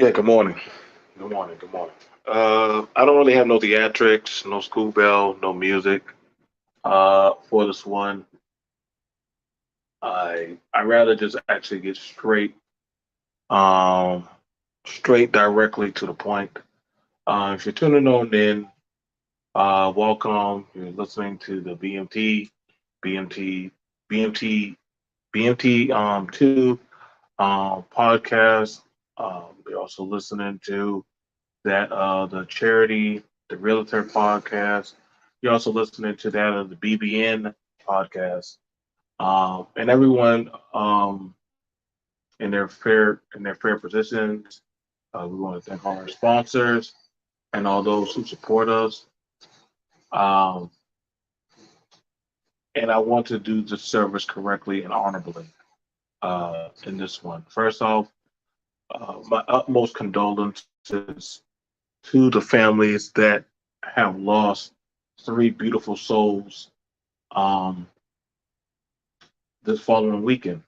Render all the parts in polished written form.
Yeah, good morning. Good morning. Good morning. I don't really have no theatrics, no school bell, no music. For this one, I rather just actually get um, straight directly to the point. If you're tuning on in, welcome. You're listening to the BMT, BMT, BMT two podcast. You're also listening to that the charity, the realtor podcast. You're also listening to that of the BBN podcast. And everyone in their fair positions. We want to thank all our sponsors and all those who support us. Um, and I want to do the service correctly and honorably in this one. First off, my utmost condolences to the families that have lost three beautiful souls um, this following weekend,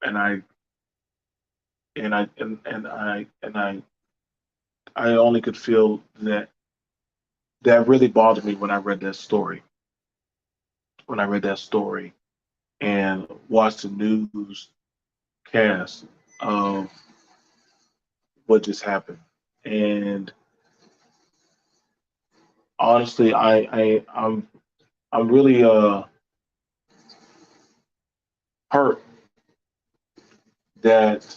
and I only could feel that really bothered me when I read that story. When I read that story and watched the news cast of what just happened, and honestly, I'm really hurt that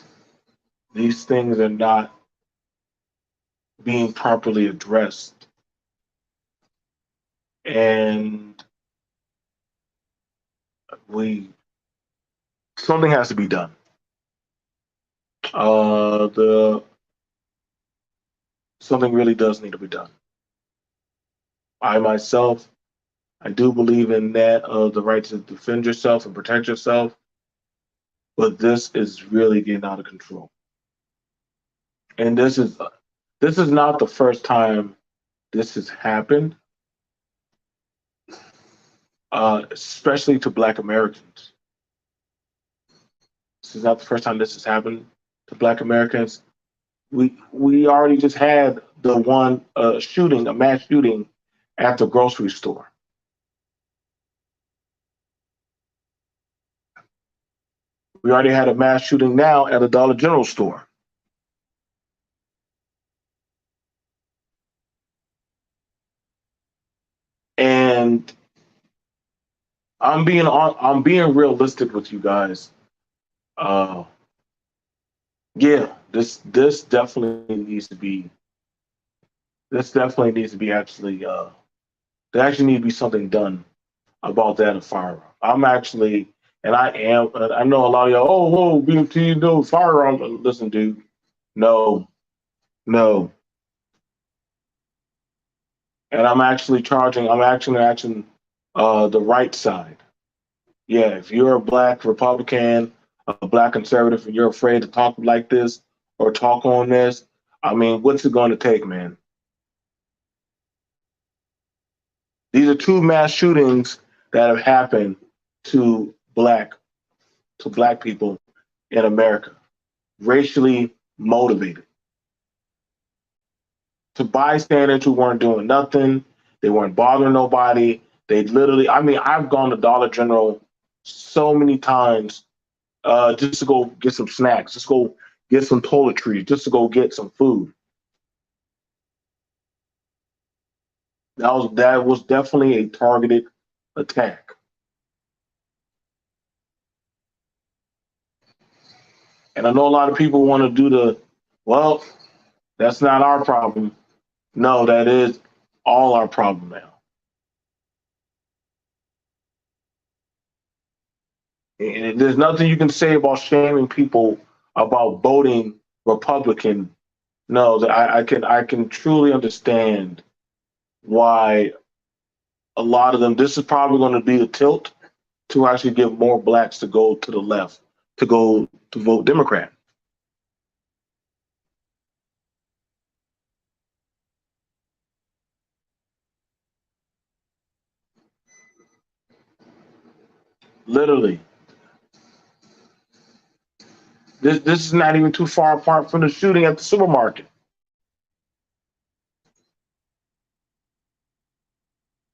these things are not being properly addressed, and we something has to be done. The Something really does need to be done. I myself, I do believe in that of the right to defend yourself and protect yourself, but this is really getting out of control. And this is not the first time this has happened, especially to Black Americans. This is not the first time this has happened to Black Americans. We already just had the one shooting, a mass shooting at the grocery store. We already had a mass shooting now at a Dollar General store. And I'm being realistic with you guys. Uh, yeah, this definitely needs to be actually there actually needs to be something done about that in firearm. I'm actually and I am I know a lot of y'all. Oh, whoa, BMT, no firearm. Listen, dude, no, no. And I'm actually charging. I'm actually acting the right side. Yeah, if you're a black Republican, a black conservative, and you're afraid to talk like this or talk on this, I mean, what's it going to take, man? These are two mass shootings that have happened to black people in America, racially motivated, to bystanders who weren't doing nothing, they weren't bothering nobody. They literally, I mean, I've gone to Dollar General so many times just to go get some snacks, just go get some toiletries, just to go get some food. That was definitely a targeted attack. And I know a lot of people want to do well, that's not our problem. No, that is all our problem now. And there's nothing you can say about shaming people about voting Republican. No, I can truly understand why a lot of them. This is probably going to be the tilt to actually give more blacks to go to the left, to go to vote Democrat. Literally, This is not even too far apart from the shooting at the supermarket.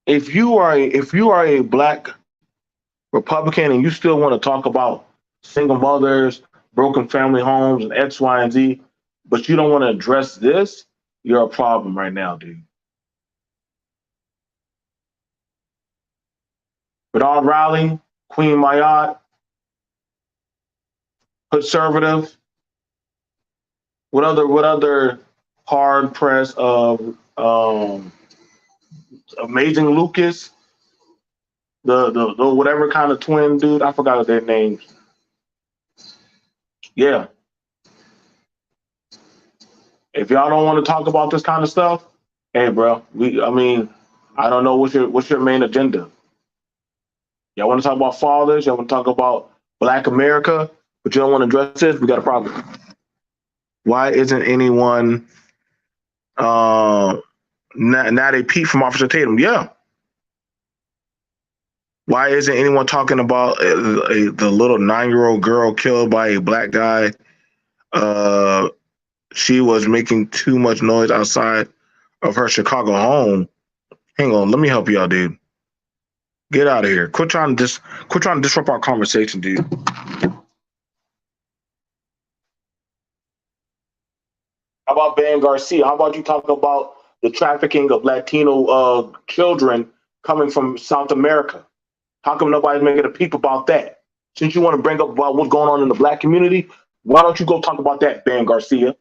If you are a black Republican and you still want to talk about single mothers, broken family homes, and X, Y, and Z, but you don't want to address this, you're a problem right now, dude. Bernard Raleigh, Queen Mayat, conservative. What other hard press of Amazing Lucas, the whatever kind of twin dude, I forgot their names. Yeah. If y'all don't want to talk about this kind of stuff, hey bro, I mean, I don't know what's your main agenda. Y'all want to talk about fathers, y'all want to talk about Black America, but you don't want to address this, we got a problem. Why isn't anyone now they peep from Officer Tatum? Yeah. Why isn't anyone talking about the little 9-year-old girl killed by a black guy? She was making too much noise outside of her Chicago home. Hang on, let me help you out, dude. Get out of here. Quit trying to disrupt our conversation, dude. How about Ben Garcia? How about you talk about the trafficking of Latino children coming from South America? How come nobody's making a peep about that? Since you want to bring up about what's going on in the black community, why don't you go talk about that, Ben Garcia?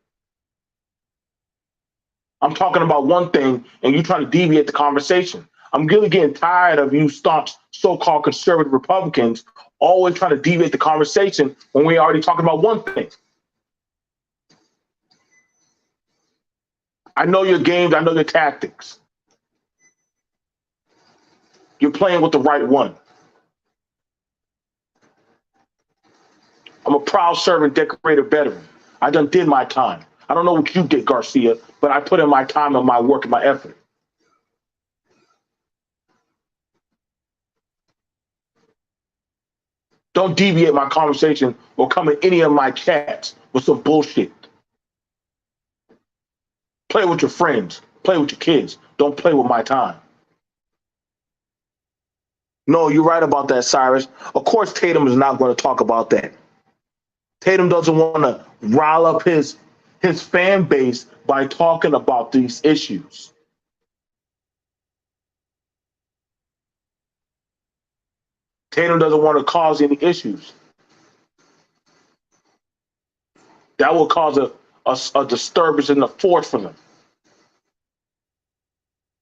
I'm talking about one thing and you trying to deviate the conversation. I'm really getting tired of you staunch so-called conservative Republicans always trying to deviate the conversation when we're already talking about one thing. I know your games, I know your tactics. You're playing with the right one. I'm a proud servant, decorated veteran. I done did my time. I don't know what you did, Garcia, but I put in my time and my work and my effort. Don't deviate my conversation or come in any of my chats with some bullshit. Play with your friends. Play with your kids. Don't play with my time. No, you're right about that, Cyrus. Of course, Tatum is not going to talk about that. Tatum doesn't want to rile up his fan base by talking about these issues. Tatum doesn't want to cause any issues. That will cause a disturbance in the force for them.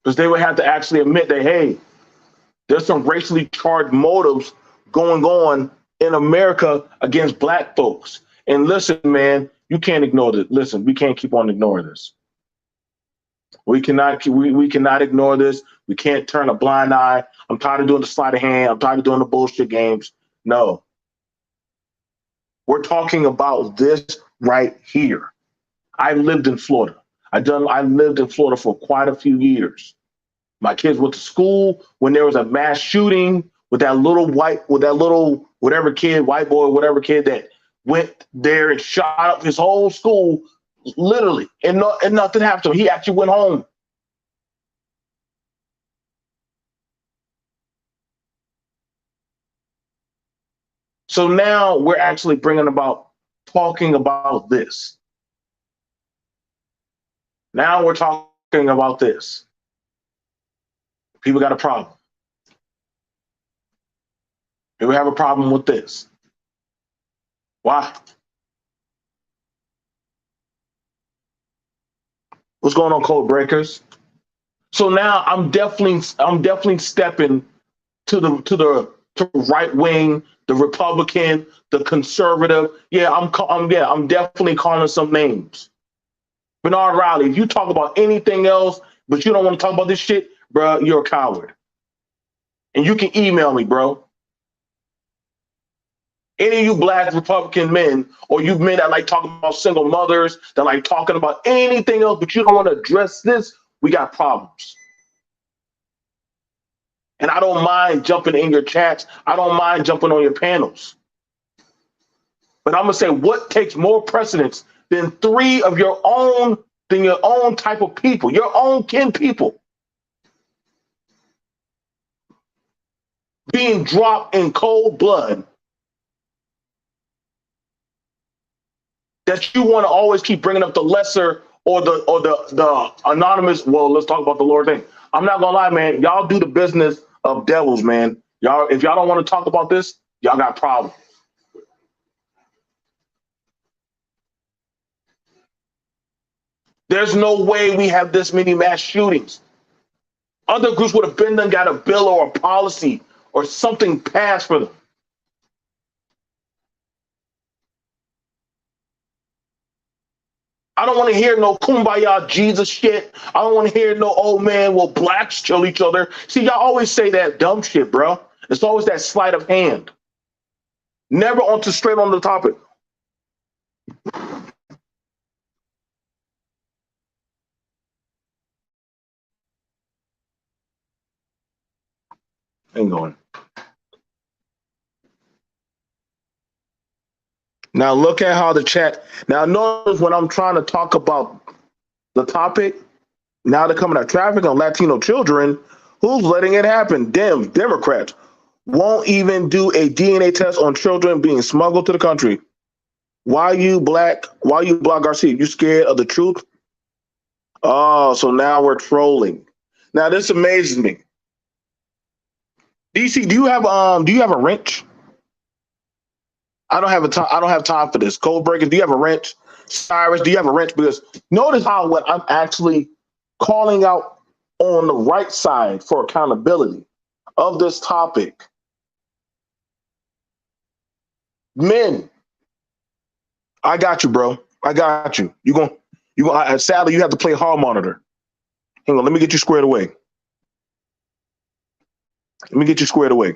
Because they would have to actually admit that, hey, there's some racially charged motives going on in America against black folks. And listen, man, you can't ignore this. Listen, we can't keep on ignoring this. We cannot ignore this. We can't turn a blind eye. I'm tired of doing the sleight of hand. I'm tired of doing the bullshit games. No. We're talking about this right here. I lived in Florida. I lived in Florida for quite a few years. My kids went to school when there was a mass shooting with that little whatever kid, white boy, whatever kid that went there and shot up his whole school, literally, and nothing happened to him. He actually went home. So now we're actually bringing about talking about this. Now we're talking about this. People got a problem. People have a problem with this. Why? What's going on, code breakers? So now I'm definitely stepping to the right wing, the Republican, the conservative. Yeah, I'm definitely calling some names. Bernard Raleigh, if you talk about anything else, but you don't want to talk about this shit, bro, you're a coward. And you can email me, bro. Any of you black Republican men, or you men that like talking about single mothers, that like talking about anything else, but you don't want to address this, we got problems. And I don't mind jumping in your chats. I don't mind jumping on your panels. But I'm gonna say what takes more precedence than three of your own type of people, your own kin people being dropped in cold blood, that you want to always keep bringing up the lesser or the anonymous. Well, let's talk about the Lord thing. I'm not gonna lie, man. Y'all do the business of devils, man. Y'all, if y'all don't want to talk about this, y'all got problems. There's no way we have this many mass shootings. Other groups would have been done, got a bill or a policy or something passed for them. I don't want to hear no kumbaya Jesus shit. I don't want to hear no, oh man, well, blacks kill each other. See, y'all always say that dumb shit, bro. It's always that sleight of hand. Never onto straight on the topic. Ain't going. Now look at how the chat. Now notice when I'm trying to talk about the topic, now they're coming at traffic on Latino children. Who's letting it happen? Dems, Democrats won't even do a DNA test on children being smuggled to the country. Why you black? Why you Black Garcia? You scared of the truth? Oh, so now we're trolling. Now this amazes me. DC, do you have a wrench? I don't have time for this. Code breaking. Do you have a wrench? Cyrus, do you have a wrench? Because notice how when I'm actually calling out on the right side for accountability of this topic, men, I got you, bro. I got you. Sadly, you have to play hall monitor. Hang on, let me get you squared away. Let me get you squared away.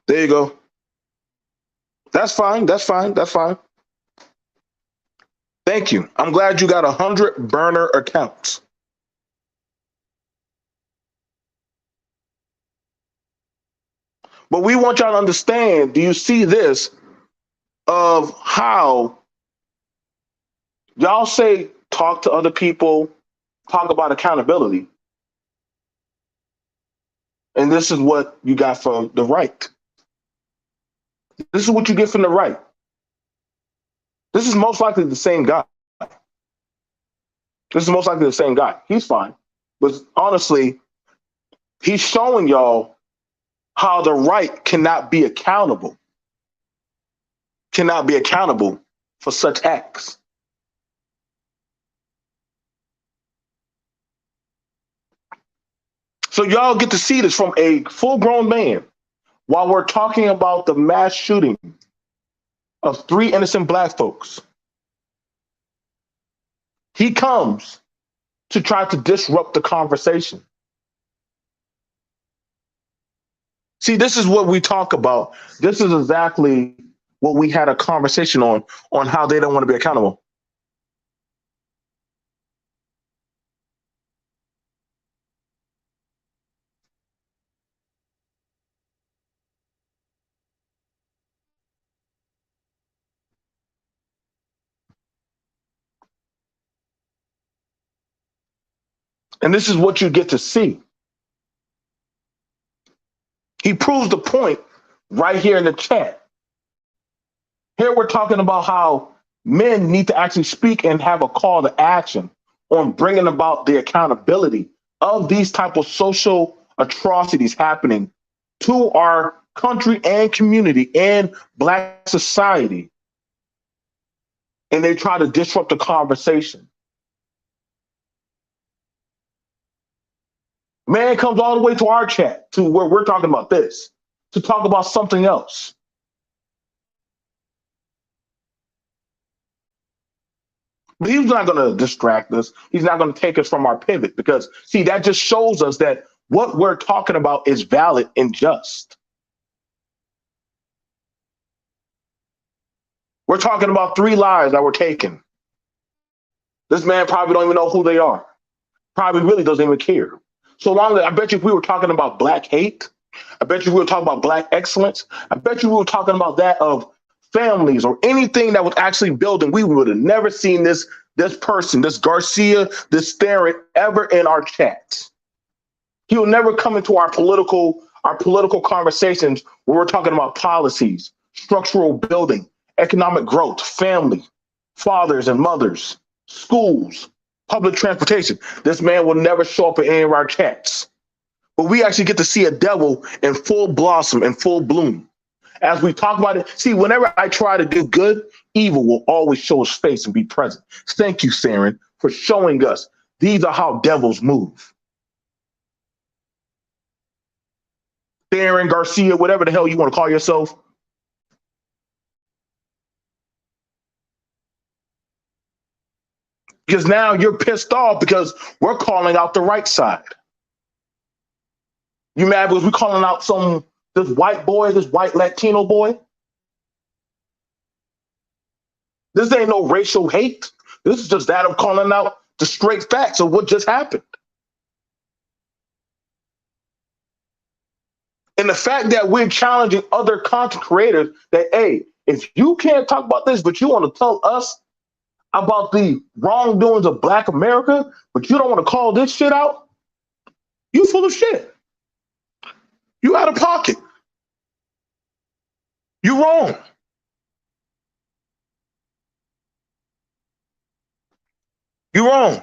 There you go. That's fine. That's fine. That's fine. Thank you. I'm glad you got 100 burner accounts. But we want y'all to understand, do you see this of how y'all say talk to other people, talk about accountability, and this is what you got from the right. This is what you get from the right. This is most likely the same guy. This is most likely the same guy. He's fine. But honestly, he's showing y'all how the right cannot be accountable for such acts. So y'all get to see this from a full-grown man while we're talking about the mass shooting of 3 innocent black folks. He comes to try to disrupt the conversation. See, this is what we talk about. This is exactly what we had a conversation on how they don't want to be accountable. And this is what you get to see. He proves the point right here in the chat. Here we're talking about how men need to actually speak and have a call to action on bringing about the accountability of these type of social atrocities happening to our country and community and black society. And they try to disrupt the conversation. Man comes all the way to our chat to where we're talking about this, to talk about something else. But he's not going to distract us. He's not going to take us from our pivot because, see, that just shows us that what we're talking about is valid and just. We're talking about 3 lives that were taken. This man probably don't even know who they are. Probably really doesn't even care. So long as I bet you if we were talking about black hate, I bet you we were talking about black excellence, I bet you we were talking about that of families or anything that was actually building, we would have never seen this person, this Garcia, this Theron ever in our chats. He will never come into our political conversations where we're talking about policies, structural building, economic growth, family, fathers and mothers, schools, public transportation. This man will never show up in any of our chats. But we actually get to see a devil in full blossom and full bloom. As we talk about it, see, whenever I try to do good, evil will always show its face and be present. Thank you, Saren, for showing us these are how devils move. Theron, Garcia, whatever the hell you want to call yourself. Because now you're pissed off because we're calling out the right side. You mad because we're calling out this white boy, this white Latino boy? This ain't no racial hate. This is just that of calling out the straight facts of what just happened. And the fact that we're challenging other content creators that, hey, if you can't talk about this, but you want to tell us about the wrongdoings of Black America, but you don't want to call this shit out, you full of shit. You out of pocket. You wrong. You wrong.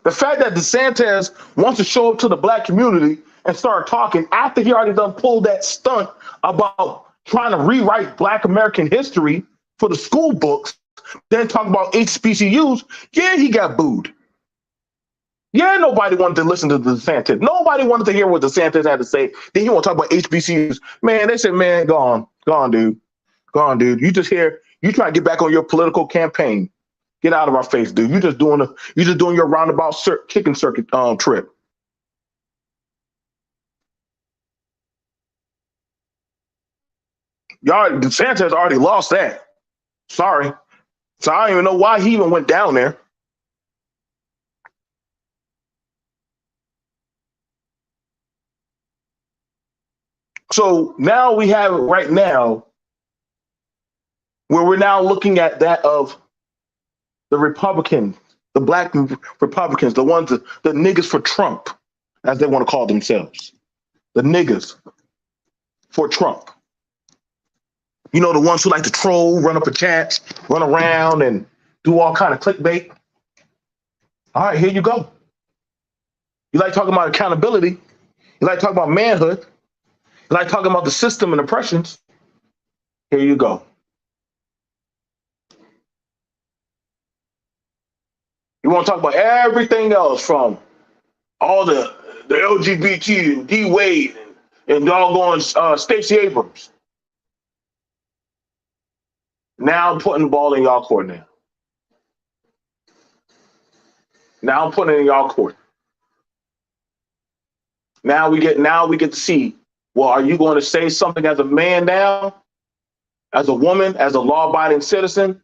The fact that DeSantis wants to show up to the Black community and start talking after he already done pulled that stunt about trying to rewrite Black American history for the school books, then talk about HBCUs, yeah, he got booed. Yeah, nobody wanted to listen to DeSantis. Nobody wanted to hear what DeSantis had to say. Then he want to talk about HBCUs. Man, they said, man, go on, dude. Go on, dude. You just here, you trying to get back on your political campaign. Get out of our face, dude. You just doing your roundabout chicken circuit trip. Y'all, DeSantis already lost that. Sorry. So I don't even know why he even went down there. So now we have it right now where we're now looking at that of the Republicans, the Black Republicans, the ones, the niggas for Trump, as they want to call themselves. The niggas for Trump. You know, the ones who like to troll, run up a chat, run around and do all kind of clickbait. All right, here you go. You like talking about accountability. You like talking about manhood. You like talking about the system and oppressions. Here you go. You want to talk about everything else from all the LGBT, D Wade, and doggone Stacey Abrams. Now I'm putting the ball in y'all court now. Now I'm putting it in y'all court. Now we get to see, well, are you going to say something as a man now, as a woman, as a law-abiding citizen,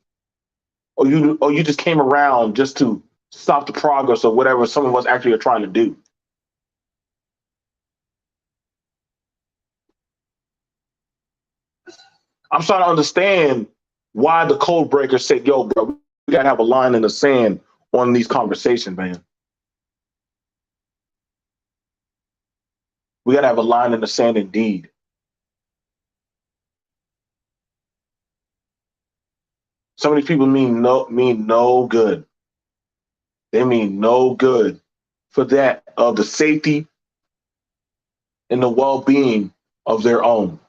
or you just came around just to stop the progress of whatever some of us actually are trying to do? I'm trying to understand why the code breakers said, yo, bro, we gotta have a line in the sand on these conversations, man. We gotta have a line in the sand indeed. Some of these people mean no good. They mean no good for that of the safety and the well-being of their own.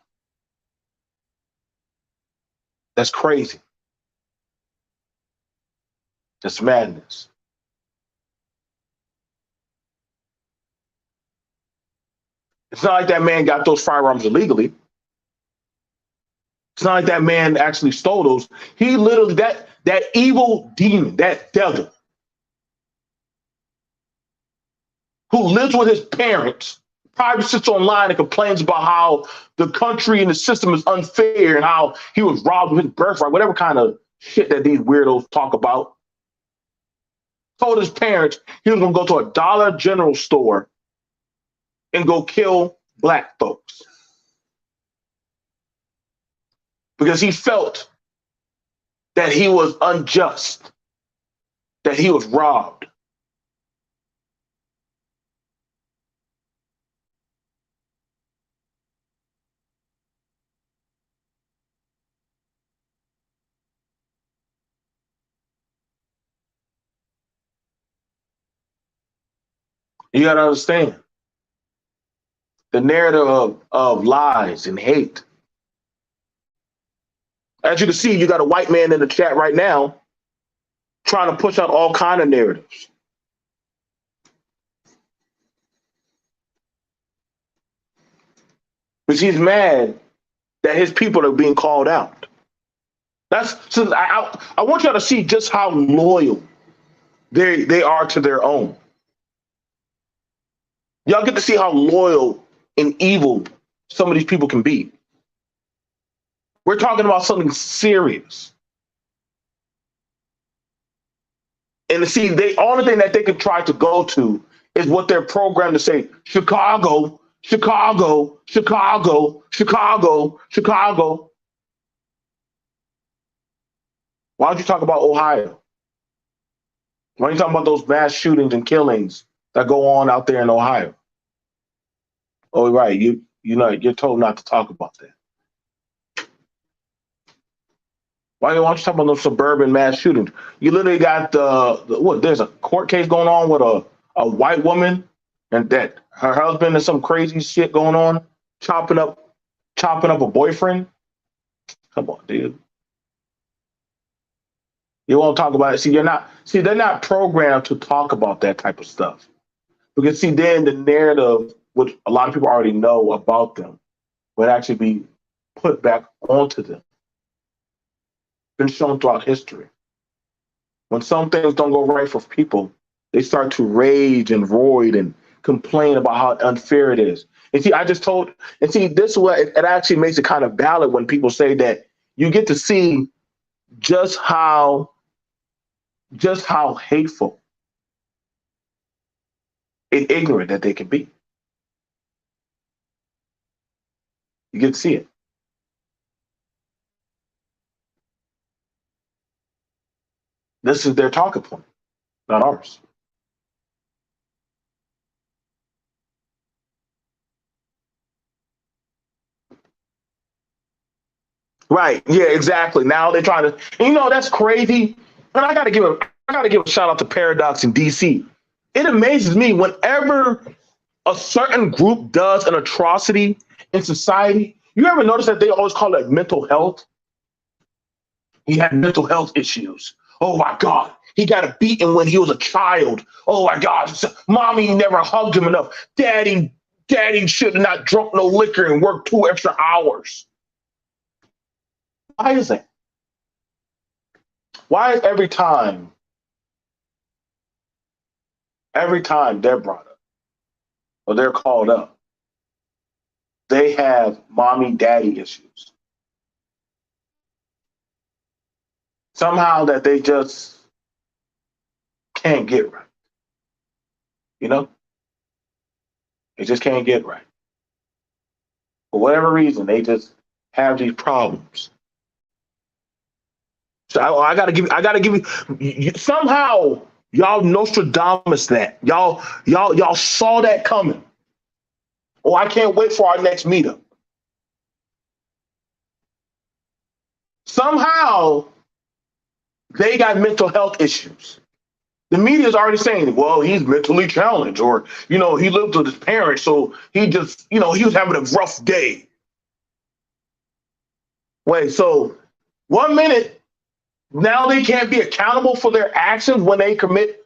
That's crazy. That's madness. It's not like that man got those firearms illegally. It's not like that man actually stole those. He literally, that evil demon, that devil, who lives with his parents, probably sits online and complains about how the country and the system is unfair and how he was robbed of his birthright, whatever kind of shit that these weirdos talk about. Told his parents he was going to go to a Dollar General store and go kill black folks because he felt that he was unjust, that he was robbed. You got to understand the narrative of lies and hate. As you can see, you got a white man in the chat right now trying to push out all kind of narratives. Because he's mad that his people are being called out. That's so I want y'all to see just how loyal they are to their own. Y'all get to see how loyal and evil some of these people can be. We're talking about something serious. And to see, the only thing that they can try to go to is what they're programmed to say: Chicago, Chicago, Chicago, Chicago, Chicago. Why don't you talk about Ohio? Why are you talking about those mass shootings and killings that go on out there in Ohio? Oh, right. You know, you're told not to talk about that. Why don't you talk about those suburban mass shootings? You literally got what? There's a court case going on with a white woman, and that her husband is some crazy shit going on, chopping up a boyfriend. Come on, dude. You won't talk about it. They're not programmed to talk about that type of stuff. Because see, then the narrative, which a lot of people already know about them, would actually be put back onto them. Been shown throughout history. When some things don't go right for people, they start to rage and roid and complain about how unfair it is. And see, this way it actually makes it kind of valid when people say that you get to see just how hateful and ignorant that they can be. You get to see it. This is their talking point, not ours. Right. Yeah, exactly. Now they're trying to, and that's crazy. And I gotta give a shout out to Paradox in DC. It amazes me whenever a certain group does an atrocity in society. You ever notice that they always call it mental health? He had mental health issues. Oh my God. He got a beating when he was a child. Oh my God. Mommy never hugged him enough. Daddy should have not drunk no liquor and worked 2 extra hours. Why is that? Why is every time they're brought up or they're called up, they have mommy daddy issues? Somehow that they just can't get right. They just can't get right. For whatever reason, they just have these problems. So I gotta give you somehow y'all Nostradamus that. Y'all saw that coming. Oh, I can't wait for our next meetup. Somehow they got mental health issues. The media is already saying, well, he's mentally challenged, or, he lived with his parents, so he just, he was having a rough day. Wait, so 1 minute, now they can't be accountable for their actions when they commit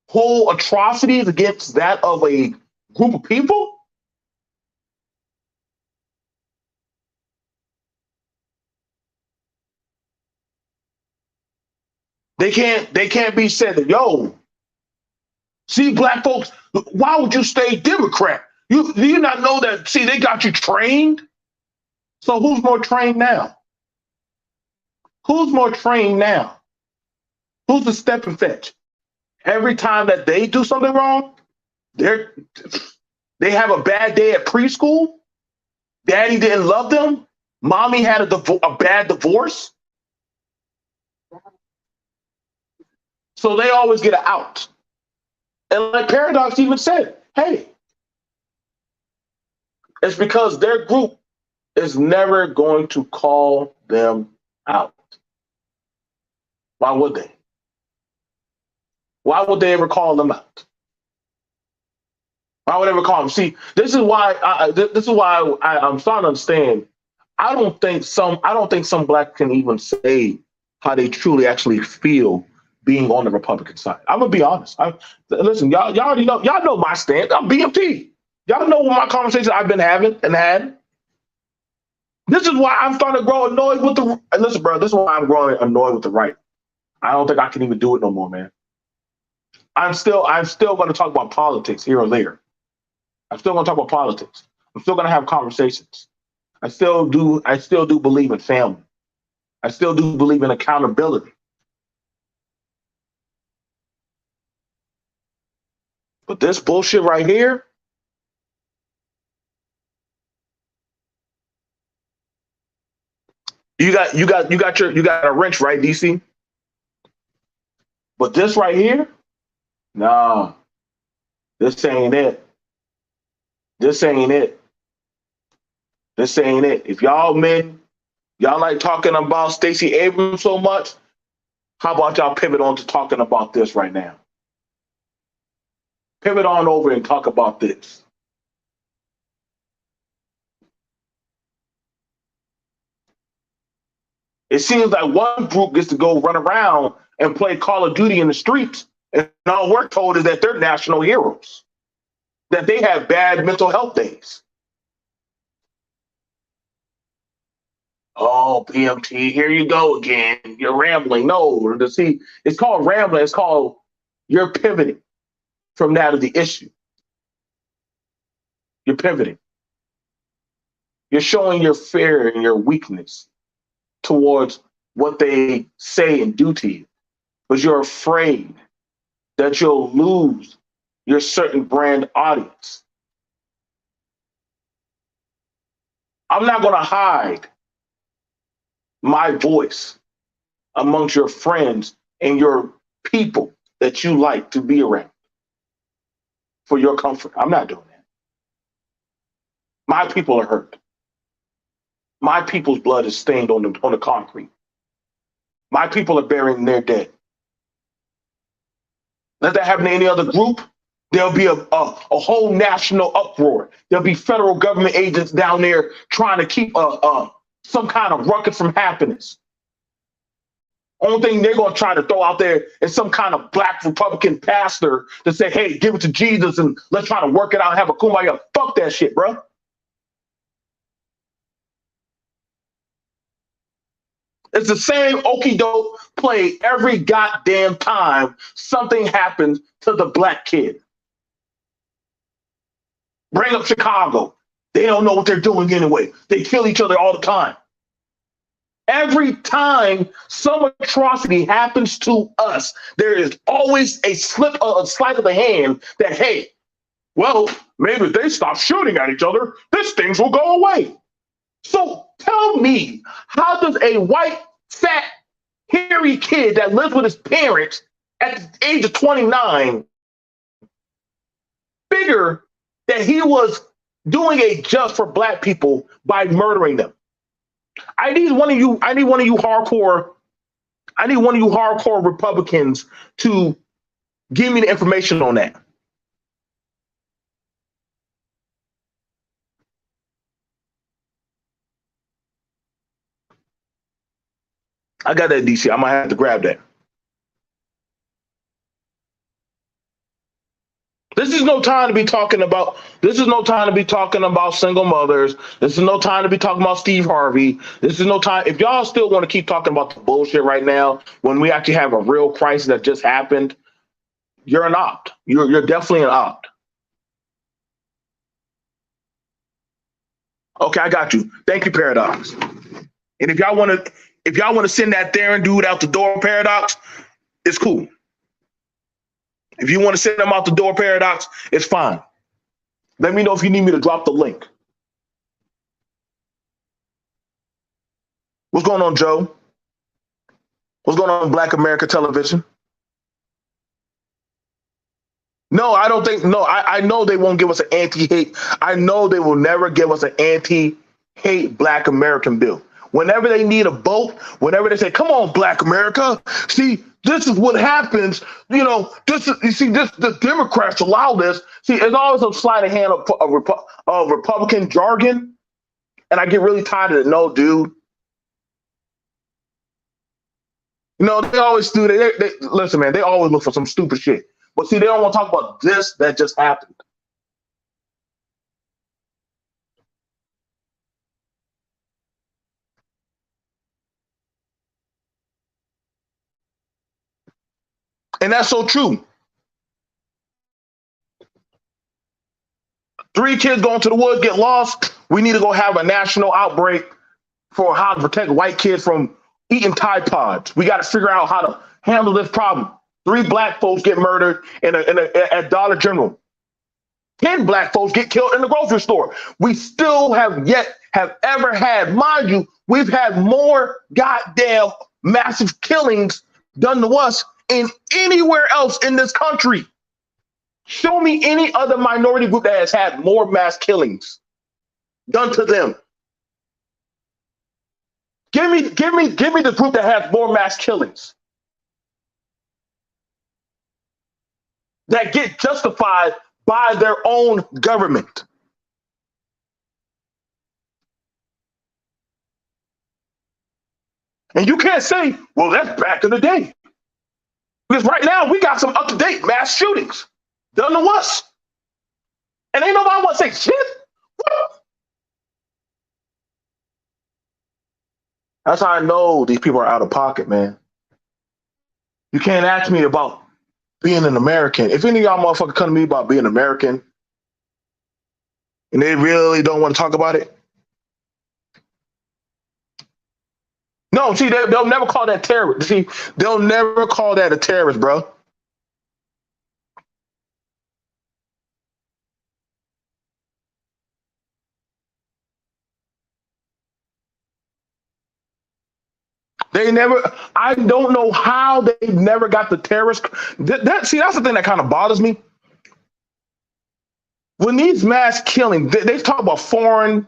whole atrocities against that of a group of people? They can't be said that, yo, See, black folks, why would you stay Democrat? Do you not know that? See, they got you trained. So who's more trained now? Who's more trained now? Who's the step and fetch? Every time that they do something wrong, they have a bad day at preschool. Daddy didn't love them. Mommy had a bad divorce. So they always get an out. And like Paradox even said, hey, it's because their group is never going to call them out. Why would they? Why would they ever call them out? Why would they ever call them? See, this is why I'm starting to understand. I don't think some black can even say how they truly actually feel being on the Republican side. I'm gonna be honest. Listen, y'all already know. Y'all know my stand. I'm BMT. Y'all know what my conversations I've been having and had. This is why I'm starting to grow annoyed with the. Listen, bro. This is why I'm growing annoyed with the right. I don't think I can even do it no more, man. I'm still going to talk about politics here or there. I'm still going to talk about politics. I'm still going to have conversations. I still do believe in family. I still do believe in accountability. But this bullshit right here, you got a wrench, right, DC? But this right here, no, this ain't it. This ain't it. This ain't it. If y'all like talking about Stacey Abrams so much, how about y'all pivot on to talking about this right now? Pivot on over and talk about this. It seems like one group gets to go run around and play Call of Duty in the streets, and all we're told is that they're national heroes, that they have bad mental health days. Oh, BMT, here you go again. You're rambling. No, see, it's called rambling. It's called you're pivoting from that of the issue. You're pivoting. You're showing your fear and your weakness towards what they say and do to you, but you're afraid that you'll lose your certain brand audience. I'm not going to hide my voice amongst your friends and your people that you like to be around for your comfort. I'm not doing that. My people are hurt. My people's blood is stained on the concrete. My people are burying their dead. Let that happen to any other group, there'll be a whole national uproar. There'll be federal government agents down there trying to keep some kind of ruckus from happening. Only thing they're going to try to throw out there is some kind of black Republican pastor to say, hey, give it to Jesus and let's try to work it out and have a kumbaya. Fuck that shit, bro. It's the same okie doke play every goddamn time something happens to the black kid. Bring up Chicago. They don't know what they're doing anyway. They kill each other all the time. Every time some atrocity happens to us, there is always a sleight of the hand that, hey, well, maybe if they stop shooting at each other, these things will go away. So tell me, how does a white, fat, hairy kid that lives with his parents at the age of 29 figure that he was doing a just for black people by murdering them? I need one of you hardcore Republicans to give me the information on that. I got that, DC. I might have to grab that. This is no time to be talking about single mothers. This is no time to be talking about Steve Harvey. This is no time. If y'all still want to keep talking about the bullshit right now, when we actually have a real crisis that just happened, you're an opt. You're definitely an opt. Okay, I got you. Thank you, Paradox. And if y'all want to send that there and dude out the door, Paradox, it's cool. If you want to send them out the door, Paradox, it's fine. Let me know if you need me to drop the link. What's going on, Joe? What's going on, Black America Television? No, I don't think. No, I know they won't give us an anti-hate. I know they will never give us an anti-hate Black American bill. Whenever they need a vote, whenever they say, "Come on, Black America," see, this is what happens. You know, this is, you see, this the Democrats allow this. See, it's always a sleight of hand of Republican jargon, and I get really tired of it. No, dude. You know, they always do. They listen, man. They always look for some stupid shit. But see, they don't want to talk about this that just happened. And that's so true. 3 kids going to the woods, get lost. We need to go have a national outbreak for how to protect white kids from eating Tide Pods. We got to figure out how to handle this problem. 3 black folks get murdered at Dollar General. 10 black folks get killed in the grocery store. We still have ever had, mind you, we've had more goddamn massive killings done to us in anywhere else in this country. Show me any other minority group that has had more mass killings done to them. Give me the group that has more mass killings that get justified by their own government. And you can't say, well, that's back in the day. Because right now we got some up-to-date mass shootings done to us. And ain't nobody want to say shit. That's how I know these people are out of pocket, man. You can't ask me about being an American. If any of y'all motherfuckers come to me about being American and they really don't want to talk about it, no, see, they'll never call that terrorist. See, they'll never call that a terrorist, bro. They never, I don't know how they never got the terrorist. See, that's the thing that kind of bothers me. When these mass killings, they talk about foreign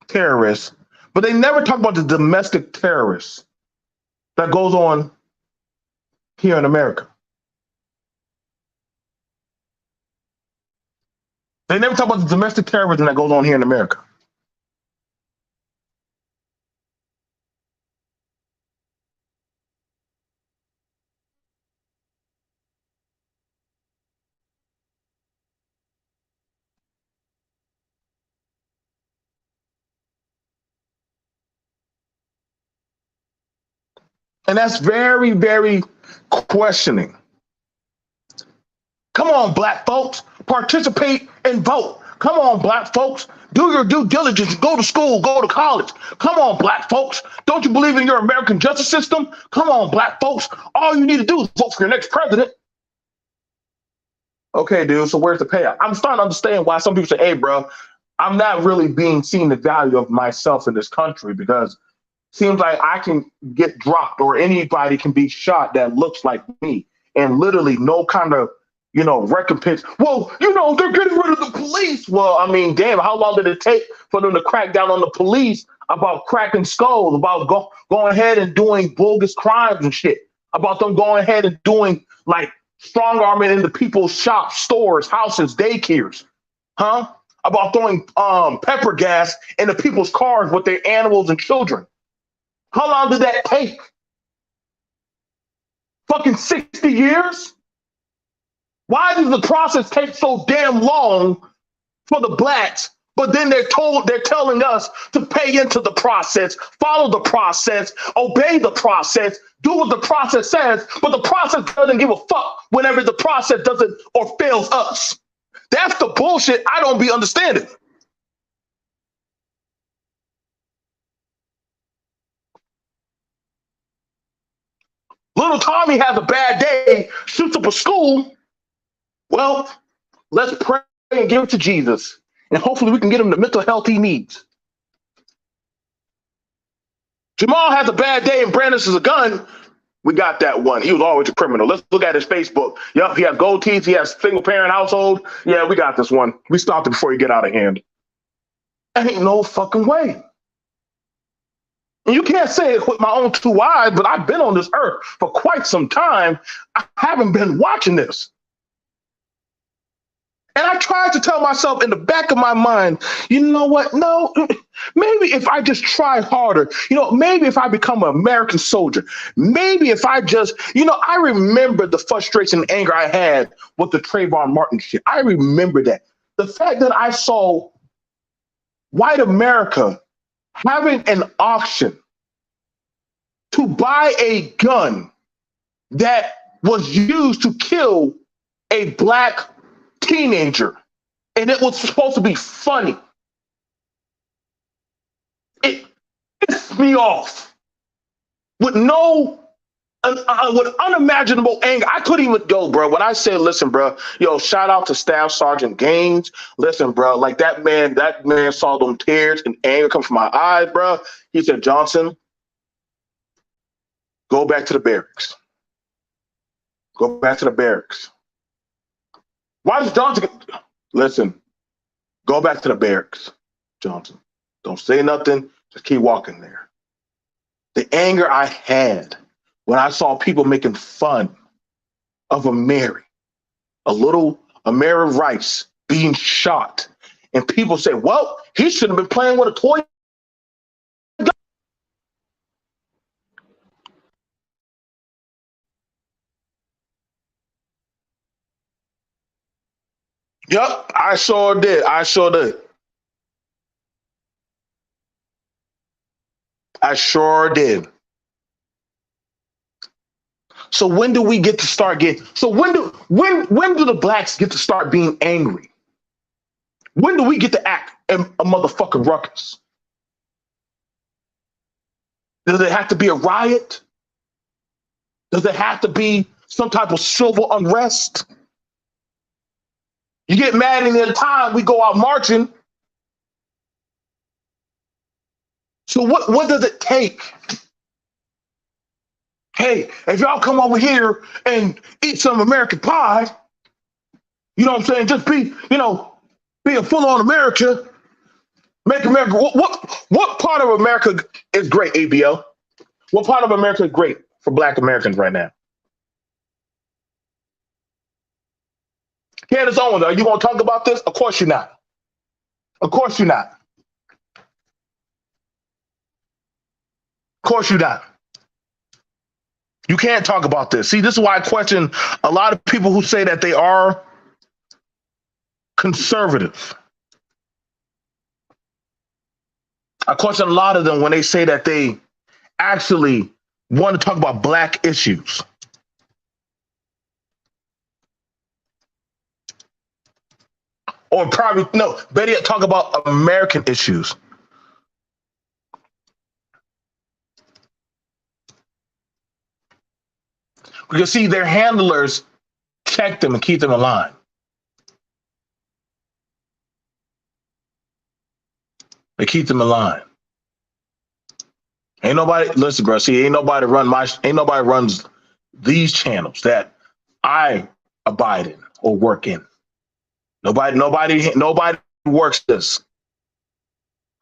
terrorists, but they never talk about the domestic terrorists that goes on here in America. They never talk about the domestic terrorism that goes on here in America. And that's very, very questioning. Come on, black folks, participate and vote. Come on, black folks, do your due diligence, go to school, go to college. Come on, black folks, don't you believe in your American justice system? Come on, black folks, all you need to do is vote for your next president. Okay, dude, so where's the payout? I'm starting to understand why some people say, hey, bro, I'm not really being seen the value of myself in this country because it seems like I can get dropped or anybody can be shot that looks like me and literally no kind of recompense. Well, they're getting rid of the police. Well, I mean, damn, how long did it take for them to crack down on the police about cracking skulls, about going ahead and doing bogus crimes and shit, about them going ahead and doing like strong arming into people's shops, stores, houses, daycares, huh? About throwing pepper gas into people's cars with their animals and children. How long did that take? Fucking 60 years? Why does the process take so damn long for the blacks But then they're telling us to pay into the process, follow the process, obey the process, do what the process says, but the process doesn't give a fuck whenever the process doesn't or fails us. That's the bullshit I don't be understanding. Little Tommy has a bad day, shoots up a school. Well, let's pray and give it to Jesus. And hopefully we can get him the mental health he needs. Jamal has a bad day and brandishes a gun. We got that one. He was always a criminal. Let's look at his Facebook. Yep, he has gold teeth. He has single parent household. Yeah, we got this one. We stopped it before he get out of hand. Ain't no fucking way. And you can't say it with my own two eyes, but I've been on this earth for quite some time. I haven't been watching this. And I tried to tell myself in the back of my mind, you know what? No, maybe if I just try harder, maybe if I become an American soldier, maybe if I just, I remember the frustration and anger I had with the Trayvon Martin shit. I remember that. The fact that I saw white America having an auction to buy a gun that was used to kill a black teenager, and it was supposed to be funny. It pissed me off with with unimaginable anger. I couldn't even go, bro. When I said, listen, bro, shout out to Staff Sergeant Gaines. Listen, bro, like that man saw them tears and anger come from my eyes, bro. He said, Johnson, go back to the barracks. Go back to the barracks. Why does Johnson listen? Go back to the barracks, Johnson. Don't say nothing. Just keep walking there. The anger I had when I saw people making fun of Amiri Rice being shot, and people say, well, he shouldn't have been playing with a toy gun. Yep, I sure did. I sure did. So when do we get to start getting? So when do the blacks get to start being angry? When do we get to act a motherfucking ruckus? Does it have to be a riot? Does it have to be some type of civil unrest? You get mad any other time we go out marching. So what does it take? Hey, if y'all come over here and eat some American pie, you know what I'm saying? Just be a full-on America. Make America. What part of America is great, ABL? What part of America is great for Black Americans right now? Candace Owens, are you going to talk about this? Of course you're not. Of course you're not. Of course you're not. You can't talk about this. See, this is why I question a lot of people who say that they are conservative. I question a lot of them when they say that they actually want to talk about Black issues. Or probably, no, better yet, talk about American issues. Because see, their handlers check them and keep them in line. They keep them in line. Ain't nobody, listen, bro, see, ain't nobody runs these channels that I abide in or work in. Nobody works this.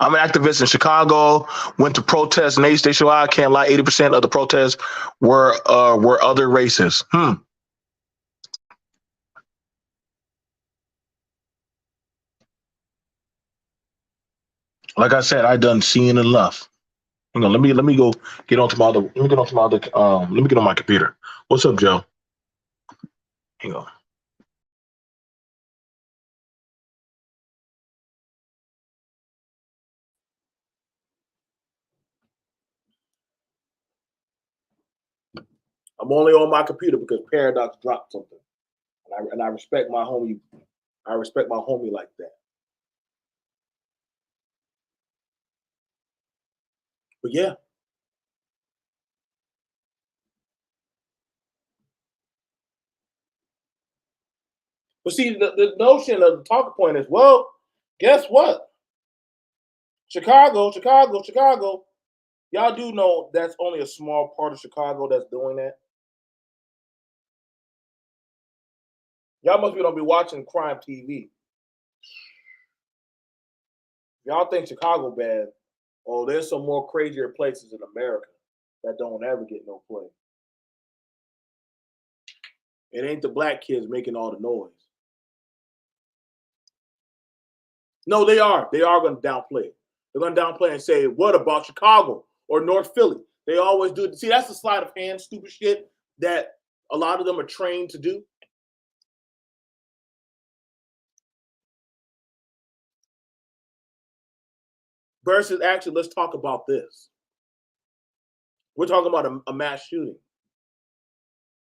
I'm an activist in Chicago, went to protest Navy Station. I can't lie, 80% of the protests were other races. Like I said, I done seen enough. Hang on, let me go get onto my other. Let me get on my computer. What's up, Joe? Hang on. I'm only on my computer because Paradox dropped something, and I respect my homie. I respect my homie like that. But yeah. But see, the notion of the talking point is, well, guess what? Chicago. Y'all do know that's only a small part of Chicago that's doing that. Y'all must be don't be watching crime TV. Y'all think Chicago bad. Oh, there's some more crazier places in America that don't ever get no play. It ain't the black kids making all the noise. No, they are. They are going to downplay it. They're going to downplay and say, what about Chicago or North Philly? They always do it. See, that's the sleight of hand, stupid shit that a lot of them are trained to do. Versus actually, let's talk about this. We're talking about a mass shooting.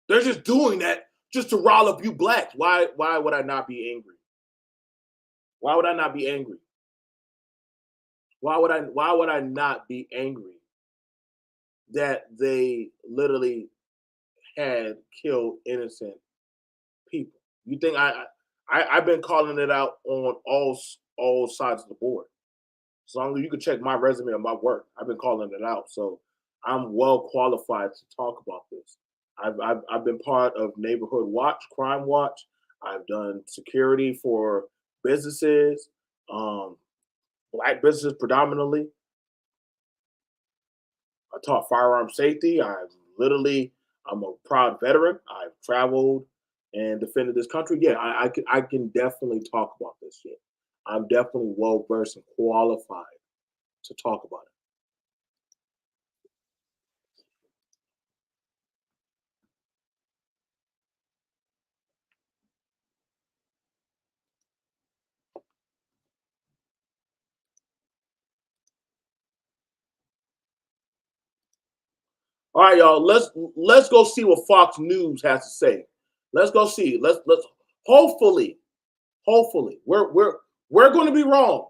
They're just doing that just to rile up you blacks. Why would I not be angry? Why would I not be angry? Why would I not be angry that they literally had killed innocent people? You think I've been calling it out on all sides of the board. As long as you can check my resume and my work, I've been calling it out. So I'm well qualified to talk about this. I've been part of Neighborhood Watch, Crime Watch. I've done security for businesses, black businesses predominantly. I taught firearm safety. I'm a proud veteran. I've traveled and defended this country. Yeah, I can definitely talk about this shit. I'm definitely well versed and qualified to talk about it. All right, y'all. Let's go see what Fox News has to say. Let's go see. Let's hopefully we're going to be wrong.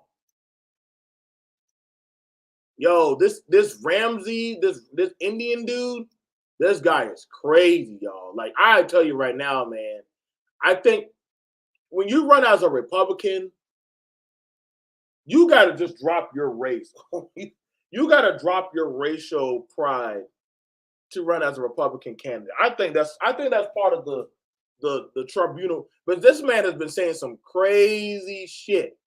Yo, this Ramsey, this Indian dude, this guy is crazy, y'all. Like I tell you right now, man. I think when you run as a Republican, you got to just drop your race. You got to drop your racial pride to run as a Republican candidate. I think that's part of the tribunal. But this man has been saying some crazy shit.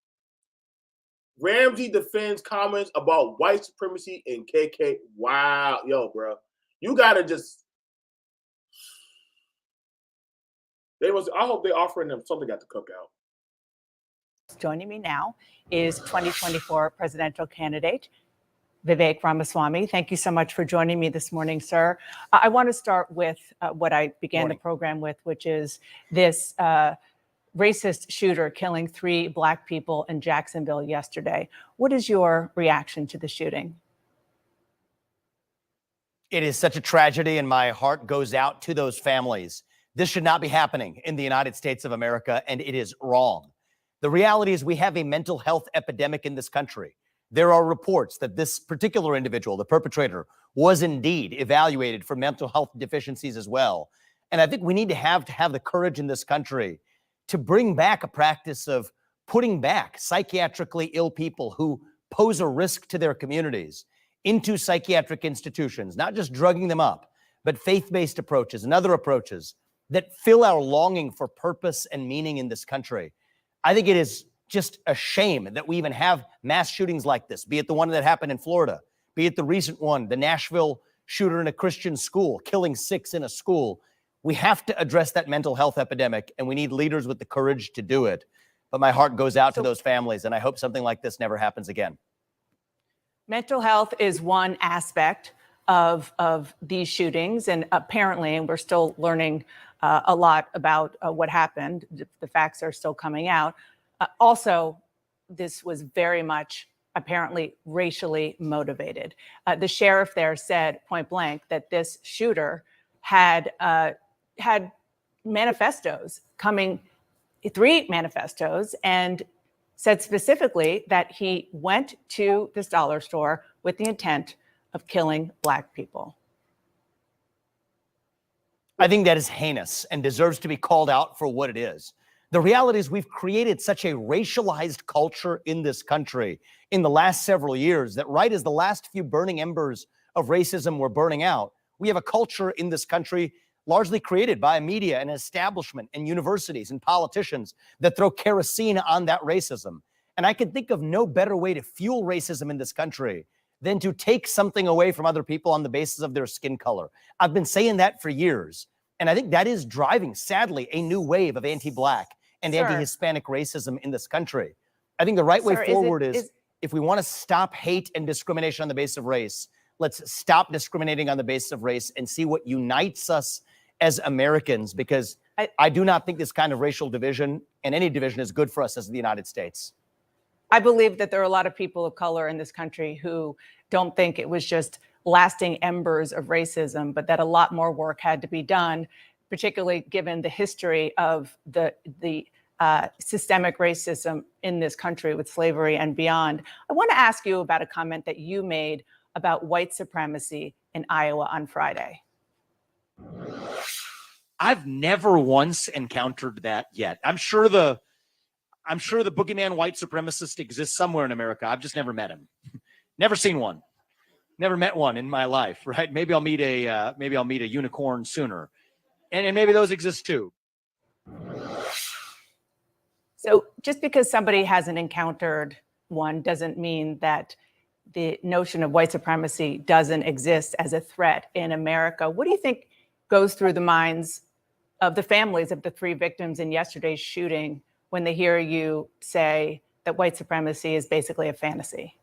Ramsey defends comments about white supremacy and KK. Wow, yo, bro, you gotta just. I hope they're offering them something at the cookout. Joining me now is 2024 presidential candidate Vivek Ramaswamy. Thank you so much for joining me this morning, sir. I want to start with what I began the program with, which is this racist shooter killing 3 Black people in Jacksonville yesterday. What is your reaction to the shooting? It is such a tragedy, and my heart goes out to those families. This should not be happening in the United States of America, and it is wrong. The reality is we have a mental health epidemic in this country. There are reports that this particular individual, the perpetrator, was indeed evaluated for mental health deficiencies as well. And I think we need to have the courage in this country to bring back a practice of putting back psychiatrically ill people who pose a risk to their communities into psychiatric institutions, not just drugging them up, but faith-based approaches and other approaches that fill our longing for purpose and meaning in this country. I think it is just a shame that we even have mass shootings like this, be it the one that happened in Florida, be it the recent one, the Nashville shooter in a Christian school, killing 6 in a school. We have to address that mental health epidemic, and we need leaders with the courage to do it. But my heart goes out to those families, and I hope something like this never happens again. Mental health is one aspect of these shootings, and apparently, and we're still learning a lot about what happened. The facts are still coming out. Also, this was very much apparently racially motivated. The sheriff there said point blank that this shooter had manifestos coming, 3 manifestos, and said specifically that he went to this dollar store with the intent of killing Black people. I think that is heinous and deserves to be called out for what it is. The reality is we've created such a racialized culture in this country in the last several years that right as the last few burning embers of racism were burning out, we have a culture in this country largely created by media and establishment and universities and politicians that throw kerosene on that racism. And I can think of no better way to fuel racism in this country than to take something away from other people on the basis of their skin color. I've been saying that for years. And I think that is driving, sadly, a new wave of anti-Black and anti-Hispanic racism in this country. I think the right way forward is if we want to stop hate and discrimination on the basis of race, let's stop discriminating on the basis of race and see what unites us as Americans, because I do not think this kind of racial division and any division is good for us as the United States. I believe that there are a lot of people of color in this country who don't think it was just lasting embers of racism, but that a lot more work had to be done, particularly given the history of the systemic racism in this country with slavery and beyond. I want to ask you about a comment that you made about white supremacy in Iowa on Friday. I've never once encountered that yet. I'm sure the boogeyman white supremacist exists somewhere in America. I've just never met him. Never seen one. Never met one in my life, right? Maybe I'll meet a unicorn sooner. And maybe those exist too. So just because somebody hasn't encountered one doesn't mean that the notion of white supremacy doesn't exist as a threat in America. What do you think goes through the minds of the families of the 3 victims in yesterday's shooting when they hear you say that white supremacy is basically a fantasy?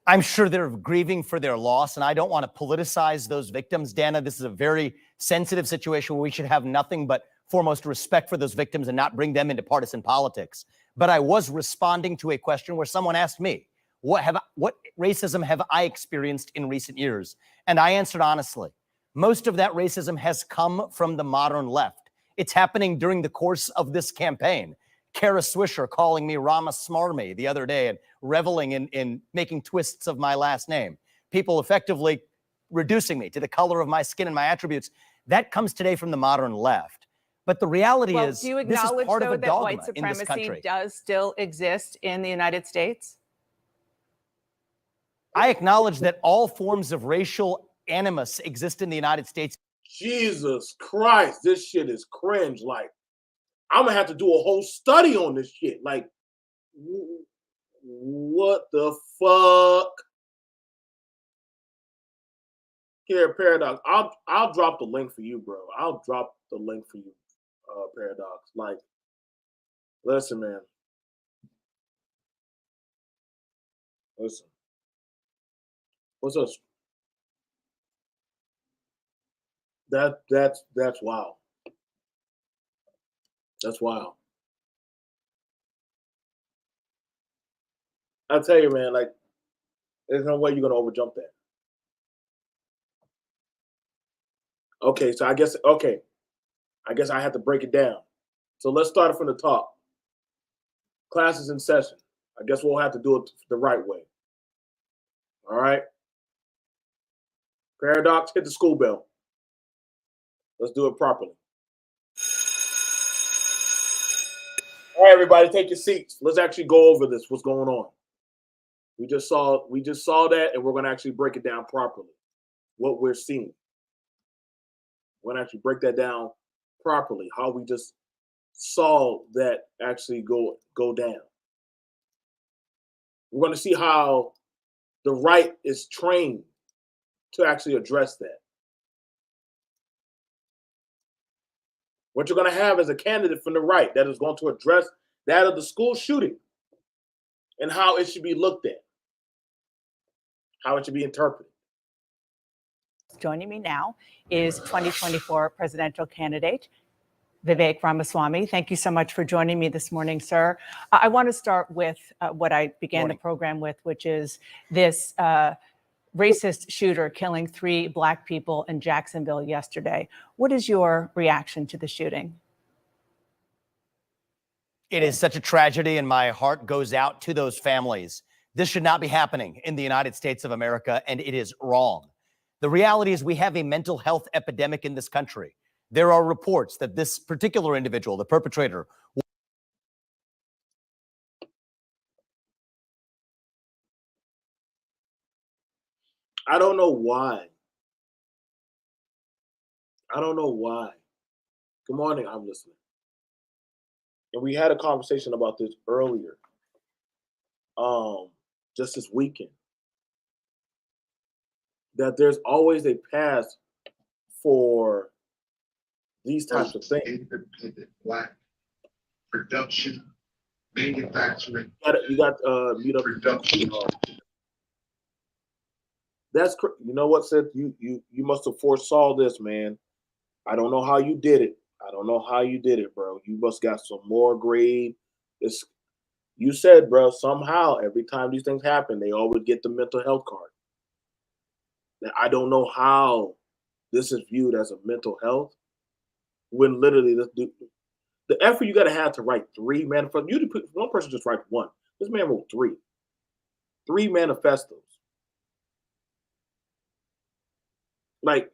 I'm sure they're grieving for their loss, and I don't want to politicize those victims, Dana. This is a very sensitive situation where we should have nothing but foremost respect for those victims and not bring them into partisan politics. But I was responding to a question where someone asked me, what racism have I experienced in recent years? And I answered honestly, most of that racism has come from the modern left. It's happening during the course of this campaign. Kara Swisher calling me Ramaswamy the other day and reveling in making twists of my last name. People effectively reducing me to the color of my skin and my attributes. That comes today from the modern left. But the reality is, do you this is acknowledge, part of though, a that dogma white in this supremacy country. does still exist in the United States? I acknowledge that all forms of racial animus exist in the United States. Jesus Christ, this shit is cringe. Like, I'm gonna have to do a whole study on this shit. Like, what the fuck? Here, Paradox. I'll drop the link for you, bro. I'll drop the link for you, Paradox. Like, listen, man. Listen. What's up? That's wild. That's wild. I tell you, man, like, there's no way you're gonna overjump that. Okay, so I guess I have to break it down. So let's start it from the top. Class is in session. I guess we'll have to do it the right way. All right. Paradox, hit the school bell. Let's do it properly. All right, everybody, take your seats. Let's actually go over this. What's going on? We just saw that, and we're going to actually break it down properly. What we're seeing. We're going to actually break that down properly. How we just saw that actually go down. We're going to see how the right is trained to actually address that. What you're going to have is a candidate from the right that is going to address that of the school shooting and how it should be looked at, how it should be interpreted. Joining me now is 2024 presidential candidate Vivek Ramaswamy. Thank you so much for joining me this morning, sir. I want to start with what I began the program with, which is this racist shooter killing 3 Black people in Jacksonville yesterday. What is your reaction to the shooting? It is such a tragedy, and my heart goes out to those families. This should not be happening in the United States of America, and it is wrong. The reality is we have a mental health epidemic in this country. There are reports that this particular individual, the perpetrator, I don't know why. I don't know why. Good morning, I'm listening. And we had a conversation about this earlier, just this weekend, that there's always a path for these types of things. Independent Black production, manufacturing, You got meet up production. You know what, Seth? You must have foresaw this, man. I don't know how you did it. I don't know how you did it, bro. You must got some more grade. You said, bro, somehow every time these things happen, they always get the mental health card. Now, I don't know how this is viewed as a mental health when literally the effort you got to have to write 3 manifestos. One person just writes 1. This man wrote 3 manifestos. Like,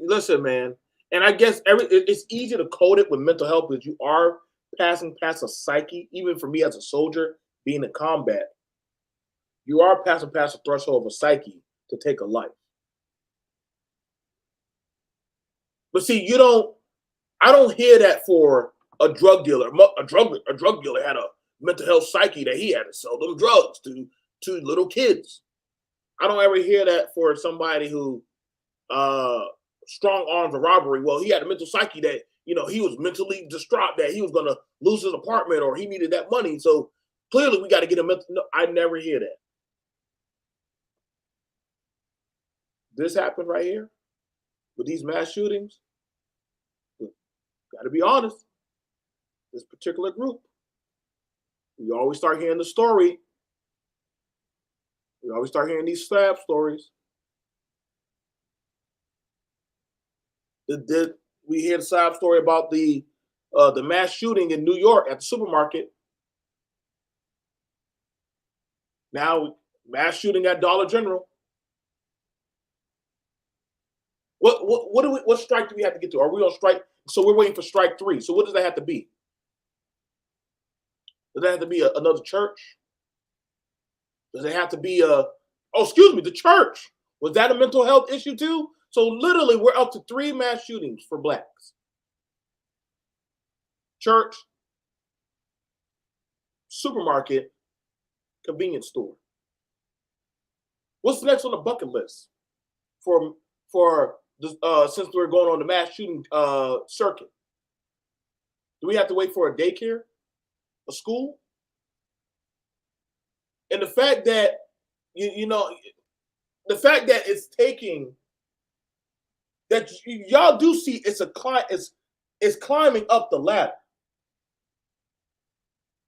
listen, man. And I guess it's easy to code it with mental health because you are passing past a psyche. Even for me as a soldier, being in combat, you are passing past the threshold of a psyche to take a life. But see, I don't hear that for a drug dealer. A drug dealer had a mental health psyche that he had to sell them drugs to little kids. I don't ever hear that for somebody who strong arms a robbery. Well, he had a mental psyche that, he was mentally distraught that he was going to lose his apartment or he needed that money. So clearly we got to get a mental. No, I never hear that. This happened right here with these mass shootings. Got to be honest. This particular group, we always start hearing the story. We always start hearing these stab stories. We hear the side story about the mass shooting in New York at the supermarket. Now, mass shooting at Dollar General. What strike do we have to get to? Are we on strike? So we're waiting for strike 3. So what does that have to be? Does that have to be another church? Does it have to be the church? Was that a mental health issue too? So literally, we're up to 3 mass shootings for Blacks. Church, supermarket, convenience store. What's next on the bucket list for since we're going on the mass shooting circuit? Do we have to wait for a daycare, a school? And the fact that the fact that it's taking. That y'all do see it's climbing up the ladder.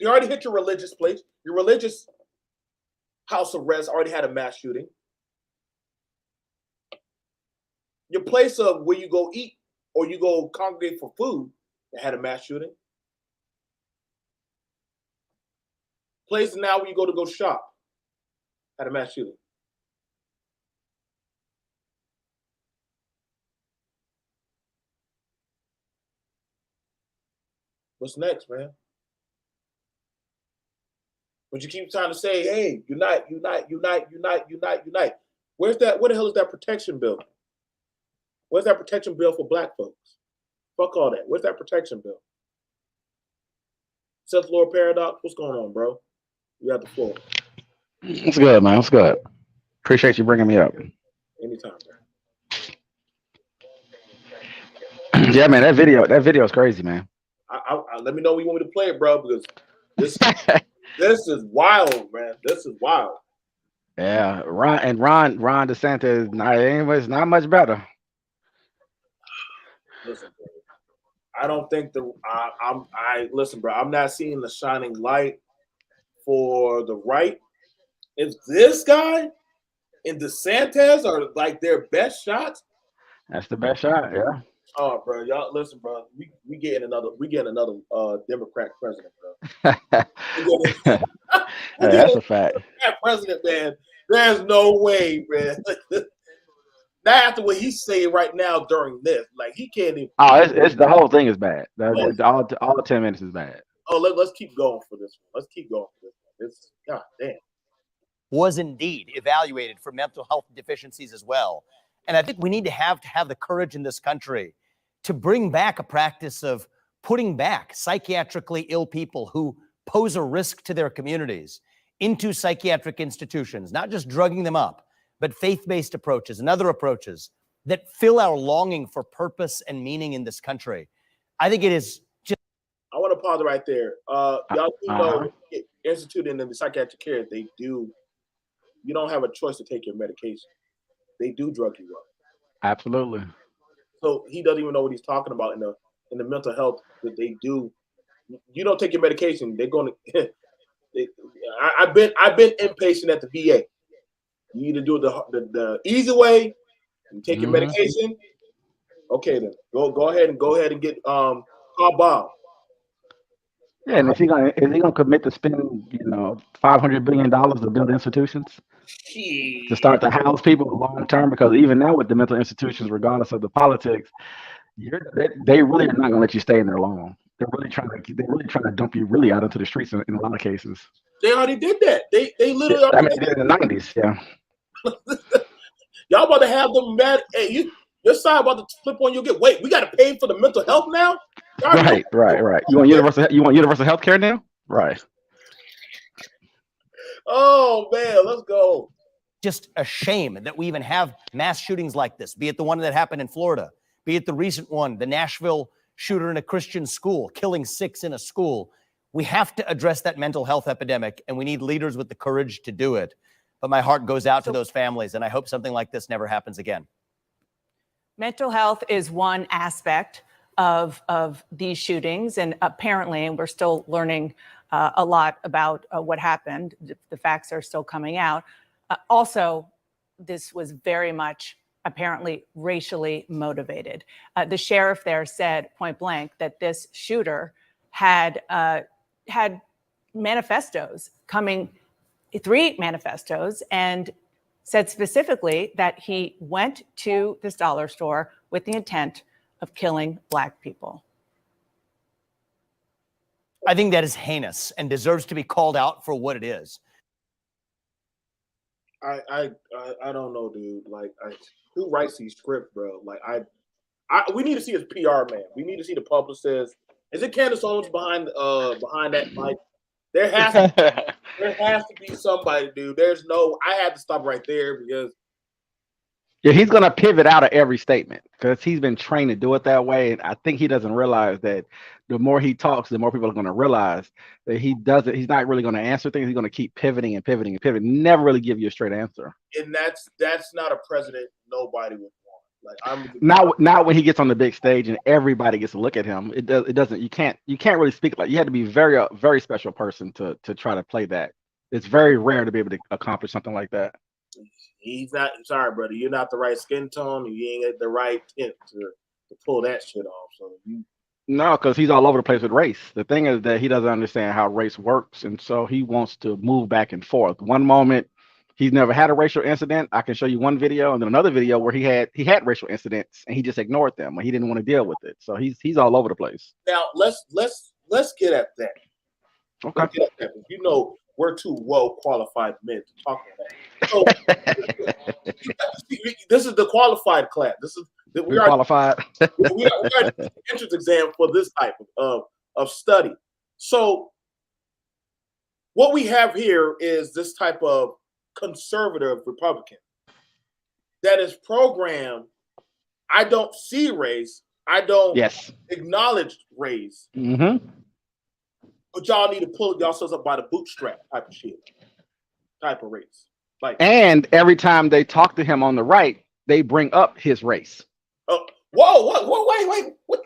You already hit your religious place. Your religious house of rest already had a mass shooting. Your place of where you go eat or you go congregate for food that had a mass shooting. Place now where you go shop had a mass shooting. What's next, man? But you keep trying to say, hey, unite. Where the hell is that protection bill? Where's that protection bill for Black folks? Fuck all that. Where's that protection bill? Seth Lord Paradox, what's going on, bro? You got the floor. What's good, man? What's good? Appreciate you bringing me up. Anytime, man. Yeah, man, that video is crazy, man. Let me know when you want me to play it, bro, because this is wild, man. This is wild. Yeah, Ron DeSantis, it's not much better. Listen, bro, I don't think listen, bro. I'm not seeing the shining light for the right. If this guy and DeSantis are like their best shots. That's the best shot. Yeah. Oh, bro, y'all listen, bro. We getting another Democrat president, bro. Hey, that's a fact. Democrat president, man. There's no way, man. Not after what he's saying right now during this, like he can't even. Oh, it's the whole thing is bad. All 10 minutes is bad. Oh, let's keep going for this one. Let's keep going for this one. It's God damn. Was indeed evaluated for mental health deficiencies as well. And I think we need to have the courage in this country to bring back a practice of putting back psychiatrically ill people who pose a risk to their communities into psychiatric institutions, not just drugging them up, but faith-based approaches and other approaches that fill our longing for purpose and meaning in this country. I think it is just. I want to pause it right there. Y'all do know instituted in the psychiatric care, they do. You don't have a choice to take your medication. They do drug you up. Absolutely. So he doesn't even know what he's talking about in the mental health that they do. You don't take your medication, they're going to. I've been inpatient at the VA. You either do it the easy way and take your medication. Okay, then go ahead and get call Bob. Yeah, and is he gonna commit to spend $500 billion to build institutions to start to house people long term? Because even now with the mental institutions, regardless of the politics, they really are not gonna let you stay in there long. They're really trying to dump you really out into the streets in a lot of cases. They already did that. They literally. I mean, they did in the 90s. Yeah. Y'all about to have them mad. Hey, your side about to flip on you. Wait, we got to pay for the mental health now. Right. You want universal health care now? Right. Oh man, let's go. Just a shame that we even have mass shootings like this, be it the one that happened in Florida, be it the recent one, the Nashville shooter in a Christian school, killing 6 in a school. We have to address that mental health epidemic, and we need leaders with the courage to do it. But my heart goes out to those families, and I hope something like this never happens again. Mental health is one aspect of these shootings, and apparently, and we're still learning a lot about what happened. The facts are still coming out. Also, this was very much apparently racially motivated. The sheriff there said point blank that this shooter had manifestos coming, 3 manifestos, and said specifically that he went to this dollar store with the intent of killing Black people. I think that is heinous and deserves to be called out for what it is. I don't know, dude. Like, who writes these scripts, bro? Like, we need to see his PR man. We need to see the publicist. Is it Candace Owens behind that mic? There has to be somebody, dude. I had to stop right there because. Yeah, he's gonna pivot out of every statement because he's been trained to do it that way, and I think he doesn't realize that the more he talks, the more people are gonna realize that he doesn't. He's not really gonna answer things. He's gonna keep pivoting and pivoting and pivoting. Never really give you a straight answer. And that's not a president nobody would want. Like not when he gets on the big stage and everybody gets to look at him. It doesn't. You can't really speak like. You had to be a very special person to try to play that. It's very rare to be able to accomplish something like that. He's not. Sorry, brother. You're not the right skin tone. And you ain't got the right tint to pull that shit off. So no, because he's all over the place with race. The thing is that he doesn't understand how race works, and so he wants to move back and forth. One moment he's never had a racial incident. I can show you one video, and then another video where he had racial incidents, and he just ignored them. He didn't want to deal with it. So he's all over the place. Now let's get at that. Okay. Get at that. You know, we're 2 well-qualified men to talk about that. So, this is the qualified class. We are qualified. we are the entrance exam for this type of study. So what we have here is this type of conservative Republican that is programmed. I don't see race. I don't acknowledge race. Mm-hmm. But y'all need to pull yourselves up by the bootstrap type of shit, type of race. And every time they talk to him on the right, they bring up his race. Wait. What?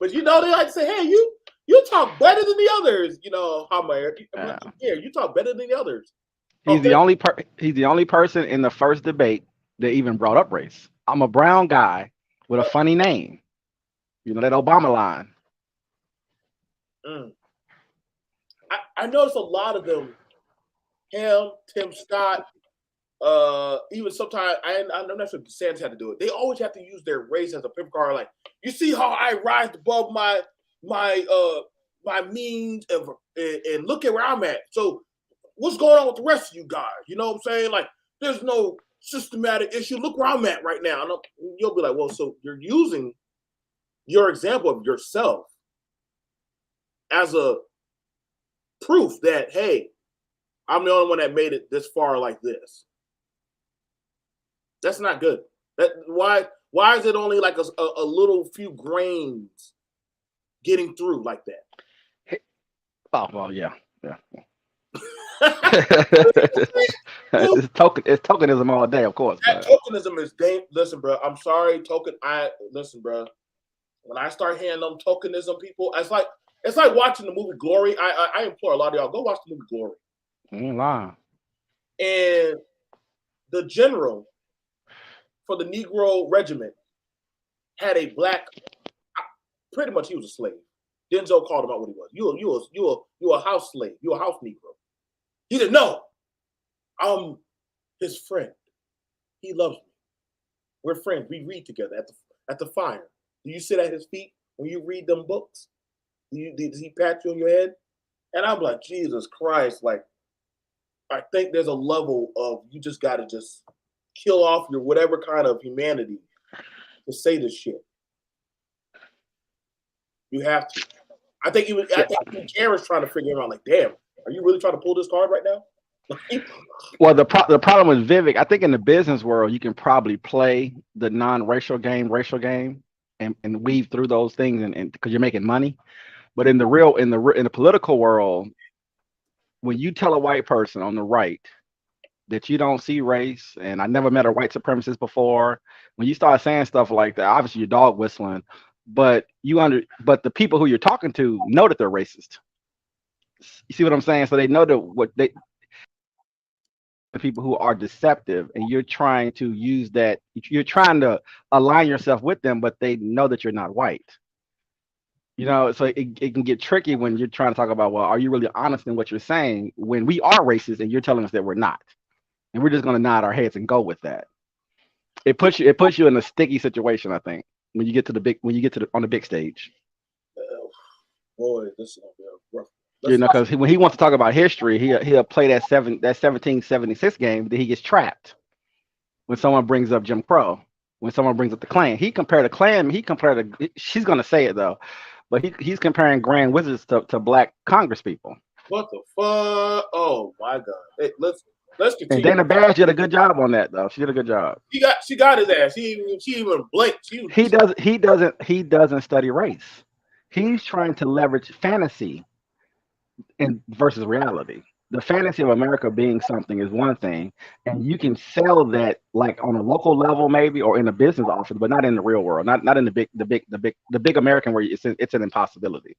But they like to say, hey, you talk better than the others. Hammer. Yeah, you talk better than the others. He's the only person in the first debate that even brought up race. I'm a brown guy with a funny name. You know that Obama line. I noticed a lot of them. Him, Tim Scott, even sometimes I'm not sure if DeSantis had to do it. They always have to use their race as a pimp card. Like, you see how I rise above my means and look at where I'm at. So what's going on with the rest of you guys? You know what I'm saying? Like, there's no systematic issue. Look where I'm at right now. And you'll be like, well, so you're using your example of yourself as a proof that, hey, I'm the only one that made it this far like this. That's not good. Why is it only like a little few grains getting through like that? Oh well, yeah. It's tokenism all day, of course. That tokenism is dangerous. Listen, bro. I'm sorry, listen, bro. When I start hearing them tokenism people, it's like watching the movie Glory. I implore a lot of y'all, go watch the movie Glory. Ain't lying. And the general for the Negro regiment had a black. Pretty much, he was a slave. Denzel called him out what he was. You a house slave. You a house Negro. He said, no, I'm his friend. He loves me. We're friends. We read together at the fire. Do you sit at his feet when you read them books? Does he pat you on your head? And I'm like, Jesus Christ. Like, I think there's a level of you just got to just kill off your whatever kind of humanity to say this shit. You have to. I think even Karen's trying to figure out, like, damn, are you really trying to pull this card right now? Well, the problem with Vivek, I think in the business world, you can probably play the non-racial game, and weave through those things, and because you're making money. But in the political world, when you tell a white person on the right that you don't see race, and I never met a white supremacist before, when you start saying stuff like that, obviously you're dog whistling, but the people who you're talking to know that they're racist. You see what I'm saying? So they know the people who are deceptive, and you're trying to use that. You're trying to align yourself with them, but they know that you're not white. You know, so it can get tricky when you're trying to talk about, well, are you really honest in what you're saying when we are racist and you're telling us that we're not, and we're just going to nod our heads and go with that. It puts you in a sticky situation, I think, when you get on the big stage. Boy, this is rough. You know, because when he wants to talk about history, he'll play that 1776 game, then he gets trapped when someone brings up Jim Crow, when someone brings up the Klan. She's going to say it though, but he's comparing Grand Wizards to black Congress people. What the fuck? Oh my God! Hey, let's continue. And Dana Barrett did a good job on that though. She did a good job. She got his ass. She even blinked. He doesn't study race. He's trying to leverage fantasy versus reality. The fantasy of America being something is one thing, and you can sell that like on a local level maybe, or in a business office, but not in the real world, not in the big American where it's an impossibility.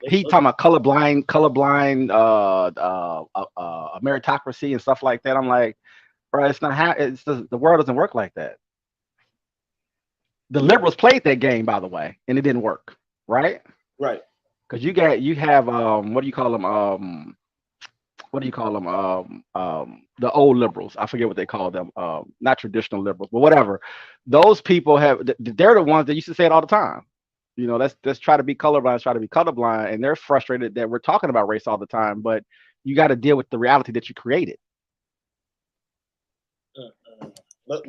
He talking about colorblind meritocracy and stuff like that. I'm like, bro, it's not the world doesn't work like that. The liberals played that game, by the way, and it didn't work, right? Right. Because you have what do you call them? The old liberals. I forget what they call them. Not traditional liberals, but whatever. Those people they're the ones that used to say it all the time. You know, let's try to be colorblind, and they're frustrated that we're talking about race all the time, but you got to deal with the reality that you created. Let's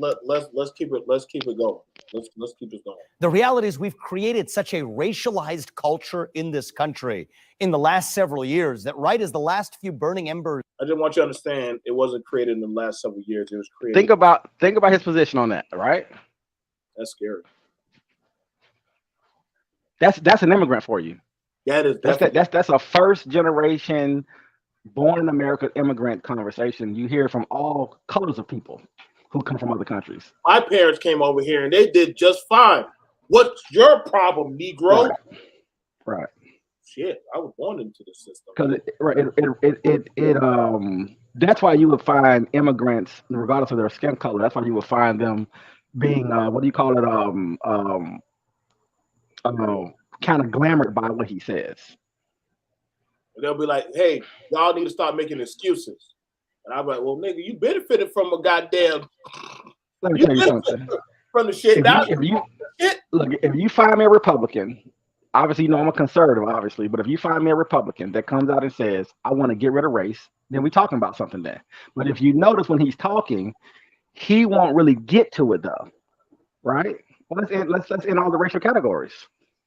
keep it going. Let's keep it going. The reality is we've created such a racialized culture in this country in the last several years that right as the last few burning embers. I just want you to understand it wasn't created in the last several years. It was created. Think about his position on that, right? That's scary. That's an immigrant for you. That's a first generation born in America immigrant conversation. You hear from all colors of people who come from other countries. My parents came over here and they did just fine. What's your problem, Negro? Right. Shit, I was born into the system. Because That's why you would find immigrants, regardless of their skin color. That's why you would find them being what do you call it? Kind of glamored by what he says. They'll be like, "Hey, y'all need to start making excuses." And I'm like, "Well, nigga, you benefited from a goddamn. Let me You tell you benefited something. from the shit. If you find me a Republican, obviously, you know I'm a conservative, obviously, but if you find me a Republican that comes out and says, I want to get rid of race, then we're talking about something there. But if you notice when he's talking, he won't really get to it though, right? Well, let's end all the racial categories.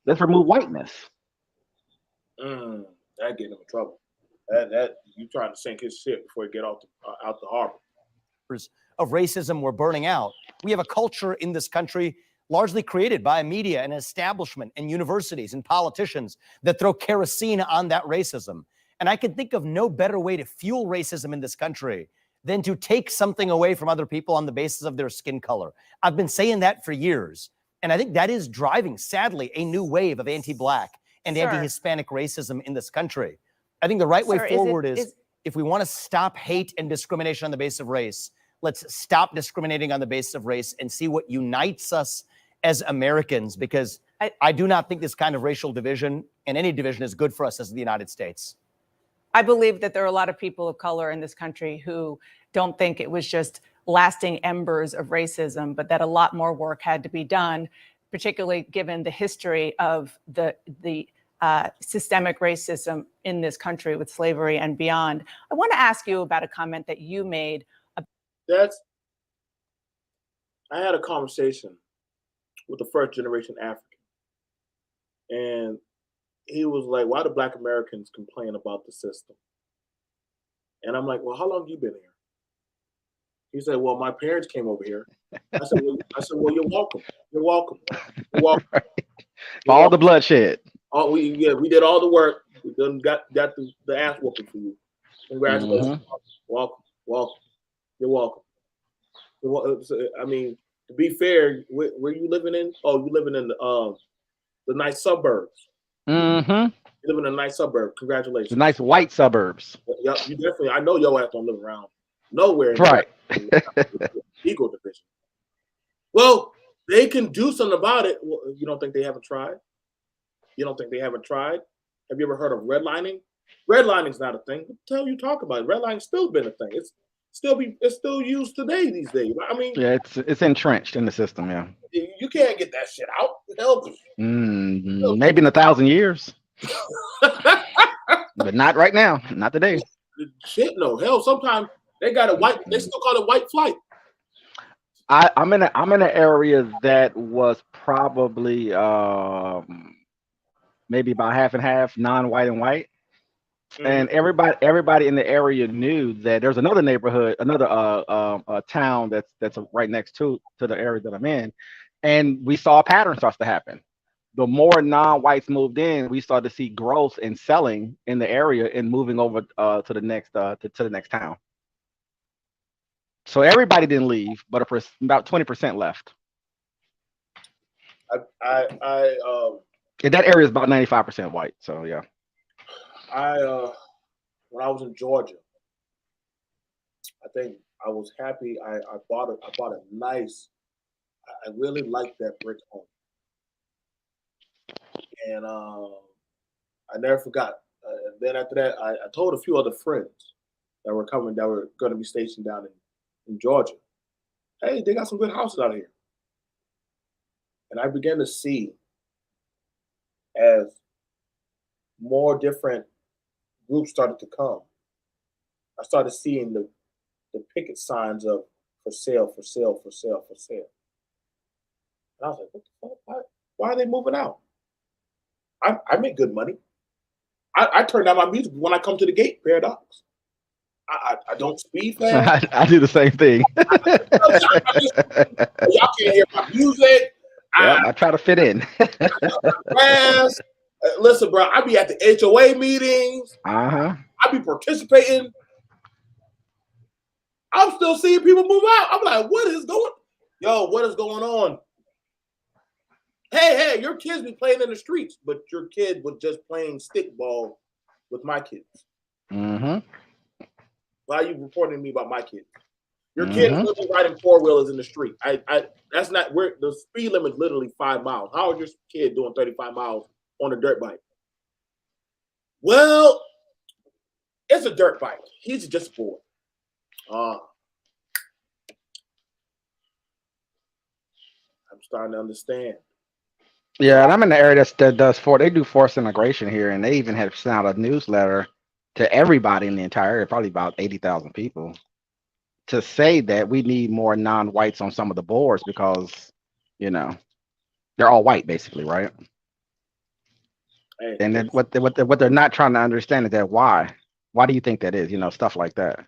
Let's remove whiteness. That get him in trouble. That you trying to sink his ship before he get out the harbor. Of racism we're burning out. We have a culture in this country largely created by media and establishment and universities and politicians that throw kerosene on that racism. And I can think of no better way to fuel racism in this country than to take something away from other people on the basis of their skin color. I've been saying that for years. And I think that is driving, sadly, a new wave of anti-Black and anti-Hispanic racism in this country. I think the right way forward is if we want to stop hate and discrimination on the basis of race, let's stop discriminating on the basis of race and see what unites us as Americans, because I do not think this kind of racial division and any division is good for us as the United States. I believe that there are a lot of people of color in this country who don't think it was just lasting embers of racism, but that a lot more work had to be done, particularly given the history of the systemic racism in this country with slavery and beyond. I want to ask you about a comment that you made. I had a conversation with the first generation African, and he was like, "Why do Black Americans complain about the system?" And I'm like, "Well, how long have you been here?" He said, "Well, my parents came over here." I said, "Well, you're welcome. You're welcome. You're welcome." All the bloodshed. We did all the work. We done got the ass whooping for you. Congratulations. Welcome. You're welcome. I mean, to be fair, where you living in? Oh, you living in the nice suburbs. Mm-hmm. You live in a nice suburb. Congratulations. The nice white suburbs. Yep, you definitely. I know your ass don't live around nowhere. Right. Equal division. Well, they can do something about it. Well, you don't think they haven't tried? You don't think they haven't tried? Have you ever heard of redlining? Redlining's not a thing. What the hell you talk about? Redlining's still been a thing. It's still used today these days. I mean, yeah, it's entrenched in the system. Yeah, you can't get that shit out. Help. Maybe in 1,000 years, but not right now. Not today. Shit, no. Hell, sometimes they got a white. They still call it white flight. I'm in an area that was probably maybe about half and half, non-white and white. And everybody in the area knew that there's another neighborhood, another town that's right next to the area that I'm in, and we saw a pattern starts to happen. The more non-whites moved in, we started to see growth in selling in the area and moving over to the next town. So everybody didn't leave, but about 20% left. And that area is about 95% white. So yeah. When I was in Georgia, I think I was happy. I bought a nice. I really liked that brick home, and I never forgot. Then after that, I told a few other friends that were coming, that were going to be stationed down in Georgia. Hey, they got some good houses out here, and I began to see as more different groups started to come. I started seeing the picket signs of for sale, for sale, for sale, for sale. And I was like, what the fuck? Why are they moving out? I make good money. I turn down my music when I come to the gate, Paradox. I don't speed fast. I do the same thing. Y'all can't hear my music. I try to fit in. Listen, bro, I be at the HOA meetings. I be participating. I'm still seeing people move out. I'm like, what is going on? Hey, your kids be playing in the streets, but your kid was just playing stickball with my kids. Why are you reporting to me about my kids? Your kid is literally riding four-wheelers in the street. That's not where the speed limit is literally 5 miles. How is your kid doing 35 miles on a dirt bike? Well, it's a dirt bike. He's just a boy. I'm starting to understand. Yeah, and I'm in the area that does they do forced integration here, and they even have sent out a newsletter to everybody in the entire area, probably about 80,000 people, to say that we need more non-whites on some of the boards because, you know, they're all white basically, right? Hey, And then what they're not trying to understand is that why do you think that is? You know, stuff like that.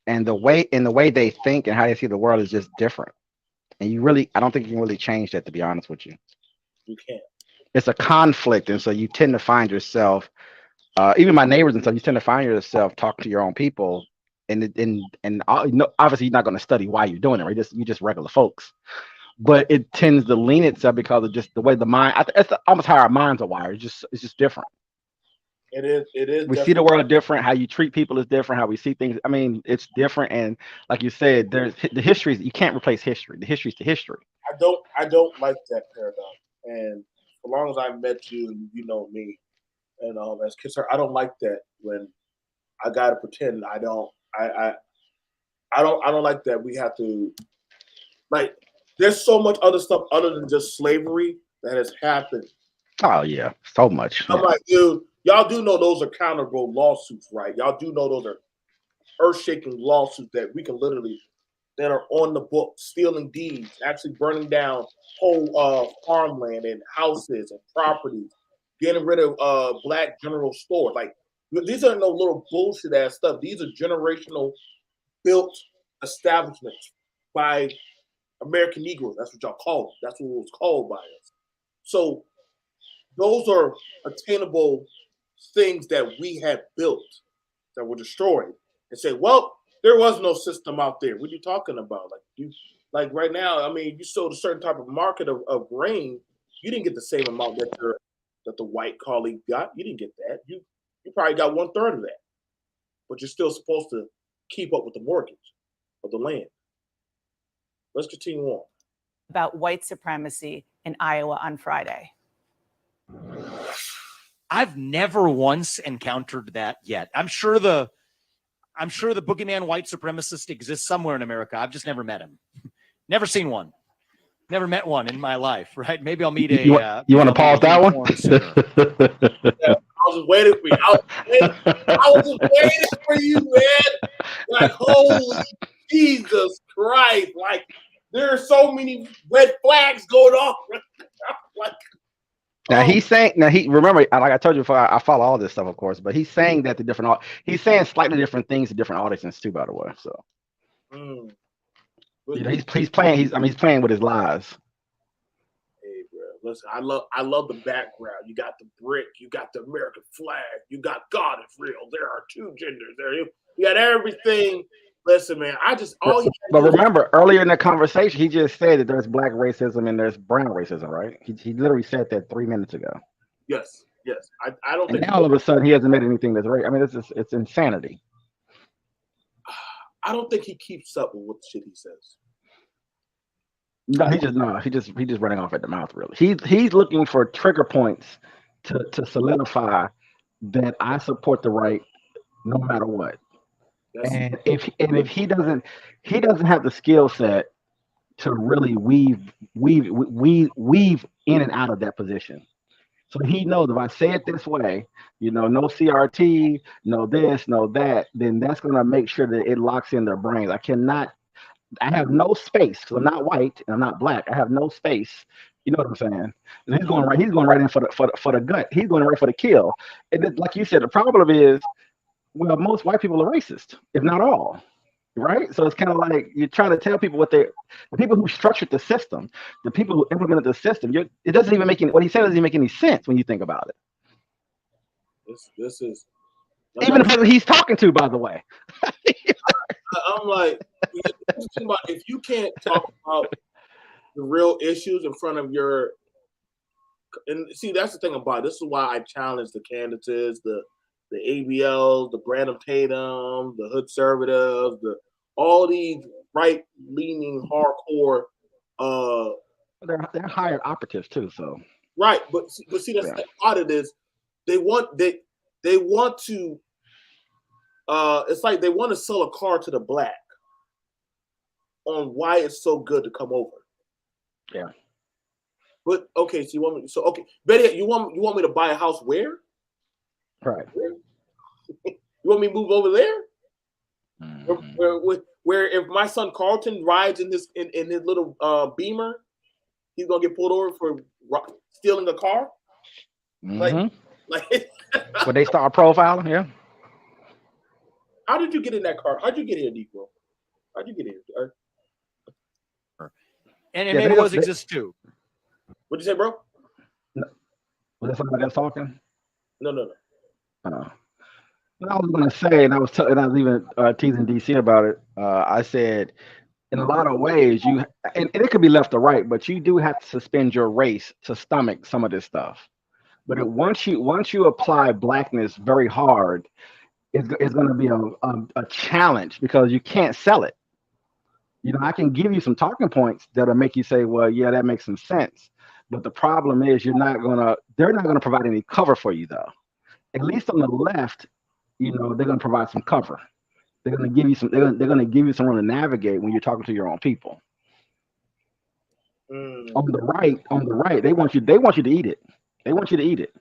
And the way they think and how they see the world is just different. And I don't think you can really change that, to be honest with you. you can't. It's a conflict, and so you tend to find yourself, even my neighbors and stuff, you tend to find yourself talking to your own people, and obviously you're not going to study why you're doing it, right? You just regular folks, but it tends to lean itself because of just the way the mind. It's almost how our minds are wired. It's just different. It is. We see the world different. How you treat people is different. How we see things. I mean, it's different. And like you said, there's the history. You can't replace history. The history's the history. I don't like that paradigm. And as long as I've met you and you know me, and as kids, I don't like that when I gotta pretend I don't. I don't like that. We have to like. There's so much other stuff other than just slavery that has happened. Oh yeah, so much. I'm like, dude, y'all do know those are counterable lawsuits, right? Y'all do know those are earth-shaking lawsuits that we can literally that are on the book, stealing deeds, actually burning down whole farmland and houses and properties, getting rid of black general stores. Like these are no little bullshit ass stuff. These are generational built establishments by American Negroes. That's what y'all call them. That's what it was called by us. So those are attainable things that we have built that were destroyed, and say, well, there was no system out there. What are you talking about? Like right now, I mean, you sold a certain type of market of grain, you didn't get the same amount that the white colleague got. You didn't get that. You probably got 1/3 of that, but you're still supposed to keep up with the mortgage of the land. Let's continue on. About white supremacy in Iowa on Friday. I've never once encountered that yet. I'm sure the boogeyman white supremacist exists somewhere in America. I've just never met him. Never seen one. Never met one in my life, right? Maybe I'll meet You want to pause that one? Yeah, I was just waiting for you. I was just waiting for you, man. Like, holy Jesus Christ. Like, there are so many red flags going on. Like, Now he's saying, remember, like I told you before, I follow all this stuff, of course, but he's saying that he's saying slightly different things to different audiences too, by the way. So you know, he's playing with his lies. Hey, bro, listen, I love the background. You got the brick, you got the American flag, you got God is real. There are two genders. You got everything. Listen, man, But remember, earlier in the conversation, he just said that there's black racism and there's brown racism, right? He literally said that 3 minutes ago. Yes. I don't think. And now all of a sudden he hasn't made anything that's right. I mean, it's insanity. I don't think he keeps up with what shit he says. No, he just running off at the mouth. Really, he's looking for trigger points to solidify that I support the right no matter what. And if he doesn't have the skill set to really weave in and out of that position. So he knows if I say it this way, you know, no CRT, no this, no that, then that's gonna make sure that it locks in their brains. I have no space because I'm not white and I'm not black. I have no space. You know what I'm saying? And he's going right in for the gut. He's going right for the kill. And then, like you said, the problem is, well, most white people are racist, if not all. Right? So it's kind of like you're trying to tell people the people who structured the system, the people who implemented the system, it doesn't even make what he said doesn't even make any sense when you think about it. This is even the person he's talking to, by the way. I'm like, if you can't talk about the real issues in front of and see, that's the thing about it. This is why I challenge the candidates, the the ABLs, the Branham Tatum, the Hood Conservatives, all these right-leaning hardcore. They're hired operatives too. So Right, but see, that's the part of this. They want to. It's like they want to sell a car to the black on why it's so good to come over. Yeah. But okay, so you want me? So okay, Betty, you want me to buy a house where? right. You want me to move over there? Mhm. Where if my son Carlton rides in his little Beamer, he's gonna get pulled over for stealing a car. Mhm. Like When they start profiling, yeah. how did you get in that car? How'd you get here, Negro? How'd you get here? And Yeah, maybe those exist too. What'd you say, bro? Was that somebody else talking? No. What I was gonna say, and I was even teasing DC about it. I said, in a lot of ways, and it could be left or right, but you do have to suspend your race to stomach some of this stuff. But once you apply blackness very hard, it's going to be a challenge because you can't sell it. You know, I can give you some talking points that'll make you say, well, yeah, that makes some sense. But the problem is they're not gonna provide any cover for you though. At least on the left, you know, they're gonna provide some cover. They're gonna give you some. They're gonna give you some room to navigate when you're talking to your own people. On the right, they want you to eat it. They want you to eat it.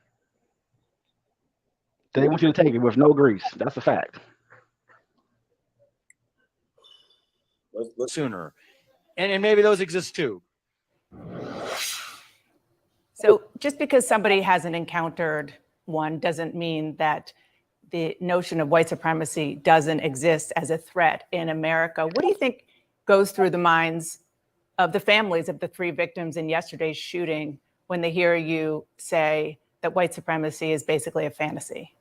They want you to take it with no grease. That's a fact. Let's Sooner. And maybe those exist too. So just because somebody hasn't encountered one doesn't mean that the notion of white supremacy doesn't exist as a threat in America. What do you think goes through the minds of the families of the 3 victims in yesterday's shooting when they hear you say that white supremacy is basically a fantasy?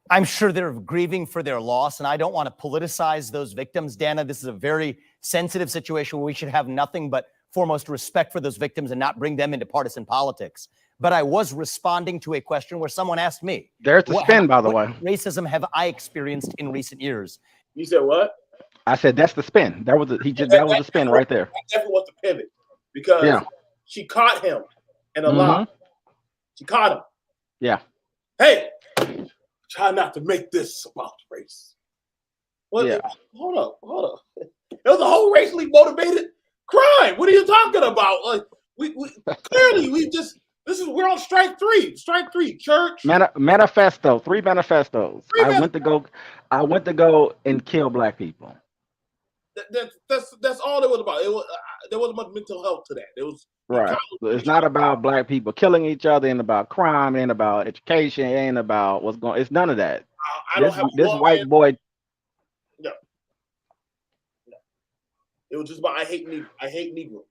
I'm sure they're grieving for their loss, and I don't want to politicize those victims, Dana. This is a very sensitive situation where we should have nothing but foremost respect for those victims and not bring them into partisan politics. But I was responding to a question where someone asked me. There's the spin, by the way. Racism have I experienced in recent years? You said what? I said that's the spin. That was the spin right there. I definitely want to pivot because she caught him in a lie. She caught him. Yeah. Hey, try not to make this about race. What? Yeah. Hold up. It was a whole racially motivated crime. What are you talking about? Like we clearly we're on strike three. Strike 3. Church. Manifesto. 3 manifestos. I went to go and kill black people. That's all it was about. There wasn't much mental health to that. It was right. It's not about black people killing each other. It ain't about crime. It ain't about education. It ain't about what's going. It's none of that. This white boy. No. It was just about I hate Negroes.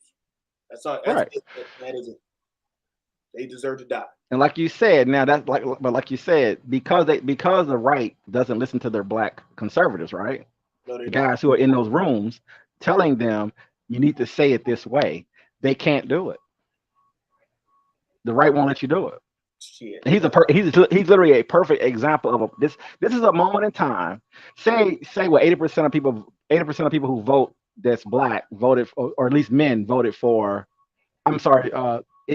That's all. That is it. They deserve to die. And like you said, now like you said, because the right doesn't listen to their black conservatives, right? No, the guys who are in those rooms telling them you need to say it this way, they can't do it. The right won't let you do it. Shit. He's literally a perfect example of this. This is a moment in time. Say what 80% of people who vote that's black voted for, or at least men voted for. I'm sorry.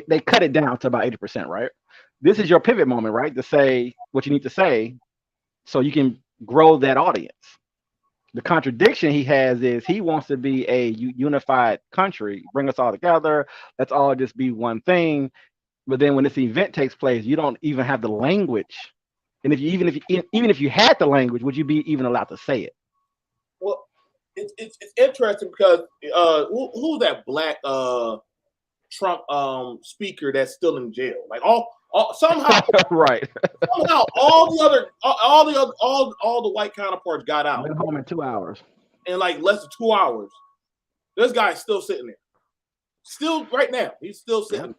They cut it down to about 80%, right? This is your pivot moment, right? To say what you need to say so you can grow that audience. The contradiction he has is he wants to be a unified country, bring us all together. Let's all just be one thing. But then when this event takes place, you don't even have the language. And even if you had the language, would you be even allowed to say it? Well, it's interesting because who's that black Trump speaker that's still in jail? Like all somehow right. Somehow all the white counterparts got out. Went home in 2 hours. In like less than 2 hours. This guy's still sitting there. Still right now. He's still sitting there.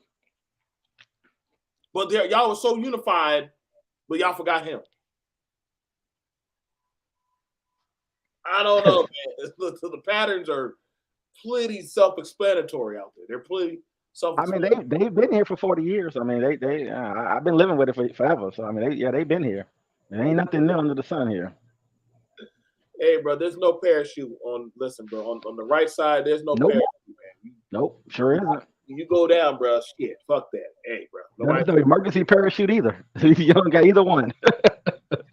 But y'all were so unified, but y'all forgot him. I don't know, man. The patterns are pretty self-explanatory out there. They're pretty I mean, they've been here for 40 years. I mean, I've been living with it for forever. So I mean, they've been here. There ain't nothing new under the sun here. Hey, bro, there's no parachute on. Listen, bro, on the right side, there's no Nope. parachute, man. Nope, sure isn't. You go down, bro. Shit, fuck that. Hey, bro. There's no emergency parachute either. You don't got either one.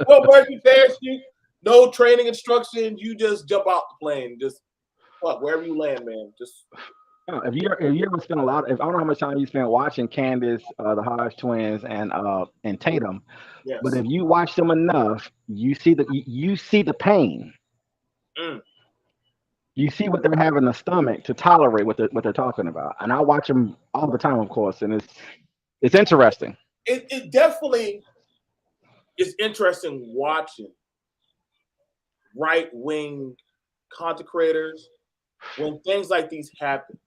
No emergency parachute. No training instructions. You just jump out the plane. Just fuck wherever you land, man. Just. If you ever spend I don't know how much time you spent watching Candace, the Hodge twins, and Tatum, Yes. but if you watch them enough, you see the pain. Mm. You see what they're having in the stomach to tolerate what they're talking about, and I watch them all the time, of course, and it's interesting. It definitely is interesting watching right-wing content creators when things like these happen.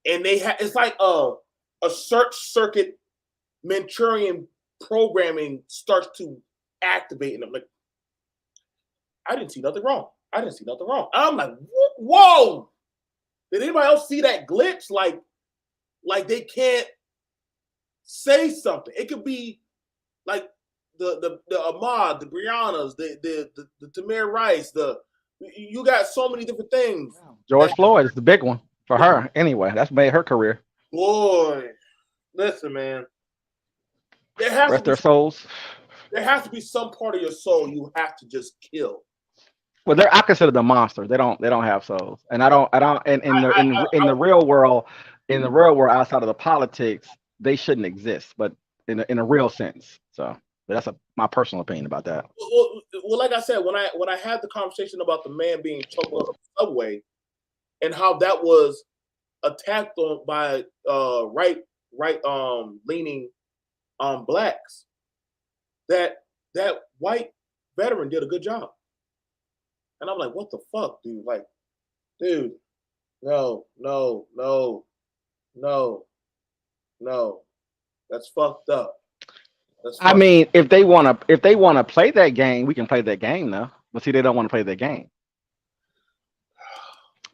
And it's like a search circuit Manchurian programming starts to activate in them. Like, I didn't see nothing wrong. I'm like, whoa! Did anybody else see that glitch? Like they can't say something. It could be like the Ahmad, the Briannas, the Tamir Rice, you got so many different things. George Floyd is the big one for her. Anyway, that's made her career. Boy, listen, man. Rest their souls. There has to be some part of your soul you have to just kill. Well, I consider them monsters. They don't have souls, and I don't. And in the real world, outside of the politics, they shouldn't exist. But in a real sense, so that's my personal opinion about that. Well, like I said, when I had the conversation about the man being choked on the subway, and how that was attacked on by right leaning blacks, that white veteran did a good job. And I'm like, what the fuck, dude? Like, dude, no. That's fucked up. I mean, if they want to play that game, we can play that game now. But see, they don't want to play that game.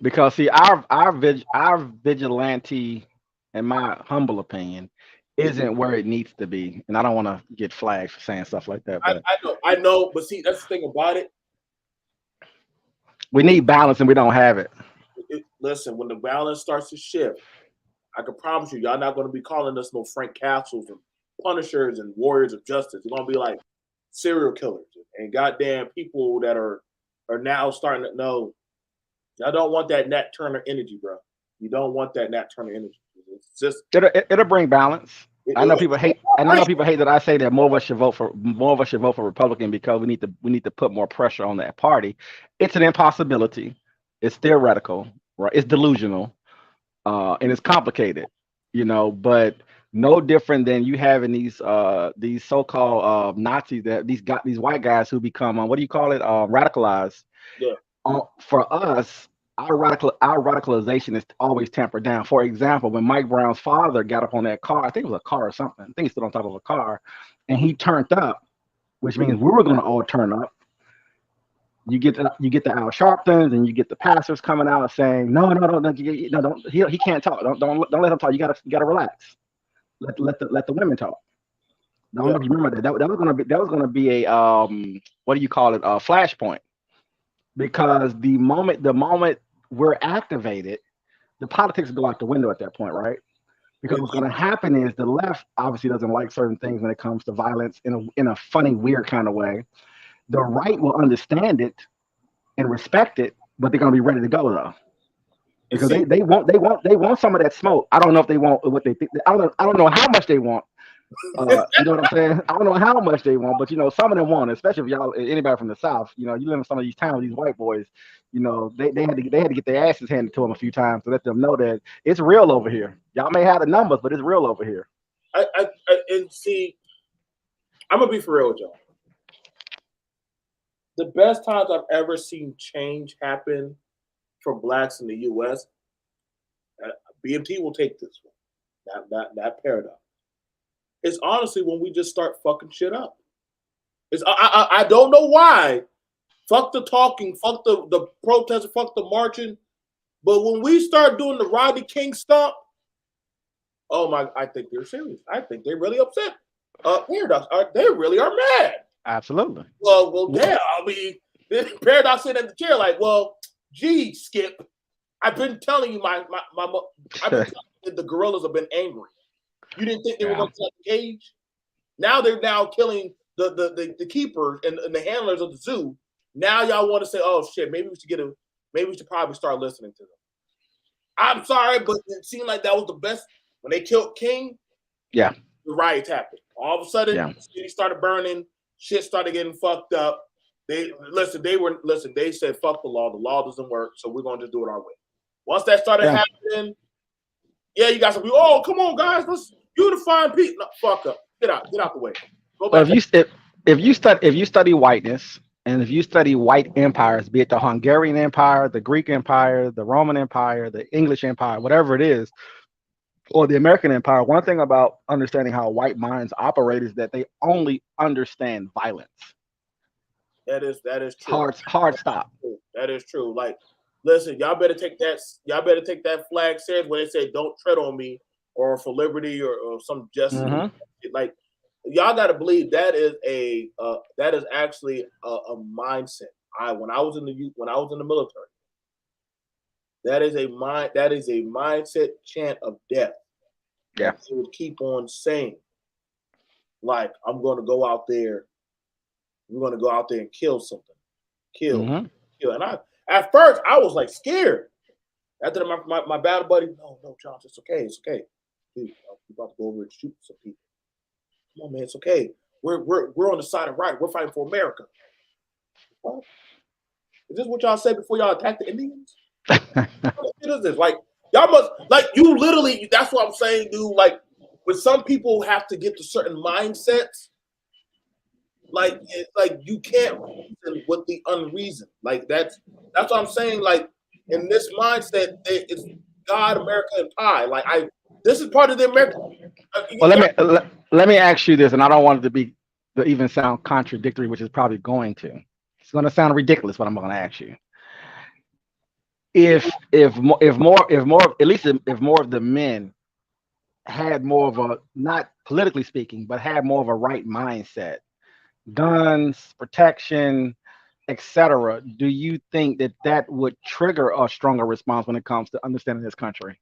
Because see, our vigilante, in my humble opinion, isn't where it needs to be. And I don't want to get flagged for saying stuff like that. But I know, but see, that's the thing about it. We need balance and we don't have it. Listen, when the balance starts to shift, I can promise you, y'all not going to be calling us no Frank Castles and Punishers and Warriors of Justice. You're going to be like serial killers and goddamn people that are now starting to know. Y'all don't want that Nat Turner energy, bro. You don't want that Nat Turner energy. It's just it'll bring balance. I know people hate that I say that more of us should vote for Republican because we need to put more pressure on that party. It's an impossibility. It's theoretical, right? It's delusional, and it's complicated, But no different than you having these so-called Nazis, that these white guys who become what do you call it? Radicalized. Yeah. For us, our radicalization is always tempered down. For example, when Mike Brown's father got up on that car, I think it was a car or something. I think he stood on top of a car, and he turned up, which means we were going to all turn up. You get the Al Sharptons and you get the pastors coming out saying, no, don't. He can't talk. Don't let him talk. You gotta relax. Let the women talk. I don't know if you remember that. That was gonna be a what do you call it? A flashpoint, because the moment we're activated, the politics go out the window at that point, right? Because what's going to happen is the left obviously doesn't like certain things when it comes to violence in a funny, weird kind of way. The right will understand it and respect it, but they're going to be ready to go though, because they want some of that smoke. I don't know if they want what they think. I don't know how much they want. You know what I'm saying? I don't know how much they want, but some of them want, especially if anybody from the South. You live in some of these towns, these white boys. They had to get their asses handed to them a few times to let them know that it's real over here. Y'all may have the numbers, but it's real over here. And see, I'm gonna be for real with y'all. The best times I've ever seen change happen for blacks in the U.S. BMT will take this one. That paradigm. It's honestly when we just start fucking shit up. I don't know why. Fuck the talking, fuck the protesting, fuck the marching. But when we start doing the Rodney King stomp Oh my! I think they're serious. I think they're really upset. Paradox, they really are mad. Absolutely. Well, damn. I mean, Paradox sitting in the chair like, well, gee, Skip, I've been telling you, I've been telling you the gorillas have been angry. You didn't think they were going to kill the cage? Now they're killing the keepers and the handlers of the zoo. Now y'all want to say, oh shit, maybe we should probably start listening to them. I'm sorry, but it seemed like that was the best. When they killed King, yeah, the riots happened. All of a sudden, the city started burning. Shit started getting fucked up. They said, fuck the law. The law doesn't work, so we're gonna just do it our way. Once that started happening, you got some people. Oh, come on, guys, let's unify and peace. No, fuck up. Get out the way. Go back. If you study whiteness, and if you study white empires, be it the Hungarian Empire, the Greek Empire, the Roman Empire, the English Empire, whatever it is, or the American Empire, one thing about understanding how white minds operate is that they only understand violence. That is true. Hard stop. That is true. Like, listen, y'all better take that flag serious when they say don't tread on me or for liberty or some justice. Mm-hmm. Like, y'all got to believe that is actually a mindset. When I was in the military, that is a mindset chant of death. Yeah, they would keep on saying, like, I'm going to go out there. We're going to go out there and kill something, kill. And at first I was like scared. After my battle buddy, no, John, it's okay. Dude, we're about to go over and shoot some people. Come on, man, it's okay. We're on the side of right. We're fighting for America. What? Is this what y'all said before y'all attacked the Indians? What is this? Like, y'all must, like, you literally, that's what I'm saying, dude. Like, when some people have to get to certain mindsets, like you can't reason with the unreason. Like, that's what I'm saying. Like, in this mindset, it's God, America, and pie. Like, this is part of the American. Well, let me ask you this, and I don't want it to even sound contradictory, which is probably going to. It's going to sound ridiculous, but I'm going to ask you. If more of the men had more of a, not politically speaking, but had more of a right mindset, guns, protection, etc., do you think that would trigger a stronger response when it comes to understanding this country?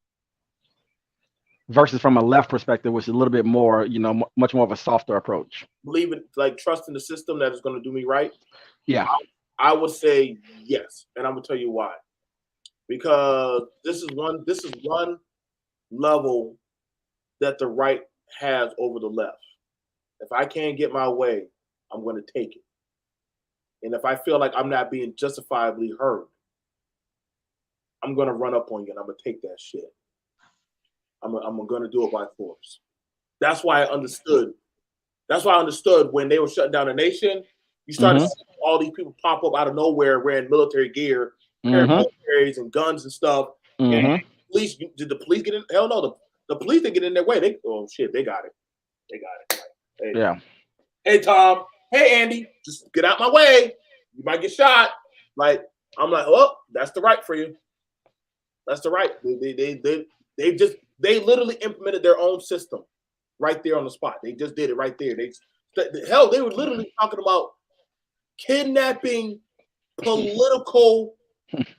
Versus from a left perspective, which is a little bit more, much more of a softer approach. Believe it, like trust in the system that is going to do me right. Yeah, I would say yes, and I'm gonna tell you why. Because this is one level that the right has over the left. If I can't get my way, I'm going to take it. And if I feel like I'm not being justifiably heard, I'm going to run up on you and I'm going to take that shit. I'm going to do it by force. That's why I understood. That's why I understood when they were shutting down the nation. You started seeing all these people pop up out of nowhere wearing military gear, militaries and guns and stuff. And police, did the police get in? Hell no, the police didn't get in their way. They got it. Like, hey, hey Tom, hey Andy, just get out my way. You might get shot. Like, I'm like, oh, that's the right for you. That's the right. They literally implemented their own system right there on the spot. They just did it right there. They were literally talking about kidnapping political people.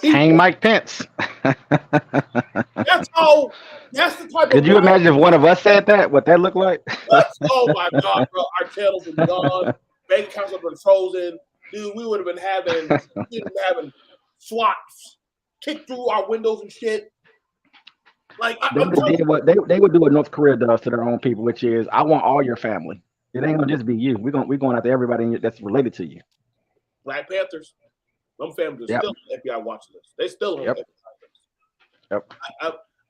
Hang Mike Pence. That's the type. Could you imagine if one of us said that? What that look like? Oh my God, bro! Our channels would be gone. Bank accounts would have been frozen. Dude, we would have been having SWATs kick through our windows and shit. Like, they would do what North Korea does to their own people, which is, I want all your family. It ain't gonna just be you. We're going after everybody that's related to you. Black Panthers, them families are still on the FBI watch list. They still on the FBI list. Yep.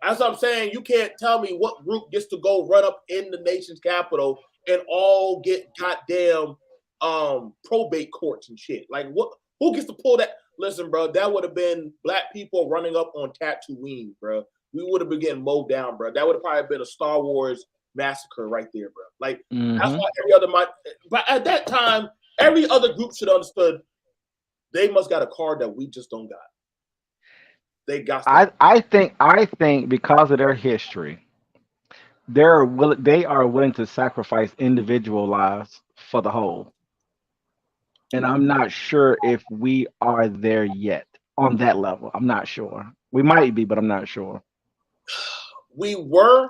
As I'm saying, you can't tell me what group gets to go run up in the nation's capital and all get goddamn probate courts and shit. Like, what? Who gets to pull that? Listen, bro, that would have been black people running up on Tatooine, bro. We would have been getting mowed down, bro. That would have probably been a Star Wars massacre right there, bro. Like, that's why but at that time, every other group should have understood they must got a card that we just don't got. They got. I think because of their history, they are willing to sacrifice individual lives for the whole. And I'm not sure if we are there yet on that level. I'm not sure. We might be, but I'm not sure. We were,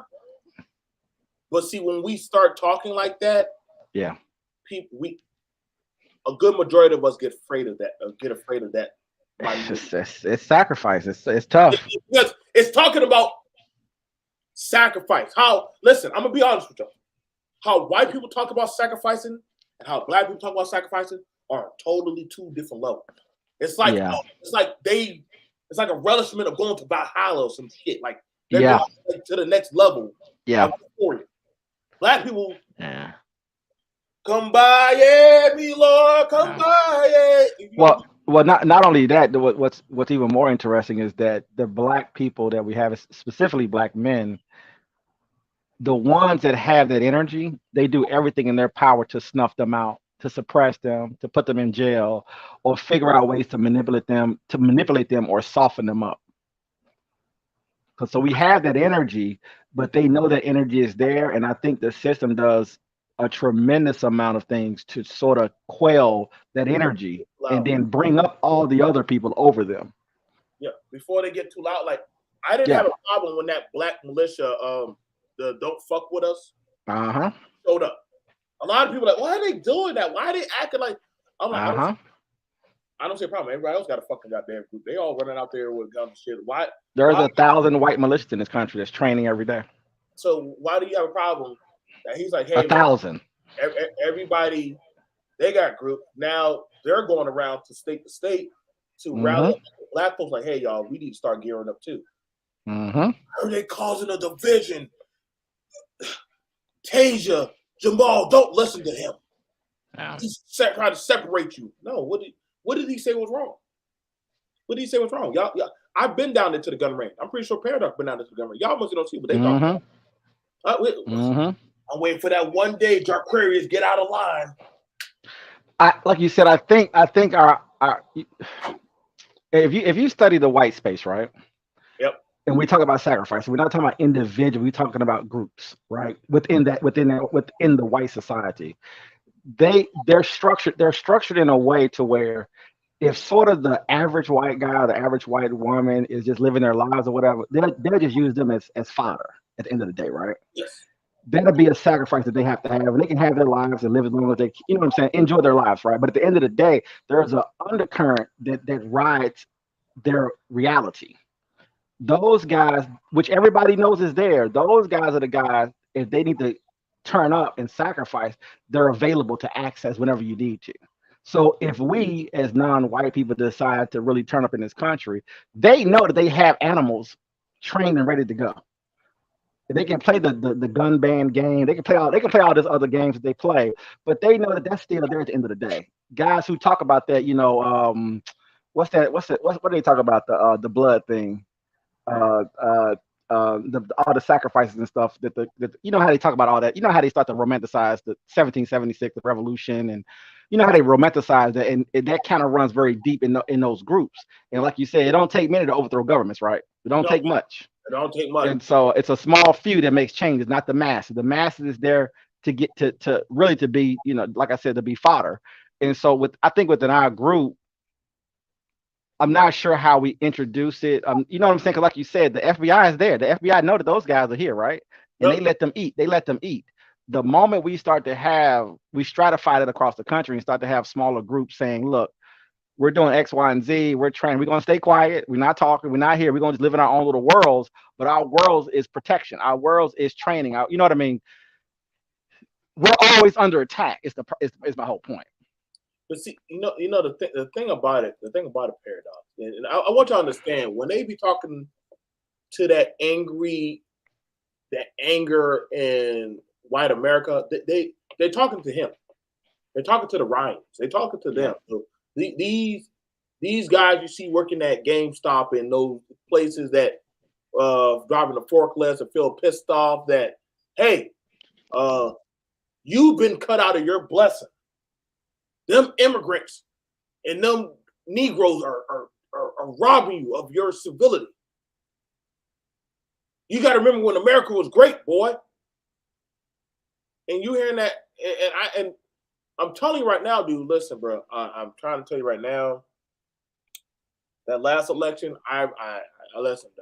but see, when we start talking like that, Yeah. A good majority of us get afraid of that. It's sacrifice. It's tough. Because it's talking about sacrifice. Listen, I'm gonna be honest with you. How white people talk about sacrificing and how black people talk about sacrificing are totally two different levels. It's like it's like a relishment of going to Valhalla or some shit. Like they're going to the next level. Yeah. Black people. Yeah. Come by, yeah, me Lord, come by, yeah. Well, not only that. What's even more interesting is that the black people that we have, specifically black men, the ones that have that energy, they do everything in their power to snuff them out, to suppress them, to put them in jail, or figure out ways to manipulate them or soften them up. So we have that energy, but they know that energy is there, and I think the system does a tremendous amount of things to sort of quell that energy and then bring up all the other people over them. Yeah, before they get too loud. Like I didn't have a problem when that black militia, the Don't Fuck With Us, showed up. A lot of people are like, why are they doing that? Why are they acting like? I'm like, I don't see a problem. Everybody else got a fucking goddamn group. They all running out there with guns and shit. Why? There's 1,000 white militias in this country that's training every day. So why do you have a problem? That he's like, hey, 1,000. Everybody, they got group. Now they're going around to state to rally up black folks. Like, hey, y'all, we need to start gearing up too. Are they causing a division? Tasia, Jamal, don't listen to him. He's trying to separate you. No, what did he say was wrong? What did he say was wrong? Y'all, I've been down there to the gun range. I'm pretty sure Paradox been down there to the gun range. Y'all must don't see what they talking about. I'm waiting for that one day Jaquarius get out of line. Like you said, I think our if you study the white space, right? Yep. And we talk about sacrifice, we're not talking about individuals, we're talking about groups, right? Within the white society. They're structured in a way to where if sort of the average white guy or the average white woman is just living their lives or whatever, they'll just use them as fodder at the end of the day, right? Yes. That'll be a sacrifice that they have to have, and they can have their lives and live as long as they, you know what I'm saying, enjoy their lives, right? But at the end of the day, there's an undercurrent that rides their reality. Those guys, which everybody knows is there, those guys are the guys, if they need to turn up and sacrifice, they're available to access whenever you need to. So if we as non-white people decide to really turn up in this country, they know that they have animals trained and ready to go. They can play the gun ban game. They can play all this other games that they play, but they know that that's still there at the end of the day. Guys who talk about that, you know, what do they talk about, the blood thing, all the sacrifices and stuff that you know how they talk about all that. You know how they start to romanticize the 1776, the revolution, and you know how they romanticize that, and that kind of runs very deep in those groups. And like you said, it don't take many to overthrow governments, right? It don't take much. It don't take much. And so it's a small few that makes changes, not the masses. The masses is there to get to really to be, you know, like I said, to be fodder. And so I think within our group, I'm not sure how we introduce it. You know what I'm saying? 'Cause like you said, the FBI is there. The FBI know that those guys are here, right? And they let them eat. The moment we stratify it across the country and start to have smaller groups saying, look, we're doing X, Y, and Z. We're training. We're going to stay quiet. We're not talking. We're not here. We're going to just live in our own little worlds. But our worlds is protection. Our worlds is training. You know what I mean? We're always under attack. Is my whole point. But see, you know the thing about it, Paradox, and I want you to understand when they be talking to that anger in white America, they're talking to him. They're talking to the Ryans. They're talking to them. So these guys you see working at GameStop and those places that driving the forklifts and feel pissed off that, hey, you've been cut out of your blessing. Them immigrants and them Negroes are robbing you of your civility. You got to remember when America was great, boy. and you hearing that, and I'm telling you right now, dude. Listen, bro. I'm trying to tell you right now. That last election, I listened.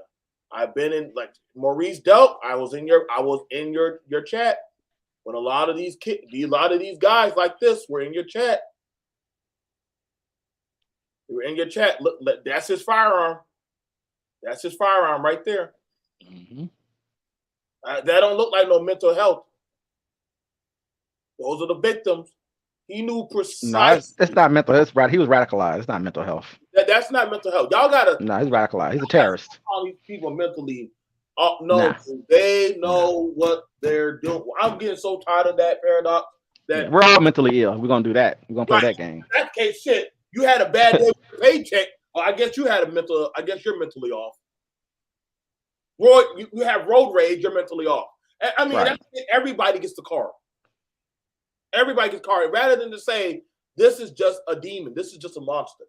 I've been in, like Maurice Delp. I was in your chat when a lot of these guys like this were in your chat. They were in your chat. Look, that's his firearm. That's his firearm right there. Mm-hmm. That don't look like no mental health. Those are the victims. He knew precisely. No, it's not mental. It's right. He was radicalized. It's not mental health. That's not mental health. Y'all gotta. No, he's radicalized. He's a terrorist. All these people mentally. No, Nah. they know what they're doing. I'm getting so tired of that paradox. That We're all mentally ill. We're gonna do that. We're gonna play that game. In that case, shit. You had a bad day with your paycheck. Well, I guess you had a mental. I guess you're mentally off. Roy, you have road rage. You're mentally off. I mean, Right. Everybody gets the card. Everybody gets card. Rather than to say this is just a demon. This is just a monster.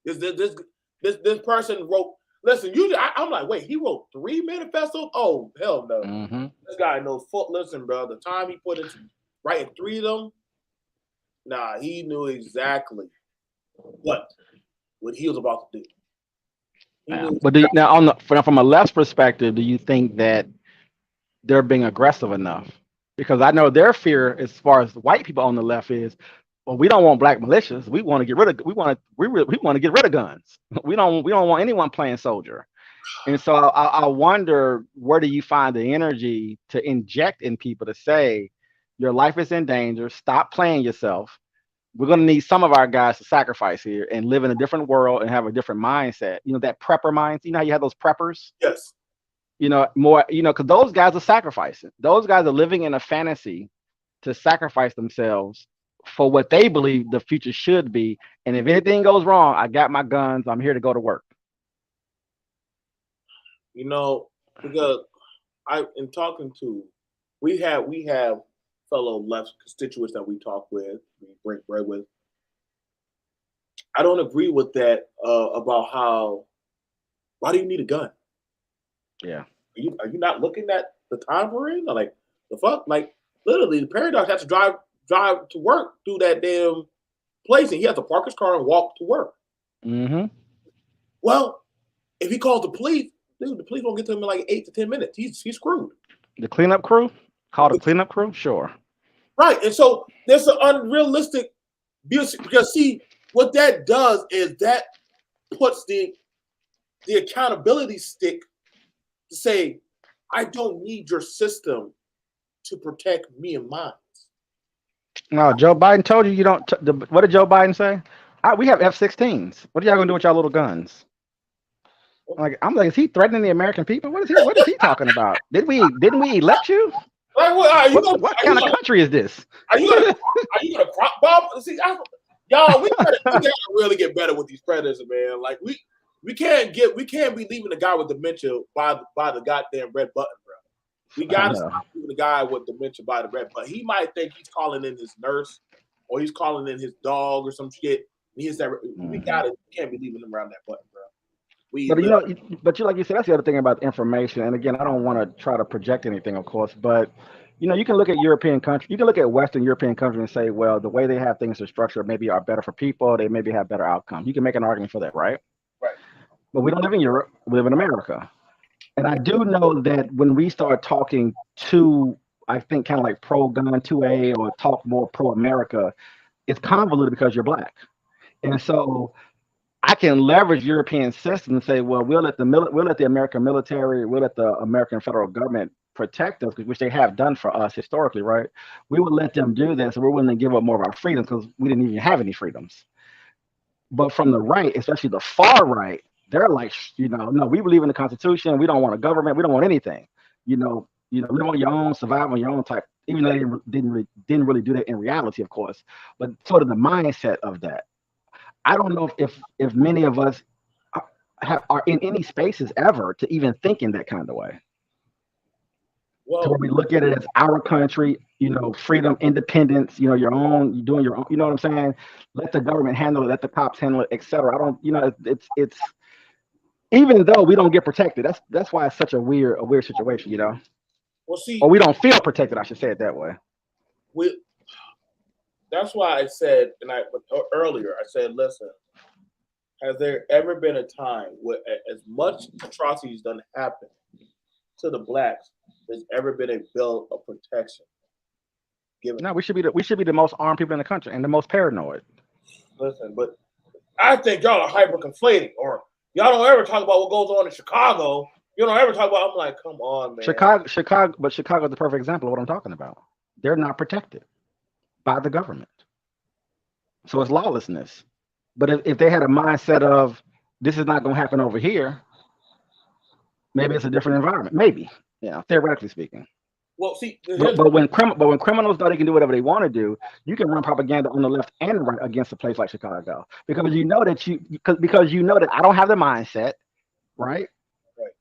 This person wrote. Listen, usually I'm like, wait, he wrote 3 manifestos? Oh, hell no. Mm-hmm. This guy knows foot. Listen, bro, the time he put into writing 3 of them, nah, he knew exactly what he was about to do. But now, from a left perspective, do you think that they're being aggressive enough? Because I know their fear, as far as white people on the left, is, well, we don't want black militias. We want to get rid of. We want to get rid of guns. We don't want anyone playing soldier. And so I wonder, where do you find the energy to inject in people to say, your life is in danger. Stop playing yourself. We're going to need some of our guys to sacrifice here and live in a different world and have a different mindset. You know, that prepper mindset. You know how you have those preppers? Yes. You know, more, because those guys are sacrificing. Those guys are living in a fantasy to sacrifice themselves for what they believe the future should be. And if anything goes wrong, I got my guns. I'm here to go to work. Because in talking to, we have fellow left constituents that we talk with, we break bread with. I don't agree with that about why do you need a gun? Yeah. Are you not looking at the time we're in? Like, the fuck? Like, literally, the Paradox has to drive to work through that damn place, and he has to park his car and walk to work. Mm-hmm. Well, if he calls the police, dude, the police won't get to him in like 8 to 10 minutes. He's screwed. The cleanup crew? Call the cleanup crew? Sure. Right. And so there's an unrealistic, because see, what that does is that puts the accountability stick to say, I don't need your system to protect me and mine. No, Joe Biden told you don't. What did Joe Biden say? We have F-16s. What are y'all gonna do with y'all little guns? I'm like, is he threatening the American people? What is he talking about? Didn't we elect you? Like, what kind of country is this? Are you gonna crop bomb? See, y'all, we gotta really get better with these predators, man. Like we can't be leaving the guy with dementia by the goddamn red button, bro. We gotta stop leaving the guy with dementia by the red button. He might think he's calling in his nurse or he's calling in his dog or some shit. We can't be leaving him around that button, bro. But like you said, that's the other thing about information. And again, I don't want to try to project anything, of course, but you can look at European countries, you can look at Western European countries and say, well, the way they have things structured maybe are better for people. They maybe have better outcomes. You can make an argument for that, right? Right. But we don't live in Europe. We live in America. And I do know that when we start talking to, I think, kind of like pro-gun 2A or talk more pro-America, it's convoluted because you're black. And so I can leverage European systems and say, well, we'll let the American military, we'll let the American federal government protect us, which they have done for us historically, right? We would let them do this, so we're willing to give up more of our freedoms because we didn't even have any freedoms. But from the right, especially the far right, they're like, no, we believe in the Constitution. We don't want a government. We don't want anything. We don't want your own, survive on your own type. Even though they didn't really do that in reality, of course. But sort of the mindset of that. I don't know if many of us are in any spaces ever to even think in that kind of way. Well, to where we look at it as our country, freedom, independence, your own, you're doing your own, you know what I'm saying? Let the government handle it, let the cops handle it, etc. I don't, it's even though we don't get protected, that's why it's such a weird situation, Well, see, or we don't feel protected. I should say it that way. That's why I said, earlier I said, listen, has there ever been a time where as much atrocities done happen to the blacks, there's ever been a bill of protection given? No, we should be the most armed people in the country and the most paranoid. Listen, but I think y'all are hyper conflating, or y'all don't ever talk about what goes on in Chicago. You don't ever talk about. I'm like, come on, man. But Chicago's the perfect example of what I'm talking about. They're not protected by the government, so it's lawlessness. But if they had a mindset of this is not going to happen over here, maybe it's a different environment. Maybe, theoretically speaking. Well, see, but when criminals know they can do whatever they want to do, you can run propaganda on the left and the right against a place like Chicago because you know that I don't have the mindset, right?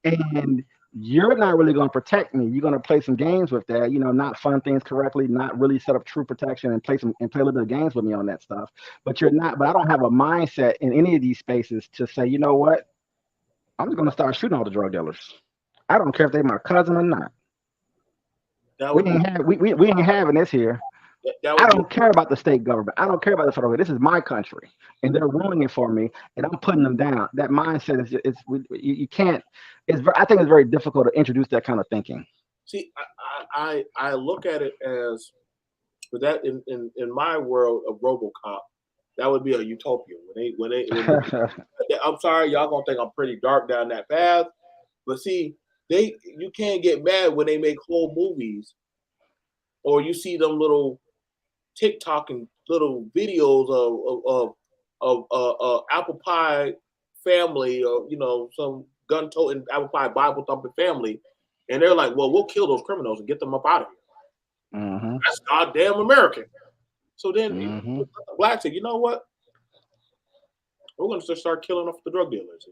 And you're not really going to protect me. You're going to play some games with that, not fund things correctly, not really set up true protection and play a little bit of games with me on that stuff. But I don't have a mindset in any of these spaces to say, you know what? I'm just going to start shooting all the drug dealers. I don't care if they're my cousin or not. We ain't having this here. I don't care about the state government. I don't care about the federal government. This is my country, and they're ruining it for me, and I'm putting them down. That mindset is you can't. I think it's very difficult to introduce that kind of thinking. See, I look at it as, but that in my world of RoboCop, that would be a utopia. When they I'm sorry, y'all gonna think I'm pretty dark down that path, but see. You can't get mad when they make whole movies, or you see them little TikTok and little videos of apple pie family, or some gun-toting apple pie Bible thumping family, and they're like, "Well, we'll kill those criminals and get them up out of here." Mm-hmm. That's goddamn American. So then the blacks say, "You know what? We're going to start killing off the drug dealers."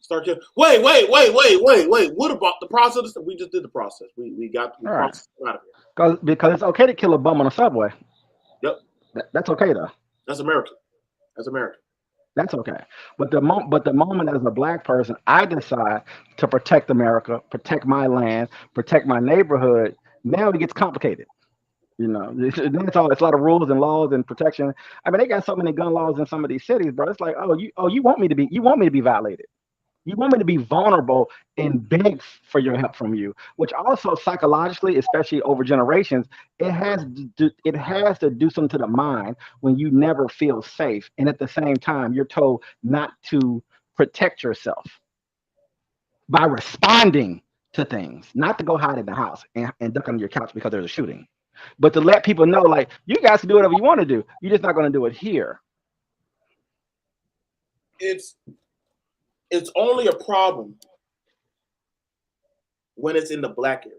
Start killing. Wait. What about the process? We just did the process. We got the process out of here. Because it's okay to kill a bum on a subway. Yep. That's okay though. That's American. That's okay. But the moment as a black person, I decide to protect America, protect my land, protect my neighborhood. Now it gets complicated. Then it's a lot of rules and laws and protection. I mean, they got so many gun laws in some of these cities, bro. It's like, you want me to be violated. You want me to be vulnerable and beg for your help from you, which also psychologically, especially over generations, it has to do something to the mind when you never feel safe. And at the same time, you're told not to protect yourself by responding to things, not to go hide in the house and duck under your couch because there's a shooting, but to let people know, like, you guys can do whatever you want to do. You're just not going to do it here. It's only a problem when it's in the black area.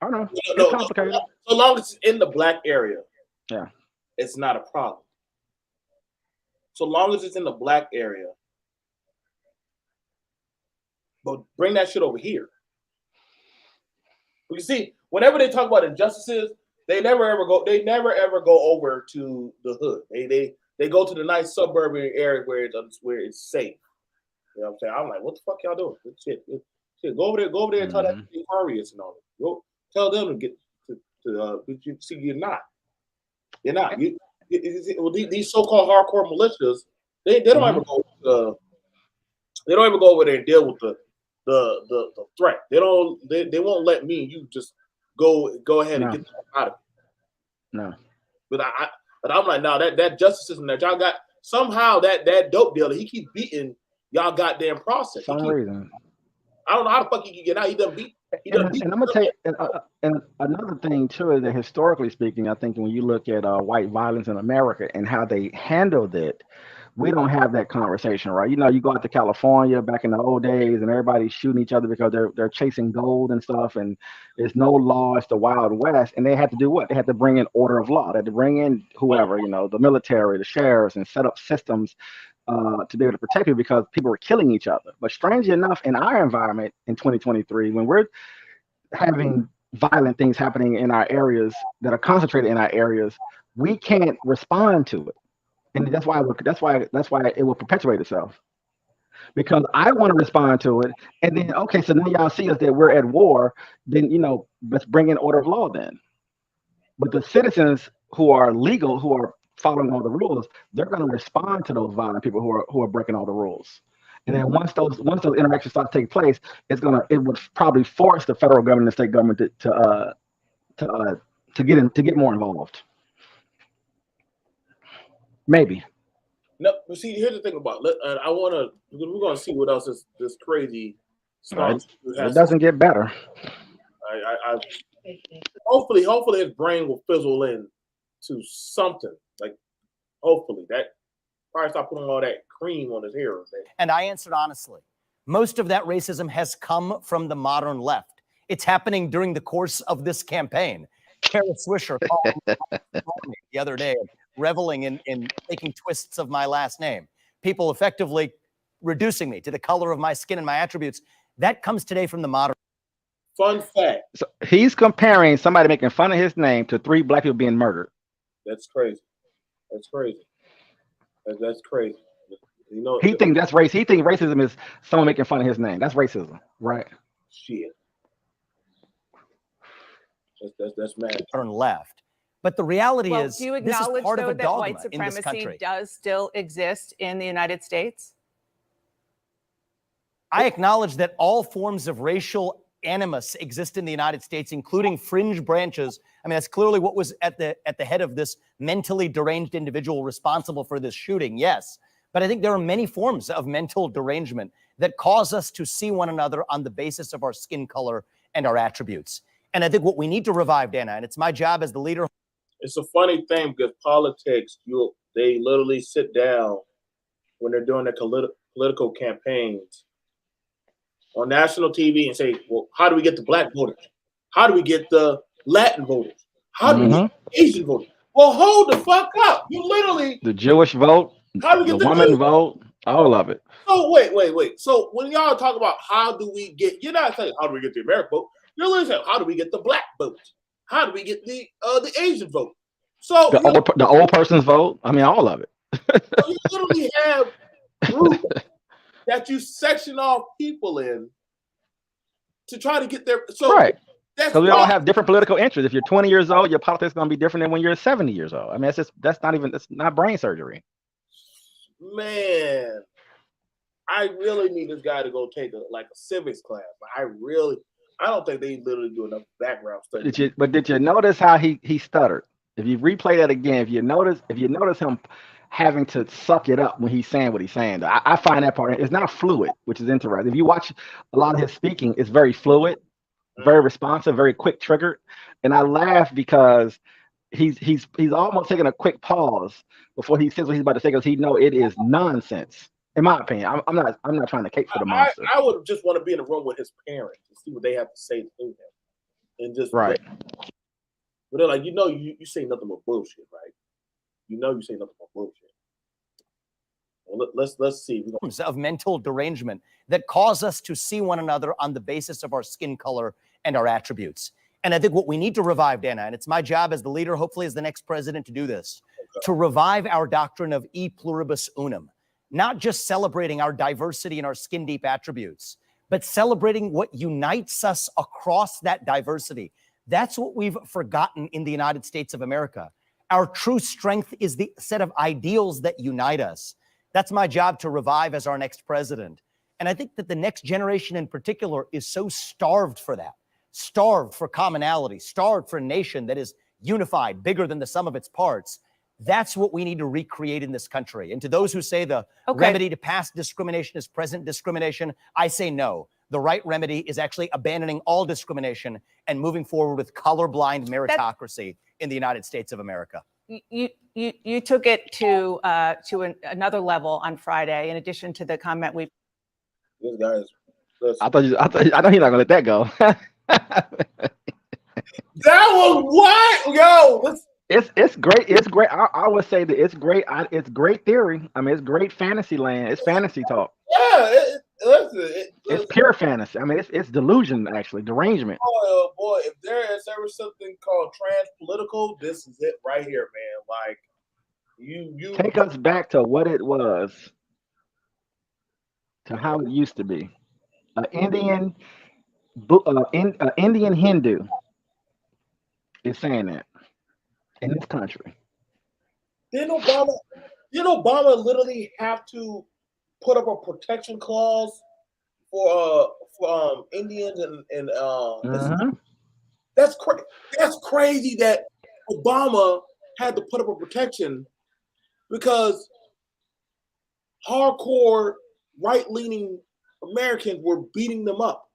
I know. It's complicated. So long as it's in the black area, yeah, it's not a problem. So long as it's in the black area, but bring that shit over here. You see, whenever they talk about injustices, they never ever go over to the hood. They go to the nice suburban area where it's safe. You know what I'm saying? I'm like, what the fuck y'all doing? Shit. Go over there and tell that Arius and all that. Go tell them to get to you see you're not. These so-called hardcore militias, they don't ever go they don't ever go over there and deal with the threat. They won't let me and you just go ahead and get them out of it. No. But I'm like, no, that justice system that y'all got, somehow that dope dealer, he keep beating y'all goddamn process. For some reason. I don't know how the fuck he can get out. He done beat. And I'm gonna tell you, and another thing too is that historically speaking, I think when you look at white violence in America and how they handled it, we don't have that conversation, right? You go out to California back in the old days, and everybody's shooting each other because they're chasing gold and stuff, and there's no law. It's the Wild West, and they had to do what? They had to bring in order of law. They had to bring in whoever, the military, the sheriffs, and set up systems to be able to protect people because people were killing each other. But strangely enough, in our environment in 2023, when we're having violent things happening in our areas that are concentrated in our areas, we can't respond to it. And that's why it will perpetuate itself. because I want to respond to it. And then, okay, so now y'all see us that we're at war. Then, let's bring in order of law then. But the citizens who are legal, who are following all the rules, they're going to respond to those violent people who are breaking all the rules. And then once those interactions start to take place, it would probably force the federal government and state government to get more involved. Maybe. No, but see, here's the thing about it. We're gonna see what else this crazy stuff. It doesn't get better. Hopefully his brain will fizzle in to something. Like, hopefully that probably stop putting all that cream on his hair. And I answered honestly. Most of that racism has come from the modern left. It's happening during the course of this campaign. Kara Swisher called me the other day, reveling in taking twists of my last name. People effectively reducing me to the color of my skin and my attributes. That comes today from the modern. Fun fact. So he's comparing somebody making fun of his name to 3 black people being murdered. That's crazy. That's crazy. That's crazy. He thinks that's race. He thinks racism is someone making fun of his name. That's racism, right? Shit. That's mad. Turn left. But the reality is, do you this is acknowledge, part though, of a that dogma white in this supremacy country. does still exist in the United States? I acknowledge that all forms of racial animus exist in the United States, including fringe branches. I mean, that's clearly what was at the head of this mentally deranged individual responsible for this shooting. Yes. But I think there are many forms of mental derangement that cause us to see one another on the basis of our skin color and our attributes. And I think what we need to revive, Dana, and it's my job as the leader. It's a funny thing because politics, they literally sit down when they're doing their political campaigns on national TV and say, well, how do we get the black voters? How do we get the Latin voters? How do we get the Asian voters? Well, hold the fuck up. You literally. The Jewish vote, how do we get the woman vote, all of it. So wait. So when y'all talk about how do we get, you're not saying how do we get the American vote. You're literally saying how do we get the black vote? How do we get the Asian vote? So the old person's vote. I mean, all of it. So you literally have groups that you section off people in to try to get their right. Because we all have different political interests. If you're 20 years old, your politics is going to be different than when you're 70 years old. I mean, that's not brain surgery. Man, I really need this guy to go take a civics class. I don't think they literally do enough background study. Did you notice how he stuttered? If you replay that again, if you notice him having to suck it up when he's saying what he's saying, I find that part, it's not fluid, which is interesting. If you watch a lot of his speaking, it's very fluid, very responsive, very quick triggered. And I laugh because he's almost taking a quick pause before he says what he's about to say, because he know it is nonsense. In my opinion, I'm not trying to cape for the monster. I would just want to be in a room with his parents and see what they have to say to him, and just right. But they're like, you say nothing but bullshit, right? You say nothing but bullshit. Well, let's see. Of mental derangement that cause us to see one another on the basis of our skin color and our attributes. And I think what we need to revive, Dana, and it's my job as the leader, hopefully as the next president, to do this, to revive our doctrine of e pluribus unum, not just celebrating our diversity and our skin deep attributes, but celebrating what unites us across that diversity. That's what we've forgotten in the United States of America. Our true strength is the set of ideals that unite us. That's my job to revive as our next president. And I think that the next generation in particular is so starved for that, starved for commonality, starved for a nation that is unified, bigger than the sum of its parts. That's what we need to recreate in this country. And to those who say the remedy to past discrimination is present discrimination, I say no. The right remedy is actually abandoning all discrimination and moving forward with colorblind meritocracy in the United States of America. You took it to another level on Friday. In addition to the comment we. This guy is. I know he's not gonna let that go. That was what, yo. It's great. It's great. I would say that it's great. It's great theory. I mean, it's great fantasy land. It's fantasy talk. Yeah, it's pure fantasy. I mean, it's delusion, actually, derangement. Oh boy, if there is ever something called trans-political, this is it right here, man. Like you take us back to what it was to how it used to be. Indian Hindu is saying that in this country. Didn't Obama literally have to put up a protection clause for Indians and that's crazy that Obama had to put up a protection because hardcore right-leaning Americans were beating them up.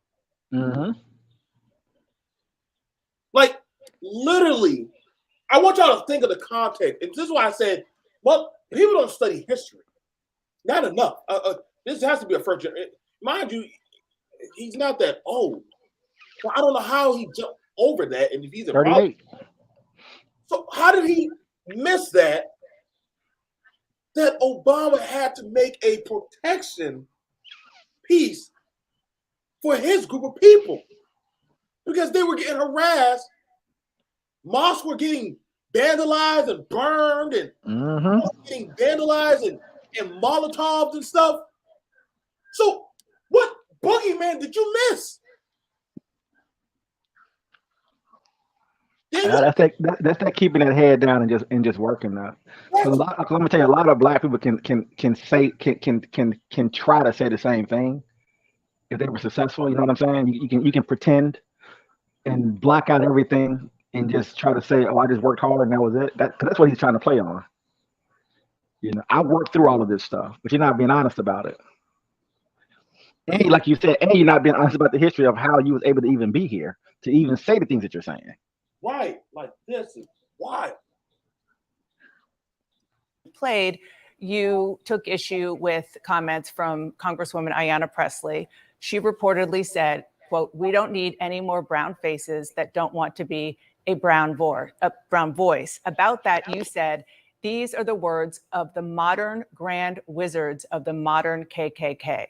Like literally, I want y'all to think of the context, and this is why I said, well, people don't study history, not enough. This has to be a first generation. Mind you, he's not that old. So I don't know how he jumped over that, and if he's a 38. So how did he miss that? That Obama had to make a protection piece for his group of people because they were getting harassed. Mosques were getting vandalized and burned, and getting vandalized and Molotovs and stuff. So, what boogeyman did you miss? That's that keeping that head down and just working now. Because let me tell you, a lot of black people can try to say the same thing if they were successful. You know what I'm saying? You can pretend and block out everything and just try to say, "Oh, I just worked hard and that was it." That's what he's trying to play on. You know, I worked through all of this stuff, but you're not being honest about it. And like you said, and you're not being honest about the history of how you was able to even be here to even say the things that you're saying. Right, like this is wild. Played, you took issue with comments from Congresswoman Ayanna Pressley. She reportedly said, quote, "We don't need any more brown faces that don't want to be a brown voice. About that, you said, "These are the words of the modern grand wizards of the modern KKK."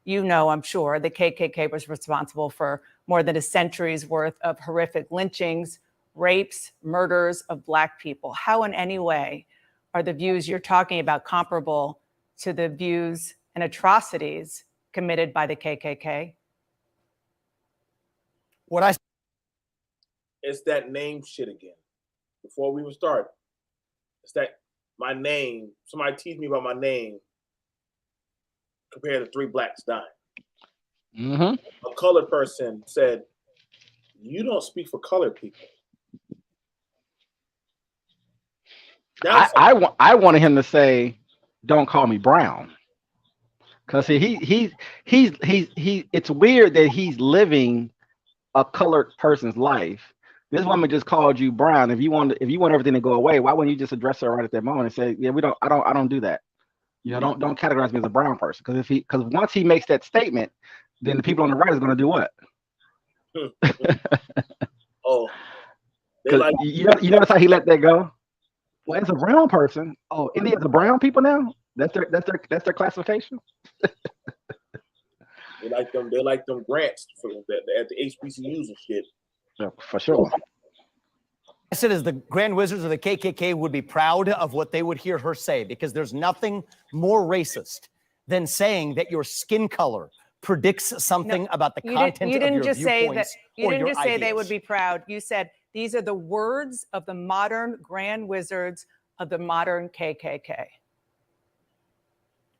You know, I'm sure the KKK was responsible for more than a century's worth of horrific lynchings, rapes, murders of Black people. How in any way are the views you're talking about comparable to the views and atrocities committed by the KKK? It's that name shit again. Before we even start, it's that my name, somebody teased me about my name compared to 3 blacks dying. A colored person said, "You don't speak for colored people." I wanted him to say, "Don't call me brown," because he's it's weird that he's living a colored person's life. This woman just called you brown. If you want everything to go away, why wouldn't you just address her right at that moment and say, "Yeah, I don't do that. You know, don't categorize me as a brown person." Because once he makes that statement, then the people on the right is going to do what? Oh, you notice how he let that go? Well, as a brown person, oh, Indians are brown people now. That's their classification. They like them grants at the HBCUs and shit. Yeah, for sure. I said, as the Grand Wizards of the KKK would be proud of what they would hear her say, because there's nothing more racist than saying that your skin color predicts something about the content of your viewpoints. You didn't just say they would be proud. You said these are the words of the modern Grand Wizards of the modern KKK.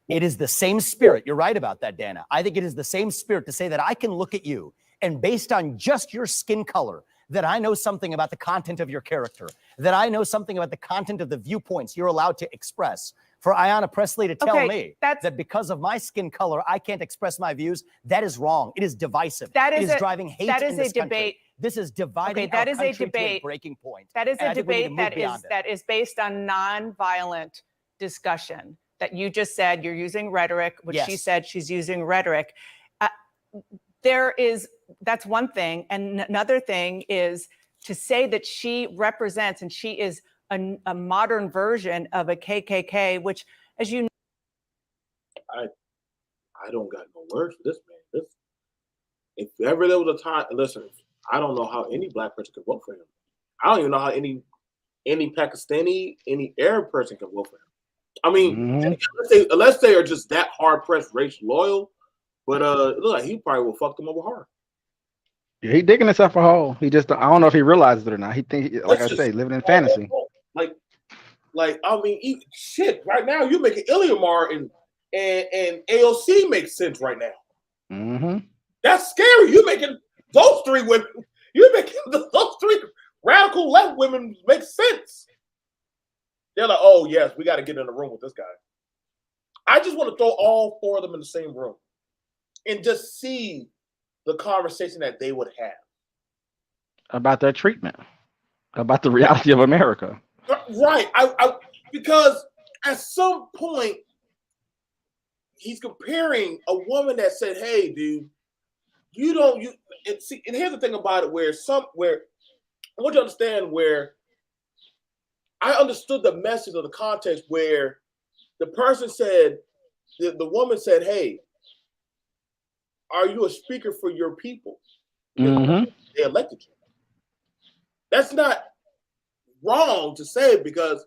It is the same spirit. You're right about that, Dana. I think it is the same spirit to say that I can look at you and based on just your skin color, that I know something about the content of your character, that I know something about the content of the viewpoints you're allowed to express. For Ayanna Pressley to tell me that because of my skin color, I can't express my views, that is wrong. It is divisive. It is driving hate in this country. This is dividing our country to a breaking point. That is a debate that is based on nonviolent discussion. That you just said you're using rhetoric, which she said she's using rhetoric. That's one thing. And another thing is to say that she represents and she is a modern version of a KKK, which, as you know, I don't got no words for this man. If ever there was a time, listen, I don't know how any Black person could vote for him. I don't even know how any Pakistani, any Arab person can vote for him. I mean, unless they are just that hard pressed race loyal, But it looked like he probably will fuck them over hard. Yeah, he digging himself a hole. He just, I don't know if he realizes it or not. He think, like I Listen, say, living in fantasy. Like I mean, shit. Right now, you're making Iliamar and AOC make sense right now. Mm-hmm. That's scary. You're making those three women. You're making those three radical left women make sense. They're like, oh yes, we got to get in the room with this guy. I just want to throw all four of them in the same room and just see the conversation that they would have About their treatment, about the reality of America. Right. I because at some point he's comparing a woman that said, "Hey, dude, and here's the thing about it, where I want you to understand where I understood the message of the context where the person said, the woman said, "Hey, are you a speaker for your people? Mm-hmm. They elected you." That's not wrong to say, because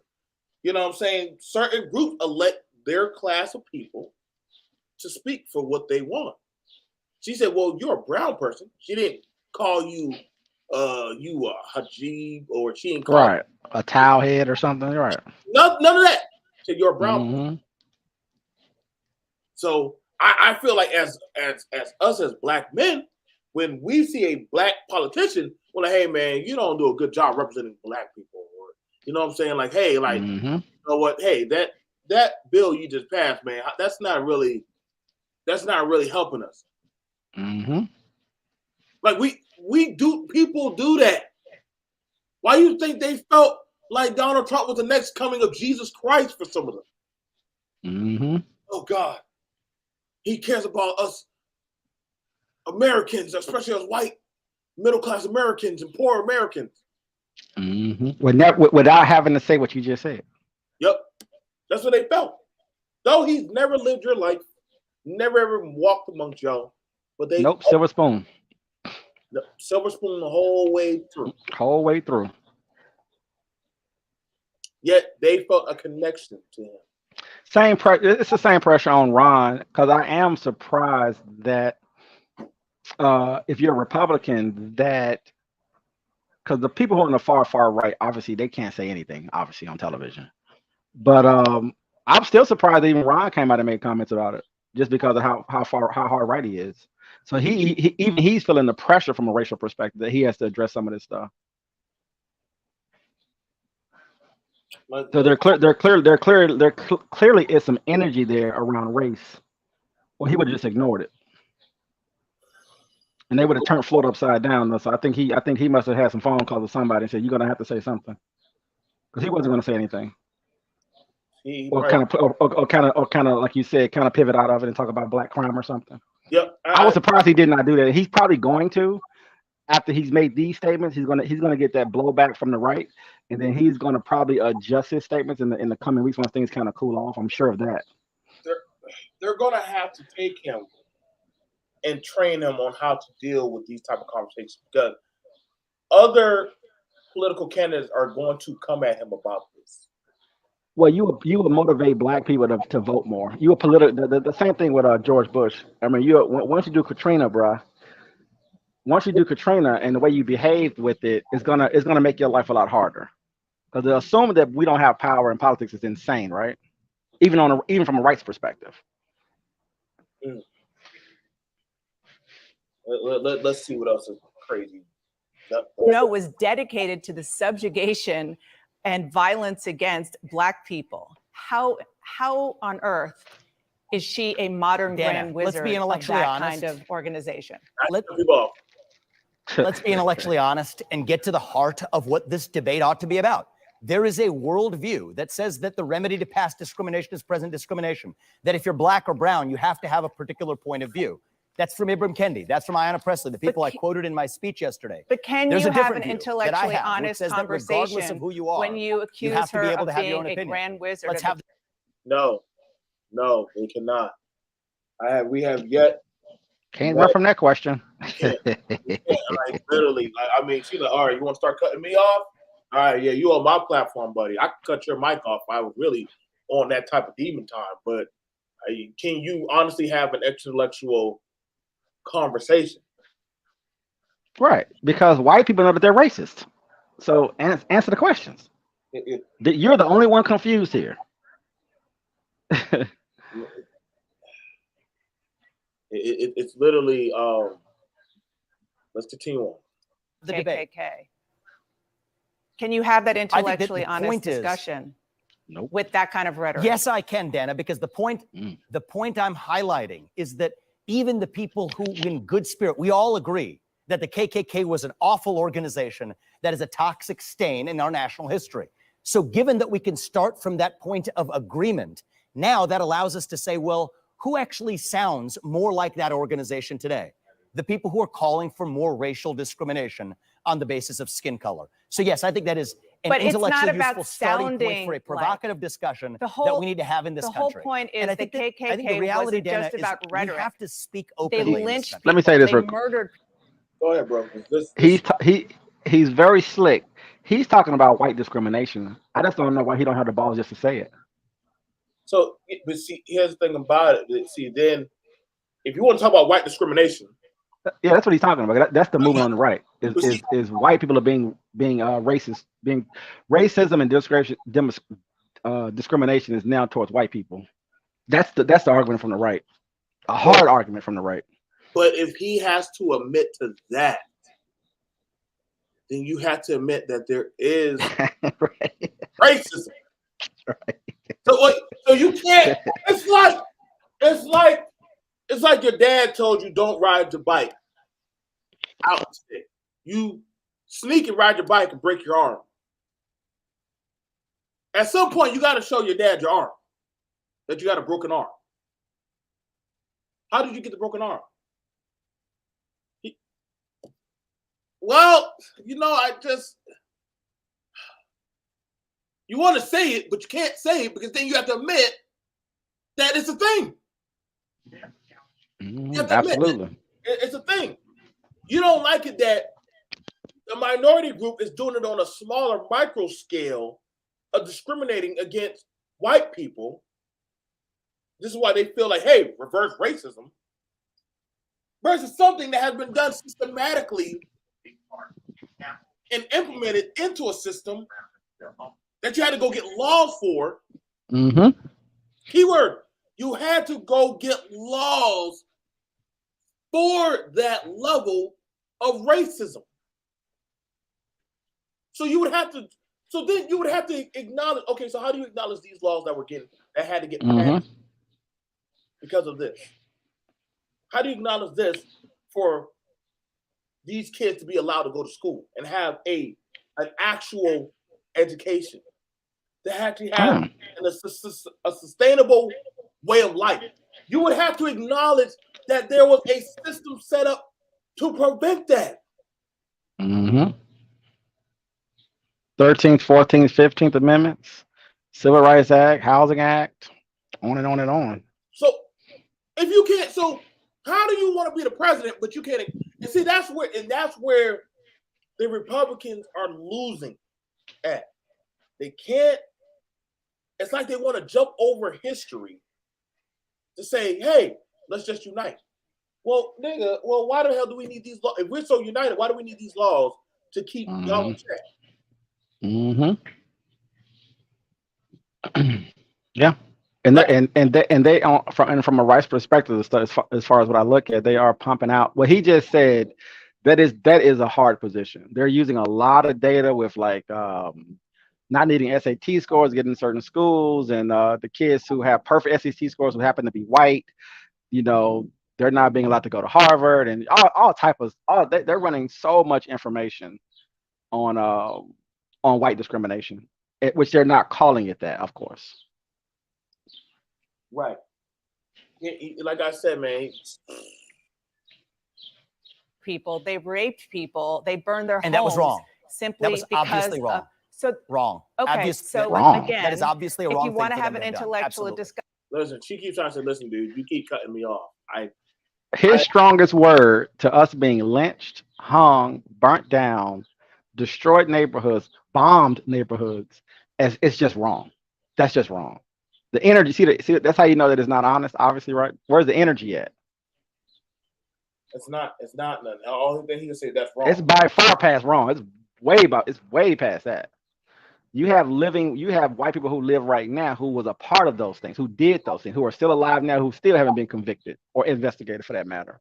you know what I'm saying, certain groups elect their class of people to speak for what they want. She said, well, you're a brown person. She didn't call you you a hajib, or she didn't call Right, a towel head or something. Right. none of that. She said, you're a brown person. Mm-hmm. So I feel like as us as black men, when we see a black politician, we're like, hey man, you don't do a good job representing black people, or you know what I'm saying? Like, hey, like, Mm-hmm. you know what? Hey, that bill you just passed, man, that's not really helping us. Mm-hmm. Like people do that. Why do you think they felt like Donald Trump was the next coming of Jesus Christ for some of them? Mm-hmm. Oh God, he cares about us Americans, especially us white middle class Americans and poor Americans. Mm-hmm. Without having to say what you just said. Yep, that's what they felt. Though he's never lived your life, never ever walked amongst y'all, but they Silver spoon. Silver spoon the whole way through. Whole way through. Yet they felt a connection to him. It's the same pressure on Ron, because I am surprised that if you're a Republican, that because the people who are on the far right, obviously they can't say anything, obviously on television. But I'm still surprised that even Ron came out and made comments about it, just because of how hard right he is. So he's feeling the pressure from a racial perspective that he has to address some of this stuff. So there clearly is some energy there around race. Well, he would have just ignored it, and they would have turned Florida upside down. So I think he must have had some phone calls with somebody and said, "You're gonna have to say something," because he wasn't gonna say anything. Or kind of like you said, kind of pivot out of it and talk about black crime or something. Yep. I was surprised he did not do that. He's probably going to, after he's made these statements, he's gonna get that blowback from the right, and then he's gonna probably adjust his statements in the coming weeks once things kind of cool off. I'm sure of that. They're gonna have to take him and train him on how to deal with these type of conversations, because other political candidates are going to come at him about this. Well, you would motivate black people to vote more. You would the same thing with George Bush. I mean, once you do Katrina, bruh. Once you do Katrina and the way you behaved with it is gonna make your life a lot harder. Because to assume that we don't have power in politics is insane, right? Even from a rights perspective. Let's see what else is crazy. Was dedicated to the subjugation and violence against Black people. How on earth is she a modern grand wizard let's be intellectually of that honest. kind of organization? Let's be intellectually honest and get to the heart of what this debate ought to be about. There is a worldview that says that the remedy to past discrimination is present discrimination, that if you're black or brown, you have to have a particular point of view. That's from Ibram Kendi. That's from Ayanna Pressley, the people I quoted in my speech yesterday. But can you have an intellectually honest conversation of who you are, when you accuse her of being a grand wizard? No, they cannot. We have yet. Can't run from that question. Like literally, I mean, she's like, all right, you want to start cutting me off? All right, yeah, you on my platform, buddy. I could cut your mic off. I was really on that type of demon time. But can you honestly have an intellectual conversation. Right, because white people know that they're racist. So answer the questions. You're the only one confused here. It's literally. Let's continue on. The debate. KKK. Can you have that think that the intellectually honest point is- discussion Nope. with that kind of rhetoric? Yes, I can, Dana, because the point I'm highlighting is that even the people who, in good spirit, we all agree that the KKK was an awful organization that is a toxic stain in our national history. So given that we can start from that point of agreement, now that allows us to say, well, who actually sounds more like that organization today? The people who are calling for more racial discrimination on the basis of skin color. So yes, I think that is an But it's not intellectually about useful starting point sounding for a provocative discussion The that whole- we need to have in this The country. whole point is And I the think that- I think the KKK reality, wasn't Dana, just is about we rhetoric. have to speak They openly. in this lynched country. Let me say people. this They real quick. murdered. Go ahead, bro. He's very slick. He's talking about white discrimination. I just don't know why he don't have the balls just to say it. So, but see, here's the thing about it. See, then, if you want to talk about white discrimination, Yeah, that's what he's talking about. That's the movement on the right. But see- Is white people are being racist, being racism and discrimination is now towards white people. That's the argument from the right. A hard argument from the right. but if he has to admit to that, then you have to admit that there is Right. racism. Right. So you can't. It's like your dad told you don't ride your bike out. You sneak and ride your bike and break your arm. At some point, you got to show your dad your arm, that you got a broken arm. How did you get the broken arm? Well, you want to say it, but you can't say it because then you have to admit that it's a thing. You have to admit Absolutely. it's a thing. You don't like it that the minority group is doing it on a smaller micro scale of discriminating against white people. This is why they feel like, hey, reverse racism versus something that has been done systematically and implemented into a system that you had to go get laws for. Mm-hmm. Keyword, you had to go get laws for that level of racism. So then you would have to acknowledge, okay, so how do you acknowledge these laws that had to get passed because of this? How do you acknowledge this for these kids to be allowed to go to school and have an actual education, to actually have a sustainable way of life? You would have to acknowledge that there was a system set up to prevent that. 13th, 14th, 15th Amendments, Civil Rights Act, Housing Act, on and on and on. So if you can't, so how do you want to be the president, but you can't? And see, that's where the Republicans are losing at. They can't. It's like they want to jump over history to say, hey, let's just unite. Well, nigga, why the hell do we need these laws? If we're so united, why do we need these laws to keep y'all in check? Yeah. And they from a rights perspective, as far as what I look at, they are pumping out what he just said. That is a hard position. They're using a lot of data with like not needing SAT scores, getting certain schools, and the kids who have perfect SAT scores who happen to be white, they're not being allowed to go to Harvard, and they're running so much information on white discrimination, which they're not calling it that, of course. Right. Like I said, man. People, they raped people, they burned their homes. And that was wrong. Simply That was because obviously wrong. Wrong. Okay, Obvious, so wrong. again, that is obviously a wrong if you thing want to for have them an to have done. intellectual Absolutely. discussion, Listen, she keeps trying to say, listen, dude, you keep cutting me off. His strongest word to us being lynched, hung, burnt down, destroyed neighborhoods, bombed neighborhoods, it's just wrong. That's just wrong. The energy, see, that's how you know that it's not honest, obviously, right? Where's the energy at? It's not nothing. The only thing he can say that's wrong. It's by far past wrong. It's way past that. You have white people who live right now who was a part of those things, who did those things, who are still alive now, who still haven't been convicted or investigated for that matter.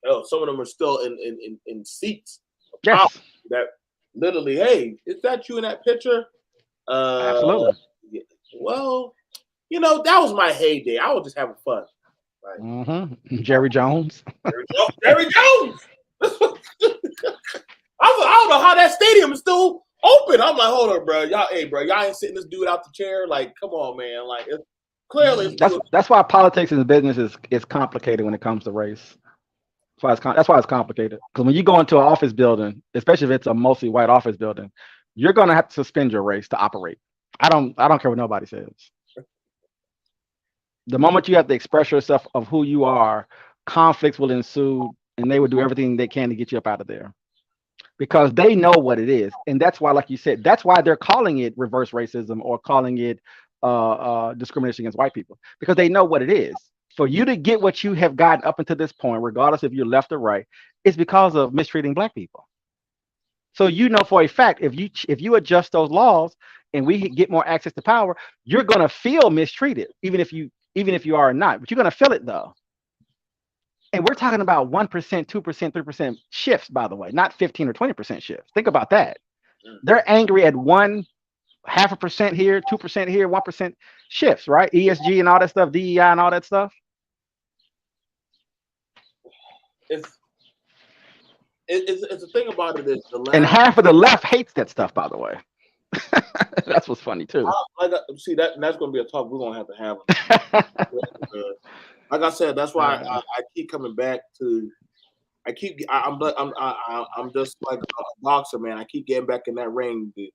Hell, some of them are still in seats. Yes, That literally, hey, is that you in that picture? absolutely. Well, that was my heyday. I was just having fun. Right? Mm-hmm. Jerry Jones. Jerry Jones. I don't know how that stadium is still open. I'm like, hold on, bro. Y'all ain't sitting this dude out the chair. Like, come on, man. Like, it's clearly. That's why politics and business is complicated when it comes to race. That's why it's complicated. Because when you go into an office building, especially if it's a mostly white office building, you're gonna have to suspend your race to operate. I don't care what nobody says. The moment you have to express yourself of who you are, conflicts will ensue, and they will do everything they can to get you up out of there. Because they know what it is. And that's why, like you said, that's why they're calling it reverse racism or calling it discrimination against white people. Because they know what it is. For you to get what you have gotten up until this point, regardless if you're left or right, it's because of mistreating black people. So you know for a fact, if you adjust those laws and we get more access to power, you're gonna feel mistreated, even if you are not. But you're gonna feel it though. And we're talking about 1%, 2%, 3% shifts, by the way, not 15 or 20% shifts. Think about that. They're angry at 0.5% here, 2% here, 1% shifts, right? ESG and all that stuff, DEI and all that stuff. It's the thing about it is and half of the left hates that stuff, by the way. That's what's funny too. That's going to be a talk we're going to have. Like I said, that's why I keep coming back to. I'm just like a boxer, man. I keep getting back in that ring to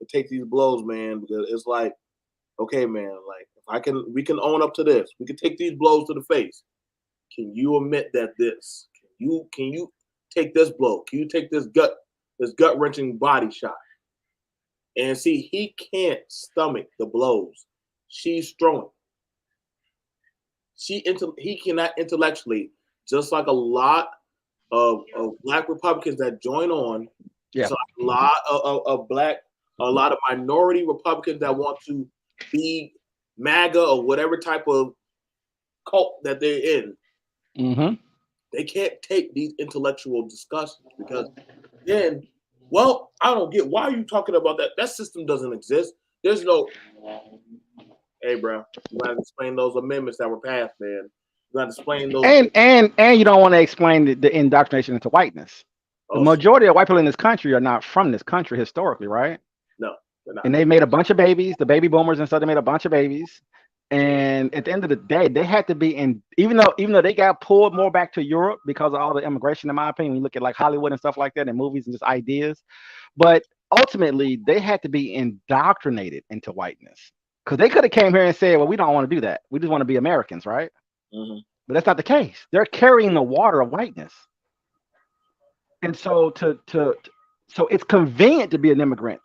take these blows, man. Because it's like, okay, man. Like we can own up to this. We can take these blows to the face. Can you admit that this? Can you take this blow? Can you take this gut wrenching body shot? And see, he can't stomach the blows she's throwing. He cannot intellectually, just like a lot of black Republicans that join on. Yeah. So a lot of minority Republicans that want to be MAGA or whatever type of cult that they're in. Mm-hmm. They can't take these intellectual discussions because then, well, I don't get why are you talking about that? That system doesn't exist. There's no. Hey, bro, you got to explain those amendments that were passed, man. You got to explain those. And you don't want to explain the indoctrination into whiteness. The majority of white people in this country are not from this country historically, right? No, they're not. And they made a bunch of babies, the baby boomers and stuff. They made a bunch of babies. And at the end of the day, they had to be in, even though they got pulled more back to Europe because of all the immigration, in my opinion, when you look at like Hollywood and stuff like that and movies and just ideas. But ultimately, they had to be indoctrinated into whiteness. Because they could have came here and said, well, we don't want to do that. We just want to be Americans, right? Mm-hmm. But that's not the case. They're carrying the water of whiteness. And so so it's convenient to be an immigrant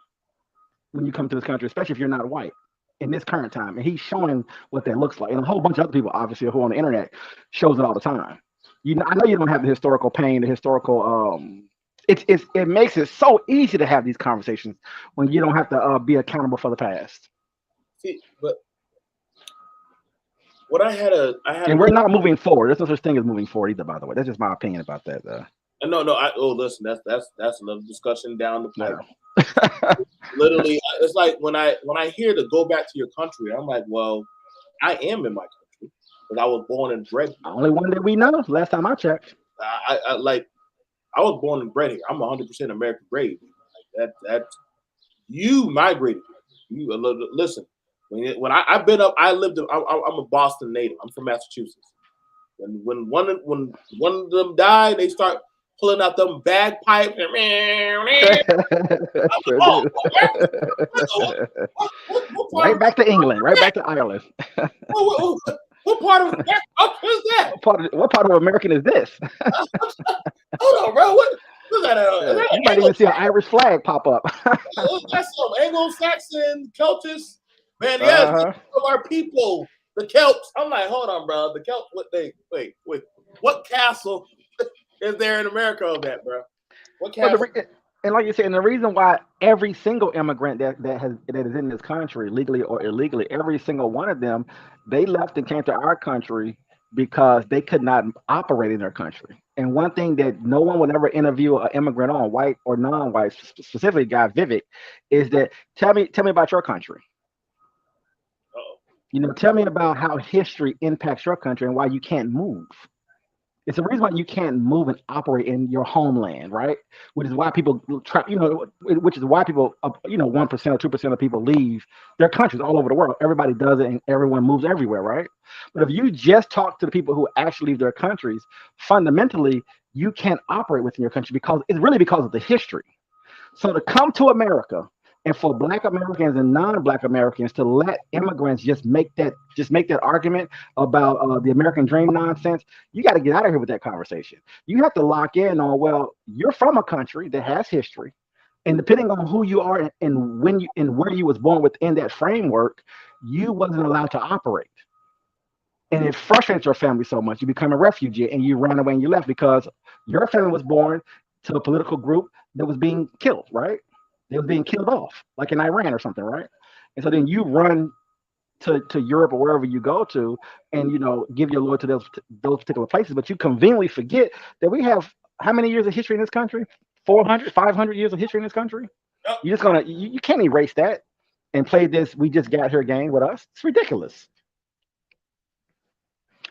when you come to this country, especially if you're not white in this current time. And he's showing what that looks like. And a whole bunch of other people, obviously, who are on the internet shows it all the time. I know you don't have the historical pain, the historical it makes it so easy to have these conversations when you don't have to be accountable for the past. See, but what I had and we're not moving forward. There's no such thing as moving forward either, by the way. That's just my opinion about that. No. Listen, that's another discussion down the pipe. Literally, it's like when I hear to go back to your country, I'm like, well, I am in my country because I was born and bred. Only one that we know. Last time I checked, I was born and bred here. I'm 100% American grade. Like that you migrated. You listen. When I've been up, I'm a Boston native. I'm from Massachusetts. When one of them died, they start pulling out them bagpipes and right back to England, right back to Ireland. What part of that is that? What part of American is this? Hold on, bro. What is that? You might even see an Irish flag pop up. That's some Anglo-Saxon, Celtics. Man, yes, of our people, the Celts. I'm like, hold on, bro. The Celts, wait. What castle? is there in America of that, bro? What But cash? and like you said, and the reason why every single immigrant that is in this country, legally or illegally, every single one of them, they left and came to our country because they could not operate in their country. And one thing that no one would ever interview an immigrant on, white or non-white, specifically Guy Vivek, is that tell me about your country. Uh-oh. You know, tell me about how history impacts your country and why you can't move. It's the reason why you can't move and operate in your homeland, right? Which is why people try, which is why people, 1% or 2% of people leave their countries all over the world. Everybody does it and everyone moves everywhere, right? But if you just talk to the people who actually leave their countries, fundamentally, you can't operate within your country because it's really because of the history. So to come to America and for Black Americans and non-Black Americans to let immigrants just make that argument about the American dream nonsense, you got to get out of here with that conversation. You have to lock in on, well, you're from a country that has history, and depending on who you are and when you and where you was born within that framework, you wasn't allowed to operate. And it frustrates your family so much. You become a refugee and you ran away and you left because your family was born to a political group that was being killed, right? They were being killed off, like in Iran or something, right? And so then you run to Europe or wherever you go to, and give your loyalty to those particular places. But you conveniently forget that we have how many years of history in this country? 400, 500 years of history in this country. Yep. You're just gonna you can't erase that and play this "we just got here" game with us. It's ridiculous.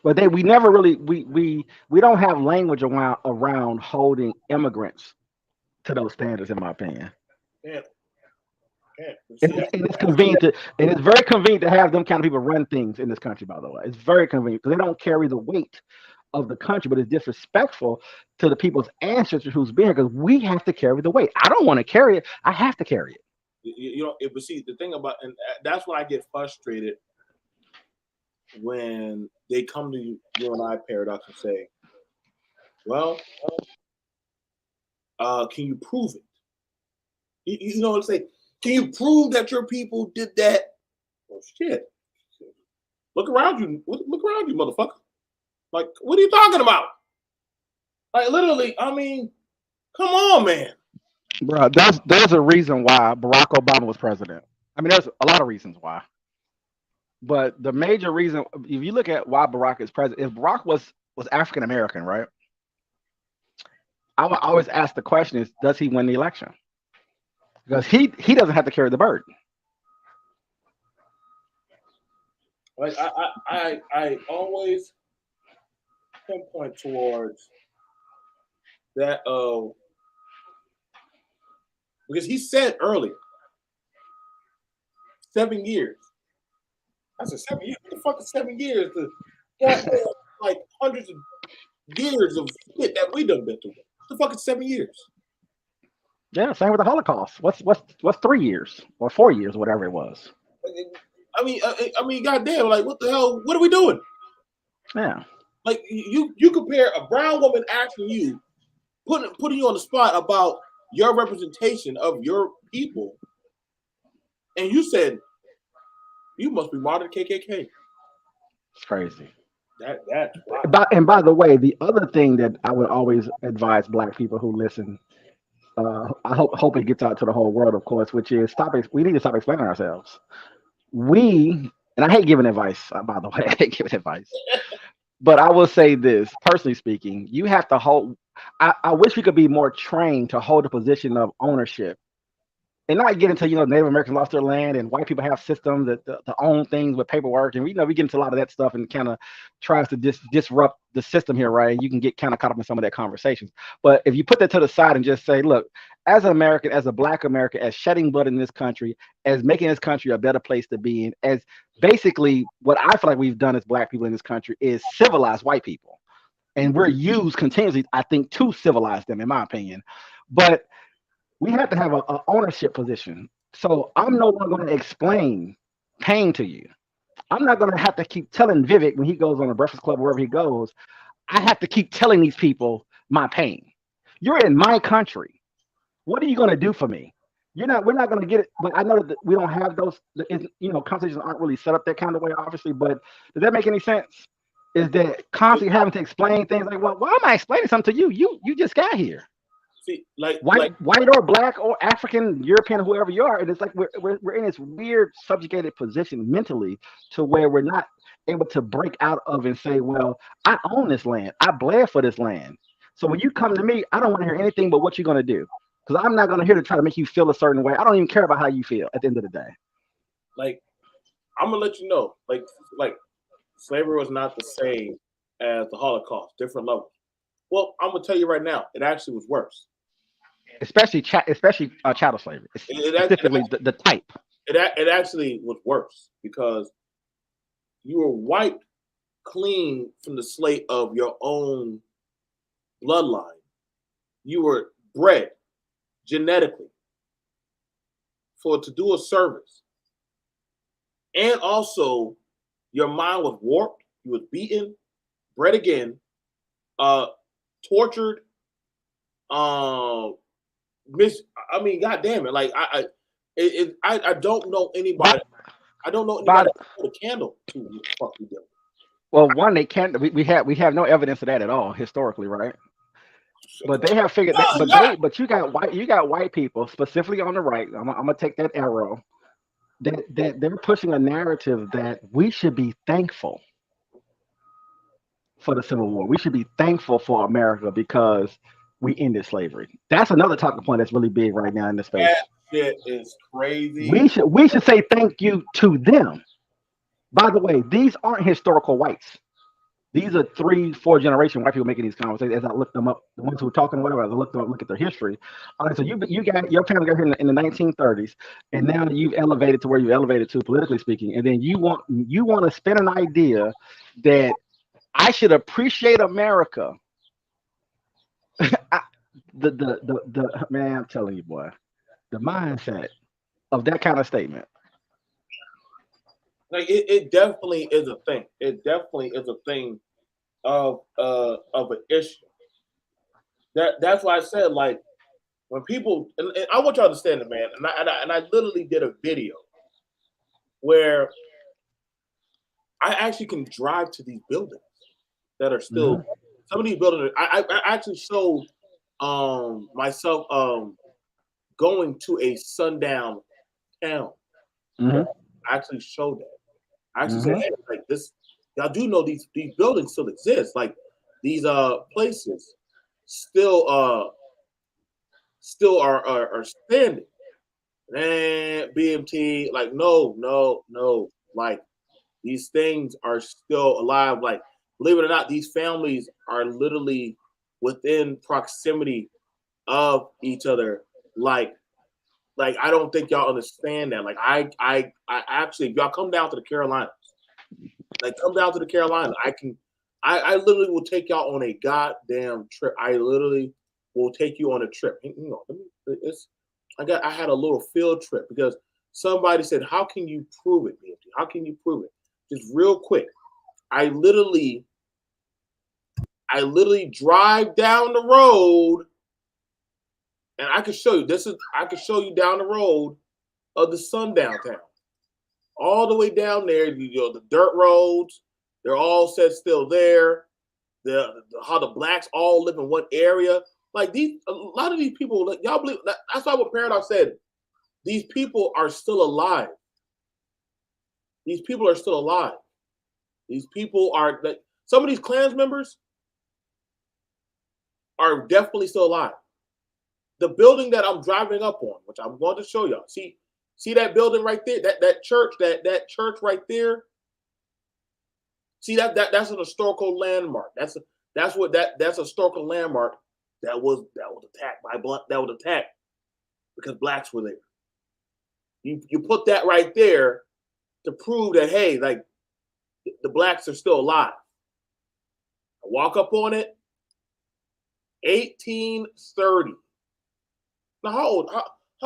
But we never really we don't have language around holding immigrants to those standards, in my opinion. Yeah. And it's convenient and it's very convenient to have them kind of people run things in this country, by the way. It's very convenient because they don't carry the weight of the country, but it's disrespectful to the people's ancestors who's been here because we have to carry the weight. I don't want to carry it. I have to carry it. But see, the thing about, and that's when I get frustrated when they come to you and I paradox and say, well, can you prove it? It's like, can you prove that your people did that? Oh shit! Look around you, motherfucker. Like, what are you talking about? Like, literally, I mean, come on, man. Bro, there's a reason why Barack Obama was president. I mean, there's a lot of reasons why. But the major reason, if you look at why Barack is president, if Barack was African American, right? I would always ask the question is, does he win the election? Because he doesn't have to carry the burden. Like I always pinpoint towards that because he said earlier 7 years. I said 7 years. What the fuck is 7 years? Like hundreds of years of shit that we done been through. What the fuck is 7 years? Yeah, same with the Holocaust. What's 3 years or 4 years, whatever it was? I mean, goddamn! Like, what the hell? What are we doing? Yeah. Like, you compare a brown woman asking you, putting you on the spot about your representation of your people, and you said you must be modern KKK. It's crazy. That's And by the way, the other thing that I would always advise Black people who listen, I hope it gets out to the whole world, of course, which is we need to stop explaining ourselves. And I hate giving advice, by the way, I hate giving advice. But I will say this, personally speaking, you have to hold, I wish we could be more trained to hold a position of ownership and not get into, Native Americans lost their land and white people have systems to own things with paperwork. And we get into a lot of that stuff and kind of tries to disrupt the system here, right? You can get kind of caught up in some of that conversations. But if you put that to the side and just say, look, as an American, as a Black American, as shedding blood in this country, as making this country a better place to be in, as basically what I feel like we've done as Black people in this country is civilize white people. And we're used continuously, I think, to civilize them, in my opinion. But we have to have an ownership position. So I'm no longer going to explain pain to you. I'm not going to have to keep telling Vivek when he goes on the Breakfast Club, wherever he goes, I have to keep telling these people my pain. You're in my country. What are you going to do for me? We're not going to get it. But I know that we don't have those, conversations aren't really set up that kind of way, obviously. But does that make any sense? is that constantly having to explain things like, well, why am I explaining something to you? You just got here. See, like White or black or African, European, whoever you are, and it's like we're in this weird subjugated position mentally to where we're not able to break out of and say, well, I own this land, I bled for this land. So when you come to me, I don't want to hear anything but what you're going to do, because I'm not going to here to try to make you feel a certain way. I don't even care about how you feel at the end of the day. like I'm gonna let you know, like slavery was not the same as the Holocaust, different levels. Well, I'm gonna tell you right now, it actually was worse. Especially chattel slavery, specifically the type. It actually was worse because you were wiped clean from the slate of your own bloodline. You were bred genetically to do a service, and also your mind was warped. You was beaten, bred again, tortured. I mean, God damn it! Like I don't know anybody. I don't know anybody who put a candle to what the fuck we do. Well, one, they can't. We have no evidence of that at all historically, right? But they have figured that. But you got white people specifically on the right. I'm gonna take that arrow. That they're pushing a narrative that we should be thankful for the Civil War. We should be thankful for America because we ended slavery. That's another talking point that's really big right now in this space. That shit is crazy. We should say thank you to them. By the way, these aren't historical whites. These are 3-4 generation white people making these conversations. As I look them up, the ones who are talking, whatever, as I look them up, look at their history. All right, so you got your family got here in the 1930s, and now you've elevated to where you elevated to, politically speaking, and then you want to spin an idea that I should appreciate America. The man, I'm telling you, boy, the mindset of that kind of statement. Like it definitely is a thing. It definitely is a thing of an issue. That's why I said, like, when people, and I want you to understand it, man. And I literally did a video where I actually can drive to these buildings that are still some of these buildings. I actually showed myself going to a sundown town. I actually showed that. I actually said, hey, like this, y'all do know these buildings still exist. Like these places still are standing. And BMT, like, no, like these things are still alive. Like, believe it or not, these families are literally within proximity of each other. Like I don't think y'all understand that. Like I actually, if y'all come down to the Carolinas, I literally will take y'all on a goddamn trip. I literally will take you on a trip. You know, I had a little field trip because somebody said, how can you prove it, BMT? How can you prove it? Just real quick. I literally drive down the road, and I can show you. I can show you down the road of the sundown town, all the way down there. You know, the dirt roads, they're all set still there. How the blacks all live in one area. Like a lot of these people, like, y'all believe that, that's why what Paradox said. These people are still alive. These people are still alive. These people are, like, some of these Klans members are definitely still alive. The building that I'm driving up on, which I'm going to show y'all. See that building right there? That church, that church right there. See that's an historical landmark. That's a historical landmark that was attacked because blacks were there. You put that right there to prove that, hey, like, the blacks are still alive. I walk up on it. 1830. Now, how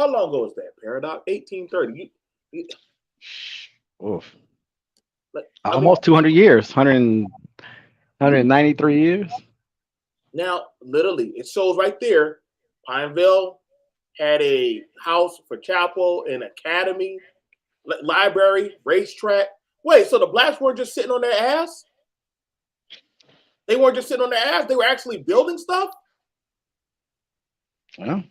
long ago is that, Paradox? 1830. Like, almost 200 years, 193 years. Now, literally, it shows right there. Pineville had a house for chapel, an academy, library, racetrack. Wait, so the blacks weren't just sitting on their ass? They weren't just sitting on their ass. They were actually building stuff. Yeah.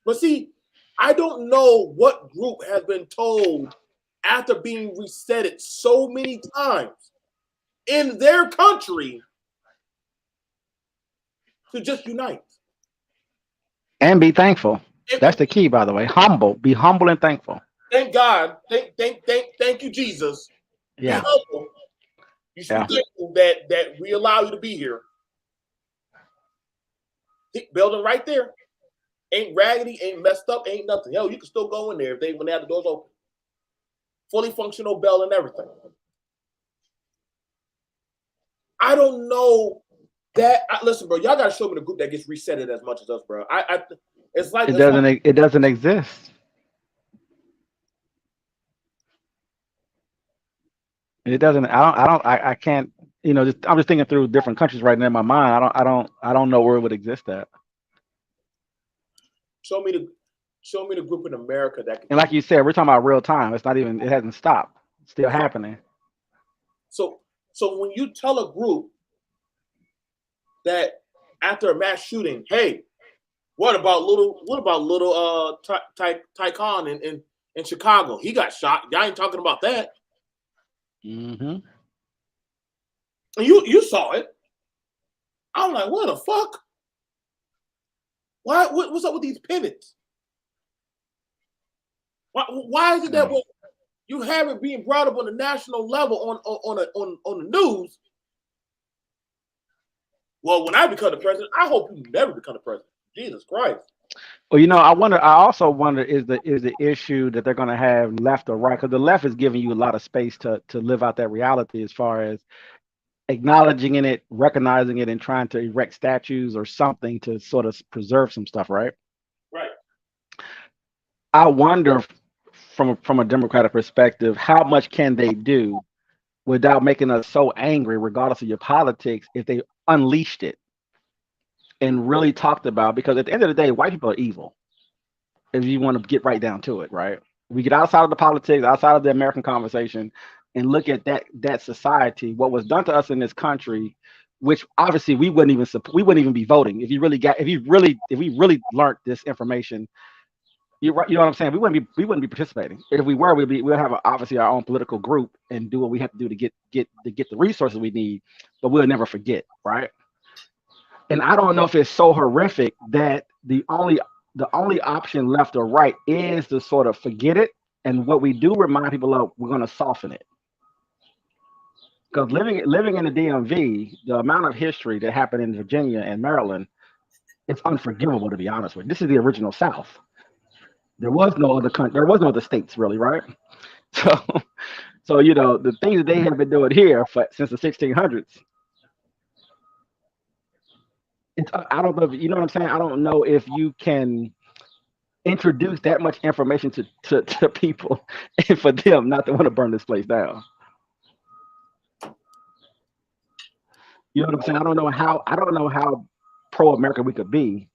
But see, I don't know what group has been told after being resetted so many times in their country to just unite. And be thankful. And That's the key, by the way. Humble. Be humble and thankful. thank God. Thank you, Jesus. Yeah. Be humble. You should be thankful that we allow you to be here. Building right there. Ain't raggedy, ain't messed up, ain't nothing. Hell, you can still go in there when they have the doors open. Fully functional bell and everything. I don't know that. Listen, bro, y'all gotta show me the group that gets resetted as much as us, bro. It's like It doesn't exist. It doesn't. I can't. You know, I'm just thinking through different countries right now in my mind. I don't know where it would exist at. Show me the group in America that can. And like you said, we're talking about real time. It's not even. It hasn't stopped. It's still happening. So when you tell a group that after a mass shooting, hey, what about little Tycon in Chicago? He got shot. Y'all ain't talking about that. Mm-hmm. And you saw it. I'm like, what the fuck? Why? What's up with these pivots? Why is it that when you have it being brought up on the national level on the news? Well, when I become the president, I hope you never become the president. Jesus Christ. Well, you know, I also wonder is the issue that they're going to have left or right, because the left is giving you a lot of space to live out that reality as far as acknowledging it, recognizing it, and trying to erect statues or something to sort of preserve some stuff, right? Right. I wonder from a Democratic perspective, how much can they do without making us so angry, regardless of your politics, if they unleashed it and really talked about, because at the end of the day, white people are evil. If you want to get right down to it, right? We get outside of the politics, outside of the American conversation, and look at that society, what was done to us in this country, which obviously we wouldn't even be voting if we really learned this information. You know what I'm saying? We wouldn't be participating. If we were, we'll have obviously our own political group and do what we have to do to get the resources we need, but we'll never forget, right? And I don't know if it's so horrific that the only option left or right is to sort of forget it. And what we do remind people of, we're going to soften it. Because living in the DMV, the amount of history that happened in Virginia and Maryland, it's unforgivable, to be honest with you. This is the original South. There was no other country. There was no other states, really, right? So you know, the things that they have been doing here since the 1600s. I don't know. You know what I'm saying? I don't know if you can introduce that much information to people and for them not to want to burn this place down. You know what I'm saying? I don't know how pro-America we could be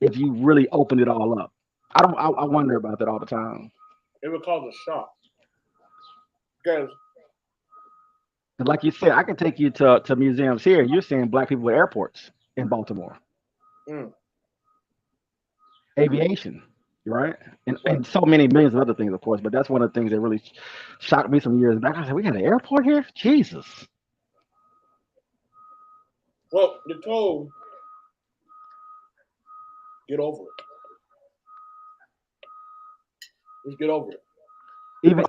if you really opened it all up. I wonder about that all the time. It would cause a shock. Because like you said, I can take you to museums here. You're seeing black people at airports in Baltimore. Aviation, right? And so many millions of other things, of course, but that's one of the things that really shocked me some years back. I said, we got an airport here? Jesus. Well, you're told, get over it. Just get over it.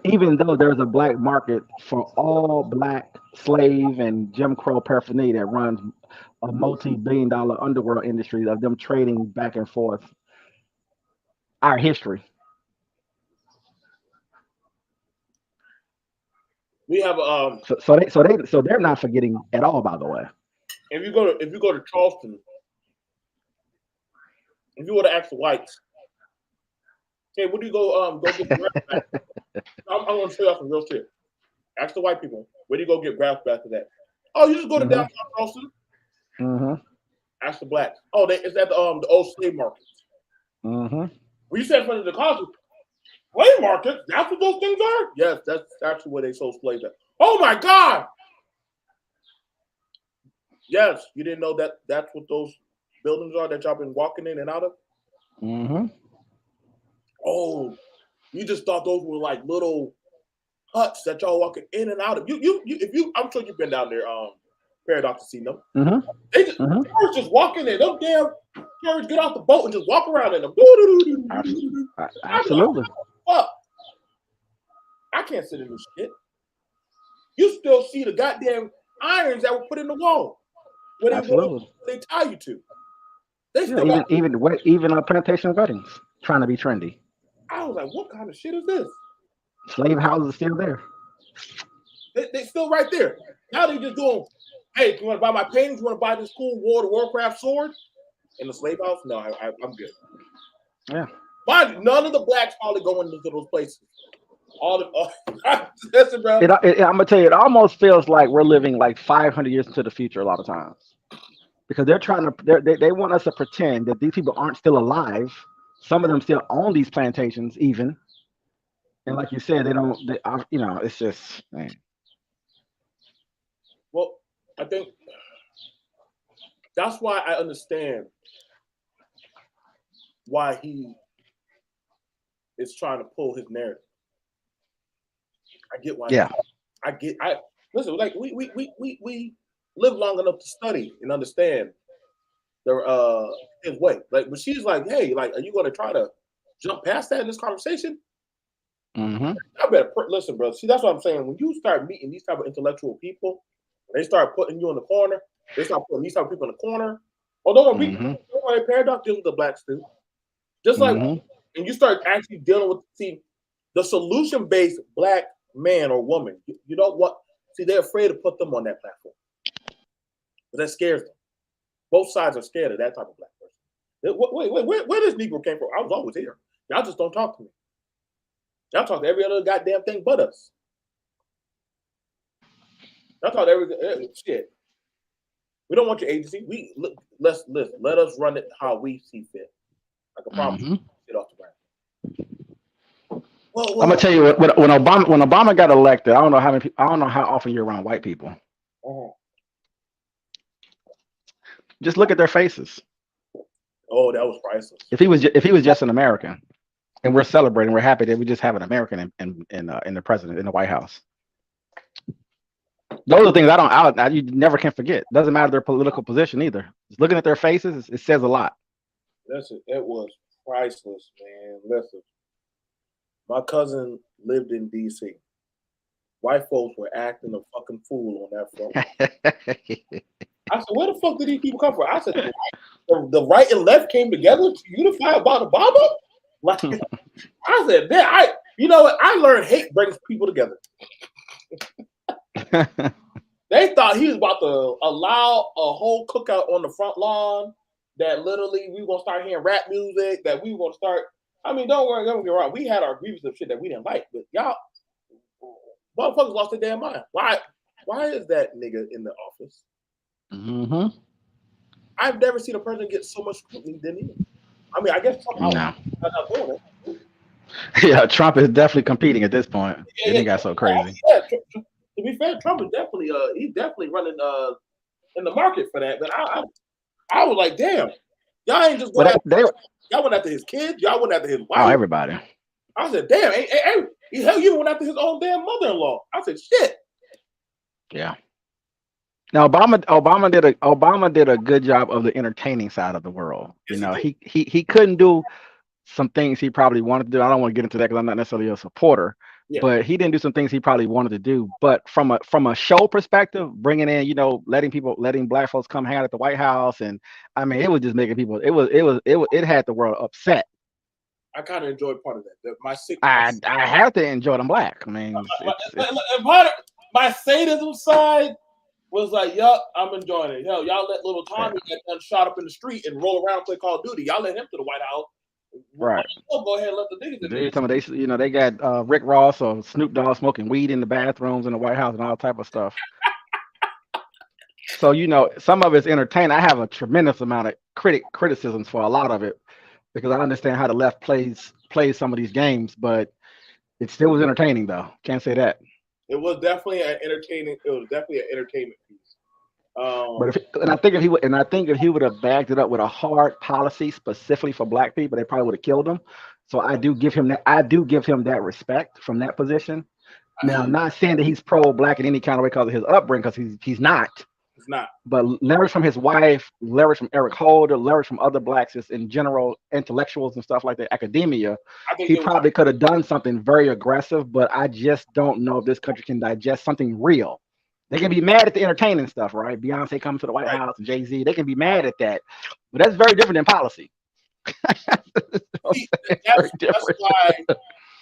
Even though there's a black market for all black slave and Jim Crow paraphernalia that runs a multi-billion-dollar underworld industry of them trading back and forth our history. We have so they're not forgetting at all, by the way. If you go to Charleston, if you were to ask the whites, hey, where do you go get the grass back? I'm going to show you some real shit. Ask the white people, where do you go get grass back to that? Oh, you just go to downtown Charleston. Ask the blacks. Oh, it's at the old slave markets. When you said in front of the college, slave markets, that's what those things are? Yes, that's actually where they sold slaves at. Oh my God! Yes, you didn't know that that's what those buildings are that y'all been walking in and out of? Mm-hmm. Oh, you just thought those were like little huts that y'all walking in and out of. I'm sure you've been down there, Paradox Casino. Mm-hmm. They just walking in. Them damn carriers get off the boat and just walk around in them. Absolutely. Fuck. I can't sit in this shit. You still see the goddamn irons that were put in the wall. Where they tie you to. They still even on plantation weddings, trying to be trendy. I was like, what kind of shit is this? Slave houses still there. They still right there. Now they just doing, hey, you want to buy my paintings? You want to buy this cool World of Warcraft sword in the slave house? No, I'm good. Yeah. Mind, none of the blacks probably going into those places. Listen, bro. I'm gonna tell you, it almost feels like we're living like 500 years into the future a lot of times, because they're trying to they want us to pretend that these people aren't still alive. Some of them still own these plantations, even, and like you said, they don't. It's just. Man. Well, I think that's why I understand why he is trying to pull his narrative. I get why. Yeah. Listen. Like we live long enough to study and understand his way. Like, but she's like, hey, like, are you going to try to jump past that in this conversation? Mm-hmm. I better listen, bro. See, that's what I'm saying. When you start meeting these type of intellectual people, they start putting you in the corner. They start putting these type of people in the corner. Oh, don't worry, Paradox deals with the blacks too. Just like, and you start actually dealing with the solution-based black man or woman. You don't want. See, they're afraid to put them on that platform, but that scares them. Both sides are scared of that type of black person. Wait, where this Negro came from? I was always here. Y'all just don't talk to me. Y'all talk to every other goddamn thing but us. Y'all talk to every shit. We don't want your agency. Let us run it how we see fit. I can promise you, get off the ground. Well, I'm gonna tell you when Obama got elected. I don't know how often you're around white people. Just look at their faces. Oh, that was priceless. If he was just an American, and we're celebrating, we're happy that we just have an American in the president in the White House. Those are things you never can forget. Doesn't matter their political position either. Just looking at their faces, it says a lot. Listen, it was priceless, man. Listen, my cousin lived in D.C. White folks were acting a fucking fool on that front. I said, where the fuck did these people come from? I said, the right and left came together to unify about Obama? Like, I said, man, you know what? I learned hate brings people together. They thought he was about to allow a whole cookout on the front lawn, that literally we were going to start hearing rap music, that we were going to start. I mean, don't worry, don't get wrong. We had our grievances of shit that we didn't like, but y'all, motherfuckers lost their damn mind. Why is that nigga in the office? I've never seen a president get so much scrutiny than him. I mean, I guess somehow not doing it. Yeah, Trump is definitely competing at this point. It got so crazy. Yeah, to be fair, Trump is definitely he's definitely running in the market for that. But I was like, damn, y'all ain't just going y'all went after his kids, y'all went after his wife. Oh, everybody. I said, damn, hell, you went after his own damn mother-in-law. I said, shit. Yeah. Now Obama did a good job of the entertaining side of the world. Yes, he couldn't do some things he probably wanted to do. I don't want to get into that because I'm not necessarily a supporter, but he didn't do some things he probably wanted to do. But from a show perspective, bringing in, letting black folks come hang out at the White House, and I mean, it was just making people. It had the world upset. I kind of enjoyed part of that. I have to enjoy them black. I mean, part of my sadism side was like, yup, I'm enjoying it. Hell, y'all let little Tommy get done shot up in the street and roll around and play Call of Duty. Y'all let him to the White House. Right. Go ahead and let the niggas. They got Rick Ross or Snoop Dogg smoking weed in the bathrooms in the White House and all type of stuff. So some of it's entertaining. I have a tremendous amount of criticisms for a lot of it because I understand how the left plays some of these games, but it still was entertaining though. Can't say that. It was definitely an entertainment piece. But I think if he would have backed it up with a hard policy specifically for black people, they probably would have killed him. So I do give him that respect from that position. Now, I'm not saying that he's pro-black in any kind of way because of his upbringing, because he's not. It's not. But leverage from his wife, leverage from Eric Holder, leverage from other blacks just in general, intellectuals and stuff like that, academia, he probably could have done something very aggressive, but I just don't know if this country can digest something real. They can be mad at the entertaining stuff, right? Beyonce coming to the White House and Jay-Z, they can be mad at that. But that's very different than policy. That's why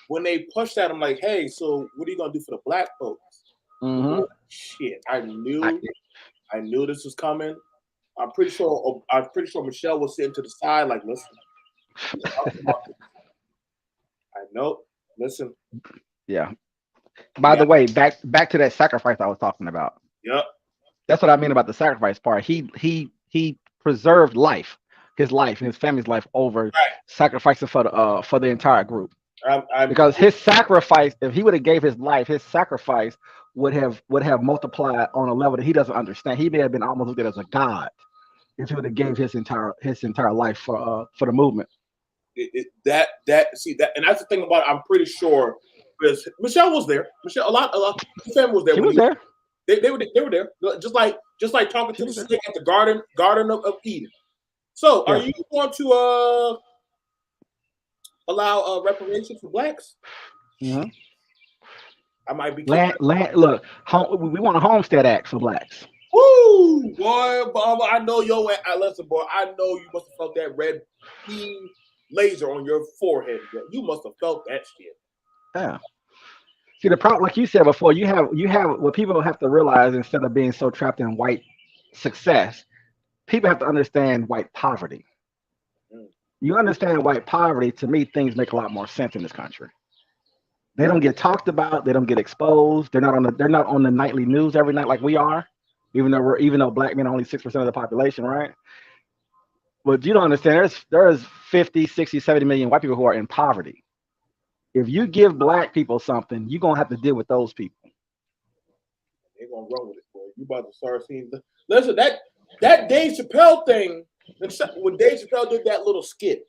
when they pushed at him, like, hey, so what are you going to do for the black folks? Mm-hmm. Shit, I knew this was coming. I'm pretty sure Michelle was sitting to the side, like, listen. I know. Listen. Yeah. By the way, back to that sacrifice I was talking about. Yep. That's what I mean about the sacrifice part. He preserved his life and his family's life over sacrificing for the entire group. Because his sacrifice, if he would have gave his life, his sacrifice would have multiplied on a level that he doesn't understand. He may have been almost looked at as a god if he would have gave his entire life for the movement. And that's the thing about it. I'm pretty sure because Michelle was there. Michelle, a lot of the family was there. She was there. They were there. Just like talking to the snake at the Garden of Eden. So, are you going to allow reparations for blacks? Mm-hmm. I might be. Look, we want a Homestead Act for blacks. Woo, boy, Bubba, I know listen, boy, I know you must have felt that red beam laser on your forehead. You must have felt that shit. Yeah. See, the problem, like you said before, you have what people have to realize instead of being so trapped in white success, people have to understand white poverty. You understand white poverty, to me, things make a lot more sense in this country. They don't get talked about, they don't get exposed, they're not on the nightly news every night like we are, even though black men are only 6% of the population, right? But you don't understand, there's 50, 60, 70 million white people who are in poverty. If you give black people something, you're gonna have to deal with those people. They're gonna run with it, boy. You about to start seeing listen, that Dave Chappelle thing, when Dave Chappelle did that little skit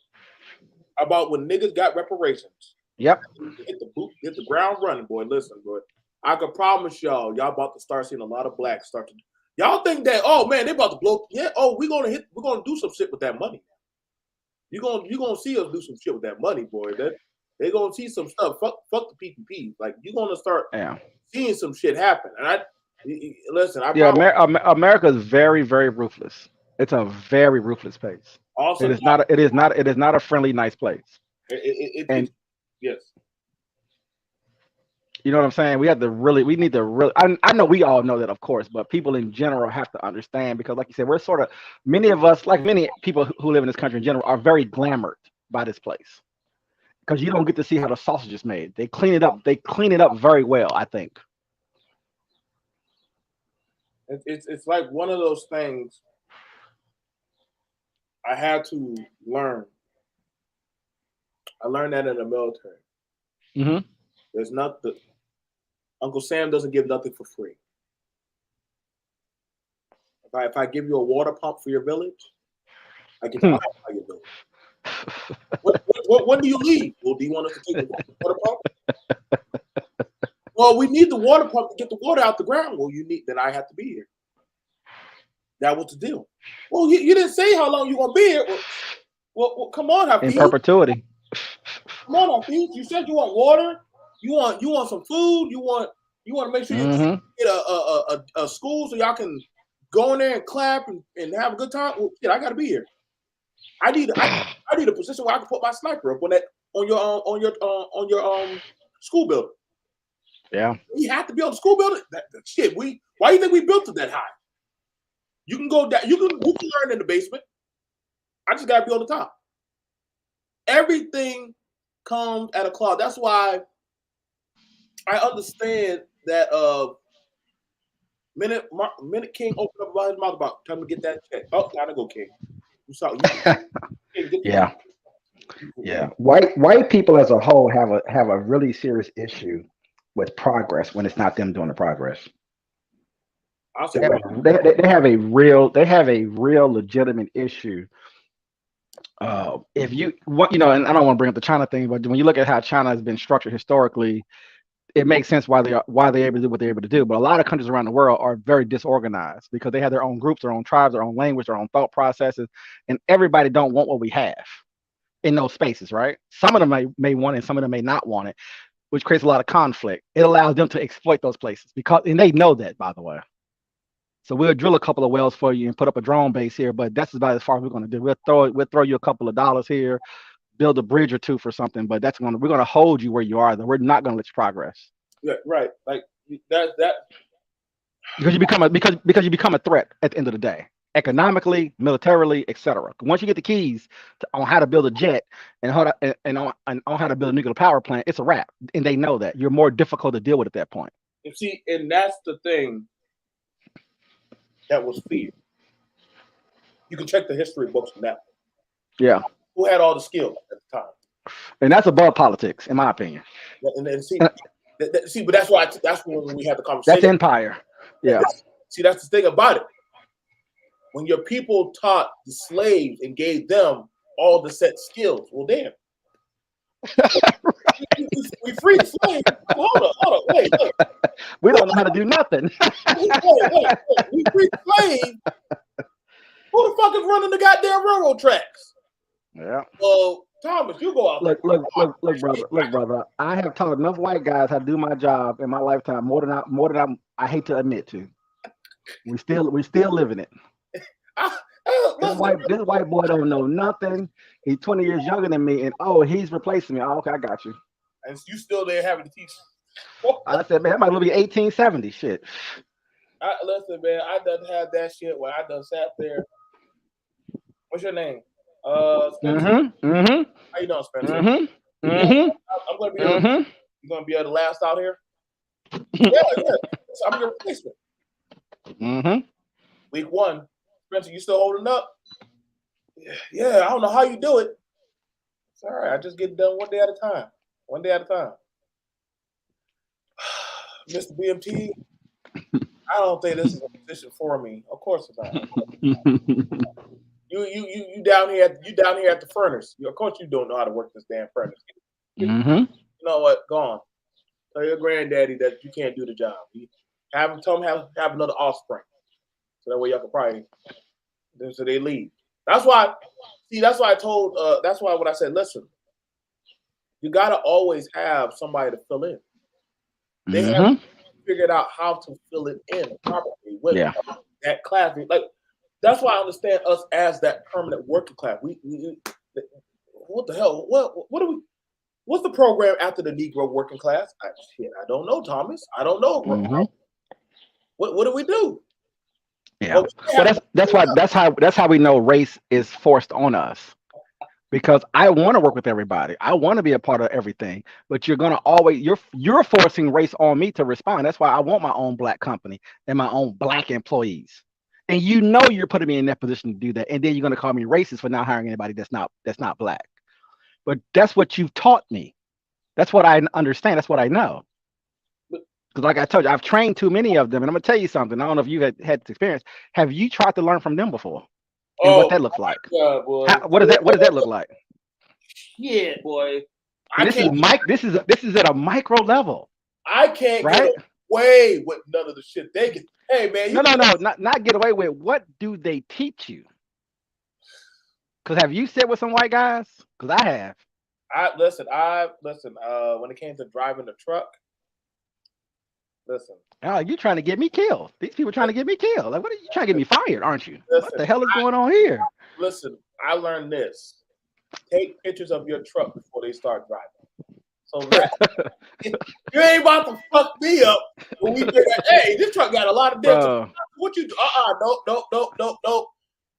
about when niggas got reparations. Yep. Hit the ground running, boy. Listen, boy. I can promise y'all about to start seeing a lot of blacks start to. Y'all think that? Oh man, they about to blow. Yeah. Oh, we're gonna do some shit with that money. You gonna see us do some shit with that money, boy. They're gonna see some stuff. Fuck the PPP. Like you're gonna start seeing some shit happen. And America is very, very ruthless. It's a very ruthless place. Also, it is not a friendly, nice place. Yes. You know what I'm saying? We need to really, I know we all know that, of course, but people in general have to understand because, like you said, we're sort of, many of us, like many people who live in this country in general, are very glamored by this place. Because you don't get to see how the sausage is made. They clean it up. They clean it up very well, I think. It's like one of those things I had to learn. I learned that in the military. Mm-hmm. There's nothing. Uncle Sam doesn't give nothing for free. If I give you a water pump for your village, I can help your village. When do you leave? Well, do you want us to take the water pump? Well, we need the water pump to get the water out the ground. Well, then I have to be here. That was the deal. Well, you didn't say how long you're gonna be here. Well, come on, Hafiz. In perpetuity. Come on, Hafiz. You said you want water. You want some food. You want to make sure you get a school so y'all can go in there and clap and have a good time. Well, shit, I gotta be here. I need a position where I can put my sniper up on your school building. Yeah. We have to be on the school building. Shit. Why do you think we built it that high? You can go down. You can learn in the basement. I just gotta be on the top. Everything comes at a cost. That's why I understand that minute King opened up about his mouth about time to get that check. Oh, gotta go, King. I'm sorry. Yeah. Yeah. White people as a whole have a really serious issue with progress when it's not them doing the progress. I'll say Yeah, right. they have a real legitimate issue. If you what you know, and I don't want to bring up the China thing, but when you look at how China has been structured historically, it makes sense why they're able to do what they're able to do. But a lot of countries around the world are very disorganized because they have their own groups, their own tribes, their own language, their own thought processes, and everybody don't want what we have in those spaces, right? Some of them may want it, some of them may not want it, which creates a lot of conflict. It allows them to exploit those places and they know that, by the way. So we'll drill a couple of wells for you and put up a drone base here, but that's about as far as we're going to do. We'll throw you a couple of dollars here, build a bridge or two for something, but we're going to hold you where you are. Though we're not going to let you progress. Yeah, right. Like that Because you become a threat at the end of the day, economically, militarily, etc. Once you get the keys on how to build a jet and on how to build a nuclear power plant, it's a wrap, and they know that you're more difficult to deal with at that point. You see, and that's the thing that was feared. You can check the history books on that. Yeah, Who had all the skill at the time? and that's above politics, in my opinion. And see, but that's why that's when we had the conversation. That's empire. Yeah. See, that's the thing about it. When your people taught the slaves and gave them all the set skills, well, damn. we freed the slaves. Hold on, wait, look. We don't know how to do nothing. Wait. We freed the slaves. Who the fuck is running the goddamn railroad tracks? Yeah. Well, Thomas, you go out. Look, brother. I have taught enough white guys how to do my job in my lifetime more than I hate to admit to. We still living it. This white boy don't know nothing. He's 20 years younger than me, and he's replacing me. Oh, okay, I got you. And you still there having to teach. I said, man, that might be 1870 shit. Listen, man, I done had that shit where I done sat there. What's your name? Spencer. How you doing, Spencer? I'm gonna be you gonna be the last out here? Yeah. I'm your replacement. Week 1. Spencer, you still holding up? Yeah, I don't know how you do it. It's all right. I just get done one day at a time. Mr. BMT, I don't think this is a position for me. Of course it's not. You down here at the furnace. Of course you don't know how to work this damn furnace. You know what? Go on. Tell your granddaddy that you can't do the job. Tell him have another offspring. So that way y'all can probably so they leave. That's why I told that's why when I said, listen, you gotta always have somebody to fill in. They have figured out how to fill it in properly with that class. Like that's why I understand us as that permanent working class. We what the hell? What are we? What's the program after the Negro working class? I don't know, Thomas. I don't know. What do we do? Yeah. Well, that's how we know race is forced on us. Because I want to work with everybody. I want to be a part of everything. But you're forcing race on me to respond. That's why I want my own black company and my own black employees. And you know you're putting me in that position to do that. And then you're going to call me racist for not hiring anybody that's not black. But that's what you've taught me. That's what I understand. That's what I know. Because like I told you, I've trained too many of them. And I'm going to tell you something. I don't know if you had this experience. Have you tried to learn from them before? And what that looks like? God, boy. What does that look like? Yeah, boy. This is at a micro level. I can't get away with none of the shit they get. Hey man, not get away with. What do they teach you? Because have you sat with some white guys? Because I have. Listen. When it came to driving the truck, listen. Oh, you trying to get me killed? These people trying to get me killed. Like, what are you trying to get me fired? Aren't you? Listen, what the hell is going on here? Listen, I learned this. Take pictures of your truck before they start driving. So that you ain't about to fuck me up when we get hey, this truck got a lot of dents. What you do? Nope.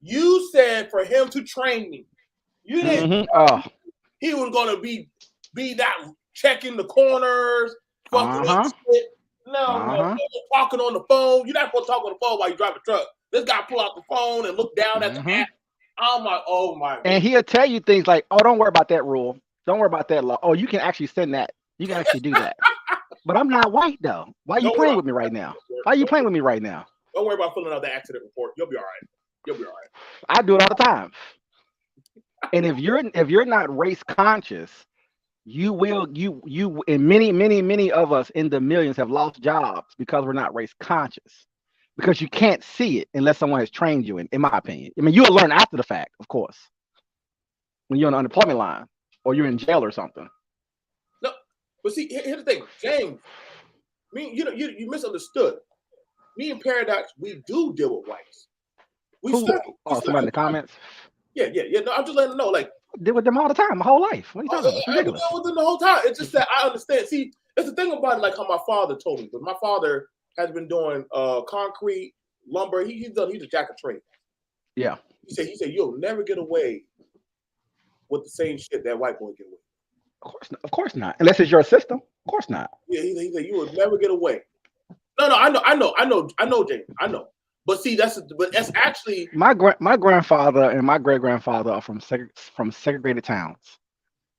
You said for him to train me. You didn't. He was gonna be that checking the corners, fucking up shit. No, talking on the phone. You're not supposed to talk on the phone while you drive a truck. This guy pull out the phone and look down at the app. I'm like, oh my God. And he'll tell you things like, oh, don't worry about that rule. Don't worry about that law. Oh, you can actually send that. You can actually do that. But I'm not white though. Why are you playing with me right now? Why are you playing with me right now? Don't worry about filling out the accident report. You'll be all right. You'll be all right. I do it all the time. And if you're not race conscious, you and many of us in the millions have lost jobs because we're not race conscious. Because you can't see it unless someone has trained you, in my opinion. I mean, you'll learn after the fact, of course, when you're on the unemployment line or you're in jail or something. No, but see, here's the thing, James. You misunderstood. Me and Paradox, we do deal with whites. Somebody in the comments? Yeah. No, I'm just letting them know, like, I deal with them all the time, my whole life. What are you talking about? It's ridiculous. I deal with them the whole time. It's just that I understand. See, it's the thing about it, like how my father told me, but my father has been doing concrete, lumber. He's a jack of trades. Yeah. He said you'll never get away with the same shit that white boy get away. Of course not. Unless it's your system. Of course not. Yeah, he said you will never get away. No, I know, James. I know. But see, that's actually my grandfather and my great grandfather are from segregated towns.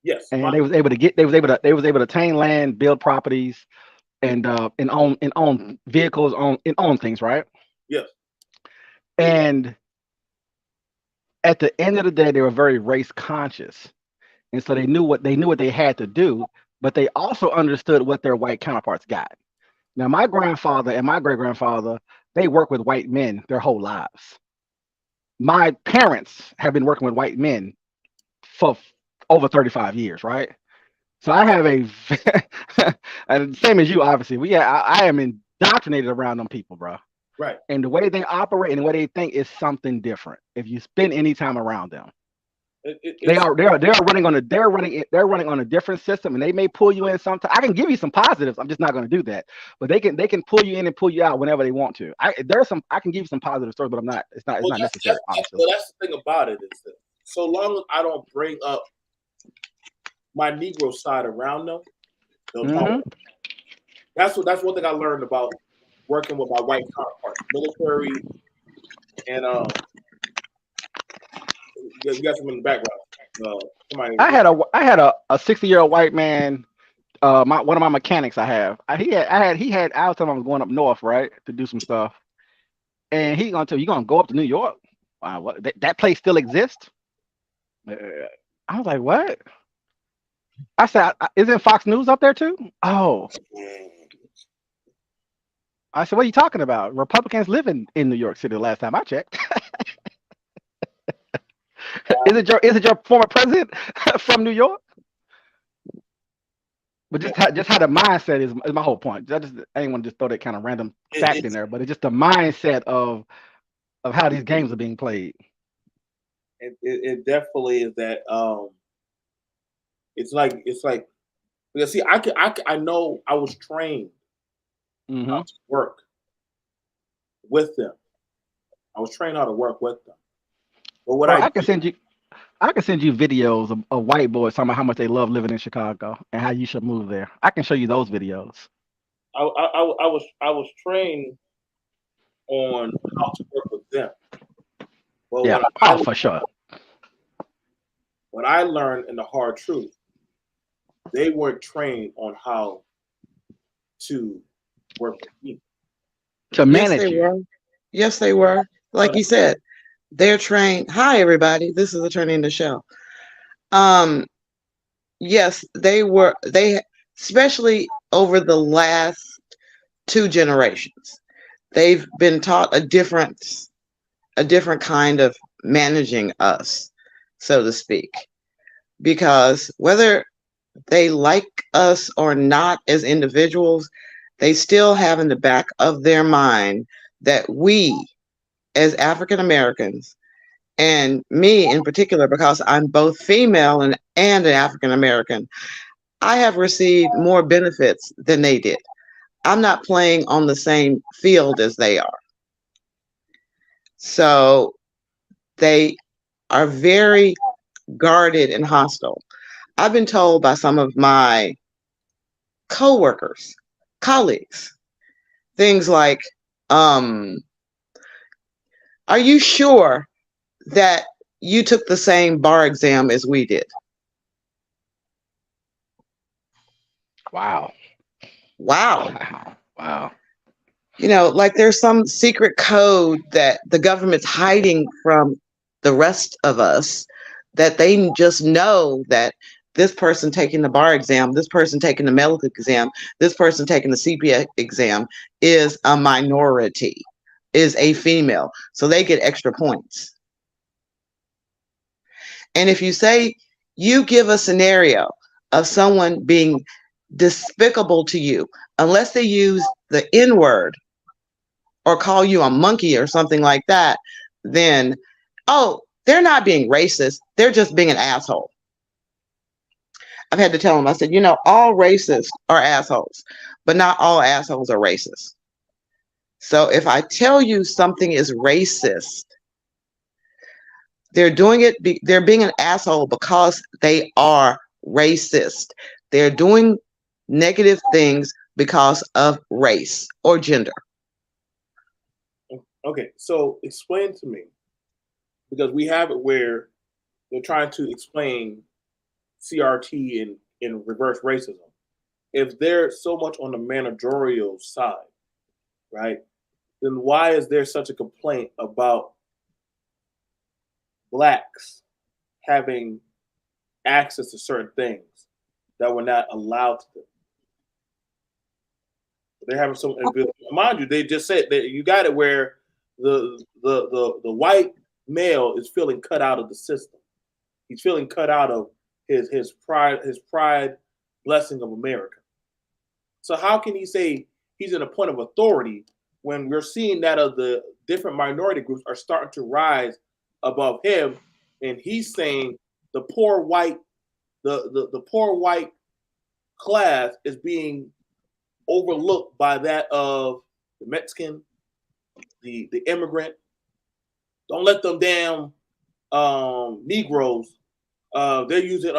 Yes. And they was able to attain land, build properties, and own vehicles, own things, right? Yes. And at the end of the day, they were very race conscious, and so they knew what they had to do, but they also understood what their white counterparts got. Now, my grandfather and my great grandfather, they worked with white men their whole lives. My parents have been working with white men for over 35 years, right? So I have and same as you, obviously. I am indoctrinated around them people, bro. Right. And the way they operate and the way they think is something different. If you spend any time around them, they're running on a different system, and they may pull you in sometimes. I can give you some positives. I'm just not going to do that. But they can pull you in and pull you out whenever they want to. I can give you some positive stories, but I'm not. It's not necessary. Well, that's the thing about it is that so long as I don't bring up my Negro side around them, they'll know. That's one thing I learned about working with my white counterparts, military, and you got some in the background. I had a 60-year-old white man. One of my mechanics I was telling him I was going up north, right, to do some stuff, and he's gonna tell you gonna go up to New York. Wow, what, that place still exists? I was like, what? I said, isn't Fox News up there too? Oh. I said, what are you talking about? Republicans live in New York City the last time I checked. Is it your former president from New York? But just how the mindset is my whole point. I didn't want to just throw that kind of random fact in there, but it's just the mindset of how these games are being played. It definitely is that. It's like because see, I know I was trained how to work with them. I was trained how to work with them. But I can send you videos of white boys talking about how much they love living in Chicago and how you should move there. I can show you those videos. I was trained on how to work with them. But for sure. What I learned in the hard truth, they weren't trained on how to work with me. To manage yes, they were. Yes, they were. Like you said, they're trained. Hi, everybody. This is Attorney in the Show. Yes, they were. They, especially over the last 2 generations, they've been taught a different kind of managing us, so to speak, because whether they like us or not as individuals, they still have in the back of their mind that we, as African Americans, and me in particular, because I'm both female and an African American, I have received more benefits than they did. I'm not playing on the same field as they are. So they are very guarded and hostile. I've been told by some of my colleagues, things like, are you sure that you took the same bar exam as we did? Wow. like there's some secret code that the government's hiding from the rest of us, that they just know that this person taking the bar exam, this person taking the medical exam, this person taking the CPA exam is a minority, is a female. So they get extra points. And if you say, you give a scenario of someone being despicable to you, unless they use the N word or call you a monkey or something like that, then, oh, they're not being racist. They're just being an asshole. I've had to tell them, I said, all racists are assholes, but not all assholes are racist. So if I tell you something is racist, they're doing it, they're being an asshole because they are racist. They're doing negative things because of race or gender. Okay, so explain to me, because we have it where they're trying to explain CRT in reverse racism. If they're so much on the managerial side, right, then why is there such a complaint about Blacks having access to certain things that were not allowed to them? They're having some, mind you, they just said that you got it where the white male is feeling cut out of the system. He's feeling cut out of his pride blessing of America. So how can he say he's in a point of authority when we're seeing that of the different minority groups are starting to rise above him, and he's saying the poor white class is being overlooked by that of the Mexican, the immigrant. Don't let them damn Negroes. They're using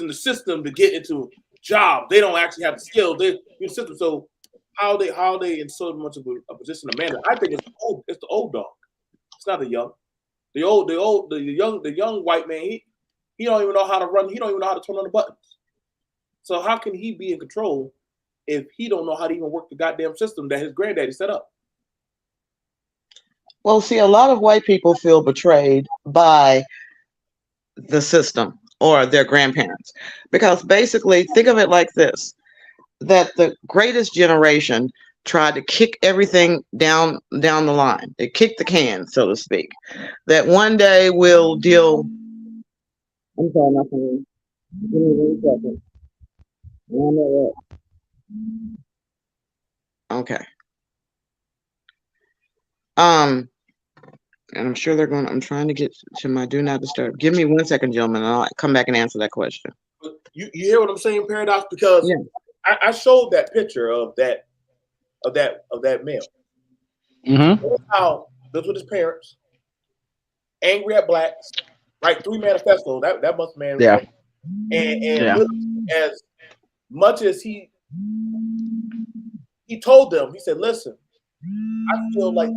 the system to get into jobs. They don't actually have the skill. They use the system. So how they in so much of a position of management? I think it's the old dog. It's not the young. The young white man. He don't even know how to run. He don't even know how to turn on the buttons. So how can he be in control if he don't know how to even work the goddamn system that his granddaddy set up? Well, see, a lot of white people feel betrayed by the system or their grandparents, because basically, think of it like this, that the greatest generation tried to kick everything down the line. They kicked the can, so to speak. That one day we'll deal. I'm sorry, my phone. Give me 1 second. Okay. And I'm sure I'm trying to get to my do not disturb. Give me 1 second, gentlemen, and I'll come back and answer that question. You hear what I'm saying, Paradox? Because yeah. I showed that picture of that male. Mm-hmm. How lives with his parents, angry at Blacks, right? 3 manifestos. That must man. Yeah. And yeah. As much as he told them, he said, "Listen, I feel like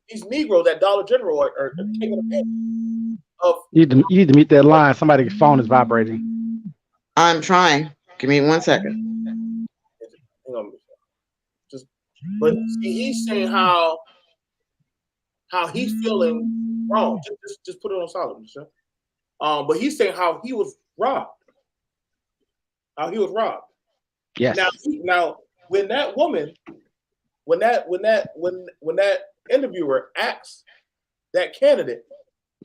these Negroes at Dollar General are taking advantage of." You need to meet that line. Somebody's phone is vibrating. I'm trying. Give me 1 second. But see, he's saying how he's feeling wrong. Just put it on silent, sir. But he's saying how he was robbed. Yes. Now, when that woman, when that interviewer asks that candidate,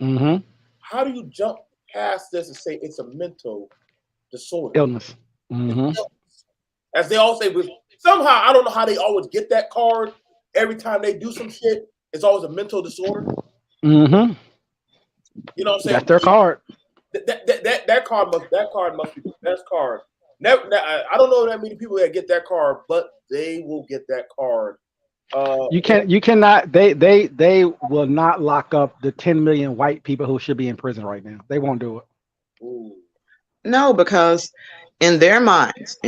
mm-hmm. how do you jump past this and say it's a mental disorder? Illness. Mm-hmm. As they all say, but somehow I don't know how they always get that card every time they do some shit. It's always a mental disorder. Mm-hmm. You know what I'm saying? That's their card. That card must be the best card. I don't know that many people that get that card, but they will get that card. You cannot. They will not lock up the 10 million white people who should be in prison right now. They won't do it. Ooh. No, because in their minds,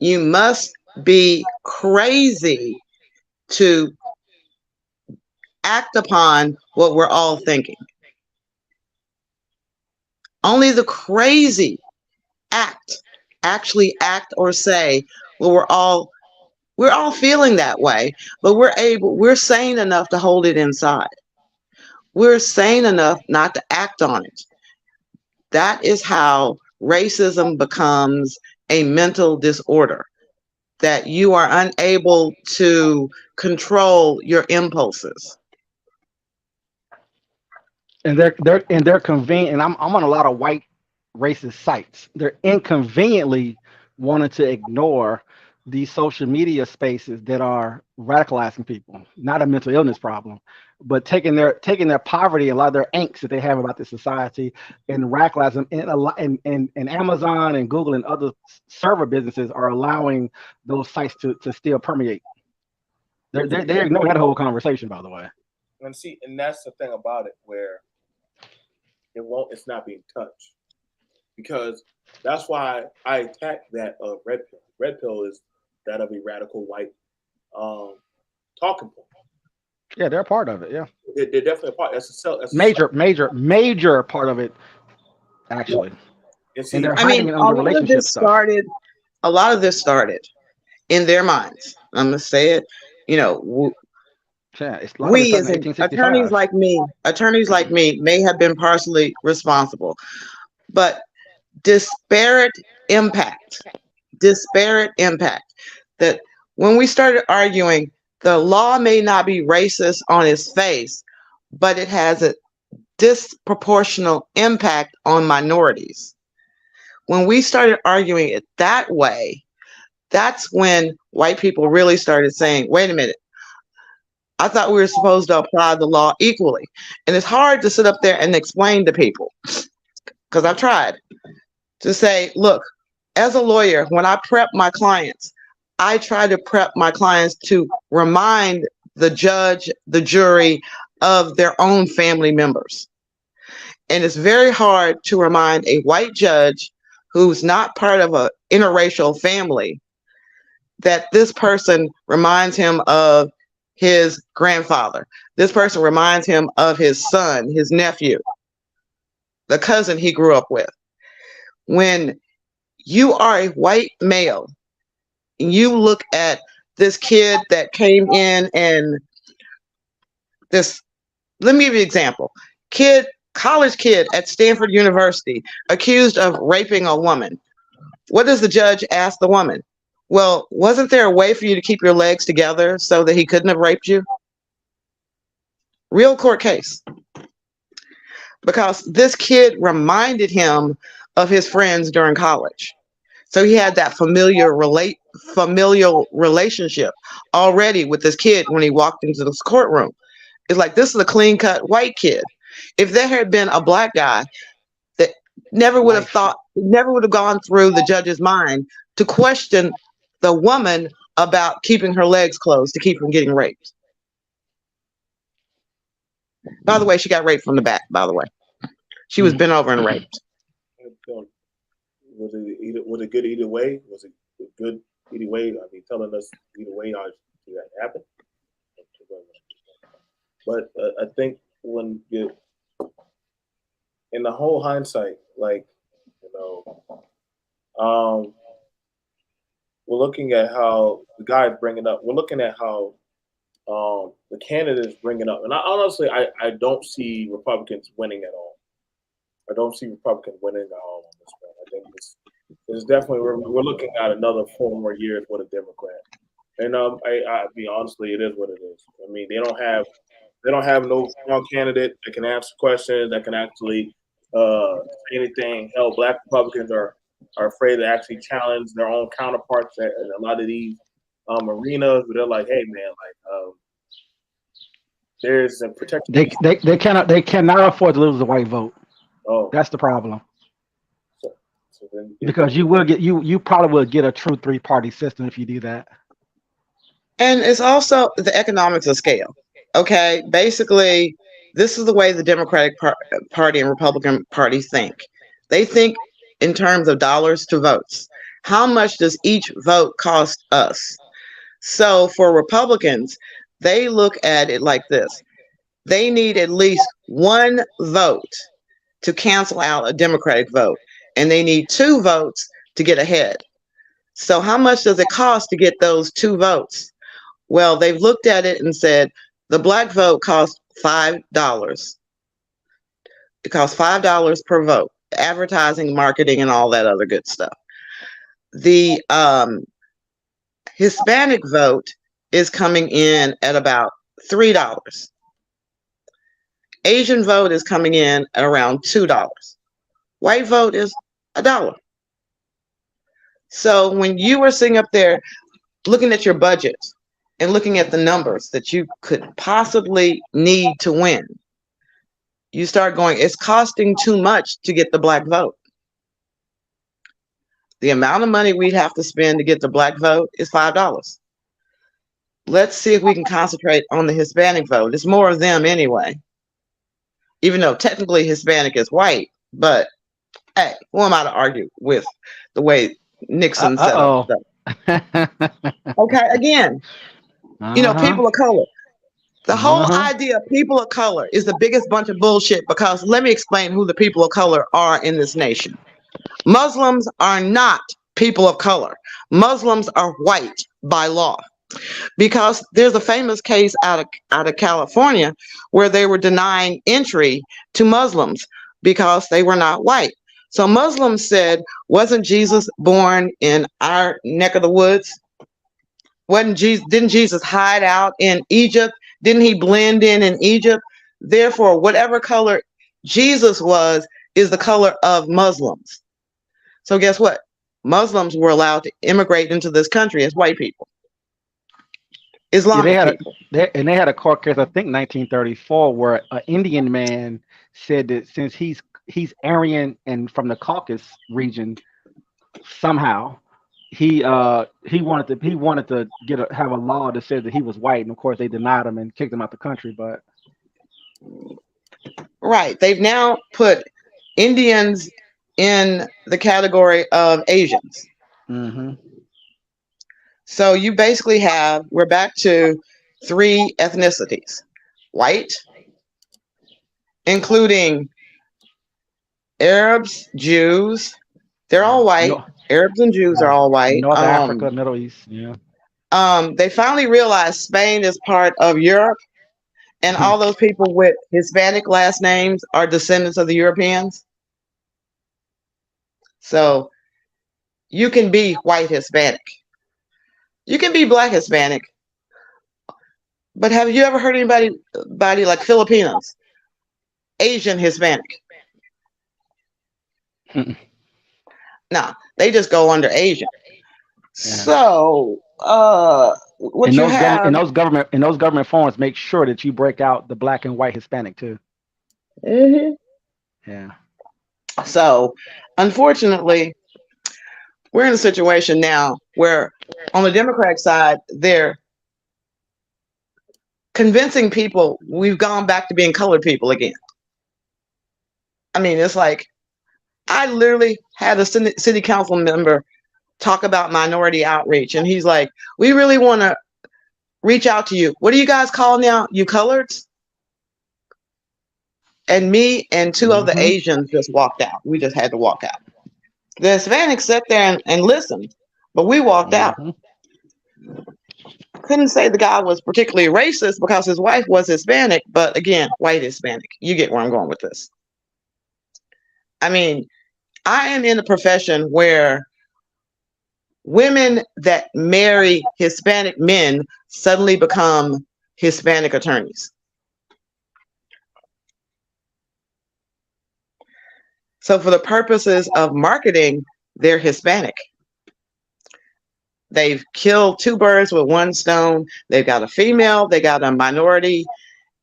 you must be crazy to act upon what we're all thinking. Only the crazy actually act or say what we're all We're all feeling that way, but we're sane enough to hold it inside. We're sane enough not to act on it. That is how racism becomes a mental disorder, that you are unable to control your impulses. And they're convenient. And I'm on a lot of white racist sites. They're inconveniently wanting to ignore these social media spaces that are radicalizing people. Not a mental illness problem, but taking their poverty, a lot of their angst that they have about the society, and radicalizing them. And Amazon and Google and other server businesses are allowing those sites to still permeate. They're ignoring that whole conversation, by the way. And see, and that's the thing about it, where it's not being touched, because that's why I attack that red pill. Red pill is that of a radical white talking point. Yeah, they're a part of it. Yeah, they're definitely a part. That's major part of it, actually. And see, and they're I mean, hiding it under relationship stuff. A lot of this started in their minds. I'm gonna say it. You know, Yeah, it's we as attorneys like me may have been partially responsible, but disparate impact, that when we started arguing, the law may not be racist on its face, but it has a disproportional impact on minorities. When we started arguing it that way, that's when white people really started saying, wait a minute, I thought we were supposed to apply the law equally. And it's hard to sit up there and explain to people, because I've tried to say, look, as a lawyer, when I prep my clients, I try to prep my clients to remind the judge, the jury of their own family members. And it's very hard to remind a white judge who's not part of an interracial family that this person reminds him of his grandfather. This person reminds him of his son, his nephew, the cousin he grew up with. When you are a white male, and you look at this kid that came in and let me give you an example. College kid at Stanford University accused of raping a woman. What does the judge ask the woman? Well, wasn't there a way for you to keep your legs together so that he couldn't have raped you? Real court case. Because this kid reminded him of his friends during college. So he had that familial relationship already with this kid when he walked into this courtroom. It's like, this is a clean-cut white kid. If there had been a black guy that never would have gone through the judge's mind to question the woman about keeping her legs closed to keep from getting raped. By the way, she got raped from the back, by the way. She was bent over and raped. Was it good either way? Was it good either way? I mean, telling us either way how that happened. But I think when you, in the whole hindsight, like, we're looking at how the guy is bringing up. We're looking at how the candidate is bringing up, and I don't see Republicans winning at all. I don't see Republicans winning at all on this one. I think it's definitely we're looking at another 4 more years with a Democrat. And I be honestly, it is what it is. I mean, they don't have no strong candidate that can answer questions, that can actually say anything. Hell, Black Republicans are afraid to actually challenge their own counterparts in a lot of these arenas. But they're like, hey man, like there's a protection. They cannot afford to lose the white vote. Oh, that's the problem. So then, because you probably will get a true 3-party system if you do that. And it's also the economics of scale. Okay, basically, this is the way the Democratic Party and Republican Party think. They think in terms of dollars to votes. How much does each vote cost us? So for Republicans, they look at it like this. They need at least 1 vote to cancel out a Democratic vote, and they need 2 votes to get ahead. So how much does it cost to get those 2 votes? Well, they've looked at it and said the black vote costs $5. It costs $5 per vote, advertising, marketing, and all that other good stuff. The Hispanic vote is coming in at about $3. Asian vote is coming in at around $2. White vote is $1. So when you were sitting up there looking at your budget and looking at the numbers that you could possibly need to win, you start going, it's costing too much to get the black vote. The amount of money we'd have to spend to get the black vote is $5. Let's see if we can concentrate on the Hispanic vote. It's more of them anyway. Even though technically Hispanic is white, but hey, who am I to argue with the way Nixon set up stuff? Okay, again, you know, people of color. The whole idea of people of color is the biggest bunch of bullshit, because let me explain who the people of color are in this nation. Muslims are not people of color. Muslims are white by law, because there's a famous case out of California where they were denying entry to Muslims because they were not white. So Muslims said, wasn't Jesus born in our neck of the woods? Didn't Jesus hide out in Egypt? Didn't he blend in Egypt? Therefore, whatever color Jesus was is the color of Muslims. So guess what? Muslims were allowed to immigrate into this country as white people. Islamic people. They had a court case, I think 1934, where an Indian man said that since he's Aryan and from the Caucasus region, somehow he wanted to have a law that said that he was white, and of course they denied him and kicked him out the country. But right, they've now put Indians in the category of Asians. So you basically we're back to 3 ethnicities: white, including Arabs, Jews. They're all white. Arabs and Jews are all white. North Africa, Middle East, yeah. They finally realized Spain is part of Europe, and all those people with Hispanic last names are descendants of the Europeans. So you can be white Hispanic. You can be black Hispanic. But have you ever heard anybody like Filipinos? Asian Hispanic? No, they just go under Asian. Yeah. So in those government forms, make sure that you break out the black and white Hispanic too. Yeah. So unfortunately, we're in a situation now where on the Democratic side, they're convincing people we've gone back to being colored people again. I mean, it's like, I literally had a city council member talk about minority outreach, and he's like, we really want to reach out to you. What do you guys call now? You coloreds? And me and 2 other Asians just walked out. We just had to walk out. The Hispanics sat there and listened, but we walked out. Couldn't say the guy was particularly racist because his wife was Hispanic, but again, white Hispanic. You get where I'm going with this. I mean, I am in a profession where women that marry Hispanic men suddenly become Hispanic attorneys. So for the purposes of marketing, they're Hispanic. They've killed 2 birds with 1 stone. They've got a female, they got a minority,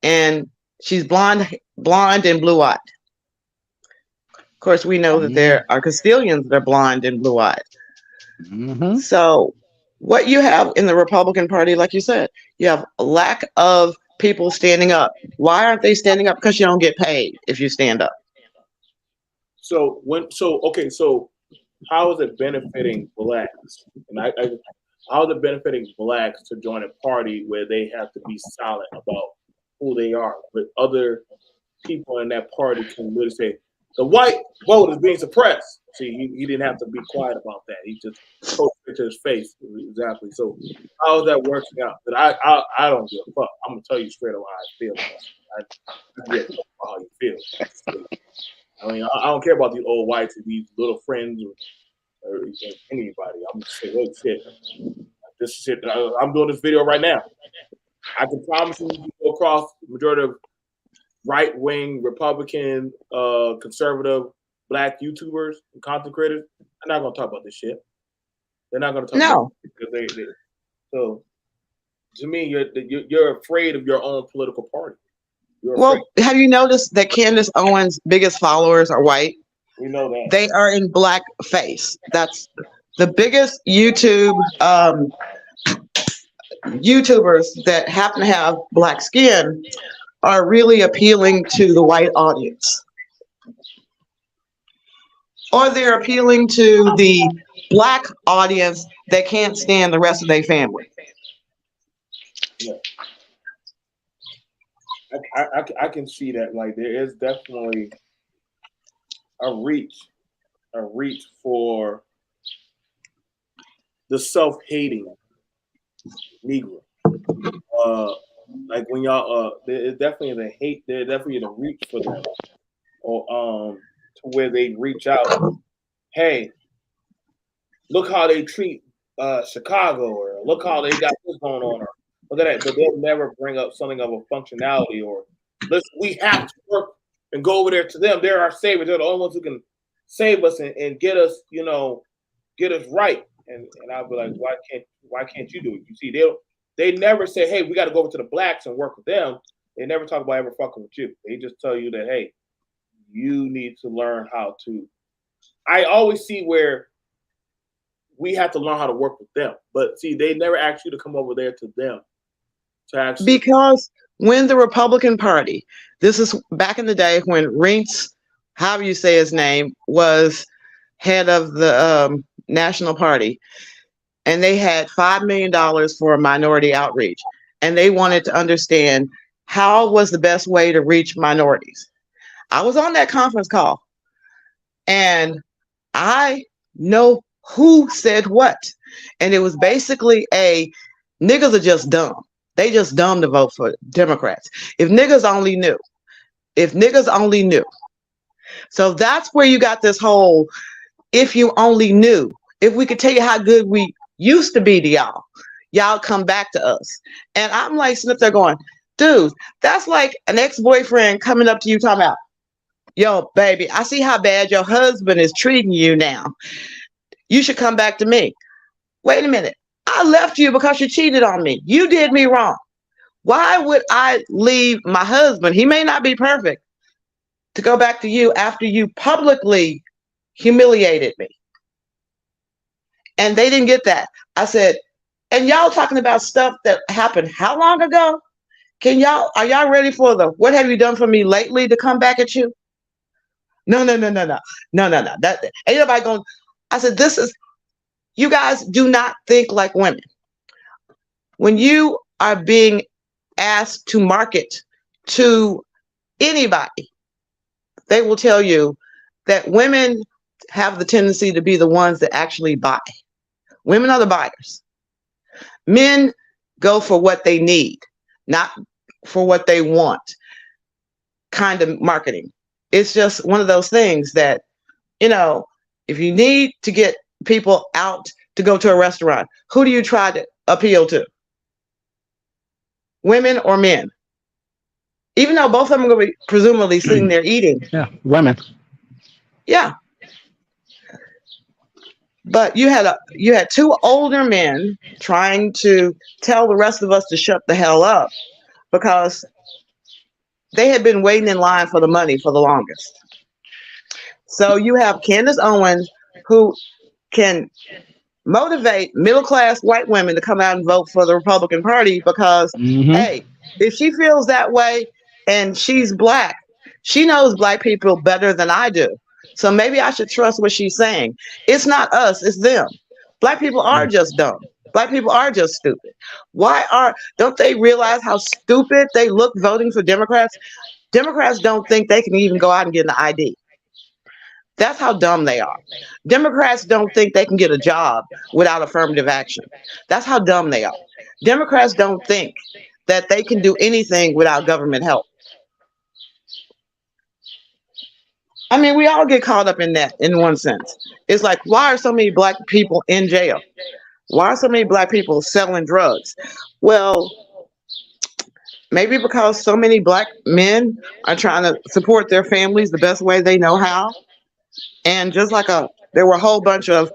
and she's blonde and blue-eyed. Of course, we know that there are Castilians that are blonde and blue-eyed. So what you have in the Republican Party, like you said, you have a lack of people standing up. Why aren't they standing up? Because you don't get paid if you stand up. So how is it benefiting blacks? And how is it benefiting blacks to join a party where they have to be silent about who they are, but other people in that party can literally say, The white vote is being suppressed. See, he didn't have to be quiet about that. He just posted it to his face. Exactly. So how is that working out? But I don't give a fuck. I'm gonna tell you straight up how I feel. I give a fuck about how you feel. I mean, I don't care about these old whites and these little friends or anybody. I'm just saying, look, shit. This shit. I'm doing this video right now. I can promise you go across the majority of right-wing, Republican, conservative, black YouTubers and content creators. They're not going to talk about this shit. They're not going to talk about it because they. So, to me, you're afraid of your own political party. Well, have you noticed that Candace Owens' biggest followers are white? We know that. They are in blackface. That's the biggest YouTubers that happen to have black skin are really appealing to the white audience. Or they're appealing to the black audience that can't stand the rest of their family. Yeah. I can see that. Like, there is definitely a reach for the self-hating Negro. Like when y'all there definitely the hate, there definitely the reach for them. Or to where they reach out, hey, look how they treat Chicago, or look how they got this going on, or look at that. But they'll never bring up something of a functionality, or listen, we have to work and go over there to them. They're our saviors. They're the only ones who can save us and get us, get us right. And I'll be like, why can't you do it? You see, they never say, hey, we got to go over to the blacks and work with them. They never talk about ever fucking with you. They just tell you that, hey, you need to learn how to. I always see where we have to learn how to work with them. But see, they never ask you to come over there to them. To actually. Because when the Republican Party, this is back in the day when Reince, however you say his name, was head of the National Party, and they had $5 million for minority outreach, and they wanted to understand how was the best way to reach minorities. I was on that conference call, and I know who said what, and it was basically niggas are just dumb. They just dumb to vote for Democrats. If niggas only knew. So that's where you got this whole, if you only knew. If we could tell you how good we used to be to y'all come back to us. And I'm like sitting up there going, dude, that's like an ex-boyfriend coming up to you talking about, yo, baby, I see how bad your husband is treating you now. You should come back to me. Wait a minute. I left you because you cheated on me. You did me wrong. Why would I leave my husband? He may not be perfect, to go back to you after you publicly humiliated me. And they didn't get that. I said, and y'all talking about stuff that happened how long ago? Are y'all ready for the what have you done for me lately to come back at you? No. That ain't nobody going. I said, you guys do not think like women. When you are being asked to market to anybody, they will tell you that women have the tendency to be the ones that actually buy. Women are the buyers. Men go for what they need, not for what they want kind of marketing. It's just one of those things that, if you need to get people out to go to a restaurant, who do you try to appeal to? Women or men? Even though both of them are going to be presumably sitting there eating. Yeah, women. Yeah. But you had two older men trying to tell the rest of us to shut the hell up because they had been waiting in line for the money for the longest. So you have Candace Owens, who can motivate middle-class white women to come out and vote for the Republican Party because, hey, if she feels that way and she's black, she knows black people better than I do. So maybe I should trust what she's saying. It's not us, it's them. Black people are just dumb. Black people are just stupid. Don't they realize how stupid they look voting for Democrats? Democrats don't think they can even go out and get an ID. That's how dumb they are. Democrats don't think they can get a job without affirmative action. That's how dumb they are. Democrats don't think that they can do anything without government help. I mean, we all get caught up in that in one sense. It's like, why are so many black people in jail? Why are so many black people selling drugs? Well, maybe because so many black men are trying to support their families the best way they know how. And just like there were a whole bunch of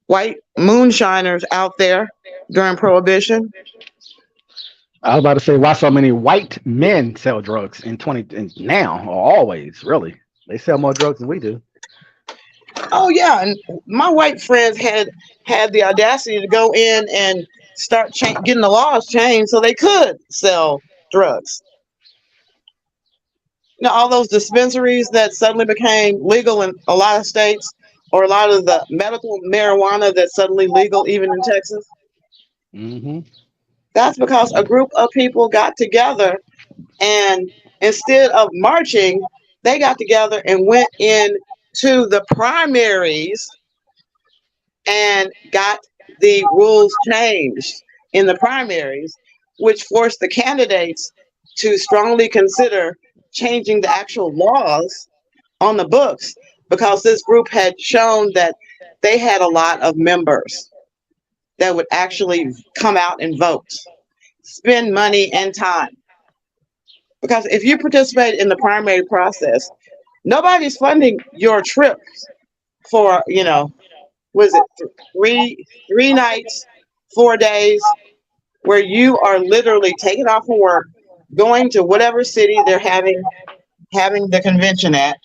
white moonshiners out there during Prohibition. I was about to say, why so many white men sell drugs in now or always, really? They sell more drugs than we do. Oh yeah, and my white friends had the audacity to go in and start getting the laws changed so they could sell drugs. You know, all those dispensaries that suddenly became legal in a lot of states, or a lot of the medical marijuana that's suddenly legal even in Texas. Mm-hmm. That's because a group of people got together, and instead of marching, they got together and went into the primaries and got the rules changed in the primaries, which forced the candidates to strongly consider changing the actual laws on the books, because this group had shown that they had a lot of members that would actually come out and vote, spend money and time. Because if you participate in the primary process, nobody's funding your trips for, was it three nights, 4 days, where you are literally taking off from work, going to whatever city they're having the convention at,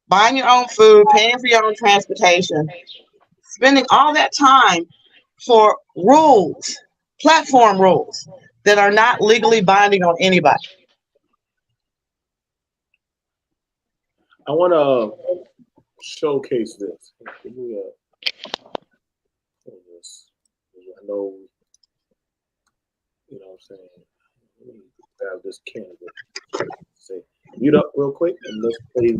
buying your own food, paying for your own transportation, spending all that time for rules, platform rules that are not legally binding on anybody. I want to showcase this. Give me this. I know, what I'm saying. Let me grab this camera. Say, mute up real quick and let's play.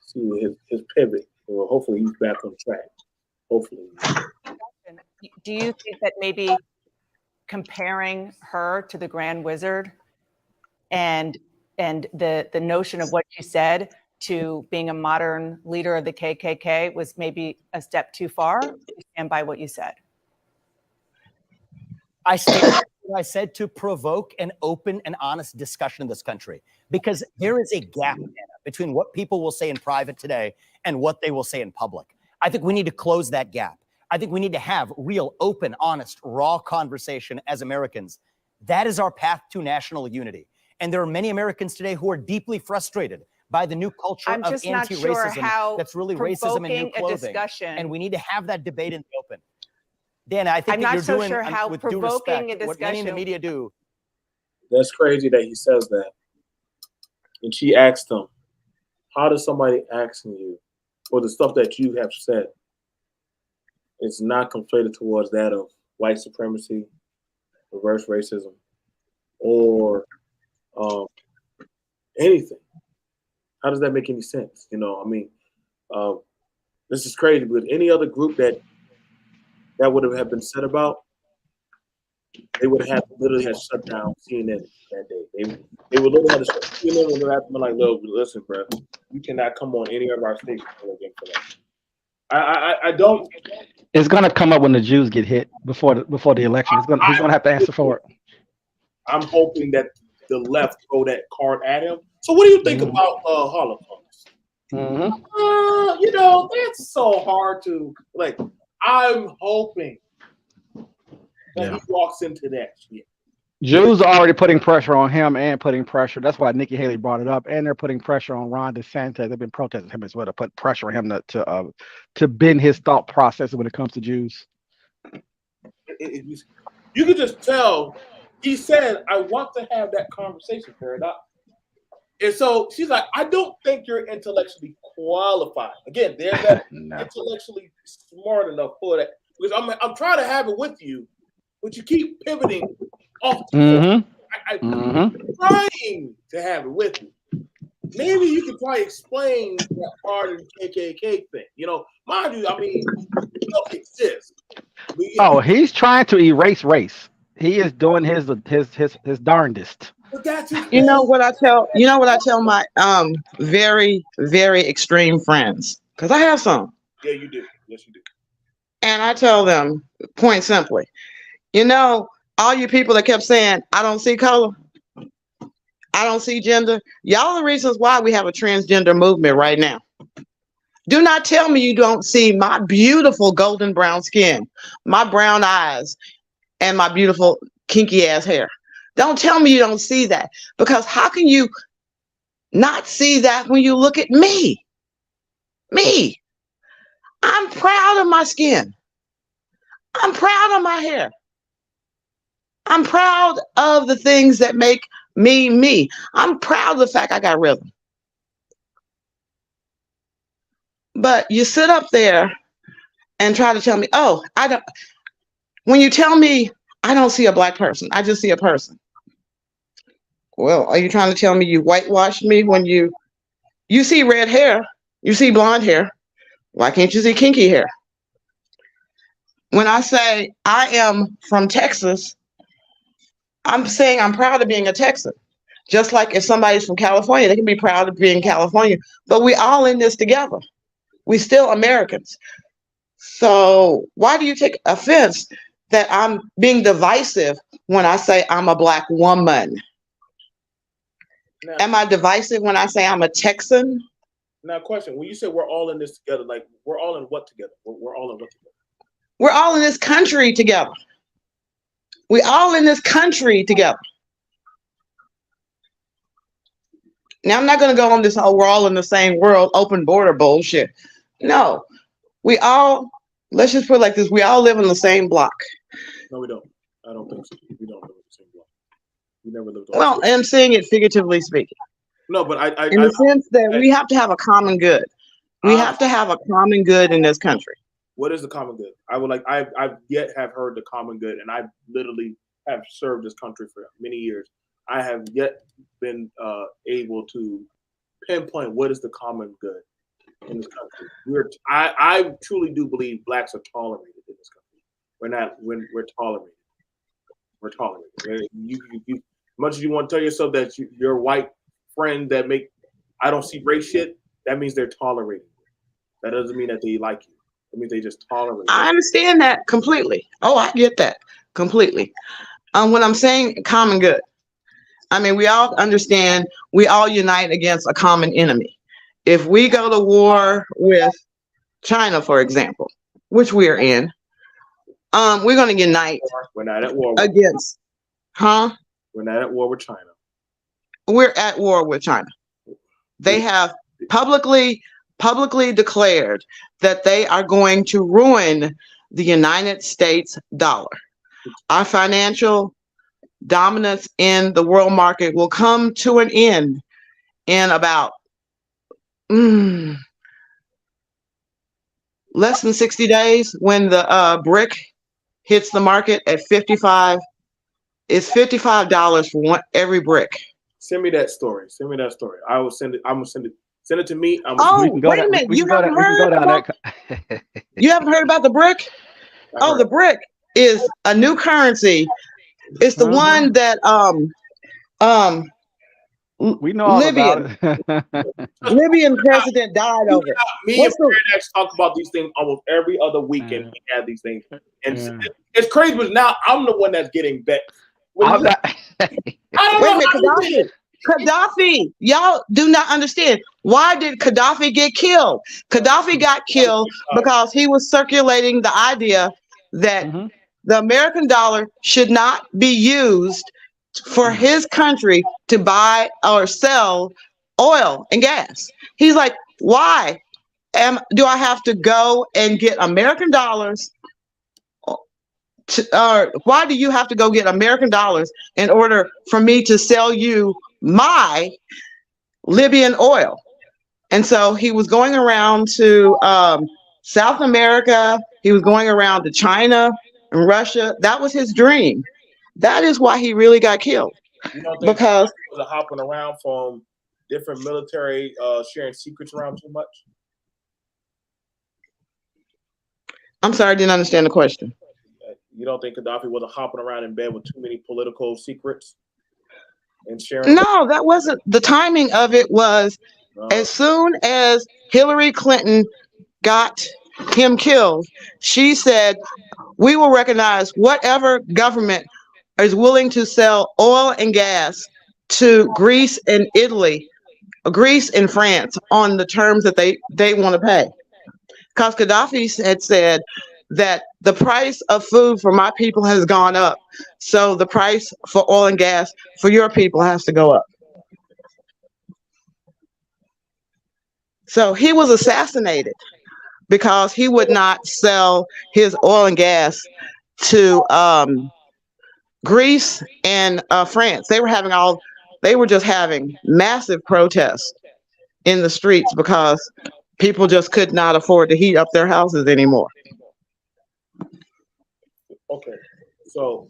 See his pivot. Well, hopefully he's back on track. Hopefully. Do you think that maybe comparing her to the Grand Wizard and the notion of what she said to being a modern leader of the KKK was maybe a step too far? And by what you said, I stand what I said to provoke an open and honest discussion in this country, because there is a gap, Anna, between what people will say in private today and what they will say in public. I think we need to close that gap. I think we need to have real, open, honest, raw conversation as Americans. That is our path to national unity. And there are many Americans today who are deeply frustrated by the new culture I'm of just not anti-racism sure how that's really racism in new clothing. And we need to have that debate in the open. Dana, I think I'm that not you're so doing, sure how with due provoking respect, a what many in the discussion- media do. That's crazy that he says that. And she asked him, how does somebody asking you, or the stuff that you have said, is not conflated towards that of white supremacy, reverse racism, or anything? How does that make any sense? This is crazy. But any other group that would have been said about, they would have literally had shut down CNN that day. They would literally have to shut CNN and have to be like, look, listen, bro, you cannot come on any of our stations again for that. I don't. It's gonna come up when the Jews get hit before the election. He's gonna have to answer for it. I'm hoping that the left throw that card at him. So what do you think about Holocaust? That's so hard to like. I'm hoping that he walks into that shit. Jews are already putting pressure on him and putting pressure. That's why Nikki Haley brought it up, and they're putting pressure on Ron DeSantis. They've been protesting him as well to put pressure on him to bend his thought process when it comes to Jews. You can just tell. He said, "I want to have that conversation, Paradox." And so she's like, "I don't think you're intellectually qualified." Again, they're that intellectually smart enough for that. Because I'm trying to have it with you, but you keep pivoting off. I'm trying to have it with you. maybe you could probably explain that part of the KKK thing. You know, mind you, I mean, it don't exist. Oh, he's trying to erase race. He is doing his darndest. But that's his You know thing. what I tell my very, very extreme friends, because I have some. Yeah, you do. Yes, you do. And I tell them point simply, you know, all you people that kept saying, I don't see color, I don't see gender, y'all are the reasons why we have a transgender movement right now. Do not tell me you don't see my beautiful golden brown skin, my brown eyes, and my beautiful kinky ass hair. Don't tell me you don't see that, because how can you not see that when you look at me? Me. I'm proud of my skin. I'm proud of my hair. I'm proud of the things that make me me. I'm proud of the fact I got rhythm. But you sit up there and try to tell me, oh, I don't. When you tell me I don't see a black person, I just see a person. Well, are you trying to tell me you whitewashed me when you see red hair, you see blonde hair? Why can't you see kinky hair? When I say I am from Texas, I'm saying I'm proud of being a Texan. Just like if somebody's from California, they can be proud of being California. But we all in this together. We still Americans. So why do you take offense that I'm being divisive when I say I'm a black woman? Now, Am I divisive when I say I'm a Texan? now, question: when you say we're all in this together, like we're all in what together? We're all in what together? We're all in this country together. We all in this country together. Now, I'm not going to go on this, oh, we're all in the same world, open border bullshit. No, we all, let's just put it like this, we all live in the same block. No, we don't. I don't think so. We don't live in the same block. We never lived. Well, I'm saying it figuratively speaking. no, but I In the sense that we have to have a common good. We have to have a common good in this country. What is the common good? I would like. I've yet have heard the common good, and I literally have served this country for many years. I have yet been able to pinpoint what is the common good in this country. I truly do believe blacks are tolerated in this country. We're not. We're tolerated. We're tolerated. You much as you want to tell yourself that your white friend that make I don't see race shit, that means they're tolerating. That doesn't mean that they like you. It means they just tolerate. I understand that completely. Oh, I get that completely. When I'm saying common good, I mean, we all understand we all unite against a common enemy. If we go to war with China, for example, which we are in, we're going to unite We're not at war. against, huh? We're not at war with China. We're at war with China. They have publicly declared that they are going to ruin the United States dollar. Our financial dominance in the world market will come to an end in about less than 60 days when the brick hits the market at 55. It's $55 for every brick. Send me that story. Send me that story. I will send it. I'm gonna send it. Send it to me. Oh, wait a minute. You haven't heard about you haven't heard about the brick? Oh, the brick is a new currency. It's the one that we know all Libyan about it. Libyan president died over. Me and Fred actually talk about these things almost every other weekend. We have these things, and it's crazy. But now I'm the one that's getting bet. I don't Wait a know. minute, Gaddafi, y'all do not understand. Why did Gaddafi get killed? Gaddafi got killed because he was circulating the idea that the American dollar should not be used for his country to buy or sell oil and gas. He's like, why do I have to go and get American dollars? Why do you have to go get American dollars in order for me to sell you my Libyan oil? And so he was going around to South America. He was going around to China and Russia. That was his dream. That is why he really got killed. You know, because he was hopping around from different military sharing secrets around too much? I'm sorry, I didn't understand the question. You don't think Gaddafi wasn't hopping around in bed with too many political secrets and sharing? No, that wasn't the timing of it. Was as soon as Hillary Clinton got him killed, she said, we will recognize whatever government is willing to sell oil and gas to Greece and Italy, Greece and France on the terms that they want to pay. Because Gaddafi had said that the price of food for my people has gone up. So the price for oil and gas for your people has to go up. So he was assassinated because he would not sell his oil and gas to Greece and France. They were just having massive protests in the streets because people just could not afford to heat up their houses anymore. Okay, so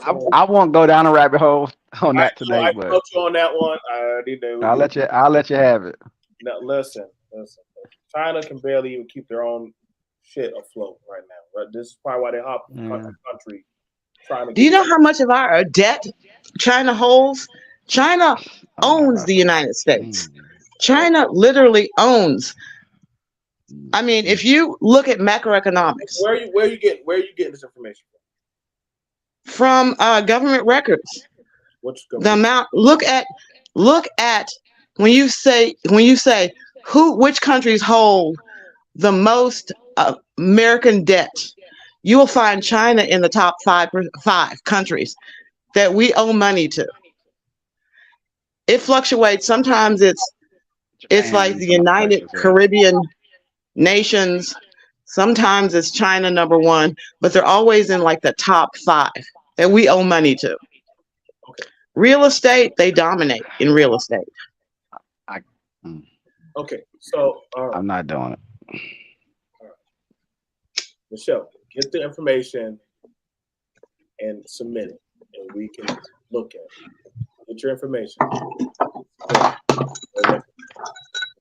I won't go down a rabbit hole on that today, I but told you on that one. I already knew. I'll let you have it. Now, listen. China can barely even keep their own shit afloat right now. Right? This is probably why they hop from country to country trying to. Do you know how much of our debt China holds? China owns the United States. China literally owns. I mean, if you look at macroeconomics, where are you getting this information from government records? Which the amount. Look at when you say which countries hold the most American debt, you will find China in the top five countries that we owe money to. It fluctuates. Sometimes it's like the United Caribbean nations. Sometimes it's China number one, but they're always in like the top five that we owe money to. Real estate, they dominate in real estate. Okay, so I'm not doing it. All right. Michelle, get the information and submit it, and we can look at it. Get your information.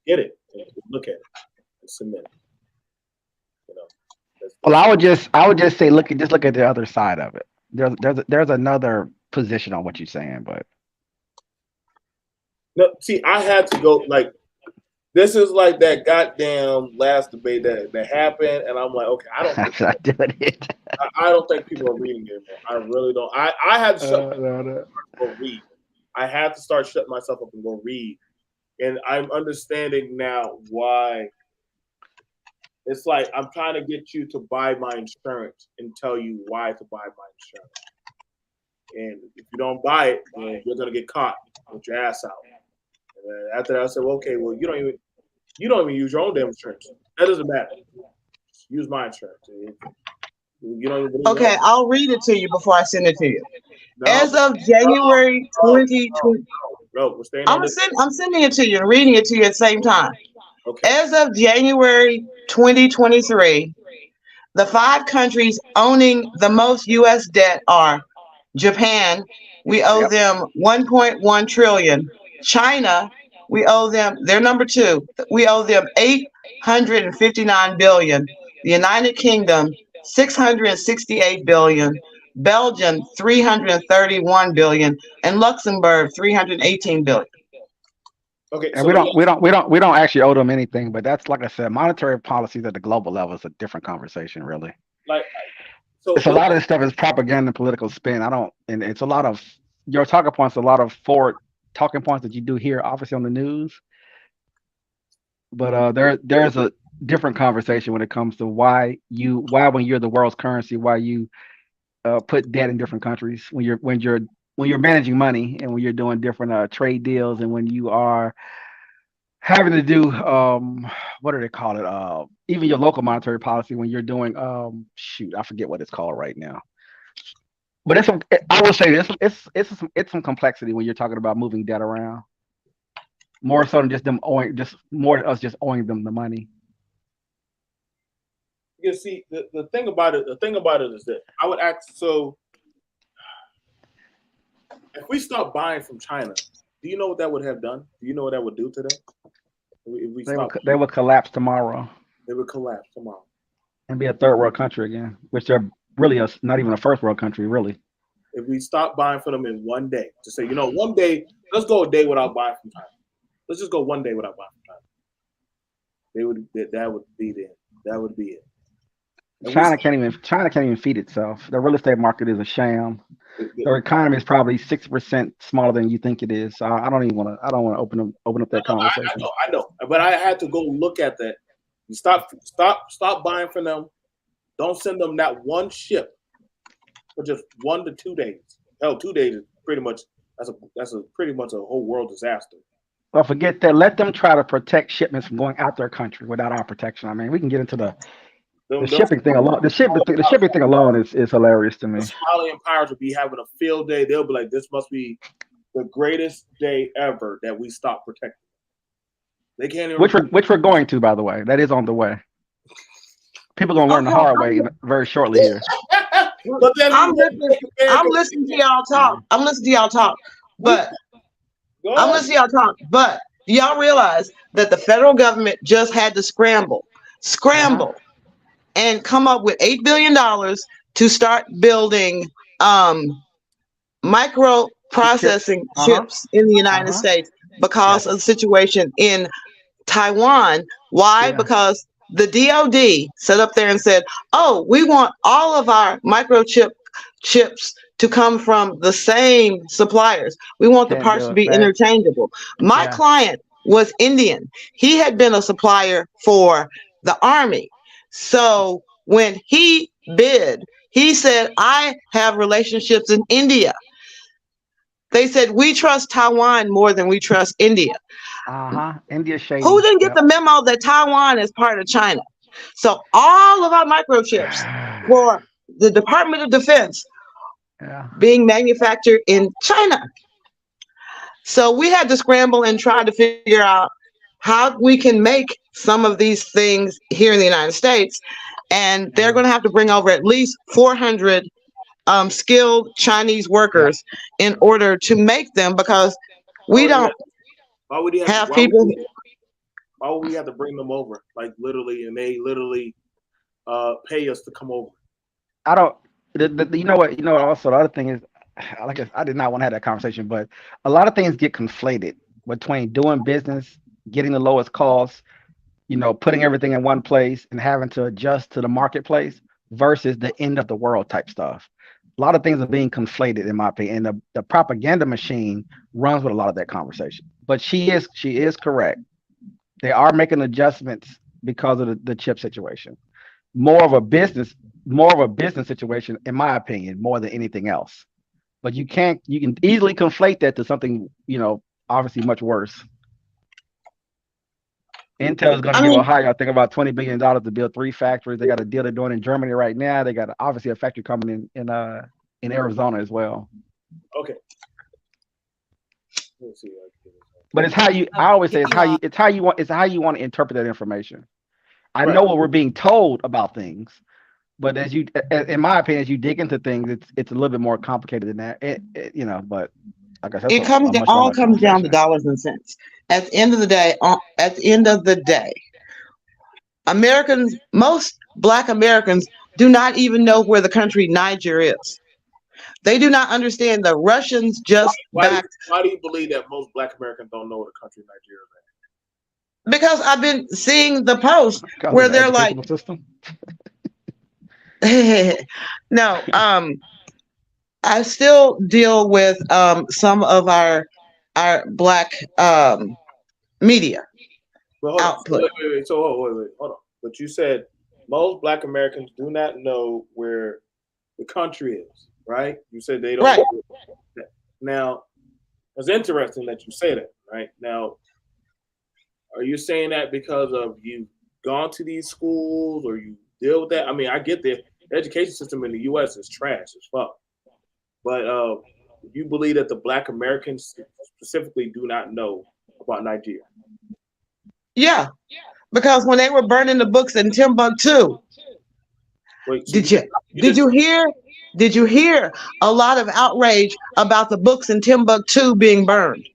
Get it, and look at it, and submit it. You know. Well, I would just say look at the other side of it. There's another position on what you're saying, but no, see, I had to go like this is like that goddamn last debate that happened, and I'm like, okay, I don't think people are reading it anymore. I really don't. I had to go read. I had to start shutting myself up and go read, and I'm understanding now why. It's like I'm trying to get you to buy my insurance and tell you why to buy my insurance. And if you don't buy it, then you're gonna get caught with your ass out. And then after that, I said, well, okay, well, you don't even use your own damn insurance. That doesn't matter. Just use my insurance. You don't even okay, I'll read it to you before I send it to you. No, as of January 2020, we're staying I'm sending it to you and reading it to you at the same time. Okay. As of January 2023, the 5 countries owning the most U.S. debt are Japan, we owe them 1.1 trillion. China, we owe them, they're number 2. We owe them 859 billion. The United Kingdom, 668 billion. Belgium, 331 billion, and Luxembourg, 318 billion. Okay, and so we don't actually owe them anything, but that's, like I said, monetary policies at the global level is a different conversation, really. Like, so it's a lot of this stuff is propaganda and political spin. And it's a lot of your talking points, a lot of forward talking points that you do hear, obviously, on the news. But there's a different conversation when it comes to why when you're the world's currency, why you put debt in different countries when you're managing money and when you're doing different trade deals, and when you are having to do what do they call it? Even your local monetary policy when you're doing I forget what it's called right now. But I will say this: it's some complexity when you're talking about moving debt around. More so than just them owing, just owing them the money. You see, the thing about it is that I would ask. So, if we start buying from China, Do you know what that would have done? Do you know what that would do to them? If we stopped, They would collapse tomorrow they would collapse tomorrow. and be a third world country again, which they're really not even a first world country, really. If we stop buying from them in one day, to say, one day, let's go a day without buying from China. Let's just go one day without buying from China. That would be it. That would be it. And China can't even feed itself. The real estate market is a sham. Their economy is probably 60% smaller than you think it is. So I don't want to open up that conversation. I know, but I had to go look at that. You stop buying from them. Don't send them that one ship for just 1 to 2 days. Hell, 2 days is pretty much that's pretty much a whole world disaster. Well, forget that. Let them try to protect shipments from going out their country without our protection. I mean, we can get into the shipping thing alone. The shipping thing alone is hilarious to me. The Somalian pirates will be having a field day. They'll be like, "This must be the greatest day ever that we stop protecting." They can't even. Which we're going to, by the way. That is on the way. People gonna learn the hard way very shortly here. But then I'm listening to y'all talk. I'm listening to y'all talk. But do y'all realize that the federal government just had to scramble and come up with $8 billion to start building microprocessing chips in the United States because of the situation in Taiwan. Why? Yeah. Because the DOD set up there and said, "Oh, we want all of our chips to come from the same suppliers. We want the parts to be interchangeable." My client was Indian. He had been a supplier for the Army. So when he bid, he said, "I have relationships in India." They said, "We trust Taiwan more than we trust India." India shady. Who didn't get the memo that Taiwan is part of China? So all of our microchips for the Department of Defense being manufactured in China. So we had to scramble and try to figure out how we can make some of these things here in the United States. And they're going to have to bring over at least 400 skilled Chinese workers in order to make them, because we don't have people. Why would we have to bring them over? Like literally, and they literally pay us to come over. I don't. You know what? Also, the other thing is, I did not want to have that conversation, but a lot of things get conflated between doing business, getting the lowest cost, putting everything in one place and having to adjust to the marketplace versus the end of the world type stuff. A lot of things are being conflated, in my opinion. And the propaganda machine runs with a lot of that conversation. But she is correct. They are making adjustments because of the chip situation. More of a business situation, in my opinion, more than anything else. But you can easily conflate that to something, obviously much worse. Intel is going to give Ohio, I think, about $20 billion to build 3 factories. They got a deal they're doing in Germany right now. They got obviously a factory coming in Arizona as well. Okay. Let's see. But it's how you. I always say it's how you want to interpret that information. I know what we're being told about things, but in my opinion, as you dig into things, it's a little bit more complicated than that. But like I said, it all comes down to dollars and cents. At the end of the day, most Black Americans do not even know where the country Niger is. They do not understand the Russians just backed. Why do you believe that most Black Americans don't know where the country Nigeria is? Because I've been seeing the posts where they're like, no, I still deal with some of our Black media output. Wait. So wait, hold on. But you said most Black Americans do not know where the country is, right? You said they don't. Right. Now, it's interesting that you say that, right? Now, are you saying that because of you've gone to these schools or you deal with that? I mean, I get the education system in the U.S. is trash as fuck, but you believe that the Black Americans specifically do not know about Nigeria? Yeah, because when they were burning the books in Timbuktu, did you hear a lot of outrage about the books in Timbuktu being burned?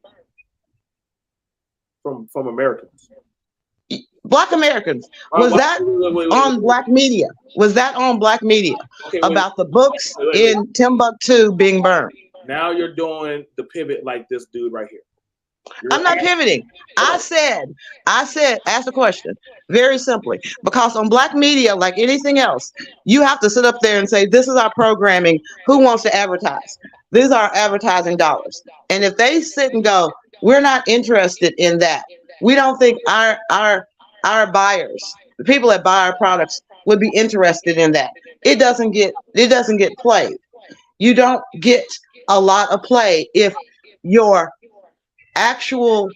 from Americans? Black Americans. Was that on Black media? Was that on Black media Okay, about the books wait. in Timbuktu being burned? Now you're doing the pivot like this dude right here. I'm not pivoting. I said, ask the question very simply, because on Black media, like anything else, you have to sit up there and say, this is our programming. Who wants to advertise? These are our advertising dollars. And if they sit and go, we're not interested in that. We don't think our buyers, the people that buy our products, would be interested in that. It doesn't get played. You don't get a lot of play if your actual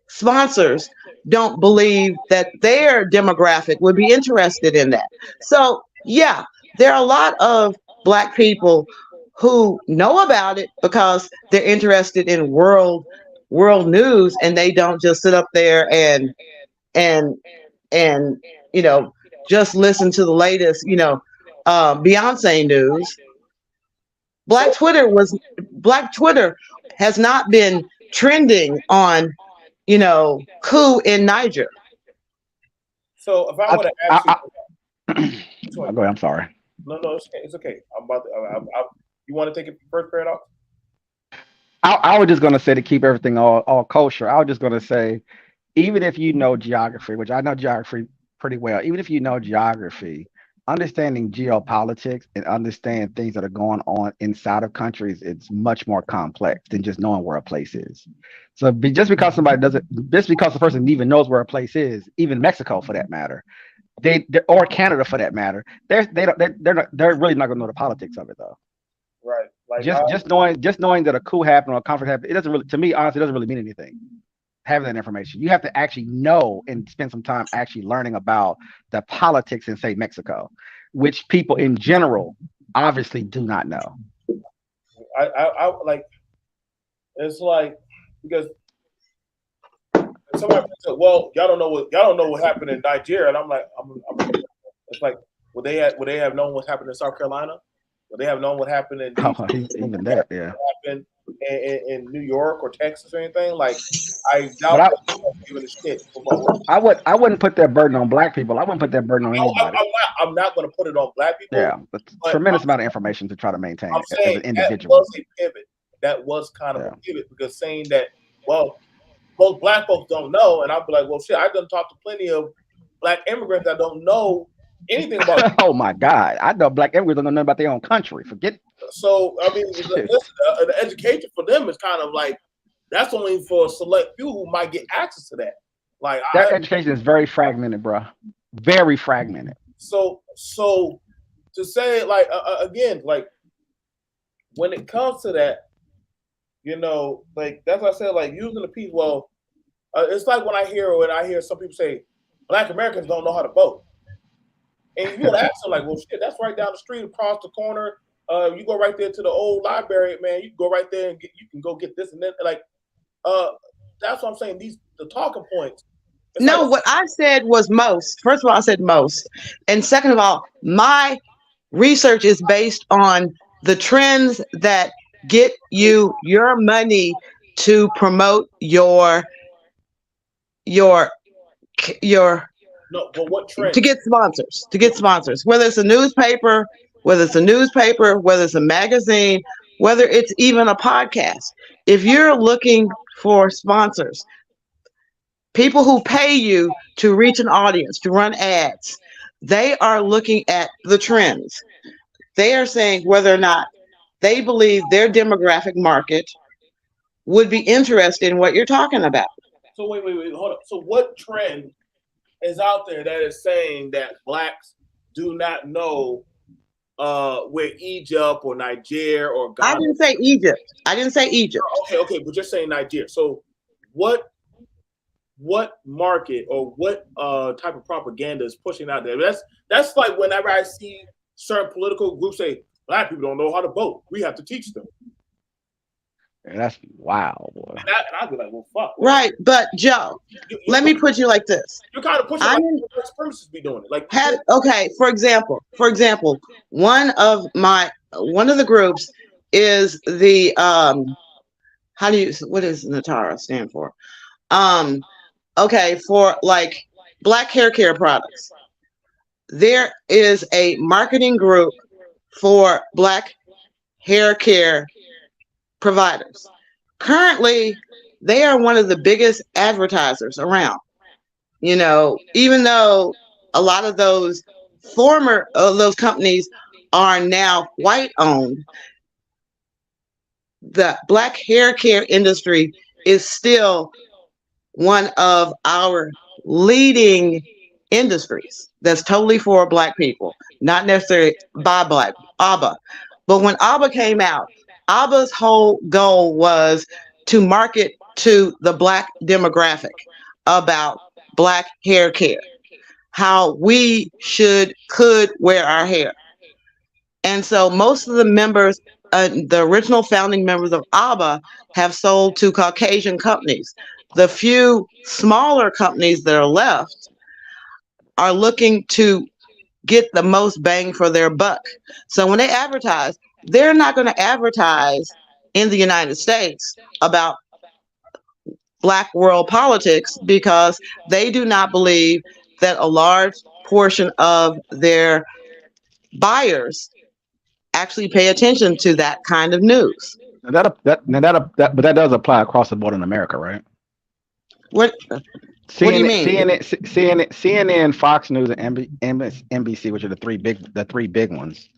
sponsors don't believe that their demographic would be interested in that. So yeah, there are a lot of Black people who know about it because they're interested in world news, and they don't just sit up there and you know, just listen to the latest, you know, Beyonce news. Black Twitter has not been trending on, you know, coup in Niger. So if I would have asked you, Go ahead, I'm sorry. No, it's okay. I'm about to. You want to take it first, Paradox? I was just gonna say, to keep everything all kosher, I was just gonna say, even if you know geography, which I know geography pretty well, even if you know geography, understanding geopolitics and understanding things that are going on inside of countries, it's much more complex than just knowing where a place is. So just because the person even knows where a place is, even Mexico for that matter, or Canada for that matter, they're really not gonna know the politics of it though. Right. Like just knowing that a coup happened or a conflict happened, it doesn't really, to me, honestly, it doesn't really mean anything. Having that information, you have to actually know and spend some time actually learning about the politics in, say, Mexico, which people in general obviously do not know. I like, it's like, because somebody said, well, y'all don't know what happened in Nigeria, and I'm like, it's like, would they have known what happened in South Carolina? Would they have known what happened in even that, yeah. happened in New York or Texas or anything? Like, I doubt giving a shit. I wouldn't put that burden on Black people. I wouldn't put that burden on anybody. I'm not going to put it on Black people. Yeah, but tremendous amount of information to try to maintain I'm as saying an individual. that was a pivot. That was kind of a pivot, because saying that, well, most Black folks don't know, and I'll be like, well, shit, I've done talked to plenty of Black immigrants that don't know anything about. Oh my God, I know Black immigrants don't know nothing about their own country. Forget. So I mean, the education for them is kind of like, that's only for a select few who might get access to that. Like, that education is very fragmented, bro. Very fragmented. So to say, like, again, like, when it comes to that, you know, like, that's what I said, like, using the piece. Well, it's like when I hear some people say Black Americans don't know how to vote, and you would ask them, like, well, shit, that's right down the street, across the corner. You go right there to the old library, man. You can go right there and you can go get this and then, like, that's what I'm saying. The talking points. No, like, what I said was most. First of all, I said most, and second of all, my research is based on the trends that get you your money to promote your no, but what trend? To get sponsors, whether it's a newspaper, whether it's a magazine, whether it's even a podcast. If you're looking for sponsors, people who pay you to reach an audience, to run ads, they are looking at the trends. They are saying whether or not they believe their demographic market would be interested in what you're talking about. So wait, hold up. So what trend is out there that is saying that Blacks do not know where Egypt or Niger or Ghana? I didn't say Egypt. Okay, but you're saying Nigeria. So what market or what type of propaganda is pushing out there? That's like whenever I see certain political groups say Black people don't know how to vote, we have to teach them. And that's wow, boy. And I'd be like, well, fuck. Right, but Joe, let me put you like this. You're kind of pushing like supremacists be doing it. Like, okay, for example, one of the groups is the what does Natara stand for? Okay, for like Black hair care products, there is a marketing group for Black hair care providers. Currently, they are one of the biggest advertisers around. You know, even though a lot of those former those companies are now white owned, the Black hair care industry is still one of our leading industries that's totally for Black people, not necessarily by Black ABBA. But when ABBA came out, ABBA's whole goal was to market to the Black demographic about Black hair care, how we could wear our hair. And so most of the members, the original founding members of ABBA, have sold to Caucasian companies. The few smaller companies that are left are looking to get the most bang for their buck. So when they advertise, they're not going to advertise in the United States about Black world politics because they do not believe that a large portion of their buyers actually pay attention to that kind of news. But that does apply across the board in America, right? What do you mean? CNN, Fox News, and NBC, which are the three big ones.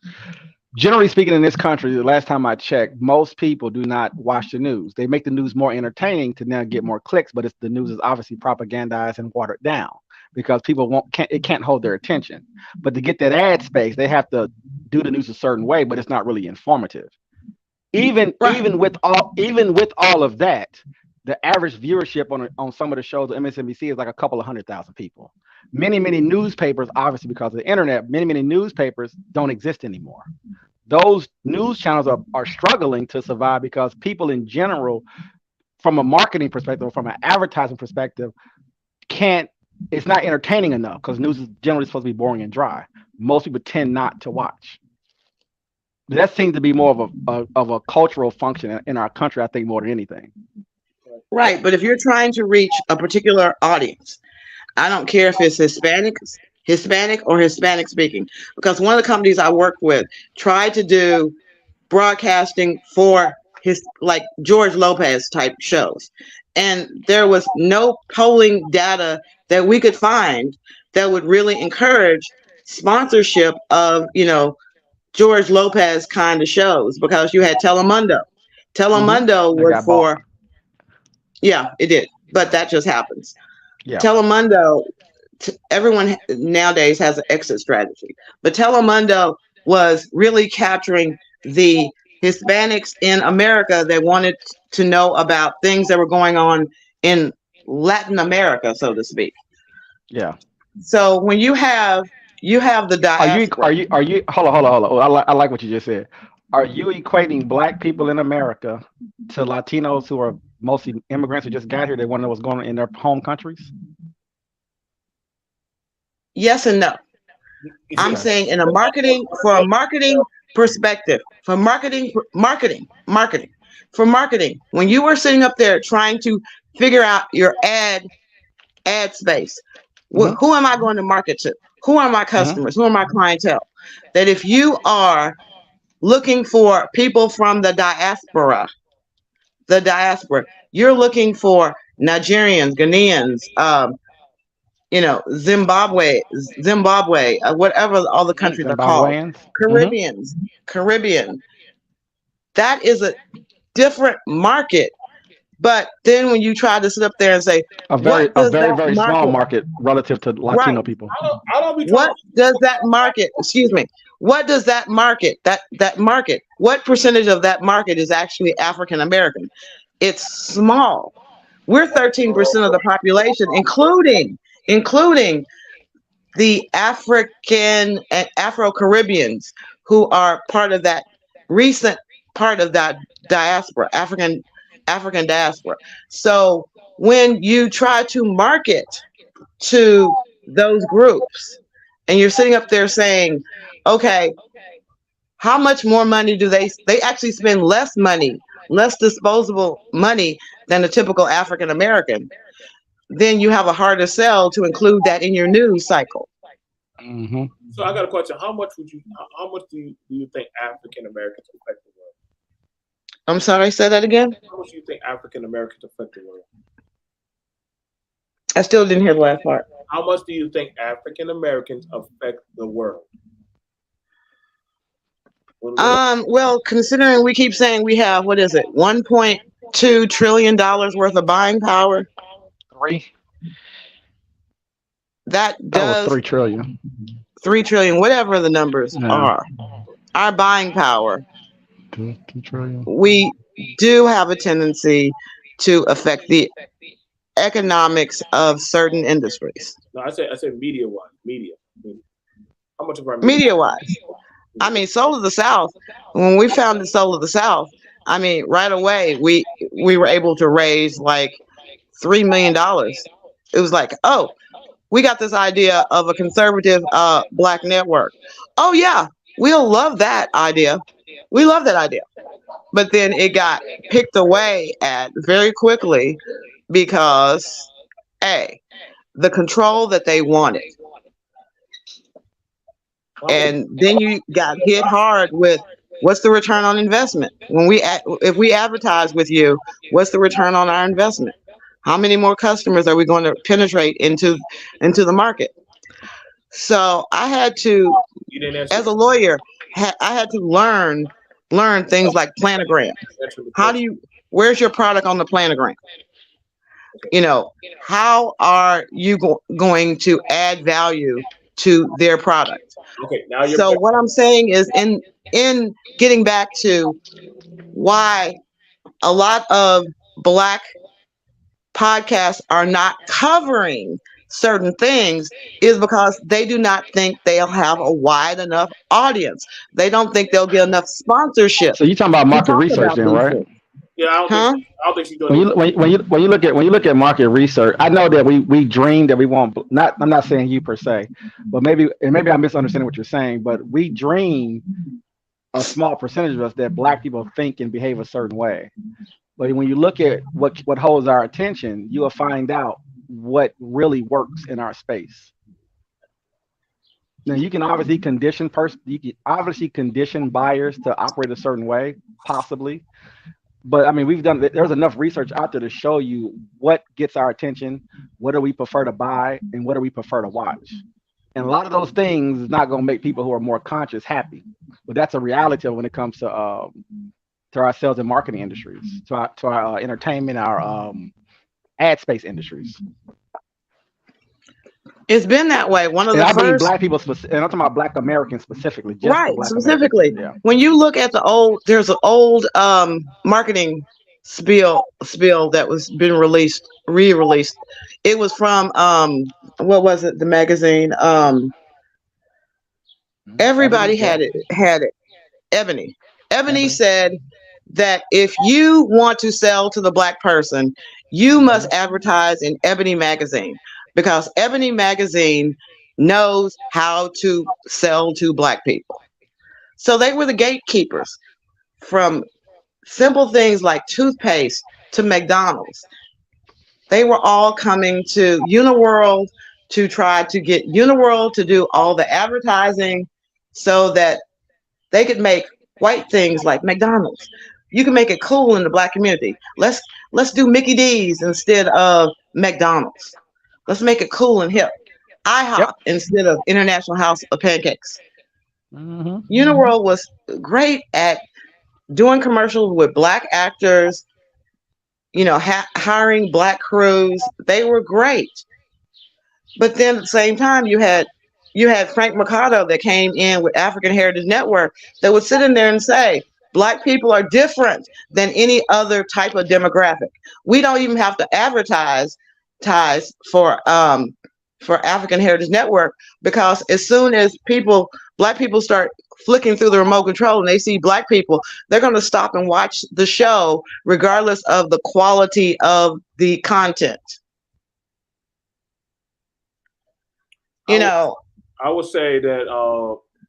Generally speaking, in this country, the last time I checked, most people do not watch the news. They make the news more entertaining to now get more clicks, but the news is obviously propagandized and watered down because people can't hold their attention. But to get that ad space, they have to do the news a certain way, but it's not really informative. Even with all of that, the average viewership on some of the shows on MSNBC is like a couple of 100,000 people. Many newspapers, obviously because of the internet, many newspapers don't exist anymore. Those news channels are struggling to survive because people in general, from a marketing perspective, from an advertising perspective, it's not entertaining enough because news is generally supposed to be boring and dry. Most people tend not to watch. That seems to be more of a cultural function in our country, I think, more than anything. Right, but if you're trying to reach a particular audience, I don't care if it's Hispanic or Hispanic speaking, because one of the companies I worked with tried to do broadcasting for like George Lopez type shows, and there was no polling data that we could find that would really encourage sponsorship of, George Lopez kind of shows, because you had Telemundo. Telemundo was for, yeah, it did, but that just happens. Yeah. Telemundo, everyone nowadays has an exit strategy, but Telemundo was really capturing the Hispanics in America that wanted to know about things that were going on in Latin America, so to speak. Yeah. So when you have the diaspora. Are you hold on. I like what you just said. Are you equating Black people in America to Latinos who are mostly immigrants who just got here? They want to know what's going on in their home countries? Yes and no. I'm saying in a marketing perspective, for marketing, when you were sitting up there trying to figure out your ad space, who am I going to market to? Who are my customers? Who are my clientele? That if you are looking for people from the diaspora, you're looking for Nigerians, Ghanaians, Zimbabwe, whatever all the countries are called, Caribbean. That is a different market. But then when you try to sit up there and say a very small market relative to Latino people, what does that market? Excuse me. What does that market? That market? What percentage of that market is actually African American? It's small. We're 13% of the population, including the African and Afro-Caribbeans who are part of that recent part of that diaspora, African diaspora. So when you try to market to those groups and you're sitting up there saying, okay, how much more money do they actually spend less disposable money than a typical African American. then you have a harder sell to include that in your news cycle. Mm-hmm. So I got a question. How much do you think African Americans affect the world? I'm sorry, say that again. How much do you think African Americans affect the world? I still didn't hear the last part. How much do you think African Americans affect the world? Well, considering we keep saying we have, what is it, $1.2 trillion worth of buying power, that was does 3 trillion. 3 trillion, whatever the numbers Yeah. are. Our buying power, 2 trillion. we do have a tendency to affect the economics of certain industries. No, I said media-wise. Media. How much of our Media-wise, I mean, Soul of the South. When we founded Soul of the South, I mean, right away we were able to raise like $3 million. It was like, oh, we got this idea of a conservative Black network. Oh yeah, we'll love that idea. We love that idea. But then it got picked away at very quickly because the control that they wanted. And then you got hit hard with what's the return on investment? If we advertise with you, what's the return on our investment? How many more customers are we going to penetrate into the market? So I had to, as a lawyer, I had to learn things like planogram. Where's your product on the planogram? You know, how are you going to add value to their product? Okay, now you're So what I'm saying is in getting back to why a lot of Black podcasts are not covering certain things is because they do not think they'll have a wide enough audience. They don't think they'll get enough sponsorship. So you're talking about market research then, right? Yeah, I don't think she's doing When you look at market research, I know that we dream that we won't. I'm not saying you per se, but maybe I'm misunderstanding what you're saying. But we dream a small percentage of us that Black people think and behave a certain way. But when you look at what holds our attention, you will find out what really works in our space. Now you can obviously condition buyers to operate a certain way, possibly. But I mean, there's enough research out there to show you what gets our attention, what do we prefer to buy, and what do we prefer to watch. And a lot of those things is not going to make people who are more conscious happy. But that's a reality when it comes to our sales and marketing industries, to our entertainment, our ad space industries. It's been that way. One of the first, I mean Black people, and I'm talking about Black Americans specifically. Just right, Black specifically. Yeah. When you look at there's an old marketing spiel that was been re-released. It was from what was it? The magazine. Everybody had it. Ebony. Ebony said that if you want to sell to the Black person, you must advertise in Ebony magazine, because Ebony magazine knows how to sell to Black people. So they were the gatekeepers, from simple things like toothpaste to McDonald's. They were all coming to Uniworld to try to get Uniworld to do all the advertising so that they could make white things like McDonald's. You can make it cool in the Black community. Let's do Mickey D's instead of McDonald's. Let's make it cool and hip. IHOP instead of International House of Pancakes. Mm-hmm. Uniworld was great at doing commercials with Black actors, hiring Black crews. They were great. But then at the same time, you had Frank Mercado that came in with African Heritage Network that would sit in there and say, Black people are different than any other type of demographic. We don't even have to advertise for African Heritage Network, because as soon as Black people start flicking through the remote control and they see Black people, they're going to stop and watch the show regardless of the quality of the content. I would say that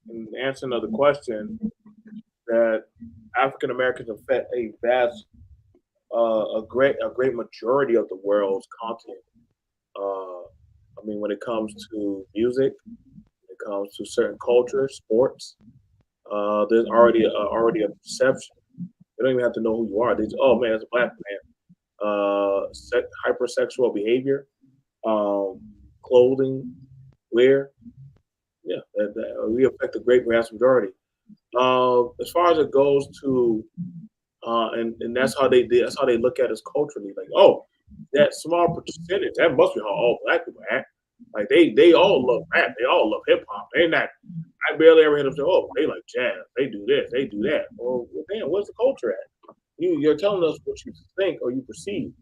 in answering the question, that African Americans affect a great majority of the world's content. I mean, when it comes to music, when it comes to certain cultures, sports, there's already a perception. You don't even have to know who you are. They just, oh man, it's a black man. Hypersexual behavior, clothing, wear. Yeah, we affect the great vast majority. As far as it goes to, and that's how they did. That's how they look at us culturally. Like, oh, that small percentage. That must be how all black people act. Like they all love rap. They all love hip hop. They not. I barely ever hear them say, "Oh, they like jazz. They do this. They do that." Well, damn, where's the culture at? You're telling us what you think or you perceive.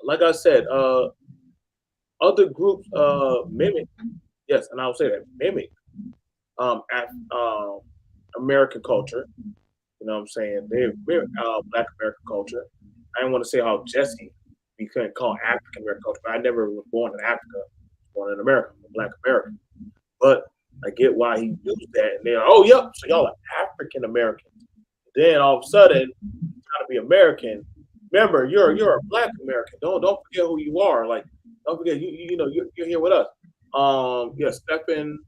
Like I said, other groups mimic. Yes, and I'll say that mimic American culture. You know what I'm saying? They're Black American culture. I didn't want to say how Jesse we couldn't call African American culture, but I never was born in Africa. I was born in America. I'm a Black American. But I get why he used that. And they're, oh, yep, so y'all are African Americans. Then all of a sudden, trying to be American. Remember, you're a Black American. Don't forget who you are. Like, don't forget you're here with us. Stephen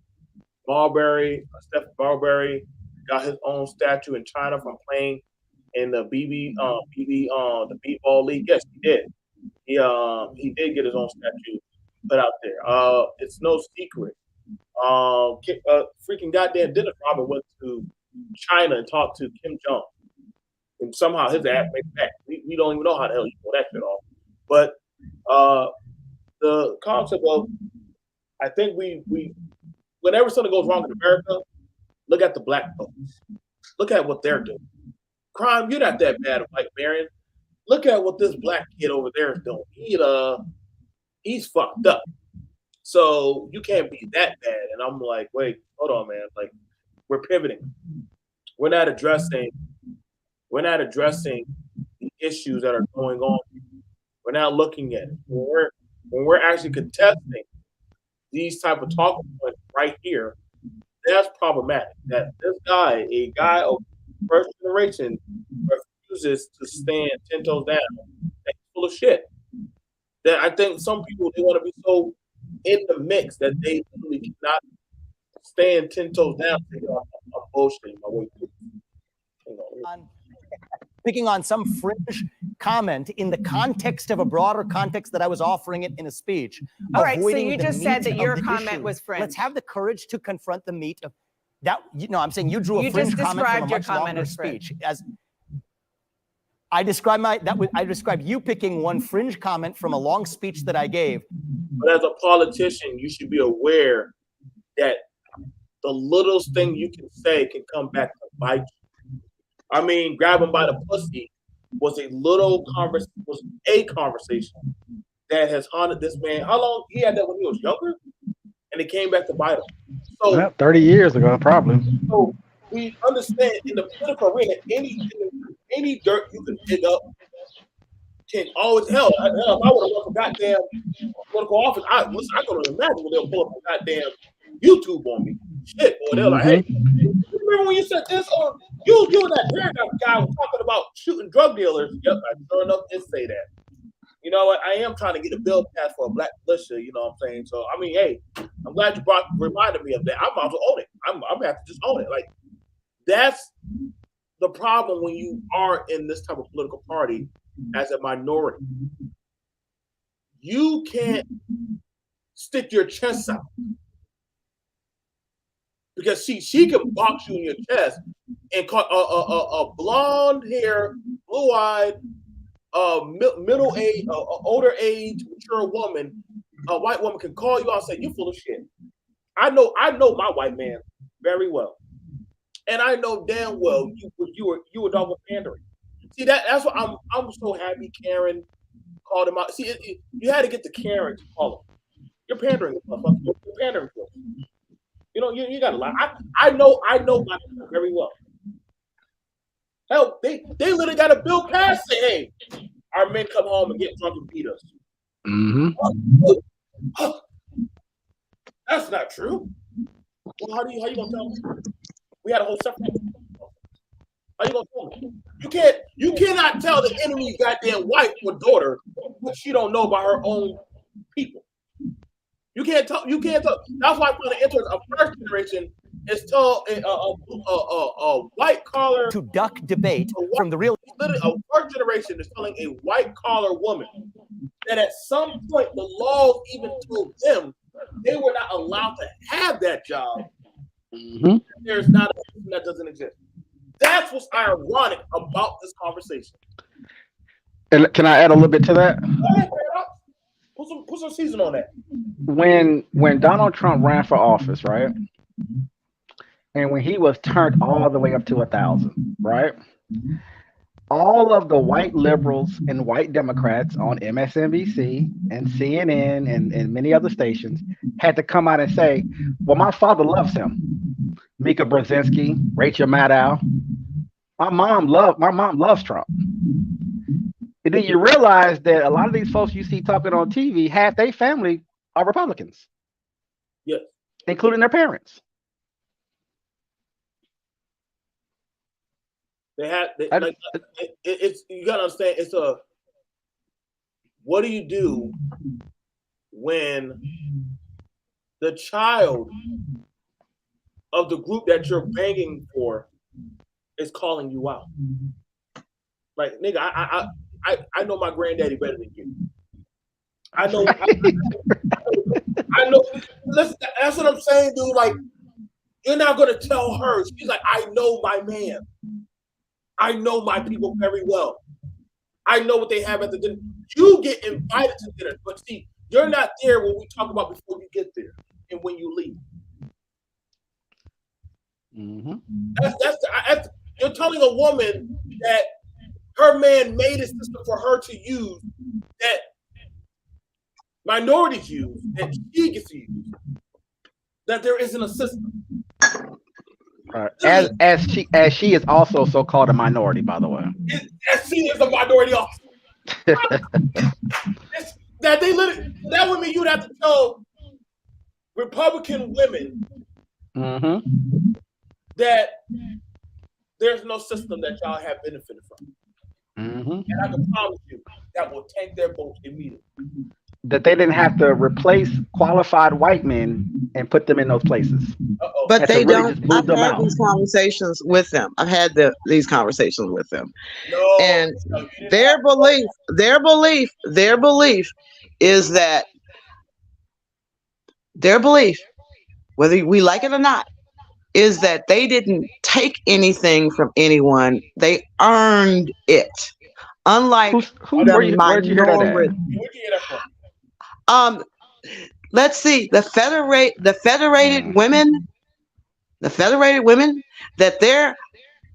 Marbury got his own statue in China from playing in the the b-ball league. Yes, he did. He did get his own statue put out there. It's no secret. Freaking goddamn Dennis Rodman went to China and talked to Kim Jong, and somehow his ass made it back. We don't even know how the hell he pulled that shit off. But the concept of, I think we whenever something goes wrong in America, look at the black folks. Look at what they're doing. Crime, you're not that bad, Mike Marion. Look at what this black kid over there is doing. He's fucked up. So you can't be that bad. And I'm like, wait, hold on, man. Like, we're pivoting. We're not addressing the issues that are going on. We're not looking at it. When we're actually contesting these type of talking points right here, that's problematic. That this guy, a guy of first generation, refuses to stand 10 toes down. That's full of shit. That I think some people, they want to be so in the mix that they literally cannot stand 10 toes down to get off bullshit my way through. Picking on some fringe comment in the context of a broader context that I was offering it in a speech. All right, so you just said that your comment was fringe. Let's have the courage to confront the meat of that. I'm saying you drew a fringe comment from a much longer speech. As I described you picking one fringe comment from a long speech that I gave. But as a politician, you should be aware that the littlest thing you can say can come back to bite you. I mean, grab him by the pussy was a conversation that has haunted this man. How long he had that when he was younger, and it came back to bite him. So 30 years ago, probably. So we understand in the political arena, any dirt you can dig up can always help. If I would have run for goddamn political office, I couldn't imagine when they'll pull up a goddamn YouTube on me. Shit, boy, they're like, hey, remember when you said this on you and that paragraph guy was talking about shooting drug dealers? Yep, I sure enough did say that. You know what? I am trying to get a bill passed for a black militia, you know what I'm saying? So I mean, hey, I'm glad you reminded me of that. I'm about to own it. I'm gonna have to just own it. Like, that's the problem when you are in this type of political party as a minority. You can't stick your chest out. Because she can box you in your chest and call a blonde hair, blue eyed, middle age, older age, mature woman, a white woman can call you out and say you're full of shit. I know my white man very well, and I know damn well you were dog with pandering. See that's what I'm so happy Karen called him out. See, you had to get the Karen to call him. You're pandering, motherfucker. You're pandering to him. You know, you gotta lie. I know my very well. Hell, they literally got a bill passed saying, hey, our men come home and get drunk and beat us. Mm-hmm. That's not true. Well, how you gonna tell me? We had a whole separate. How you gonna tell me? You cannot tell the enemy's goddamn wife or daughter what she don't know about her own people. You can't talk. That's why I find it interesting. A first generation is told a white collar To duck debate from the real. literally a first generation is telling a white collar woman that at some point the laws even told them they were not allowed to have that job. Mhm. There's not a system that doesn't exist. That's what's ironic about this conversation. And can I add a little bit to that? Go ahead, Paradox. Put some season on that. When Donald Trump ran for office, right? And when he was turned all the way up to 1,000, right? All of the white liberals and white Democrats on MSNBC and CNN and many other stations had to come out and say, well, my father loves him. Mika Brzezinski, Rachel Maddow. My mom loves Trump. And then you realize that a lot of these folks you see talking on TV, half their family are Republicans. Yes. Including their parents. It's you gotta understand. It's a what do you do when the child of the group that you're banging for is calling you out? Like, nigga, I know my granddaddy better than you. I know. I know. Listen, that's what I'm saying, dude. Like, you're not gonna tell her. She's like, I know my man. I know my people very well. I know what they have at the dinner. You get invited to dinner, but see, you're not there when we talk about before you get there and when you leave. Mm-hmm. You're telling a woman that her man made a system for her to use that minorities use, that she gets to use, that there isn't a system. As she is also so-called a minority, by the way. As she is a minority also. That would mean you'd have to tell Republican women that there's no system that y'all have benefited from. And I can promise you that will tank their votes immediately. That they didn't have to replace qualified white men and put them in those places. But they really don't. I've had these conversations with them. I've had these conversations with them, and their belief is that whether we like it or not, is that they didn't take anything from anyone. They earned it. Unlike where'd you hear that at? Let's see, the federated women, that their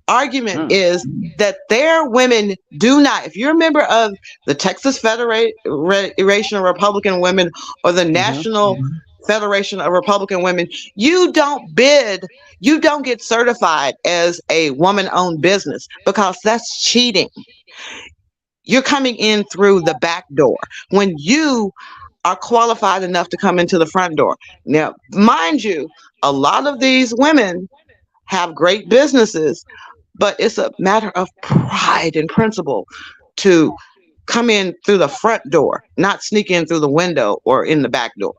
argument is that their women do not. If you're a member of the Texas Federation of Republican Women or the National Federation of Republican Women, you don't get certified as a woman-owned business because that's cheating. You're coming in through the back door when you are qualified enough to come into the front door. Now, mind you, a lot of these women have great businesses, but it's a matter of pride and principle to come in through the front door, not sneak in through the window or in the back door.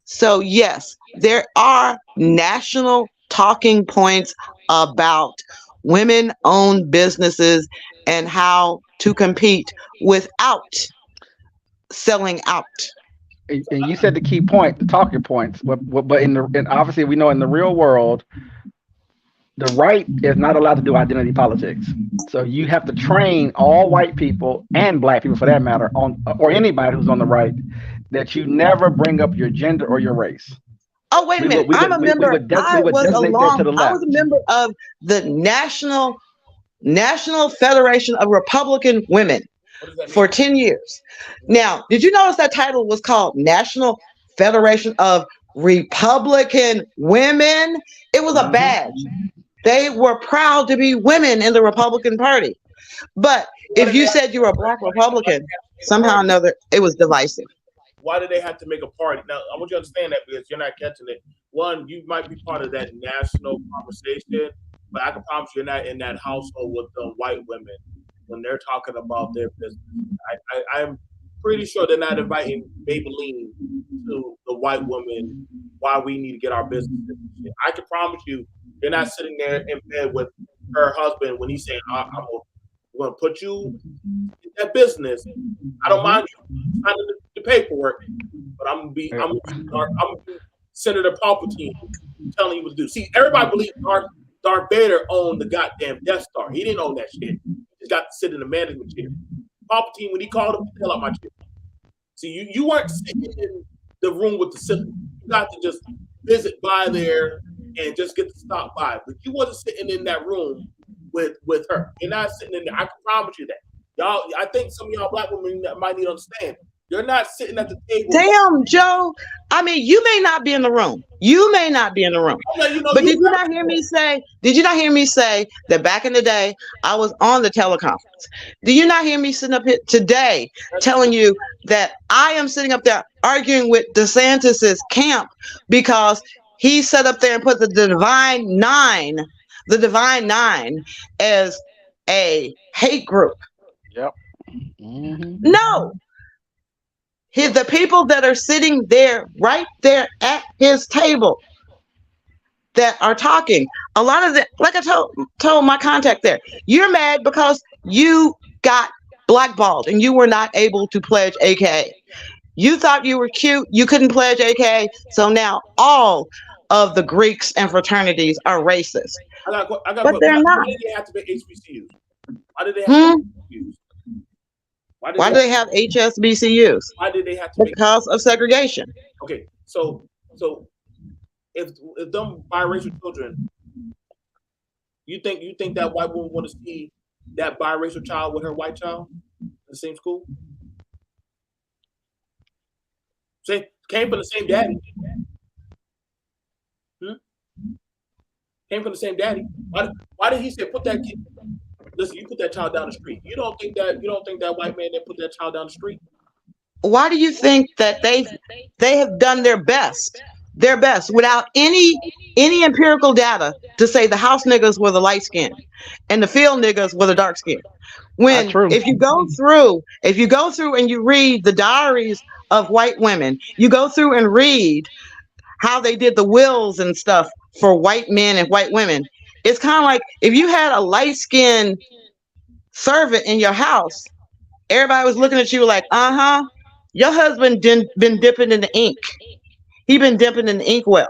So yes, there are national talking points about women-owned businesses and how to compete without selling out. And you said the key point, the talking points. But obviously we know in the real world, the right is not allowed to do identity politics. So you have to train all white people and black people, for that matter, or anybody who's on the right, that you never bring up your gender or your race. Oh, wait a minute. I'm a member. I was a member of the National Federation of Republican Women for 10 years. Now, did you notice that title was called National Federation of Republican Women? It was a badge. They were proud to be women in the Republican Party. But if you said you were a black Republican, somehow or another, it was divisive. Why do they have to make a party? Now, I want you to understand that because you're not catching it. One, you might be part of that national conversation, but I can promise you're not in that household with the white women when they're talking about their business. pretty sure they're not inviting Maybelline to the white woman why we need to get our business. I can promise you, they're not sitting there in bed with her husband when he's saying, I'm going to put you in that business. I don't mind you signing the paperwork, but I'm going to be Senator Palpatine telling you what to do. See, everybody believes Darth Vader owned the goddamn Death Star. He didn't own that shit. He just got to sit in the management chair. Palpatine, when he called him, hell out my chair. See, you weren't sitting in the room with the Sith. You got to just visit by there and just get to stop by. But you wasn't sitting in that room with her. You're not sitting in there. I can promise you that. Y'all, I think some of y'all black women might need to understand. You're not sitting at the table. Damn, Joe. I mean, you may not be in the room. You may not be in the room. But did you not hear me say? Did you not hear me say that back in the day I was on the teleconference? Do you not hear me sitting up here today telling you that I am sitting up there arguing with DeSantis's camp because he sat up there and put the Divine Nine as a hate group? Yep. Mm-hmm. No. The people that are sitting there, right there at his table, that are talking, a lot of them, like I told my contact there, you're mad because you got blackballed and you were not able to pledge AK. You thought you were cute, you couldn't pledge AK, so now all of the Greeks and fraternities are racist. But they're not. Why did they have to be HBCUs? Why did they have to be HBCUs? Why do they have HSBCUs? Why did they have to? Because of segregation. Okay, so if them biracial children, you think that white woman want to see that biracial child with her white child in the same school? Say came from the same daddy. Came from the same daddy. Why did he say put that kid? Listen, you put that child down the street. You don't think that white man that put that child down the street? Why do you think that they have done their best without any empirical data to say the house niggas were the light skin and the field niggas were the dark skin? When if you go through and you read the diaries of white women, you go through and read how they did the wills and stuff for white men and white women. It's kind of like if you had a light-skinned servant in your house, everybody was looking at you like, your husband been dipping in the ink. He been dipping in the ink well.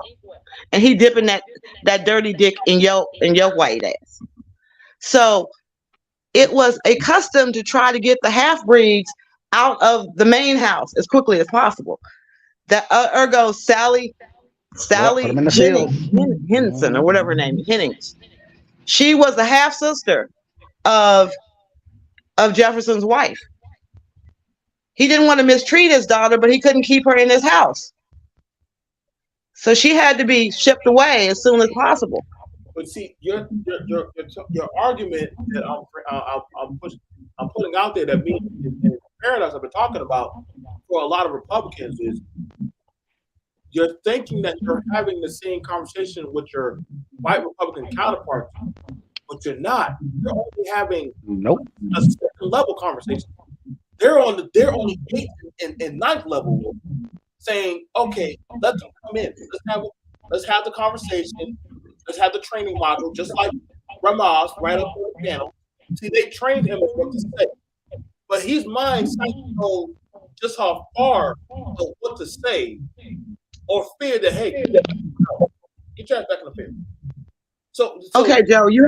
And he dipping that dirty dick in your white ass. So it was a custom to try to get the half-breeds out of the main house as quickly as possible. That ergo Sally Henson or whatever her name is, Hennings. She was the half sister of Jefferson's wife. He didn't want to mistreat his daughter, but he couldn't keep her in his house. So she had to be shipped away as soon as possible. But see, your argument that I'm putting out there that me and Paradise have been talking about for a lot of Republicans is you're thinking that you're having the same conversation with your white Republican counterparts, but you're not. You're only having a second level conversation. They're on the 8th and 9th level, saying, "Okay, let them come in. Let's have the conversation. Let's have the training module, just like Ramaz right up on the panel. See, they trained him what to say, but his mind started to know just how far of what to say." Or fear that, hey, get your ass back in the field. So okay, Joe, you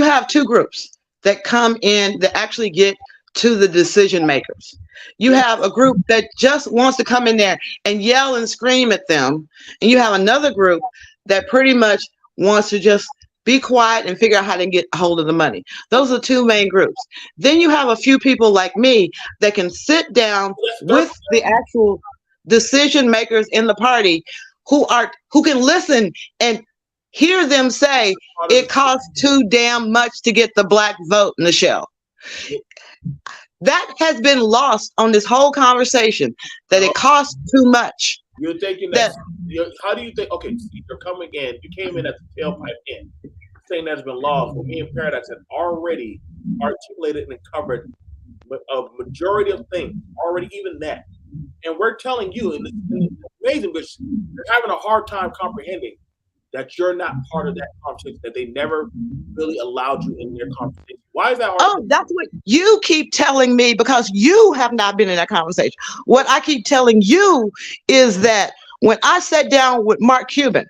have two groups that come in that actually get to the decision makers. You have a group that just wants to come in there and yell and scream at them, and you have another group that pretty much wants to just be quiet and figure out how to get a hold of the money. Those are two main groups. Then you have a few people like me that can sit down with the actual decision makers in the party who can listen and hear them say it costs too damn much to get the black vote, Michelle. That has been lost on this whole conversation, that it costs too much. You're thinking that how do you think? Okay, you're coming in. You came in at the tailpipe end, saying that's been lost. Well, me and Paradise had already articulated and covered a majority of things, already even that. And we're telling you, and it's amazing, but you're having a hard time comprehending that you're not part of that conversation, that they never really allowed you in their conversation. Why is that hard? Oh, that's what you keep telling me because you have not been in that conversation. What I keep telling you is that when I sat down with Mark Cuban,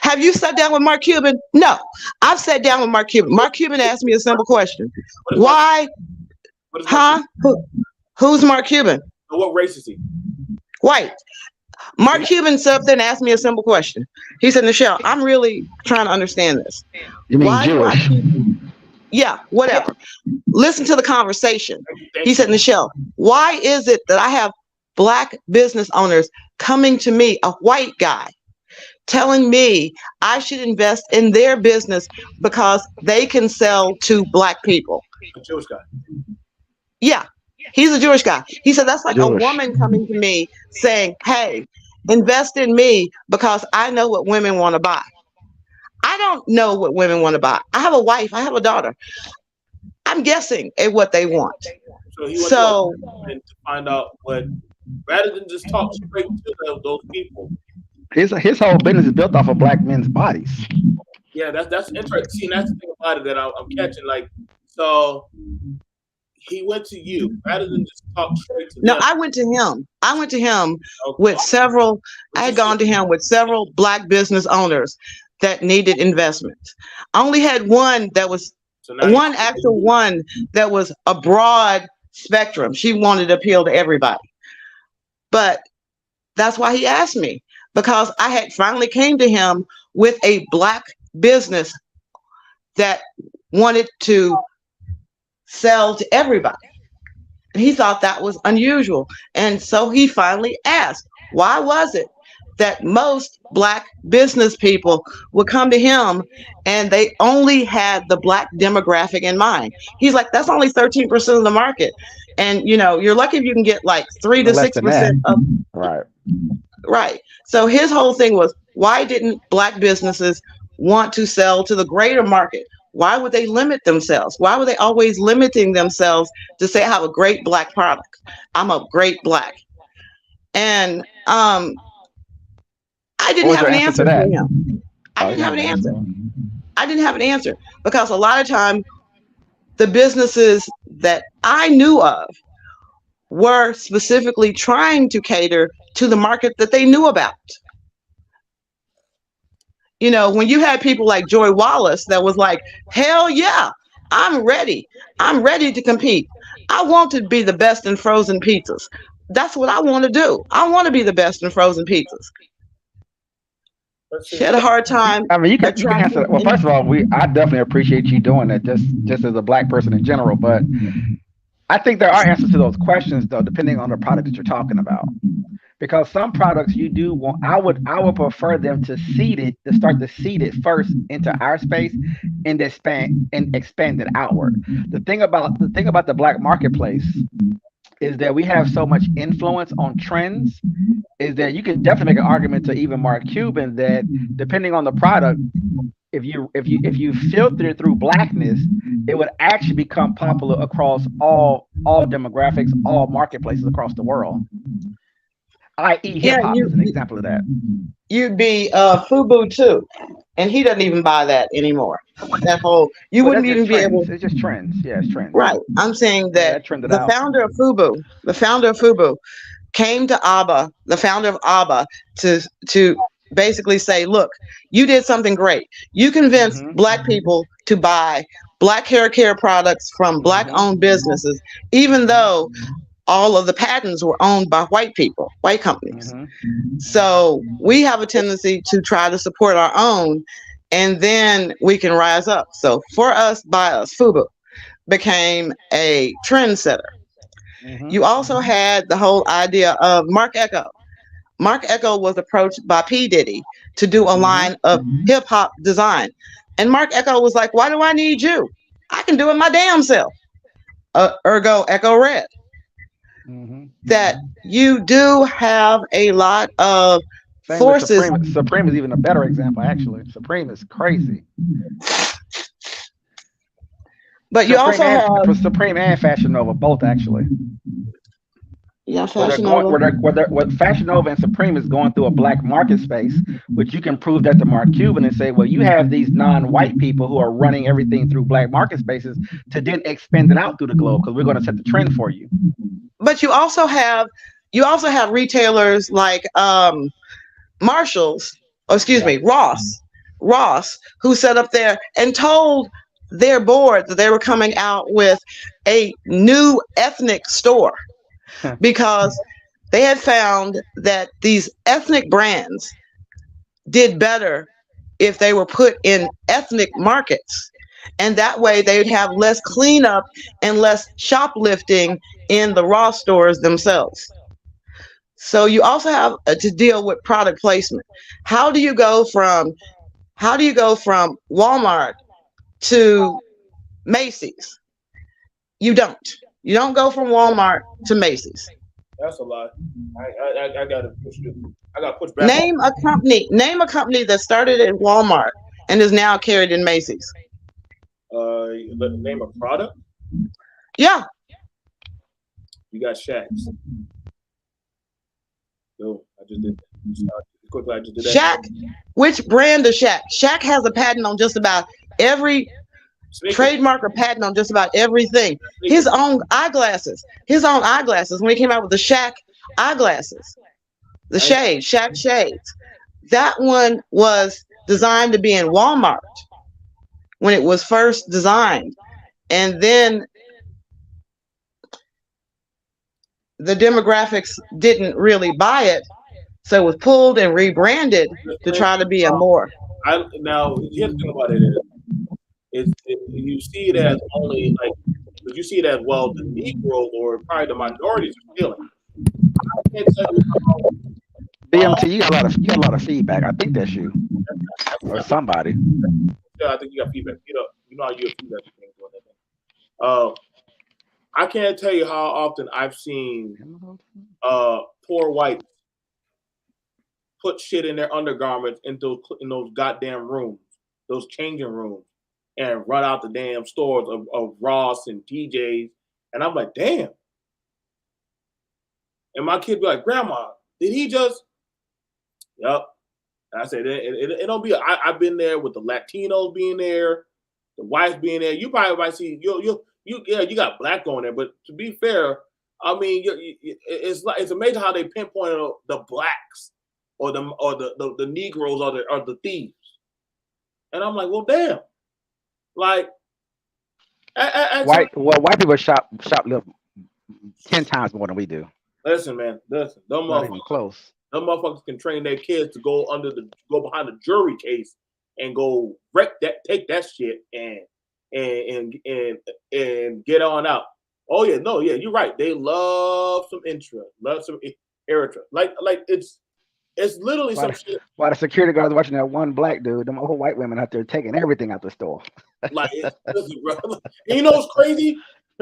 have you sat down with Mark Cuban? No, I've sat down with Mark Cuban. Mark Cuban asked me a simple question. Why? Who's Mark Cuban? What race is he? White. Mark Cuban sat up there and asked me a simple question. He said, Nichelle, I'm really trying to understand this. You mean Why Jewish? Yeah, whatever. Listen to the conversation. He said, Nichelle, why is it that I have Black business owners coming to me, a white guy, telling me I should invest in their business because they can sell to Black people? A Jewish guy. Yeah, he's a Jewish guy. He said, that's like Jewish. a woman coming to me saying, hey, invest in me because I know what women want to buy. I don't know what women want to buy. I have a wife. I have a daughter. I'm guessing at what they want. So he went to find out what, rather than just talk straight to those people. His whole business is built off of Black men's bodies. Yeah, that's interesting. See, that's the thing about it that I'm catching. Like, so he went to you rather than just talk straight to No, them. I went to him. Okay. With several. I had gone to him with several Black business owners that needed investments. I only had one that was one that was a broad spectrum. She wanted to appeal to everybody. But that's why he asked me, because I had finally came to him with a Black business that wanted to sell to everybody. And he thought that was unusual. And so he finally asked, why was it that most Black business people would come to him and they only had the Black demographic in mind? He's like, that's only 13% of the market. And you're lucky if you can get like 3 to 6% of right. So his whole thing was, why didn't Black businesses want to sell to the greater market? Why would they limit themselves? Why were they always limiting themselves to say, I have a great Black product? I'm a great Black. And I didn't have an answer for him. I didn't have an answer. I didn't have an answer because a lot of time the businesses that I knew of were specifically trying to cater to the market that they knew about. When you had people like Joy Wallace that was like, hell yeah, I'm ready. I'm ready to compete. I want to be the best in frozen pizzas. That's what I want to do. I want to be the best in frozen pizzas. She had a hard time. I mean, you can answer. Well, first of all, I definitely appreciate you doing that, just as a Black person in general. But I think there are answers to those questions, though, depending on the product that you're talking about. Because some products you do want, I would prefer them to start to seed it first into our space and expand it outward. The thing about the Black marketplace is that we have so much influence on trends, is that you can definitely make an argument to even Mark Cuban that depending on the product, if you filter it through Blackness, it would actually become popular across all demographics, all marketplaces across the world. I.e. hip hop is an example of that. You'd be FUBU too, and he doesn't even buy that anymore. That whole wouldn't even be able. It's just trends. Yeah, it's trends. Right. I'm saying that the founder of FUBU, came to ABBA, the founder of ABBA, to basically say, look, you did something great. You convinced Black people to buy Black hair care products from Black-owned businesses, even though all of the patents were owned by white people, white companies. So we have a tendency to try to support our own, and then we can rise up. So for us, by us, FUBU became a trendsetter. You also had the whole idea of Marc Ecko. Marc Ecko was approached by P. Diddy to do a line of hip hop design. And Marc Ecko was like, why do I need you? I can do it my damn self. Ergo Ecko Red. That you do have a lot of forces. Supreme is even a better example, actually. Supreme is crazy. But you also have Supreme and Fashion Nova, both actually. Yeah, Fashion Nova. What Fashion Nova and Supreme is going through a black market space, which you can prove that to Mark Cuban and say, well, you have these non-white people who are running everything through black market spaces to then expand it out through the globe because we're going to set the trend for you. But you also have retailers like Marshalls, Ross, who set up there and told their board that they were coming out with a new ethnic store because they had found that these ethnic brands did better if they were put in ethnic markets. And that way they would have less cleanup and less shoplifting in the Ross stores themselves. So you also have to deal with product placement. How do you go from Walmart to Macy's? You don't go from Walmart to Macy's. That's a lie. I gotta push you. I gotta push back. Name a company that started at Walmart and is now carried in Macy's. Name a product. Yeah. You got Shaq's. No, I just did that. Quickly, I just did that. Shaq. Which brand is Shaq? Shaq has a patent on just about every trademark or patent on just about everything. His own eyeglasses. When he came out with the Shaq eyeglasses, the shades, Shaq shades. That one was designed to be in Walmart when it was first designed, and then the demographics didn't really buy it, so it was pulled and rebranded to try to be a more. Now, here's the thing about it is you see it as only like, but you see it as well the Negro or probably the minorities are stealing. I can't tell you how, BMT, you got a lot of feedback. I think that's you or somebody. Yeah, I think you got feedback. You know how you have feedback. I can't tell you how often I've seen poor whites put shit in their undergarments in those goddamn rooms, those changing rooms, and run out the damn stores of Ross and TJ's. And I'm like, damn. And my kid be like, Grandma, did he just? Yup. And I said, it don't be. I've been there with the Latinos being there, the whites being there. You probably might see you got black going there, but to be fair, I mean, it's amazing how they pinpointed the blacks or the Negroes or the thieves. And I'm like, well, damn. Like, white people shoplift 10 times more than we do. Listen, man, listen. Them Not even close. Them motherfuckers can train their kids to go behind the jury case and go take that shit and get on out. Oh yeah, no, yeah, you're right. They love some Eritrea. Like it's literally some shit. While the security guards watching that one black dude, them old white women out there taking everything out the store. Like, listen, bro. And you know what's crazy?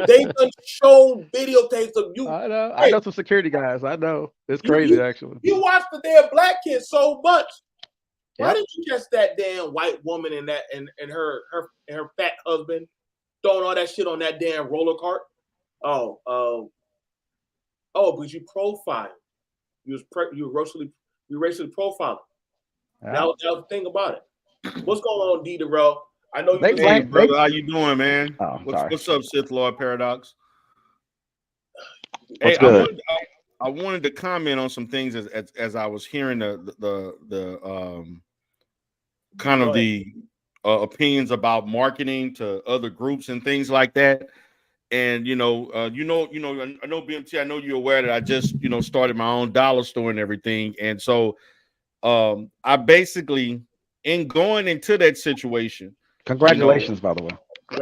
They done shown videotapes of you. I know. I know some security guys. I know. It's crazy, actually. You watch the damn black kids so much. Why didn't you catch that damn white woman and her fat husband throwing all that shit on that damn roller cart? But you profiled. You racially profiled. Yeah. That was the thing about it. What's going on, D. Darrell? I know you. Hey, brother, how you doing, man? Oh, what's up, Sith Lord Paradox? What's good? I wanted to comment on some things as I was hearing the kind of the opinions about marketing to other groups and things like that. And I know BMT. I know you're aware that I just started my own dollar store and everything. And so I basically, in going into that situation. Congratulations, by the way.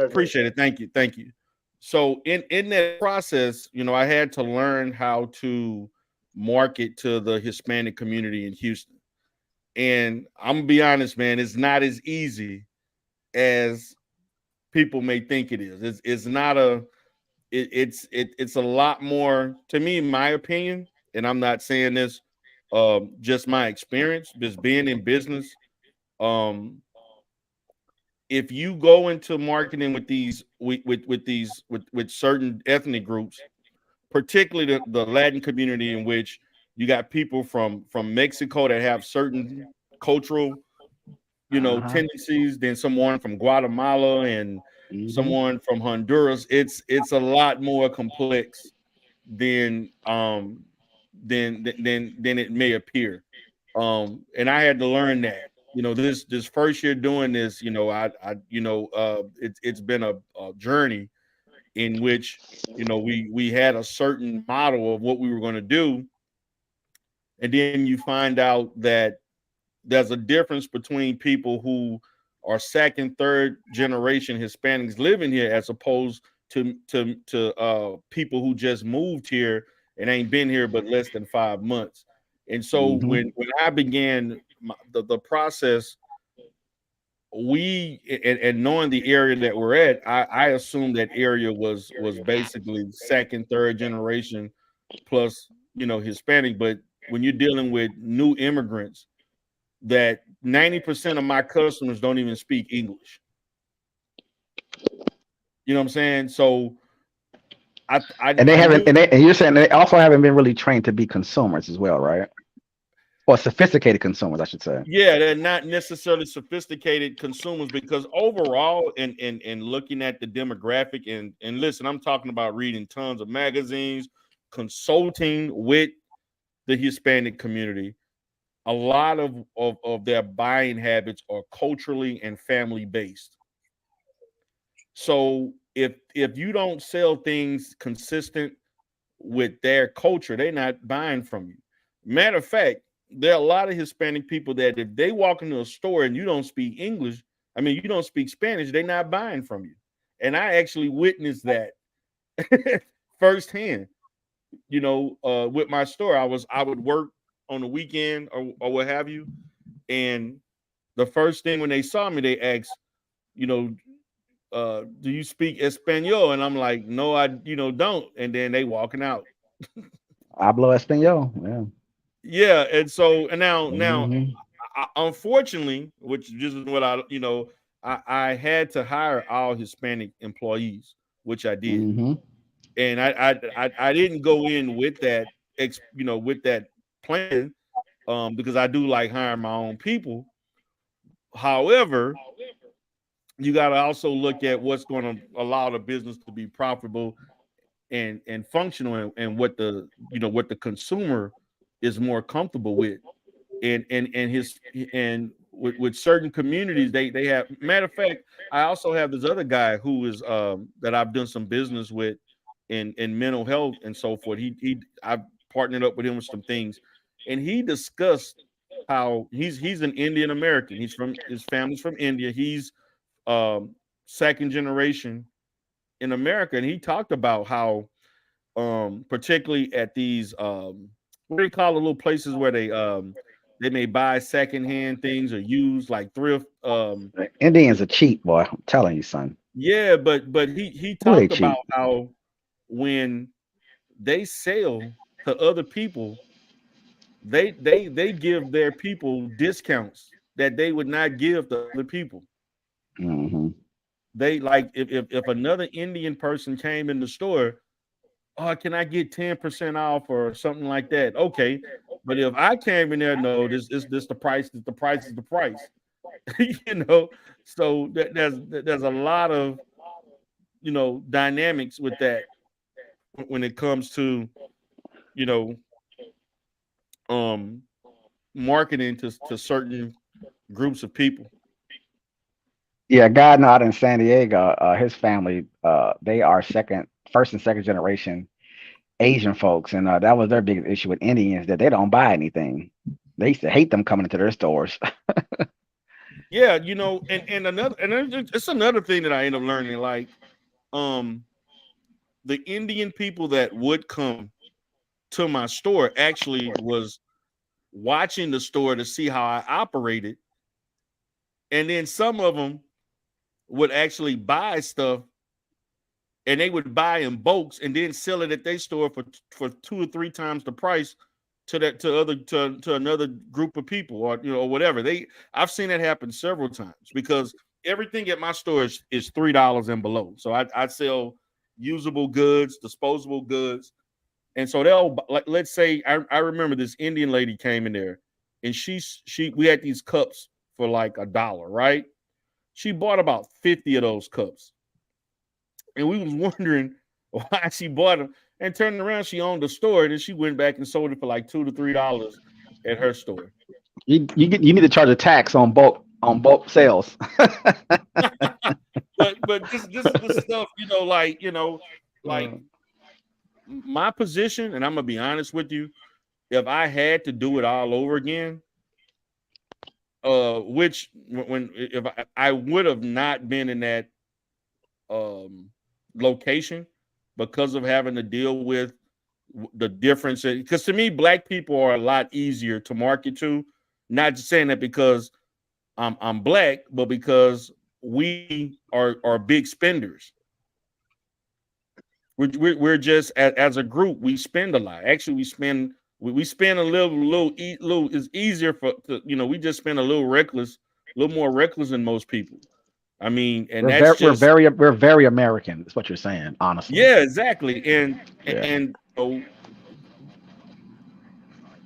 Appreciate it. Thank you. So in that process, I had to learn how to market to the Hispanic community in Houston. And I'm gonna be honest, man, it's not as easy as people may think it is. It's not it's a lot more, to me, in my opinion, and I'm not saying this, just my experience, just being in business. if you go into marketing with these with certain ethnic groups, particularly the Latin community, in which you got people from Mexico that have certain cultural, tendencies, then someone from Guatemala and someone from Honduras, it's a lot more complex than it may appear. And I had to learn that. This first year doing this, it's been a journey in which we had a certain model of what we were going to do, and then you find out that there's a difference between people who are second, third generation Hispanics living here, as opposed to people who just moved here and ain't been here but less than 5 months. And so when I began the process, and knowing the area that we're at, I assumed that area was basically second, third generation plus, Hispanic. But when you're dealing with new immigrants, that 90% of my customers don't even speak English. You know what I'm saying? So and you're saying they also haven't been really trained to be consumers as well, right? Or sophisticated consumers, I should say. Yeah, they're not necessarily sophisticated consumers, because overall, and looking at the demographic, and listen, I'm talking about reading tons of magazines, consulting with the Hispanic community. A lot of their buying habits are culturally and family based. So if you don't sell things consistent with their culture, they're not buying from you. Matter of fact, there are a lot of Hispanic people that if they walk into a store and you don't speak English, you don't speak Spanish, they're not buying from you. And I actually witnessed that firsthand. With my store, I would work on the weekend or what have you, and the first thing when they saw me, they asked, do you speak Espanol? And I'm like, no, I don't. And then they walking out. Hablo Espanol. Yeah. Yeah, and so now, unfortunately, which is what I had to hire all Hispanic employees, which I did, and I didn't go in with that with that plan, because I do like hiring my own people. However, you got to also look at what's going to allow the business to be profitable and functional, and what the consumer is more comfortable with, and with certain communities, they have. Matter of fact, I also have this other guy who is that I've done some business with in mental health and so forth. I've partnered up with him with some things, and he discussed how he's an Indian American. His family's from India. He's second generation in America, and he talked about how particularly at these what do you call the little places where they may buy secondhand things or use, like thrift. Indians are cheap, boy. I'm telling you, son. Yeah, but he talked about how when they sell to other people, they give their people discounts that they would not give to other people. They, like, if another Indian person came in the store, oh, can I get 10% off or something like that? Okay. But if I came in there, no, this the price, the price is the price. So there's a lot of dynamics with that when it comes to marketing to certain groups of people. Yeah, God not in San Diego, his family, they are first and second generation Asian folks, and that was their biggest issue with Indians, that they don't buy anything. They used to hate them coming into their stores. Yeah, and it's another thing that I end up learning, like the Indian people that would come to my store actually was watching the store to see how I operated, and then some of them would actually buy stuff, and they would buy in bulks and then sell it at their store for 2 or 3 times the price to another group of people, or whatever. I've seen that happen several times, because everything at my store is $3 and below. So I sell usable goods, disposable goods. And so they'll, like, let's say I remember this Indian lady came in there and we had these cups for like $1, right? She bought about 50 of those cups. And we was wondering why she bought them, and turned around, she owned a store, and then she went back and sold it for like $2 to $3 at her store. You need to charge a tax on bulk sales. but this stuff, like my position, and I'm gonna be honest with you, if I had to do it all over again, if I would have not been in that location because of having to deal with the difference. Because to me, Black people are a lot easier to market to. Not just saying that because I'm Black, but because we are big spenders. We're just as a group, we spend a lot. Actually, we spend a little. It's easier we just spend a little more reckless than most people. I mean, and we're very American. That's what you're saying, honestly. Yeah, exactly. And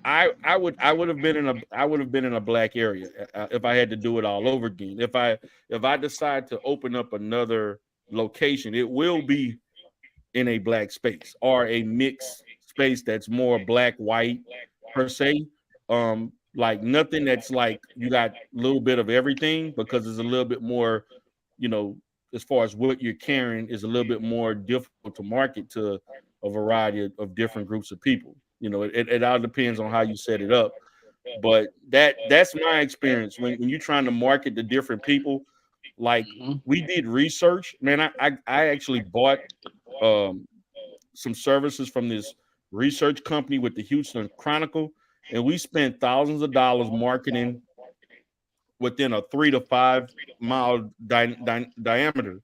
I would have been in a Black area if I had to do it all over again. If I decide to open up another location, it will be in a Black space or a mixed space that's more Black, white per se. Like nothing that's like you got a little bit of everything, because it's a little bit more, as far as what you're carrying is a little bit more difficult to market to a variety of different groups of people. It all depends on how you set it up. But that's my experience when you're trying to market to different people. Like we did research, man. I actually bought some services from this research company with the Houston Chronicle, and we spent thousands of dollars marketing within a 3 to 5 mile diameter,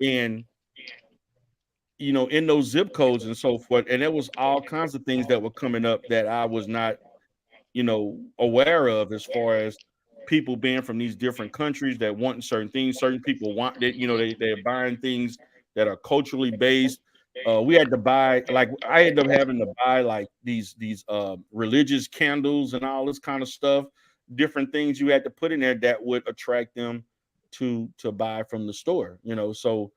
and in those zip codes and so forth. And there was all kinds of things that were coming up that I was not aware of, as far as people being from these different countries that want certain things. Certain people want that, they're buying things that are culturally based. We had to buy, like, I ended up having to buy like these religious candles and all this kind of stuff, different things you had to put in there that would attract them to buy from the store. So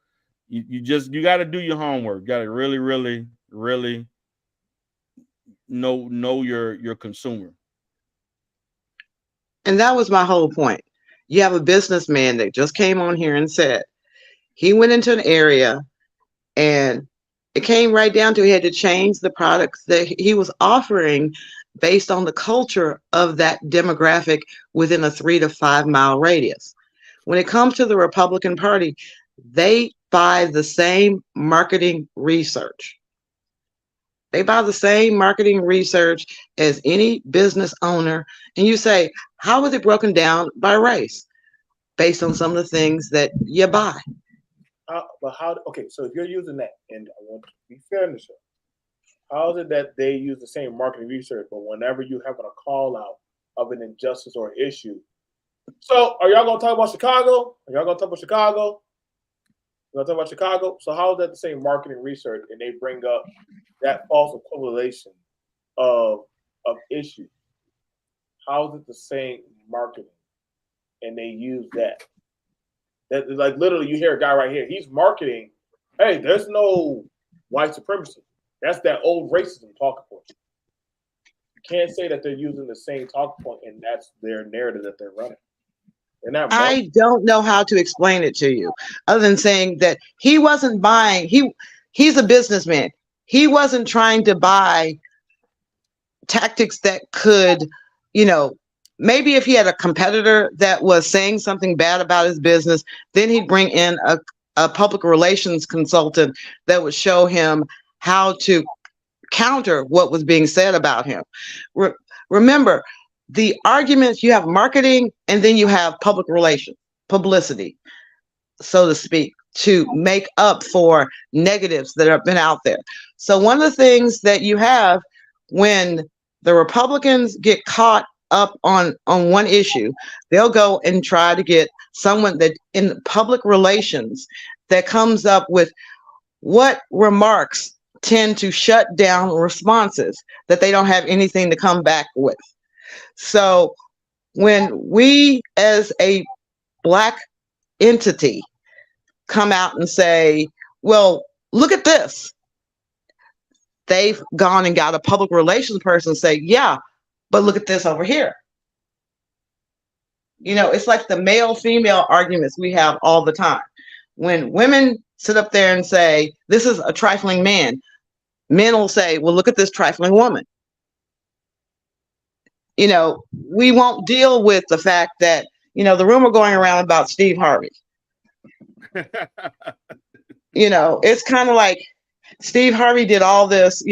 you got to do your homework. You got to really, really, really know your consumer. And that was my whole point. You have a businessman that just came on here and said he went into an area and it came right down to he had to change the products that he was offering based on the culture of that demographic within a 3 to 5 mile radius. When it comes to the Republican Party, they buy the same marketing research. They buy the same marketing research as any business owner. And you say, how is it broken down by race? Based on some of the things that you buy. Okay, so if you're using that, and I want to be fair in the show, how is it that they use the same marketing research, but whenever you having a call out of an injustice or issue? So are y'all gonna talk about Chicago? Are y'all gonna talk about Chicago? You gonna talk about Chicago? So how is that the same marketing research, and they bring up that false correlation of issue? How is it the same marketing, and they use that? That, like, literally, you hear a guy right here. He's marketing. Hey, there's no white supremacy. That's that old racism talking point. You can't say that they're using the same talking point, and that's their narrative that they're running. I don't know how to explain it to you, other than saying that he wasn't buying. He's a businessman. He wasn't trying to buy tactics that could, maybe if he had a competitor that was saying something bad about his business, then he'd bring in a public relations consultant that would show him how to counter what was being said about him. Remember, the arguments, you have marketing and then you have public relations, publicity, so to speak, to make up for negatives that have been out there. So one of the things that you have when the Republicans get caught up on one issue, they'll go and try to get someone that in public relations that comes up with what remarks tend to shut down responses that they don't have anything to come back with. So when we as a Black entity come out and say, well, look at this, they've gone and got a public relations person say, yeah, but look at this over here. You know, it's like the male-female arguments we have all the time. When women sit up there and say, this is a trifling man, men will say, well, look at this trifling woman. You know, we won't deal with the fact that, you know, the rumor going around about Steve Harvey. You know, it's kind of like Steve Harvey did all this,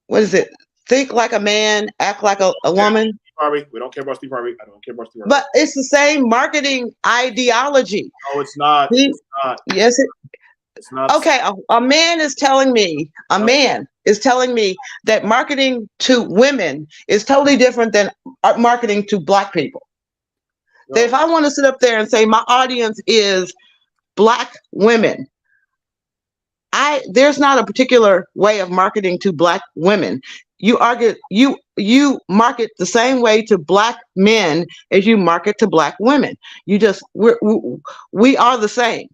what is it? Think like a man, act like a woman. Steve Harvey. We don't care about Steve Harvey. I don't care about Steve Harvey. But it's the same marketing ideology. No, it's not. It's not. Yes, It's not. okay. A man is telling me, that marketing to women is totally different than marketing to Black people. No. That if I want to sit up there and say my audience is Black women, there's not a particular way of marketing to Black women. You market the same way to Black men as you market to Black women. We are the same.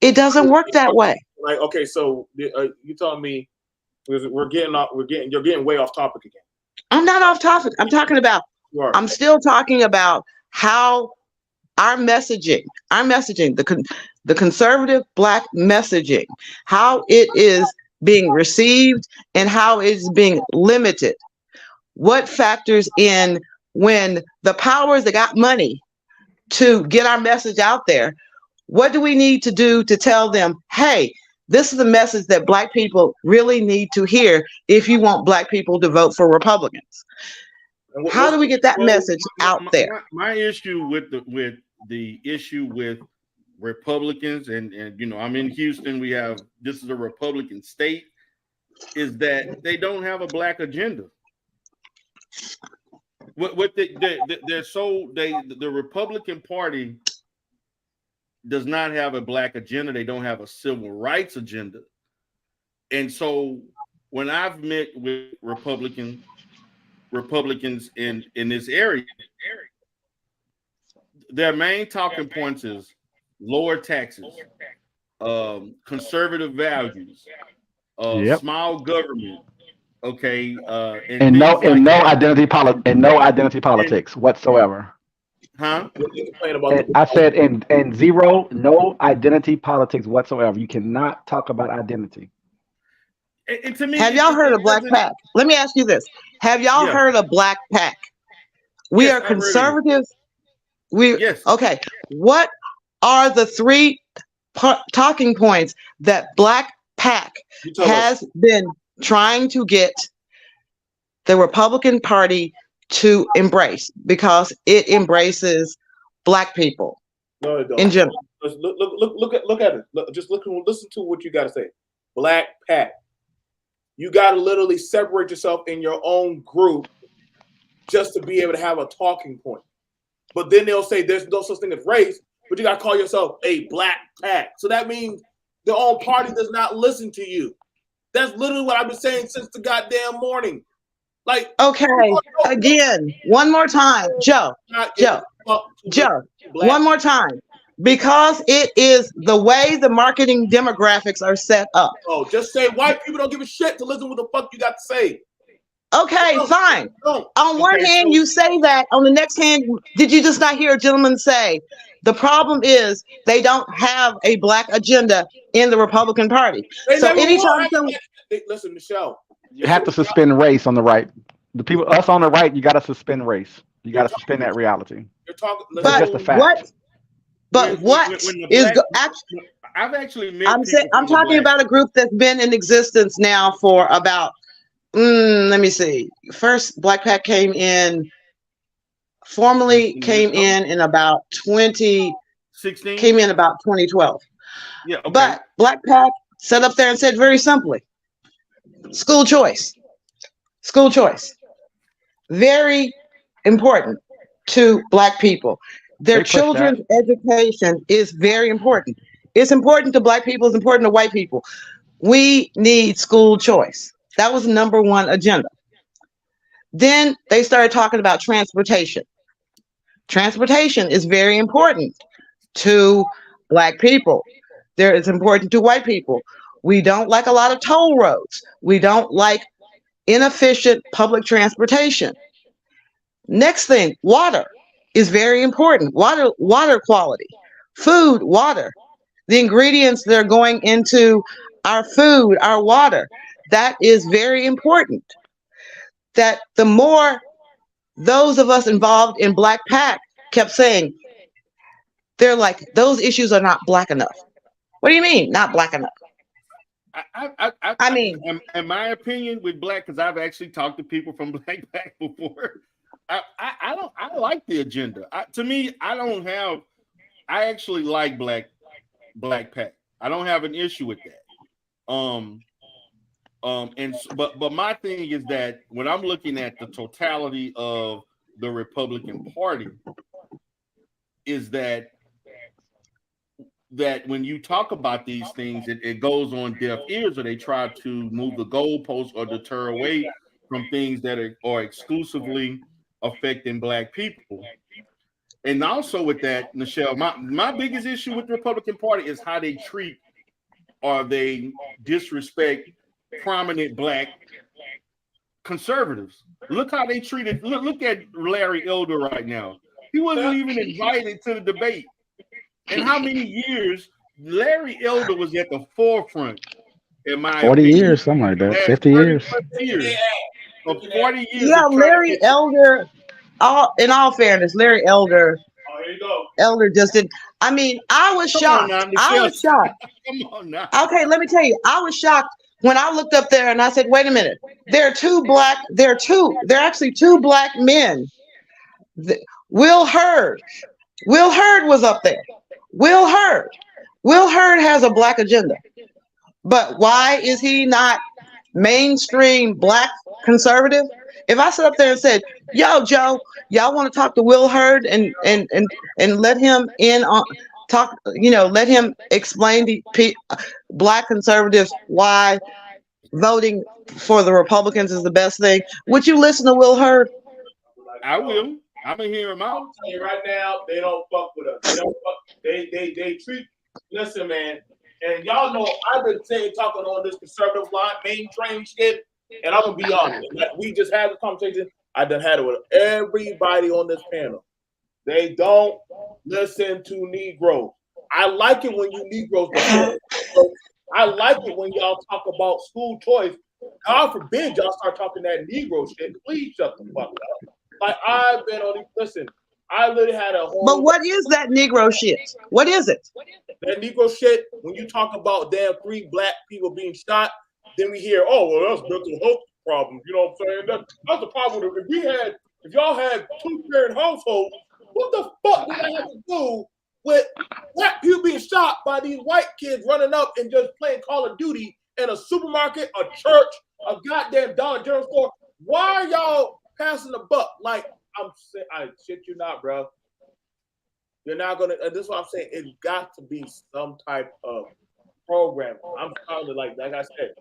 It doesn't work that way. Like, okay, so you telling me you're getting way off topic again. I'm not off topic. I'm talking about. I'm still talking about how our messaging, the conservative Black messaging, how it is being received and how it's being limited. What factors in when the powers that got money to get our message out there, what do we need to do to tell them, hey, this is the message that Black people really need to hear if you want Black people to vote for Republicans? How do we get that message out there? My issue with the issue with Republicans, and you know, I'm in Houston. This is a Republican state, is that they don't have a Black agenda. The Republican Party does not have a Black agenda. They don't have a civil rights agenda. And so when I've met with Republicans in this area, their main talking points is lower taxes, conservative values, small government, okay, and no identity politics whatsoever. Huh? I said and zero, no identity politics whatsoever. You cannot talk about identity. And to me, have y'all heard of Black PAC? Let me ask you this. Have y'all heard of Black PAC? We are conservatives. Yes. Okay. What are the three talking points that Black PAC has been trying to get the Republican Party to embrace, because it embraces Black people in general? Look at it. Listen to what you got to say. Black PAC. You got to literally separate yourself in your own group just to be able to have a talking point. But then they'll say there's no such thing as race, but you got to call yourself a Black PAC. So that means their own party does not listen to you. That's literally what I've been saying since the goddamn morning. Like, okay, again, one more time, Joe, one more time. Because it is the way the marketing demographics are set up. Oh, just say white people don't give a shit to listen to what the fuck you got to say. Okay, fine. On one hand, you say that. On the next hand, did you just not hear a gentleman say, the problem is they don't have a Black agenda in the Republican Party? So anytime listen, Michelle. You have to suspend race on the right. The people, us on the right, you got to suspend race. You got to suspend that reality. You're talking. But just a fact. I've actually met. I'm talking about a group that's been in existence now for about. Let me see. First, Black PAC formally came in about 2016. Came in about 2012. Yeah. Okay. But Black PAC set up there and said very simply, school choice. School choice. Very important to Black people. Their They push that. children's education is very important. It's important to Black people, it's important to white people. We need school choice. That was number one agenda. Then they started talking about transportation. Transportation is very important to Black people. It's important to white people. We don't like a lot of toll roads. We don't like inefficient public transportation. Next thing, water is very important. Water quality, food, water, the ingredients that are going into our food, our water, that is very important. That the more those of us involved in Black PAC kept saying, they're like, those issues are not Black enough. What do you mean, not Black enough? I mean, in my opinion, with Black, because I've actually talked to people from Black PAC before. I like the agenda. To me, I actually like Black PAC. I don't have an issue with that. But my thing is that when I'm looking at the totality of the Republican Party, is that when you talk about these things, it goes on deaf ears, or they try to move the goalposts or deter away from things that are exclusively affecting Black people. And also with that, Nichelle, my biggest issue with the Republican Party is how they treat or they disrespect prominent Black conservatives. Look how they treated. Look at Larry Elder right now. He wasn't even invited to the debate. And how many years Larry Elder was at the forefront? In my 40 opinion, years, something like that. 50 years. Of 40 years. Yeah, Larry Elder. In all fairness, Larry Elder. Oh, here you go. Elder just didn't. I mean, I was shocked. I was shocked. Come on now. Okay, let me tell you, I was shocked when I looked up there and I said, wait a minute, there are actually two Black men. Will Hurd was up there. Will Hurd has a Black agenda. But why is he not mainstream Black conservative? If I sit up there and said, yo, Joe, y'all want to talk to Will Hurd and let him in on talk, let him explain to Black conservatives why voting for the Republicans is the best thing, would you listen to Will Hurd? I will. I'm gonna hear him out. I'm telling you right now, they don't fuck with us. They don't fuck. They treat. Listen, man, and y'all know I've been talking on this conservative line, mainstream shit, and I'm gonna be honest. We just had a conversation. I done had it with everybody on this panel. They don't listen to Negroes. I like it when you Negroes. I like it when y'all talk about school choice. God forbid y'all start talking that Negro shit. Please shut the fuck up. Like I've been on. Listen, I literally had a whole. But what is that Negro shit? What is it? That Negro shit. When you talk about damn 3 Black people being shot, then we hear, oh well, that's mental health problems. You know what I'm saying? That's the problem. If y'all had 2-parent households, what the fuck do that have to do with Black people being shot by these white kids running up and just playing Call of Duty in a supermarket, a church, a goddamn Dollar General store? Why are y'all passing the buck? Like I'm saying, I shit you not, bro. You're not gonna. This is what I'm saying. It's got to be some type of program. I'm trying to like I said.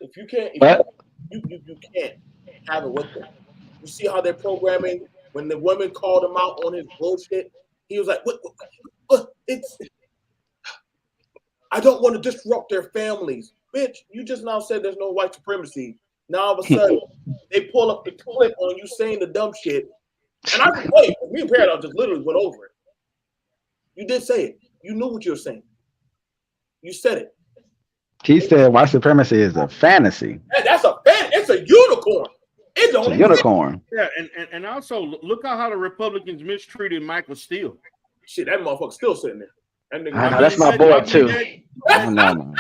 If you can't, you can't have it with them. You see how they're programming when the women called him out on his bullshit. He was like, "What? It's. I don't want to disrupt their families, bitch. You just now said there's no white supremacy. Now all of a sudden they pull up the clip on you saying the dumb shit, and I can wait. Me and Paradox just literally went over it. You did say it. You knew what you were saying. You said it. He said white supremacy is a fantasy. That's a fan. It's a unicorn. It's a unicorn. Yeah, and also look at how the Republicans mistreated Michael Steele. Shit, that motherfucker's still sitting there. That's my boy too. No.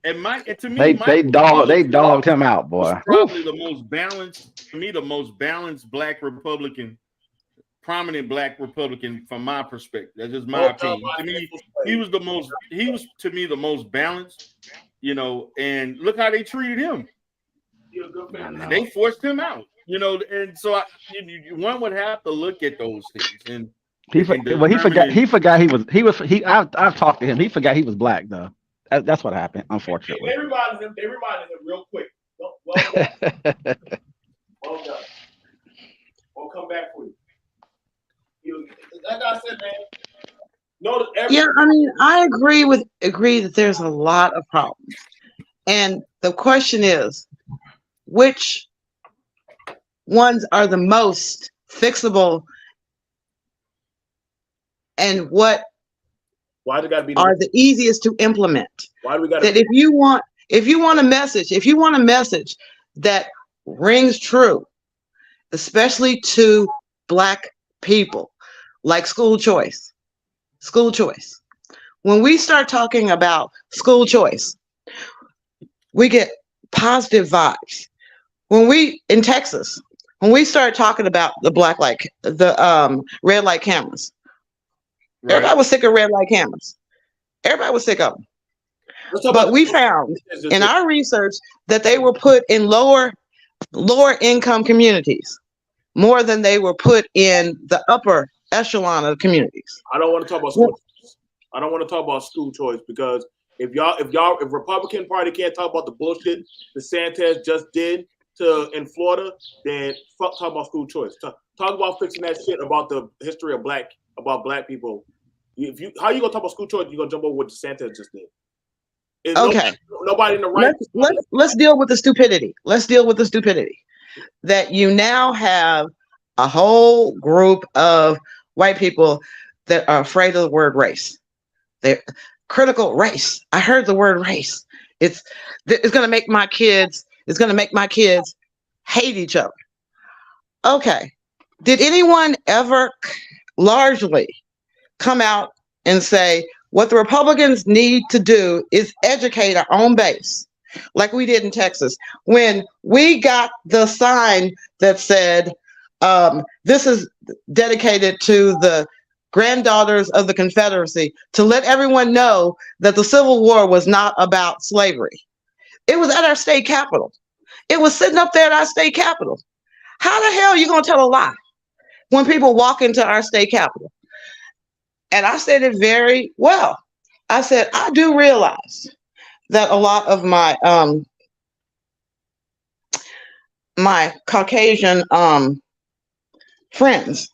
And to me, they dogged him out, boy. Probably the most balanced, to me, the most balanced Black Republican, prominent Black Republican from my perspective. That's just my opinion. To me, he was to me the most balanced, and look how they treated him. You're a good family. know. They forced him out, you know, and so one would have to look at those things. And I've talked to him. He forgot he was black though. That's what happened, unfortunately. They reminded him real quick. Well done. Well done. We'll come back for you. Like I said, man. Yeah, I mean, I agree that there's a lot of problems. And the question is, which ones are the most fixable, and what Why do gotta be are the easiest to implement? Why do we got that if you want a message that rings true, especially to Black people, like school choice. When we start talking about school choice, we get positive vibes. In Texas, when we start talking about the red light cameras, everybody was sick of red light cameras. Everybody was sick of them. But we found in our research that they were put in lower income communities more than they were put in the upper echelon of communities. I don't want to talk about school choice. I don't want to talk about school choice because if Republican Party can't talk about the bullshit DeSantis just did in Florida, then talk about school choice. Talk about fixing that shit about the history of Black people. How you gonna talk about school choice? You gonna jump over what DeSantis just did? Okay. Nobody in the right. Let's deal with the stupidity. That you now have a whole group of white people that are afraid of the word race. They're critical race. I heard the word race. It's going to make my kids hate each other. Okay. Did anyone ever largely come out and say what the Republicans need to do is educate our own base, like we did in Texas, when we got the sign that said, this is dedicated to the granddaughters of the Confederacy, to let everyone know that the Civil War was not about slavery. It was at our state capitol. It was sitting up there at our state capitol. How the hell are you going to tell a lie when people walk into our state capitol? And I said it very well. I said, I do realize that a lot of my my Caucasian friends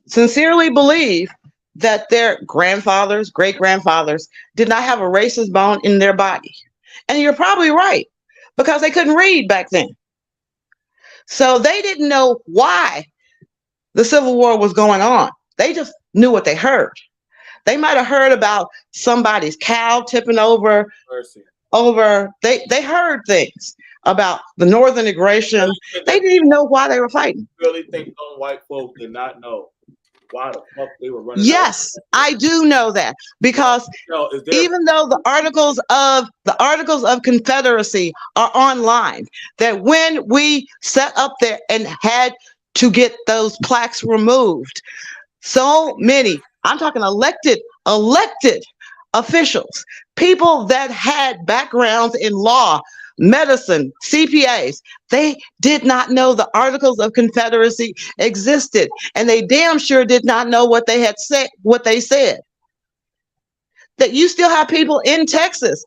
sincerely believe that their grandfathers, great-grandfathers did not have a racist bone in their body. And you're probably right, because they couldn't read back then. So they didn't know why the Civil War was going on. They just knew what they heard. They might have heard about somebody's cow tipping over. They heard things about the Northern aggression. They didn't even know why they were fighting. Really think some white folk did not know why the fuck they were running? Yes, I do know that, because even though the articles of Confederacy are online, that when we sat up there and had to get those plaques removed, so many, I'm talking elected officials, people that had backgrounds in law, medicine, CPAs, they did not know the Articles of Confederacy existed, and they damn sure did not know what they had said, what they said. That you still have people in Texas,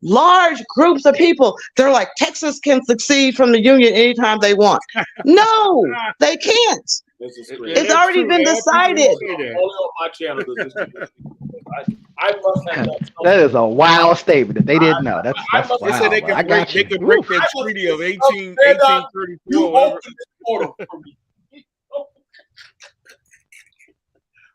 large groups of people, they're like, Texas can succeed from the Union anytime they want. No, they can't. It's already been decided. Only on my channel does this. I must have that is a wild statement that they didn't know. That's wild. They said they could break that treaty of 1834.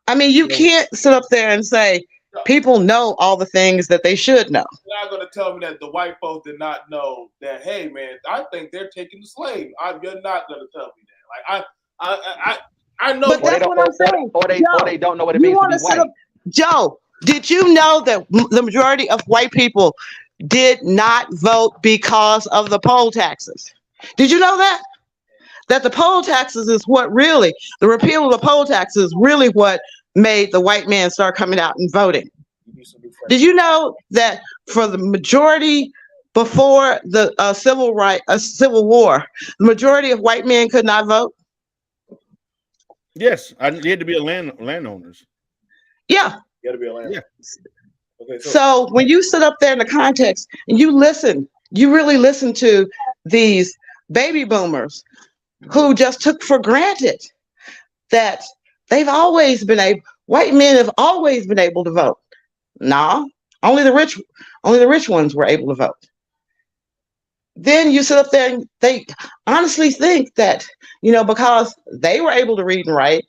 I mean, you can't sit up there and say people know all the things that they should know. You're not going to tell me that the white folks did not know that, hey, man, I think they're taking the slave. You're not going to tell me that. Like, I know. But that's what I'm saying. Or they don't know what it means to be white. Joe, did you know that the majority of white people did not vote because of the poll taxes? Did you know that? That the poll taxes is what really, the repeal of the poll taxes is really what made the white man start coming out and voting. Did you know that for the majority before the civil war, the majority of white men could not vote? Yes, I you had to be a landowners. Yeah. You got to be a land. Yeah. Okay. So when you sit up there in the context and you listen, you really listen to these baby boomers who just took for granted that white men have always been able to vote. No, only the rich ones were able to vote. Then you sit up there and they honestly think that, because they were able to read and write,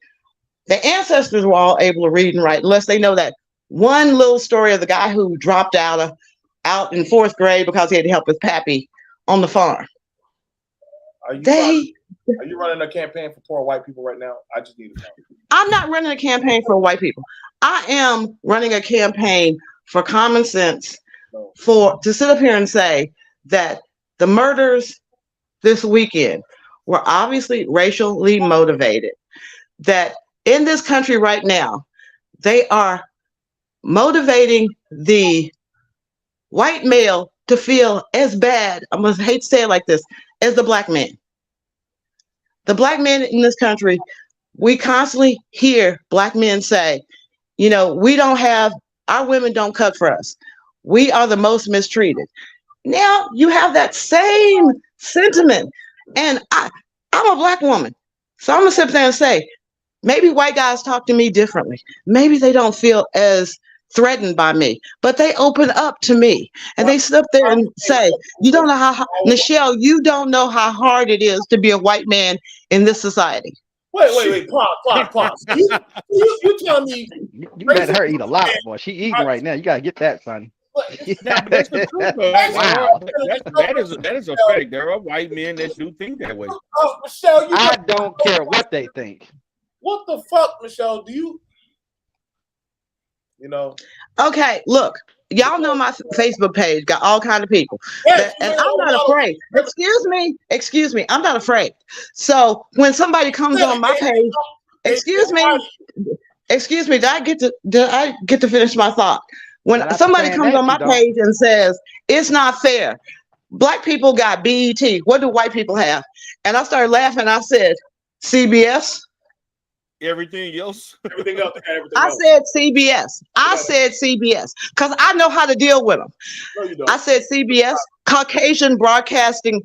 their ancestors were all able to read and write, unless they know that one little story of the guy who dropped out in 4th grade because he had to help his pappy on the farm. Are you running a campaign for poor white people right now? I just need to know. I'm not running a campaign for white people. I am running a campaign for common sense, to sit up here and say that the murders this weekend were obviously racially motivated, that in this country right now, they are motivating the white male to feel as bad, I must hate to say it like this, as the black man. The black men in this country, we constantly hear black men say, our women don't cut for us. We are the most mistreated. Now you have that same sentiment. And I'm a black woman. So I'm gonna sit there and say, maybe white guys talk to me differently. Maybe they don't feel as threatened by me, but they open up to me and they sit up there and say, you don't know Nichelle, you don't know how hard it is to be a white man in this society. Wait, pause. You telling me you let her eat a lot, boy. She eating right now. You gotta get that, son. That's the truth, though. Wow. That is a fact. There are white men that do think that way. Michelle, I don't care what they think. What the fuck, Michelle? Do you? Okay, look, y'all know my Facebook page got all kind of people, and I'm not afraid. Excuse me, I'm not afraid. So when somebody comes on my page, excuse me, did I get to finish my thought? When somebody comes on my page and says it's not fair, black people got BET, what do white people have? And I started laughing. I said, CBS. Everything else. I said CBS. I said CBS because I know how to deal with them. No, you don't. I said CBS, Caucasian Broadcasting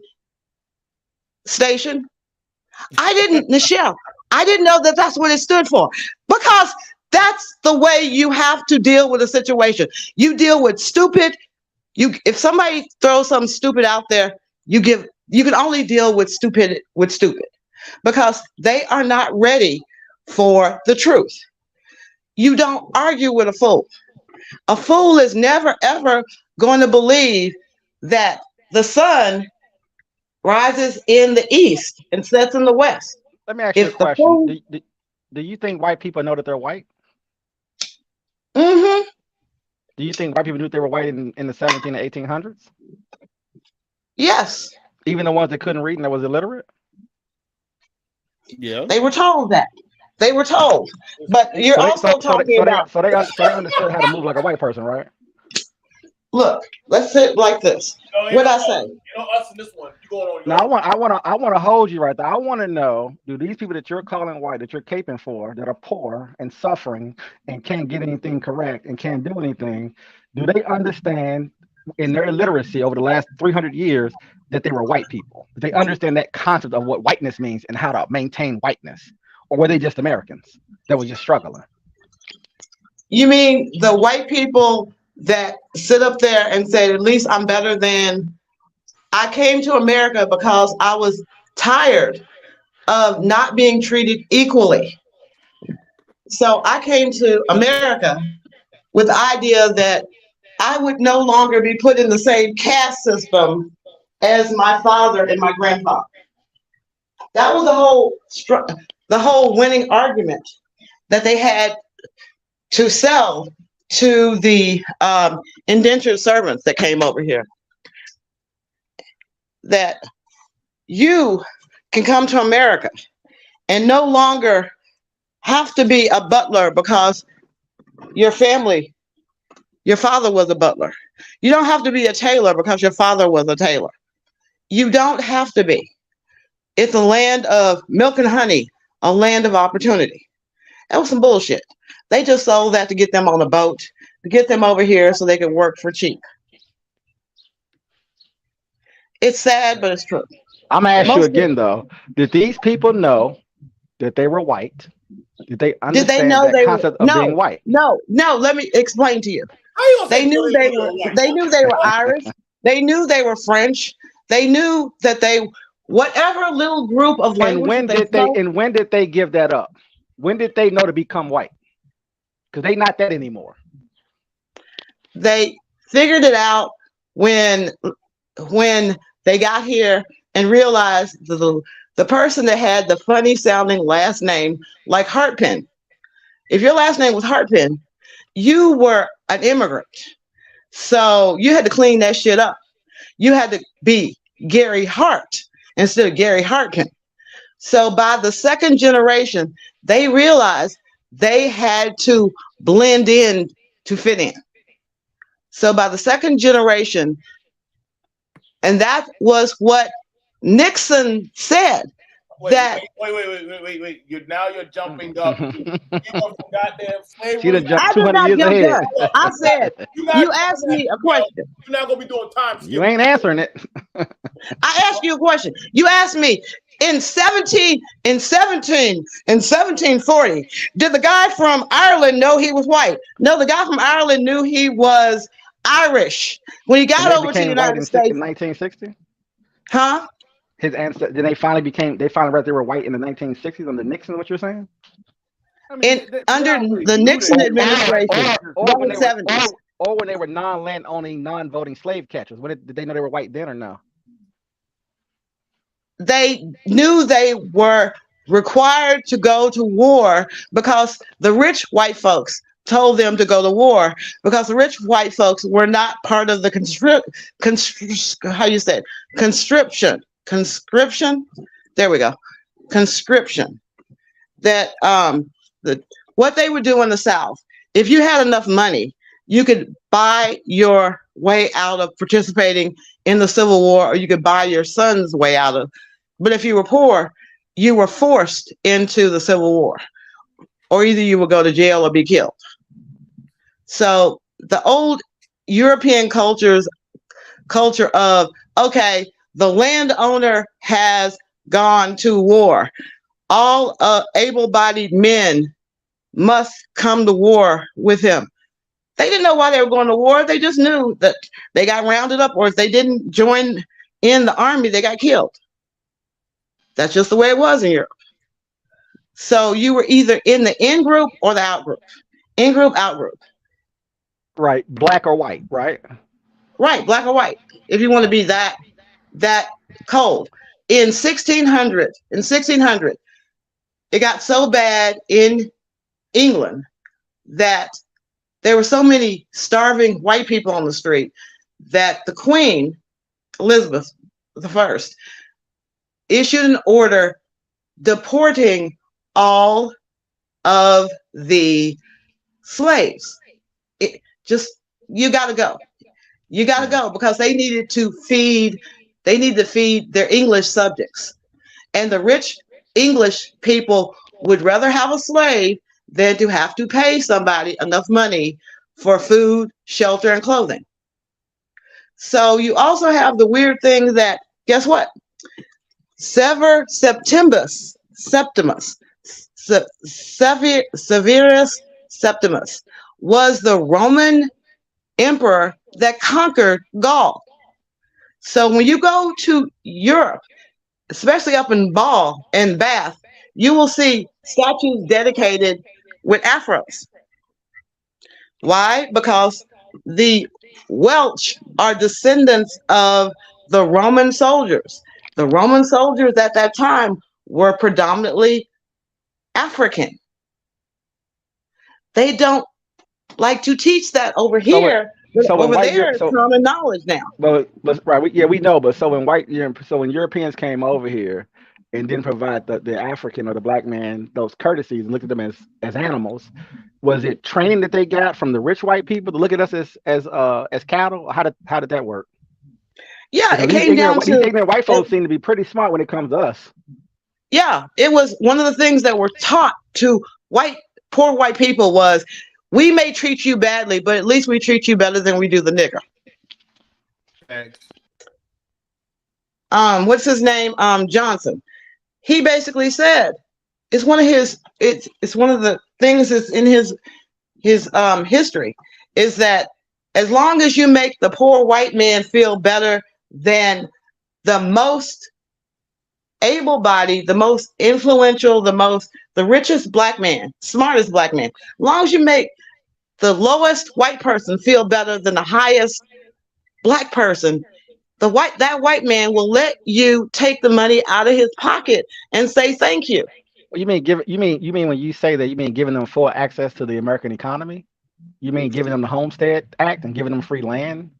Station. Nichelle, I didn't know that that's what it stood for, because that's the way you have to deal with a situation. You deal with stupid. If somebody throws something stupid out there, you can only deal with stupid because they are not ready for the truth. You don't argue with a fool. A fool is never ever going to believe that the sun rises in the east and sets in the west. Let me ask you a question. Do you think white people know that they're white? Mm-hmm. Do you think white people knew they were white in the 1700s and 1800s? Yes. Even the ones that couldn't read and that was illiterate? Yeah. They were told that. They were told. But you're talking about... So they understood how to move like a white person, right? Look, let's say it like this. What I say? Us in this one. You going on? No, I want to hold you right there. I want to know: do these people that you're calling white, that you're caping for, that are poor and suffering and can't get anything correct and can't do anything, do they understand in their illiteracy over the last 300 years that they were white people? Do they understand that concept of what whiteness means and how to maintain whiteness, or were they just Americans that were just struggling? You mean the white people that sit up there and say, at least I'm better than... I came to America because I was tired of not being treated equally. So I came to America with the idea that I would no longer be put in the same caste system as my father and my grandfather. That was the whole winning argument that they had to sell to the indentured servants that came over here. That you can come to America and no longer have to be a butler because your family your father was a butler. You don't have to be a tailor because your father was a tailor. You don't have to be. It's a land of milk and honey, a land of opportunity. That was some bullshit. They just sold that to get them on a boat, to get them over here so they could work for cheap. It's sad, but it's true. I'm gonna ask you Most again though. Did these people know that they were white? Did they understand know that they were- concept of no. being white? No, let me explain to you. How you gonna They say knew Puerto they Rico were. white? They knew they were Irish. They knew they were French. They knew that they, whatever little group of And language when that did spoke, they? And when did they give that up? When did they know to become white? Because they not that anymore. they figured it out when they got here and realized the person that had the funny sounding last name like Hartpin. If your last name was Hartpin, you were an immigrant. So you had to clean that shit up. You had to be Gary Hart instead of Gary Hartpin. So by the second generation, they realized they had to blend in to fit in. So by the second generation, and that was what Nixon said. Wait, that- wait. You're jumping up. You know, from goddamn slavery. She done jumped I did 200 not years jump ahead. up. I said, not you asked me a question. You're not gonna be doing time skip. You ain't answering it. I asked you a question. You asked me in 1740, did the guy from Ireland know he was white? No, the guy from Ireland knew he was Irish. When he got And they over to the became white United in States, 1960. huh? His ancestors. Then they finally realized they were white in the 1960s under Nixon. What you're saying? Under the Nixon administration, Or that when was they 70s. or when they were non-land owning, non-voting slave catchers. Did they know they were white then or no? They knew they were required to go to war because the rich white folks told them to go to war because the rich white folks were not part of the conscription. There we go. Conscription. That what they would do in the South, if you had enough money, you could buy your way out of participating in the Civil War, or you could buy your son's way out of. But if you were poor, you were forced into the Civil War, or either you would go to jail or be killed. So the old European culture of, okay, the landowner has gone to war. All able-bodied men must come to war with him. They didn't know why they were going to war. They just knew that they got rounded up, or if they didn't join in the army, they got killed. That's just the way it was in Europe. So you were either in the in group or the out group. In group, out group. Right, black or white, right? Right, black or white. If you want to be that cold. In 1600, it got so bad in England that there were so many starving white people on the street that the Queen, Elizabeth I, issued an order deporting all of the slaves. You got to go. You got to go because they needed to feed their English subjects. And the rich English people would rather have a slave than to have to pay somebody enough money for food, shelter, and clothing. So you also have the weird thing that, guess what? Severus Septimus was the Roman emperor that conquered Gaul. So when you go to Europe, especially up in Baal and Bath, you will see statues dedicated with afros. Why? Because the Welsh are descendants of the Roman soldiers. The Roman soldiers at that time were predominantly African. They don't like to teach that over here. So over there, it's common knowledge now. But right, we know. But so when Europeans came over here, and then provide the African or the black man those courtesies and look at them as animals? Was it training that they got from the rich white people to look at us as cattle? How did that work? Yeah, Because it came down these to ignorant white folks seem to be pretty smart when it comes to us. yeah, it was one of the things that were taught to poor white people was, we may treat you badly, but at least we treat you better than we do the nigger. Thanks. What's his name? Johnson. He basically said it's one of the things that's in his history is that as long as you make the poor white man feel better than the most able-bodied, the most influential, the richest black man, smartest black man, as long as you make the lowest white person feel better than the highest black person, that white man will let you take the money out of his pocket and say thank you. You mean when you say that, you mean giving them full access to the American economy? You mean giving them the Homestead Act and giving them free land?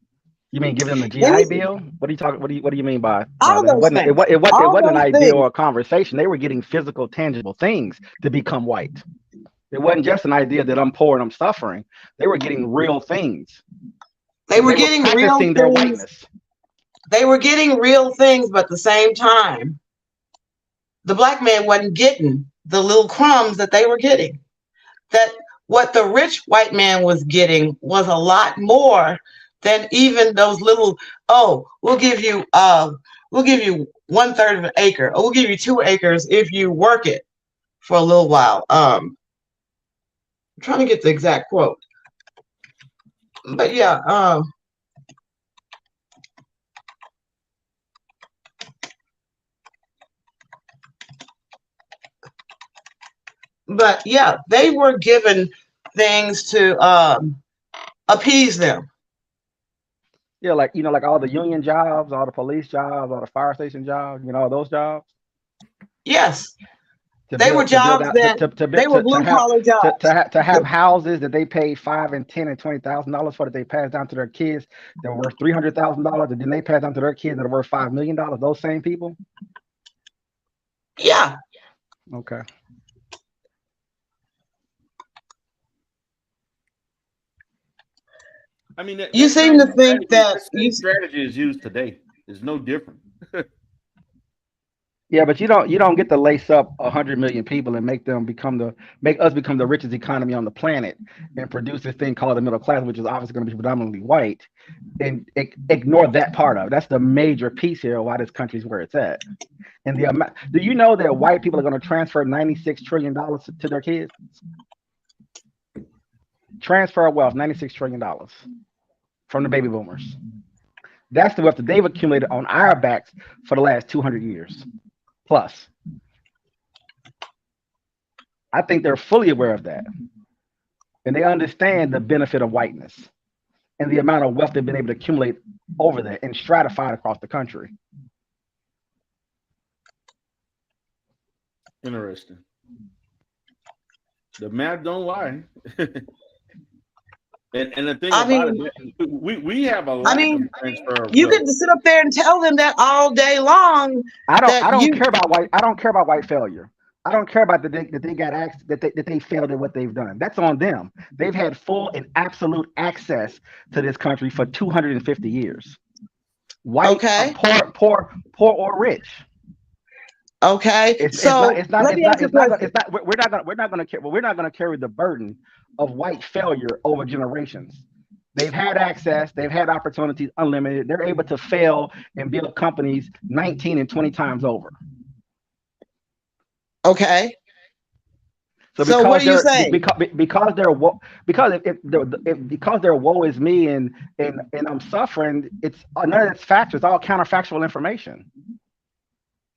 You mean giving them the GI Bill? What are you talking? What do you mean by all that? those things? It wasn't an idea things. or a conversation. They were getting physical, tangible things to become white. It wasn't just an idea that I'm poor and I'm suffering. They were getting real things. They were getting real things. Their whiteness. They were getting real things, but at the same time, the black man wasn't getting the little crumbs that they were getting. That what the rich white man was getting was a lot more than even those little, we'll give you 1/3 of an acre, or we'll give you 2 acres if you work it for a little while. I'm trying to get the exact quote. But yeah, but yeah, they were given things to appease them. Yeah, like all the union jobs, all the police jobs, all the fire station jobs, all those jobs. Yes. They were jobs that they were blue collar jobs. To have houses that they paid $5,000 and $10,000 and $20,000 for, that they passed down to their kids that were worth $300,000, and then they passed down to their kids that are worth $5 million. Those same people. Yeah. Okay. I mean, you seem to think that strategy is used today. It's no different. Yeah, but you don't get to lace up 100 million people and make us become the richest economy on the planet and produce this thing called the middle class, which is obviously going to be predominantly white, and ignore that part of it. That's the major piece here of why this country's where it's at. And do you know that white people are going to transfer $96 trillion to their kids? Transfer of wealth, $96 trillion from the baby boomers. That's the wealth that they've accumulated on our backs for the last 200 years plus. I think they're fully aware of that. And they understand the benefit of whiteness and the amount of wealth they've been able to accumulate over there and stratified across the country. Interesting. The math don't lie. And the thing about it, we have a lot of transfer of you wealth. get to sit up there and tell them that all day long. I don't care about white failure. I don't care about that they got that they failed at what they've done. That's on them. They've had full and absolute access to this country for 250 years. White, poor or rich. Okay, we're not going to carry the burden of white failure over generations. They've had access, they've had opportunities unlimited. They're able to fail and build companies 19 and 20 times over. Okay. So what are you saying? Because their woe is me and I'm suffering, it's none of it's facts, it's all counterfactual information.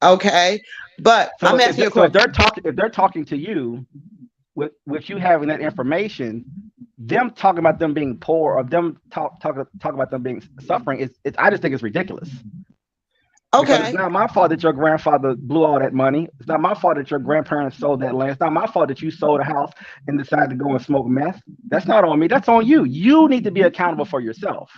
Okay, but so I'm asking you a question. If they're talking to you with you having that information, them talking about them being poor or them talk about them being suffering, I just think it's ridiculous. Okay. Because it's not my fault that your grandfather blew all that money. It's not my fault that your grandparents sold that land. It's not my fault that you sold a house and decided to go and smoke meth. That's not on me. That's on you. You need to be accountable for yourself.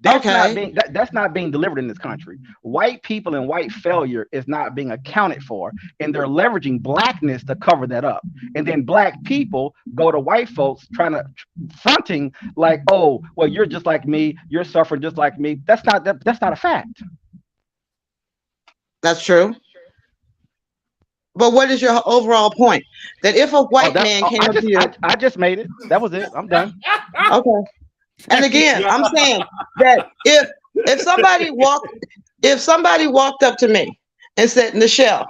That's Okay. not being that's not being delivered in this country. White people and white failure is not being accounted for, and they're leveraging blackness to cover that up. And then black people go to white folks trying to fronting like, oh, well, you're just like me, you're suffering just like me. That's not a fact. That's true. But what is your overall point? That if a white man came up to you, I just made it. That was it. I'm done. okay. And again, I'm saying that if somebody walked up to me and said, Nichelle,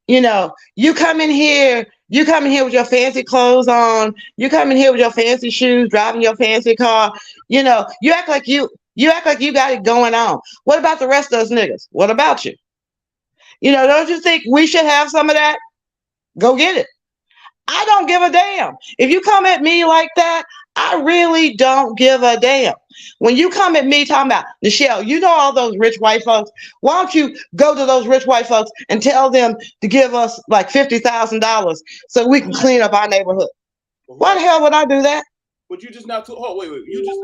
you come in here with your fancy clothes on, you come in here with your fancy shoes, driving your fancy car, you act like you got it going on. What about the rest of us niggas? What about you? Don't you think we should have some of that? Go get it. I don't give a damn. If you come at me like that, I really don't give a damn. When you come at me talking about, Nichelle, all those rich white folks, why don't you go to those rich white folks and tell them to give us like $50,000 so we can clean up our neighborhood? Why the hell would I do that? But you just now too. Oh, wait. You just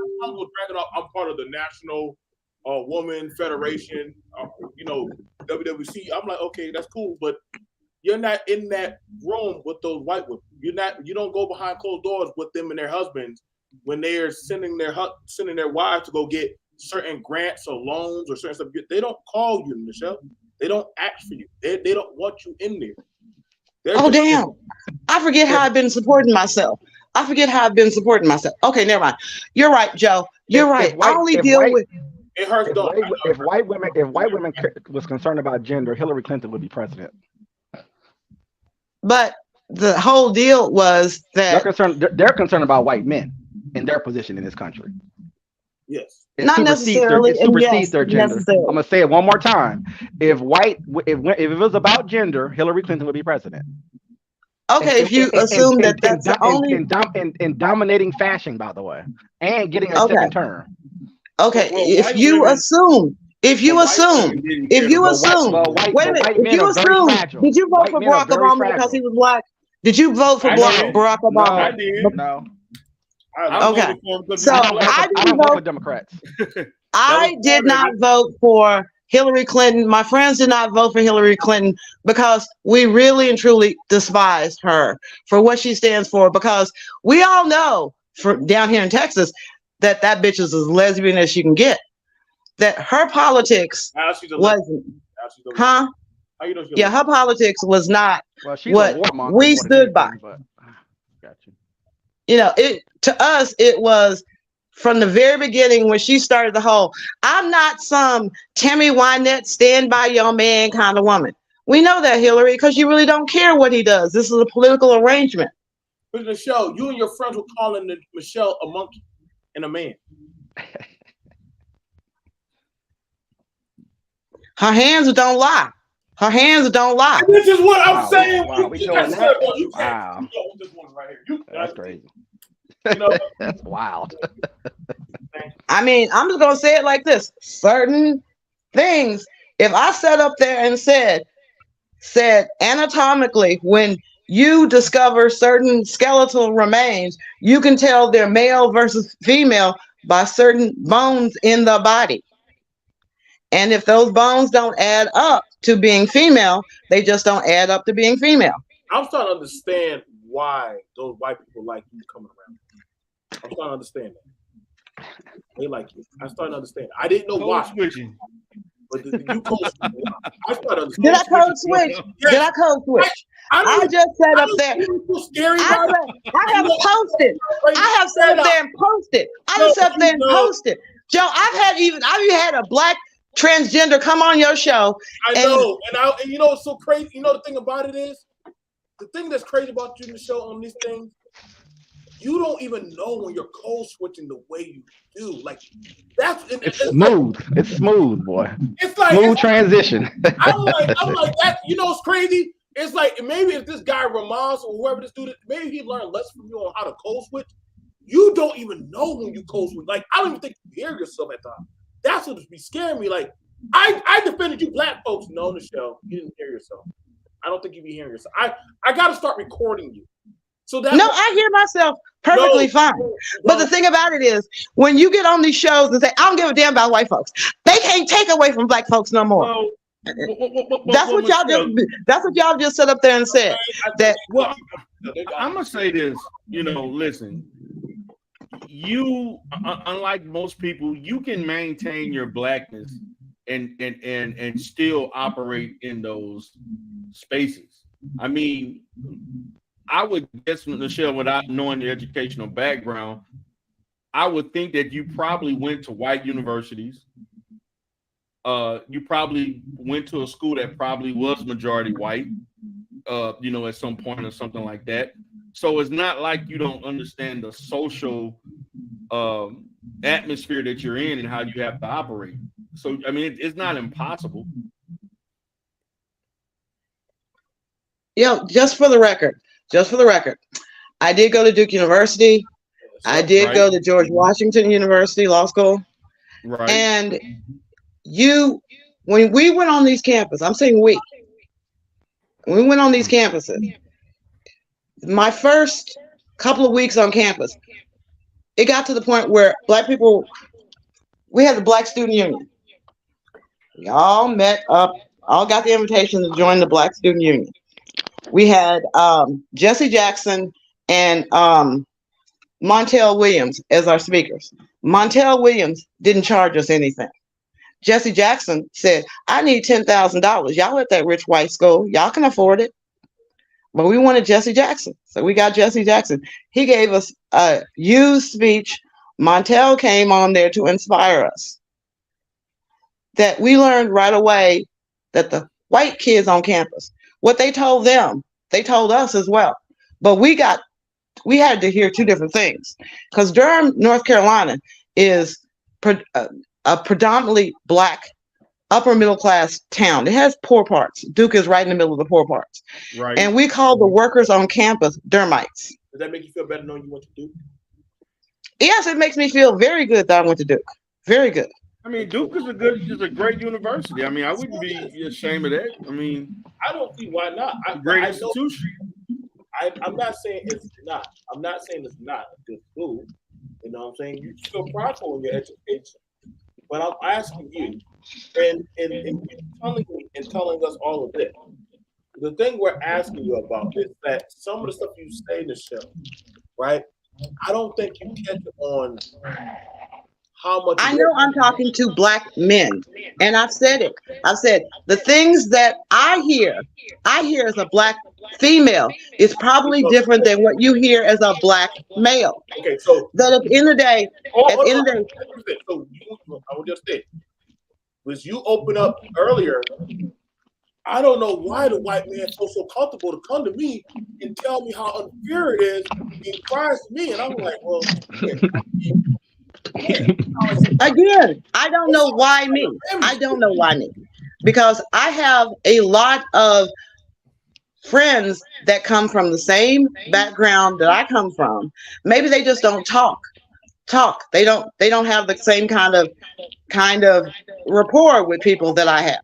dragging up. I'm part of the National Woman Federation, WWC. I'm like, okay, that's cool, but you're not in that room with those white women. You don't go behind closed doors with them and their husbands when they are sending their wives to go get certain grants or loans or certain stuff. They don't call you, Nichelle. They don't ask for you. They don't want you in there. Oh, damn. I forget how I've been supporting myself. Okay, never mind. You're right, Joe. You're right. I only deal with. It hurts. If white women was concerned about gender, Hillary Clinton would be president. But the whole deal was that they're concerned about white men and their position in this country. Yes. Not necessarily. It supersedes their gender. I'm gonna say it one more time. If it was about gender, Hillary Clinton would be president. Okay, if you assume that that's the only in dominating fashion, by the way, and getting a second term. Okay, if you assume, wait a minute, if you assume, did you vote for Barack Obama because he was black? Did you vote for Barack Obama? I did. No. Okay, so I don't vote for Democrats. I did not vote for Hillary Clinton. My friends did not vote for Hillary Clinton because we really and truly despise her for what she stands for, because we all know down here in Texas that bitch is as lesbian as she can get. That her politics wasn't, huh? Yeah, her politics was not what we stood by. To us, it was from the very beginning when she started the whole, I'm not some Tammy Wynette stand by your man kind of woman. We know that, Hillary, because you really don't care what he does. This is a political arrangement. But Nichelle, you and your friends were calling Michelle a monkey and a man. Her hands don't lie. This is what I'm saying. Wow. We doing that? Wow. This one right here. That's crazy. That's wild. I mean, I'm just gonna say it like this: certain things. If I sat up there and said anatomically, when you discover certain skeletal remains, you can tell they're male versus female by certain bones in the body. And if those bones don't add up to being female, they just don't add up to being female. I'm starting to understand why those white people like you coming around. I'm starting to understand that. They like you. I'm starting to understand. I didn't know why. Switching. But you code switch. I started to understand. Did I code switch? Yes. Did I code switch? I just sat up there. Scary. I have posted. I have sat up there and posted. I just sat up there and posted. Joe, I've even had a black transgender come on your show. I know, and you know what's so crazy? You know the thing about it is, the thing that's crazy about you, Michelle, on these things, you don't even know when you're code switching the way you do. Like it's smooth. Like, it's smooth, boy. It's like smooth transition. I'm like that. You know what's crazy? It's like maybe if this guy Ramos or whoever this dude is, maybe he learned less from you on how to code switch. You don't even know when you code switch. Like I don't even think you hear yourself at times. That's what be scaring me. Like I defended you black folks. No, Nichelle, you didn't hear yourself. I don't think you be hearing yourself. I got to start recording you So that No, I hear myself perfectly No, fine. But the thing about it is, when you get on these shows and say, I don't give a damn about white folks, they can't take away from black folks no more. well, That's what y'all just set up there and said. That Well, I'm gonna say this. Listen. You, unlike most people, you can maintain your blackness and still operate in those spaces. I mean, I would guess, Michelle, without knowing the educational background, I would think that you probably went to white universities. You probably went to a school that probably was majority white, at some point or something like that. So it's not like you don't understand the social atmosphere that you're in and how you have to operate. So, I mean, it's not impossible. just for the record, I did go to Duke University. I did go to George Washington University Law School. Right. And when we went on these campuses, I'm saying when we went on these campuses, my first couple of weeks on campus, it got to the point where black people, we had the Black Student Union. We all met up, all got the invitation to join the Black Student Union. We had Jesse Jackson and Montel Williams as our speakers. Montel Williams didn't charge us anything. Jesse Jackson said, I need $10,000. Y'all at that rich white school, y'all can afford it. But we wanted Jesse Jackson. So we got Jesse Jackson. He gave us a used speech. Montel came on there to inspire us. That we learned right away that the white kids on campus, what they told them, they told us as well. But we had to hear two different things. Because Durham, North Carolina is a predominantly black, upper middle class town. It has poor parts. Duke is right in the middle of the poor parts. Right. And we call the workers on campus Durhamites. Does that make you feel better knowing you went to Duke? Yes, it makes me feel very good that I went to Duke. Very good. I mean, Duke is a great university. I mean, I wouldn't be ashamed of that. I mean, I don't see why not. Great institution. I'm not saying it's not. I'm not saying it's not a good school. You know what I'm saying? You feel prideful in your education. But I'm asking you, and telling us all of this, the thing we're asking you about is that some of the stuff you say in the show, right? I don't think you catch on how much. I know I'm talking to black men, and I've said it. I've said the things that I hear as a black female is probably different than what you hear as a black male. Okay, so that at the end of the day, so I would just say, was you open up earlier? I don't know why the white man feels so comfortable to come to me and tell me how unfair it is. He cries to me, and I'm like, well, again, I don't know why me. I don't know why me. Because I have a lot of friends that come from the same background that I come from. Maybe they just don't talk. They don't have the same kind of rapport with people that I have.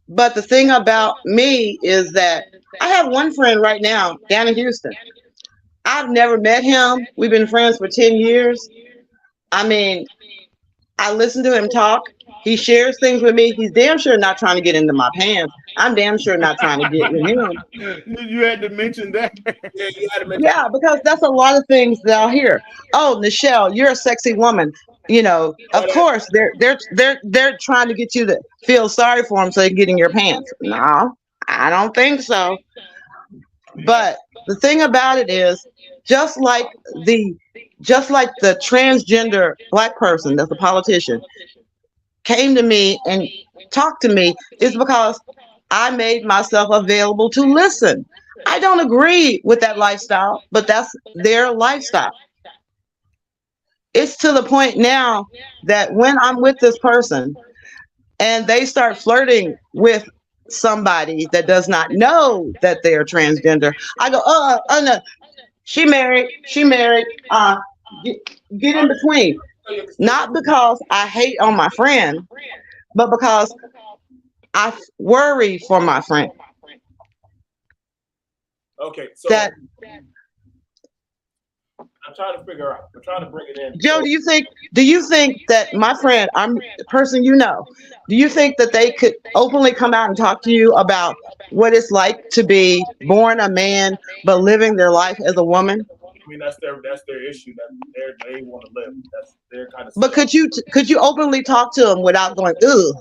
But the thing about me is that I have one friend right now down in Houston. I've never met him. We've been friends for 10 years. I mean, I listen to him talk. He shares things with me. He's damn sure not trying to get into my pants. I'm damn sure not trying to get with him. You had to mention that. Yeah, you had to mention Yeah, because that's a lot of things that I'll hear. Oh, Nichelle, you're a sexy woman. You know, of course, they're trying to get you to feel sorry for them so they can get in your pants. No, I don't think so. But the thing about it is, just like the transgender black person that's a politician came to me and talked to me, is because I made myself available to listen. I don't agree with that lifestyle, but that's their lifestyle. It's to the point now that when I'm with this person and they start flirting with somebody that does not know that they're transgender, I go, oh no, she married, get in between. Not because I hate on my friend, but because I worry for my friend. Okay, so That I'm trying to figure out. I'm trying to bring it in. Joe, do you think that my friend, I'm the person you know, do you think that they could openly come out and talk to you about what it's like to be born a man but living their life as a woman? I mean, that's their issue. That they want to live. That's their kind of. But could you openly talk to them without going, ugh?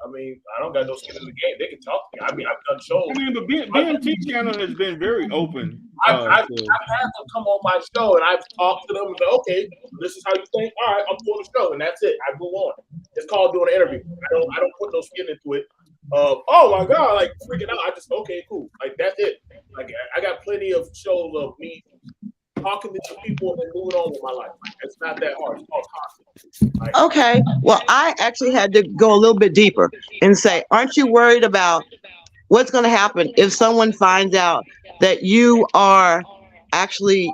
I mean, I don't got no skin in the game. They can talk to me. I mean, I've done shows. I mean, but BMT channel has been very open. I've had them come on my show, and I've talked to them and go, okay, this is how you think. All right, I'm doing the show, and that's it. I move on. It's called doing an interview. I don't put no skin into it. Oh my God, like freaking out. I just okay, cool. Like that's it. Like I got plenty of shows of me talking to people and moving on with my life. It's not that hard. It's called content. Like, Okay. Well, I actually had to go a little bit deeper and say, aren't you worried about what's going to happen if someone finds out that you are actually,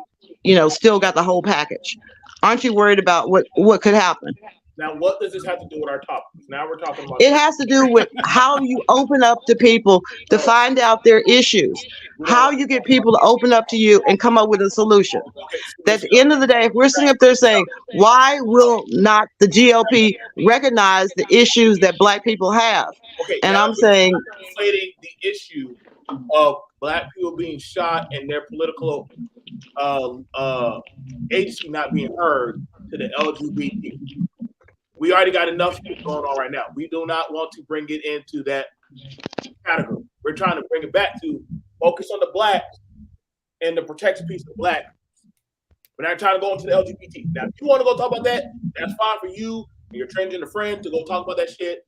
still got the whole package? Aren't you worried about what could happen? now, what does this have to do with our topic? Now we're talking about. It has to do with how you open up to people to find out their issues, how you get people to open up to you and come up with a solution. At the end of the day, if we're sitting up there saying, why will not the GOP recognize the issues that Black people have? Okay, And now I'm saying, conflating the issue of Black people being shot and their political agency not being heard to the LGBT. We already got enough shit going on right now. We do not want to bring it into that category. We're trying to bring it back to focus on the Blacks and the protection piece of Black. We're not trying to go into the LGBT. Now, if you want to go talk about that, that's fine for you and your transgender friend to go talk about that shit.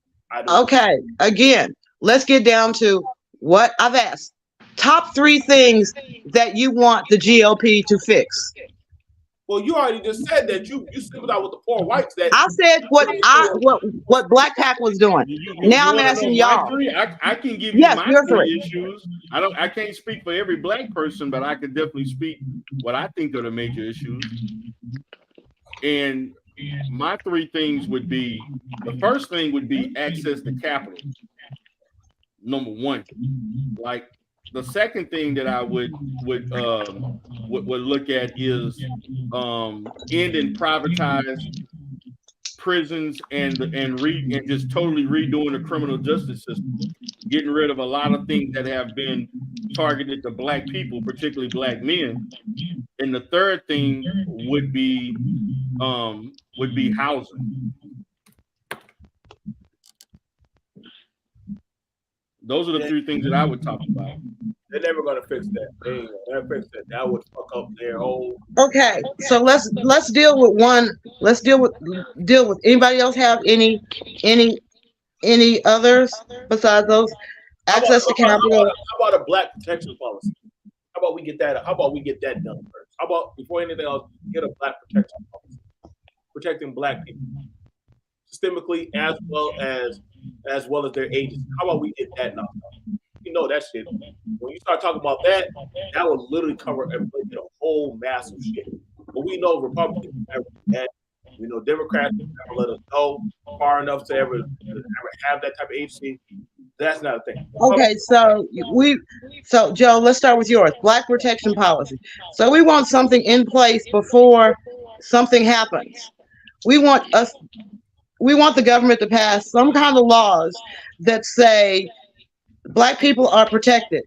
okay, again, let's get down to what I've asked. Top 3 things that you want the GOP to fix. Well, you already just said that you sympathize with the poor whites. That I said what Black Pac was doing. Now I'm asking y'all. I can give you my 3 issues. I can't speak for every Black person, but I can definitely speak what I think are the major issues. And my 3 things would be: the first thing would be access to capital. Number 1, like. The second thing that I would look at is ending privatized prisons and just totally redoing the criminal justice system, getting rid of a lot of things that have been targeted to Black people, particularly Black men. And the third thing would be housing. Those are the 3 things that I would talk about. They're never gonna fix that. They ain't gonna fix that. That would fuck up their whole. Okay, so let's deal with one. Let's deal with anybody else have any others besides those? Access to capital. How about a Black protection policy? How about we get that done first? How about before anything else, get a Black protection policy, protecting Black people systemically as well as their agency. How about we get that knocked out? You know that shit. When you start talking about that, that will literally cover a whole massive shit. But we know Republicans never do that. We know Democrats never let us go far enough to ever have that type of agency. That's not a thing. Okay, so Joe, let's start with yours. Black protection policy. So we want something in place before something happens. We want the government to pass some kind of laws that say Black people are protected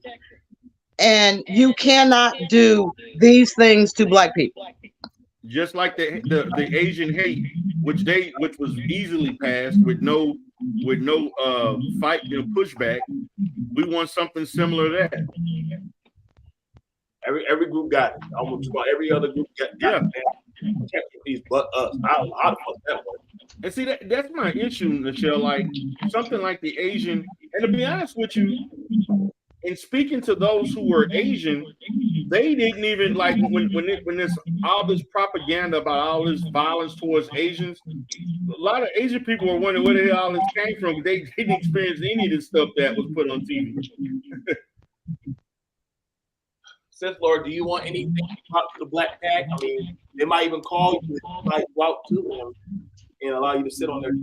and you cannot do these things to Black people. Just like the Asian hate, which was easily passed with no fight and pushback. We want something similar to that. Every group got it. Almost about every other group got it. These but us. How the fuck that work? And see that's my issue, Michelle. Like something like the Asian, and to be honest with you, in speaking to those who were Asian, they didn't even like when there's all this propaganda about all this violence towards Asians. A lot of Asian people were wondering where the hell all this came from. They didn't experience any of this stuff that was put on TV. Sith Lord, do you want anything to talk to the Black Pac? I mean, they might even call you, like go out to them and allow you to sit on their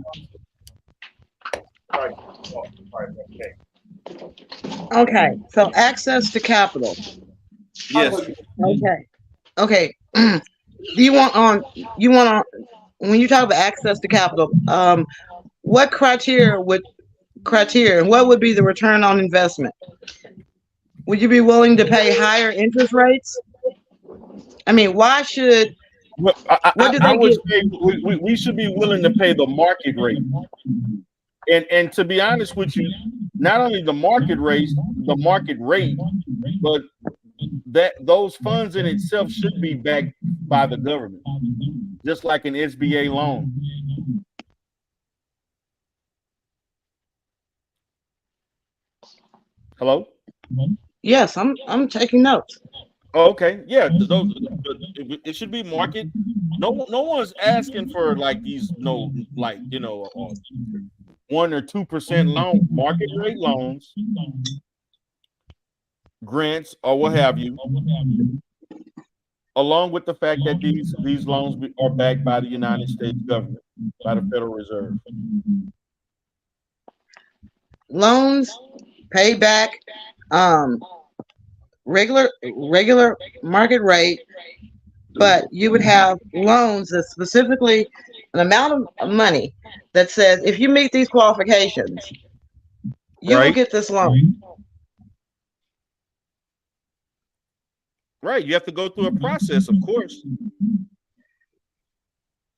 Okay, so access to capital. Yes. Okay. you want when you talk about access to capital, what criteria and what would be the return on investment? Would you be willing to pay higher interest rates? I mean, why should Well, what do I they would get? say we should be willing to pay the market rate. And to be honest with you, not only the market rate, but that those funds in itself should be backed by the government, just like an SBA loan. Hello? Yes, I'm taking notes. Oh, okay, yeah, it should be market. No one's asking for like these 1 or 2% loan, market rate loans, grants, or what have you, along with the fact that these loans are backed by the United States government, by the Federal Reserve. Loans, payback, regular market rate, but you would have loans that specifically an amount of money that says if you meet these qualifications, you will get this loan. Right, you have to go through a process, of course.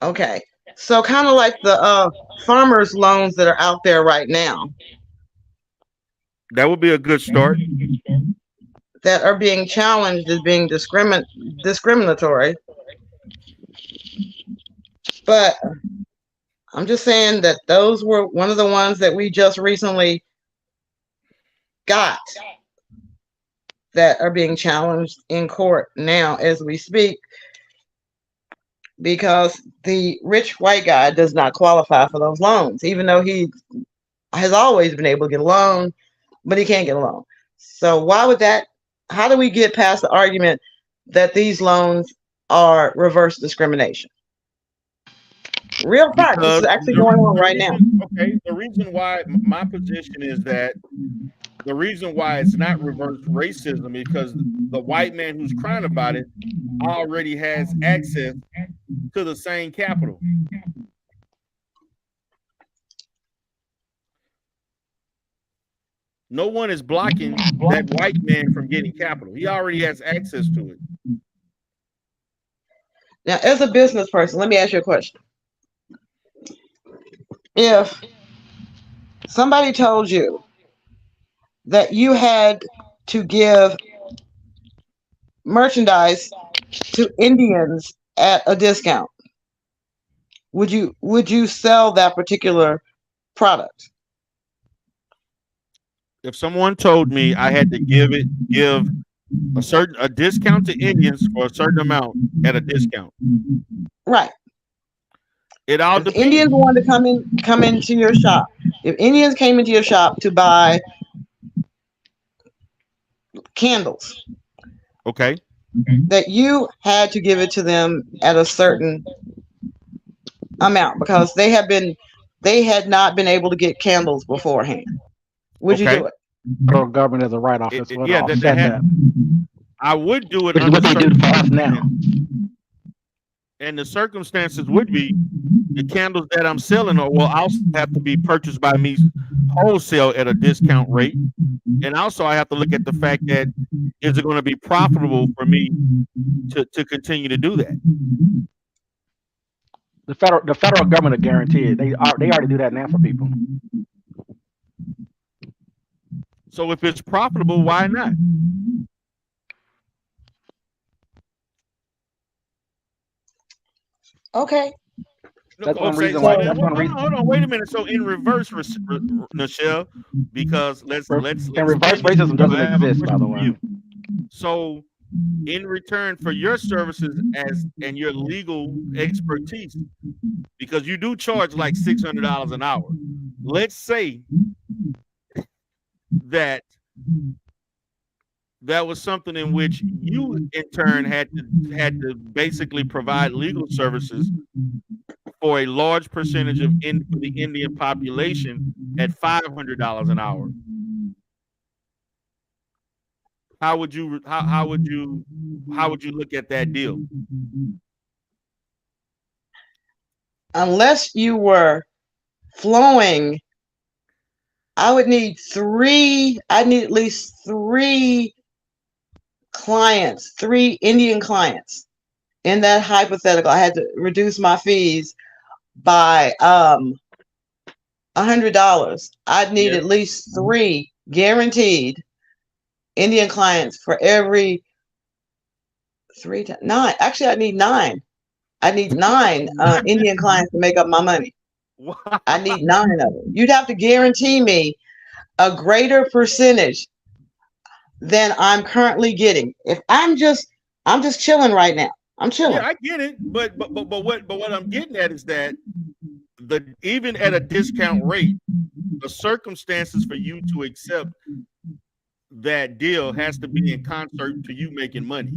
Okay, so kind of like the farmers loans that are out there right now That would be a good start. that are being challenged as being discriminatory. But I'm just saying that those were one of the ones that we just recently got that are being challenged in court now as we speak, because the rich white guy does not qualify for those loans, even though he has always been able to get a loan, but he can't get a loan. So why would that? How do we get past the argument that these loans are reverse discrimination? Real fact, this is actually going on right now. Okay, the reason why my position is that the reason why it's not reverse racism is because the white man who's crying about it already has access to the same capital. No one is blocking that white man from getting capital. He already has access to it. Now, as a business person, let me ask you a question. If somebody told you that you had to give merchandise to Indians at a discount, would you sell that particular product? If someone told me I had to give a discount to Indians for a certain amount at a discount, right? It all depends. Indians want to come into your shop. If Indians came into your shop to buy candles, okay, that you had to give it to them at a certain amount because they had not been able to get candles beforehand. Would you do it? Federal government has a write-off as well. Yeah, I would do it. Which is what they do for us now. And the circumstances would be the candles that I'm selling will also have to be purchased by me wholesale at a discount rate. And also I have to look at the fact that is it going to be profitable for me to continue to do that? The federal government will guarantee it. They already do that now for people. So if it's profitable, why not? Okay. That's one reason why. Hold on, wait a minute. So in reverse, Nichelle, because let's reverse racism doesn't exist, by the way. So in return for your services and your legal expertise, because you do charge like $600 an hour. Let's say that was something in which you in turn had to basically provide legal services for a large percentage of the Indian population at $500 an hour. how would you look at that deal? Unless you were flowing, I'd need at least 3 clients, 3 Indian clients. In that hypothetical, I had to reduce my fees by $100. I'd need at least 3 guaranteed Indian clients for every 9. Actually, I need 9. I need 9 Indian clients to make up my money. I need 9 of them. You'd have to guarantee me a greater percentage than I'm currently getting. If I'm just chilling right now. I'm chilling. Yeah, I get it, but what I'm getting at is that even at a discount rate, the circumstances for you to accept that deal has to be in concert to you making money.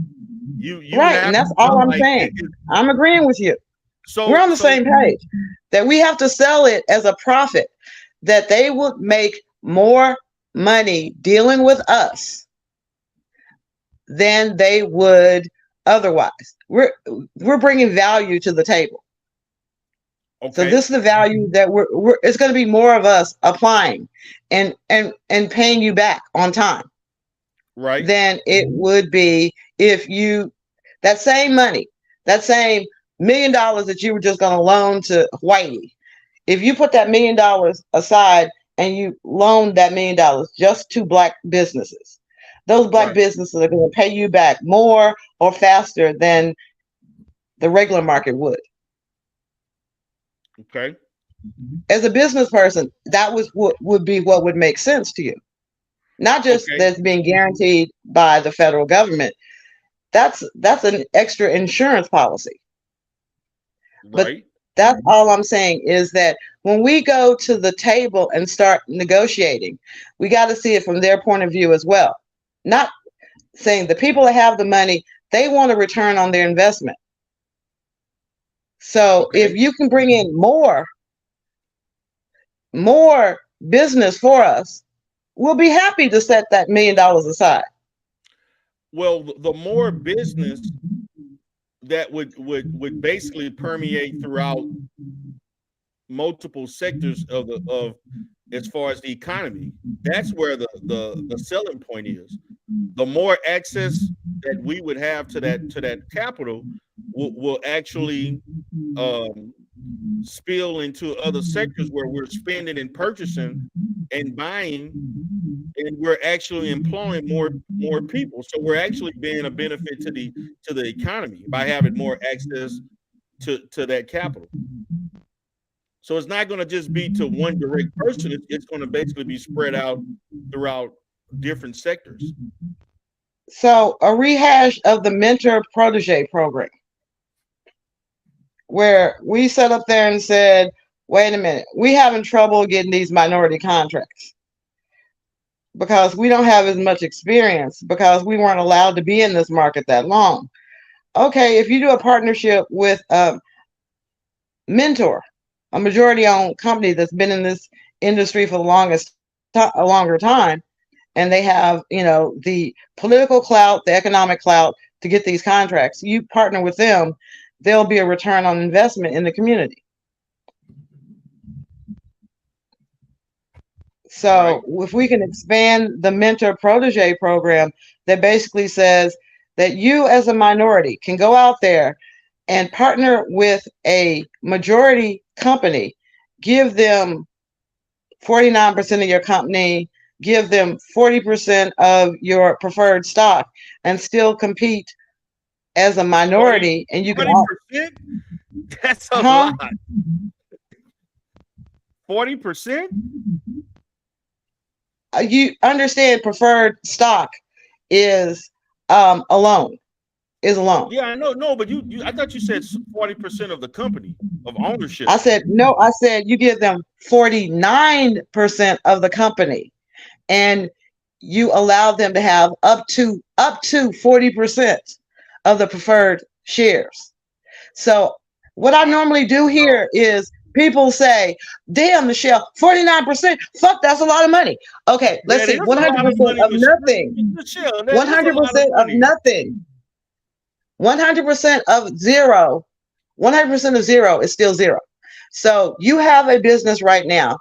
You right, and that's all I'm saying. I'm agreeing with you. So we're on the same page that we have to sell it as a profit, that they would make more money dealing with us than they would otherwise. We're bringing value to the table. Okay. So this is the value that it's going to be more of us applying and paying you back on time. Right. Than it would be if that same money, that same $1 million that you were just going to loan to Whitey, if you put that $1 million aside and you loan that $1 million just to Black businesses, those Black businesses are going to pay you back more or faster than the regular market would. Okay. As a business person, that would be what would make sense to you. Not just that's being guaranteed by the federal government. That's an extra insurance policy. Right. But that's all I'm saying is that when we go to the table and start negotiating, we got to see it from their point of view as well. Not saying the people that have the money, they want a return on their investment. So if you can bring in more business for us, we'll be happy to set that $1 million aside. Well, the more business that would basically permeate throughout multiple sectors of as far as the economy, that's where the selling point is. The more access that we would have to that capital will actually spill into other sectors where we're spending and purchasing and buying, and we're actually employing more people. So we're actually being a benefit to the economy by having more access to that capital. So it's not going to just be to one direct person. It's going to basically be spread out throughout different sectors. So a rehash of the mentor protege program, where we sat up there and said, wait a minute, we having trouble getting these minority contracts because we don't have as much experience because we weren't allowed to be in this market that long. Okay, if you do a partnership with a mentor, a majority-owned company that's been in this industry for a longer time, and they have, the political clout, the economic clout to get these contracts, you partner with them, there'll be a return on investment in the community. So if we can expand the mentor protege program that basically says that you as a minority can go out there and partner with a majority company, give them 49% of your company, give them 40% of your preferred stock, and still compete as a minority. 40%? And you can 40%? That's a lot. 40%? You understand preferred stock is a loan. Is a loan. Yeah, I know. No, but I thought you said 40% of the company of ownership. I said no. I said you give them 49% of the company, and you allow them to have up to 40% of the preferred shares. So what I normally do here is people say, damn, Michelle, 49%, fuck, that's a lot of money. Okay, let's see, 100% of nothing. Michelle, 100% of nothing. 100% of zero. 100% of zero is still zero. So you have a business right now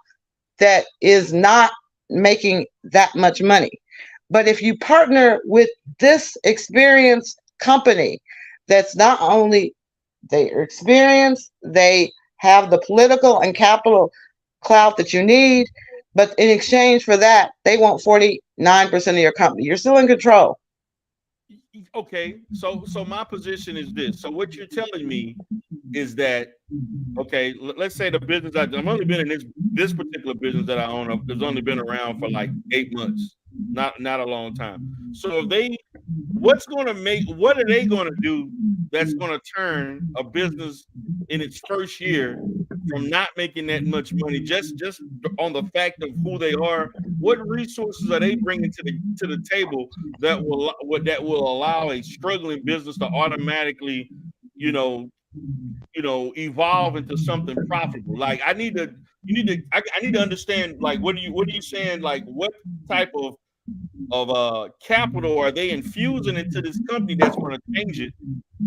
that is not making that much money. But if you partner with this experienced company that's not only they're experienced, they have the political and capital clout that you need, but in exchange for that, they want 49% of your company. You're still in control. Okay, so my position is this. So what you're telling me is that, okay, let's say the business I've only been in this particular business that I own has only been around for like 8 months, not a long time. So if what are they going to do that's going to turn a business in its first year from not making that much money just on the fact of who they are? What resources are they bringing to the table that will allow a struggling business to automatically, evolve into something profitable? Like I need to understand, like, what are you saying? Like, what type of capital are they infusing into this company that's going to change it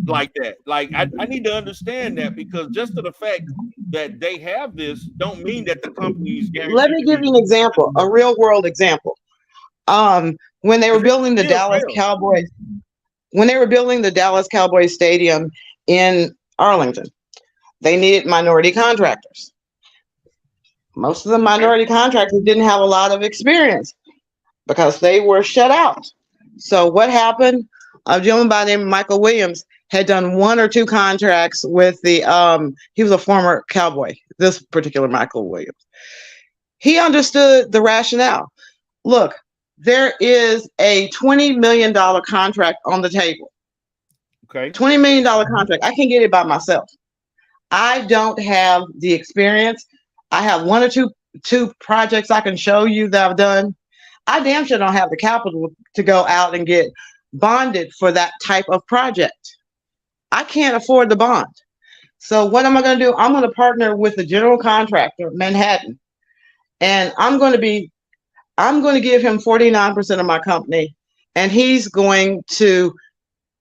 like that? Like, I need to understand that, because just to the fact that they have this don't mean that the company's guaranteed. Let me give you an example, a real world example. When they were building the Dallas Cowboys, when they were building the Dallas Cowboys Stadium in Arlington, they needed minority contractors. Most of the minority contractors didn't have a lot of experience because they were shut out. So what happened? A gentleman by the name of Michael Williams had done 1 or 2 contracts with he was a former Cowboy, this particular Michael Williams. He understood the rationale. Look, there is a $20 million contract on the table. Okay. $20 million contract. I can get it by myself. I don't have the experience. I have 1 or 2 projects I can show you that I've done. I damn sure don't have the capital to go out and get bonded for that type of project. I can't afford the bond. So what am I going to do? I'm going to partner with the general contractor, Manhattan, and I'm going to give him 49% of my company, and he's going to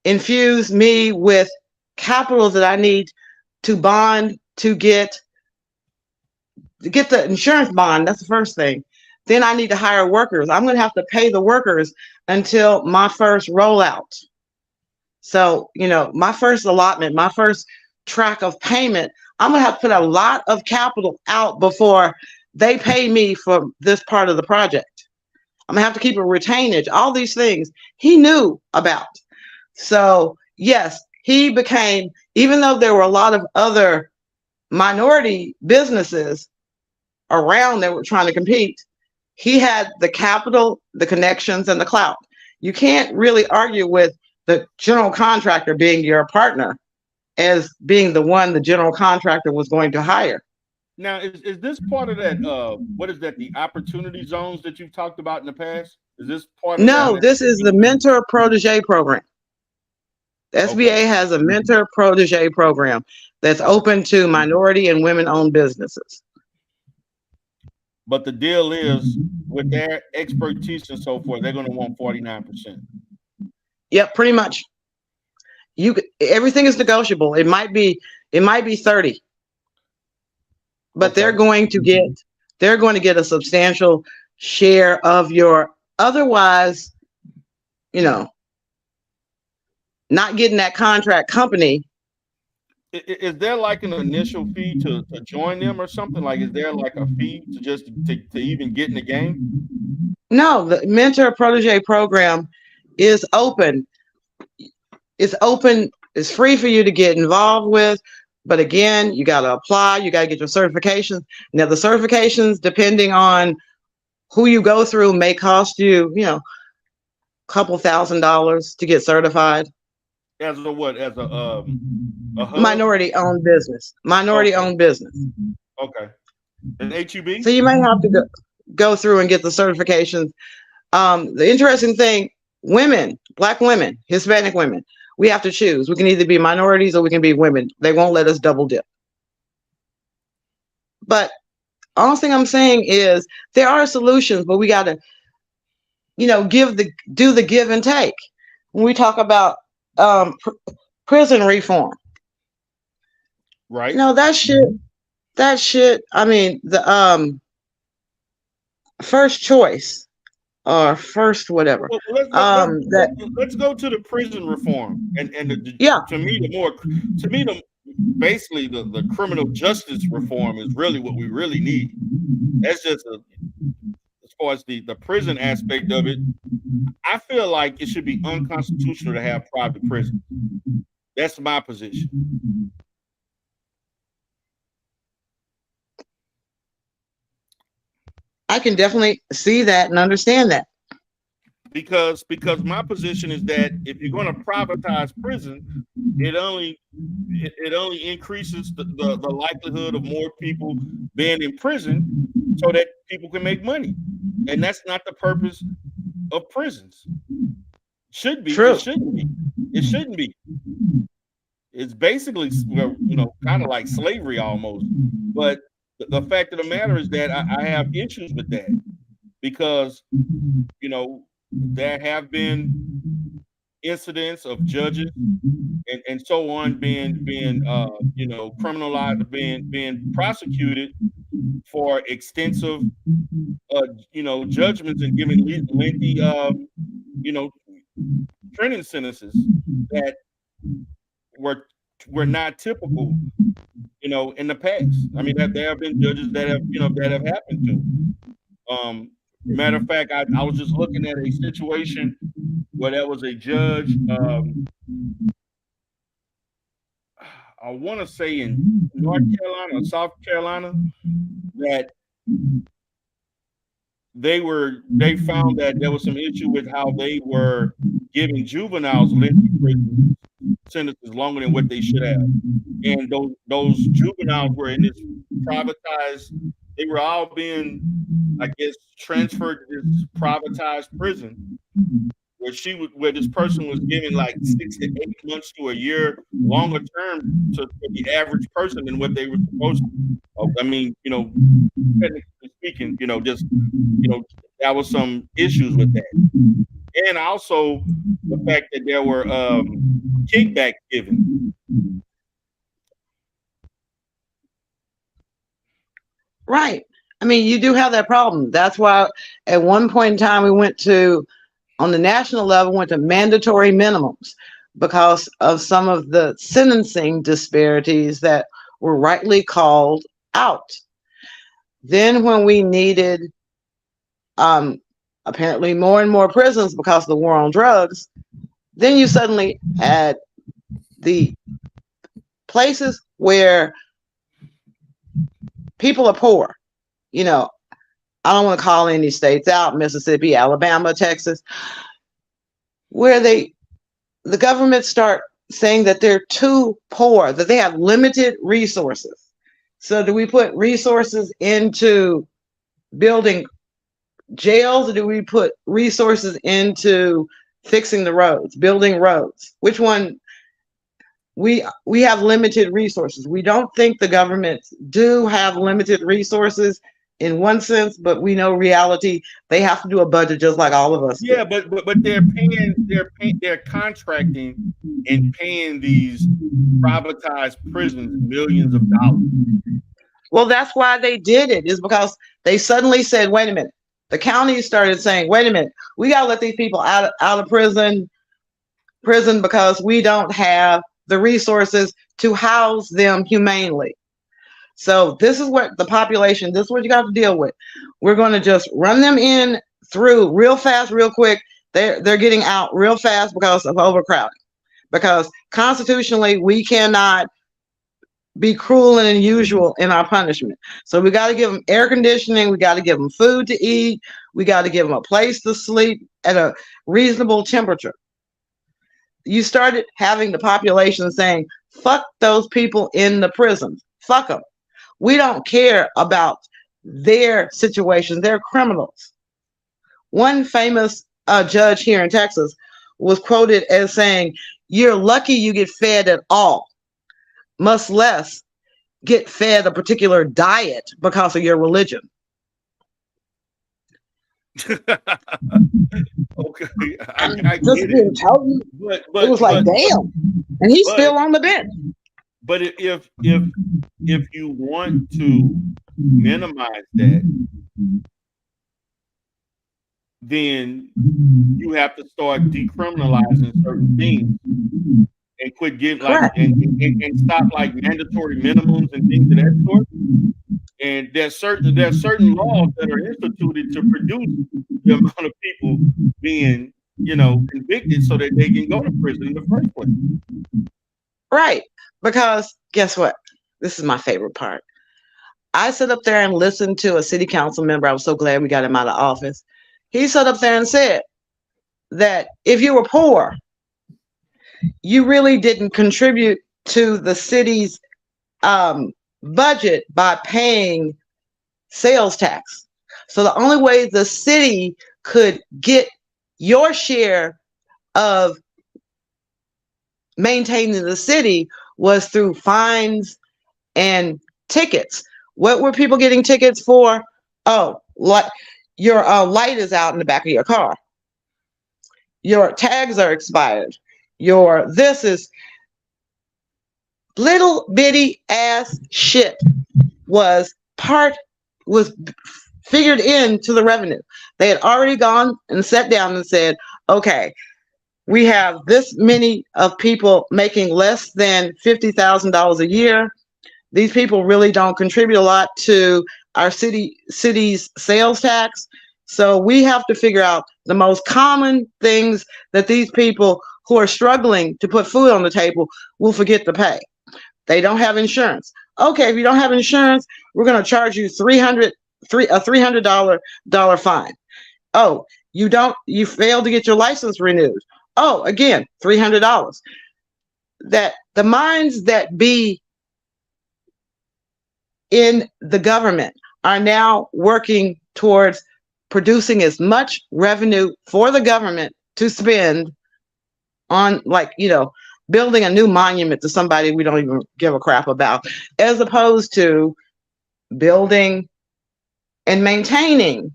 infuse me with capital that I need to bond, to get the insurance bond. That's the first thing. Then I need to hire workers. I'm going to have to pay the workers until my first rollout. So, my first allotment, my first track of payment, I'm going to have to put a lot of capital out before they pay me for this part of the project. I'm going to have to keep a retainage. All these things he knew about. So, yes, he became, even though there were a lot of other minority businesses around that were trying to compete, he had the capital, the connections, and the clout. You can't really argue with the general contractor being your partner as being the one the general contractor was going to hire. Now, is this part of that, what is that, the opportunity zones that you've talked about in the past? Is this part of No, this is the mentor protege program. The SBA has a mentor protege program that's open to minority and women-owned businesses. But the deal is, with their expertise and so forth, they're going to want 49%. Yep, pretty much. Everything is negotiable. It might be 30, but okay. They're going to get a substantial share of your otherwise, not getting that contract company. Is there like an initial fee to join them or something? Like, is there like a fee to even get in the game? No, the mentor protege program is open. It's open. It's free for you to get involved with. But again, you got to apply. You got to get your certifications. Now, the certifications, depending on who you go through, may cost you, a couple $1,000s to get certified. As a what? As a minority-owned business. Minority-owned business. Okay. An HUB? So you may have to go through and get the certifications. The interesting thing, women, Black women, Hispanic women, we have to choose. We can either be minorities or we can be women. They won't let us double dip. But all thing I'm saying is there are solutions, but we got to, do the give and take. When we talk about prison reform, Right. that shit. I mean, the first choice or first whatever. Well, let's go to the prison reform Yeah. Basically the criminal justice reform is really what we really need. That's just as far as the prison aspect of it. I feel like it should be unconstitutional to have private prisons. That's my position. I can definitely see that and understand that. Because my position is that if you're going to privatize prison, it only increases the likelihood of more people being in prison so that people can make money. And that's not the purpose of prisons. Should be. True. It shouldn't be. It's basically, kind of like slavery almost. But the fact of the matter is that I have issues with that because, there have been incidents of judges and so on being criminalized, being prosecuted for extensive judgments and giving lengthy training sentences that were not typical in the past. I mean, there have been judges that have happened to. Matter of fact, I was just looking at a situation where there was a judge, I want to say in North Carolina or South Carolina, that they found that there was some issue with how they were giving juveniles lengthy prison sentences longer than what they should have. And those juveniles were in this privatized, they were all being, I guess, transferred to this privatized prison where this person was given like 6 to 8 months to a year longer term for the average person than what they were supposed to. I mean, technically speaking, there was some issues with that. And also the fact that there were kickbacks given. Right. I mean, you do have that problem. That's why at one point in time we went to, on the national level, went to mandatory minimums because of some of the sentencing disparities that were rightly called out. Then when we needed apparently more and more prisons because of the war on drugs, then you suddenly had the places where people are poor. I don't want to call any states out, Mississippi, Alabama, Texas, where the government start saying that they're too poor, that they have limited resources. So do we put resources into building jails, or do we put resources into fixing the roads, building roads? Which one? We have limited resources. We don't think the governments do have limited resources in one sense, but we know reality. They have to do a budget just like all of us. Yeah, but they're contracting and paying these privatized prisons millions of dollars. Well, that's why they did it, is because they suddenly said, wait a minute. The county started saying, wait a minute, we got to let these people out of prison because we don't have the resources to house them humanely. So this is what the population, this is what you got to deal with. We're going to just run them in through real fast, real quick. They're getting out real fast because of overcrowding. Because constitutionally, we cannot be cruel and unusual in our punishment. So we got to give them air conditioning. We got to give them food to eat. We got to give them a place to sleep at a reasonable temperature. You started having the population saying, fuck those people in the prisons. Fuck them. We don't care about their situation. They're criminals. One famous judge here in Texas was quoted as saying, you're lucky you get fed at all, much less get fed a particular diet because of your religion. Okay, I'm I just get it. being told you. But It was like, damn. And he's still on the bench. But if you want to minimize that, then you have to start decriminalizing certain things and quit giving like and stop like mandatory minimums and things of that sort. And there's certain laws that are instituted to produce the amount of people being, convicted so that they can go to prison in the first place. Right. Because guess what? This is my favorite part. I sit up there and listened to a city council member. I was so glad we got him out of office. He sat up there and said that if you were poor, you really didn't contribute to the city's budget by paying sales tax. So the only way the city could get your share of maintaining the city was through fines and tickets. What were people getting tickets for? Oh, your light is out in the back of your car. Your tags are expired. This is little bitty ass shit was figured into the revenue. They had already gone and sat down and said, okay, we have this many of people making less than $50,000 a year. These people really don't contribute a lot to our city's sales tax. So we have to figure out the most common things that these people who are struggling to put food on the table will forget to pay. They don't have insurance. Okay, if you don't have insurance, we're going to charge you a $300 fine. Oh, you failed to get your license renewed. Oh, again, $300. That the minds that be in the government are now working towards producing as much revenue for the government to spend on, building a new monument to somebody we don't even give a crap about, as opposed to building and maintaining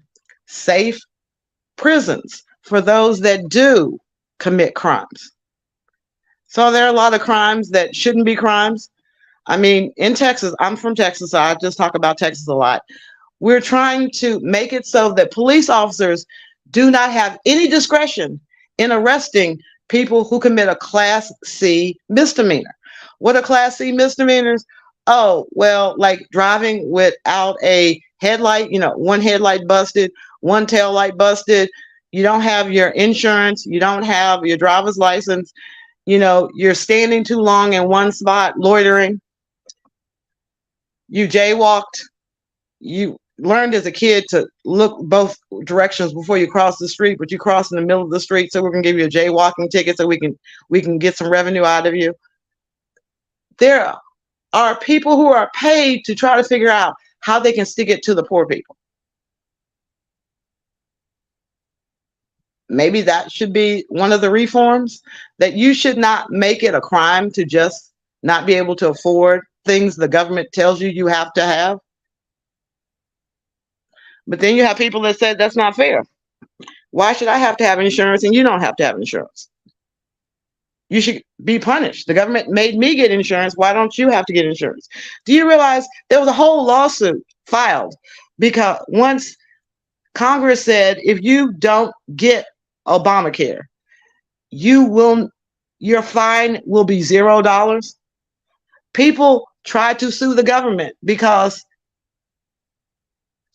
safe prisons for those that do commit crimes. So there are a lot of crimes that shouldn't be crimes. I mean, in Texas, I'm from Texas, so I just talk about Texas a lot. We're trying to make it so that police officers do not have any discretion in arresting people who commit a Class C misdemeanor. What are Class C misdemeanors? Oh, well, like driving without a headlight, one headlight busted, one tail light busted. You don't have your insurance. You don't have your driver's license. You're standing too long in one spot, loitering. You jaywalked. You learned as a kid to look both directions before you cross the street, but you cross in the middle of the street, so we're going to give you a jaywalking ticket so we can get some revenue out of you. There are people who are paid to try to figure out how they can stick it to the poor people. Maybe that should be one of the reforms, that you should not make it a crime to just not be able to afford things the government tells you have to have. But then you have people that said that's not fair. Why should I have to have insurance and you don't have to have insurance? You should be punished. The government made me get insurance. Why don't you have to get insurance? Do you realize there was a whole lawsuit filed because once Congress said, if you don't get Obamacare, your fine will be $0. People tried to sue the government because,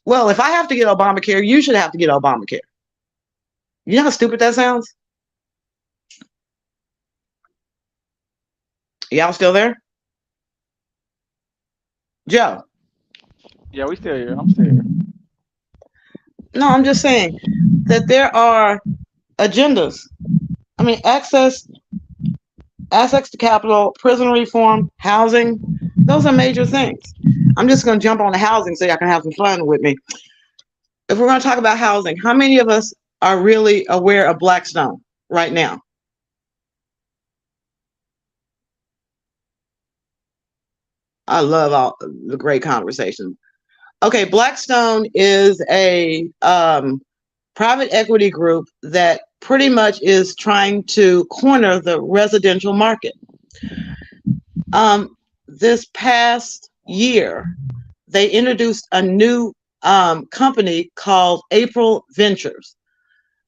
well, if I have to get Obamacare, you should have to get Obamacare. You know how stupid that sounds? Y'all still there? Joe? Yeah, we still here. I'm still here. No, I'm just saying that there are agendas. I mean, access to capital, prison reform, housing, those are major things. I'm just going to jump on the housing so y'all can have some fun with me. If we're going to talk about housing, how many of us are really aware of Blackstone right now? I love all the great conversation. Okay, Blackstone is a private equity group that pretty much is trying to corner the residential market. This past year, they introduced a new company called April Ventures.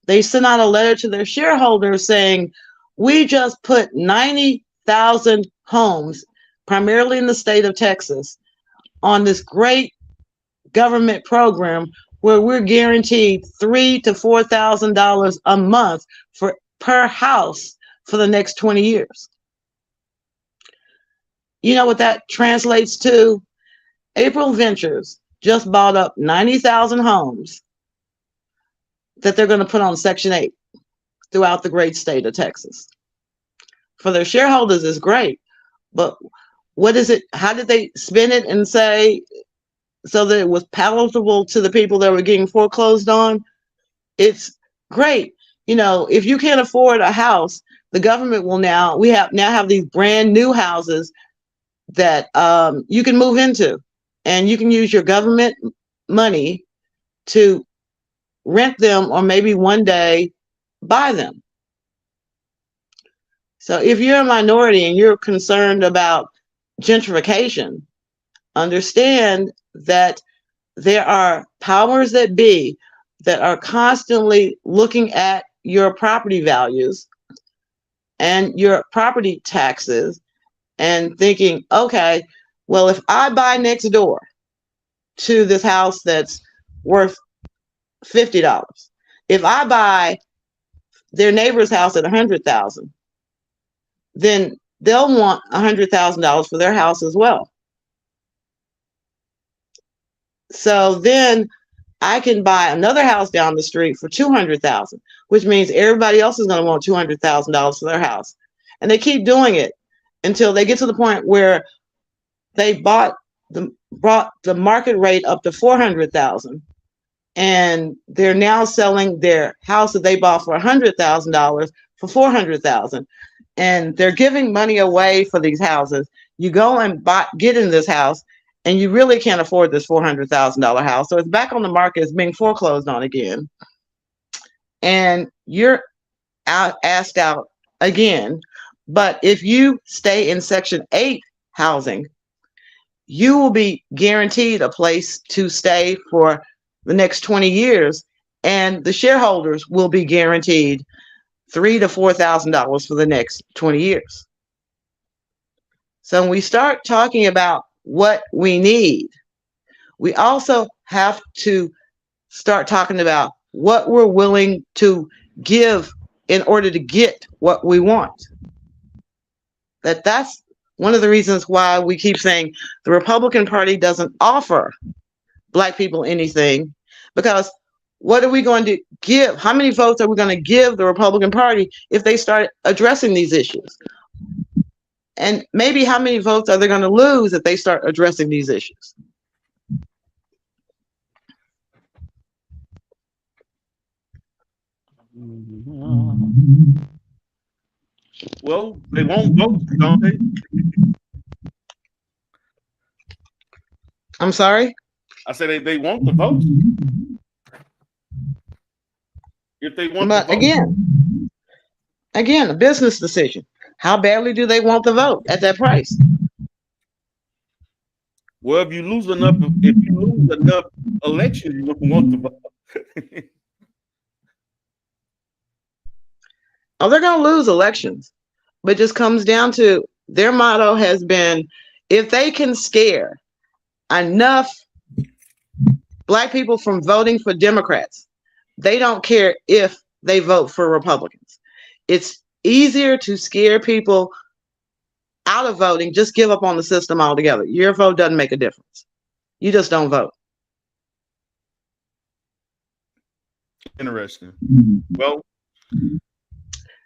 They sent out a letter to their shareholders saying, we just put 90,000 homes, primarily in the state of Texas, on this great government program where we're guaranteed $3,000 to $4,000 a month per house for the next 20 years. You know what that translates to? April Ventures just bought up 90,000 homes that they're going to put on Section 8 throughout the great state of Texas. For their shareholders, it's great, but what is it? How did they spin it and say so that it was palatable to the people that were getting foreclosed on? It's great. You know, if you can't afford a house, the government will now have these brand new houses that you can move into, and you can use your government money to rent them, or maybe one day buy them. So if you're a minority and you're concerned about gentrification, understand that there are powers that be that are constantly looking at your property values and your property taxes and thinking, okay, well, if I buy next door to this house that's worth $50, if I buy their neighbor's house at $100,000, then they'll want $100,000 for their house as well. So then I can buy another house down the street for $200,000, which means everybody else is going to want $200,000 for their house. And they keep doing it until they get to the point where they brought the market rate up to $400,000, and they're now selling their house that they bought for $100,000 for $400,000, and they're giving money away for these houses. You go and get in this house, and you really can't afford this $400,000 house, so it's back on the market. It's being foreclosed on again, and you're asked out again. But if you stay in Section 8 housing, you will be guaranteed a place to stay for the next 20 years, and the shareholders will be guaranteed $3,000 to $4,000 for the next 20 years. So when we start talking about what we need, we also have to start talking about what we're willing to give in order to get what we want. That's one of the reasons why we keep saying the Republican Party doesn't offer Black people anything, because what are we going to give? How many votes are we going to give the Republican Party if they start addressing these issues? And maybe how many votes are they going to lose if they start addressing these issues? Well, they won't vote, don't they? I'm sorry? I said they want the vote. If they want But the vote. again, a business decision. How badly do they want the vote at that price? Well, if you lose enough elections, you don't want the vote. Oh, they're going to lose elections, but it just comes down to their motto has been, if they can scare enough Black people from voting for Democrats, they don't care if they vote for Republicans. It's easier to scare people out of voting. Just give up on the system altogether. Your vote doesn't make a difference. You just don't vote. Interesting. Well,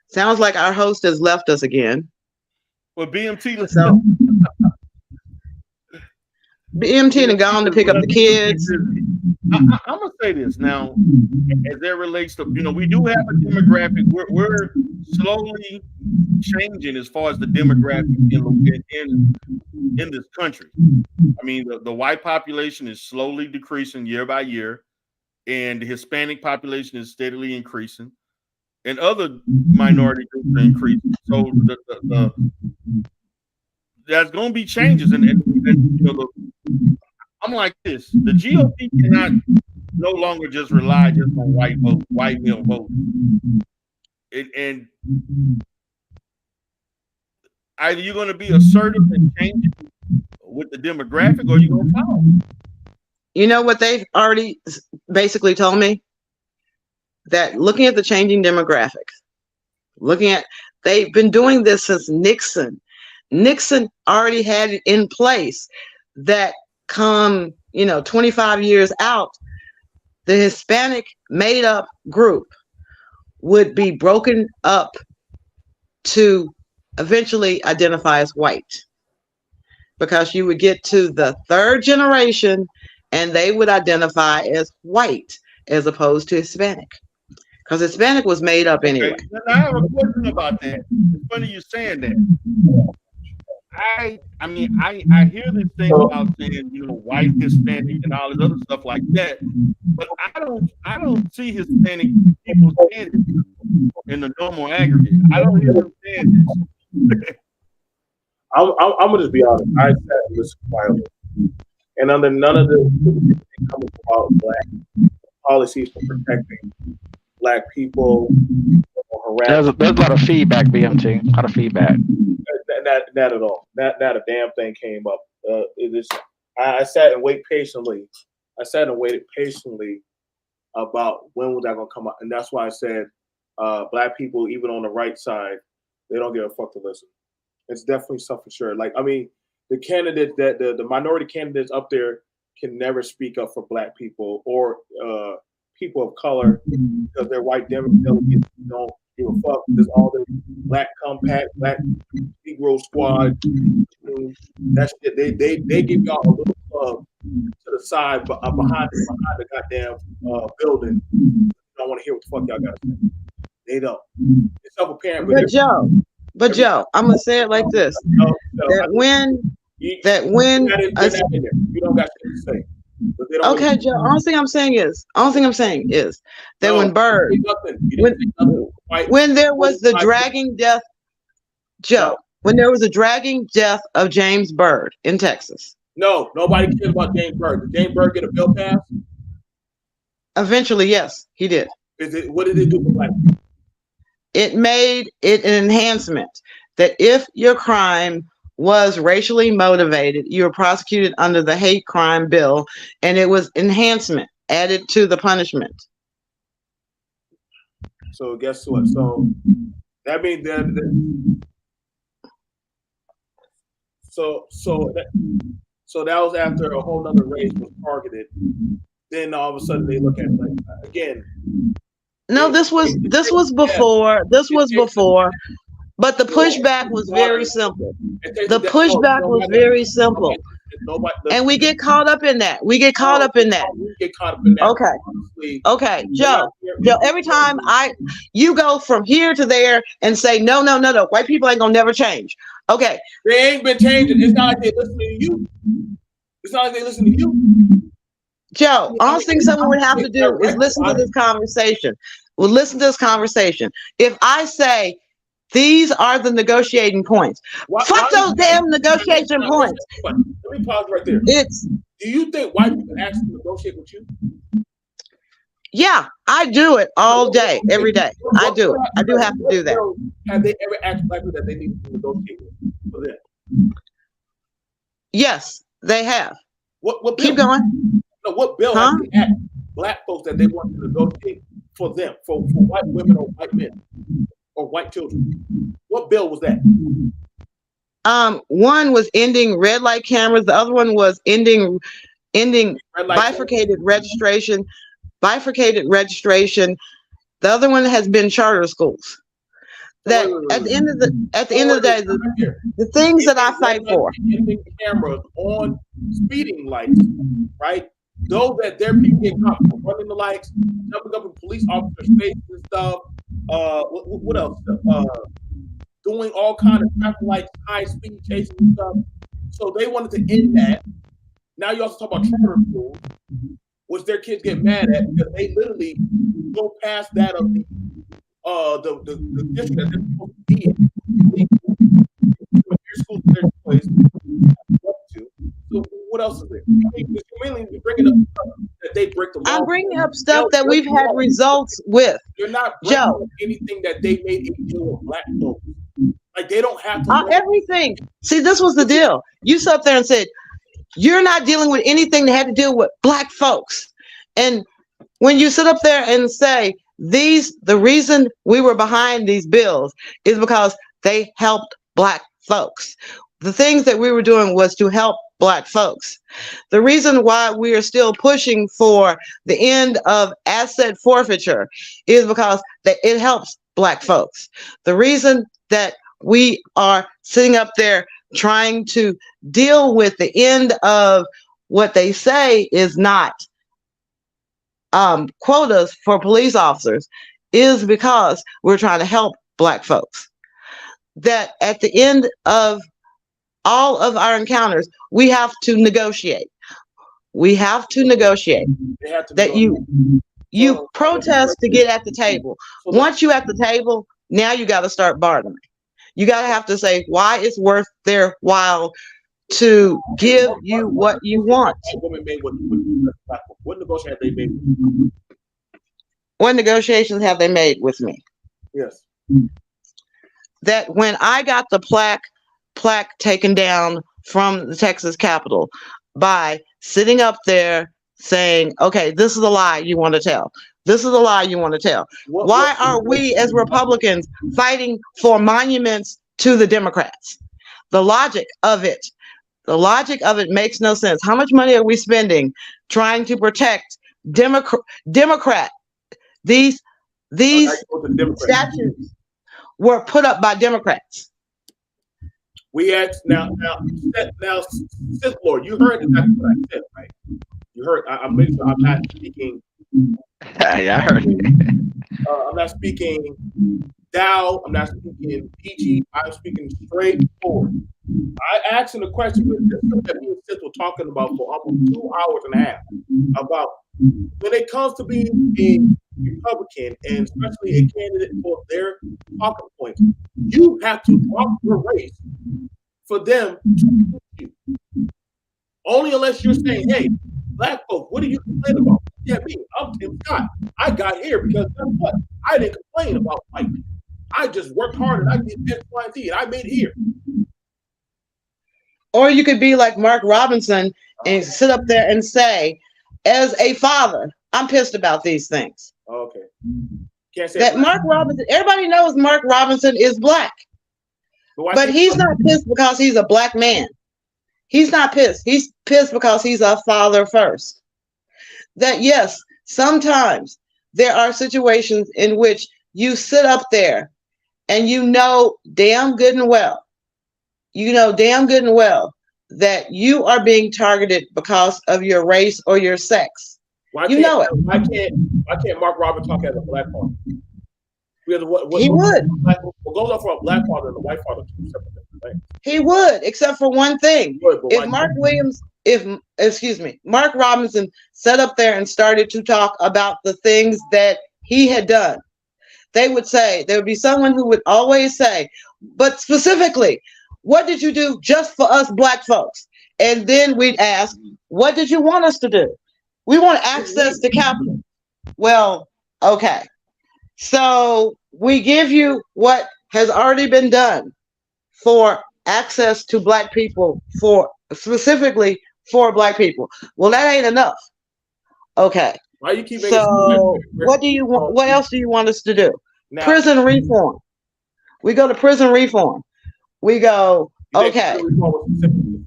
sounds like our host has left us again. Well, BMT, so BMT and gone to pick up the kids. I'm gonna say this now, as it relates to, we do have a demographic. We're slowly changing as far as the demographic in in this country. I mean, the white population is slowly decreasing year by year, and the Hispanic population is steadily increasing, and other minority groups are increasing. So there's going to be changes, and I'm like this: the GOP cannot no longer just rely just on white male vote, and either you're going to be assertive and changing with the demographic, or you're going to follow. You know what they've already basically told me? That looking at the changing demographics, they've been doing this since Nixon. Nixon already had it in place that come, 25 years out, the Hispanic made up group would be broken up to eventually identify as white, because you would get to the third generation and they would identify as white as opposed to Hispanic, because Hispanic was made up anyway. Okay. I have a question about that. It's funny you saying that. I hear this thing about saying, white, Hispanic, and all this other stuff like that, but I don't see Hispanic people saying it in the normal aggregate. I don't hear them saying this. I'm gonna just be honest. I sat and listened quietly, and under none of the coming about black policies for protecting black people or There's harassing. a lot of feedback, BMT. A lot of feedback. Not at all. Not a damn thing came up. I sat and waited patiently. About when was that gonna come out, and that's why I said black people, even on the right side, they don't give a fuck to listen. It's definitely something sure. Like, I mean, the candidates that the minority candidates up there can never speak up for black people or people of color, because they're white delegates don't give a fuck. There's all the black compact, black Negro squad. That shit, they give y'all a little club to the side, but behind the goddamn building. You don't want to hear what the fuck y'all got to say. They don't. It's self-apparent. But Joe, I'm gonna say it like this: that when you don't got shit to say. But they don't okay, Joe. Only thing I'm saying is that when Byrd, when there was the dragging death, Joe, when there was a dragging death of James Byrd in Texas. No, nobody cares about James Byrd. Did James Byrd get a bill passed? Eventually, yes, he did. What did it do for black people? It made it an enhancement that if your crime was racially motivated, you were prosecuted under the hate crime bill, and it was enhancement added to the punishment. So guess what? So that means that that was after a whole nother race was targeted. Then all of a sudden they look at it like, again. No, this was before. This was before. But the pushback was very simple. The pushback was very simple. And we get caught up in that. Okay. Joe, every time you go from here to there and say, no, white people ain't gonna never change. Okay. They ain't been changing. It's not like they listen to you. Joe, all thing someone would have to do is listen to this conversation. Well, listen to this conversation. If I say these are the negotiating points, fuck those damn negotiation points. Let me pause right there. Do you think white people actually negotiate with you? Yeah, I do it all day, every day. I do it. I do have to do that. Have they ever asked black people that they need to negotiate for them? Yes, they have. What bill? Keep going. No, what bill have they asked black folks that they want to negotiate for them, for white women or white men or white children? What bill was that? One was ending red light cameras. The other one was ending bifurcated registration. Bifurcated registration. The other one has been charter schools. That at the end of the day, the things that I fight for. Ending cameras on speeding lights, right? Those that their people get caught for running the lights, jumping up in police officers' faces and stuff. What else? Doing all kind of traffic lights, high speed chasing and stuff. So they wanted to end that. Now you also talk about charter schools, which their kids get mad at because they literally go past that of the district that they're supposed to be in. Their schools, their choice. So what else is there? You're mainly bringing up stuff that they break the law. I'm bringing up stuff that we've had results with. You're not bringing Joe. up anything that they made a deal with black folks. Like they don't have to. Everything. See, this was the deal. You sat up there and said, you're not dealing with anything that had to deal with black folks. And when you sit up there and say, the reason we were behind these bills is because they helped black folks. The things that we were doing was to help black folks. The reason why we are still pushing for the end of asset forfeiture is because it helps black folks. The reason that we are sitting up there trying to deal with the end of what they say is not quotas for police officers is because we're trying to help black folks. That at the end of all of our encounters, we have to negotiate. We have to negotiate. That you protest to get at the table. Once you're at the table, now you got to start bargaining. You got to have to say why it's worth their while to give you what you want. What negotiations have they made with you? What negotiations have they made with me? Yes. That when I got the plaque taken down from the Texas Capitol by sitting up there saying, okay, this is a lie you want to tell. This is a lie you want to tell. Why are we as Republicans fighting for monuments to the Democrats? The logic of it makes no sense. How much money are we spending trying to protect Democrat? These statues were put up by Democrats. We asked now, Sith Lord, you heard exactly what I said, right? You heard. I'm not speaking. Yeah, I heard it. I'm not speaking Dow. I'm not speaking PG. I'm speaking straightforward. I asked him a question, but this is something that me and Sith were talking about for almost 2 hours and a half about when it comes to being a Republican and especially a candidate for their talking points. You have to walk your race for them to you. Only unless you're saying, hey, black folks, what are you complaining about? Yeah, me, I'm Tim Scott. I got here because guess what? I didn't complain about white people. I just worked hard and I did X, Y, and Z and I made it here. Or you could be like Mark Robinson and sit up there and say, as a father, I'm pissed about these things. Okay. Can't say that Mark Robinson, everybody knows Mark Robinson is black. But he's not pissed because he's a black man. He's not pissed. He's pissed because he's a father first. That yes, sometimes there are situations in which you sit up there and you know damn good and well that you are being targeted because of your race or your sex. Why can't Mark Robinson talk as a black father? He would. What goes up for a black father and a white father? He would, except for one thing. Mark Robinson sat up there and started to talk about the things that he had done, there would be someone who would always say, but specifically, what did you do just for us black folks? And then we'd ask, what did you want us to do? We want access to capital. Well, okay. So we give you what has already been done for access to black people, specifically for black people. Well, that ain't enough. Okay. Why you keep what do you want? What else do you want us to do? Now, prison reform. We go to prison reform. We go, okay.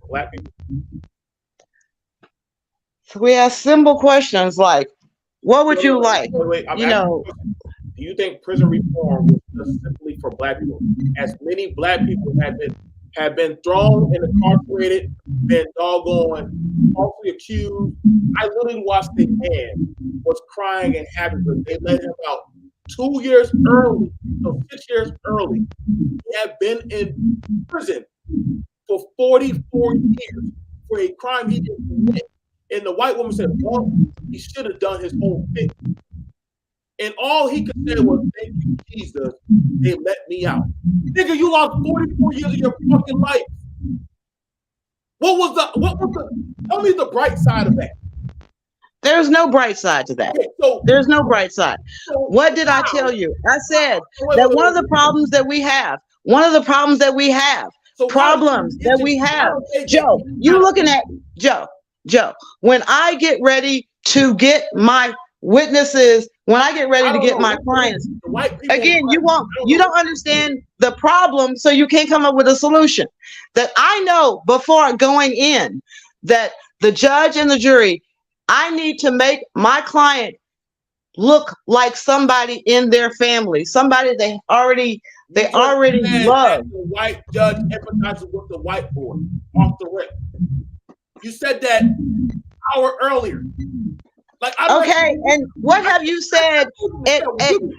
Black people. So we ask simple questions like, what would you like? Do you think prison reform was simply for black people? As many black people have been thrown and incarcerated, been doggone, falsely accused. I literally watched a man was crying and happy because they let him out 2 years early, so 6 years early. He had been in prison for 44 years for a crime he didn't commit. And the white woman said, well, he should have done his whole thing. And all he could say was, thank you, Jesus, they let me out. Nigga, you lost 44 years of your fucking life. Tell me the bright side of that. There's no bright side to that. Okay, so, There's no bright side. so What did I tell you? I said that one of the problems that we have, Joe, you looking at, Joe, when I get ready to get my witnesses, when I get ready to get my clients, again, you don't understand the problem, so you can't come up with a solution. That I know before going in that the judge and the jury, I need to make my client look like somebody in their family, somebody they already love. The white judge empathizes with the white boy off the rip. You said that an hour earlier. Like, okay, and what have you said? And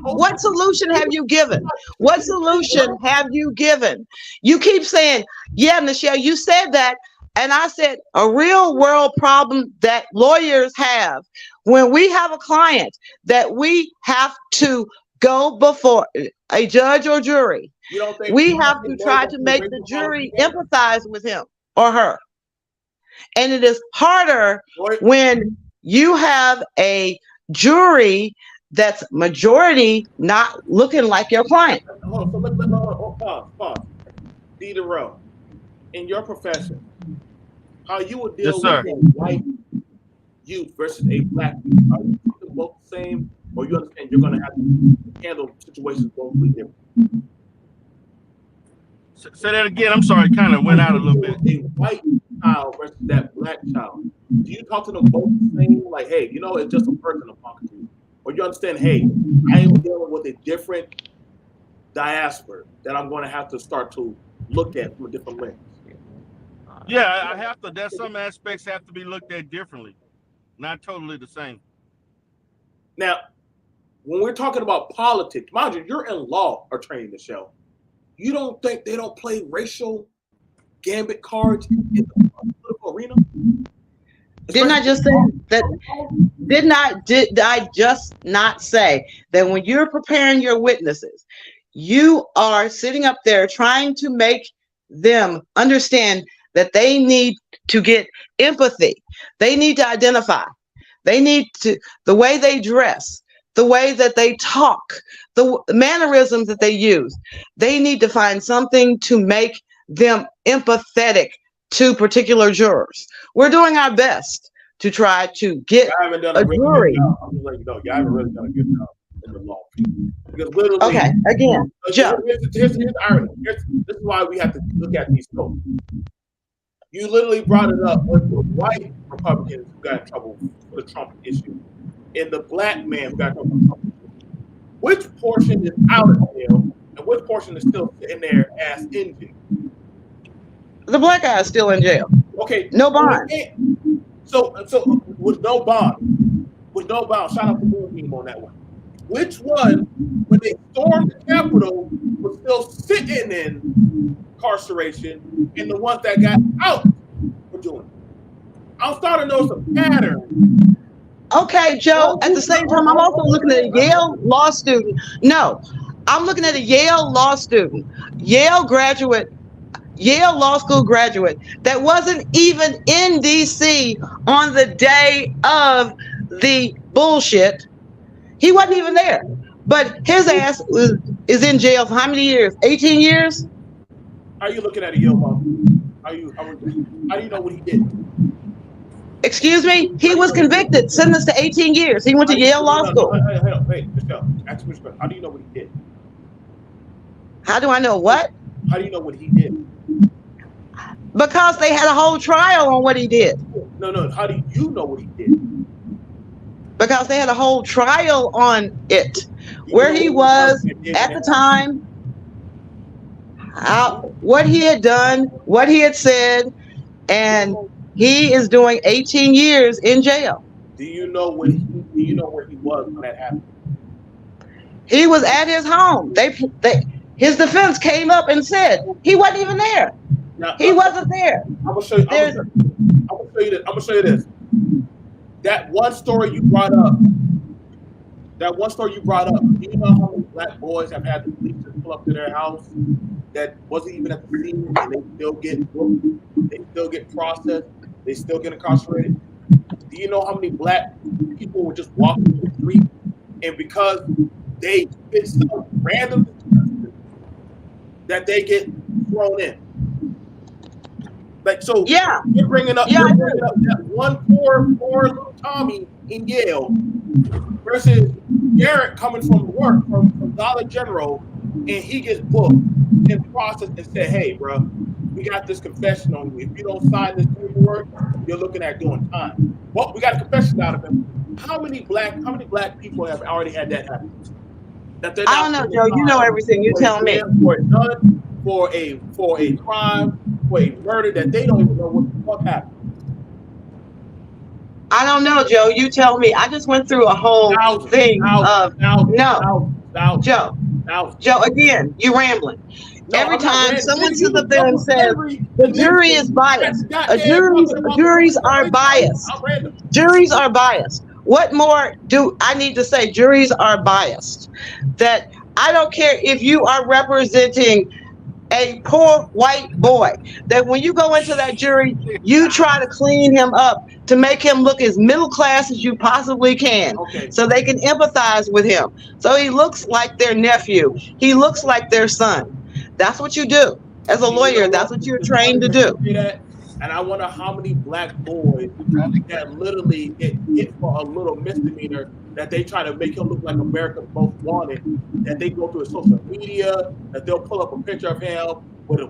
what solution have you given? What solution have you given? You keep saying, yeah, Nichelle, you said that. And I said, a real world problem that lawyers have when we have a client that we have to go before a judge or jury, we have to try to make the jury empathize with him or her. And it is harder when you have a jury that's majority not looking like your client. Hold on, pause. Dita Rowe, in your profession, how you would deal with a white youth versus a black youth? Are you both the same, or you understand you're going to have to handle situations both different? Say that again. I'm sorry, kind of went out a little bit. A white child versus that black child. Do you talk to them both the same? Like, hey, you know, it's just a person I'm talking to. Or you understand, hey, I am dealing with a different diaspora that I'm going to have to start to look at from a different lens. Yeah, I have to. There's some aspects have to be looked at differently. Not totally the same. Now, when we're talking about politics, mind you, you're in law or training, Nichelle. You don't think they don't play racial gambit cards in the political arena? Didn't I just say that? Did I just not say that when you're preparing your witnesses, you are sitting up there trying to make them understand that they need to get empathy. They need to identify. They need to, the way they dress, the way that they talk, the mannerisms that they use. They need to find something to make them empathetic to particular jurors. We're doing our best to try to get a jury. I'm just letting you know, you haven't really done a good job in the law. Because literally, okay, again, Joe. Here's the irony. This is why we have to look at these folks. You literally brought it up with the white Republicans who got in trouble for the Trump issue and the black man who got in trouble for the Trump issue. Which portion is out of jail and which portion is still sitting there as in jail? The black guy is still in jail. Okay. No bond. So with no bond, shout out to Moon Team on that one. Which one, when they stormed the Capitol, was still sitting in incarceration, and the ones that got out were doing it? I'm starting to notice a pattern. Okay, Joe, at the same time, I'm also looking at a Yale law student. No, I'm looking at a Yale law student, Yale law school graduate that wasn't even in DC on the day of the bullshit. He wasn't even there, but his ass is in jail for how many years? 18 years? How are you looking at a Yale law student? How do you know what he did? Excuse me? He was convicted, sentenced to 18 years. He went to Yale Law School. Hey, Michelle, ask me a question. How do you know what he did? How do I know what? How do you know what he did? Because they had a whole trial on what he did. No. How do you know what he did? Because they had a whole trial on it, where he was at the time, what he had done, what he had said, and he is doing 18 years in jail. Do you know where he was when that happened? He was at his home. His defense came up and said he wasn't even there. Now, He wasn't there. I'm gonna show you. I'm gonna show you this. That one story you brought up. Do you know how many black boys have had the police just pull up to their house that wasn't even at the scene, and they still get booked, they still get processed, they still get incarcerated? Do you know how many black people were just walking the street, and because they did some random that they get thrown in? Like, so Yeah. you're bringing up that one poor little Tommy in Yale versus Garrett coming from work from Dollar General, and he gets booked and processed and said, "Hey, bro, we got this confession on you. If you don't sign this paperwork, you're looking at doing time." Well, we got a confession out of him. How many black people have already had that happen? That they're I don't know, Joe. You know everything. You tell me. For a crime, for a murder that they don't even know what the fuck happened. I don't know, Joe. You tell me. I just went through a whole thing of Joe. Again, you rambling. No, Every I'm not time rambling. someone You sits up there and says the jury is biased, juries are biased. Juries are biased. What more do I need to say? Juries are biased. That I don't care if you are representing a poor white boy, that when you go into that jury, you try to clean him up to make him look as middle class as you possibly can, so they can empathize with him. So he looks like their nephew. He looks like their son. That's what you do. As a lawyer, that's what you're trained to do. And I wonder how many black boys that literally get hit for a little misdemeanor, that they try to make him look like America's most wanted, that they go through his social media, that they'll pull up a picture of him with a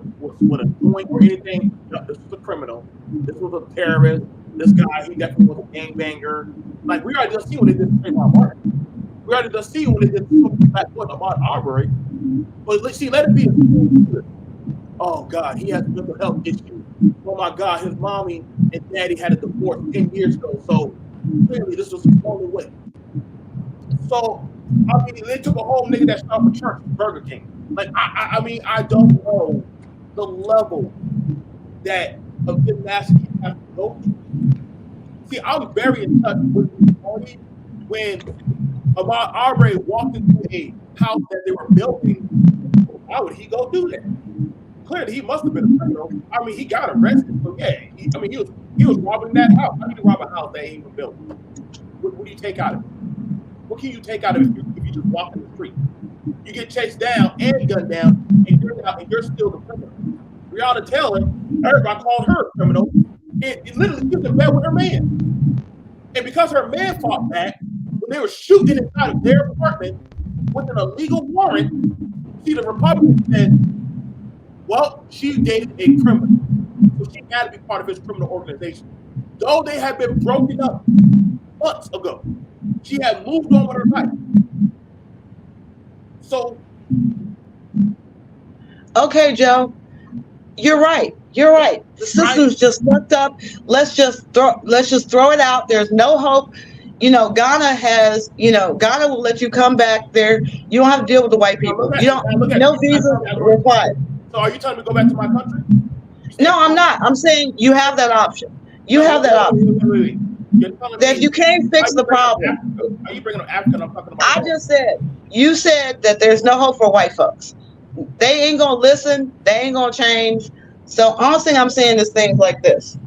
joint or anything. No, this was a criminal. This was a terrorist. This guy, he definitely was a gangbanger. Like, we already just see what they did to Trayvon Martin. We already just see what they did to black boys about Arbery. But let it be. Oh God, he has mental health issues. Oh my God, his mommy and daddy had a divorce 10 years ago. So clearly this was his only way. So I mean, they took a whole nigga that shot for church, Burger King. Like I mean, I don't know the level that of gymnastics you have to go through. See, I'm very in touch with the party when Ahmaud Arbery walked into a house that they were building. Why would he go do that? Clearly, he must have been a criminal. I mean, he got arrested. So yeah, he was robbing that house. How do you rob a house that ain't even built? What do you take out of it? What can you take out of it if you just walk in the street? You get chased down and gunned down, and you're still the criminal. Breonna Taylor, everybody called her a criminal. It literally was in bed with her man, and because her man fought back, when they were shooting inside of their apartment with an illegal warrant, see, the Republicans said, well, she dated a criminal, so she had to be part of his criminal organization. Though they had been broken up months ago, she had moved on with her life. So, okay, Joe, you're right. You're right. The system's just fucked up. Let's just throw it out. There's no hope. You know, Ghana will let you come back there. You don't have to deal with the white people. No visa required. So are you telling me to go back to my country? No, I'm not. I'm saying you have that option. You have that option. That if you can't fix the problem. Are you bringing up Africa? I'm talking about. I just said, you said that there's no hope for white folks. They ain't gonna listen. They ain't gonna change. So all thing I'm saying is things like this.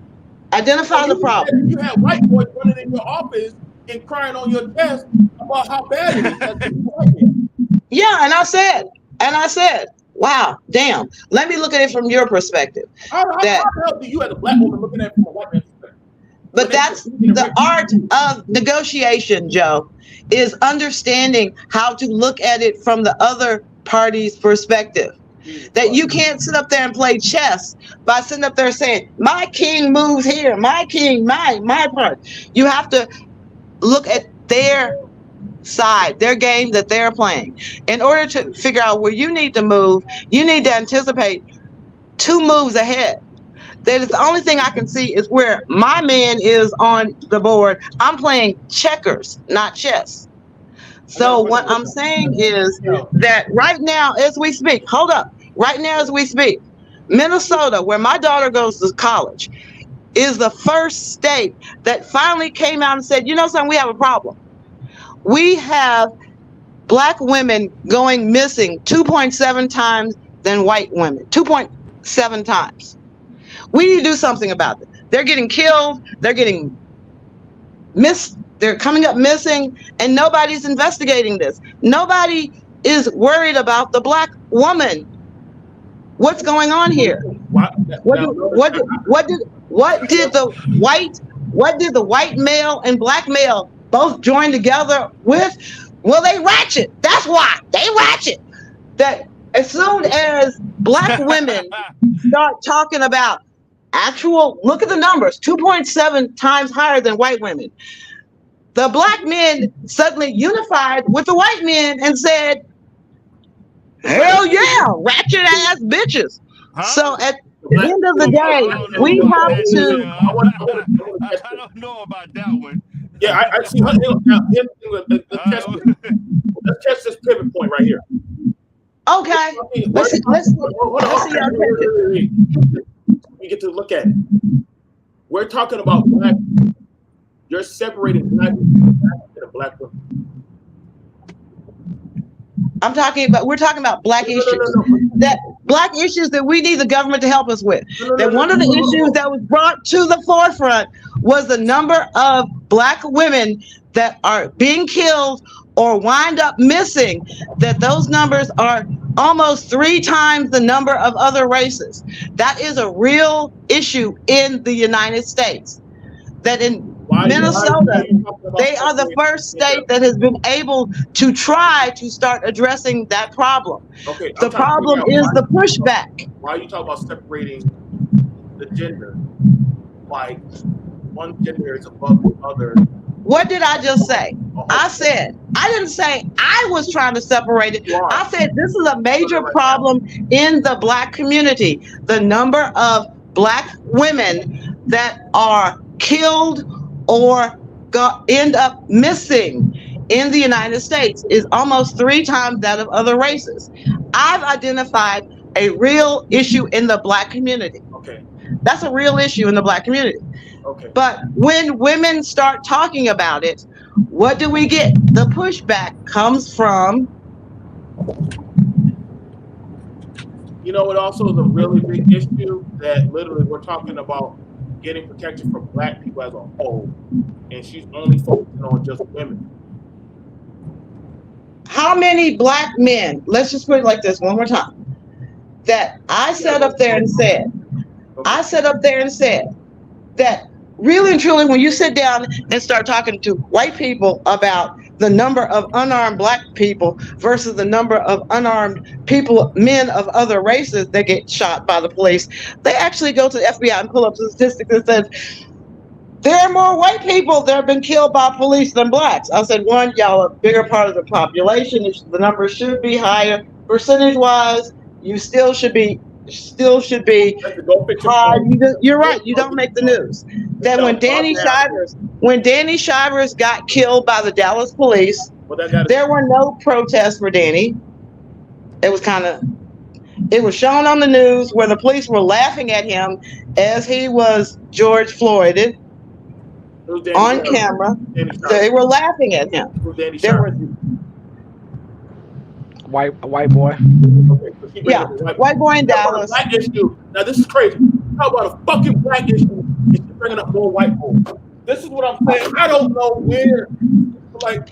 Identify the problem. You have white boys running in your office and crying on your desk about how bad it is. Yeah, and I said, wow, damn. Let me look at it from your perspective. How the hell do you as a black woman looking at it from a white man's perspective? But that's the art of negotiation, Joe, is understanding how to look at it from the other party's perspective. That you can't sit up there and play chess by sitting up there saying, my king moves here, my king, my part. You have to look at their side, their game that they're playing. In order to figure out where you need to move, you need to anticipate 2 moves ahead. That is the only thing I can see is where my man is on the board. I'm playing checkers, not chess. So what I'm saying is that right now, as we speak, hold up, right now as we speak, Minnesota, where my daughter goes to college, is the first state that finally came out and said, you know something, we have a problem. We have Black women going missing 2.7 times than white women, 2.7 times. We need to do something about it. They're getting killed, they're getting missed, they're coming up missing, and nobody's investigating this. Nobody is worried about the Black woman. What's going on here? What did the white male and Black male both join together with? Well, they ratchet. That's why they ratchet. That as soon as Black women start talking about actual, look at the numbers, 2.7 times higher than white women. The Black men suddenly unified with the white men and said, hell yeah, ratchet ass bitches. So at the end of the day, we have to. I don't know about that one. Yeah, I see. Let's test this pivot point right here. Okay. Let's see how we get to look at it. We're talking about Black. You're separating Black and Black women. We're talking about Black issues. That Black issues that we need the government to help us with. That one of the issues that was brought to the forefront was the number of Black women that are being killed or wind up missing, that those numbers are almost 3 times the number of other races. That is a real issue in the United States. That in Minnesota, they are the first state that has been able to try to start addressing that problem. Okay, the problem is the pushback. Why are you talking about separating the gender? Like one gender is above the other. What did I just say? I didn't say I was trying to separate it. I said this is a major problem in the Black community. The number of Black women that are killed or end up missing in the United States is almost 3 times that of other races. I've identified a real issue in the Black community. Okay. That's a real issue in the Black community. Okay. But when women start talking about it, what do we get? The pushback comes from. You know, it also is a really big issue that literally we're talking about getting protection for Black people as a whole, and she's only focusing on just women. How many Black men, let's just put it like this one more time, that I sat up there and said that really and truly, when you sit down and start talking to white people about the number of unarmed Black people versus the number of unarmed people, men of other races that get shot by the police, they actually go to the FBI and pull up statistics that says there are more white people that have been killed by police than Blacks. I said, one, y'all are a bigger part of the population. The numbers should be higher. Percentage-wise, you still should be high. You're right. You don't make the news. That when Danny Shivers got killed by the Dallas police, there were no protests for Danny. It was shown on the news where the police were laughing at him as he was George Floyded on camera. They were laughing at him. There was white boy. Yeah, white boy in Dallas. Black issue. Now this is crazy. How about a fucking Black issue? It's bringing up more white folk. This is what I'm saying. I don't know where. Like,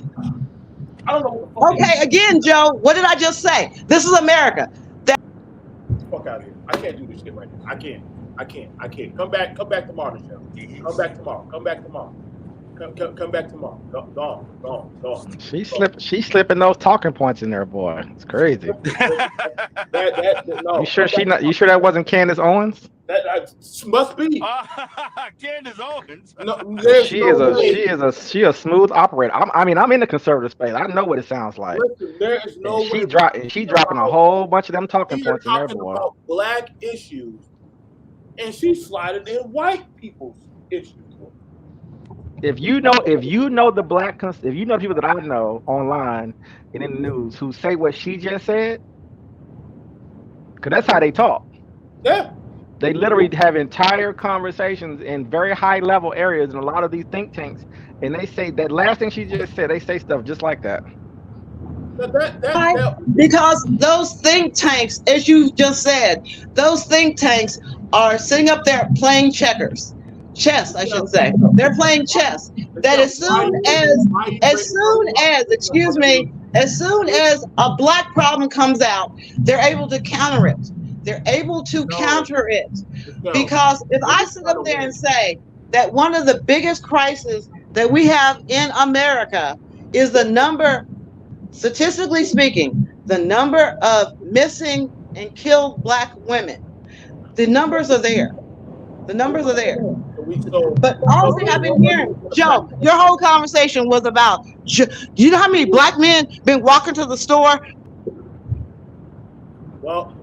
I don't know. What the fuck again, Joe. What did I just say? This is America. Fuck out of here. I can't do this shit right now. I can't. Come back tomorrow, Michelle. Come back tomorrow. Come back tomorrow. Gone. She's slipping those talking points in there, boy. It's crazy. No. You sure that wasn't Candace Owens? That must be Candace Owens. No, she is a smooth operator. I'm in the conservative space. I know what it sounds like. Listen, there is no. She dropping a whole bunch of them talking points in there, boy. About Black issues, and she slided in white people's issues. If you know the people that I know online and in the news who say what she just said, because that's how they talk. Yeah. They literally have entire conversations in very high level areas in a lot of these think tanks, and they say that last thing she just said. They say stuff just like that. Because those think tanks, as you just said, those think tanks are sitting up there playing chess, I should say. They're playing chess. That as soon as a black problem comes out, they're able to counter it. They're able to counter it. Because if I sit up there and say that one of the biggest crises that we have in America is the number, statistically speaking, the number of missing and killed black women, the numbers are there. The numbers are there. But all thing I've been hearing, Joe, your whole conversation was about, do you know how many black men been walking to the store? Well,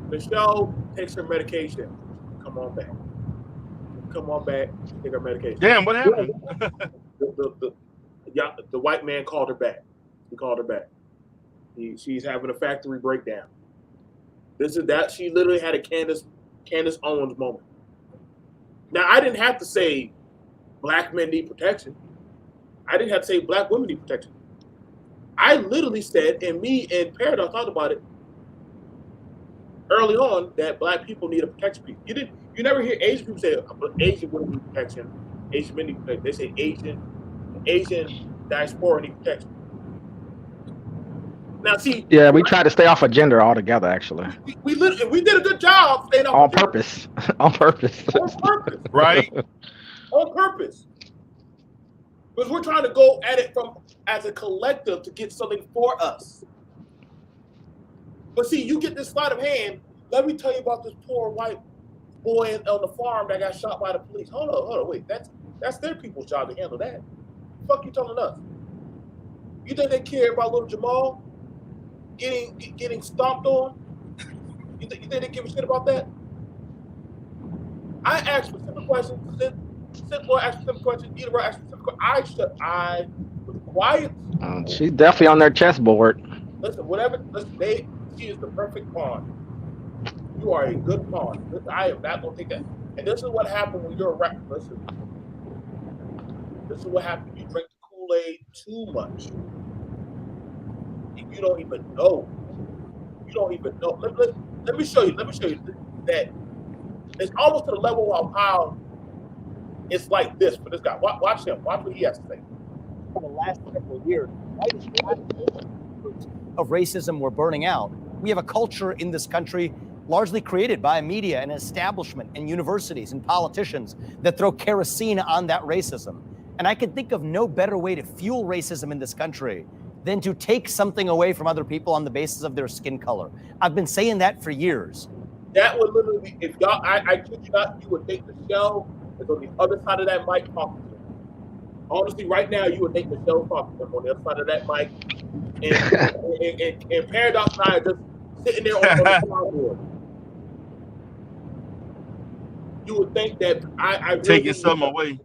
Michelle takes her medication. Come on back. Take her medication. Damn, what happened? The white man called her back. He called her back. She's having a factory breakdown. She literally had a Candace Owens moment. Now, I didn't have to say black men need protection. I didn't have to say black women need protection. I literally said, and me and Paradox talked about it early on, that black people need a protection piece. You never hear Asian people say Asian women need protection, Asian men need protection. They say Asian diaspora need protection. Now, see. Yeah, we try to stay off of gender altogether. Actually, we did a good job staying off on purpose. On purpose. Right. On purpose. Because we're trying to go at it as a collective to get something for us. But see, you get this sleight of hand. Let me tell you about this poor white boy on the farm that got shot by the police. Hold on, wait. That's their people's job to handle that. The fuck you telling us? You think they care about little Jamal getting stomped on? You think they give a shit about that? I asked specific questions. Sidmore asked specific questions. Edinburgh asked specific questions. I was quiet. She's definitely on their chessboard. Listen, she is the perfect pawn. You are a good pawn. I am not gonna take that. And this is what happened when you're a rapper. Listen. This is what happens when you drink the Kool-Aid too much. You don't even know. Let me show you that it's almost to the level of how it's like this for this guy. Watch him. Watch what he has to say. For the last couple of years, of racism we're burning out. We have a culture in this country largely created by media and establishment and universities and politicians that throw kerosene on that racism. And I can think of no better way to fuel racism in this country than to take something away from other people on the basis of their skin color. I've been saying that for years. That would literally be, if y'all, I kid you not, you would think Michelle is on the other side of that mic talking to him. Honestly, right now, you would think Michelle talking to him on the other side of that mic. And Paradox and I are just sitting there on the soundboard. You would think that I really taking something away.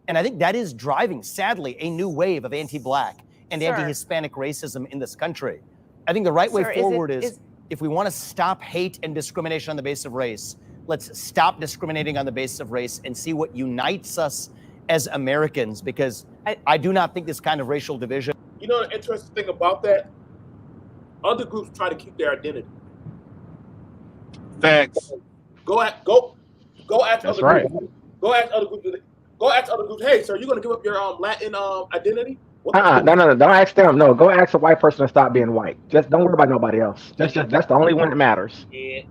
And I think that is driving, sadly, a new wave of anti-Black and Sir. anti-Hispanic racism in this country. I think the right way forward is if we want to stop hate and discrimination on the basis of race, let's stop discriminating on the basis of race and see what unites us as Americans, because I do not think this kind of racial division. You know the interesting thing about that? Other groups try to keep their identity. Facts. Go ask That's other right. groups. Go ask other groups. Hey, sir, you gonna give up your Latin identity? No. Don't ask them. No, go ask a white person to stop being white. Just don't worry about nobody else. That's the only one that matters. Yeah.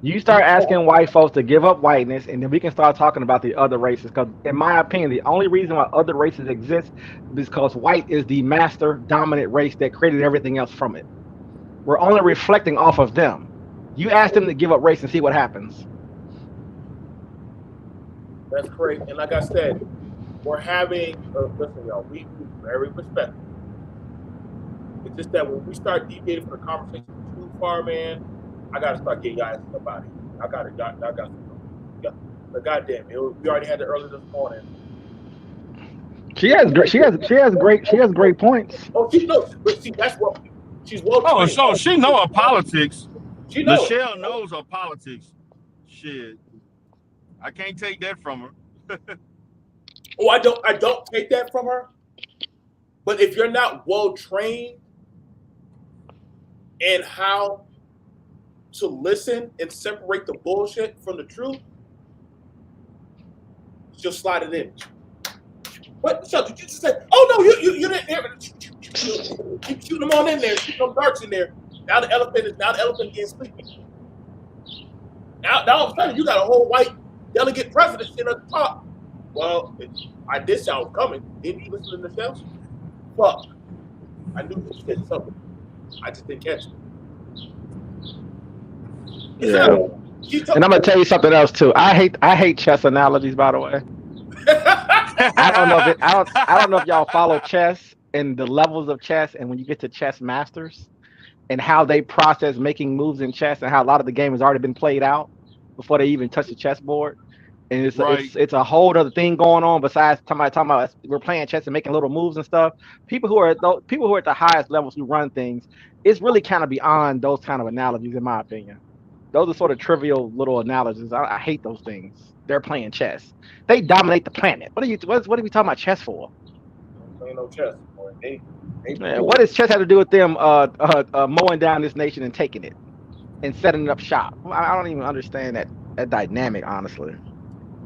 You start asking white folks to give up whiteness, and then we can start talking about the other races. Because, in my opinion, the only reason why other races exist is because white is the master dominant race that created everything else from it. We're only reflecting off of them. You ask them to give up race and see what happens. That's great. And like I said, we're having, listen, y'all, we very respectful. It's just that when we start deviating from the conversation too far, man, I got to start getting y'all stuff out of here. I got to. But goddamn, we already had it earlier this morning. She has great points. Oh, she knows. But see, that's what She's well Oh, trained. so she know her politics. She knows. Michelle knows her politics. Shit, I can't take that from her. Oh, I don't take that from her. But if you're not well trained in how to listen and separate the bullshit from the truth, she'll slide it in. What? So did you just say, oh no, you didn't hear it. Keep shooting them on in there, shoot them darts in there. Now the elephant getting sleepy. Now all of a sudden you got a whole white delegate president sitting at the top. Well, I did sound coming. Didn't you listen to the show? Fuck. I knew you said something. I just didn't catch it. Yeah. And I'm gonna tell you something else too. I hate chess analogies, by the way. I don't know if y'all follow chess and the levels of chess, and when you get to chess masters and how they process making moves in chess and how a lot of the game has already been played out before they even touch the chessboard. And it's a whole other thing going on besides talking about we're playing chess and making little moves and stuff. People who are at the highest levels who run things, it's really kind of beyond those kind of analogies, in my opinion. Those are sort of trivial little analogies. I hate those things. They're playing chess. They dominate the planet. What are we talking about chess for? Playing no chess. What does chess have to do with them mowing down this nation and taking it and setting up shop? I don't even understand that dynamic, honestly.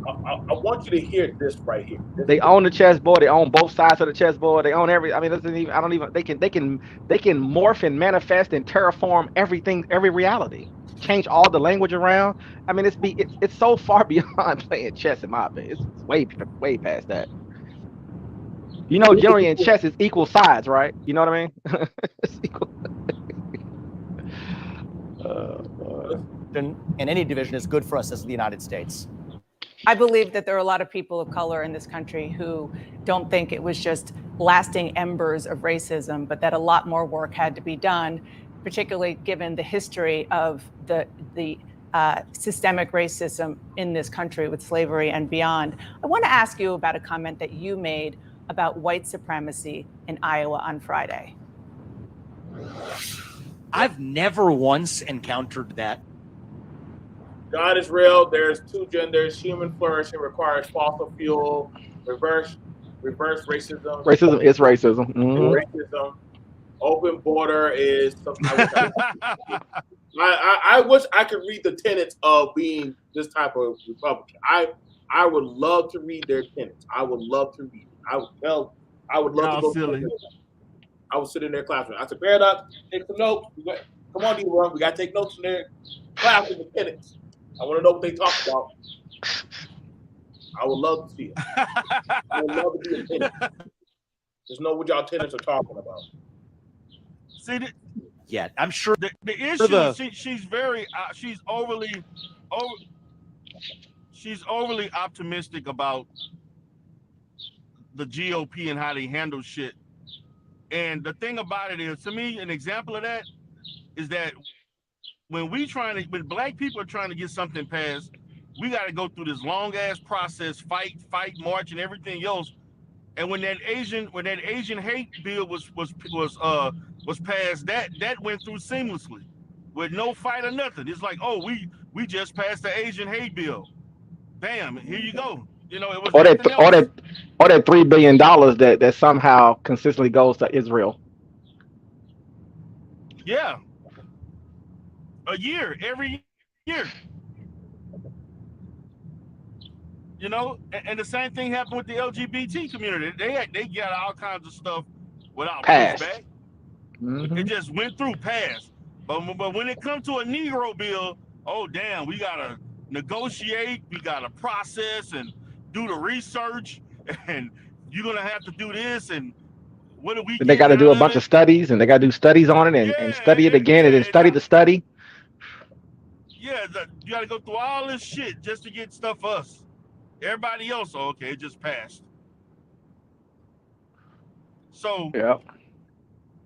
I want you to hear this right here. They own the chessboard. They own both sides of the chessboard. They own every. I mean, They can morph and manifest and terraform everything, every reality. Change all the language around. I mean, it's so far beyond playing chess, in my opinion. It's way past that. You know, generally in chess, it's equal sides, right? You know what I mean? It's equal. In any division is good for us as the United States. I believe that there are a lot of people of color in this country who don't think it was just lasting embers of racism, but that a lot more work had to be done, particularly given the history of the systemic racism in this country with slavery and beyond. I want to ask you about a comment that you made about white supremacy in Iowa on Friday. I've never once encountered that. God is real. There's two genders. Human flourishing requires fossil fuel. Reverse racism. Racism is racism. Mm-hmm. Racism. Open border is something. I wish I could read the tenets of being this type of Republican. I would love to read their tenets. I would love to read. I would love to go. Silly. I would sit in their classroom. I said, Paradox, take some notes. Come on, D1. We got to take notes in their class with the tenets. I want to know what they talk about. I would love to see it. I would love to be a tenant. Just know what y'all tenants are talking about. See, I'm sure the issue. She's overly optimistic about the GOP and how they handle shit. And the thing about it is, to me, an example of that is that when black people are trying to get something passed, we got to go through this long ass process, fight, march, and everything else. And when that Asian hate bill was passed, that went through seamlessly, with no fight or nothing. It's like, oh, we just passed the Asian hate bill. Bam, here you go. You know, it was or that $3 billion that somehow consistently goes to Israel. Yeah. A year, every year. You know, and the same thing happened with the LGBT community. They got all kinds of stuff without pushback. Mm-hmm. It just went through, passed. But when it comes to a Negro bill, oh damn, we gotta negotiate, we gotta process and do the research, and you're gonna have to do this, and what do we? They got to do a bunch of studies, and they got to do studies on it, and study it again, and then study the study. Yeah, you got to go through all this shit just to get stuff for us. Everybody else, okay, it just passed. So yeah,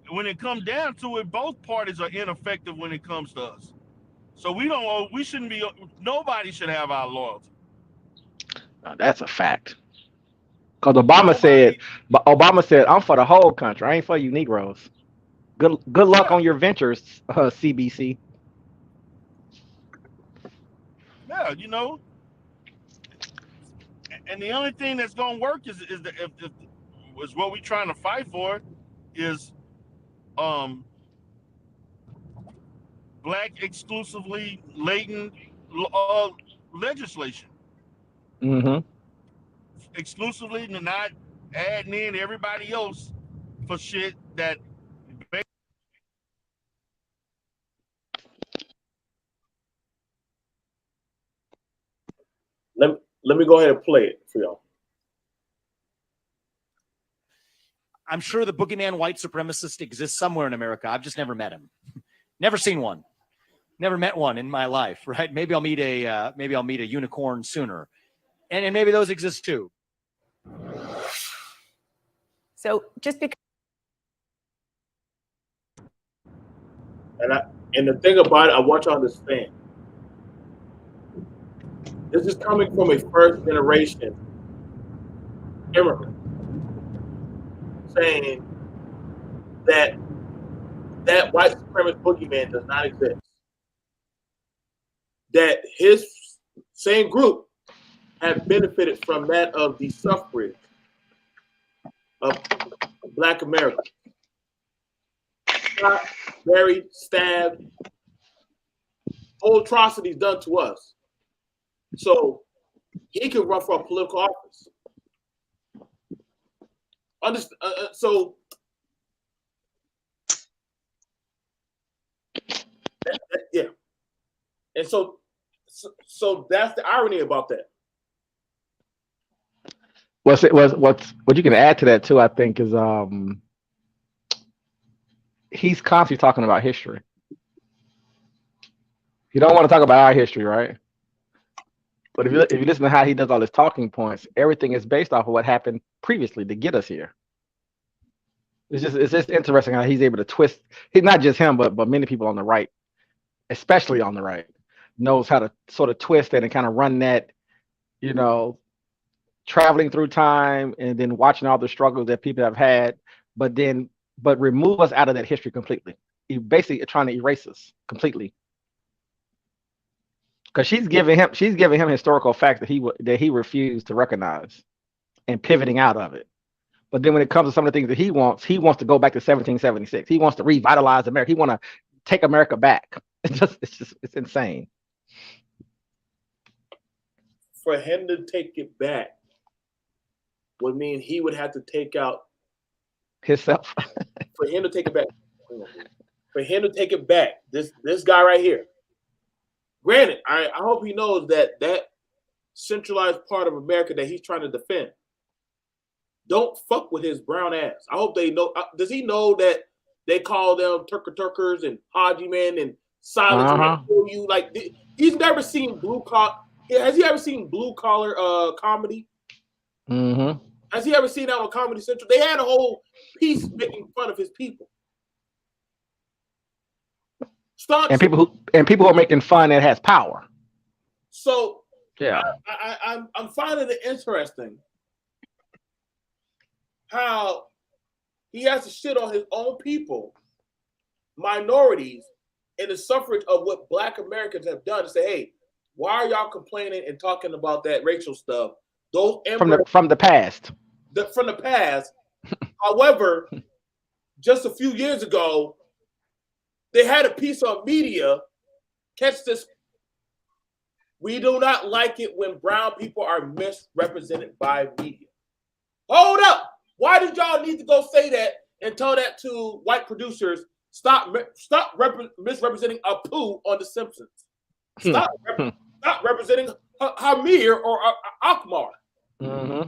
when it comes down to it, both parties are ineffective when it comes to us. So we shouldn't be. Nobody should have our loyalty. That's a fact. Because Obama said, I'm for the whole country. I ain't for you Negroes. Good luck on your ventures, CBC. Yeah, you know. And the only thing that's gonna work is what we're trying to fight for is black exclusively latent legislation. Mm-hmm. Exclusively, and not adding in everybody else for shit that. Let me go ahead and play it for y'all. I'm sure the boogeyman white supremacist exists somewhere in America. I've just never met him. Never seen one. Never met one in my life, right? Maybe I'll meet a unicorn sooner. And maybe those exist too. So just because. And the thing about it, I want you to understand. This is coming from a first generation immigrant saying that white supremacist boogeyman does not exist. That his same group have benefited from that of the suffrage of Black America. Shot, buried, stabbed, whole atrocities done to us. So he can run for a political office. Yeah. And so that's the irony about that. What you can add to that too, I think, is he's constantly talking about history. You don't want to talk about our history, right? But if you listen to how he does all his talking points, everything is based off of what happened previously to get us here. It's just interesting how he's able to twist. He's not just him, but many people on the right, especially on the right, knows how to sort of twist it and kind of run that, you know, traveling through time and then watching all the struggles that people have had, but remove us out of that history completely. He basically trying to erase us completely. Because she's giving him historical facts that he refused to recognize and pivoting out of it. But then when it comes to some of the things that he wants to go back to 1776. He wants to revitalize America. He want to take America back. It's insane. For him to take it back would mean he would have to take out himself. For him to take it back. For him to take it back, this guy right here. Granted, I hope he knows that centralized part of America that he's trying to defend. Don't fuck with his brown ass. I hope they know. Does he know that they call them Turkers and Haji men and silence you? Like, he's never seen blue collar. Has he ever seen blue collar comedy? Mm-hmm. Has he ever seen that on Comedy Central? They had a whole piece making fun of his people. And people who are making fun that has power. So yeah, I'm finding it interesting how he has to shit on his own people, minorities, and the suffrage of what Black Americans have done to say, hey, why are y'all complaining and talking about that racial stuff? Those from the past. From the past. However, just a few years ago, they had a piece on media. Catch this. We do not like it when brown people are misrepresented by media. Hold up. Why did y'all need to go say that and tell that to white producers? Stop misrepresenting Apu on The Simpsons. Stop representing Hamir or Akmar. Mm-hmm.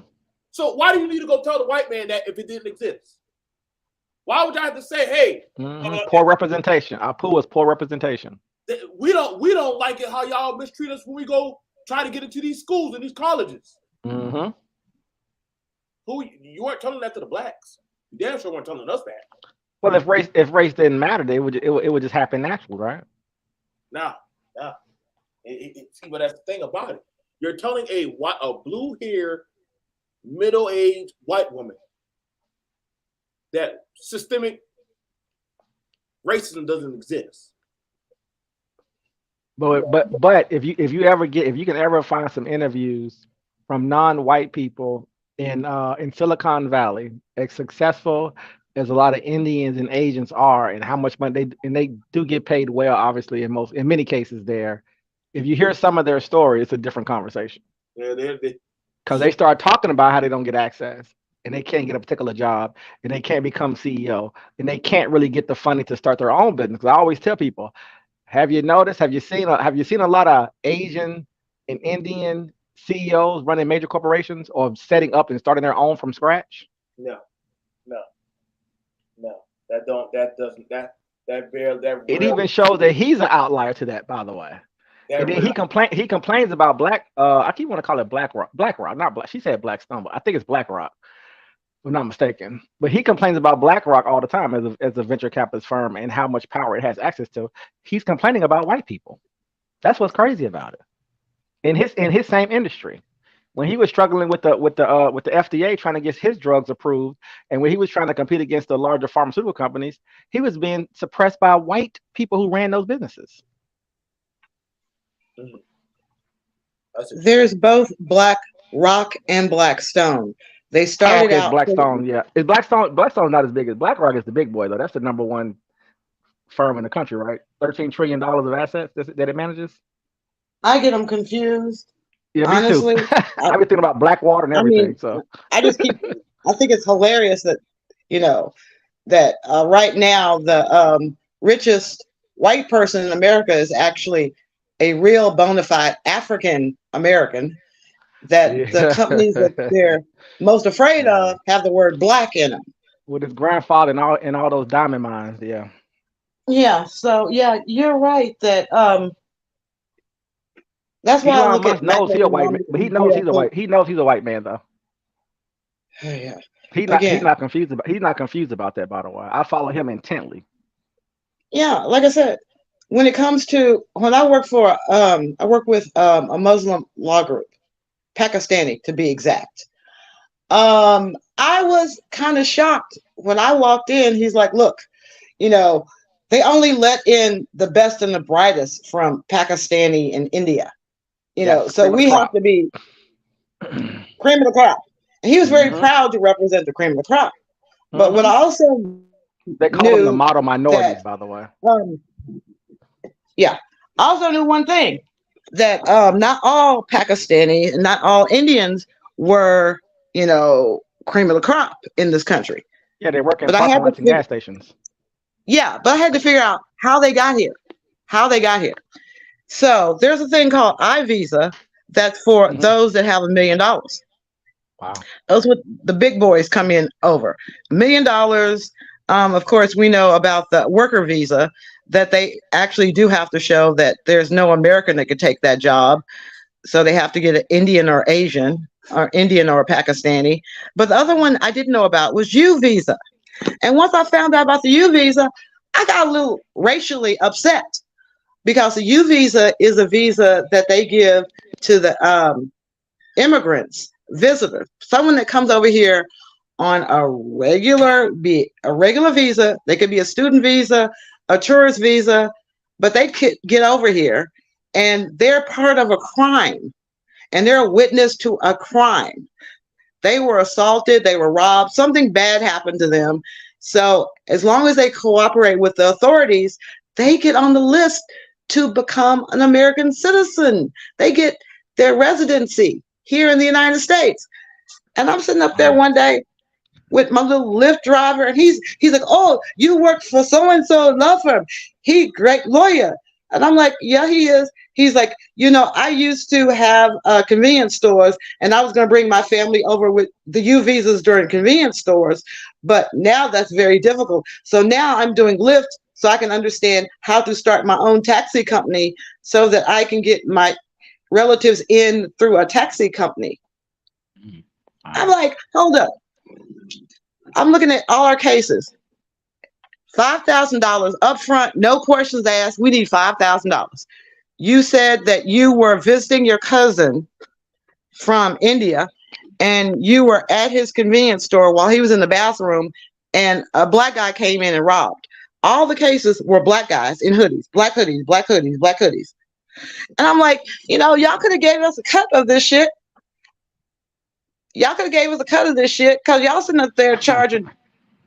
So why do you need to go tell the white man that if it didn't exist? Why would y'all have to say, hey, poor representation? Apu was poor representation. We don't like it how y'all mistreat us when we go try to get into these schools and these colleges. Mm-hmm. Who you weren't telling that to the blacks? You damn sure weren't telling us that. Well, if race didn't matter, it would just happen naturally, right? Nah. See, but that's the thing about it. You're telling a blue-haired, middle-aged white woman that systemic Racism doesn't exist. But if you can ever find some interviews from non-white people in Silicon Valley, as successful as a lot of Indians and Asians are, and how much money they do get paid well, obviously in many cases there. If you hear some of their story, it's a different conversation. Yeah, because they start talking about how they don't get access and they can't get a particular job and they can't become CEO and they can't really get the funding to start their own business. 'Cause I always tell people, have you noticed? Have you seen a lot of Asian and Indian CEOs running major corporations or setting up and starting their own from scratch? No. That It even shows that he's an outlier to that, by the way. And then he complains about Black. I keep want to call it BlackRock, not Black. She said Blackstone, but I think it's BlackRock, if I'm not mistaken. But he complains about BlackRock all the time as a venture capitalist firm and how much power it has access to. He's complaining about white people. That's what's crazy about it. In his same industry, when he was struggling with the FDA trying to get his drugs approved, and when he was trying to compete against the larger pharmaceutical companies, he was being suppressed by white people who ran those businesses. There's both BlackRock and Blackstone. They started out Blackstone, yeah. Is Blackstone's not as big as BlackRock is the big boy though. That's the number one firm in the country, right? $13 trillion of assets that it manages. I get them confused. Yeah, me honestly, too. I've been thinking about Blackwater and everything. I think it's hilarious that that right now the richest white person in America is actually a real bona fide African American. That the companies that they're most afraid of have the word black in them. With his grandfather and all those diamond mines, yeah. Yeah. So yeah, you're right that that's why Elon Musk knows he's a white man, but he knows he's a white man though. Yeah. He's not confused about that, by the way. I follow him intently. Yeah, like I said, when it comes to when I work with a Muslim law group, Pakistani to be exact. I was kind of shocked when I walked in. He's like, look, they only let in the best and the brightest from Pakistani and India. So we have to be cream of the crop. And he was very proud to represent the cream of the crop. But what I also they call them the model minorities, by the way. Yeah. I also knew one thing, that not all Pakistani and not all Indians were, cream of the crop in this country. Yeah, they work in gas stations. Yeah, but I had to figure out how they got here. So there's a thing called iVisa that's for those that have $1 million. Wow. Those what the big boys come in over. $1 million. Of course, we know about the worker visa that they actually do have to show that there's no American that could take that job. So they have to get an Indian or Asian or Indian or a Pakistani. But the other one I didn't know about was U visa. And once I found out about the U visa, I got a little racially upset because the U visa is a visa that they give to the immigrants, visitors, someone that comes over here on a regular visa. They could be a student visa, a tourist visa, but they could get over here and they're part of a crime and they're a witness to a crime. They were assaulted, they were robbed, something bad happened to them. So as long as they cooperate with the authorities, they get on the list to become an American citizen. They get their residency here in the United States. And I'm sitting up there one day with my little Lyft driver, and he's like, "Oh, you work for so-and-so law firm. He great lawyer." And I'm like, "Yeah, he is." He's like, "I used to have convenience stores, and I was going to bring my family over with the U visas during convenience stores, but now that's very difficult. So now I'm doing Lyft so I can understand how to start my own taxi company so that I can get my relatives in through a taxi company." I'm like, hold up. I'm looking at all our cases. $5,000 up front, no questions asked. We need $5,000. You said that you were visiting your cousin from India and you were at his convenience store while he was in the bathroom and a black guy came in and robbed. all the cases were black guys in hoodies, black hoodies, black hoodies, black hoodies. And I'm like, y'all could have gave us a cut of this shit. Y'all could have gave us a cut of this shit because y'all sitting up there charging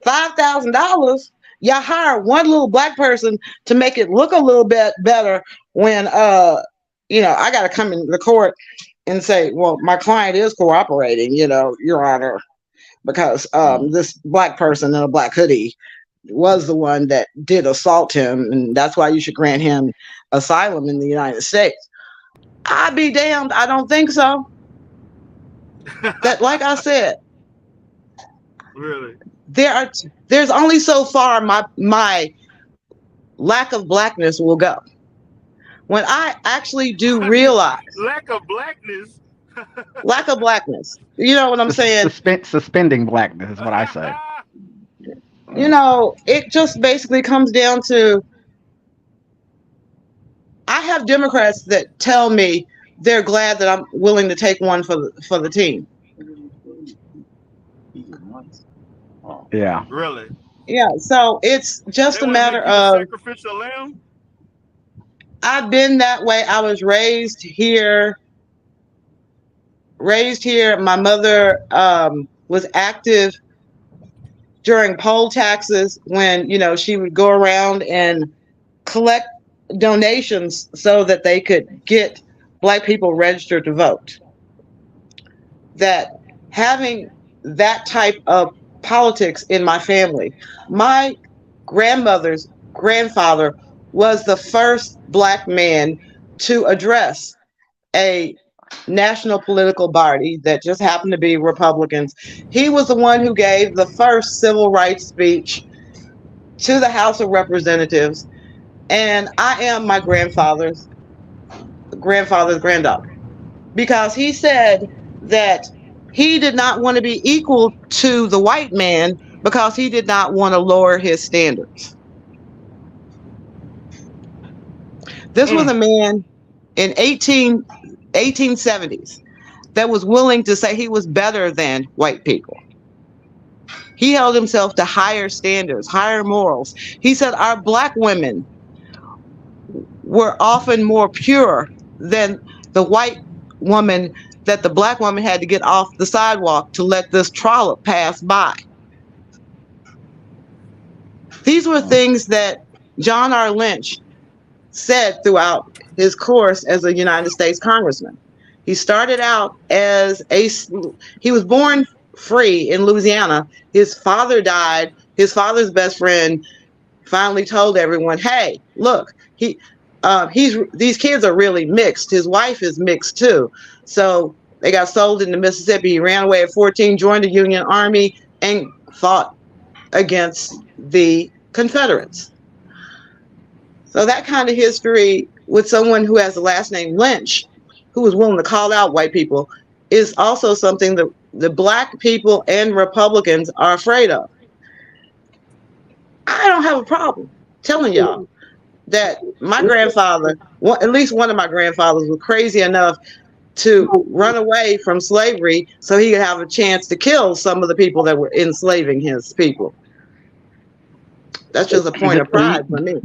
$5,000. Y'all hire one little black person to make it look a little bit better when, I got to come into the court and say, well, my client is cooperating, Your Honor, because this black person in a black hoodie was the one that did assault him, and that's why you should grant him asylum in the United States. I'd be damned. I don't think so. That, like I said, Really? There's only so far my lack of blackness will go. When I actually do realize lack of blackness. Lack of blackness. You know what I'm saying? Suspending blackness is what I say. It just basically comes down to, I have Democrats that tell me they're glad that I'm willing to take one for the team. Yeah. Really? Yeah. So it's just a matter of sacrificial lamb. I've been that way. I was raised here. My mother was active during poll taxes when, she would go around and collect donations so that they could get black people registered to vote. That having that type of politics in my family, my grandmother's grandfather was the first black man to address a national political body that just happened to be Republicans. He was the one who gave the first civil rights speech to the House of Representatives. And I am my grandfather's granddaughter, because he said that he did not want to be equal to the white man because he did not want to lower his standards. This was a man in 1870s that was willing to say he was better than white people. He held himself to higher standards, higher morals. He said our black women were often more pure than the white woman, that the black woman had to get off the sidewalk to let this trollop pass by. These were things that John R. Lynch said throughout his course as a United States congressman. He started out he was born free in Louisiana. His father died. His father's best friend finally told everyone, hey, look, these kids are really mixed. His wife is mixed too. So they got sold into Mississippi. He ran away at 14, joined the Union Army, and fought against the Confederates. So that kind of history with someone who has the last name Lynch, who was willing to call out white people, is also something that the black people and Republicans are afraid of. I don't have a problem telling y'all that my grandfather, at least one of my grandfathers, was crazy enough to run away from slavery so he could have a chance to kill some of the people that were enslaving his people. That's just a point of pride for me.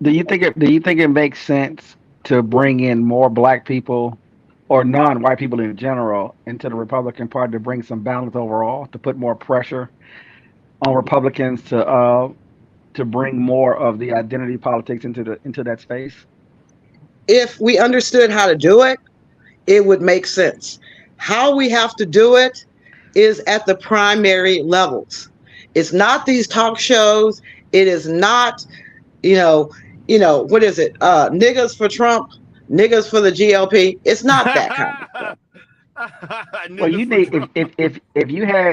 Do you think it makes sense to bring in more black people or non-white people in general into the Republican Party to bring some balance overall, to put more pressure on Republicans to bring more of the identity politics into that space? If we understood how to do it, it would make sense. How we have to do it is at the primary levels. It's not these talk shows. It is not, what is it? Niggas for Trump, niggas for the GOP. It's not that kind of stuff. Well, you need if you had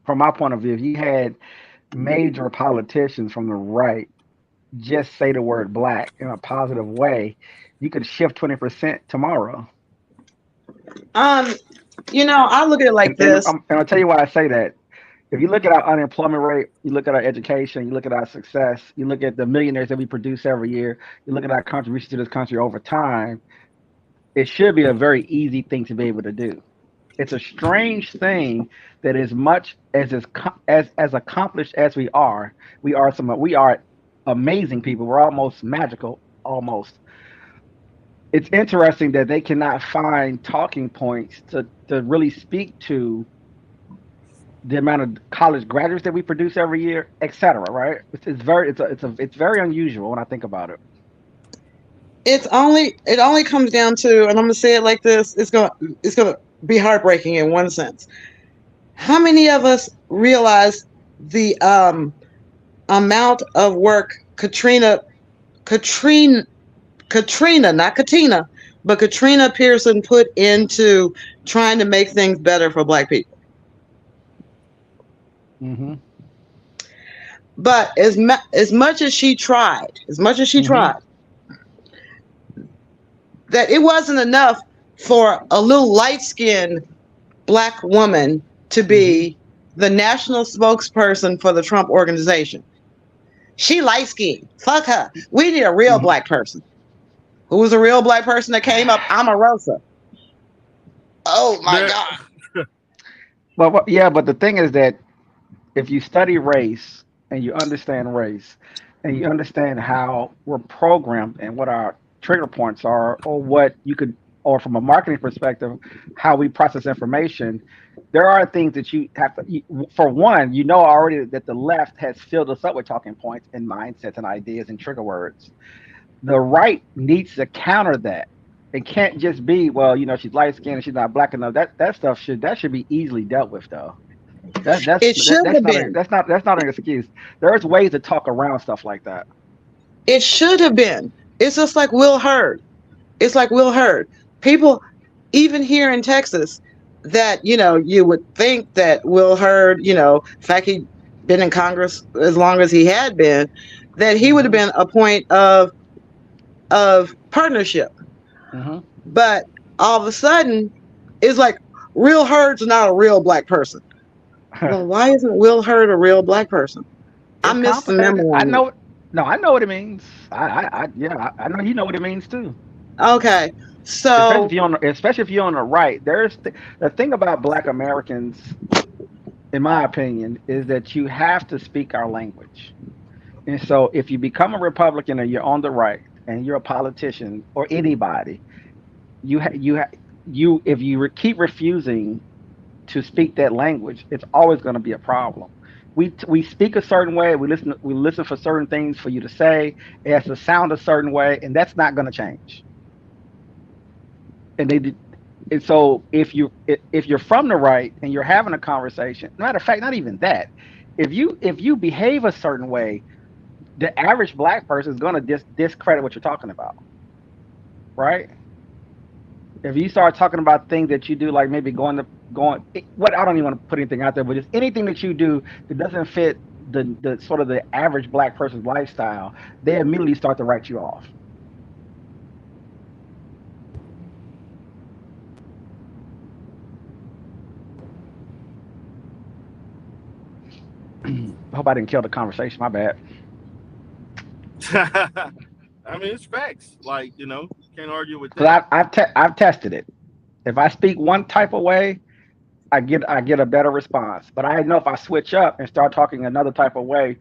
from my point of view, if you had major politicians from the right just say the word black in a positive way, you could shift 20% tomorrow. I look at it like this. And I'll tell you why I say that. If you look at our unemployment rate, you look at our education, you look at our success, you look at the millionaires that we produce every year, you look at our contribution to this country over time, it should be a very easy thing to be able to do. It's a strange thing that as much as accomplished as we are amazing people. We're almost magical, almost. It's interesting that they cannot find talking points to really speak to the amount of college graduates that we produce every year, et cetera. Right? It's very unusual when I think about it. It only comes down to, and I'm gonna say it like this: it's gonna be heartbreaking in one sense. How many of us realize the amount of work Katrina, not Katina, but Katrina Pearson put into trying to make things better for Black people? Mm-hmm. But as much as she tried, that it wasn't enough for a little light-skinned Black woman to be the national spokesperson for the Trump organization. She light-skinned. Fuck her. We need a real Black person. Who was a real Black person that came up? Omarosa. Oh my God. Well, yeah, but the thing is that if you study race and you understand race and you understand how we're programmed and what our trigger points are, or from a marketing perspective, how we process information, there are things that you have to, for one, already that the left has filled us up with talking points and mindsets and ideas and trigger words. The right needs to counter that. It can't just be, well, she's light skinned and she's not Black enough. That stuff should be easily dealt with, though. That's not an excuse. There's ways to talk around stuff like that. It should have been. It's just like Will Hurd. People, even here in Texas, that you would think that Will Hurd, in fact he'd been in Congress as long as he had been, that he would have been a point of partnership. Mm-hmm. But all of a sudden, it's like Will Hurd's not a real Black person. Well, why isn't Will Hurd a real Black person? I missed the memo. I know. No, I know what it means. I know you know what it means too. Okay, so especially if you're on the right, there's the thing about Black Americans, in my opinion, is that you have to speak our language. And so, if you become a Republican and you're on the right and you're a politician or anybody, if you keep refusing to speak that language, it's always going to be a problem. We speak a certain way. We listen for certain things for you to say. It has to sound a certain way, and that's not going to change. And so if you're from the right and you're having a conversation, matter of fact, not even that. If you behave a certain way, the average Black person is going to discredit what you're talking about, right? If you start talking about things that you do, like maybe I don't even want to put anything out there, but just anything that you do that doesn't fit the sort of the average Black person's lifestyle, they immediately start to write you off. I hope I didn't kill the conversation. My bad. I mean, it's facts. Like, can't argue with that. I've tested it. If I speak one type of way, I get a better response. But I know if I switch up and start talking another type of way,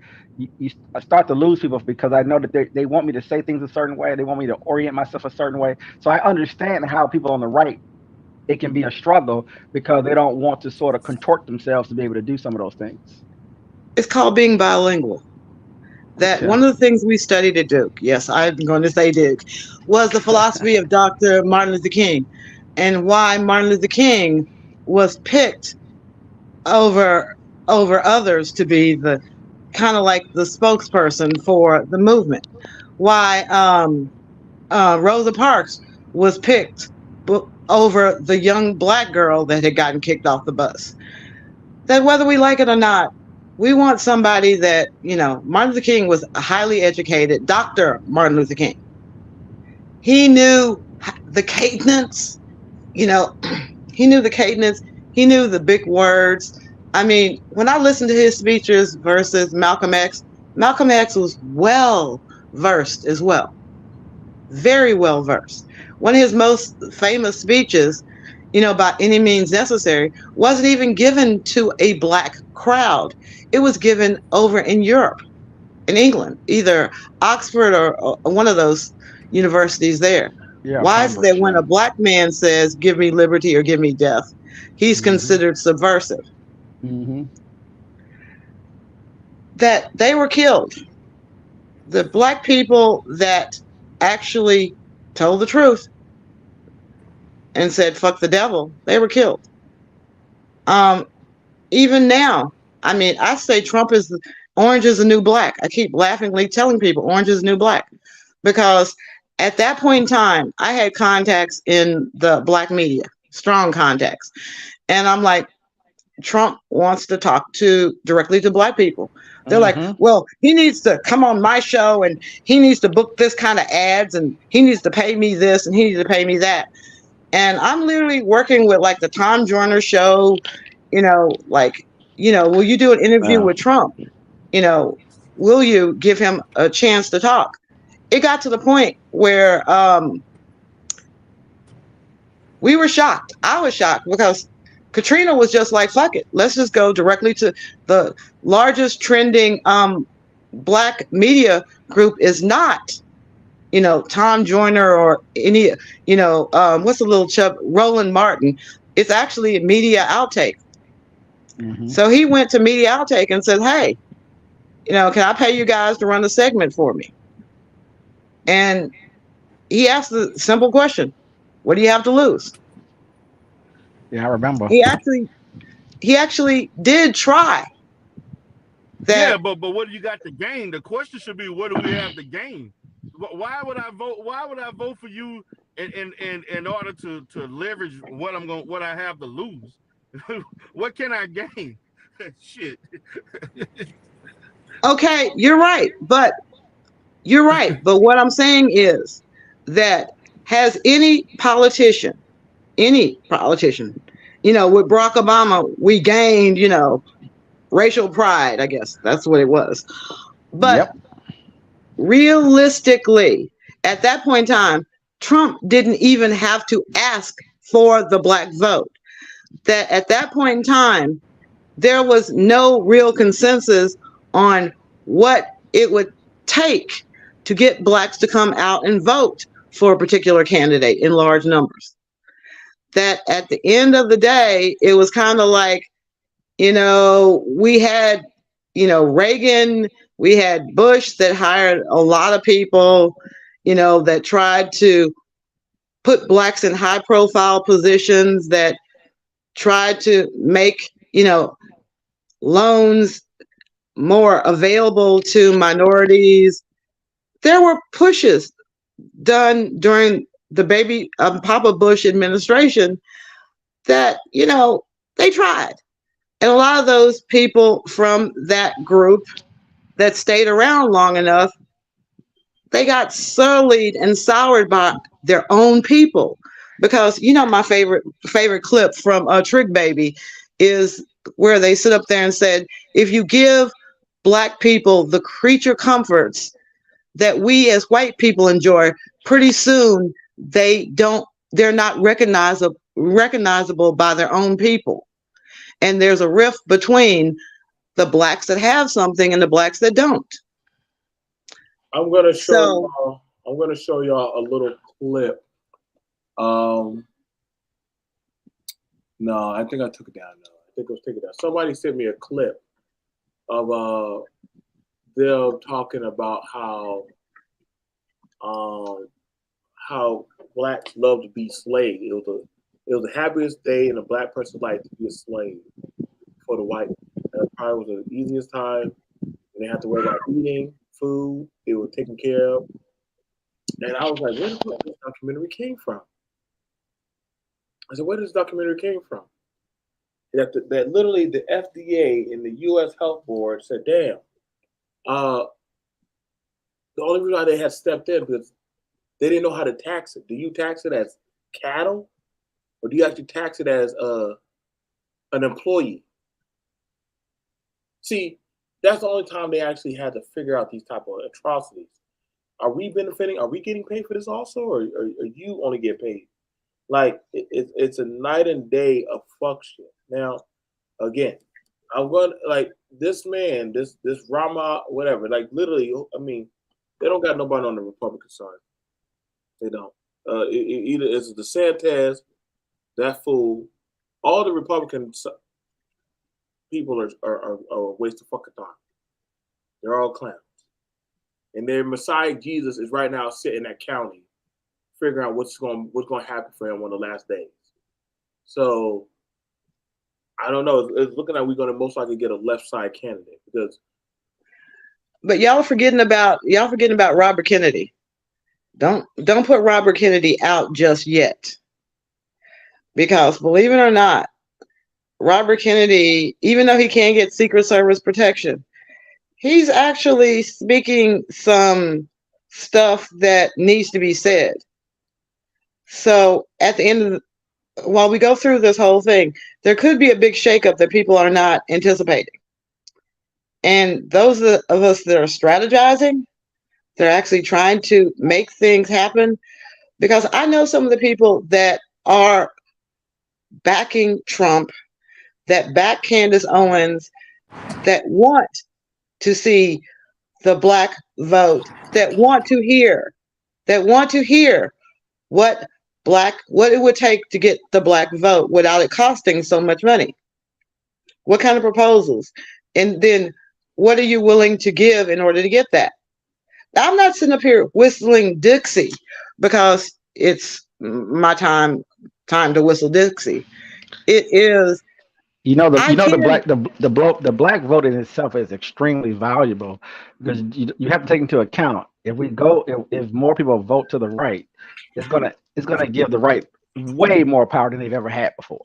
I start to lose people because I know that they want me to say things a certain way. They want me to orient myself a certain way. So I understand how people on the right, it can be a struggle because they don't want to sort of contort themselves to be able to do some of those things. It's called being bilingual. One of the things we studied at Duke, yes, I'm going to say Duke, was the philosophy of Dr. Martin Luther King, and why Martin Luther King was picked over others to be the kind of like the spokesperson for the movement. Why Rosa Parks was picked over the young Black girl that had gotten kicked off the bus. That whether we like it or not, we want somebody that, Martin Luther King was a highly educated, Dr. Martin Luther King. He knew the cadence, he knew the cadence, he knew the big words. I mean, when I listened to his speeches versus Malcolm X was well versed as well. Very well versed. One of his most famous speeches, by any means necessary, wasn't even given to a black crowd. It was given over in Europe, in England, either Oxford or one of those universities there. Yeah, Why is it that Cambridge. when a black man says, give me liberty or give me death, he's Mhm. considered subversive? Mm-hmm. That they were killed. The black people that actually told the truth and said, fuck the devil, they were killed. Even now, I mean, I say orange is the new black. I keep laughingly telling people orange is the new black, because at that point in time, I had contacts in the black media, strong contacts. And I'm like, Trump wants to talk directly to black people. They're like, well, he needs to come on my show and he needs to book this kind of ads and he needs to pay me this and he needs to pay me that. And I'm literally working with like the Tom Joyner show, will you do an interview with Trump? Will you give him a chance to talk? It got to the point where we were shocked. I was shocked because Katrina was just like, fuck it. Let's just go directly to the largest trending black media group is not, Tom Joyner or any, what's the little chub, Roland Martin. It's actually a Media Outtake. Mm-hmm. So he went to Media Outtake and said, hey, can I pay you guys to run a segment for me? And he asked the simple question, what do you have to lose? Yeah, I remember. He actually did try. Yeah, but what do you got to gain? The question should be, what do we have to gain? Why would I vote? Why would I vote for you in order to leverage what I have to lose? What can I gain? Shit. Okay, you're right, but what I'm saying is that has any politician, with Barack Obama, we gained, racial pride, I guess that's what it was. But realistically, at that point in time, Trump didn't even have to ask for the black vote. That at that point in time, there was no real consensus on what it would take to get blacks to come out and vote for a particular candidate in large numbers. That at the end of the day, it was kind of like, we had, Reagan, we had Bush that hired a lot of people, that tried to put blacks in high profile positions, that tried to make, loans more available to minorities. There were pushes done during the baby Papa Bush administration that, they tried. And a lot of those people from that group that stayed around long enough, they got sullied and soured by their own people. Because, my favorite clip from Trig Baby is where they sit up there and said, if you give black people the creature comforts that we as white people enjoy, pretty soon they're not recognizable by their own people. And there's a rift between the blacks that have something and the blacks that don't. I'm gonna show y'all a little clip. No, I think I took it down. No, I think it was taken down. Somebody sent me a clip of them talking about how blacks love to be slaves. It was the happiest day in a black person's life to be a slave for the white. That probably was the easiest time. And they had to worry about eating, food. They were taken care of. And I was like, where did this documentary came from? I said, where did this documentary came from? That literally the FDA and the U.S. Health Board said, damn, the only reason why they had stepped in because they didn't know how to tax it. Do you tax it as cattle? Or do you actually tax it as an employee? See, that's the only time they actually had to figure out these type of atrocities. Are we benefiting? Are we getting paid for this also? Or you only get paid? Like it's a night and day of fuck shit. Now, again, I'm going like this man, this Rama, whatever. Like literally, I mean, they don't got nobody on the Republican side. They don't. Either it's DeSantis, that fool. All the Republican people are a waste of fucking time. They're all clowns. And their Messiah Jesus is right now sitting in that county, figuring out what's going to happen for him on the last days. So I don't know. It's looking like we're going to most likely get a left side candidate because. But y'all forgetting about Robert Kennedy. Don't put Robert Kennedy out just yet. Because believe it or not, Robert Kennedy, even though he can't get Secret Service protection, he's actually speaking some stuff that needs to be said. So at the end of while we go through this whole thing, there could be a big shakeup that people are not anticipating. And those of us that are strategizing, they're actually trying to make things happen. Because I know some of the people that are backing Trump, that back Candace Owens, that want to see the black vote, that want to hear what it would take to get the black vote without it costing so much money. What kind of proposals? And then what are you willing to give in order to get that? I'm not sitting up here whistling Dixie because it's my time to whistle Dixie. It is. The black vote in itself is extremely valuable because you have to take into account if more people vote to the right, it's gonna give the right way more power than they've ever had before.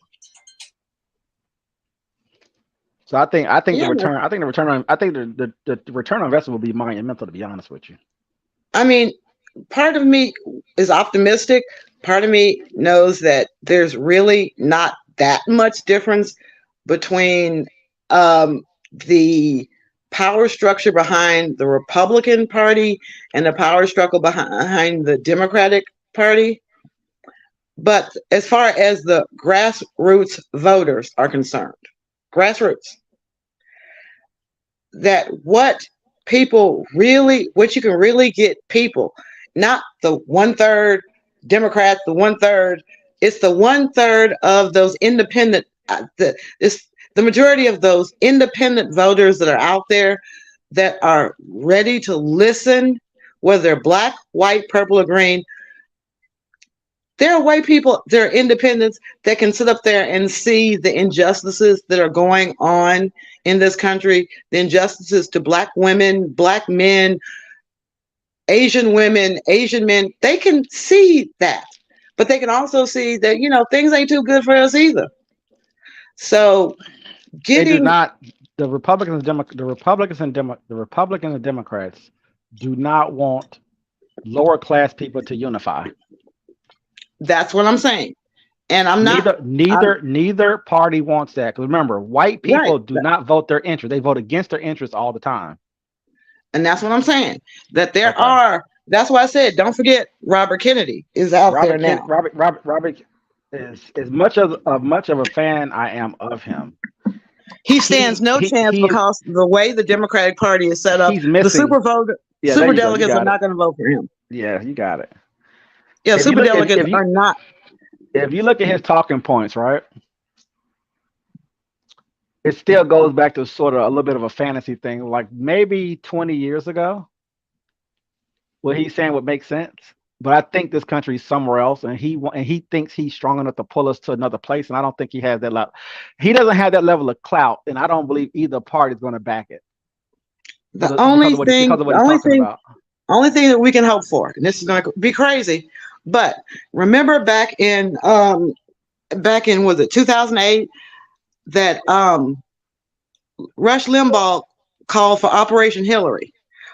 So I think the return on investment will be monumental, to be honest with you. I mean, part of me is optimistic. Part of me knows that there's really not that much difference between the power structure behind the Republican Party and the power struggle behind the Democratic Party. But as far as the grassroots voters are concerned, what you can really get people, not the 1/3 Democrats, the 1/3, it's the 1/3 of those independent, it's the majority of those independent voters that are out there that are ready to listen, whether they're black, white, purple, or green. There are white people, there are independents that can sit up there and see the injustices that are going on in this country, the injustices to black women, black men, Asian women, Asian men. They can see that, but they can also see that, things ain't too good for us either. So they do not, the Republicans and Democrats do not want lower class people to unify. That's what I'm saying. And I'm not neither party wants that. Because remember, white people do not vote their interest. They vote against their interests all the time. And that's what I'm saying. That there are, that's why I said, don't forget Robert Kennedy is out there now. Robert is as much of a fan I am of him. He stands no chance because the way the Democratic Party is set up, the super delegates are not going to vote for him. Yeah, you got it. Yeah, super delegates are not. If you look at his talking points, right, it still goes back to sort of a little bit of a fantasy thing, like maybe 20 years ago. What he's saying would make sense, but I think this country's somewhere else, and he thinks he's strong enough to pull us to another place, and I don't think he has that level. He doesn't have that level of clout, and I don't believe either party is going to back it. The only thing that we can hope for, and this is going to be crazy, but remember back in was it 2008 that Rush Limbaugh called for Operation Hillary,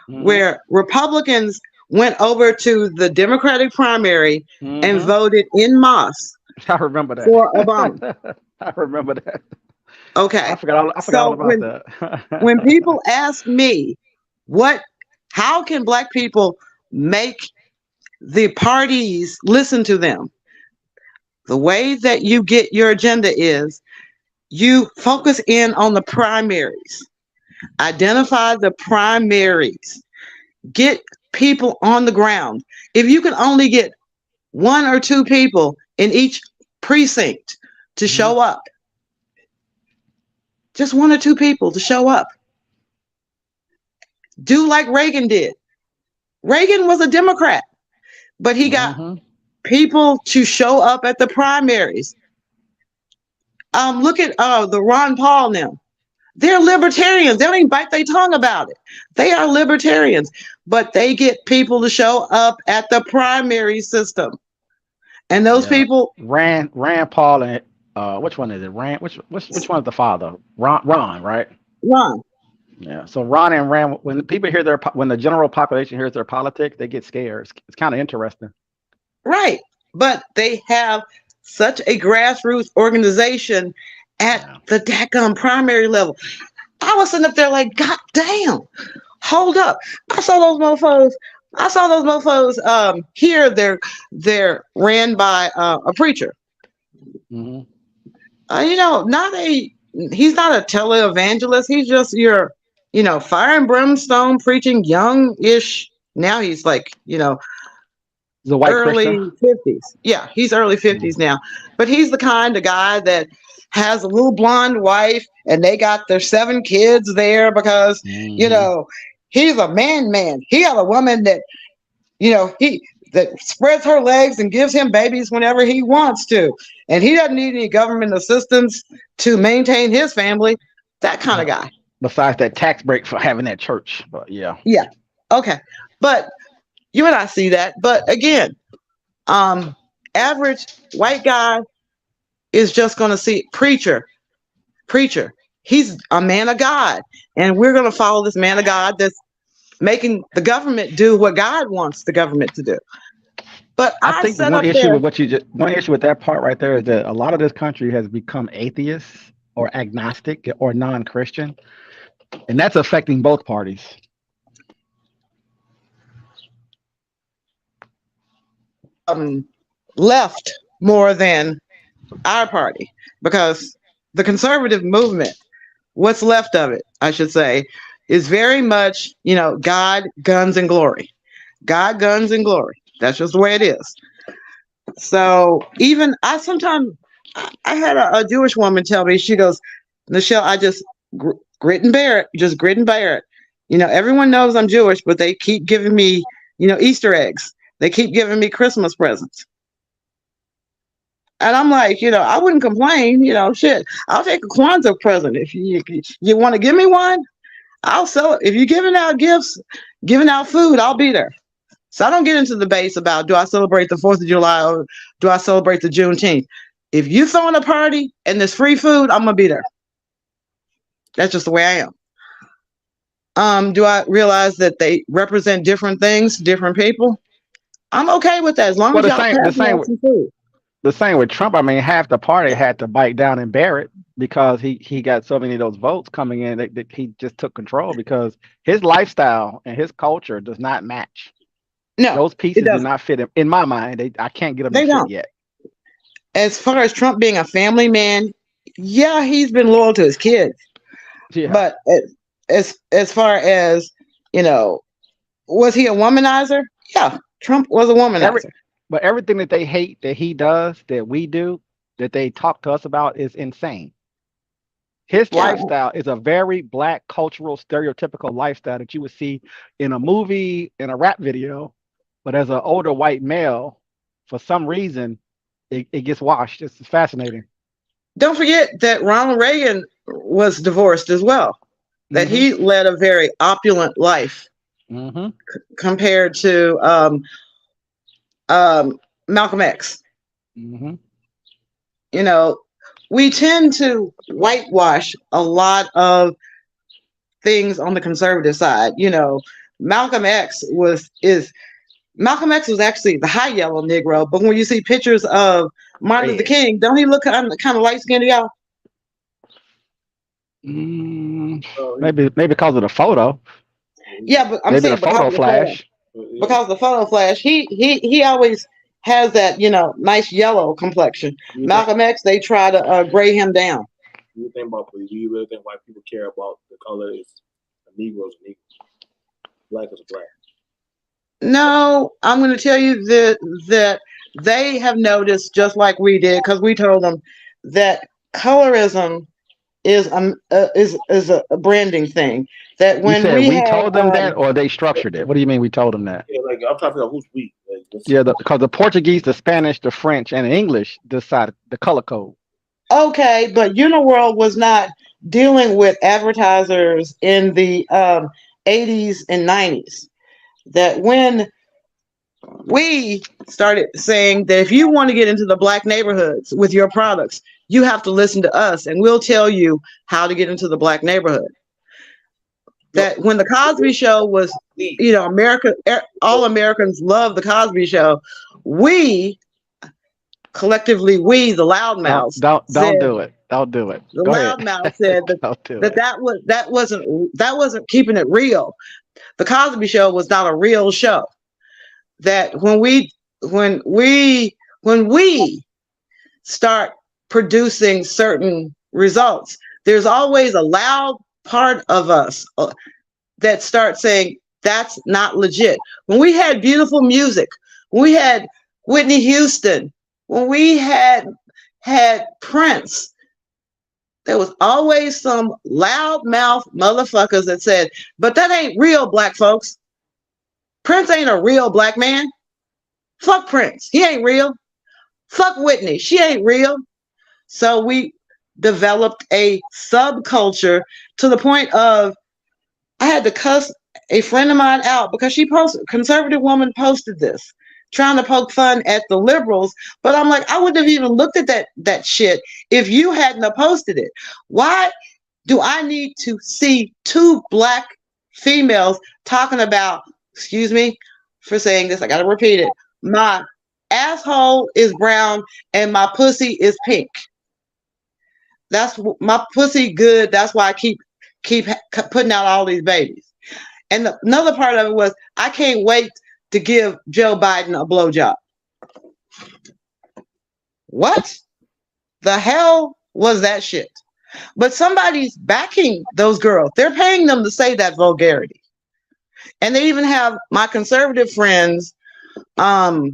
where Republicans went over to the Democratic primary and voted en masse. I remember that for Obama. I remember that. Okay, I forgot all about that. When people ask me, how can black people make the parties listen to them? The way that you get your agenda is you focus in on the primaries, identify the primaries, get people on the ground. If you can only get 1 or 2 people in each precinct to show up, just 1 or 2 people to show up. Do like Reagan did. Reagan was a Democrat, but he got people to show up at the primaries. Look at the Ron Paul now. They're libertarians. They don't even bite their tongue about it. They are libertarians, but they get people to show up at the primary system. And those people Rand Paul and which one is it? Which one is the father? Ron, right? Ron. Yeah. So Ron and Rand, when people hear when the general population hears their politics, they get scared. It's kind of interesting. Right. But they have such a grassroots organization at the DACOM primary level. I was sitting up there like, God damn, hold up. I saw those mofos here. They're ran by a preacher. You know, he's not a televangelist. He's just your, fire and brimstone preaching, young-ish. Now he's like, the white early Christian? 50s. Yeah, he's early 50s now. But he's the kind of guy that has a little blonde wife and they got their 7 kids there because, he's a man. He got a woman that, that spreads her legs and gives him babies whenever he wants to. And he doesn't need any government assistance to maintain his family. That kind of guy. Besides that tax break for having that church. But yeah. Yeah. Okay. But you and I see that. But again, average white guy is just going to see preacher. He's a man of God. And we're going to follow this man of God that's making the government do what God wants the government to do. But I think one issue with that part right there is that a lot of this country has become atheist or agnostic or non-Christian. And that's affecting both parties. Left more than our party, because the conservative movement, what's left of it, I should say, is very much, God, guns, and glory. God, guns, and glory. That's just the way it is. So even I had a Jewish woman tell me, she goes, Nichelle, I just grit and bear it. Everyone knows I'm Jewish, but they keep giving me, Easter eggs. They keep giving me Christmas presents. And I'm like, I wouldn't complain, shit. I'll take a Kwanzaa present. If you want to give me one, I'll sell it. If you're giving out gifts, giving out food, I'll be there. So I don't get into the debates about, do I celebrate the 4th of July or do I celebrate the Juneteenth? If you throwing a party and there's free food, I'm going to be there. That's just the way I am. Do I realize that they represent different things, different people? I'm okay with that as long as y'all pass me out some food. The same with Trump. I mean, half the party had to bite down and bear it because he got so many of those votes coming in that he just took control because his lifestyle and his culture does not match. No, those pieces do not fit in my mind. I can't get them to fit yet. As far as Trump being a family man, yeah, he's been loyal to his kids. Yeah. But as far as, was he a womanizer? Yeah, Trump was a womanizer. But everything that they hate that he does, that we do, that they talk to us about is insane. His lifestyle is a very Black cultural stereotypical lifestyle that you would see in a movie, in a rap video. But as an older white male, for some reason, it gets washed. It's fascinating. Don't forget that Ronald Reagan was divorced as well. That he led a very opulent life compared to Malcolm X. We tend to whitewash a lot of things on the conservative side. Malcolm X was actually the high yellow Negro, but when you see pictures of Martin Luther King, don't he look kind of light skinned to y'all? Maybe because of the photo. Yeah, but I'm saying the photo flash. Because the photo flash, he always has that, nice yellow complexion. You Malcolm X, they try to gray him down. you think about, do you really think white people care about the color is a Negro's a Negro, black is a black? No, I'm going to tell you that they have noticed, just like we did, because we told them that colorism is a branding thing. That You when said we we had, told them that, or they structured it? What do you mean we told them that? Yeah, like I'm trying to figure out who's we. Like, Yeah, because the Portuguese, the Spanish, the French, and the English decided the color code. Okay, but Uniworld was not dealing with advertisers in the 80s and 90s. That when we started saying that if you want to get into the black neighborhoods with your products, you have to listen to us and we'll tell you how to get into the black neighborhood. That when the Cosby Show was, America, all Americans love the Cosby Show. We collectively, the loudmouths, Don't said, do it. Don't do it. the Go ahead. loudmouth said that Don't do it. that wasn't keeping it real. The Cosby Show was not a real show. That when we start producing certain results, there's always a loud part of us that starts saying that's not legit. When we had beautiful music, when we had Whitney Houston, when we had Prince, there was always some loudmouth motherfuckers that said, but that ain't real, black folks. Prince ain't a real black man. Fuck Prince. He ain't real. Fuck Whitney. She ain't real. So we developed a subculture to the point of I had to cuss a friend of mine out because she posted, conservative woman posted this, trying to poke fun at the liberals. But I'm like, I wouldn't have even looked at that shit if you hadn't have posted it. Why do I need to see two black females talking about, excuse me for saying this, I gotta repeat it, my asshole is brown and my pussy is pink. That's my pussy good. That's why I keep putting out all these babies. And another part of it was I can't wait to give Joe Biden a blowjob. What the hell was that shit? But somebody's backing those girls. They're paying them to say that vulgarity. And they even have my conservative friends actually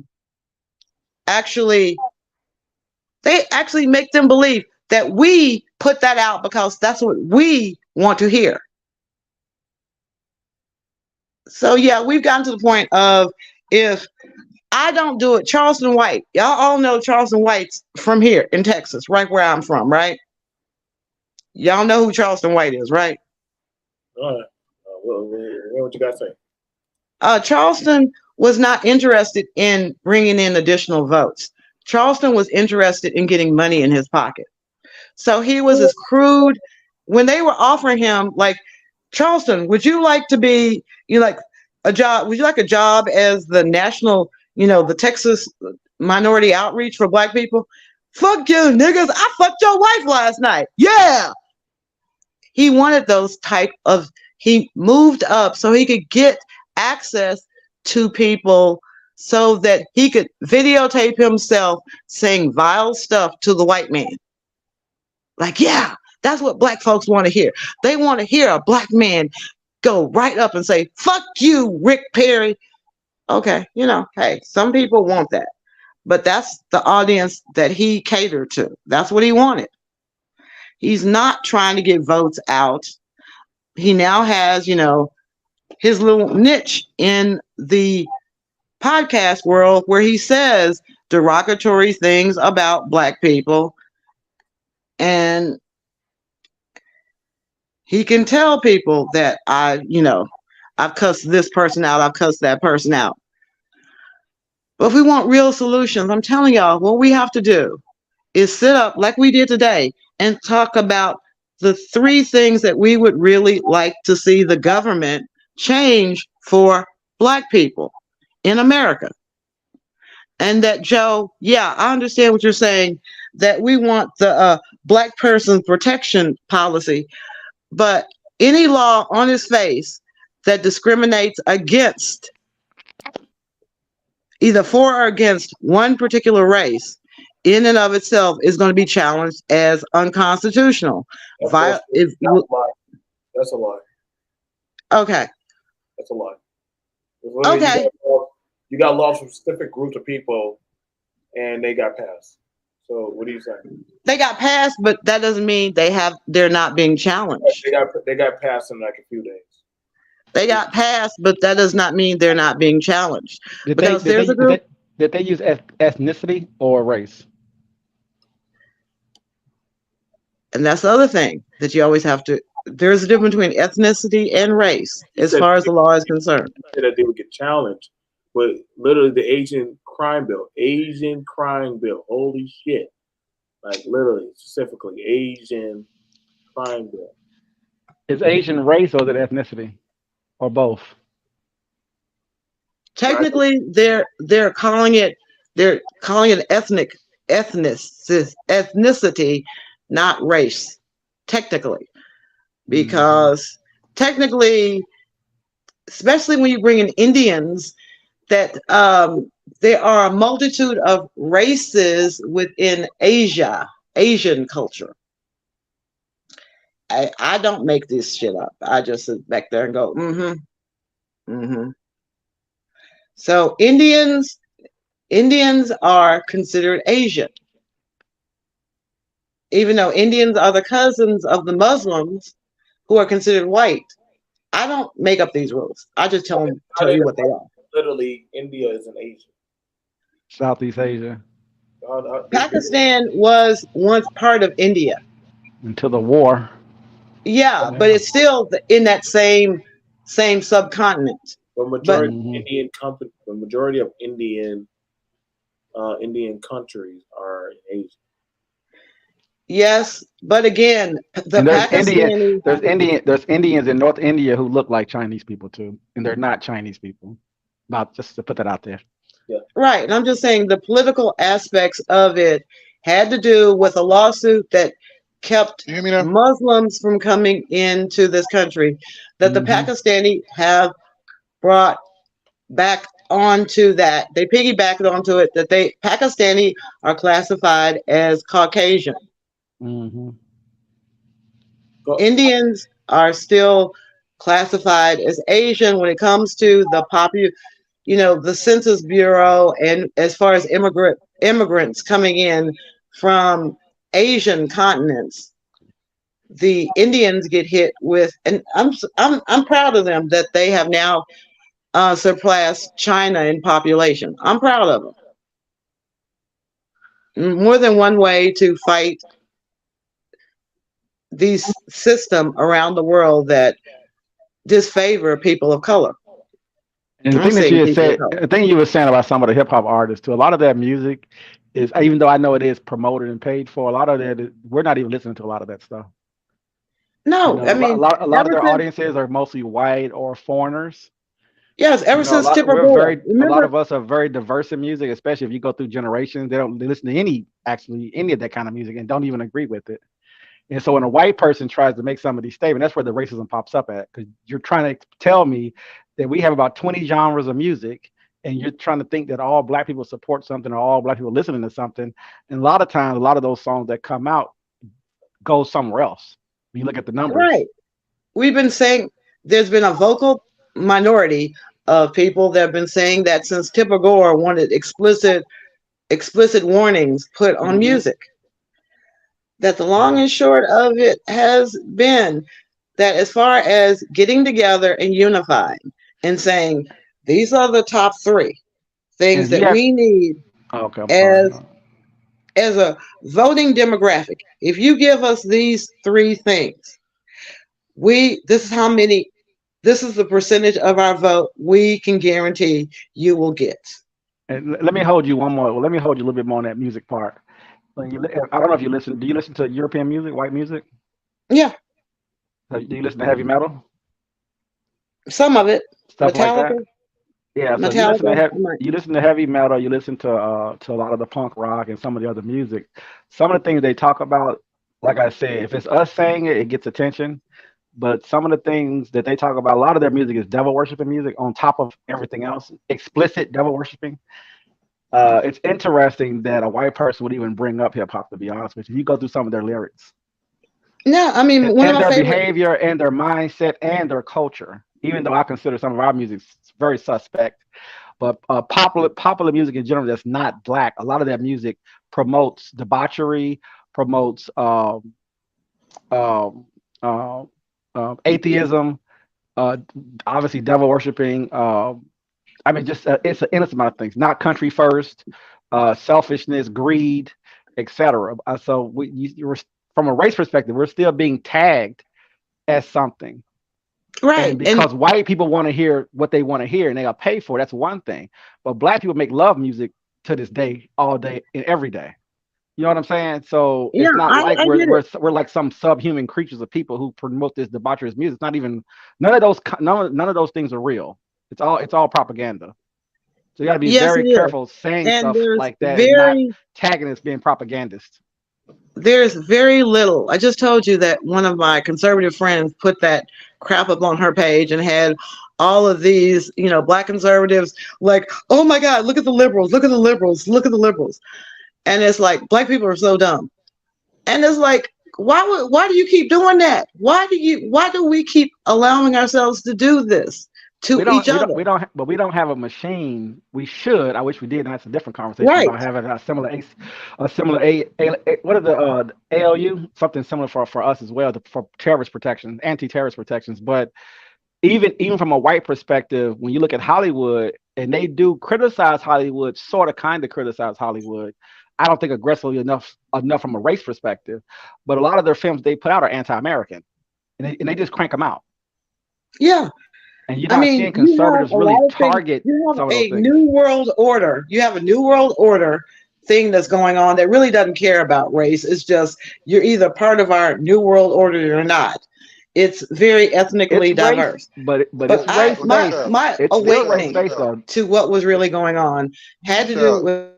make them believe that we put that out because that's what we want to hear. So yeah, we've gotten to the point of if I don't do it, Charleston White, y'all all know Charleston White's from here in Texas, right where I'm from, right? Y'all know who Charleston White is, right? All right. What you got to say? Charleston was not interested in bringing in additional votes. Charleston was interested in getting money in his pocket. So he was as crude when they were offering him, like, Charleston, would you like to be, like a job? Would you like a job as the national, the Texas minority outreach for black people? Fuck you, niggas. I fucked your wife last night. Yeah. He wanted those type of, he moved up so he could get access to people so that he could videotape himself saying vile stuff to the white man. Like, yeah, that's what black folks want to hear. They want to hear a black man go right up and say, fuck you, Rick Perry. Okay, hey, some people want that. But that's the audience that he catered to. That's what he wanted. He's not trying to get votes out. He now has, his little niche in the podcast world where he says derogatory things about black people. And he can tell people that I've cussed this person out, I've cussed that person out. But if we want real solutions, I'm telling y'all, what we have to do is sit up like we did today and talk about the 3 things that we would really like to see the government change for black people in America. And that, Joe, yeah, I understand what you're saying, that we want the black person protection policy, but any law on its face that discriminates against either for or against one particular race in and of itself is going to be challenged as unconstitutional. That's If a you, lie. That's a lie. okay, That's a lie. Literally, okay, you got laws from specific groups of people, and they got passed. So what are you saying? they got passed, but that doesn't mean they're not being challenged. They got passed in like a few days. They got passed, but that does not mean they're not being challenged. Because there's a group. Did they use ethnicity or race? And that's the other thing that you always have to. There's a difference between ethnicity and race as far as the law is concerned. That they would get challenged, but literally the Asian crime bill, holy shit, like literally specifically Asian crime bill. Is Asian race or is it ethnicity, or both? Technically, they're calling it ethnicity, not race. Technically, because technically, especially when you bring in Indians, that there are a multitude of races within Asian culture. I don't make this shit up. I just sit back there and go, So Indians are considered Asian. Even though Indians are the cousins of the Muslims who are considered white. I don't make up these rules. I just tell you what they are. Literally, India is an Asian. Southeast Asia. Pakistan was once part of India. Until the war. Yeah, but it's still in that same subcontinent. The majority of Indian countries are Asian. Yes, but again, there's Indians in North India who look like Chinese people too, and they're not Chinese people. Not just to put that out there. Yeah. Right, and I'm just saying the political aspects of it had to do with a lawsuit that kept Muslims from coming into this country that the Pakistani have brought back onto that. They piggybacked onto it that Pakistani are classified as Caucasian. Indians are still classified as Asian when it comes to the the Census Bureau, and as far as immigrants coming in from Asian continents, the Indians get hit with, and I'm proud of them that they have now surpassed China in population. I'm proud of them. More than one way to fight these system around the world that disfavor people of color. And the thing you were saying about some of the hip hop artists too, a lot of that music is, even though I know it is promoted and paid for, a lot of that we're not even listening to a lot of that stuff. No, I mean a lot of their audiences are mostly white or foreigners. Yes, ever since Tipper Gore. A lot of us are very diverse in music, especially if you go through generations. They listen to any of that kind of music and don't even agree with it. And so when a white person tries to make some of these statements, that's where the racism pops up at, because you're trying to tell me that we have about 20 genres of music, and you're trying to think that all black people support something or all black people listening to something. And a lot of times, a lot of those songs that come out go somewhere else. When you look at the numbers. Right. We've been saying there's been a vocal minority of people that have been saying that since Tipper Gore wanted explicit warnings put on music. That the long and short of it has been that as far as getting together and unifying and saying, these are the top 3 things that we need as a voting demographic. If you give us these 3 things, this is the percentage of our vote we can guarantee you will get. And let me hold you one more. Let me hold you a little bit more on that music part. I don't know if you listen. Do you listen to European music, white music? Yeah. Do you listen to heavy metal? Some of it. Stuff Metallica. like that. Yeah. So you listen to heavy metal. You listen to a lot of the punk rock and some of the other music. Some of the things they talk about, like I said, if it's us saying it, it gets attention. But some of the things that they talk about, a lot of their music is devil worshiping music on top of everything else, explicit devil worshiping. it's interesting that a white person would even bring up hip hop. To be honest with you, you go through some of their lyrics. No, I mean, one of And my their favorite. behavior and their mindset and their culture. Even though I consider some of our music very suspect, but popular music in general that's not black, a lot of that music promotes debauchery, promotes um, atheism, obviously devil worshiping. I mean, just it's an innocent amount of things. Not country first, selfishness, greed, etc. So we're from a race perspective, we're still being tagged as something. Right. And because white people want to hear what they want to hear and they'll pay for it, that's one thing. But black people make love music to this day, all day and every day. You know what I'm saying? So Yeah, it's not I like get we're like some subhuman creatures of people who promote this debaucherous music. It's not even none of those things are real. It's all propaganda. So you got to be Yes, very it is. careful saying And stuff there's like that and not very tagging it as being propagandist. there's very little. I just told you that one of my conservative friends put that crap up on her page and had all of these, black conservatives like, oh my God, look at the liberals, look at the liberals, look at the liberals. And it's like, black people are so dumb. And it's like, why do you keep doing that? Why do we keep allowing ourselves to do this to each other? But we don't have a machine. We should. I wish we did. And that's a different conversation Right. about having what are the ALU? Something similar for us as well, for terrorist protection, anti-terrorist protections. But even from a white perspective, when you look at Hollywood, and they do criticize Hollywood, sort of kind of criticize Hollywood. I don't think aggressively enough from a race perspective, but a lot of their films they put out are anti-American, and they just crank them out. Yeah. And you're not seeing conservatives really target some of those things. New world order. You have a new world order thing that's going on that really doesn't care about race. It's just you're either part of our new world order or not. It's very ethnically diverse. But it's race based. My awakening to what was really going on had to do with.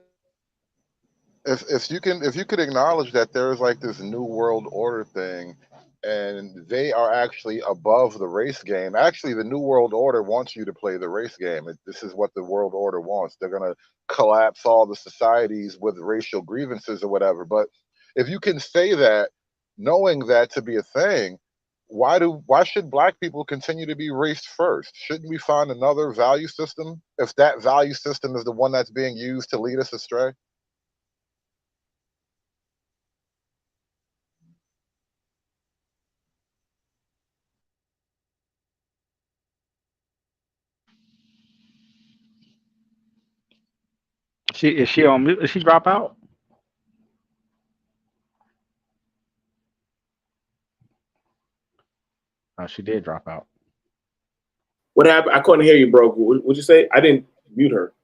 If you could acknowledge that there is like this new world order thing, and they are actually above the race game. Actually, the new world order wants you to play the race game. This is what the world order wants. They're gonna collapse all the societies with racial grievances or whatever. But if you can say that, knowing that to be a thing, why should black people continue to be race first? Shouldn't we find another value system if that value system is the one that's being used to lead us astray? Is she on mute? Did she drop out? Oh, she did drop out. What happened? I couldn't hear you, bro. What'd you say? I didn't mute her.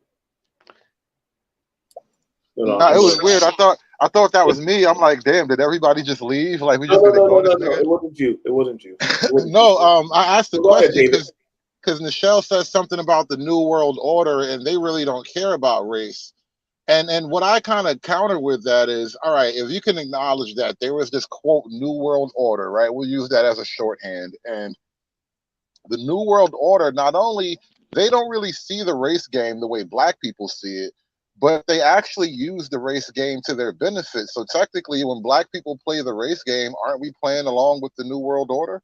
No, it was weird. I thought that was me. I'm like, damn, did everybody just leave? Like we just no. It wasn't you. It wasn't you. No, I asked the question because Nichelle says something about the new world order, and they really don't care about race. And what I kind of counter with that is, all right, if you can acknowledge that there was this quote new world order, right? We'll use that as a shorthand. And the new world order, not only they don't really see the race game the way black people see it, but they actually use the race game to their benefit. So technically, when black people play the race game, aren't we playing along with the new world order?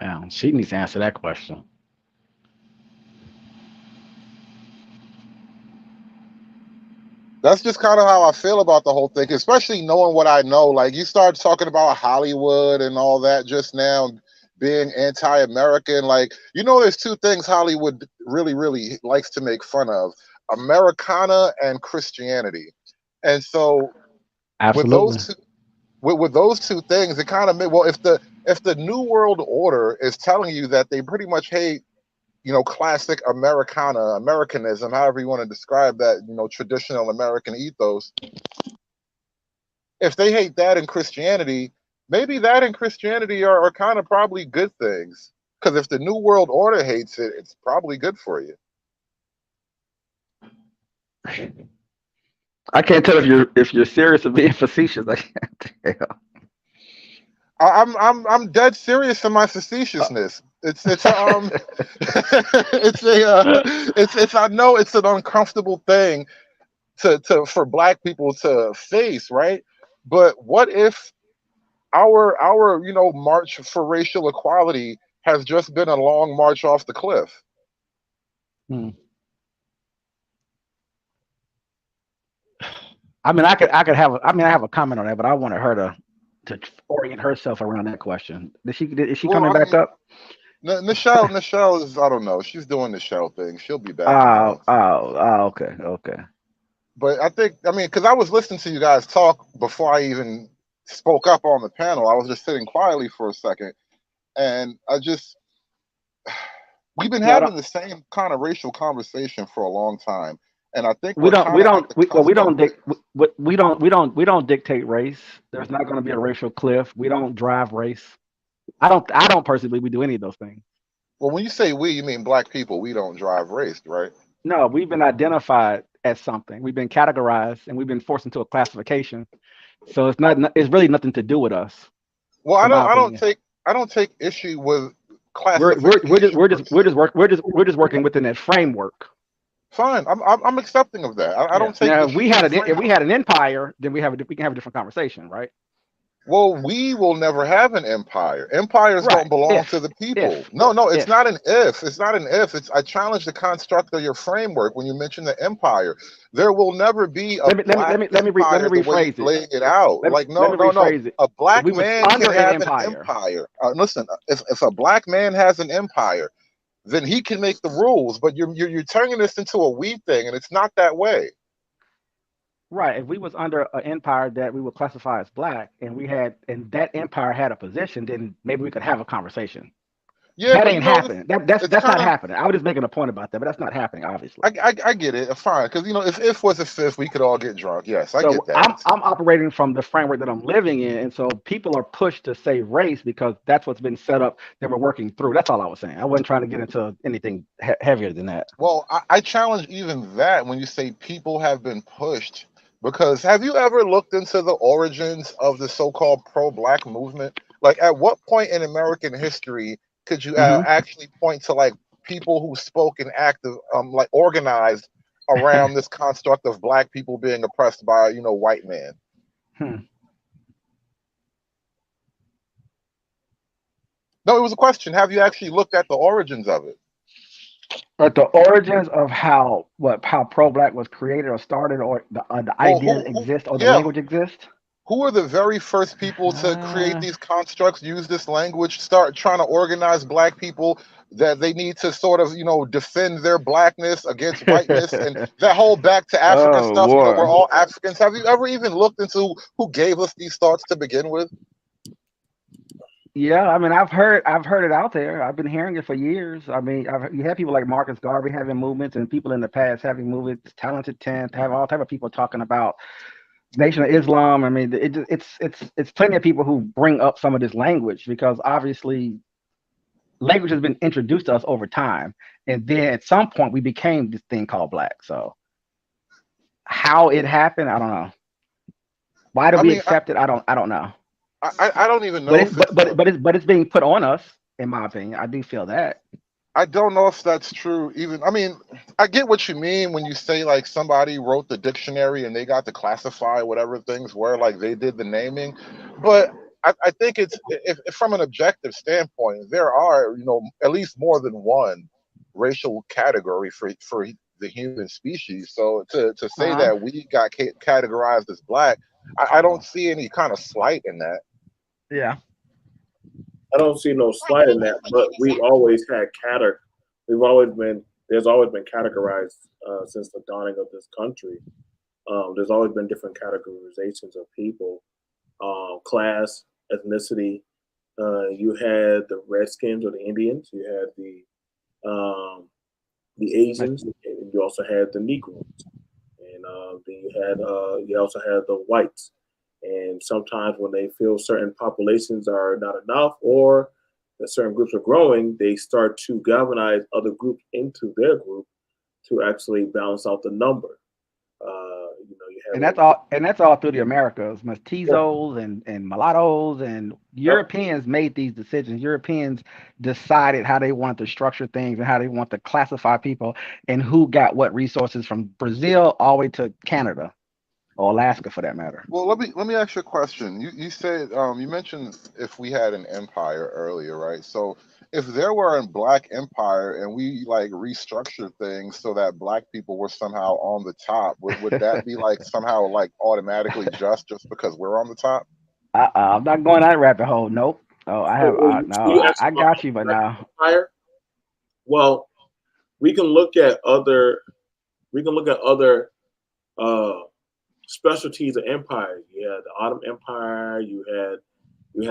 Well, she needs to answer that question. That's just kind of how I feel about the whole thing, especially knowing what I know. Like you started talking about Hollywood and all that just now, being anti-American. Like, there's two things Hollywood really, really likes to make fun of: Americana and Christianity. And so absolutely. With those two things, it kind of if the new world order is telling you that they pretty much hate classic Americanism, however you want to describe that, traditional American ethos. If they hate that in Christianity, maybe that and Christianity are kind of probably good things. Because if the new world order hates it, it's probably good for you. I can't tell if you're serious or being facetious. I can't tell. I'm dead serious in my facetiousness. It's it's it's I know it's an uncomfortable thing to for black people to face, right? But what if our march for racial equality has just been a long march off the cliff? Hmm. I mean, I have I have a comment on that, but I wanted her to orient herself around that question. Is she coming back up? Nichelle is, I don't know. She's doing the Nichelle thing. She'll be back in a minute. Okay. But I mean, because I was listening to you guys talk before I even spoke up on the panel. I was just sitting quietly for a second, and we've been having the same kind of racial conversation for a long time, and I think we don't dictate race. There's not going to be a racial cliff. We don't drive race. I don't personally believe we do any of those things. Well, when you say we, you mean black people. We don't drive race, right? No, we've been identified as something. We've been categorized, and we've been forced into a classification. So it's really nothing to do with us. Well, I don't take issue with classification. We're just working within that framework. Fine, I'm accepting of that. I don't take. Now, if we had an empire, then we can have a different conversation, right? Well, we will never have an empire. Empires don't belong to the people. No, it's not an if. It's not an if. I challenge the construct of your framework when you mention the empire. There will never be a let me rephrase it. Laying it out. No. A black man can have an empire. Listen, if a black man has an empire, then he can make the rules. But you're turning this into a we thing, and it's not that way. Right. If we was under an empire that we would classify as black, and that empire had a position, then maybe we could have a conversation. Yeah, that ain't happening. That's not happening. I was just making a point about that, but that's not happening, obviously. I get it. Fine, because if was a fifth, we could all get drunk. Yes, I get that. I'm operating from the framework that I'm living in, and so people are pushed to say race because that's what's been set up that we're working through. That's all I was saying. I wasn't trying to get into anything heavier than that. Well, I challenge even that when you say people have been pushed. Because have you ever looked into the origins of the so-called pro-black movement? Like, at what point in American history could you actually point to like people who spoke and acted, like organized around this construct of black people being oppressed by white man? No, it was a question. Have you actually looked at the origins of it? But the origins of how pro-black was created or started, or the ideas exist, or the language exists. Who are the very first people to create these constructs, use this language, start trying to organize black people that they need to sort of defend their blackness against whiteness and that whole back to Africa stuff? We're all Africans. Have you ever even looked into who gave us these thoughts to begin with? Yeah, I mean, I've heard it out there. I've been hearing it for years. I mean, you have people like Marcus Garvey having movements, and people in the past having movements. Talented Tenth, have all type of people talking about Nation of Islam. I mean, it's plenty of people who bring up some of this language because obviously, language has been introduced to us over time, and then at some point we became this thing called black. So, how it happened, I don't know. Why do we accept it? I don't know. I don't even know. But it's being put on us, in my opinion. I do feel that. I don't know if that's true. I mean, I get what you mean when you say like somebody wrote the dictionary and they got to classify whatever things were, like they did the naming. But I think it's if from an objective standpoint, there are at least more than one racial category for the human species. So to say that we got categorized as black, I don't see any kind of slight in that. Yeah, I don't see no slight in that, but we've always had there's always been categorized since the dawning of this country. There's always been different categorizations of people, class, ethnicity. You had the Redskins or the Indians. You had the Asians. And you also had the Negroes, and then you also had the whites. And sometimes when they feel certain populations are not enough or that certain groups are growing, they start to galvanize other groups into their group to actually balance out the number. You and that's all through the Americas. Mestizos and mulattoes and Europeans made these decisions. Europeans decided how they wanted to structure things and how they want to classify people and who got what resources from Brazil all the way to Canada or Alaska for that matter. Well, let me ask you a question. You said you mentioned if we had an empire earlier, right? So if there were a black empire and we like restructured things so that black people were somehow on the top, would that be like somehow like automatically just because we're on the top? I'm not going down that rabbit hole. Nope. Oh, I got you, but now. Empire? Well, we can look at other specialties of empires. You had the Ottoman Empire. You had.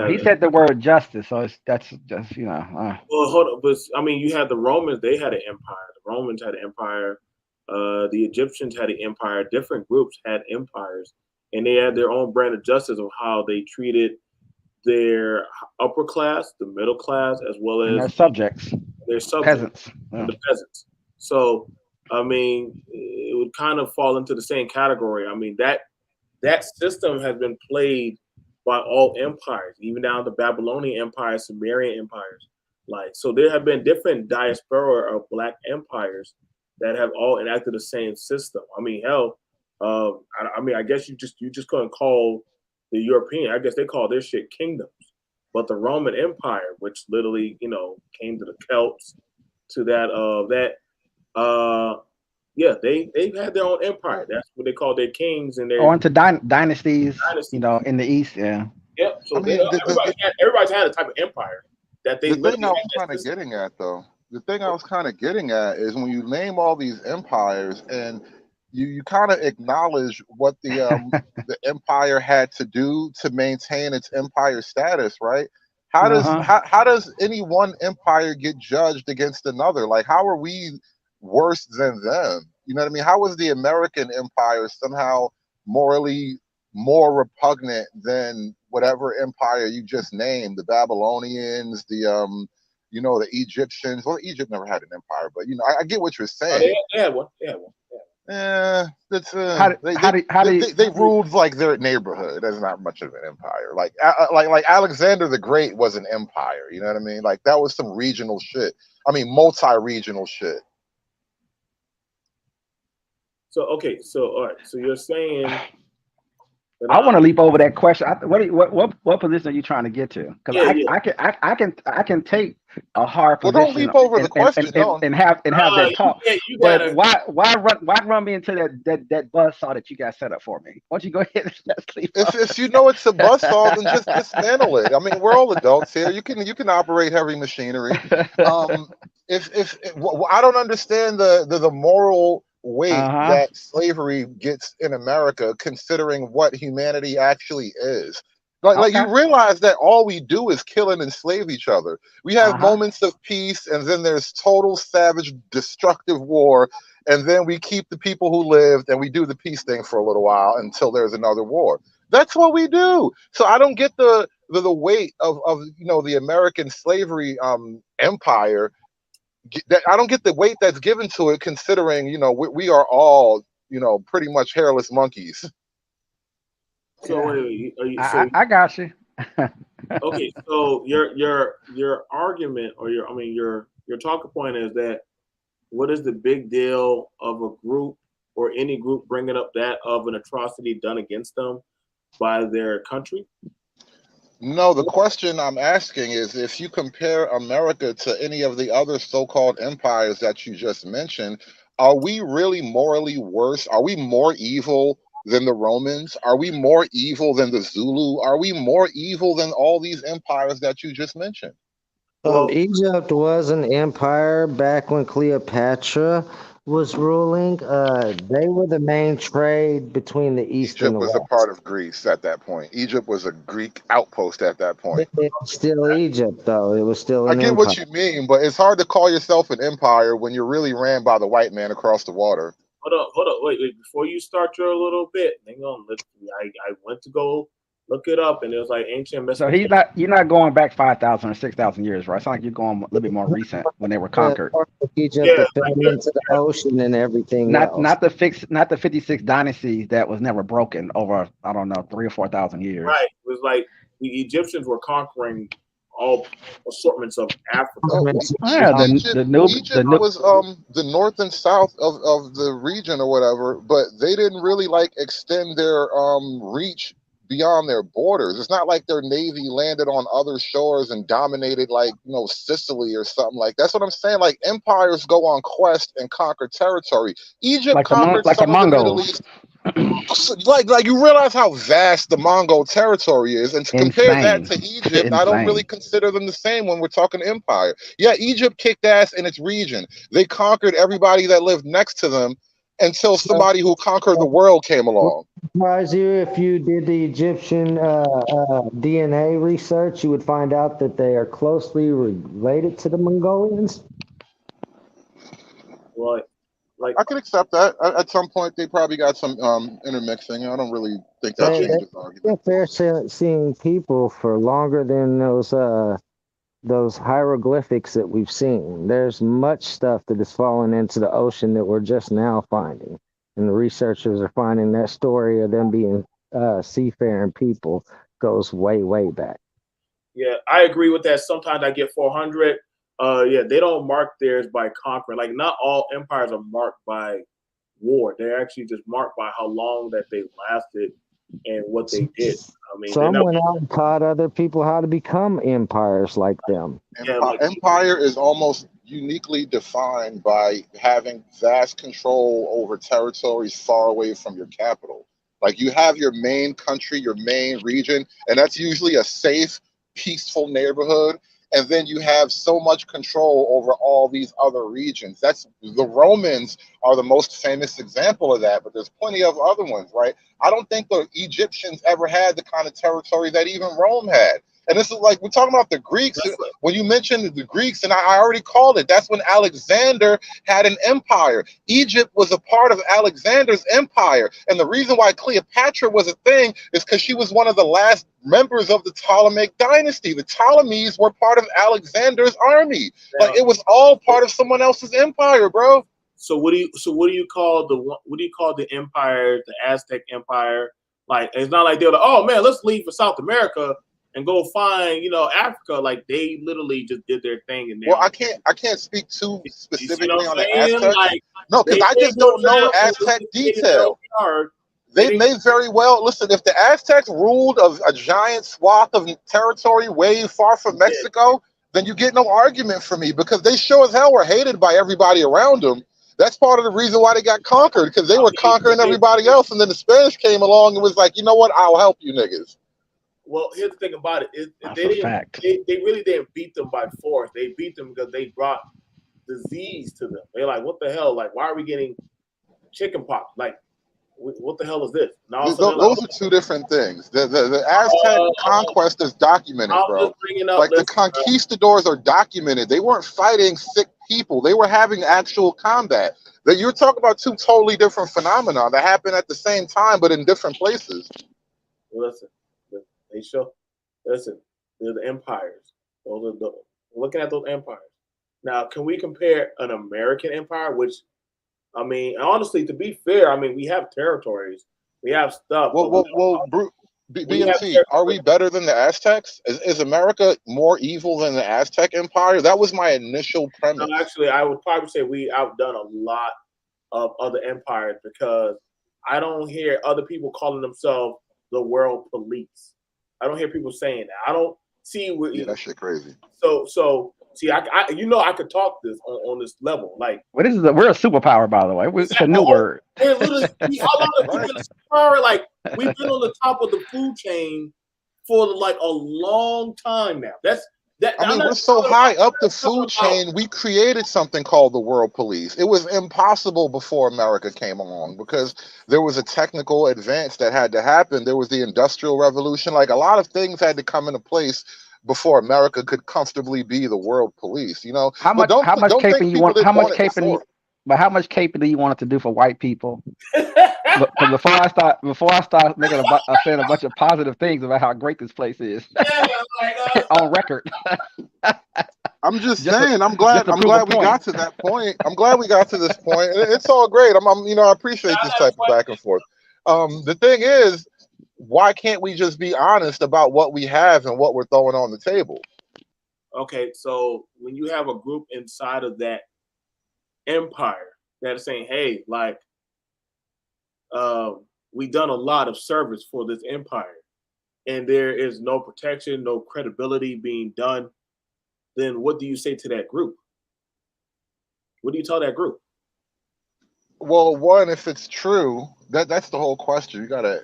He said the word justice, so that's just Well, hold on, but I mean, you had the Romans. They had an empire. The Romans had an empire. The Egyptians had an empire. Different groups had empires, and they had their own brand of justice of how they treated their upper class, the middle class, as well as their subjects, peasants, yeah. the peasants. So, I mean, it would kind of fall into the same category. I mean, that system has been played by all empires, even down to Babylonian Empire, Sumerian empires. Like, so there have been different diaspora of black empires that have all enacted the same system. I mean, hell, I mean, I guess you just couldn't call the European. I guess they call their shit kingdoms, but the Roman Empire, which literally, came to the Celts, to yeah, they've had their own empire. That's what they call their kings and their into dynasties, in the East, yeah. Yep. So everybody's had a type of empire that they. The thing I was kind of getting at, though, is when you name all these empires and you kind of acknowledge what the the empire had to do to maintain its empire status, right? How does any one empire get judged against another? Like, how are we worse than them? You know what I mean? How was the American empire somehow morally more repugnant than whatever empire you just named? The Babylonians, the the Egyptians. Well, Egypt never had an empire, but I get what you're saying. They had one. Yeah, that's they ruled like their neighborhood. That's not much of an empire. Like Alexander the Great was an empire. You know what I mean? Like that was some regional shit. I mean, multi-regional shit. So okay, so all right, so you're saying I want to leap over that question. What position are you trying to get to? Because I can take a hard position. Well, don't leap over the question and have that talk. But why run me into that buzzsaw that you guys set up for me? Why don't you go ahead and let's leave? If you know it's a buzzsaw, then just dismantle it. I mean, we're all adults here. You can operate heavy machinery. If I don't understand the moral weight that slavery gets in America, considering what humanity actually is. Like you realize that all we do is kill and enslave each other. We have moments of peace, and then there's total savage, destructive war, and then we keep the people who lived, and we do the peace thing for a little while until there's another war. That's what we do. So I don't get the weight of the American slavery empire. I don't get the weight that's given to it, considering we are all pretty much hairless monkeys. So I got you. Okay, so your argument or your talking point is that what is the big deal of a group or any group bringing up that of an atrocity done against them by their country? No, the question I'm asking is, if you compare America to any of the other so-called empires that you just mentioned, are we really morally worse? Are we more evil than the Romans? Are we more evil than the Zulu? Are we more evil than all these empires that you just mentioned? Egypt was an empire back when Cleopatra was ruling. They were the main trade between the East and the West. Egypt was a part of Greece at that point. Egypt was a Greek outpost at that point. It was still Egypt, though. It was still an empire. I get what you mean, but it's hard to call yourself an empire when you're really ran by the white man across the water. Hold on, wait. Before you start your little bit, hang on. I went to go Look it up, and it was like ancient So Mesopotamia. you're not going back 5,000 or 6,000 years, right? It's not like you're going a little bit more recent when they were conquered. Egypt Yeah, that fell like into the ocean and everything Not else. not the 56 dynasty that was never broken over, I don't know, 3,000 or 4,000 years. right. It was like the Egyptians were conquering all assortments of Africa. Oh, Yeah, Egypt was the north and south of the region or whatever, but they didn't really like extend their reach beyond their borders. It's not like their navy landed on other shores and dominated like Sicily or something like that's what I'm saying. Like empires go on quest and conquer territory. Egypt conquered some of the Middle East. Like you realize how vast the Mongol territory is, and to compare that to Egypt, I don't really consider them the same when we're talking empire. Yeah, Egypt kicked ass in its region. They conquered everybody that lived next to them until somebody who conquered the world came along. Surprise you if you did the Egyptian DNA research, you would find out that they are closely related to the Mongolians. Well, like I could accept that. At some point, they probably got some intermixing. I don't really think that changes the argument. They're seeing people for longer than those hieroglyphics that we've seen. There's much stuff that has fallen into the ocean that we're just now finding. And the researchers are finding that story of them being seafaring people goes way, way back. Yeah, I agree with that. Sometimes I get 400. Yeah, they don't mark theirs by conquering. Like not all empires are marked by war. They're actually just marked by how long that they lasted and what they did. I mean, some went out and taught other people how to become empires like them. Empire is almost uniquely defined by having vast control over territories far away from your capital. Like you have your main country, your main region, and that's usually a safe, peaceful neighborhood. And then you have so much control over all these other regions. That's the Romans are the most famous example of that, but there's plenty of other ones, right? I don't think the Egyptians ever had the kind of territory that even Rome had. And this is like, we're talking about the Greeks. When you mentioned the Greeks, and I already called it, that's when Alexander had an empire. Egypt was a part of Alexander's empire. And the reason why Cleopatra was a thing is because she was one of the last members of the Ptolemaic dynasty. The Ptolemies were part of Alexander's army. Like it was all part of someone else's empire, bro. So what do you call the empire, the Aztec Empire? Like it's not like they're like, oh man, let's leave for South America and go find, Africa. Like they literally just did their thing. And well, I can't speak too specifically on the Aztecs. Like, no, because I just don't know Aztec detail. They may very well listen. If the Aztecs ruled a giant swath of territory way far from Mexico, then you get no argument from me because they sure as hell were hated by everybody around them. That's part of the reason why they got conquered because they were conquering everybody else, and then the Spanish came along and was like, you know what? I'll help you niggas. Well, here's the thing about it. They really didn't beat them by force. They beat them because they brought disease to them. They're like, what the hell? Like, why are we getting chicken pox? Like, what the hell is this? Those are two different things. The Aztec conquest is documented, bro. Like the conquistadors are documented. They weren't fighting sick people. They were having actual combat. That you're talking about two totally different phenomena that happen at the same time, but in different places. Listen. Listen, they're the empires. Looking at those empires. Now, can we compare an American empire, which, I mean, honestly, to be fair, I mean, we have territories. We have stuff. BMT, are we better than the Aztecs? Is America more evil than the Aztec Empire? That was my initial premise. No, actually, I would probably say we outdone a lot of other empires because I don't hear other people calling themselves the world police. I don't hear people saying that. I don't see. Yeah, that shit crazy. So see, I could talk this on this level. Like, we're a superpower, by the way. It's a new word. We're literally, how long have we been a superpower? Like, we've been on the top of the food chain for like a long time now. I mean, we're so high up the food chain, we created something called the world police. It was impossible before America came along because there was a technical advance that had to happen. There was the Industrial Revolution. Like a lot of things had to come into place before America could comfortably be the world police. How much caping do you want it to do for white people? But before I start making saying a bunch of positive things about how great this place is Yeah, like, on record. I'm just Just to- saying. I'm just glad. to I'm prove a glad we point. got to that point. I'm glad we got to this point. It's all great. I appreciate this type of back and forth. The thing is, why can't we just be honest about what we have and what we're throwing on the table? okay, so when you have a group inside of that empire that is saying, hey, like, we've done a lot of service for this empire, and there is no protection, no credibility being done, then what do you say to that group? What do you tell that group? Well, one, if it's true, that's the whole question. You gotta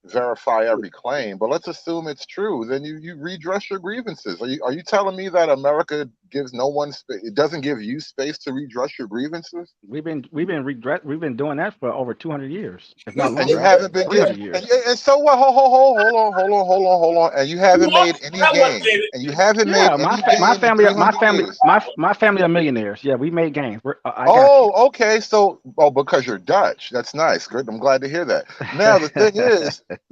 verify every claim, but let's assume it's true. Then you redress your grievances. Are you telling me that America gives no one space? It doesn't give you space to redress your grievances? We've been doing that for over 200 years, if not And longer. you haven't been 300 getting, years. and so what? Hold on, and you haven't made any gains, and you haven't made Yeah, any my gains in 300 years. my family are millionaires. Yeah, we made gains. I got you. Oh, okay. So, because you're Dutch, that's nice. Good. I'm glad to hear that. Now, the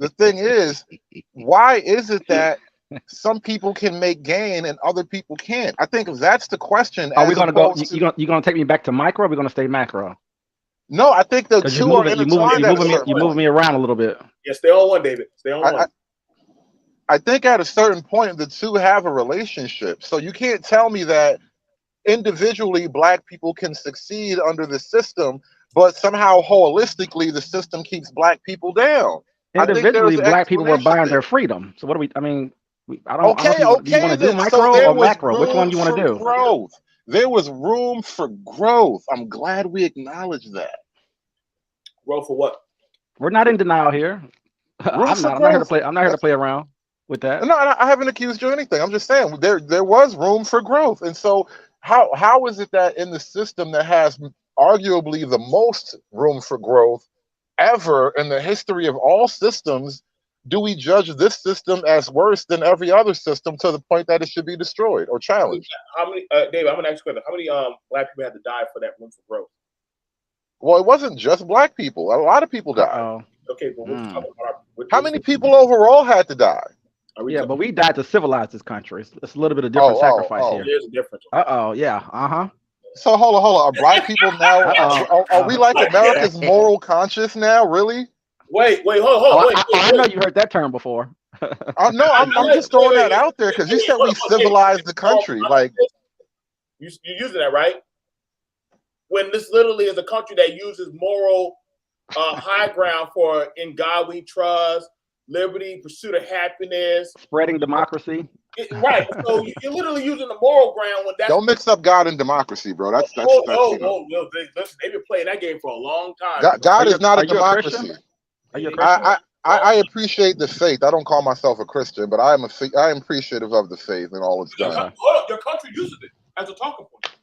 thing is, why is it that some people can make gain and other people can't? I think that's the question. Are we gonna go? opposed to- You gonna take me back to micro? Or are we gonna stay macro? No, I think the Because two are intertwined. you're moving me around a little bit. Yeah, stay on one, David. Stay on one. I think at a certain point, the two have a relationship. So you can't tell me that individually Black people can succeed under the system, but somehow holistically the system keeps Black people down. Individually, Black people were explanation buying their there. freedom. So what do we? I mean, I don't. Okay, you want to do then. micro So there or was macro? Which one you want to room do? for growth. There was room for growth. I'm glad we acknowledge that. Growth for what? We're not in denial here. I'm not here to play. I'm not here to play around with that. No, I haven't accused you of anything. I'm just saying there was room for growth. And so how is it that in the system that has arguably the most room for growth ever in the history of all systems, do we judge this system as worse than every other system to the point that it should be destroyed or challenged? How many, David? I'm gonna ask you a question. How many Black people had to die for that room for growth? Well, it wasn't just Black people. A lot of people died. Okay, but we're talking about how many people overall had to die? Yeah, but we died to civilize this country. It's a little bit of different sacrifice here. There's a difference. Yeah. So hold on. Are Black people now? Are we like America's moral conscience now? Really? Wait, hold on. I know you heard that term before. No, I'm just throwing that out there because you said we civilized the country. Like you're using that, right? When this literally is a country that uses moral high ground for in God we trust, liberty, pursuit of happiness, spreading democracy. Right. So you're literally using the moral ground when that's. Don't mix up God and democracy, bro. That's they've been playing that game for a long time. God is not a democracy. Are you a Christian? I appreciate the faith. I don't call myself a Christian, but I am appreciative of the faith and all it's done. Hold up, your country uses it as a talking point.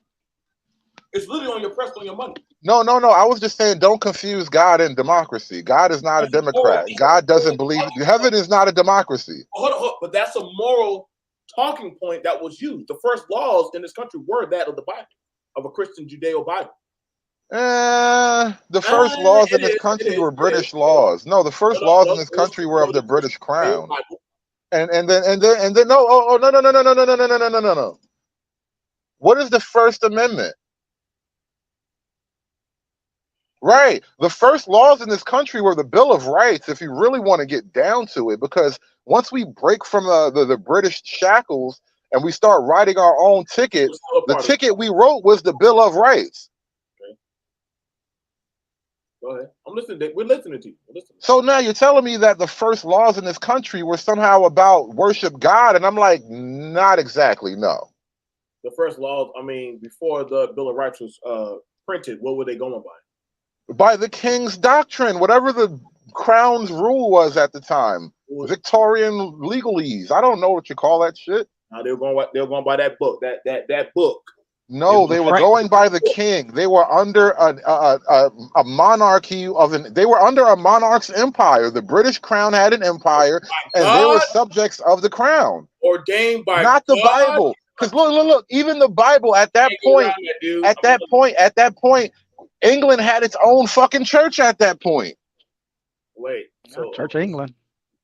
It's literally on your press on your money. No. I was just saying, don't confuse God and democracy. God is not a Democrat. God doesn't believe. Heaven is not a democracy. Hold on. But that's a moral talking point that was used. The first laws in this country were that of the Bible, of a Christian Judeo Bible. The first laws in this country were British laws. No, the first laws in this country were of the British Crown. And then no. What is the First Amendment? Right. The first laws in this country were the Bill of Rights, if you really want to get down to it, because once we break from the British shackles and we start writing our own ticket, the ticket we wrote was the Bill of Rights. Okay. Go ahead. I'm listening. We're listening to you. So now you're telling me that the first laws in this country were somehow about worship God, and I'm like, not exactly, no. The first laws, I mean, before the Bill of Rights was printed, what were they going by? By the King's doctrine, whatever the Crown's rule was at the time, Victorian legalese. I don't know what you call that shit. No, they were going by that book. That book. No, they were going by the king. They were under a monarchy they were under a monarch's empire. The British Crown had an empire, and they were subjects of the Crown. Ordained by not the Bible. Because look, even the Bible at that point, England had its own fucking church at that point. Wait. So Church of England.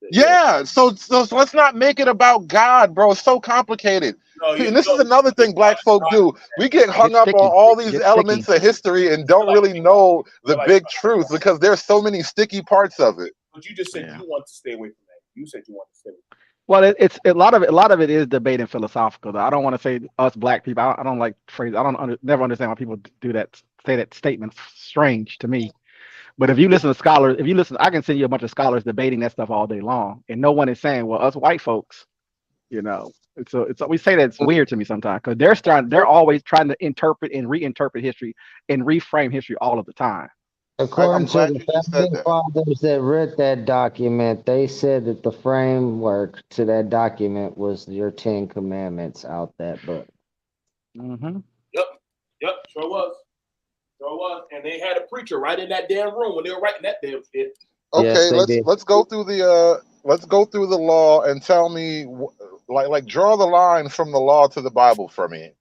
Yeah, so let's not make it about God, bro. It's so complicated. No, And this is another thing black folk do. We get hung up on all these elements of history and don't really know the big truth because there's so many sticky parts of it. But you just said you want to stay away from that. You said you want to stay away from that. Well, it's a lot of it is debate and philosophical. Though. I don't want to say us black people. I don't like phrase. I don't never understand why people do that. Say that statement. Strange to me. But if you listen to scholars, I can send you a bunch of scholars debating that stuff all day long, and no one is saying, "Well, us white folks," you know. So we say that it's weird to me sometimes because they're always trying to interpret and reinterpret history and reframe history all of the time. According to the founding fathers that read that document, they said that the framework to that document was your 10 Commandments out that book. Mm-hmm. Yep, sure was. And they had a preacher right in that damn room when they were writing that damn shit. Okay, let's go through the law and tell me like draw the line from the law to the Bible for me.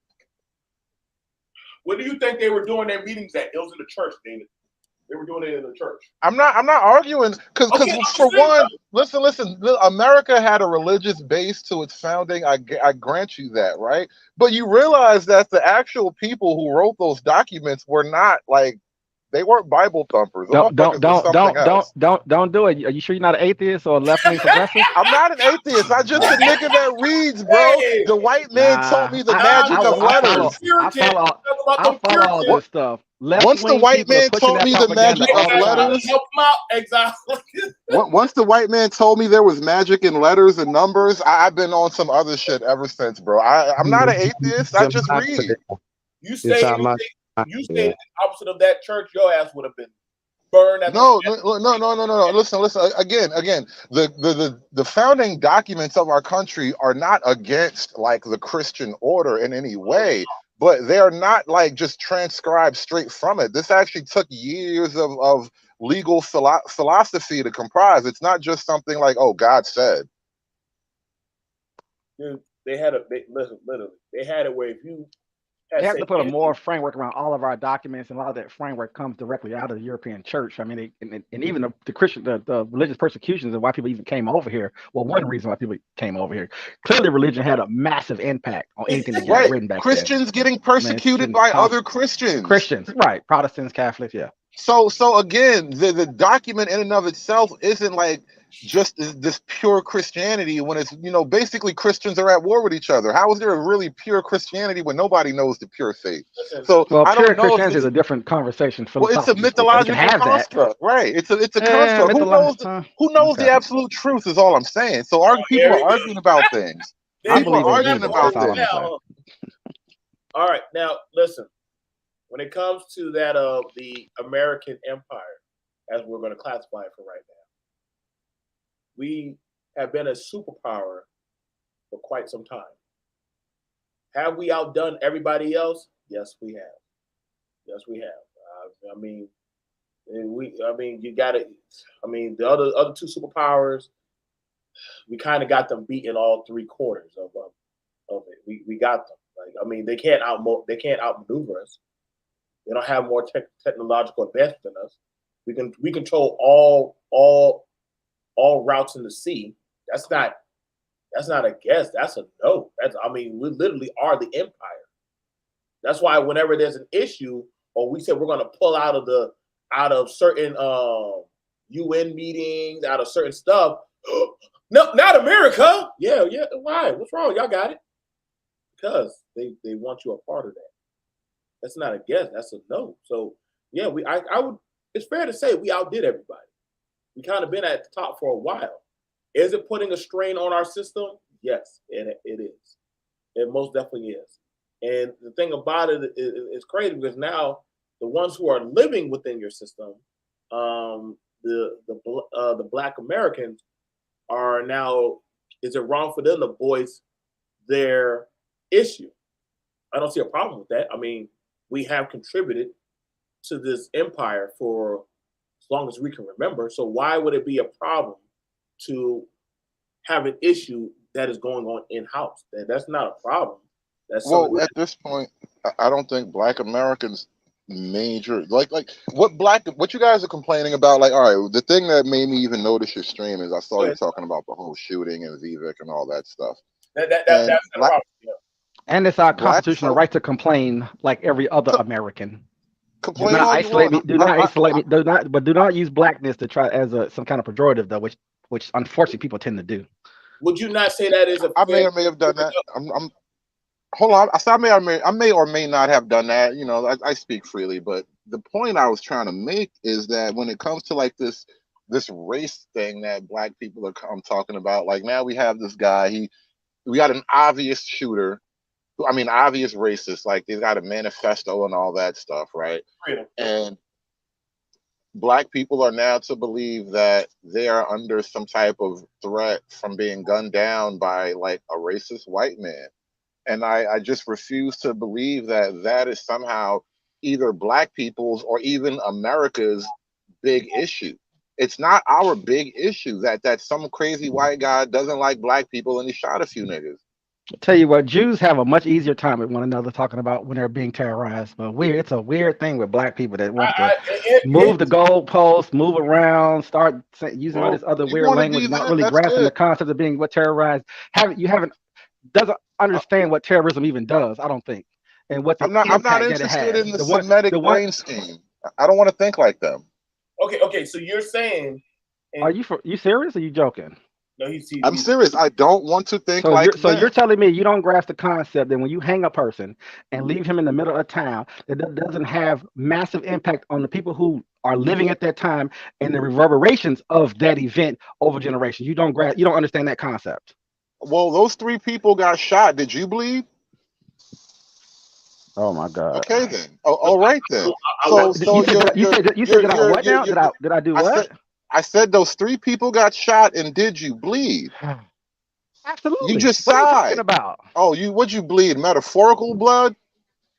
What do you think they were doing their meetings at? It was in the church, David. They were doing it in the church. I'm not arguing because for one, listen. America had a religious base to its founding. I grant you that, right? But you realize that the actual people who wrote those documents were not like they weren't Bible thumpers. Don't do it. Are you sure you're not an atheist or a left-wing progressive? I'm not an atheist. I just a nigga that reads, bro. The white man taught me the magic of letters. I follow all this stuff. Once the white man taught me the magic of letters, help them out. Exactly. Once the white man told me there was magic in letters and numbers, I've been on some other shit ever since, bro. I'm not an atheist. I just read. You say the opposite of that church, your ass would have been burned. No. Listen. Again, the founding documents of our country are not against like the Christian order in any way. But they are not like just transcribed straight from it. This actually took years of legal philosophy to comprise. It's not just something like, oh, God said. Dude, they had it where if you they have to put a moral framework around all of our documents, and a lot of that framework comes directly out of the European church. I mean, and even the Christian, the religious persecutions and why people even came over here. Well, one reason why people came over here. Clearly, religion had a massive impact on anything that got written back Christians then. Getting persecuted by other Christians. Right? Protestants, Catholics, yeah. So again, the document in and of itself isn't like just this pure Christianity when it's, basically Christians are at war with each other. How is there a really pure Christianity when nobody knows the pure faith? So I don't know. Christianity is a different conversation. Well, it's a mythological construct, right? It's a construct. Who knows the absolute truth is all I'm saying. So people are arguing about things. People are arguing about things. All right, now listen. When it comes to that of the American Empire, as we're going to classify it for right now, we have been a superpower for quite some time. Have we outdone everybody else? Yes, we have. Yes, we have. You got it. The other two superpowers, we kind of got them beat in all three quarters of it. We got them. They can't outmaneuver us. They don't have more technological advancement than us. We control all routes in the sea. That's not a guess. That's a no. We literally are the empire. That's why whenever there's an issue, or we say we're going to pull out of certain UN meetings, out of certain stuff. No, not America. Yeah. Why? What's wrong? Y'all got it. Because they want you a part of that. That's not a guess. That's a no. So yeah, I would. It's fair to say we outdid everybody. We kind of been at the top for a while. Is it putting a strain on our system? Yes, it is. It most definitely is. And the thing about it is crazy because now the ones who are living within your system, the Black Americans are now. Is it wrong for them to voice their issue? I don't see a problem with that. We have contributed to this empire for as long as we can remember. So why would it be a problem to have an issue that is going on in-house? That's not a problem. At this point, I don't think Black Americans major like what you guys are complaining about. Like, all right, the thing that made me even notice your stream is I saw you talking about the whole shooting and Vivek and all that stuff. That's the problem. Yeah. And it's our Black constitutional folk- right to complain like every other American. Do Complain not all you isolate me. want. Do not isolate me. Do not use blackness to try as some kind of pejorative though, which unfortunately people tend to do. Would you not say that is a? I may or may have done that. I'm hold on. I said I may or may not have done that. You know, I speak freely, but the point I was trying to make is that when it comes to like this race thing that black people are talking about, like now we have this guy. We got an obvious shooter. I mean, obvious racist. Like he's got a manifesto and all that stuff, right? And black people are now to believe that they are under some type of threat from being gunned down by like a racist white man. And I just refuse to believe that that is somehow either black people's or even America's big issue. It's not our big issue that some crazy white guy doesn't like black people and he shot a few niggas. I'll tell you what, Jews have a much easier time with one another talking about when they're being terrorized. But it's a weird thing with black people that want to move the goalposts, move around, start using all this other weird language, not really grasping the concept of being what terrorized. Doesn't understand what terrorism even does. I don't think. And what I'm not interested in the Semitic brain scheme. I don't want to think like them. Okay. So you're saying? Are you serious? Or are you joking? No, I'm serious. I don't want to think like so you're telling me you don't grasp the concept that when you hang a person and leave him in the middle of town, that doesn't have massive impact on the people who are living at that time and the reverberations of that event over generations. You don't understand that concept. Well, those 3 people got shot. Did you bleed? Oh my God. Okay then. Oh, all right then. You said that I what now? Did I do what? I said those 3 people got shot, and did you bleed? Absolutely. You just what sighed. Are you talking about? Oh, what'd you bleed? Metaphorical blood?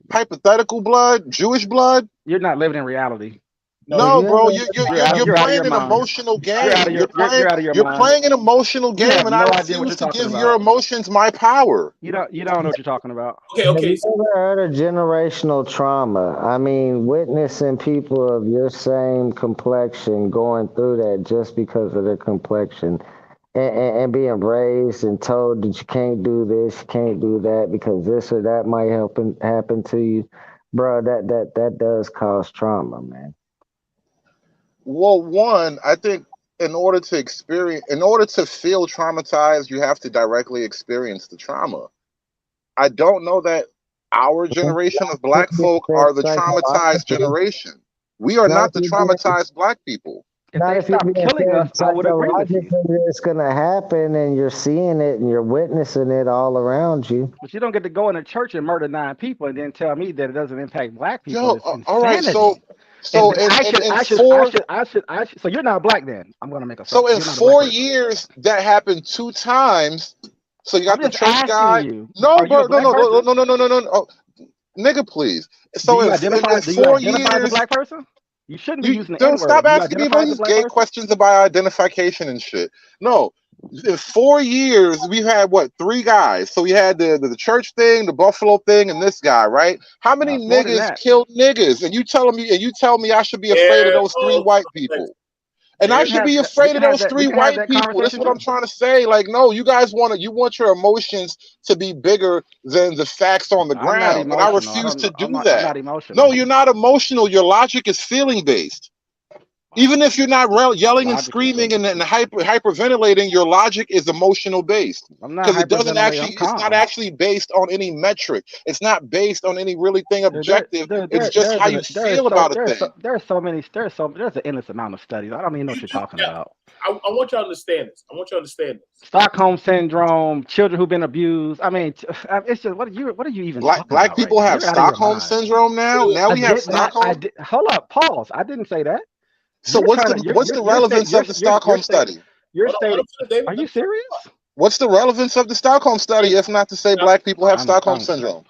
Hypothetical blood? Jewish blood? You're not living in reality. No, bro, you're playing an emotional game. You're playing an emotional game, and I refuse to give your emotions my power. You don't know what you're talking about. Okay. Have you ever heard of generational trauma? I mean, witnessing people of your same complexion going through that just because of their complexion, and being raised and told that you can't do this, you can't do that because this or that might happen to you, bro. That does cause trauma, man. Well, one, I think in order to feel traumatized, you have to directly experience the trauma. I don't know that our generation of black folk are the traumatized generation. We are not the traumatized black people. Not if you're killing us, I would agree with you. It's going to happen and you're seeing it and you're witnessing it all around you. But you don't get to go in a church and murder 9 people and then tell me that it doesn't impact black people. Yo, all right, so you're not black then. I'm gonna make a. So in 4 years, that happened 2 times. So you got the church guy. No, bro, no. Oh, nigga, please. So in 4 years, as a black person, you shouldn't be using the Don't N-word. stop asking me about these gay questions about identification and shit. No. In 4 years, we've had 3 guys. So we had the church thing, the Buffalo thing, and this guy, right? How many niggas killed niggas? And you tell me I should be afraid of those 3 white people. And I should be afraid of those 3 white people. That's what I'm trying to say. Like, no, you guys want your emotions to be bigger than the facts on the ground. And I refuse to do that. I'm not emotional. No, you're not emotional. Your logic is feeling based. Even if you're not yelling and screaming and hyperventilating, your logic is emotional based because it's not actually based on any metric. It's not based on any really thing objective. It's just how you feel about a thing. There's an endless amount of studies. I don't even know what you're talking about. I want you to understand this. Stockholm syndrome, children who've been abused. I mean, it's just what are you even? Black people have Stockholm syndrome now. Now we have Stockholm. Hold up, pause. I didn't say that. So what's the relevance of the Stockholm study? Are you serious? What's the relevance of the Stockholm study if not to say black people have Stockholm syndrome?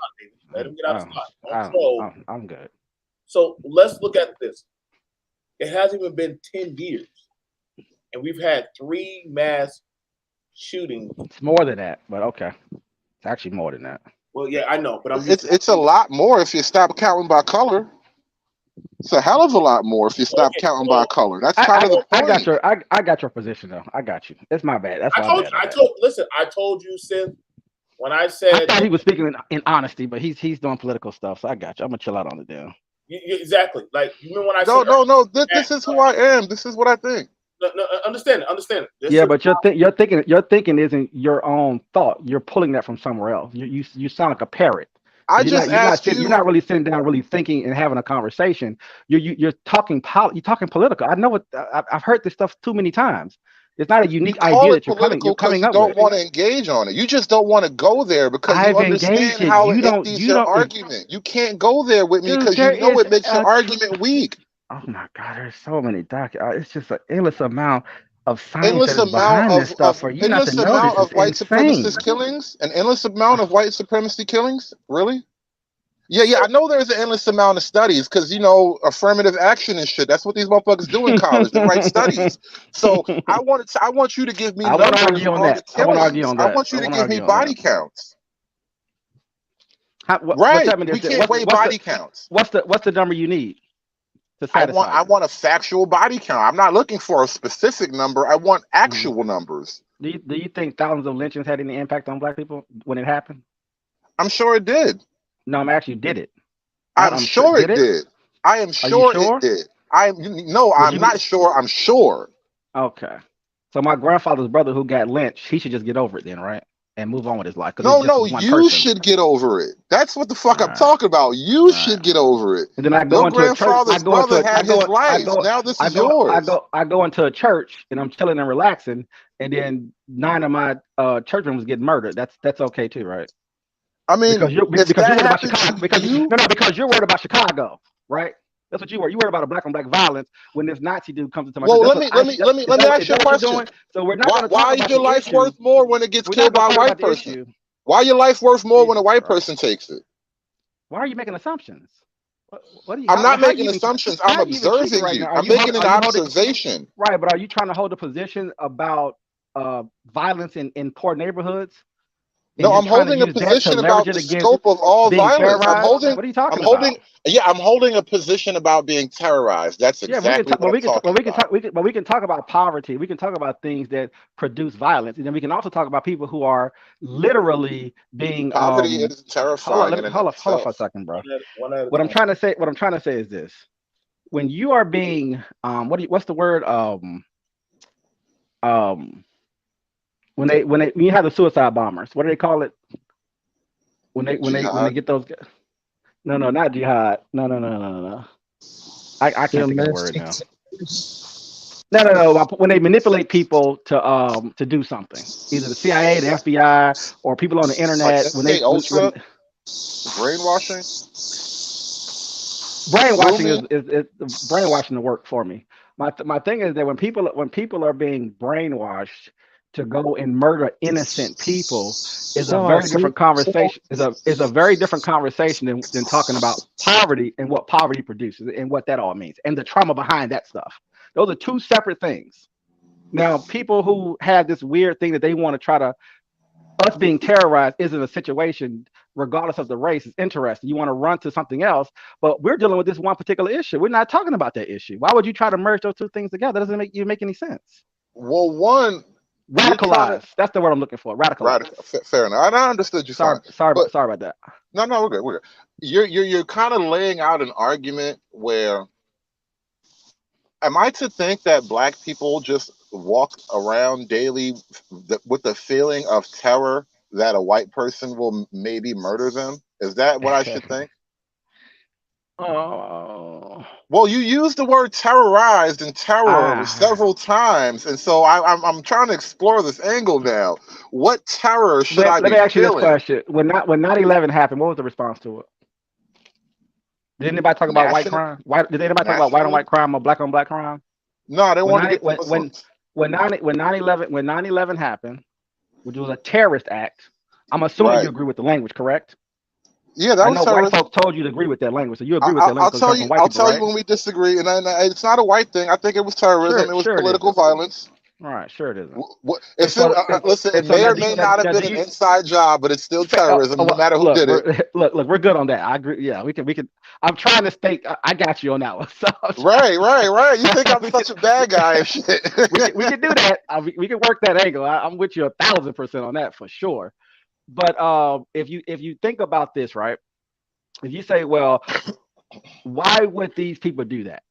Let him get out of spot. I'm good. So let's look at this. It hasn't even been 10 years, and we've had 3 mass shootings. It's more than that, but okay. It's actually more than that. Well, yeah, I know, but it's a lot more if you stop counting by color. It's a hell of a lot more if you stop counting by color. That's kind of the point. I got your position though. I got you. It's my bad. That's my bad. Listen, I told you, Sith, when I said I thought he was speaking in honesty, but he's doing political stuff. So I got you. I'm gonna chill out on the deal. Exactly. Like you remember when I said no. This is who I am. This is what I think. No, understand it. Yeah, but your thinking isn't your own thought. You're pulling that from somewhere else. You sound like a parrot. You're not really sitting down, really thinking and having a conversation. You're talking political. I know what I've heard this stuff too many times. It's not a unique idea that you're coming up with. You don't want to engage on it. You just don't want to go there because you understand how it empties your argument. You can't go there with me because you know it makes your argument weak. Oh my God, there's so many documents. It's just an endless amount of science endless amount of white supremacist killings, an endless amount of white supremacy killings. Really? Yeah. I know there's an endless amount of studies because affirmative action and shit. That's what these motherfuckers do in college. They write studies. So I want you to give me numbers on the killings. I want you to give me body counts. Right? We can't weigh body counts. What's the number you need? I want a factual body count. I'm not looking for a specific number. I want actual numbers. Do you think thousands of lynchings had any impact on black people when it happened? I'm sure it did. No, I'm actually did it. I'm sure it did. I am sure it did. I'm not sure. I'm sure. Okay. So my grandfather's brother who got lynched, he should just get over it then, right? And move on with his life. No, you should get over it. That's what the fuck I'm talking about. You should get over it. And then I go into a church. Now this is yours. I go into a church and I'm chilling and relaxing, and then 9 of my church members get murdered. That's okay too, right? I mean, because you're worried about Chicago. Because you're worried about Chicago, right? That's what you were. You worried about a black on black violence when this Nazi dude comes into my. Well, let me ask you a question. So we're not. Why is your life worth more when it gets killed by a white person? Why your life worth more when a white person takes it? Why are you making assumptions? What are you? I'm not making assumptions. I'm observing you. I'm making an observation. Right, but are you trying to hold a position about violence in poor neighborhoods? No, I'm holding a position about the scope of all violence. What are you talking about? I'm holding a position about being terrorized. That's exactly what I'm talking about. We can talk about poverty. We can talk about things that produce violence, and then we can also talk about people who are literally being. Poverty is terrifying. Hold on for a second, bro. What I'm trying to say is this: when you are being, what's the word? When you have the suicide bombers, what do they call it? When they get those guys? No, not jihad. No. I can't think of the word now. No. When they manipulate people to do something, either the CIA, the FBI, or people on the internet. Brainwashing. Brainwashing is brainwashing the work for me. My thing is that when people are being brainwashed to go and murder innocent people is a very different conversation. Is a very different conversation than talking about poverty and what poverty produces and what that all means and the trauma behind that stuff. Those are two separate things. Now, people who have this weird thing that they want to try to us being terrorized isn't a situation, regardless of the race. It's interesting. You want to run to something else, but we're dealing with this one particular issue. We're not talking about that issue. Why would you try to merge those two things together? That doesn't make any sense. Well, one. Radicalized. That's the word I'm looking for. Radicalized. Fair enough. I understood you. Sorry about that. No, we're good. You're kind of laying out an argument where, am I to think that black people just walk around daily with the feeling of terror that a white person will maybe murder them? Is that what I should think? Oh. Well, you used the word terrorized and terror several times, and so I'm trying to explore this angle now. What terror should I be feeling? Let me ask you this question: When 9/11 happened, what was the response to it? Did anybody talk about white crime? Did anybody talk about white on white crime or black on black crime? No, they wanted to get when 9/11 happened, which was a terrorist act. I'm assuming you agree with the language, correct? Yeah, that was terrorism. White folks told you to agree with that language, so you agree with that language. I'll tell you when we disagree, and it's not a white thing. I think it was terrorism. It was political violence. All right, sure it isn't. If so- listen, and it so may now or do may you- not now have do been an you- inside job, but it's still terrorism, no matter who look, did it. Look, we're good on that. I agree. Yeah, we can. I'm trying to stay. I got you on that one. So Right. You think I'm such a bad guy and shit? we can do that. We can work that angle. I'm with you 1,000% on that for sure. But if you think about this, right? If you say, well, why would these people do that?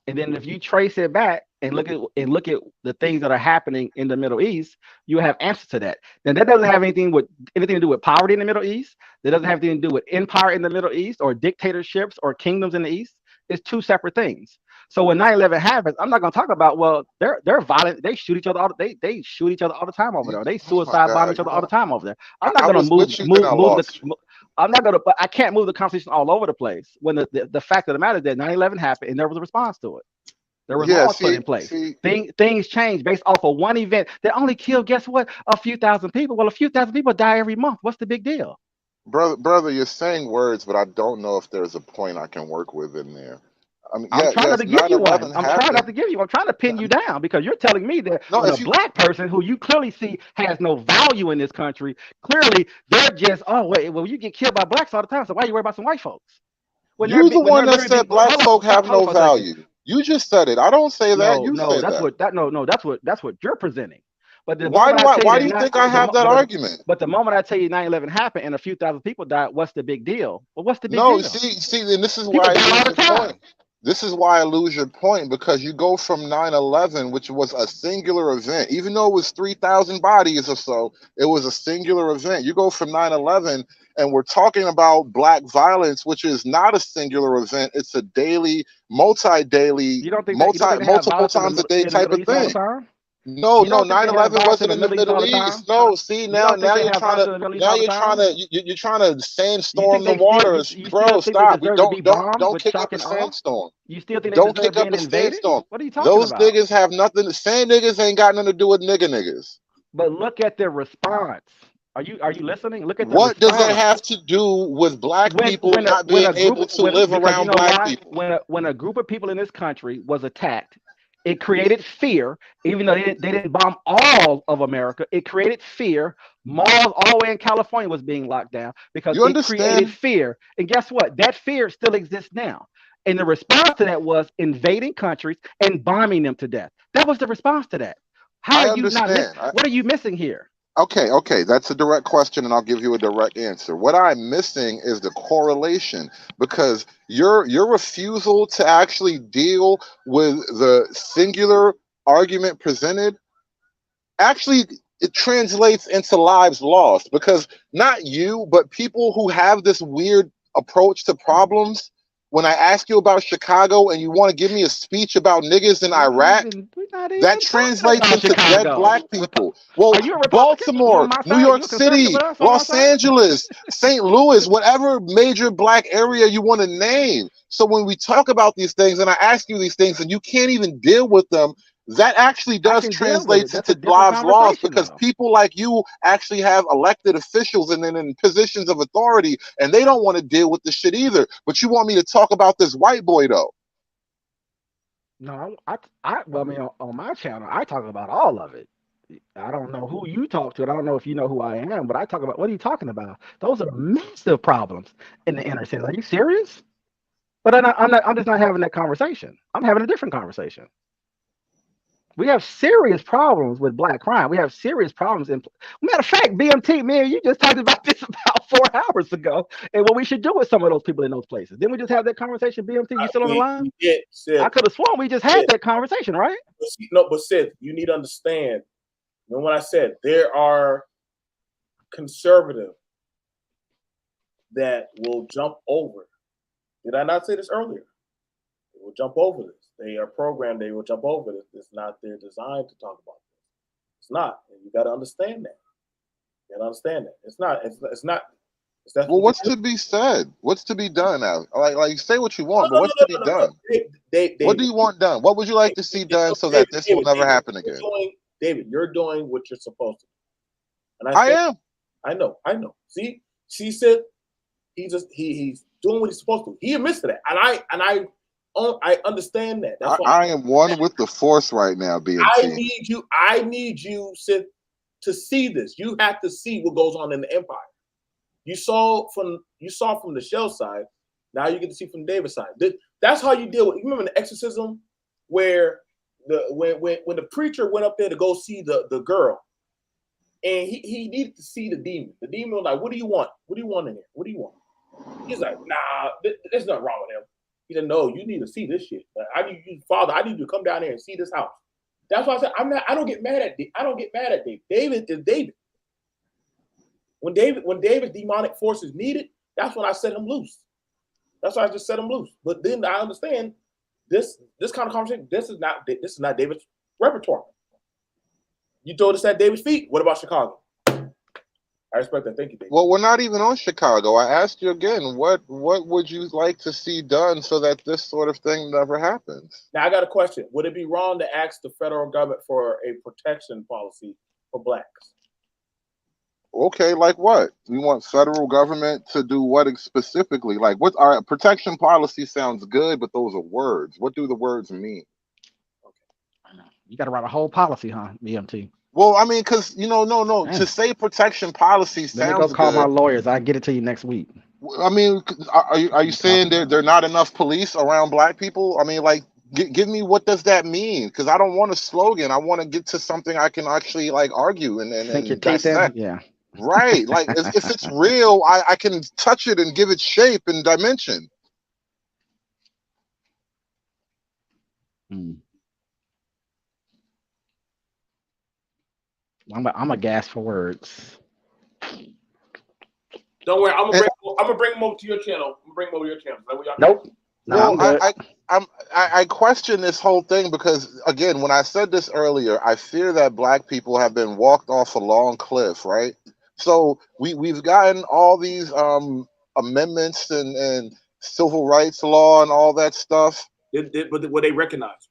And then if you trace it back and look at the things that are happening in the Middle East, you have answers to that. Then that doesn't have anything to do with poverty in the Middle East. That doesn't have anything to do with empire in the Middle East or dictatorships or kingdoms in the East. It's two separate things. So when 9/11 happens, I'm not going to talk about, well, they're violent. They shoot each other they shoot each other all the time over there. They suicide bomb each other all the time over there. I'm not going to but I can't move the conversation all over the place when the fact of the matter is that 9/11 happened and there was a response to it. There was laws put in place. Things change based off of one event that only killed, guess what, a few thousand people. Well, a few thousand people die every month. What's the big deal? Brother, you're saying words, but I don't know if there's a point I can work with in there. I mean, I'm trying not to give you one. I'm trying not to give you. I'm trying to pin you down because you're telling me that when a black person who you clearly see has no value in this country, clearly they're just, oh wait, well you get killed by blacks all the time, so why you worry about some white folks? You're the one that said black folk have no value. You just said it. I don't say that. You said that. That's what you're presenting. But why do you think I have that argument? But the moment I tell you 9/11 happened and a few thousand people died, what's the big deal? Well, what's the big deal? No, see, and this is why I lose your point. This is why I lose your point, because you go from 9/11, which was a singular event, even though it was 3,000 bodies or so, it was a singular event. You go from 9/11 and we're talking about black violence, which is not a singular event. It's a daily, multi-daily, multiple times a day type of thing. No, 9/11 wasn't in the Middle East. No, see now you're trying to sandstorm the waters, bro. Stop. Don't kick up a sandstorm. You still think don't kick up a sandstorm? What are you talking about? Those niggas have nothing. Sand niggas ain't got nothing to do with niggas. But look at their response. Are you listening? Look at what does that have to do with black people not being able to live around black people? When a group of people in this country was attacked, it created fear, even though they didn't bomb all of America. It created fear. Malls all the way in California was being locked down because it created fear. And guess what? That fear still exists now. And the response to that was invading countries and bombing them to death. That was the response to that. How are you not? What are you missing here? Okay, that's a direct question, and I'll give you a direct answer. What I'm missing is the correlation, because your refusal to actually deal with the singular argument presented, actually it translates into lives lost, because not you, but people who have this weird approach to problems. When I ask you about Chicago and you want to give me a speech about niggas in Iraq, that translates into dead black people. Well, Baltimore, New York City, Los Angeles, St. Louis, whatever major black area you want to name. So when we talk about these things and I ask you these things and you can't even deal with them, that actually does translate into lives lost, because people like you actually have elected officials and then in positions of authority, and they don't want to deal with the shit either. But you want me to talk about this white boy though? No, well, I mean, on my channel, I talk about all of it. I don't know who you talk to. I don't know if you know who I am, but I talk about, what are you talking about? Those are massive problems in the inner city. Are you serious? But I'm just not having that conversation. I'm having a different conversation. We have serious problems with black crime. We have serious problems. Matter of fact, BMT, man, you just talked about this about 4 hours ago, and what we should do with some of those people in those places. Didn't we just have that conversation, BMT? You still on the line? Yeah, I could have sworn we just had that conversation, right? But Sid, you need to understand. You know what I said? There are conservatives that will jump over. Did I not say this earlier? They will jump over this. They are programmed. They will jump over this. It's not their design to talk about this. It's not. And you got to understand that. You got to understand that. It's not. It's not. Well, what's to be said? What's to be done now? Like say what you want, but what's to be done? What do you want done? What would you like to see done so that this will never happen again? David, you're doing what you're supposed to do. And I am. I know. See, she said he's doing what he's supposed to. He admits to that, and I I understand that. That's why I am one with the force right now, BMT. I need you to see this. You have to see what goes on in the empire. You saw from the Shell side. Now you get to see from David's side. That's how you deal with. You remember the exorcism where when the preacher went up there to go see the girl, and he needed to see the demon. The demon was like, "What do you want? What do you want in here? What do you want?" He's like, "Nah, there's nothing wrong with him." He said, "No, you need to see this shit. I need you, Father. I need you to come down here and see this house." That's why I said I don't get mad at David. David is David. When David's demonic forces needed, that's when I set him loose. That's why I just set him loose. But then I understand this kind of conversation. This is not David's repertoire. You told us at David's feet. What about Chicago? I respect that. Thank you, David. Well, we're not even on Chicago. I asked you again, what would you like to see done so that this sort of thing never happens? Now I got a question. Would it be wrong to ask the federal government for a protection policy for blacks? Okay, like what? You want federal government to do what specifically? Like what? Our protection policy sounds good, but those are words. What do the words mean? I know. You got to write a whole policy, huh, BMT? Well, I mean, because no. To say protection policy sounds Let me go call good. my lawyers. I'll get it to you next week. I mean, are you saying there are not enough police around black people? I mean, like, give me what does that mean? Because I don't want a slogan. I want to get to something I can actually like argue and Sink your teeth in? dissect. Yeah. Right. Like if it's real, I can touch it and give it shape and dimension. I'm a gas for words. Don't worry, I'm gonna bring them over to your channel. I'm gonna bring them over to your channel. Nope. No, Well, I question this whole thing because again, when I said this earlier, I fear that black people have been walked off a long cliff, right? So we've gotten all these amendments and civil rights law and all that stuff. But what they recognize,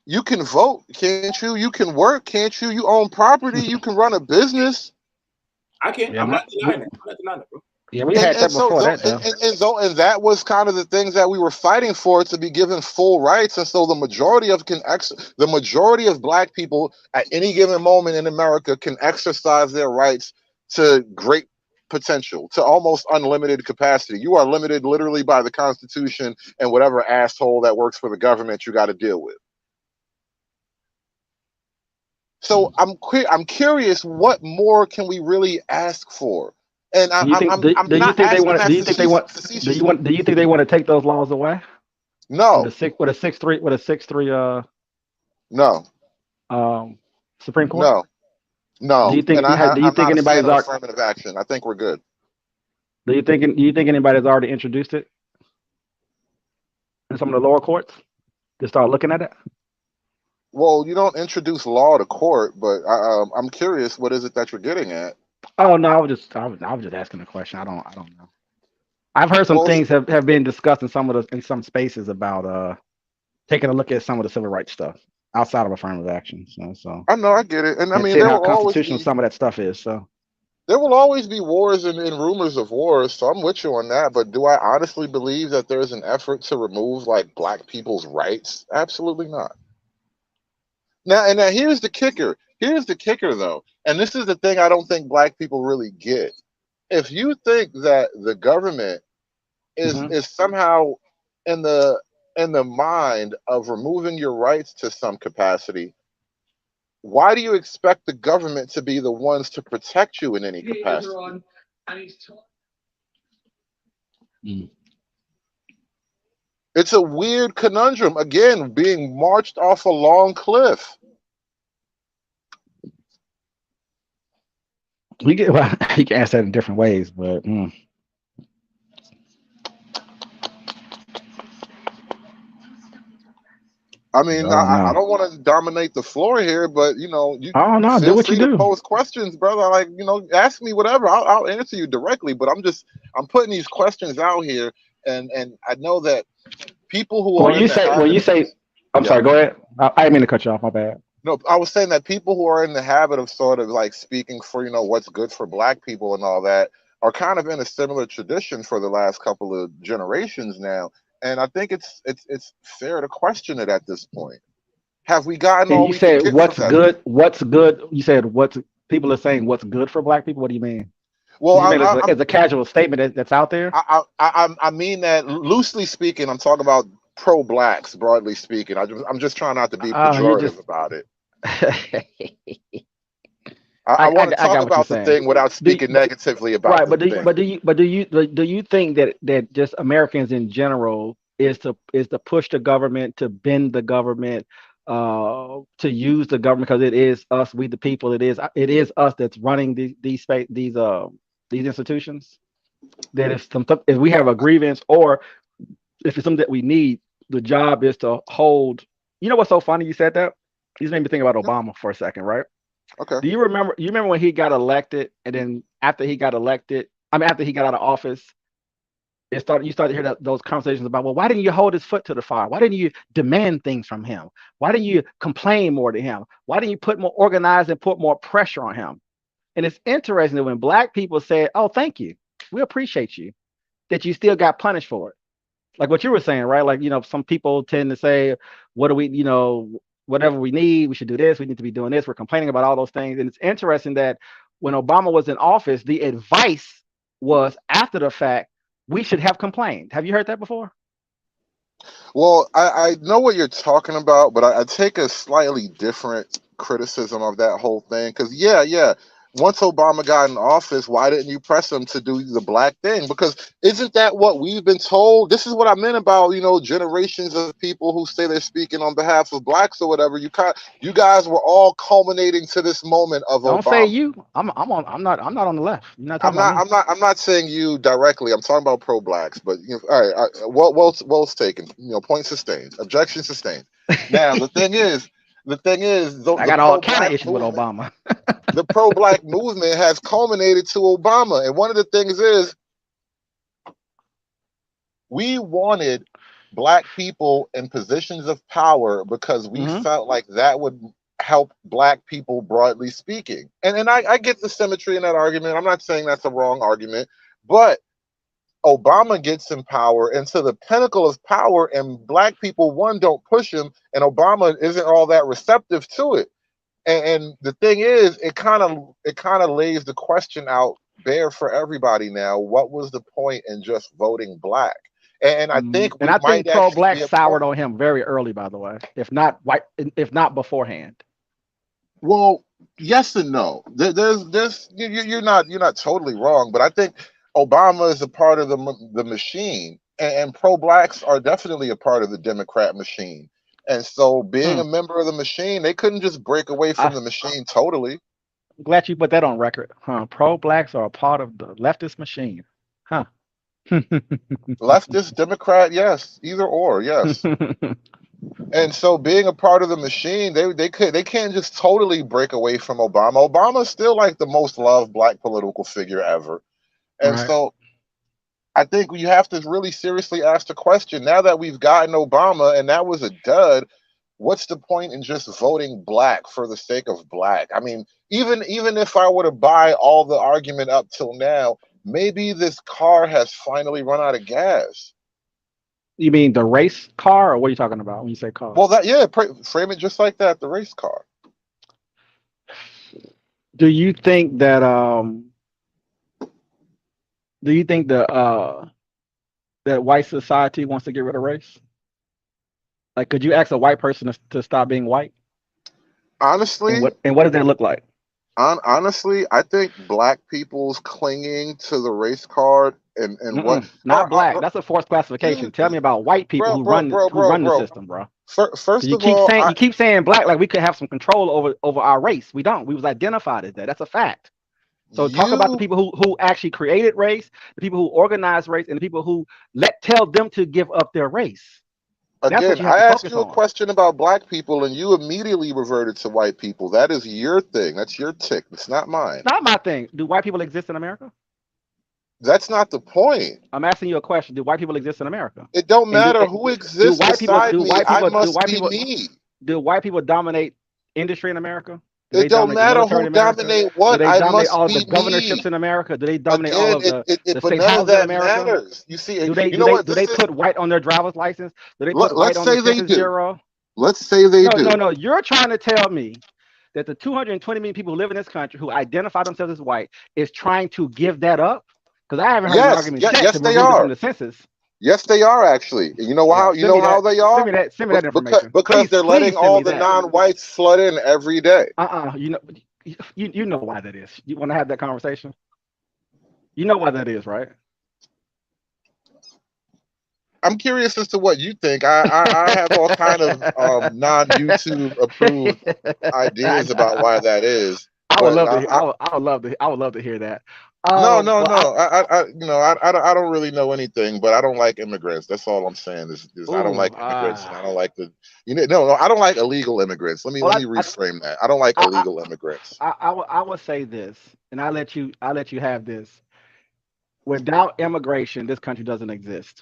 You can vote, can't you? You can work, can't you? You own property. You can run a business. I can't. Yeah, I'm not denying it, bro. Yeah, we had that before that. And that was kind of the things that we were fighting for, to be given full rights. And so the majority of black people at any given moment in America can exercise their rights to great potential, to almost unlimited capacity. You are limited literally by the Constitution and whatever asshole that works for the government you got to deal with. So I'm curious, what more can we really ask for? And do you think they want to take those laws away? No. With a 6-3 no. Supreme Court? No. Do you think anybody's affirmative action? I think we're good. Do you think anybody's already introduced it in some of the lower courts to start looking at it? Well, you don't introduce law to court, but I'm curious, what is it that you're getting at? Oh no, I was just asking a question. I don't know. I've heard some things have been discussed in some spaces about taking a look at some of the civil rights stuff outside of affirmative action. So I know, I get it, and I mean, there how constitutional some of that stuff is. So there will always be wars and rumors of wars. So I'm with you on that. But do I honestly believe that there's an effort to remove like black people's rights? Absolutely not. Now here's the kicker. Here's the kicker, though, and this is the thing I don't think black people really get. If you think that the government is somehow in the mind of removing your rights to some capacity, why do you expect the government to be the ones to protect you in any capacity? It's a weird conundrum. Again, being marched off a long cliff. You can ask that in different ways, but I mean, I don't want to dominate the floor here, but you know, do what you do. Pose questions, brother. Like, ask me whatever. I'll answer you directly. But I'm putting these questions out here, and I know that people who I'm sorry. Go ahead. I didn't mean to cut you off. My bad. No, I was saying that people who are in the habit of sort of like speaking for, what's good for black people and all that are kind of in a similar tradition for the last couple of generations now. And I think it's fair to question it at this point. Have we gotten And all you we can said get what's from that? good? What's good? You said what's people are saying what's good for black people? What do you mean? Well, You mean as a casual statement that's out there? I mean that loosely speaking. I'm talking about pro-blacks, broadly speaking. I'm just trying not to be You're pejorative just. about it. I want to I talk got what you're about the saying. thing without speaking negatively about Right, the but thing. do you think that just Americans in general is to push the government, to bend the government, to use the government because it is us, we the people. It is us that's running these institutions. That if we have a grievance or if it's something that we need, the job is to hold. You know what's so funny? You said that. You just made me think about Obama for a second, right? Okay. Do you remember? You remember when he got elected, and then after he got elected, after he got out of office, you started to hear those conversations about, well, why didn't you hold his foot to the fire? Why didn't you demand things from him? Why didn't you complain more to him? Why didn't you put more organized and put more pressure on him? And it's interesting that when black people said, "Oh, thank you, we appreciate you," that you still got punished for it. Like what you were saying, right? Like, some people tend to say, what do we, whatever we need, we should do this, we need to be doing this. We're complaining about all those things. And it's interesting that when Obama was in office, the advice was after the fact, we should have complained. Have you heard that before? Well, I know what you're talking about, but I take a slightly different criticism of that whole thing. Because, yeah, once Obama got in office, why didn't you press him to do the black thing? Because isn't that what we've been told? This is what I meant about, generations of people who say they're speaking on behalf of blacks or whatever. You guys were all culminating to this moment of Don't Obama. say you. I'm not on the left. You're not talking about me. I'm not saying you directly. I'm talking about pro-blacks. But all right. Well taken. Point sustained. Objection sustained. Now the thing is, I got all kind of issues with Obama. The pro-black movement has culminated to Obama, and one of the things is we wanted black people in positions of power because we felt like that would help black people, broadly speaking. And I get the symmetry in that argument. I'm not saying that's a wrong argument, but Obama gets in power and to the pinnacle of power, and black people, one, don't push him, and Obama isn't all that receptive to it. And the thing is, it kind of lays the question out bare for everybody now. What was the point in just voting black? And I think pro-black soured on him very early, by the way, if not beforehand. Well, yes and no. You're not totally wrong, but I think Obama is a part of the machine, and pro-blacks are definitely a part of the Democrat machine. And so being a member of the machine, they couldn't just break away from the machine totally. I'm glad you put that on record. Pro-blacks are a part of the leftist machine. Leftist, Democrat, yes. Either or, yes. And so being a part of the machine, they can't just totally break away from Obama. Obama's still like the most loved black political figure ever. And so I think you have to really seriously ask the question, now that we've gotten Obama and that was a dud, what's the point in just voting black for the sake of black? I mean, even if I were to buy all the argument up till now, maybe this car has finally run out of gas. You mean the race car, or what are you talking about when you say car? Well, frame it just like that, the race car. Do you think that that white society wants to get rid of race? Like, could you ask a white person to stop being white? Honestly, and what does that look like? Honestly, I think black people's clinging to the race card and what not black. That's a forced classification. Tell me about white people who run the system, bro. First you of all, you keep saying black like we could have some control over our race. We don't. We was identified as that. That's a fact. So talk about the people who actually created race, the people who organized race, and the people who tell them to give up their race. Again, I asked you a question about black people, and you immediately reverted to white people. That is your thing. That's your tick. It's not mine. It's not my thing. Do white people exist in America? That's not the point. I'm asking you a question. Do white people exist in America? It don't matter who exists beside me. I must be me. Do white people dominate industry in America? Do It they don't dominate the matter military who in America? dominate Do what. they I dominate must all of the be governorships me. in America? Do they dominate all Again, of the but state none of houses in that America? matters. You see, Do they you know what? do This they is, put white on their driver's license? Do they put white let's on the say they Census do. Bureau? Let's say they do. No. You're trying to tell me that the 220 million people who live in this country who identify themselves as white is trying to give that up? Because I haven't heard an Yes, argument yeah, yet yes, to they remove it from are. the census. Yes, they are actually. You know how? You Send me know how that. they are? Send me that information. Because they're letting Please send all me the that. non-whites flood in every day. You know why that is. You want to have that conversation? You know why that is, right? I'm curious as to what you think. I have all kind of non-YouTube approved ideas about why that is. I would But love to hear that. no. I don't really know anything, but I don't like immigrants. That's all I'm saying. Is I don't like immigrants, and I don't like I don't like illegal immigrants. Let me reframe that. I don't like illegal immigrants. I would say this, and I let you have this. Without immigration, this country doesn't exist.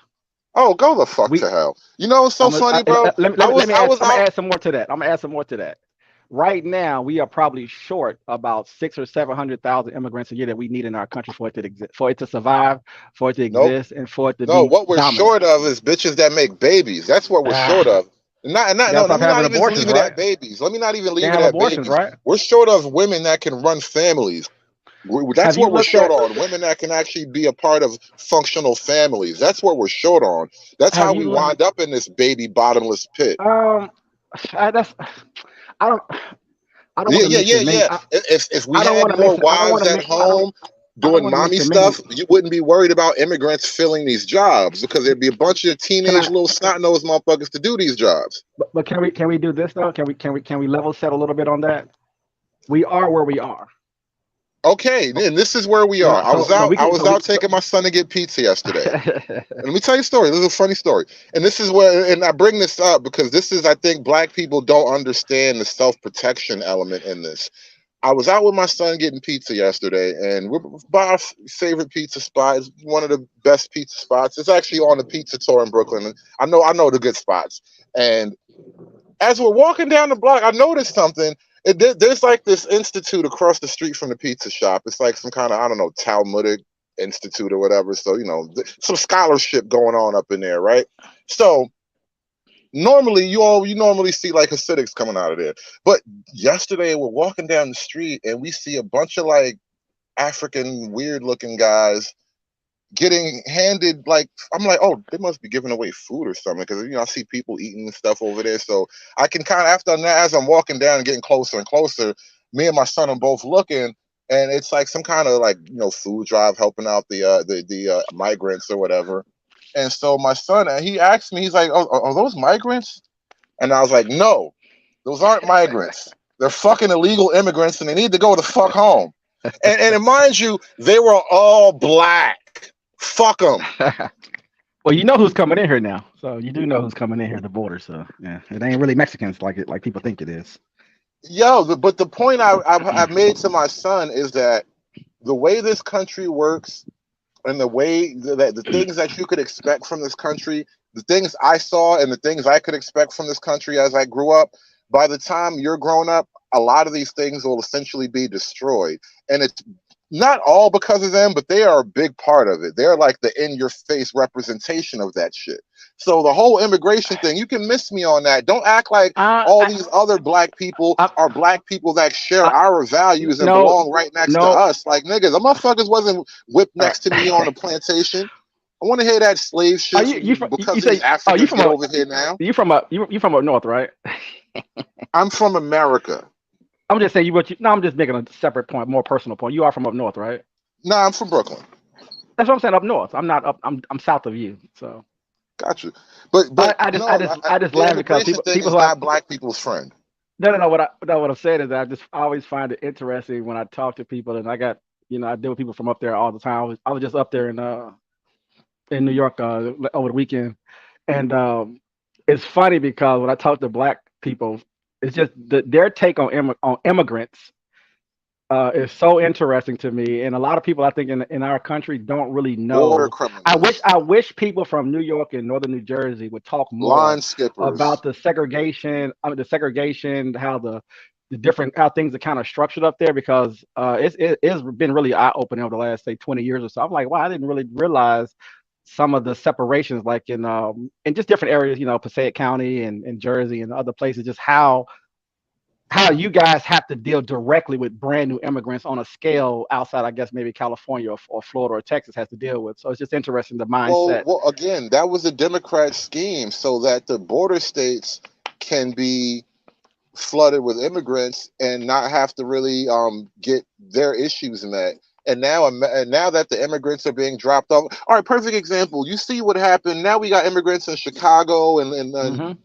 Oh, go the fuck to hell! You know what's so funny, bro? I'm gonna add some more to that. Right now, we are probably short about 600,000 or 700,000 immigrants a year that we need in our country for it to exist, for it to survive, for it to exist, and for it to be. No, what we're dominant. short of is bitches that make babies. That's what we're short of. Let me not even leave it at babies. Let me not even leave it at babies. Right? We're short of women that can run families. That's what we're short on. Women that can actually be a part of functional families. That's what we're short on. That's how we wind up in this baby bottomless pit. I don't. If we had more wives at home doing mommy stuff, you wouldn't be worried about immigrants filling these jobs because there'd be a bunch of teenage little snot-nosed motherfuckers to do these jobs. But can we do this though? Can we level set a little bit on that? We are where we are. Okay, then this is where we are. I was out taking my son to get pizza yesterday. And let me tell you a story. This is a funny story. And this is where, and I bring this up because this is, I think black people don't understand the self-protection element in this. I was out with my son getting pizza yesterday, and we're by our favorite pizza spot. It's one of the best pizza spots. It's actually on the pizza tour in Brooklyn. I know the good spots. And as we're walking down the block, I noticed something. There's like this institute across the street from the pizza shop. It's like some kind of, I don't know, Talmudic institute or whatever. So, some scholarship going on up in there, right? So normally you normally see like Hasidics coming out of there. But yesterday we're walking down the street and we see a bunch of like African weird looking guys getting handed, like, I'm like, oh, they must be giving away food or something, because I see people eating and stuff over there. So I can kind of, after that, as I'm walking down and getting closer and closer, me and my son are both looking, and it's like some kind of like food drive helping out the migrants or whatever. And so my son, he asked me, he's like, oh, are those migrants? And I was like, no, those aren't migrants. They're fucking illegal immigrants, and they need to go the fuck home. And mind you, they were all black. Fuck them. Well, you know who's coming in here now, so you do know who's coming in here at the border. So yeah, it ain't really Mexicans like people think it is. Yo, but the point I've made to my son is that the way this country works, and the way that the things that you could expect from this country, the things I saw and the things I could expect from this country as I grew up, by the time you're grown up, a lot of these things will essentially be destroyed. And it's not all because of them, but they are a big part of it. They're like the in-your-face representation of that shit. So the whole immigration thing, you can miss me on that. Don't act like all these other black people are black people that share our values and belong right next to us. Like, niggas, the motherfuckers wasn't whipped next to me on a plantation. I want to hear that slave shit because these Africans get over here now. You from up north, right? I'm from America. I'm just saying I'm just making a separate point, more personal point. You are from up north, right? No, I'm from Brooklyn. That's what I'm saying. Up north. I'm not up. I'm south of you. So. Got you. But I just laugh because people who are black people's friend. No. What I'm saying is that I always find it interesting when I talk to people, and I got I deal with people from up there all the time. I was just up there in New York over the weekend, and it's funny because when I talk to black people, it's just their take on immigrants is so interesting to me, and a lot of people I think in our country don't really know. I wish people from New York and northern New Jersey would talk more about the segregation. How the the different how things are kind of structured up there, because it's been really eye opening over the last say 20 years or so. I'm like, wow, I didn't really realize some of the separations, like in just different areas, Passaic County and Jersey and other places, just how you guys have to deal directly with brand new immigrants on a scale outside, I guess, maybe California or Florida or Texas has to deal with. So it's just interesting, the mindset. Well, again, that was a Democrat scheme so that the border states can be flooded with immigrants and not have to really get their issues met. And now that the immigrants are being dropped off, all right, perfect example. You see what happened. Now we got immigrants in Chicago and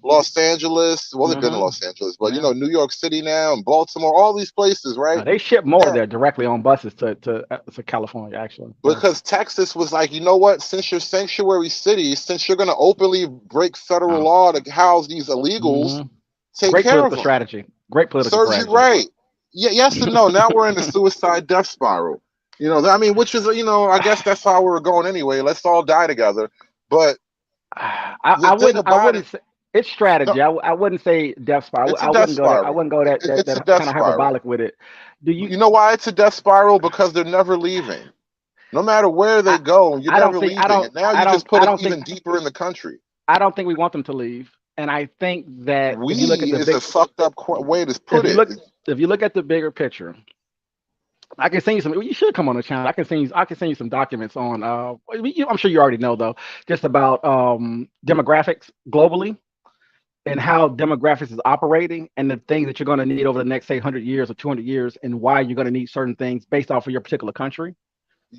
Los Angeles. Well, they've been in Los Angeles, but New York City now and Baltimore, all these places, right? They ship more there directly on buses to California, actually. Because Texas was like, you know what? Since you're sanctuary cities, since you're going to openly break federal law to house these illegals, take Great care of political them. strategy. Great political Serves strategy. you right. Yeah, yes and no. Now we're in the suicide death spiral. Which is, I guess that's how we're going anyway. Let's all die together. But I wouldn't say it's strategy. No, I wouldn't say death spiral. I wouldn't go that kind of hyperbolic with it. You know why it's a death spiral? Because they're never leaving. No matter where they go, you're never leaving. And now you just put it even deeper in the country. I don't think we want them to leave. And I think that if you look at a fucked up way to put it. If you look at the bigger picture, I can send you some. You should come on the channel. I can send you some documents on. I'm sure you already know though, just about demographics globally and how demographics is operating, and the things that you're going to need over the next say 100 years or 200 years, and why you're going to need certain things based off of your particular country.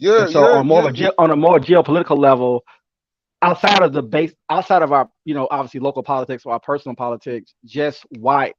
On a more geopolitical level, outside of our obviously local politics or our personal politics, just why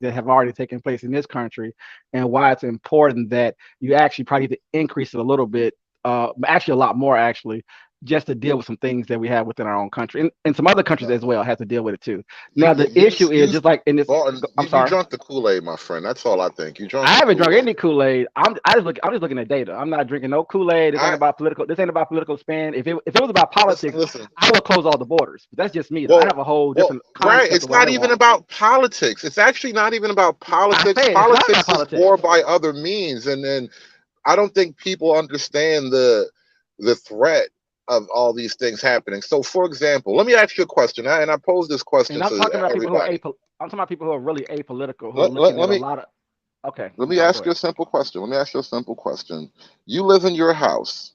that have already taken place in this country, and why it's important that you actually probably need to increase it a little bit, actually a lot more actually, just to deal with some things that we have within our own country, and some other countries as well have to deal with it too. Now the issue is just like in this. I'm sorry. You drunk the Kool-Aid, my friend. That's all I think. I haven't drunk any Kool-Aid. I'm just looking at data. I'm not drinking no Kool-Aid. This ain't about political spin. If it was about politics, I would close all the borders. But that's just me. I have a whole different. Right. It's not even about politics. It's actually not even about politics. Politics is war by other means, and then I don't think people understand the threat of all these things happening. So, for example, let me ask you a question, and I pose this question to everybody. I'm talking about people who are really apolitical. Okay. Let me ask you a simple question. You live in your house,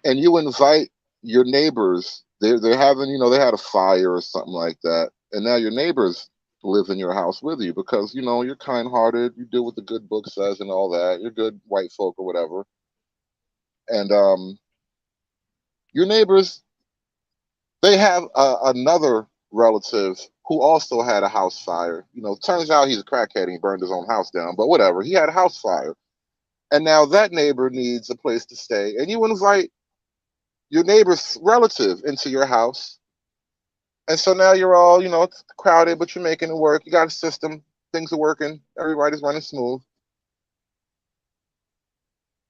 and you invite your neighbors. They're having, they had a fire or something like that, and now your neighbors live in your house with you because you're kind-hearted. You do what the good book says and all that. You're good white folk or whatever, and your neighbors, they have another relative who also had a house fire. Turns out he's a crackhead and he burned his own house down, but whatever. He had a house fire. And now that neighbor needs a place to stay. And you invite your neighbor's relative into your house. And so now you're all, it's crowded, but you're making it work. You got a system. Things are working. Everybody's running smooth.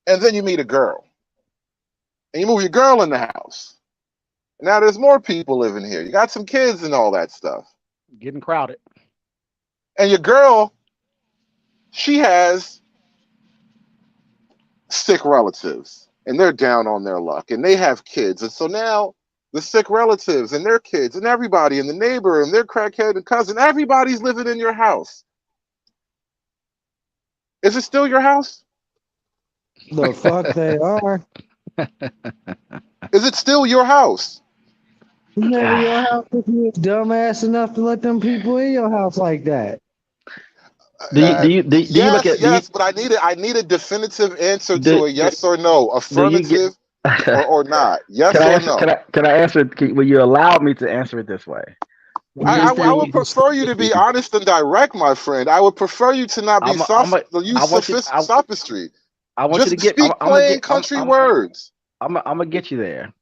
And then you meet a girl. And you move your girl in the house. Now there's more people living here. You got some kids and all that stuff. Getting crowded. And your girl, she has sick relatives. And they're down on their luck. And they have kids. And so now the sick relatives and their kids and everybody and the neighbor and their crackhead and cousin, everybody's living in your house. Is it still your house? The fuck they are. Is it still your house? Never your house if you dumbass enough to let them people in your house like that. Do you look at? Yes, but I need a definitive answer to a yes or no, affirmative or not. Yes or no. Can I answer? Will you allow me to answer it this way? I would prefer you to be honest and direct, my friend. I would prefer you to not be sophistry. I want you to get plain country words. I'm gonna get you there.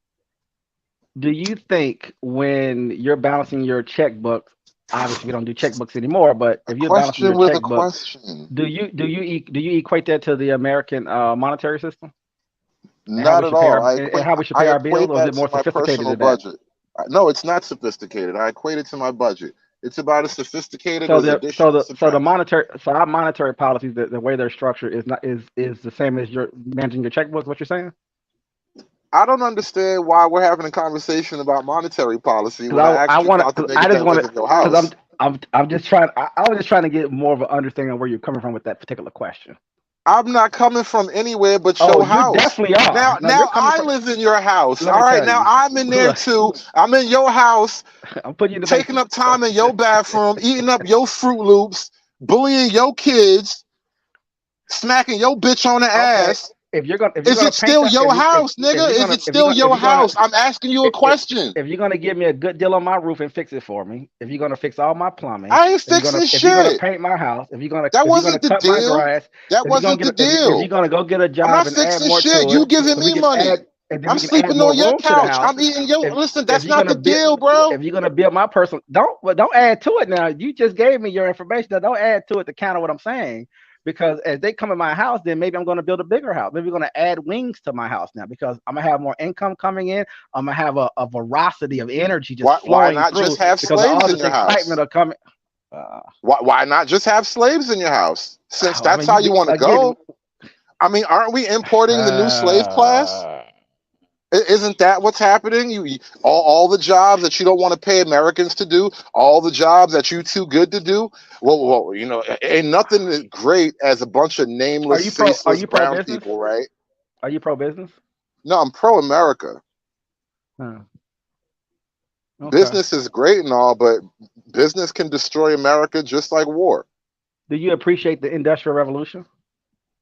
Do you think when you're balancing your checkbook, obviously we don't do checkbooks anymore, but if you're balancing your checkbook, do you equate that to the American monetary system? Not at all. And how we should pay our bills, or is it more sophisticated than that? No, it's not sophisticated. I equate it to my budget. It's about as sophisticated So as the addition so and the so the subtraction. monetary so our monetary policies, the way they're structured is not is the same as your managing your checkbook. What you're saying? I don't understand why we're having a conversation about monetary policy when Because I I asked you want about the to. niggas I just that want live to. in your Because house. I'm just trying. I was just trying to get more of an understanding of where you're coming from with that particular question. I'm not coming from anywhere but Oh, your you house. definitely are. No, Now you're coming I from. live in your house. Let All me right, tell now you. I'm in there Look, too. I'm in your house, I'm putting you in the taking matrix. up time in your bathroom, eating up your Fruit Loops, bullying your kids, smacking your bitch on the Okay. ass. If you're Is gonna it paint still that, your house, nigga? Is it still your house? I'm asking you a question. if you're gonna give me a good deal on my roof and fix it for me, if you're gonna fix all my plumbing, I ain't fixing if you're gonna shit. paint my house, if you're gonna That wasn't the cut my deal. grass, That wasn't the if you're deal. gonna go get a I'm job not and add fixing more shit. to it, You giving so we me can money. add and then I'm we can add sleeping more on your room to the couch. house. I'm eating your. Listen, If that's you're not gonna the deal, bro. if you're gonna build my personal, don't add to it now. You just gave me your information. Don't add to it to counter what I'm saying. Because as they come in my house, then maybe I'm going to build a bigger house. Maybe we're going to add wings to my house now because I'm going to have more income coming in. I'm going to have a veracity of energy just Why flowing not through just have because of slaves all in this your excitement house? of coming. Why not just have slaves in your house? Since I that's mean, how you want to again. go. I mean, aren't we importing the new slave class? Isn't that what's happening? All the jobs that you don't want to pay Americans to do, all the jobs that you too good to do. Well, you know, ain't nothing as great as a bunch of nameless, faceless brown business? people, right? Are you pro business? No, I'm pro America. Okay. Business is great and all, but business can destroy America just like war. Do you appreciate the Industrial Revolution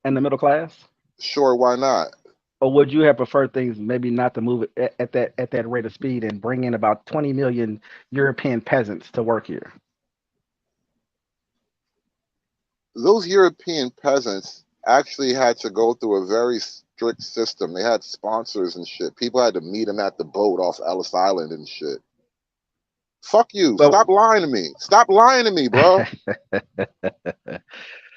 and the middle class? Sure, why not? Or would you have preferred things maybe not to move it at that rate of speed and bring in about 20 million European peasants to work here? Those European peasants actually had to go through a very strict system. They had sponsors and shit. People had to meet them at the boat off Ellis Island and shit. Fuck you. Stop lying to me. Stop lying to me, bro.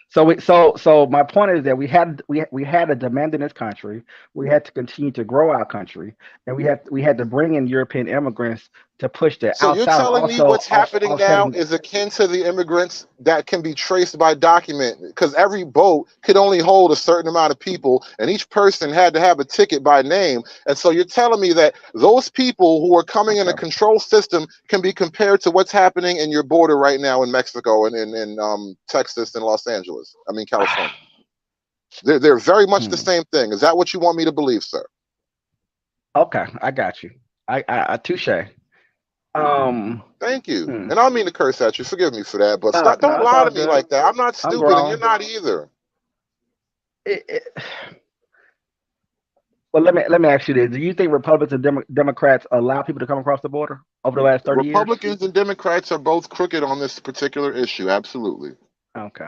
So my point is that we had a demand in this country. We had to continue to grow our country, and we had to bring in European immigrants to push that. So you're telling me what's happening now is akin to the immigrants that can be traced by document, because every boat could only hold a certain amount of people, and each person had to have a ticket by name. And so you're telling me that those people who are coming in a control system can be compared to what's happening in your border right now in Mexico and in Texas and Los Angeles. I mean, California. They're very much the same thing. Is that what you want me to believe, sir? Okay, I got you. I touche. Thank you. And I don't mean to curse at you. Forgive me for that, but don't lie to me like that. I'm not stupid, and you're not either. Well, let me ask you this: do you think Republicans and Democrats allow people to come across the border over the last 30 years? Republicans and Democrats are both crooked on this particular issue. Absolutely. Okay.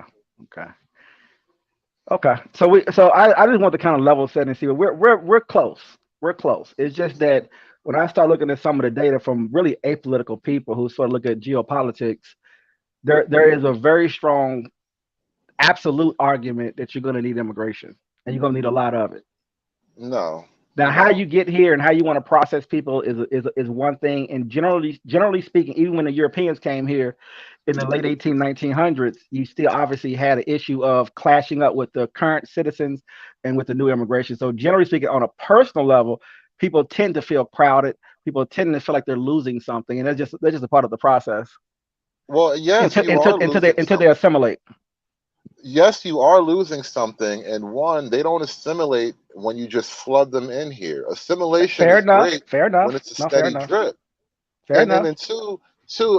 So I just want to kind of level set and see. We're close. We're close. It's just that when I start looking at some of the data from really apolitical people who sort of look at geopolitics, there is a very strong absolute argument that you're going to need immigration, and you're going to need a lot of it. No. Now, how you get here and how you want to process people is one thing. And generally speaking, even when the Europeans came here in the late 1900s, you still obviously had an issue of clashing up with the current citizens and with the new immigration. So generally speaking, on a personal level, people tend to feel crowded. People tend to feel like they're losing something, and that's just a part of the process. Well, yes, until they assimilate. Yes, you are losing something, and one, they don't assimilate when you just flood them in here. Assimilation is great when it's a steady drip. And then two,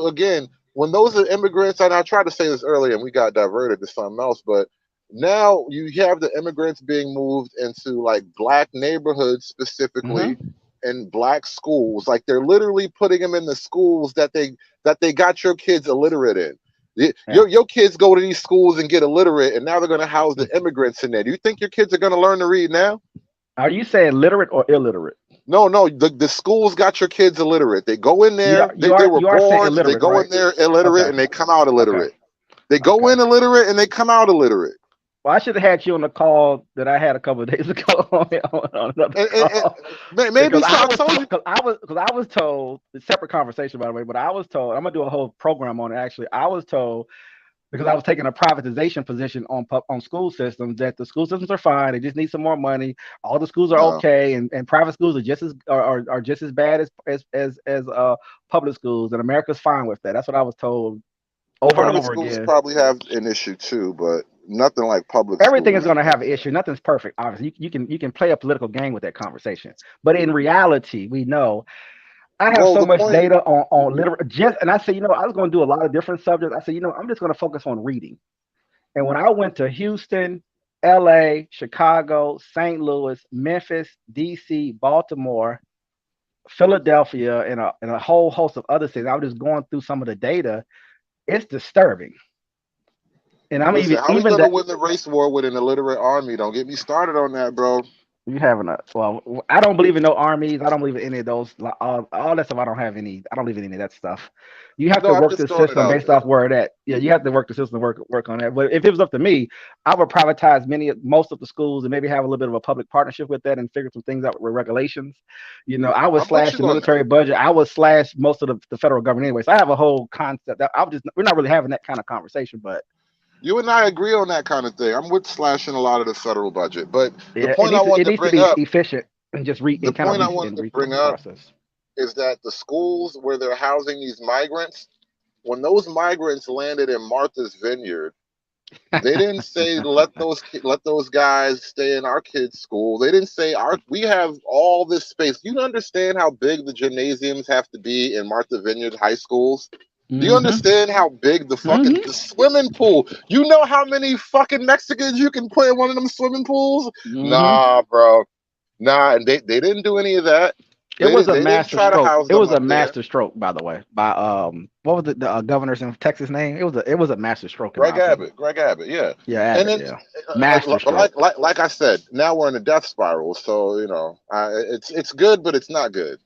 again, when those are immigrants, and I tried to say this earlier, and we got diverted to something else, but now you have the immigrants being moved into like black neighborhoods specifically, in black schools. Like they're literally putting them in the schools that they got your kids illiterate in. Your kids go to these schools and get illiterate, and now they're going to house the immigrants in there. Do you think your kids are going to learn to read now? Are you saying literate or illiterate? No, the schools got your kids illiterate. They go in there, they were born, they go in there illiterate, and they come out illiterate. They go in illiterate and they come out illiterate. Well, I should have had you on the call that I had a couple of days ago on another call. Maybe Because so. I told you. I was told, a separate conversation by the way, but I was told, I'm gonna do a whole program on it actually. I was told, because I was taking a privatization position on school systems, that the school systems are fine. They just need some more money. All the schools are No. okay, and private schools are just as bad as public schools, and America's fine with that. That's what I was told over and Private over schools again. probably have an issue too, but nothing like public. Everything is schools. going to have an issue. Nothing's perfect. Obviously, you can play a political game with that conversation, but in reality, we know. I have so much data on literature, and I said, I was going to do a lot of different subjects. I said, I'm just going to focus on reading. And when I went to Houston, LA, Chicago, St. Louis, Memphis, DC, Baltimore, Philadelphia, and a whole host of other cities, I was just going through some of the data. It's disturbing. And I'm Listen, how even we gonna win the race war with an illiterate army? Don't get me started on that, bro. You having I don't believe in no armies. I don't believe in any of those. All that stuff. I don't believe in any of that stuff. You have to work the system based off where it at. Yeah, you have to work the system, work on that. But if it was up to me, I would privatize most of the schools and maybe have a little bit of a public partnership with that and figure some things out with regulations. I would slash the military budget. I would slash most of the federal government anyway. So I have a whole concept that we're not really having that kind of conversation, but. You and I agree on that kind of thing. I'm with slashing a lot of the federal budget, but the point I want to bring up, efficient and just the point I want to bring up is that the schools where they're housing these migrants, when those migrants landed in Martha's Vineyard, they didn't say let those guys stay in our kids' school. They didn't say we have all this space. You understand how big the gymnasiums have to be in Martha Vineyard high schools? Do you understand how big the fucking the swimming pool? You know how many fucking Mexicans you can put in one of them swimming pools? Nah, bro. Nah, and they didn't do any of that. It was a master stroke. It was a master stroke, by the way. By what was the governor's in Texas name? It was a master stroke. Greg Abbott. Yeah. Yeah. And then master stroke. Like I said, now we're in a death spiral. So it's good, but it's not good.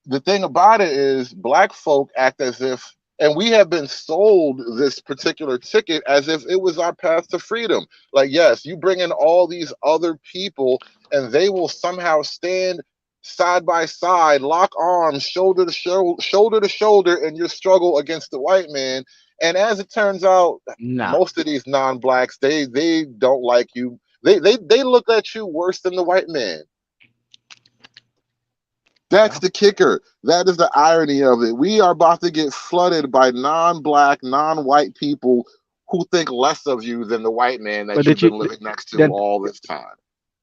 The thing about it is black folk act as if, and we have been sold this particular ticket as if it was our path to freedom. Like, yes, you bring in all these other people and they will somehow stand side by side, lock arms, shoulder to shoulder in your struggle against the white man. And as it turns out, most of these non-blacks, they don't like you. They look at you worse than the white man. That's the kicker. That is the irony of it. We are about to get flooded by non-black, non-white people who think less of you than the white man that you've been living next to all this time.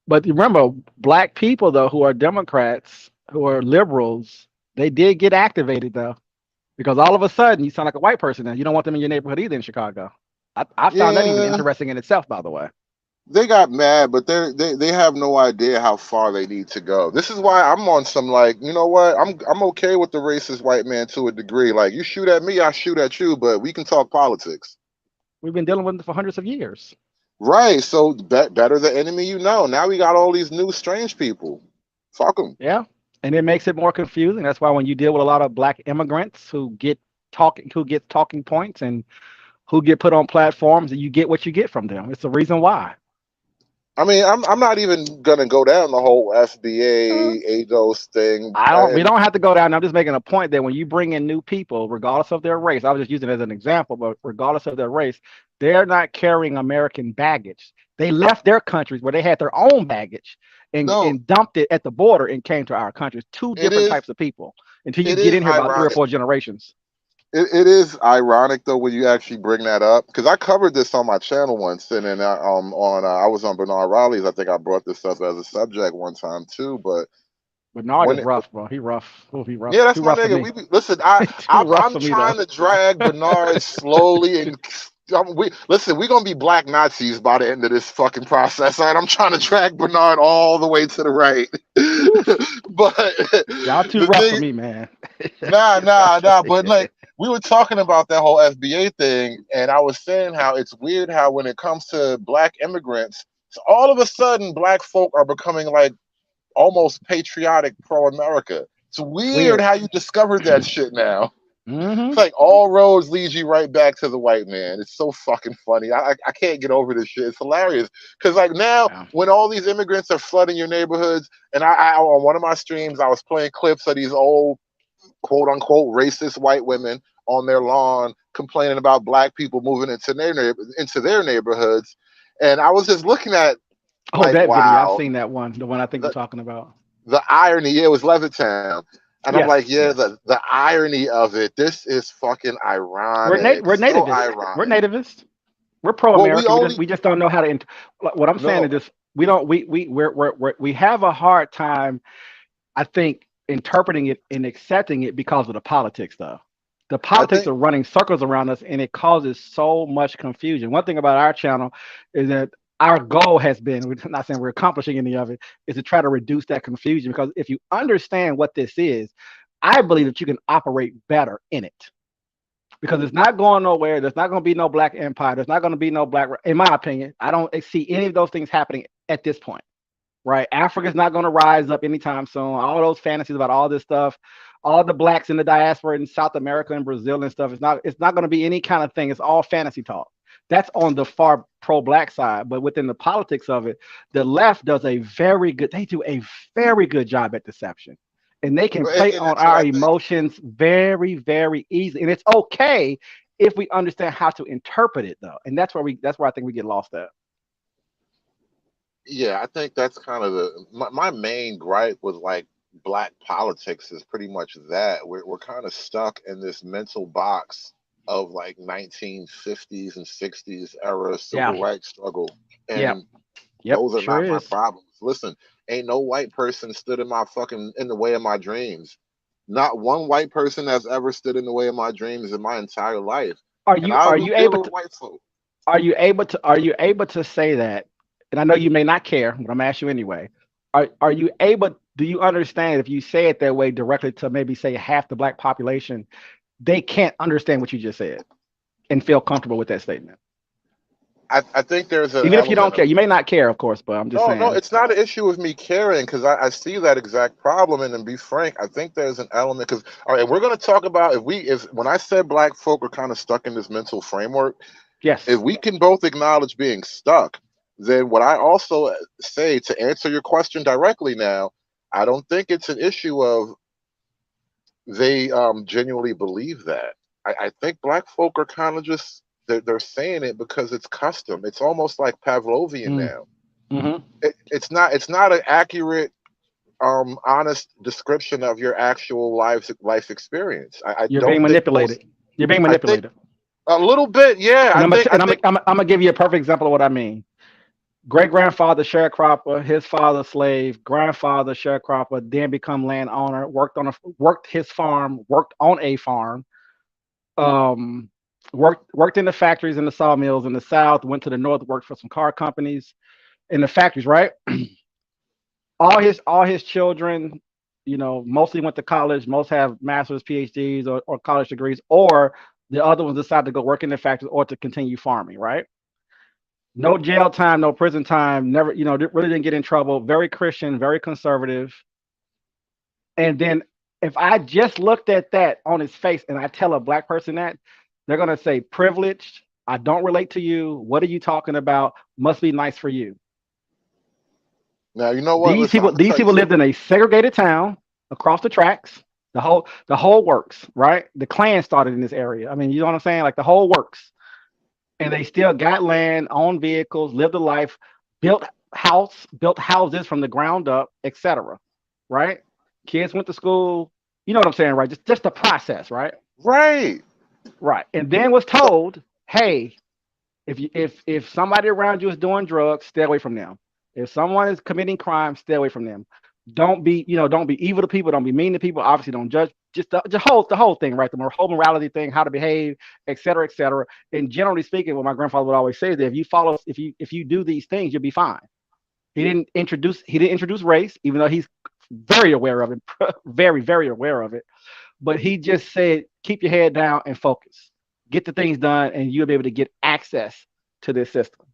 But remember, black people, though, who are Democrats, who are liberals, they did get activated, though. Because all of a sudden, you sound like a white person now. You don't want them in your neighborhood either in Chicago. I found that even interesting in itself, by the way. They got mad, but they have no idea how far they need to go. This is why I'm on some you know what? I'm okay with the racist white man to a degree. Like, you shoot at me, I shoot at you, but we can talk politics. We've been dealing with it for hundreds of years. Right. So better the enemy you know. Now we got all these new strange people. Fuck them. Yeah. And it makes it more confusing. That's why when you deal with a lot of black immigrants who get talking points and who get put on platforms, and you get what you get from them. It's the reason why. I mean, I'm not even gonna go down the whole FBA ADOS thing. We don't have to go down. I'm just making a point that when you bring in new people, regardless of their race, I was just using it as an example, but regardless of their race, they're not carrying American baggage. They left their countries where they had their own baggage and dumped it at the border and came to our countries. Two different types of people until you get in here about 3 or 4 generations. It is ironic though when you actually bring that up, because I covered this on my channel once, and then I was on Bernard Riley's. I think I brought this up as a subject one time too. But Bernard is rough, bro. He rough. Oh, he rough. Yeah, that's my nigga. Listen, I'm trying to drag Bernard slowly, and we're gonna be black Nazis by the end of this fucking process. All right, I'm trying to drag Bernard all the way to the right. But y'all too rough for me, man. Nah. But like, we were talking about that whole FBA thing, and I was saying how it's weird how when it comes to black immigrants, so all of a sudden black folk are becoming like almost patriotic pro-America. It's weird how you discovered that shit now. It's like all roads lead you right back to the white man. It's so fucking funny. I can't get over this shit. It's hilarious because like now Yeah. when all these immigrants are flooding your neighborhoods, and I on one of my streams I was playing clips of these old quote unquote racist white women on their lawn complaining about black people moving into their neighborhoods, and I was just looking at Oh, like, that video. I've wow, seen that one. The one I think the, you're talking about. the irony. Yeah, it was Levittown. And I'm Yes. like, yeah, Yes. the irony of it. This is fucking ironic. We're So nativists. We're ironic. nativists. We're Well, pro-America. We just don't know how to. What I'm saying no. is this: we don't. We have a hard time, I think, interpreting it and accepting it because of the politics, though. The politics are running circles around us, and it causes so much confusion. One thing about our channel is that our goal has been, we're not saying we're accomplishing any of it, is to try to reduce that confusion. Because if you understand what this is, I believe that you can operate better in it. Because it's not going nowhere. There's not going to be no black empire. There's not going to be no black, in my opinion. I don't see any of those things happening at this point, right? Africa's not going to rise up anytime soon. All those fantasies about all this stuff, all the blacks in the diaspora in South America and Brazil and stuff, it's not going to be any kind of thing. It's all fantasy talk. That's on the far pro-black side. But within the politics of it, the left does they do a very good job at deception. And they can play on our emotions very, very easily. And it's okay if we understand how to interpret it, though. And that's where I think we get lost at. Yeah, I think that's kind of my main gripe with like black politics is pretty much that we're kind of stuck in this mental box of like 1950s and 60s era civil rights struggle. And those are not my problems. Listen, ain't no white person stood in the way of my dreams. Not one white person has ever stood in the way of my dreams in my entire life. Are you able to say that? And I know you may not care, but I'm asking you anyway. Are you able? Do you understand if you say it that way directly to maybe say half the black population, they can't understand what you just said and feel comfortable with that statement? I think there's even if you don't care, you may not care, of course, but I'm just saying. No, it's not an issue with me caring because I see that exact problem. And to be frank, I think there's an element because all right, we're going to talk about when I said black folk are kind of stuck in this mental framework. Yes. If we can both acknowledge being stuck, then what I also say to answer your question directly now, I don't think it's an issue of they genuinely believe that. I think black folk are kind of just they're saying it because it's custom. It's almost like Pavlovian now. Mm-hmm. It's not an accurate, honest description of your actual life experience. You're being manipulated. You're being manipulated. A little bit, yeah. I'm gonna give you a perfect example of what I mean. Great grandfather sharecropper, his father slave, grandfather sharecropper, then become landowner, worked on a farm, worked in the factories and the sawmills in the South, went to the North, worked for some car companies in the factories, right? all his children, mostly went to college, most have master's, PhDs or college degrees, or the other ones decided to go work in the factories or to continue farming, right? No jail time, no prison time, never, really didn't get in trouble, very Christian, very conservative. And then if I just looked at that on his face and I tell a black person that, they're going to say, privileged, I don't relate to you. What are you talking about? Must be nice for you. Now, you know what? These people lived in a segregated town across the tracks. The whole works, right? The Klan started in this area. I mean, you know what I'm saying? Like the whole works. And they still got land, owned vehicles, lived a life, built houses from the ground up, etc. Right? Kids went to school. You know what I'm saying, right? Just the process, right? Right. And then was told, hey, if somebody around you is doing drugs, stay away from them. If someone is committing crime, stay away from them. Don't be evil to people. Don't be mean to people. Obviously, don't judge. Just the whole thing, right? The whole morality thing, how to behave, et cetera, et cetera. And generally speaking, what my grandfather would always say is that if you do these things, you'll be fine. He didn't introduce race, even though he's very aware of it, very, very aware of it. But he just said, keep your head down and focus. Get the things done, and you'll be able to get access to this system.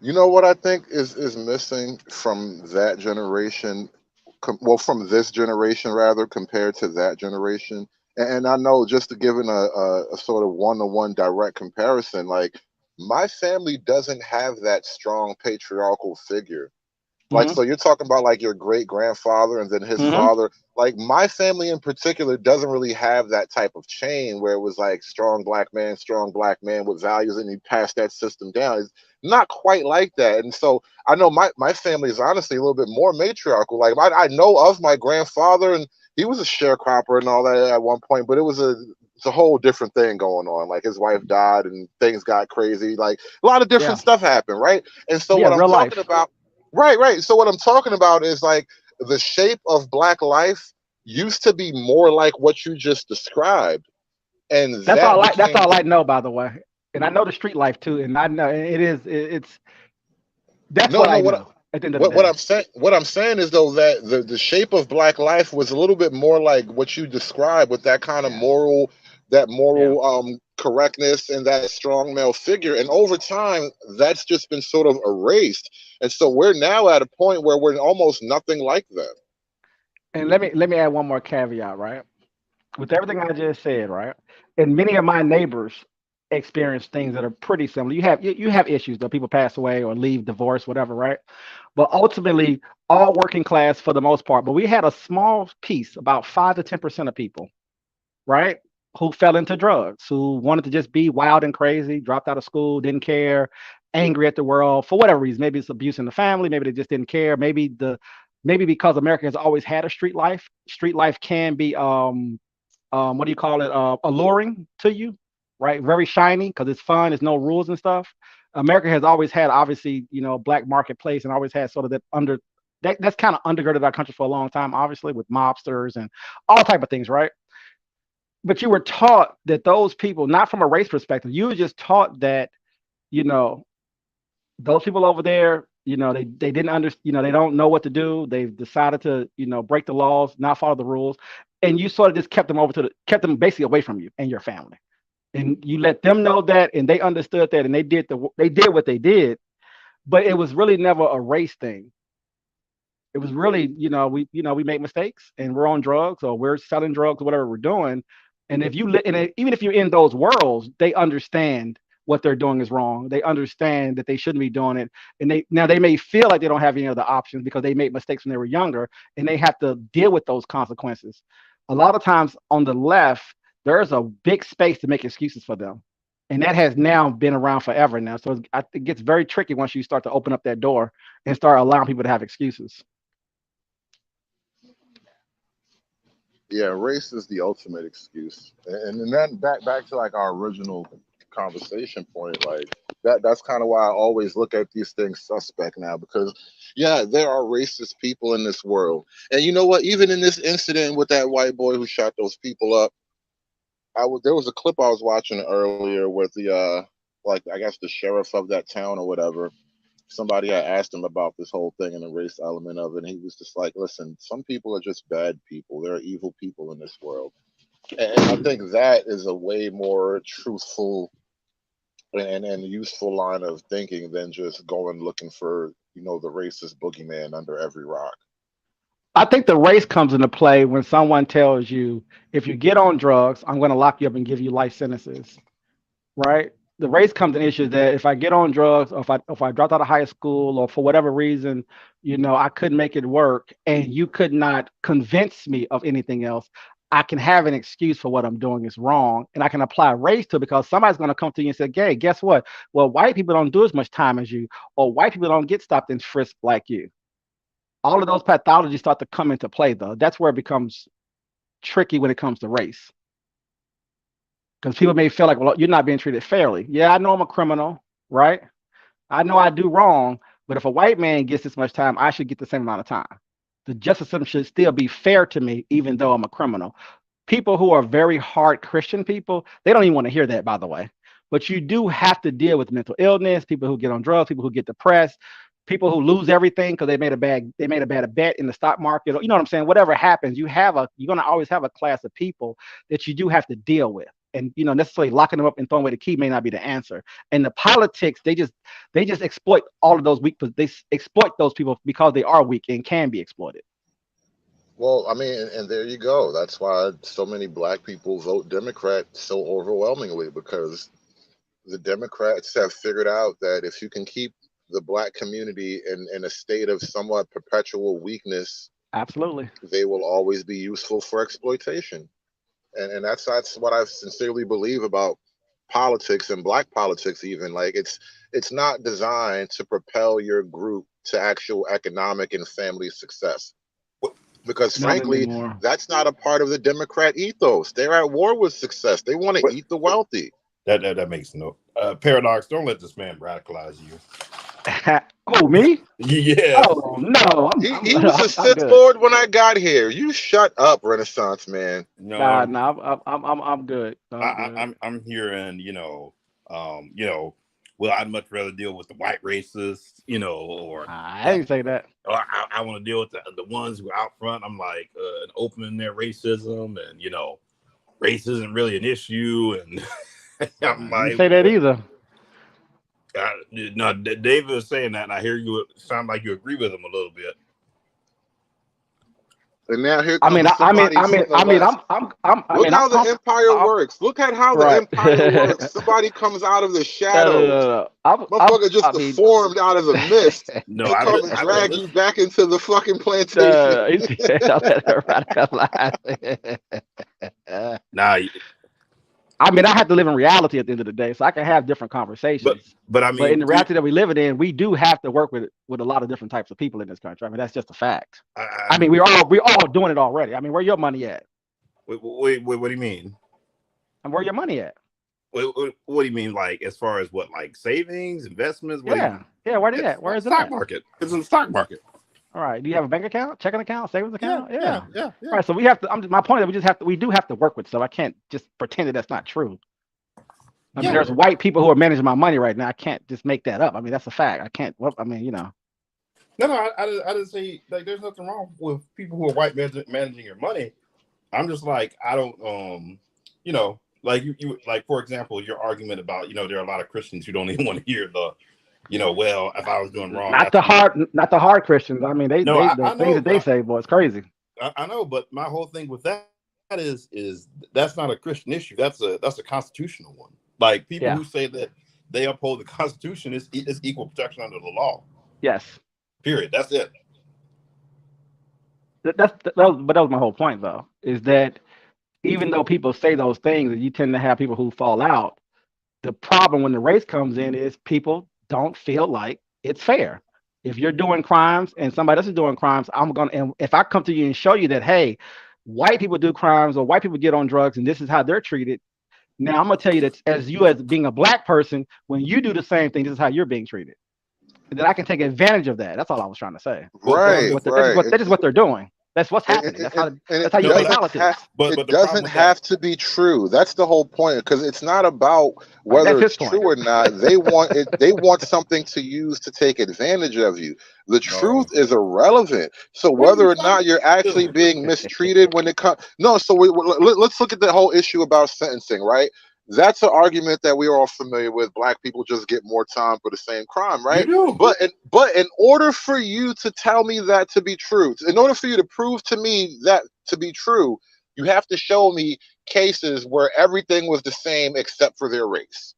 You know what I think is missing from that generation, from this generation rather, compared to that generation, And I know, just to give in a sort of one-to-one direct comparison, like my family doesn't have that strong patriarchal figure. Like, so you're talking about like your great grandfather and then his father. Like my family in particular doesn't really have that type of chain where it was like strong black man with values, and he passed that system down. It's not quite like that. And so I know my family is honestly a little bit more matriarchal. Like I know of my grandfather, and he was a sharecropper and all that at one point, but it's a whole different thing going on. Like his wife died and things got crazy. Like a lot of different stuff happened, right? And so what I'm talking about. Right. So what I'm talking about is like the shape of black life used to be more like what you just described, and that's all I know, by the way. And I know the street life too, and I know it's that's what I know. At the end of the day. What I'm saying is though that the shape of black life was a little bit more like what you described, with that kind of moral correctness and that strong male figure. And over time, that's just been sort of erased. And so we're now at a point where we're almost nothing like that. And let me add one more caveat, right? With everything I just said, right? And many of my neighbors experience things that are pretty similar. You have issues though, people pass away or leave, divorce, whatever, right? But ultimately, all working class for the most part. But we had a small piece, about 5 to 10% of people, right, who fell into drugs, who wanted to just be wild and crazy, dropped out of school, didn't care, angry at the world for whatever reason. Maybe it's abuse in the family, maybe they just didn't care. Maybe because America has always had a street life. Street life can be what do you call it? Alluring to you, right? Very shiny because it's fun. There's no rules and stuff. America has always had, obviously, black marketplace, and always had sort of that's kind of undergirded our country for a long time, obviously, with mobsters and all type of things, right? But you were taught that those people, not from a race perspective, you were just taught that, those people over there, they didn't understand, they don't know what to do. They've decided to, break the laws, not follow the rules. And you sort of just kept them basically away from you and your family. And you let them know that, and they understood that, and they did what they did. But it was really never a race thing. It was really, we make mistakes and we're on drugs or we're selling drugs or whatever we're doing. And even if you're in those worlds, they understand what they're doing is wrong. They understand that they shouldn't be doing it. And they may feel like they don't have any other options because they made mistakes when they were younger, and they have to deal with those consequences. A lot of times on the left, there's a big space to make excuses for them. And that has now been around forever now. So it gets very tricky once you start to open up that door and start allowing people to have excuses. Yeah, race is the ultimate excuse. And then back to like our original conversation point, like that's kind of why I always look at these things suspect now, because there are racist people in this world. And you know what, even in this incident with that white boy who shot those people up, there was a clip I was watching earlier with the I guess the sheriff of that town or whatever. Somebody had asked him about this whole thing and the race element of it, and he was just like, listen, some people are just bad people. There are evil people in this world. And I think that is a way more truthful and useful line of thinking than just going looking for, the racist boogeyman under every rock. I think the race comes into play when someone tells you, if you get on drugs, I'm going to lock you up and give you life sentences, right? The race comes in issue that if I get on drugs, or if I dropped out of high school, or for whatever reason, I couldn't make it work, and you could not convince me of anything else, I can have an excuse for what I'm doing is wrong, and I can apply race to it, because somebody's going to come to you and say, "Hey, guess what? Well, white people don't do as much time as you, or white people don't get stopped and frisked like you." All of those pathologies start to come into play, though. That's where it becomes tricky when it comes to race. Because people may feel like, well, you're not being treated fairly. Yeah, I know I'm a criminal, right? I know I do wrong, but if a white man gets this much time, I should get the same amount of time. The justice system should still be fair to me, even though I'm a criminal. People who are very hard Christian people, they don't even want to hear that, by the way. But you do have to deal with mental illness, people who get on drugs, people who get depressed, people who lose everything because they made a bad bet in the stock market. You know what I'm saying? Whatever happens, you're going to always have a class of people that you do have to deal with. And necessarily locking them up and throwing away the key may not be the answer. And the politics, they just exploit all of those weak. They exploit those people because they are weak and can be exploited. Well, I mean, and there you go. That's why so many black people vote Democrat so overwhelmingly, because the Democrats have figured out that if you can keep the black community in a state of somewhat perpetual weakness, Absolutely. they will always be useful for exploitation. And that's what I sincerely believe about politics and black politics. Even like it's not designed to propel your group to actual economic and family success, because Not frankly, anymore. that's not a part of the Democrat ethos. They're at war with success. They want to eat the wealthy. That makes no Paradox. Don't let this man radicalize you. Oh, me? Yeah. Oh no, He was a Sith Lord when I got here. You shut up, Renaissance man. No, I'm good. I'm hearing, well, I'd much rather deal with the white racists, or I didn't say that. Or I want to deal with the ones who are out front. I'm like opening their racism, and race isn't really an issue, and I'm I like, didn't say that either. No, David is saying that, and I hear you sound like you agree with him a little bit. And now here I comes mean, Look how the empire works. Look at how the empire works. Somebody comes out of the shadows. Motherfucker just formed out of the mist. No, to come and drag you back into the fucking plantation. Nah, I mean, I have to live in reality at the end of the day, so I can have different conversations. But I mean, but in the reality that we live in, we do have to work with a lot of different types of people in this country. I mean, that's just a fact. I mean, we're all doing it already. I mean, where your money at? Wait, what do you mean? And where your money at? What do you mean, like as far as what, like savings, investments? Yeah, where they at? Where is it stock at? market? It's in the stock market. All right. Do you have a bank account, checking account, savings account? Yeah. Yeah. All right. So we have to. My point is, we do have to work with. So I can't just pretend that that's not true. I mean, there's white people who are managing my money right now. I can't just make that up. I mean, that's a fact. I can't. Well, I mean, No, I didn't say like there's nothing wrong with people who are white managing your money. I'm just like, I don't, like you like, for example, your argument about, there are a lot of Christians who don't even want to hear the, well, if I was doing wrong. Not the hard Christians. I mean, the things that they say, boy, it's crazy. I know, but my whole thing with that is that's not a Christian issue. That's a constitutional one. Like people who say that they uphold the Constitution is equal protection under the law. Yes. Period. That's it. But that was my whole point, though, is that even though people say those things, and you tend to have people who fall out, the problem when the race comes in is people don't feel like it's fair. If you're doing crimes and somebody else is doing crimes, and if I come to you and show you that, hey, white people do crimes or white people get on drugs and this is how they're treated, now I'm gonna tell you that as being a black person, when you do the same thing, this is how you're being treated. And then I can take advantage of that. That's all I was trying to say. Right. That is what they're doing. That's what's happening. That's how you play politics. It doesn't have to be true. That's the whole point, because it's not about whether it's true or not. They want it. They want something to use to take advantage of you. The truth is irrelevant. So whether or not you're actually being mistreated when it comes, so let's look at the whole issue about sentencing, right? That's an argument that we are all familiar with. Black people just get more time for the same crime, right? But in order for you to tell me that to be true, in order for you to prove to me that to be true, you have to show me cases where everything was the same except for their race.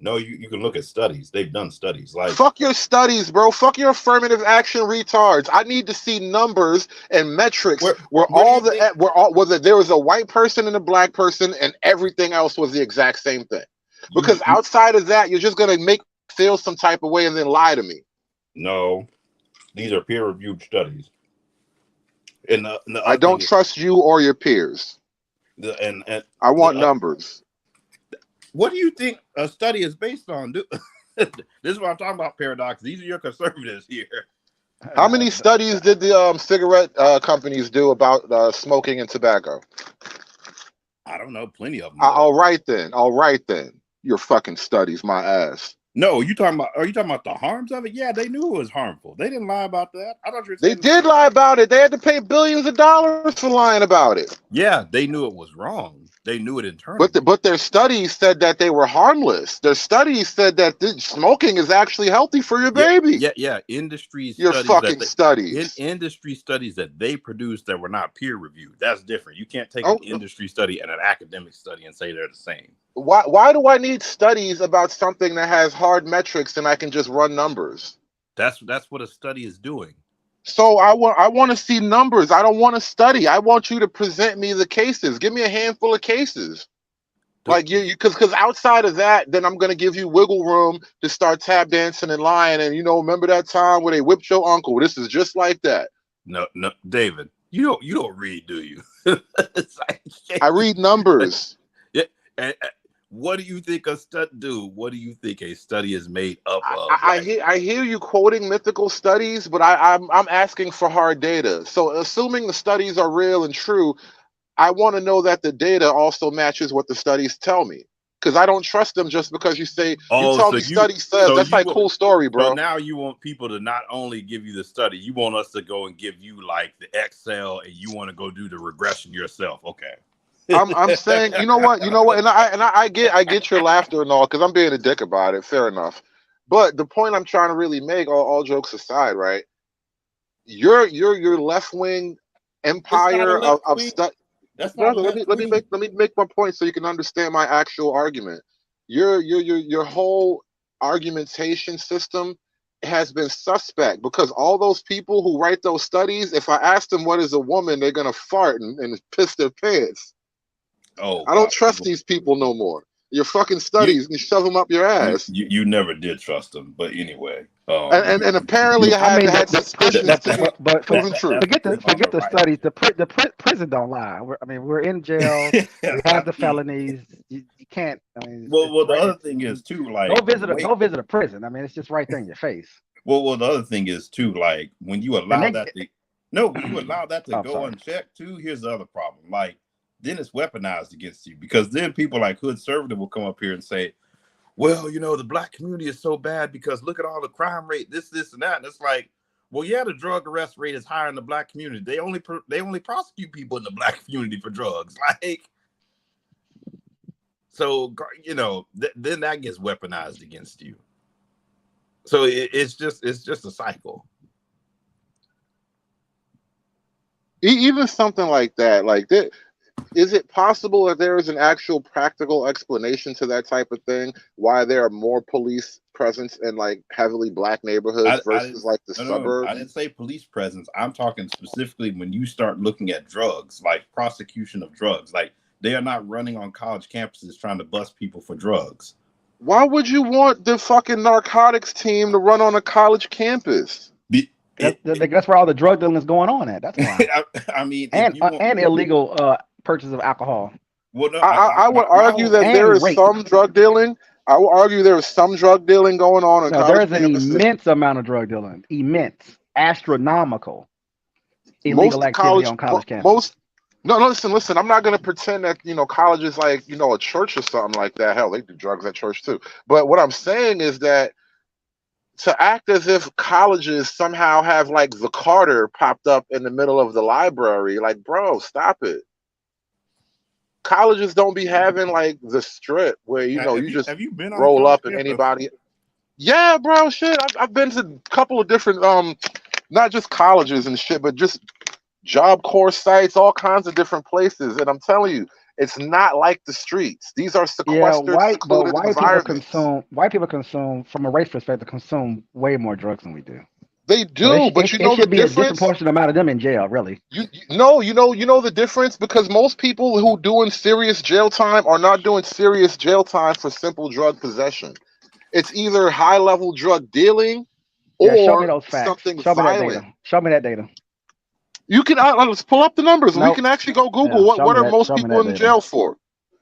No, you can look at studies. They've done studies. Like, fuck your studies, bro. Fuck your affirmative action retards. I need to see numbers and metrics whether there was a white person and a black person and everything else was the exact same thing. Because outside of that, you're just gonna feel some type of way and then lie to me. No, these are peer-reviewed studies. And I don't trust you or your peers. And I want numbers. What do you think a study is based on? This is what I'm talking about, Paradox. These are your conservatives here. How many studies did the cigarette companies do about smoking and tobacco? I don't know. Plenty of them. All right then. Your fucking studies, my ass. No, are you talking about the harms of it? Yeah, they knew it was harmful. They didn't lie about that. I thought you were They saying did lie about it. They had to pay billions of dollars for lying about it. yeah, they knew it was wrong. They knew it internally. But their studies said that they were harmless. Their studies said that smoking is actually healthy for your baby. Yeah. Industry Your studies fucking studies. Industry studies that they produced that were not peer reviewed. That's different. You can't take an industry study and an academic study and say they're the same. Why do I need studies about something that has hard metrics and I can just run numbers? That's what a study is doing. So I want to see numbers. I don't want to study. I want you to present me the cases. Give me a handful of cases. Like because outside of that, then I'm gonna give you wiggle room to start tap dancing and lying. And remember that time where they whipped your uncle? This is just like that. No, David, you don't read, do you? I read numbers. Yeah. And what do you think a study do? What do you think a study is made up of? I hear you quoting mythical studies, but I'm asking for hard data. So assuming the studies are real and true, I want to know that the data also matches what the studies tell me. Because I don't trust them just because you say, study says. That's like cool story, bro. So now you want people to not only give you the study, you want us to go and give you like the Excel, and you want to go do the regression yourself. Okay. I'm saying, you know what, and I get your laughter and all, because I'm being a dick about it. Fair enough. But the point I'm trying to really make, all jokes aside, right? Your left wing empire of study. Let me make my point so you can understand my actual argument. Your whole argumentation system has been suspect, because all those people who write those studies, if I ask them what is a woman, they're gonna fart and piss their pants. Oh, I don't trust these people no more. Your fucking studies, you shove them up your ass. You never did trust them, but anyway. And apparently I had suspicions but proven true. Forget the studies. The prison don't lie. We're in jail. We have the felonies. You can't. Well, the other thing is too, like, go visit a prison. It's just right there in your face. Well, the other thing is too, like, when you allow that to go unchecked too. Here's the other problem, like. Then it's weaponized against you, because then people like Hood Conservative will come up here and say, well, the black community is so bad because look at all the crime rate, this, and that. And it's like, well, yeah, the drug arrest rate is higher in the black community. They only prosecute people in the black community for drugs. Like, so, then that gets weaponized against you. So it's just a cycle. Even something like that, is it possible that there is an actual practical explanation to that type of thing? Why there are more police presence in like heavily black neighborhoods versus like the suburbs? I didn't say police presence. I'm talking specifically when you start looking at drugs, like prosecution of drugs. Like, they are not running on college campuses trying to bust people for drugs. Why would you want the fucking narcotics team to run on a college campus? That's where all the drug dealing is going on at. That's why. and illegal purchase of alcohol. Well, no, I would argue that there is some drug dealing. I will argue there is some drug dealing going on. There is an immense amount of drug dealing. Immense, astronomical illegal activity on college campus. Listen. I'm not going to pretend that college is like a church or something like that. Hell, they do drugs at church too. But what I'm saying is that to act as if colleges somehow have like the Carter popped up in the middle of the library, like, bro, stop it. Colleges don't be having like the strip where you just roll up and anybody. Yeah, bro, shit. I've been to a couple of different not just colleges and shit, but just Job Corps sites, all kinds of different places. And I'm telling you, it's not like the streets. These are sequestered, secluded environments. White people consume, from a race perspective, consume way more drugs than we do. They do, but you know the difference. It should be a disproportionate amount of them in jail, really. You know the difference, because most people who doing serious jail time are not doing serious jail time for simple drug possession. It's either high level drug dealing or something violent. Show me that data. You can let's pull up the numbers. Nope. We can actually go Google what are most people in jail for.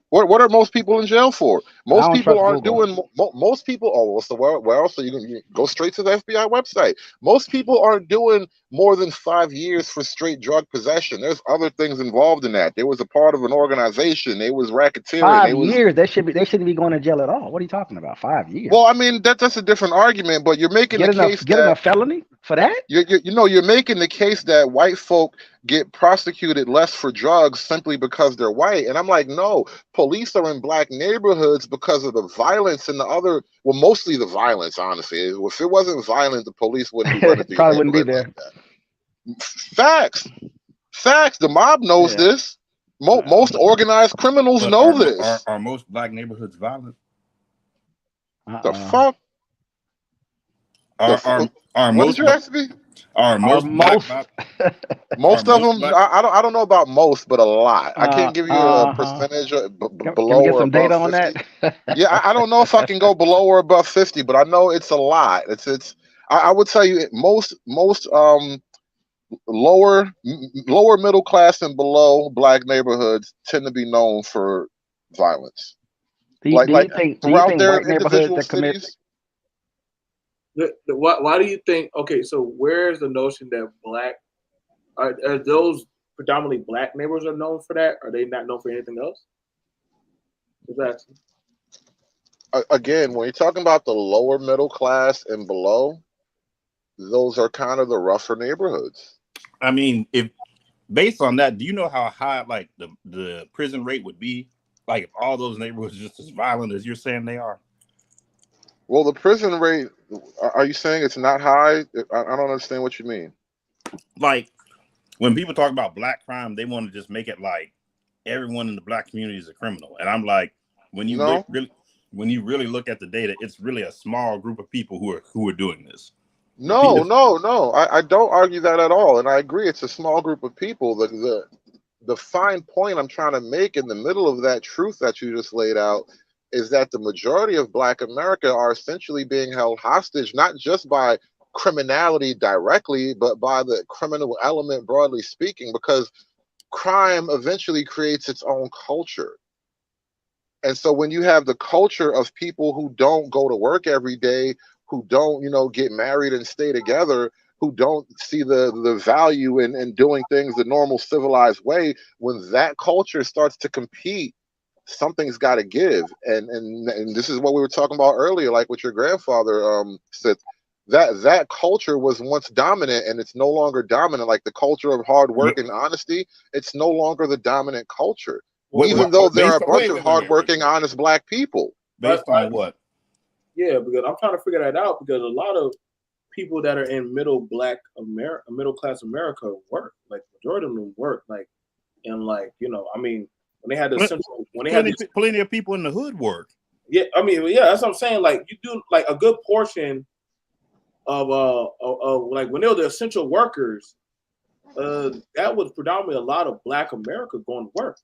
What are most people in jail for? Most don't people trust aren't Google. doing. Most people. Oh, well, so where else? So you can go straight to the FBI website. Most people aren't doing more than 5 years for straight drug possession. There's other things involved in that. They was a part of an organization. They was racketeering. 5 They was. years. They shouldn't be going to jail at all. What are you talking about? 5 years. Well, I mean that's a different argument. But you're making the case Get that a felony for that. you're making the case that white folk get prosecuted less for drugs simply because they're white, and I'm like, no. Police are in black neighborhoods because of the violence and the other. Well, mostly the violence, honestly. If it wasn't violent, the police wouldn't be running through Probably your wouldn't be neighborhood there. like that. Facts. The mob knows Yeah. this. Most organized criminals But know this. Are most black neighborhoods violent? The fuck? Are What most did you ask me? are most black Most are of most them, black- I don't know about most, but a lot. I can't give you a percentage Can below we get or some above data on 50. that? Yeah, I don't know if I can go below or above 50, but I know it's a lot. I would tell you most lower middle class and below black neighborhoods tend to be known for violence. Do you think throughout their white neighborhoods individual that commit? cities. Why do you think? Okay, so where's the notion that black are those predominantly black neighborhoods are known for that? Are they not known for anything else? Exactly. Again, when you're talking about the lower middle class and below, those are kind of the rougher neighborhoods. I mean, if based on that, do you know how high like the prison rate would be? Like if all those neighborhoods are just as violent as you're saying they are? Well, the prison rate, are you saying it's not high? I don't understand what you mean. Like when people talk about black crime, they want to just make it like everyone in the black community is a criminal. And I'm like, when you really look at the data, it's really a small group of people who are doing this. No. I don't argue that at all. And I agree it's a small group of people. The fine point I'm trying to make in the middle of that truth that you just laid out is that the majority of Black America are essentially being held hostage, not just by criminality directly, but by the criminal element, broadly speaking, because crime eventually creates its own culture. And so when you have the culture of people who don't go to work every day, who don't, get married and stay together, who don't see the value in doing things the normal civilized way, when that culture starts to compete, something's got to give. And this is what we were talking about earlier, like what your grandfather said, that culture was once dominant and it's no longer dominant. Like the culture of hard work and honesty, it's no longer the dominant culture. Even though there are a bunch of hardworking, honest Black people. Based on what? Yeah, because I'm trying to figure that out, because a lot of people that are in middle class America work. Like majority of them work. Like, and like, I mean, when they had the central, plenty of people in the hood work. Yeah, I mean, yeah, that's what I'm saying. Like, you do like a good portion of like when they were the essential workers, that was predominantly a lot of Black America going to work.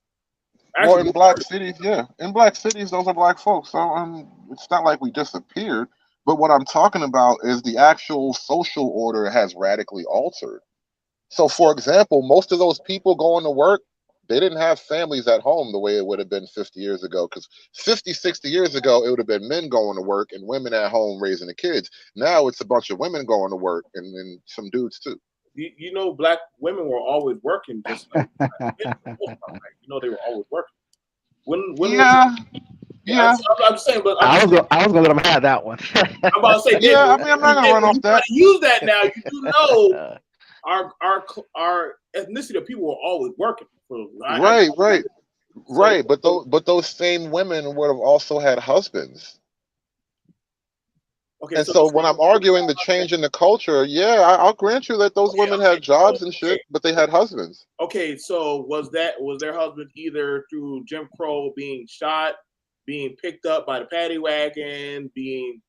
Well, in Black cities, yeah. In Black cities, those are Black folks. So it's not like we disappeared. But what I'm talking about is the actual social order has radically altered. So, for example, most of those people going to work, they didn't have families at home the way it would have been 50 years ago. Because 50, 60 years ago, it would have been men going to work and women at home raising the kids. Now it's a bunch of women going to work and some dudes too. Black women were always working. Just like, they were always working. Yeah. I'm saying, but I was gonna let them have that one. I'm about to say, yeah. I mean, I'm not gonna run off that. Use that now. You do know our ethnicity of people were always working. Right. But those same women would have also had husbands. Okay. And so when I'm arguing the change in the culture, yeah, I'll grant you that those women had jobs and shit, but they had husbands. Okay, so was their husband either through Jim Crow being shot, being picked up by the paddy wagon, being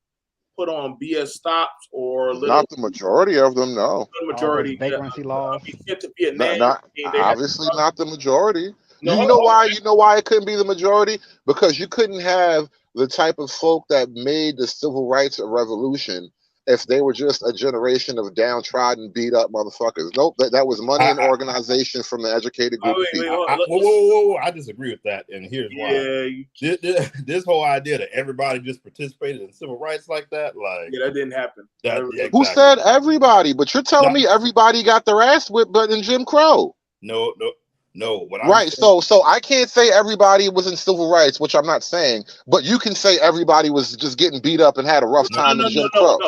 put on BS stops, or not the majority of them? No, the majority. Vagrancy laws. Sent to Vietnam. Not the majority. No, you know why? You know why it couldn't be the majority? Because you couldn't have the type of folk that made the civil rights revolution if they were just a generation of downtrodden, beat up motherfuckers. Nope, that was money and organization from the educated group of people. Whoa, I disagree with that, and here's why. Yeah, This whole idea that everybody just participated in civil rights like that, like that didn't happen. Who said everybody? But you're telling me everybody got their ass whipped, but in Jim Crow. No. What right. So I can't say everybody was in civil rights, which I'm not saying, but you can say everybody was just getting beat up and had a rough time in Jim Crow.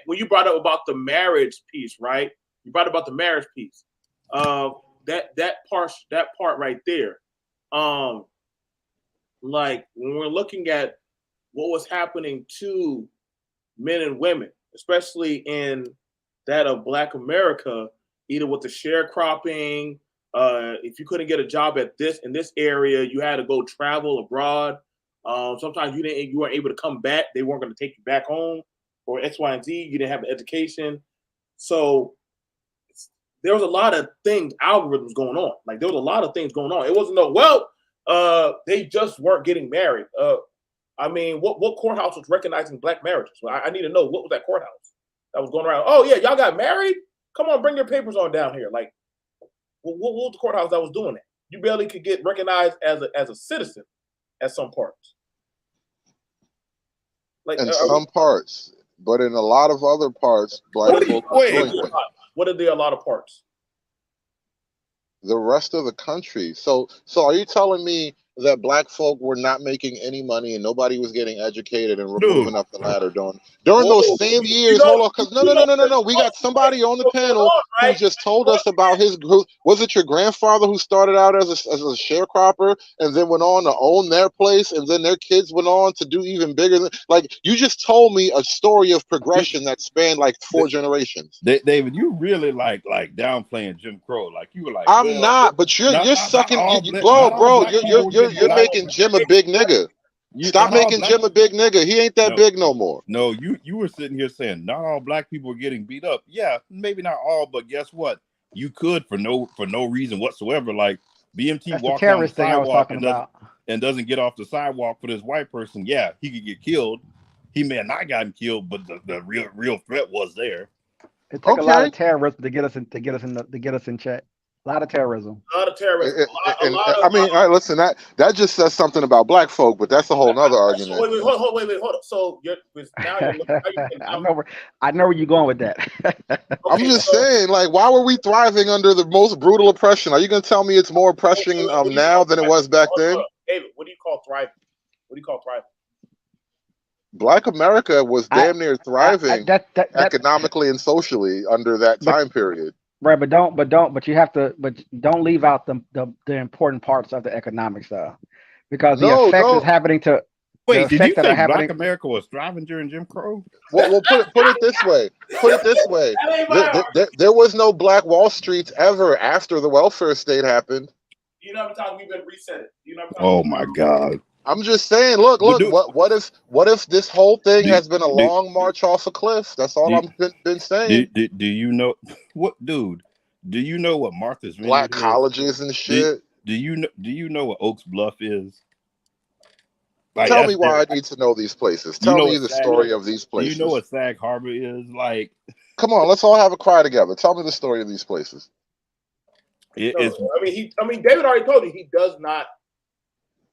When you brought up about the marriage piece, right? You brought up about the marriage piece. That part right there. Like when we're looking at what was happening to men and women, especially in that of Black America, either with the sharecropping. If you couldn't get a job in this area, you had to go travel abroad. Sometimes you weren't able to come back. They weren't going to take you back home, or X, Y, and Z. You didn't have an education. So there was a lot of things, algorithms going on. Like there was a lot of things going on. It wasn't they just weren't getting married. I mean, what courthouse was recognizing Black marriages? Well, I need to know, what was that courthouse that was going around? Oh yeah, y'all got married? Come on, bring your papers on down here. Like, what was the courthouse that was doing that? You barely could get recognized as a citizen at some parts. Like in some parts, but in a lot of other parts, Black folk are doing. What are there a lot of parts? The rest of the country. So are you telling me that Black folk were not making any money and nobody was getting educated and moving up the ladder during those same years? Hold on, because no. We got somebody on the panel who just told us about his group. Was it your grandfather who started out as a sharecropper and then went on to own their place, and then their kids went on to do even bigger? Like, you just told me a story of progression that spanned like 4 generations. David, you really like downplaying Jim Crow. Like you were like, I'm not, but you're sucking, bro. You're making Jim a big nigga. Stop making Jim a big nigga. He ain't that big no more. No, you were sitting here saying not all Black people are getting beat up. Yeah, maybe not all, but guess what? You could for no reason whatsoever. Like BMT walked down the sidewalk and doesn't get off the sidewalk for this white person. Yeah, he could get killed. He may have not gotten killed, but the real threat was there. It took a lot of terrorism to get us in check. A lot of terrorism. I mean, listen, that just says something about Black folk, but that's a whole nother argument. Wait, hold on. So now you're looking, I know where you're going with that. I'm just saying, like, why were we thriving under the most brutal oppression? Are you going to tell me it's more oppression now than it was back then? David, what do you call thriving? Black America was damn near thriving economically and socially under that time period. Right, but don't leave out the important parts of the economic stuff, because the effect is happening to. Wait, did you say Black America was thriving during Jim Crow? Well, put it this way. There was no Black Wall Streets ever after the welfare state happened. You know what I'm talking? We've been reset. Oh my God. I'm just saying, look, what if this whole thing has been a long march off a cliff? That's all I've been saying. Do you know what, dude? Do you know what Martha's Vineyard Black colleges and shit? Do you know what Oaks Bluff is? Like, tell me why I need to know these places. Tell me the story of these places. Do you know what Sag Harbor is? Like, come on, let's all have a cry together. Tell me the story of these places. I mean, David already told you he does not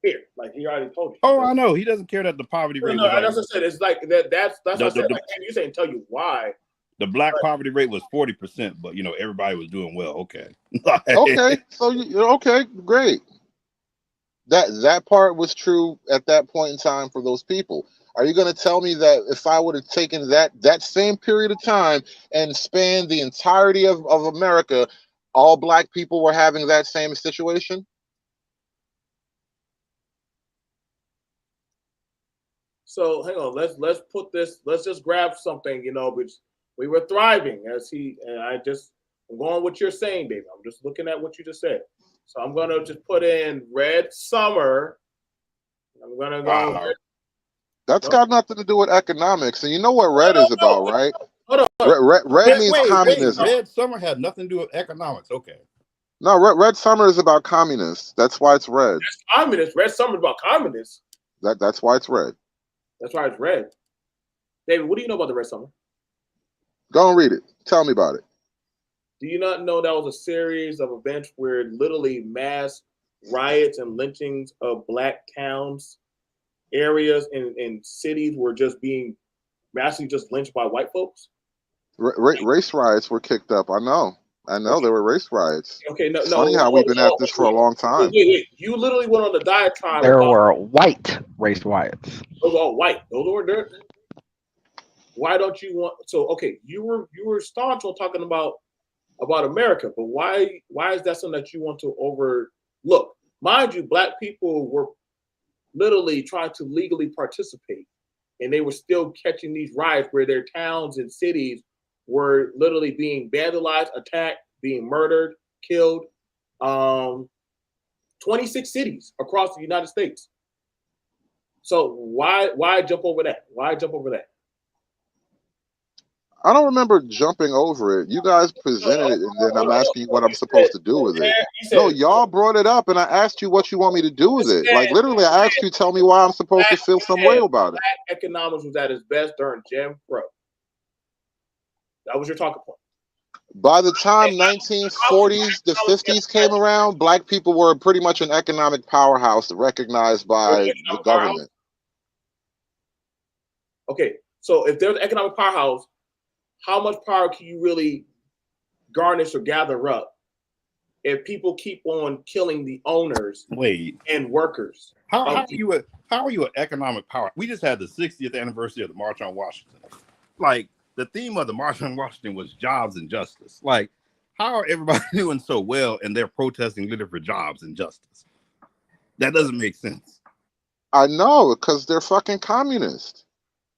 care. Like, he already told you. Oh, I know. He doesn't care that the poverty rate. No, that's what I said. It's like that. That's what I said. You saying tell you why. The Black poverty rate was 40%, but everybody was doing well. Okay. Okay. So okay, great. That part was true at that point in time for those people. Are you going to tell me that if I would have taken that same period of time and spanned the entirety of America, all Black people were having that same situation? So hang on, let's put this. Let's just grab something, which we were thriving I'm going with what you're saying, baby. I'm just looking at what you just said. So I'm gonna just put in Red Summer. I'm gonna go. Wow. That's got nothing to do with economics, and you know what red is about, right? Hold on. Red means communism. Red Summer had nothing to do with economics. Okay. No, Red Summer is about communists. That's why it's red. That's communist. Red Summer is about communists. That's why it's red. That's why it's red. David, what do you know about the Red Summer? Go and read it. Tell me about it. Do you not know that was a series of events where literally mass riots and lynchings of black towns, areas, and cities were just being massively just lynched by white folks? Race riots were kicked up. I know. There were race riots. Okay, no, It's funny how we've been at this for a long time. Wait. You literally went on the diatribe. There were white race riots. Those are all white. Those were dirt. Why don't you want? So okay, you were staunch on talking about America, but why is that something that you want to overlook? Mind you, black people were literally trying to legally participate, and they were still catching these riots where their towns and cities were literally being vandalized, attacked, being murdered, killed. 26 cities across the United States. So why jump over that? Why jump over that? I don't remember jumping over it. You guys presented it, and then I'm asking you what I'm supposed to do with it. No, y'all brought it up, and I asked you what you want me to do with it. Like, literally, I asked you, tell me why I'm supposed to feel some way about it. Black economics was at its best during Jim Crow. That was your talking point. By the time 1940s, the 50s came around, black people were pretty much an economic powerhouse recognized by the government. Okay, so if there's an economic powerhouse, how much power can you really garnish or gather up if people keep on killing the owners and workers? How are you an economic power? We just had the 60th anniversary of the March on Washington. Like, the theme of the March on Washington was jobs and justice. Like, how are everybody doing so well and they're protesting literally for jobs and justice? That doesn't make sense. I know, because they're fucking communist.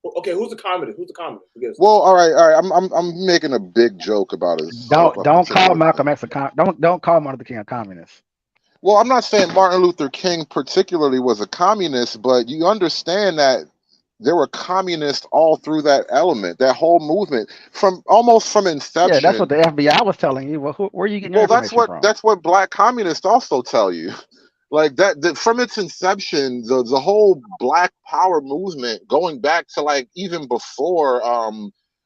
Okay, who's the communist? Who's the communist? Well, all right. I'm making a big joke about it. Don't call Malcolm X don't call Martin Luther King a communist. Well, I'm not saying Martin Luther King particularly was a communist, but you understand that there were communists all through that element, that whole movement, from inception. Yeah, that's what the FBI was telling you. Well, where are you getting your information from? That's what black communists also tell you. Like that from its inception, the whole Black Power movement, going back to like even before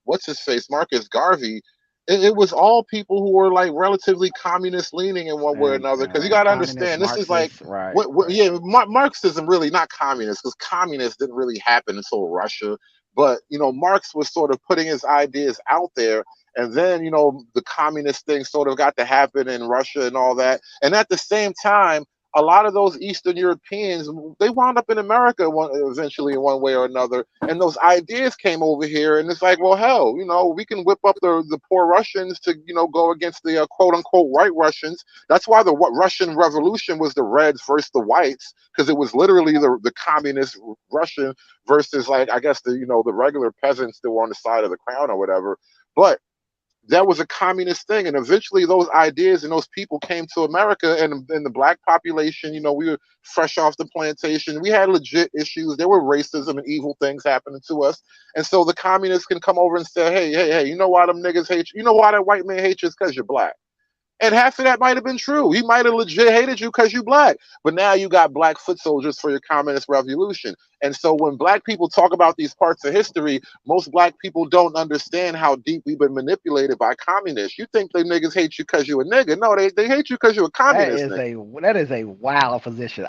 what's his face, Marcus Garvey, it was all people who were like relatively communist leaning in one way or another. Because you got to understand, this is like Marxism really not communist, because communists didn't really happen until Russia. But Marx was sort of putting his ideas out there. And then, the communist thing sort of got to happen in Russia and all that. And at the same time, a lot of those Eastern Europeans, they wound up in America eventually in one way or another. And those ideas came over here. And it's like, well, hell, we can whip up the poor Russians to, go against the quote unquote white Russians. That's why the Russian Revolution was the Reds versus the whites, because it was literally the communist Russian versus, like, I guess, the regular peasants that were on the side of the crown or whatever. But that was a communist thing, and eventually those ideas and those people came to America, and the black population, we were fresh off the plantation. We had legit issues. There were racism and evil things happening to us, and so the communists can come over and say, hey, you know why them niggas hate you? You know why that white man hates you? It's because you're black. And half of that might have been true. He might have legit hated you because you black. But now you got black foot soldiers for your communist revolution. And so when black people talk about these parts of history, most black people don't understand how deep we've been manipulated by communists. You think they niggas hate you because you a nigga. No, they hate you because you're a communist. That is a wild position.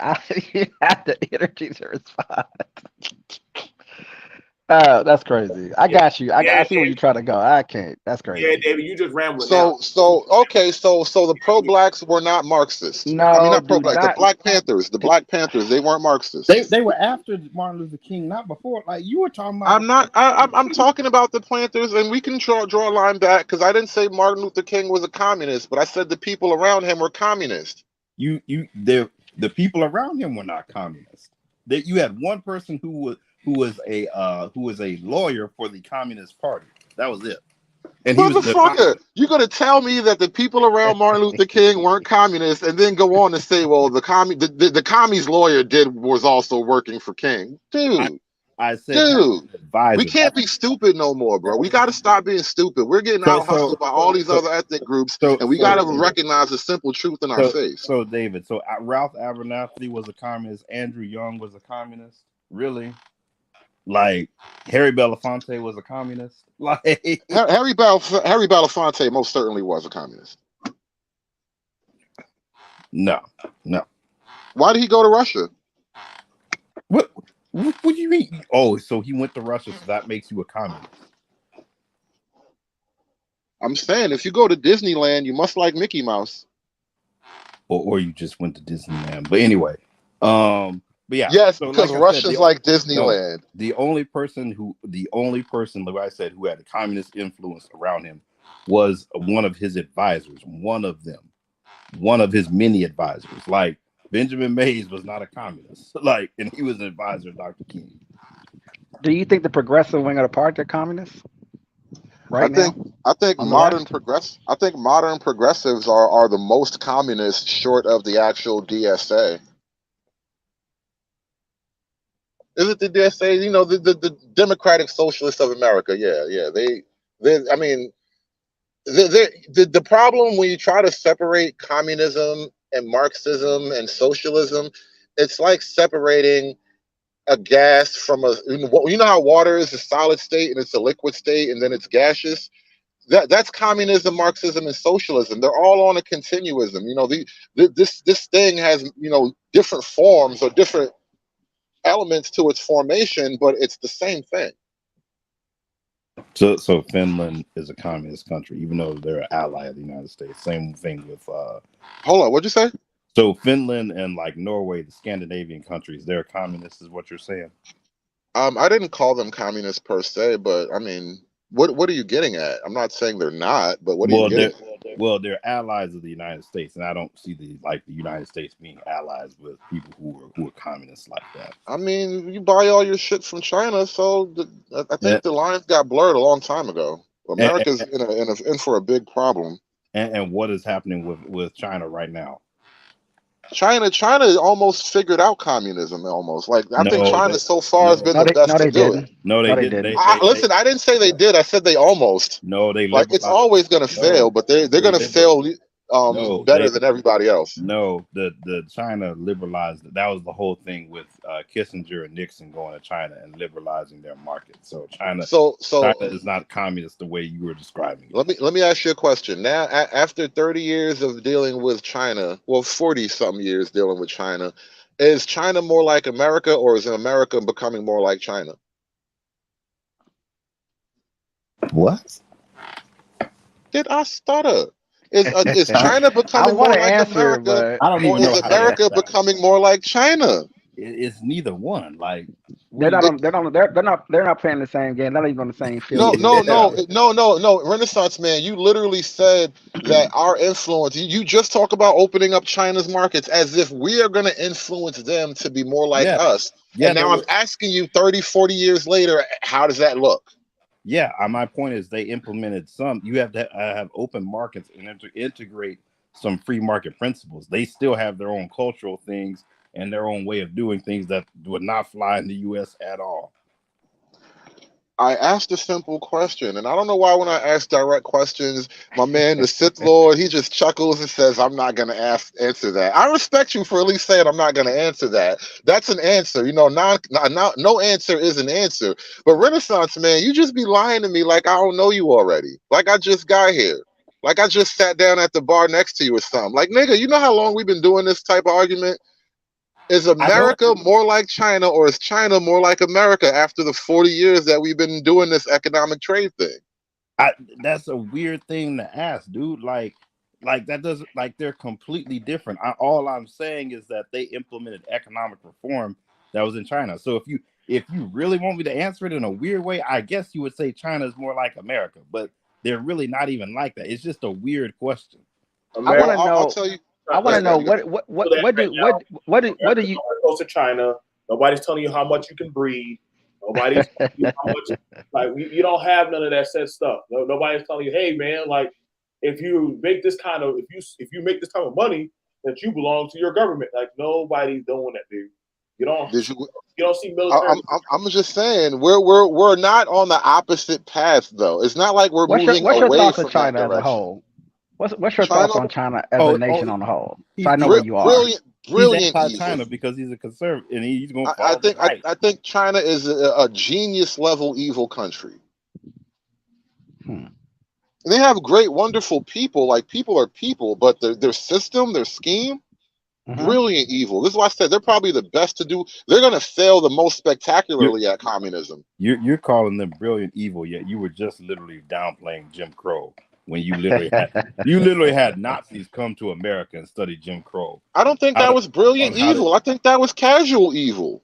You have the energy to respond. That's crazy. I got you. I see where you're trying to go. I can't. That's crazy. Yeah, David, you just rambling. So the pro-blacks were not Marxists. No, I mean, not pro-black. The Black Panthers. The Black Panthers. They weren't Marxists. They were after Martin Luther King, not before. Like you were talking about. I'm talking about the Panthers, and we can draw a line back, because I didn't say Martin Luther King was a communist, but I said the people around him were communist. The people around him were not communist. That you had one person who was a lawyer for the Communist Party. That was it. And motherfucker, you're gonna tell me that the people around Martin Luther King weren't communists, and then go on to say, well, the commies lawyer was also working for King, dude. I said, we can't be stupid no more, bro. We got to stop being stupid. We're getting out hustled by all these other ethnic groups, and we got to recognize the simple truth in our face. So, David, Ralph Abernathy was a communist. Andrew Young was a communist. Really? Like Harry Belafonte was a communist. Like Harry Belafonte most certainly was a communist. no. Why did he go to Russia? What do you mean? Oh, so he went to Russia, so that makes you a communist. I'm saying if you go to Disneyland, you must like Mickey Mouse. Or you just went to Disneyland. But anyway, but yeah. Yes, so because like Russia's like Disneyland. No, the only person, like I said, who had a communist influence around him was one of his advisors, one of his many advisors. Like Benjamin Mays was not a communist, like, and he was an advisor of Dr. King. Do you think the progressive wing of the party are communists? I think modern progressives are the most communist short of the actual DSA. Is it the DSA? You know, the Democratic Socialists of America. Yeah. I mean, the problem when you try to separate communism and Marxism and socialism, it's like separating a gas from you know how water is a solid state and it's a liquid state and then it's gaseous. That's communism, Marxism, and socialism. They're all on a continuism. You know, this thing has, you know, different forms or different elements to its formation, but it's the same thing. So Finland is a communist country, even though they're an ally of the United States. Same thing with hold on, what'd you say? So Finland and like Norway, the Scandinavian countries, they're communists, is what you're saying? I didn't call them communists per se, but I mean, what are you getting at? I'm not saying they're not, but what are you getting at? Well, they're allies of the United States, and I don't see the United States being allies with people who are communists like that. I mean, you buy all your shit from China, so I think the lines got blurred a long time ago. America's in for a big problem. And what is happening with China right now? China almost figured out communism. Almost like I think China so far has been the best to do it. No, they didn't. Listen, I didn't say they did. I said they almost. No, they like it's always going to fail, but they're going to fail better than everybody else. No, the China liberalized. That was the whole thing with Kissinger and Nixon going to China and liberalizing their market. So China is not communist the way you were describing it. Let me ask you a question. Now, after 30 years of dealing with China, well, 40 something years dealing with China, is China more like America, or is America becoming more like China? What? Did I stutter? Is China becoming more like America, or is America becoming more like China? It's neither one. Like they're not playing the same game. They're not even on the same field. No. Renaissance man, you literally said that our influence. You just talk about opening up China's markets as if we are going to influence them to be more like us. And now I'm asking you, 30, 40 years later, how does that look? Yeah, my point is they implemented some. You have to have open markets and integrate some free market principles. They still have their own cultural things and their own way of doing things that would not fly in the U.S. at all. I asked a simple question, and I don't know why when I ask direct questions, my man, the Sith Lord, he just chuckles and says, I'm not going to answer that. I respect you for at least saying I'm not going to answer that. That's an answer. You know, no answer is an answer. But Renaissance, man, you just be lying to me like I don't know you already. Like I just got here. Like I just sat down at the bar next to you or something. Like, nigga, you know how long we've been doing this type of argument? Is America more like China, or is China more like America after the 40 years that we've been doing this economic trade thing? That's a weird thing to ask, dude. Like that doesn't, like, they're completely different. All I'm saying is that they implemented economic reform that was in China. So if you really want me to answer it in a weird way, I guess you would say China is more like America, but they're really not even like that. It's just a weird question. I'll tell you. I want to know what do you go to China? Nobody's telling you how much you can breed. Nobody's telling you how much, like, you don't have none of that said stuff. Nobody's telling you, hey man, like if you make this kind of if you make this type of money, that you belong to your government. Like nobody's doing that, dude. You don't see military. I'm just saying we're not on the opposite path though. It's not like we're moving away from China as a whole. What's your thoughts on China as a nation on the whole? So I know where you are. brilliant anti-China evil. because he's a conservative and he's going to I follow the right. think China is a genius level evil country. They have great, wonderful people. Like, people are people, but their system, their scheme, brilliant evil. This is why I said they're probably the best to do. They're going to fail the most spectacularly at communism. You're calling them brilliant evil, yet you were just literally downplaying Jim Crow when you literally had Nazis come to America and study Jim Crow. I don't think that was brilliant evil. I think that was casual evil.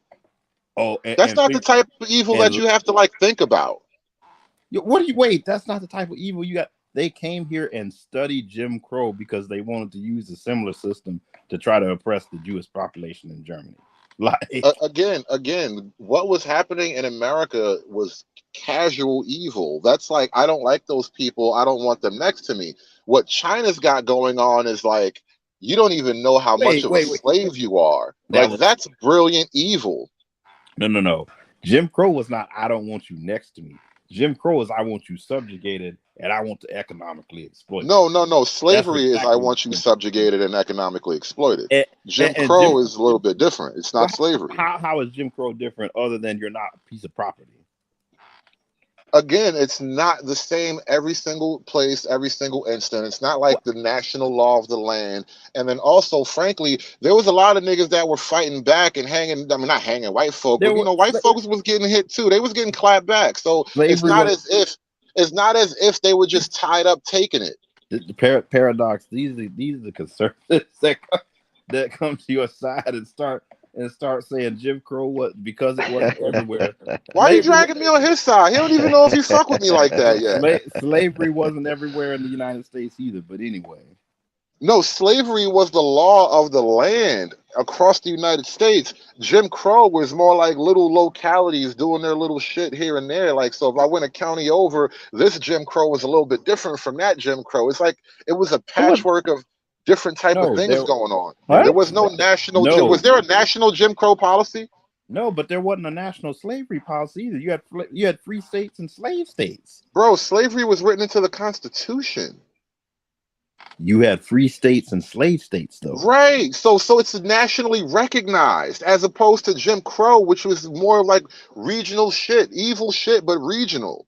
Oh, that's not the type of evil that you have to like think about. What do you wait? That's not the type of evil you got. They came here and studied Jim Crow because they wanted to use a similar system to try to oppress the Jewish population in Germany. Like again, what was happening in America was casual evil. That's like, I don't like those people. I don't want them next to me. What China's got going on is like, you don't even know how much of a slave you are. That's brilliant evil. No. Jim Crow was not, I don't want you next to me. Jim Crow is, I want you subjugated and I want to economically exploit. No. Slavery is, I want you subjugated and economically exploited. Jim Crow is a little bit different. It's not slavery. How is Jim Crow different other than you're not a piece of property? Again, it's not the same every single place, every single instant. It's not like the national law of the land. And then also, frankly, there was a lot of niggas that were fighting back and hanging. I mean, not hanging white folk, but white folks was getting hit too. They was getting clapped back. So it's not as if they were just tied up taking it. The paradox. These are the conservatives that come to your side and start saying Jim Crow because it wasn't everywhere. Why are you dragging me on his side? He don't even know if you fuck with me like that yet. Slavery wasn't everywhere in the United States either, but anyway. No, slavery was the law of the land across the United States. Jim Crow was more like little localities doing their little shit here and there. Like, so if I went a county over, this Jim Crow was a little bit different from that Jim Crow. It's like it was a patchwork of different type of things going on. There was no national. Was there a national Jim Crow policy? No, but there wasn't a national slavery policy either. You had free states and slave states. Bro, slavery was written into the Constitution. You had free states and slave states, though. Right. So it's nationally recognized as opposed to Jim Crow, which was more like regional shit, evil shit, but regional.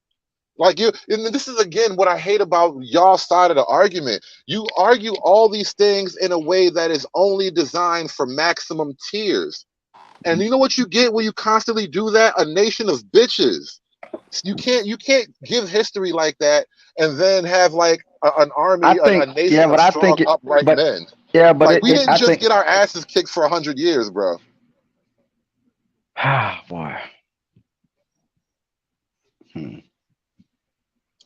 Like and this is again what I hate about y'all side of the argument. You argue all these things in a way that is only designed for maximum tiers. And you know what you get when you constantly do that? A nation of bitches. You can't give history like that and then have like an army, a nation of strong, upright men. Yeah, but like, we didn't just get our asses kicked for 100 years, bro. Ah, boy.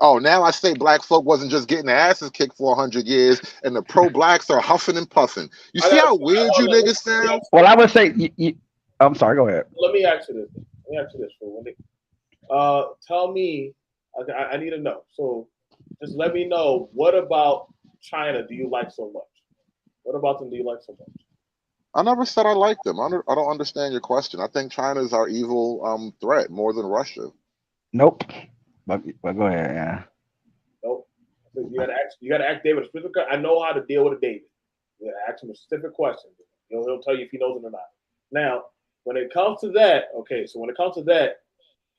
Oh, now I say black folk wasn't just getting their asses kicked for 100 years, and the pro-blacks are huffing and puffing. You see how weird you niggas sound? Well, I would say, I'm sorry, go ahead. Let me ask you this. Tell me, I need to know. So just let me know, what about China do you like so much? What about them do you like so much? I never said I like them. I don't understand your question. I think China is our evil threat more than Russia. Nope. But go ahead, yeah. Nope. You gotta ask David a specific. I know how to deal with a David. You gotta ask him a specific question. He'll tell you if he knows it or not. Now, when it comes to that,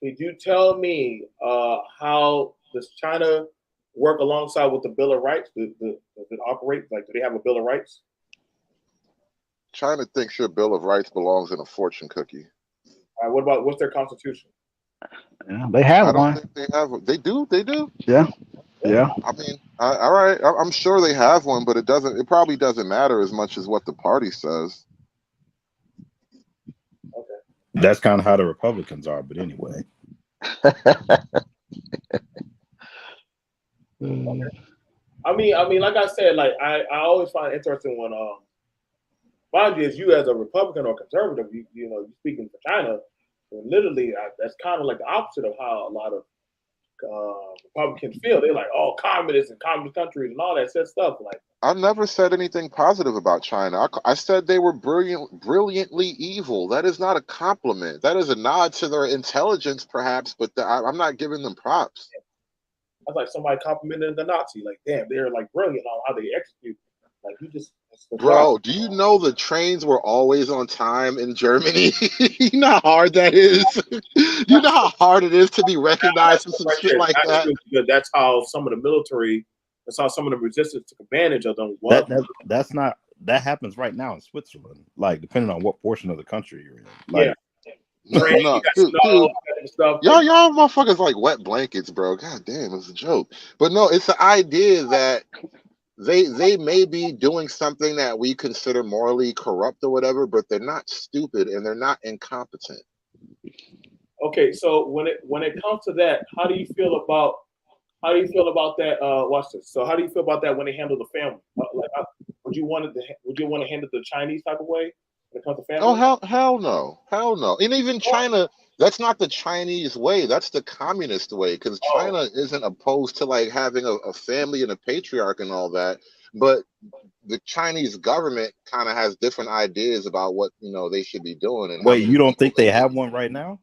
could you tell me how does China work alongside with the Bill of Rights? Does it operate? Like, do they have a Bill of Rights? China thinks your Bill of Rights belongs in a fortune cookie. All right, what's their constitution? Yeah, they have one. I don't think they have. They do. Yeah. I mean, all right. I'm sure they have one, but it probably doesn't matter as much as what the party says. Okay. That's kind of how the Republicans are, but anyway. I mean, like I said, like I always find it interesting when mind you, as you as a Republican or conservative, you speaking for China, and literally that's kind of like the opposite of how a lot of Republicans feel. They're like, oh, communists and communist countries and all that said stuff. Like, I never said anything positive about China. I said they were brilliantly evil. That is not a compliment. That is a nod to their intelligence, perhaps, but I'm not giving them props. That's like somebody complimenting the Nazi. Like, damn, they're like brilliant on how they execute. Like you just, Bro, do you know the trains were always on time in Germany? You know how hard that is? You know how hard it is to be recognized for some shit like that? That's how some of the military, that's how some of the resistance took advantage of them. That's not, that happens right now in Switzerland, like depending on what portion of the country you're in. Like, No, dude, y'all motherfuckers like wet blankets, bro. God damn, it's a joke. But no, it's the idea that they may be doing something that we consider morally corrupt or whatever, but they're not stupid and they're not incompetent. Okay, so when it comes to that, how do you feel about that? Watch this. So how do you feel about that when they handle the family? Would you want to handle the Chinese type of way when it comes to family? Oh hell no. And even China, that's not the Chinese way. That's the communist way. Because China isn't opposed to like having a family and a patriarch and all that. But the Chinese government kind of has different ideas about what they should be doing. And wait, you don't think they have one right now?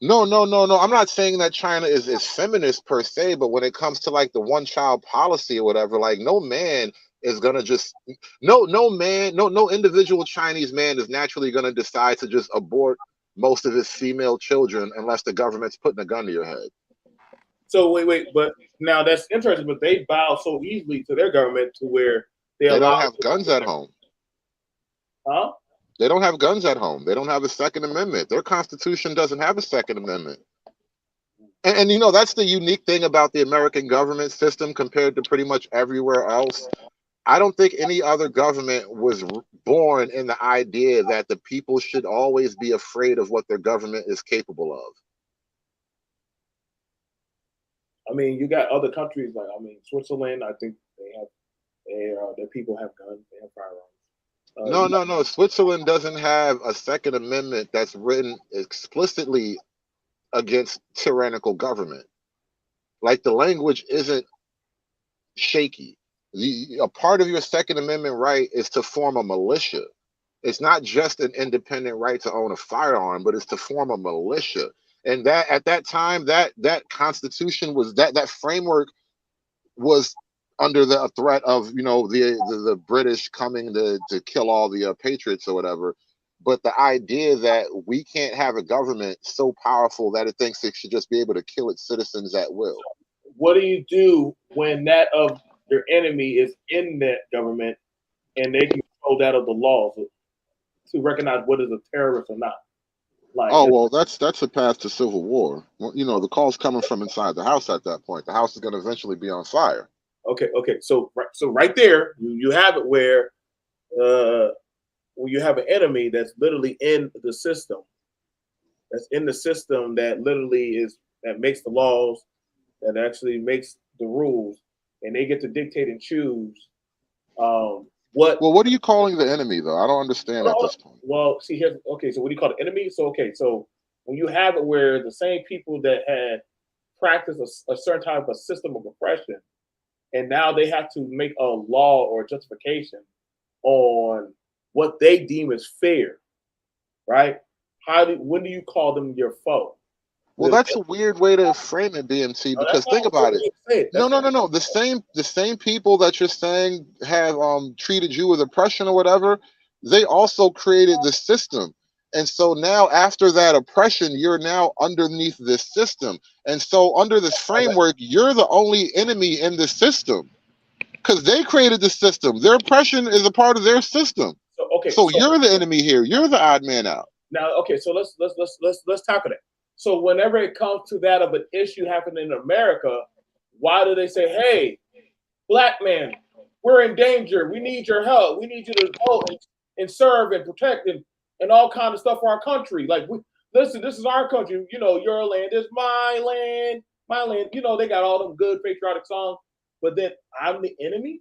No. I'm not saying that China is feminist per se, but when it comes to like the one-child policy or whatever, like no man is gonna just no individual Chinese man is naturally gonna decide to just abort most of his female children unless the government's putting a gun to your head. So wait, but now that's interesting. But they bow so easily to their government to where they don't have guns at home. Huh? They don't have guns at home. They don't have a Second Amendment. Their Constitution doesn't have a Second Amendment. And that's the unique thing about the American government system compared to pretty much everywhere else. I don't think any other government was born in the idea that the people should always be afraid of what their government is capable of. I mean, you got other countries like Switzerland. I think their people have guns. They have firearms. No. Switzerland doesn't have a Second Amendment that's written explicitly against tyrannical government. Like the language isn't shaky. A part of your Second Amendment right is to form a militia. It's not just an independent right to own a firearm, but it's to form a militia. And that at that time, that constitution was that framework was under the threat of the British coming to kill all the patriots or whatever. But the idea that we can't have a government so powerful that it thinks it should just be able to kill its citizens at will. What do you do when that of your enemy is in that government and they control that of the laws to recognize what is a terrorist or not? That's a path to civil war. Well, the call's coming from inside the house at that point. The house is going to eventually be on fire. Okay. So right there, you have it where you have an enemy that's literally in the system. That's in the system that literally that makes the laws, that actually makes the rules, and they get to dictate and choose what. Well, what are you calling the enemy, though? I don't understand at this point. Well, see here. Okay, so what do you call the enemy? So when you have it where the same people that had practiced a certain type of system of oppression, and now they have to make a law or justification on what they deem as fair, right? When do you call them your foe? Well, that's a weird way to frame it, BMT, because think about it. No. The same people that you're saying have treated you with oppression or whatever, they also created the system. And so now after that oppression, you're now underneath this system. And so under this framework, you're the only enemy in the system because they created the system. Their oppression is a part of their system. So you're the enemy here. You're the odd man out. Now, okay, so let's tackle that. So whenever it comes to that of an issue happening in America, why do they say, hey, black man, we're in danger. We need your help. We need you to vote and serve and protect and all kind of stuff for our country. Like, listen, this is our country. Your land is my land, my land. They got all them good patriotic songs. But then I'm the enemy.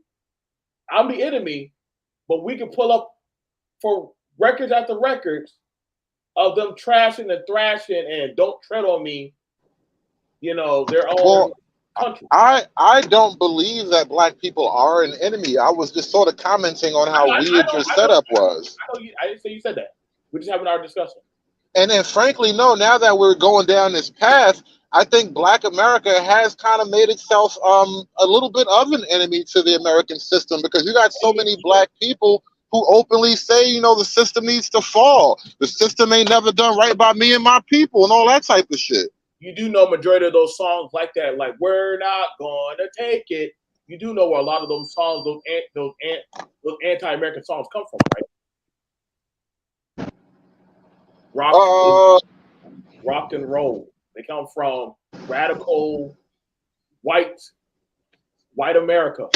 I'm the enemy. But we can pull up for records after records of them trashing and thrashing and don't tread on me, their own country. I don't believe that black people are an enemy. I was just sort of commenting on how weird your setup was. I didn't say you said that. We're just having our discussion. And then frankly, no, now that we're going down this path, I think Black America has kind of made itself a little bit of an enemy to the American system, because you got so many Black people who openly say, you know, the system needs to fall. The system ain't never done right by me and my people and all that type of shit. You do know majority of those songs like that, like "We're Not Gonna Take It." You do know where a lot of those songs, those anti-American songs come from, right? Rock and roll. They come from radical white America.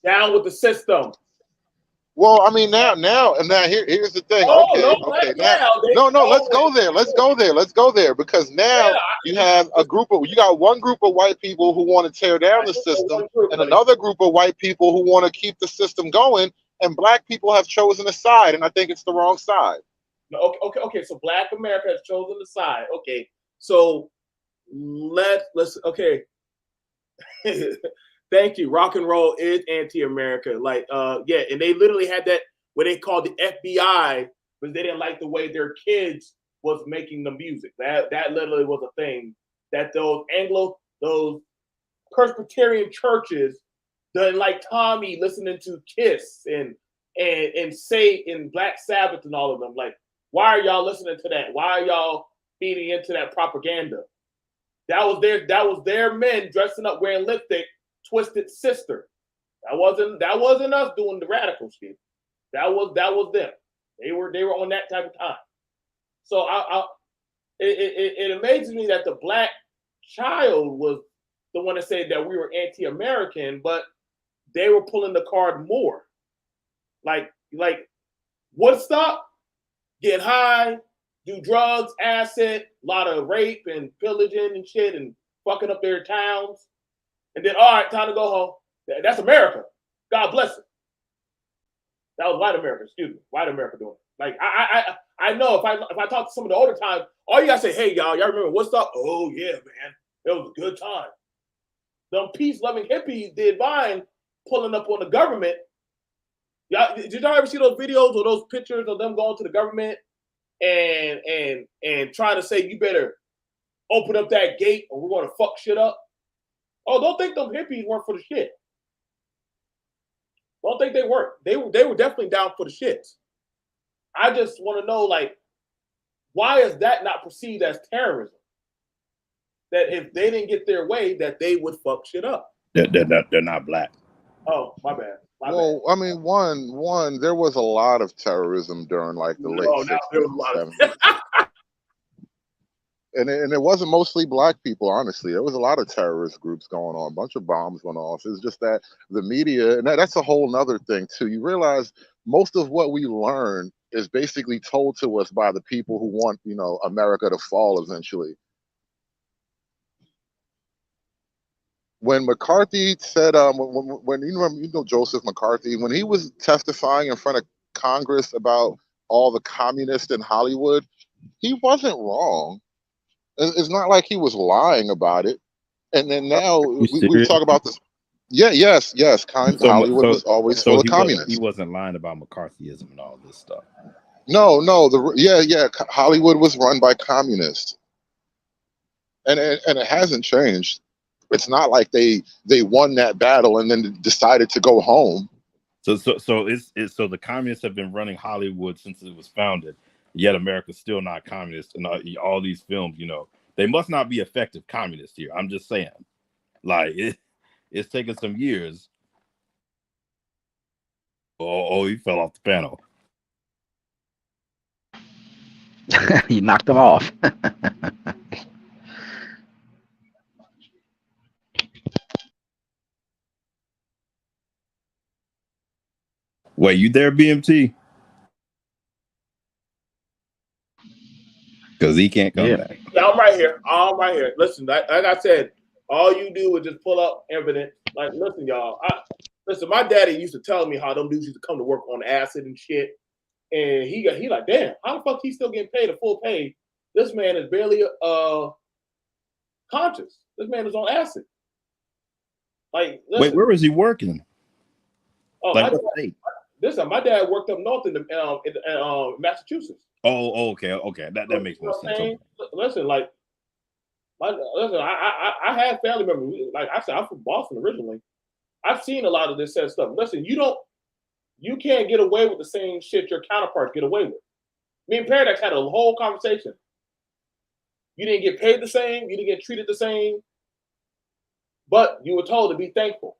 Down with the system. Well, I mean, now here's the thing. Let's go there, because now you got one group of white people who want to tear down the system, and another group of white people who want to keep the system going, and Black people have chosen a side, and I think it's the wrong side. Okay. So Black America has chosen the side. Okay, so let's okay. Thank you. Rock and roll is anti-America. Like, yeah, and they literally had that what they called the FBI, because they didn't like the way their kids was making the music. That literally was a thing that those Presbyterian churches didn't like Tommy listening to Kiss and say in Black Sabbath and all of them. Like, why are y'all listening to that? Why are y'all feeding into that propaganda? That was their men dressing up wearing lipstick. Twisted Sister. That wasn't us doing the radical shit. That was them. They were on that type of time. So it amazes me that the Black child was the one that said that we were anti-American, but they were pulling the card more. Like Woodstock, get high, do drugs, acid, a lot of rape and pillaging and shit, and fucking up their towns. And then, all right, time to go home. That's America. God bless it. That was white America. Excuse me, white America doing it. Like I know if I talk to some of the older times, all you gotta say, hey y'all remember Woodstock? Oh yeah, man, it was a good time. Them peace-loving hippies did fine pulling up on the government. Did y'all ever see those videos or those pictures of them going to the government and trying to say you better open up that gate or we're gonna fuck shit up? Oh, don't think them hippies weren't for the shit. Don't think they weren't. They were definitely down for the shits. I just want to know, like, why is that not perceived as terrorism? That if they didn't get their way, that they would fuck shit up. They're not Black. Oh, my bad. Well, I mean, one, there was a lot of terrorism during like the late 60s and 70s. And it wasn't mostly Black people, honestly. There was a lot of terrorist groups going on. A bunch of bombs went off. It's just that the media, and that's a whole nother thing too. You realize most of what we learn is basically told to us by the people who want, you know, America to fall eventually. When McCarthy said, when you know Joseph McCarthy, when he was testifying in front of Congress about all the communists in Hollywood, he wasn't wrong. It's not like he was lying about it. And then now we talk about this. Yeah, yes. Hollywood was always full of communists. He wasn't lying about McCarthyism and all this stuff. No. Hollywood was run by communists, and it hasn't changed. It's not like they won that battle and then decided to go home. So the communists have been running Hollywood since it was founded. Yet America's still not communist, and all these films, you know, they must not be effective communists here. I'm just saying, like it's taken some years. Oh, he fell off the panel. You knocked him off. Wait, you there, BMT? Because he can't come back. Yeah, I'm right here. Listen, like I said, all you do is just pull up evidence. Like, listen, y'all. Listen, my daddy used to tell me how them dudes used to come to work on acid and shit. And he like, damn, how the fuck he still getting paid a full pay? This man is barely conscious. This man is on acid. Like, listen, wait, where is he working? Oh, like what state? Listen, my dad worked up north in Massachusetts. Oh, okay. That makes more sense. Listen, like, Listen, I have family members. Like I said, I'm from Boston originally. I've seen a lot of this said stuff. Listen, you can't get away with the same shit your counterparts get away with. Me and Paradox had a whole conversation. You didn't get paid the same. You didn't get treated the same. But you were told to be thankful.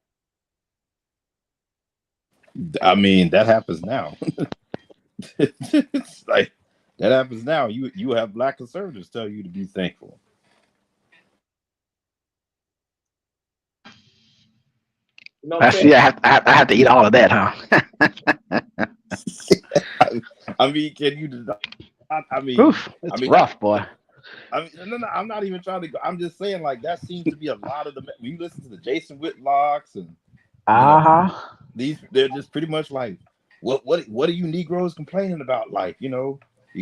I mean, that happens now. It's like that happens now. You have black conservatives tell you to be thankful. You know what I'm saying? See, I have to eat all of that, huh? I mean, can you? I mean, Oof, it's rough, boy. I mean, no, I'm not even trying to go. I'm just saying, like, that seems to be a lot of the. When you listen to the Jason Whitlocks and they're just pretty much like, what are you Negroes complaining about? Like, you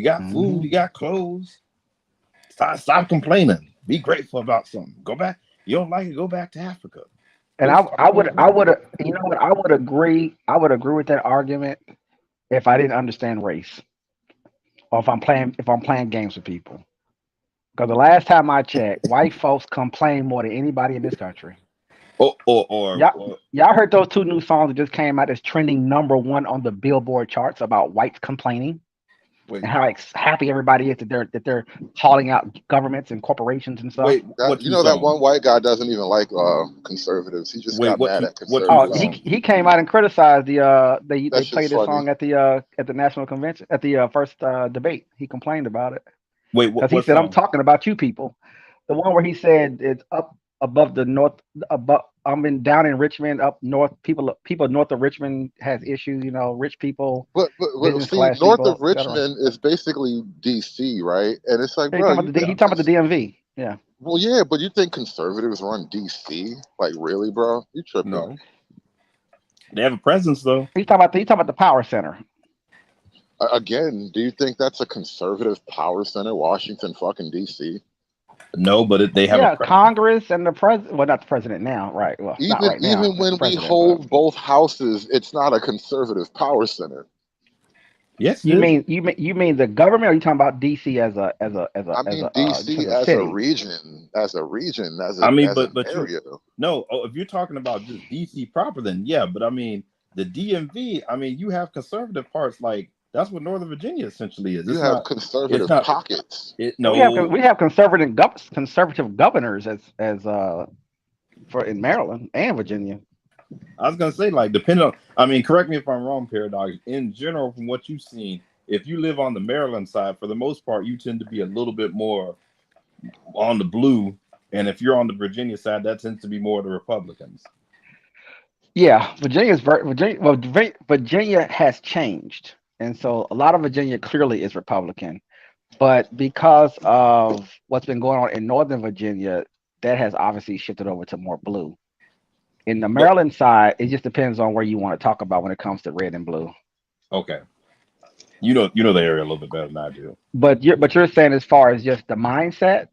got food, you got clothes. Stop complaining. Be grateful about something. Go back. You don't like it, go back to Africa. And I would you know what, I would agree with that argument if I didn't understand race, or if I'm playing games with people. Because the last time I checked, white folks complain more than anybody in this country. Y'all heard those two new songs that just came out that's trending #1 on the Billboard charts about whites complaining? And how happy everybody is that they're calling out governments and corporations and stuff. That one white guy doesn't even like conservatives. He just got mad at conservatives. He came out and criticized they played this song at the national convention at the first debate. He complained about it. Because he said, "I'm talking about you people." The one where he said it's up above the north, down in Richmond, up north. People north of Richmond has issues. Rich people. But see, north of Richmond is basically DC, right? And it's like, bro, he talking about the DMV. Yeah. Well, yeah, but you think conservatives run DC? Like, really, bro? You tripping? No. They have a presence, though. He's talking about the power center. Again, do you think that's a conservative power center, Washington fucking DC? No, but they have Congress and the president. Well, not the president now, right? Well, even when we hold both houses, it's not a conservative power center. Yes, you mean the government? Or are you talking about DC as a DC as a region, as an area. No, if you're talking about just DC proper, then yeah. But I mean, the DMV. I mean, you have conservative parts like. That's what Northern Virginia essentially is. You have conservative pockets. We have conservative governors as for in Maryland and Virginia. I was gonna say, like, depending on. I mean, correct me if I'm wrong, Paradox. In general, from what you've seen, if you live on the Maryland side, for the most part, you tend to be a little bit more on the blue, and if you're on the Virginia side, that tends to be more the Republicans. Yeah, Virginia has changed. And so a lot of Virginia clearly is Republican, but because of what's been going on in Northern Virginia, that has obviously shifted over to more blue. In the Maryland side, it just depends on where you want to talk about when it comes to red and blue. Okay, you know the area a little bit better than I do. But you're saying as far as just the mindset,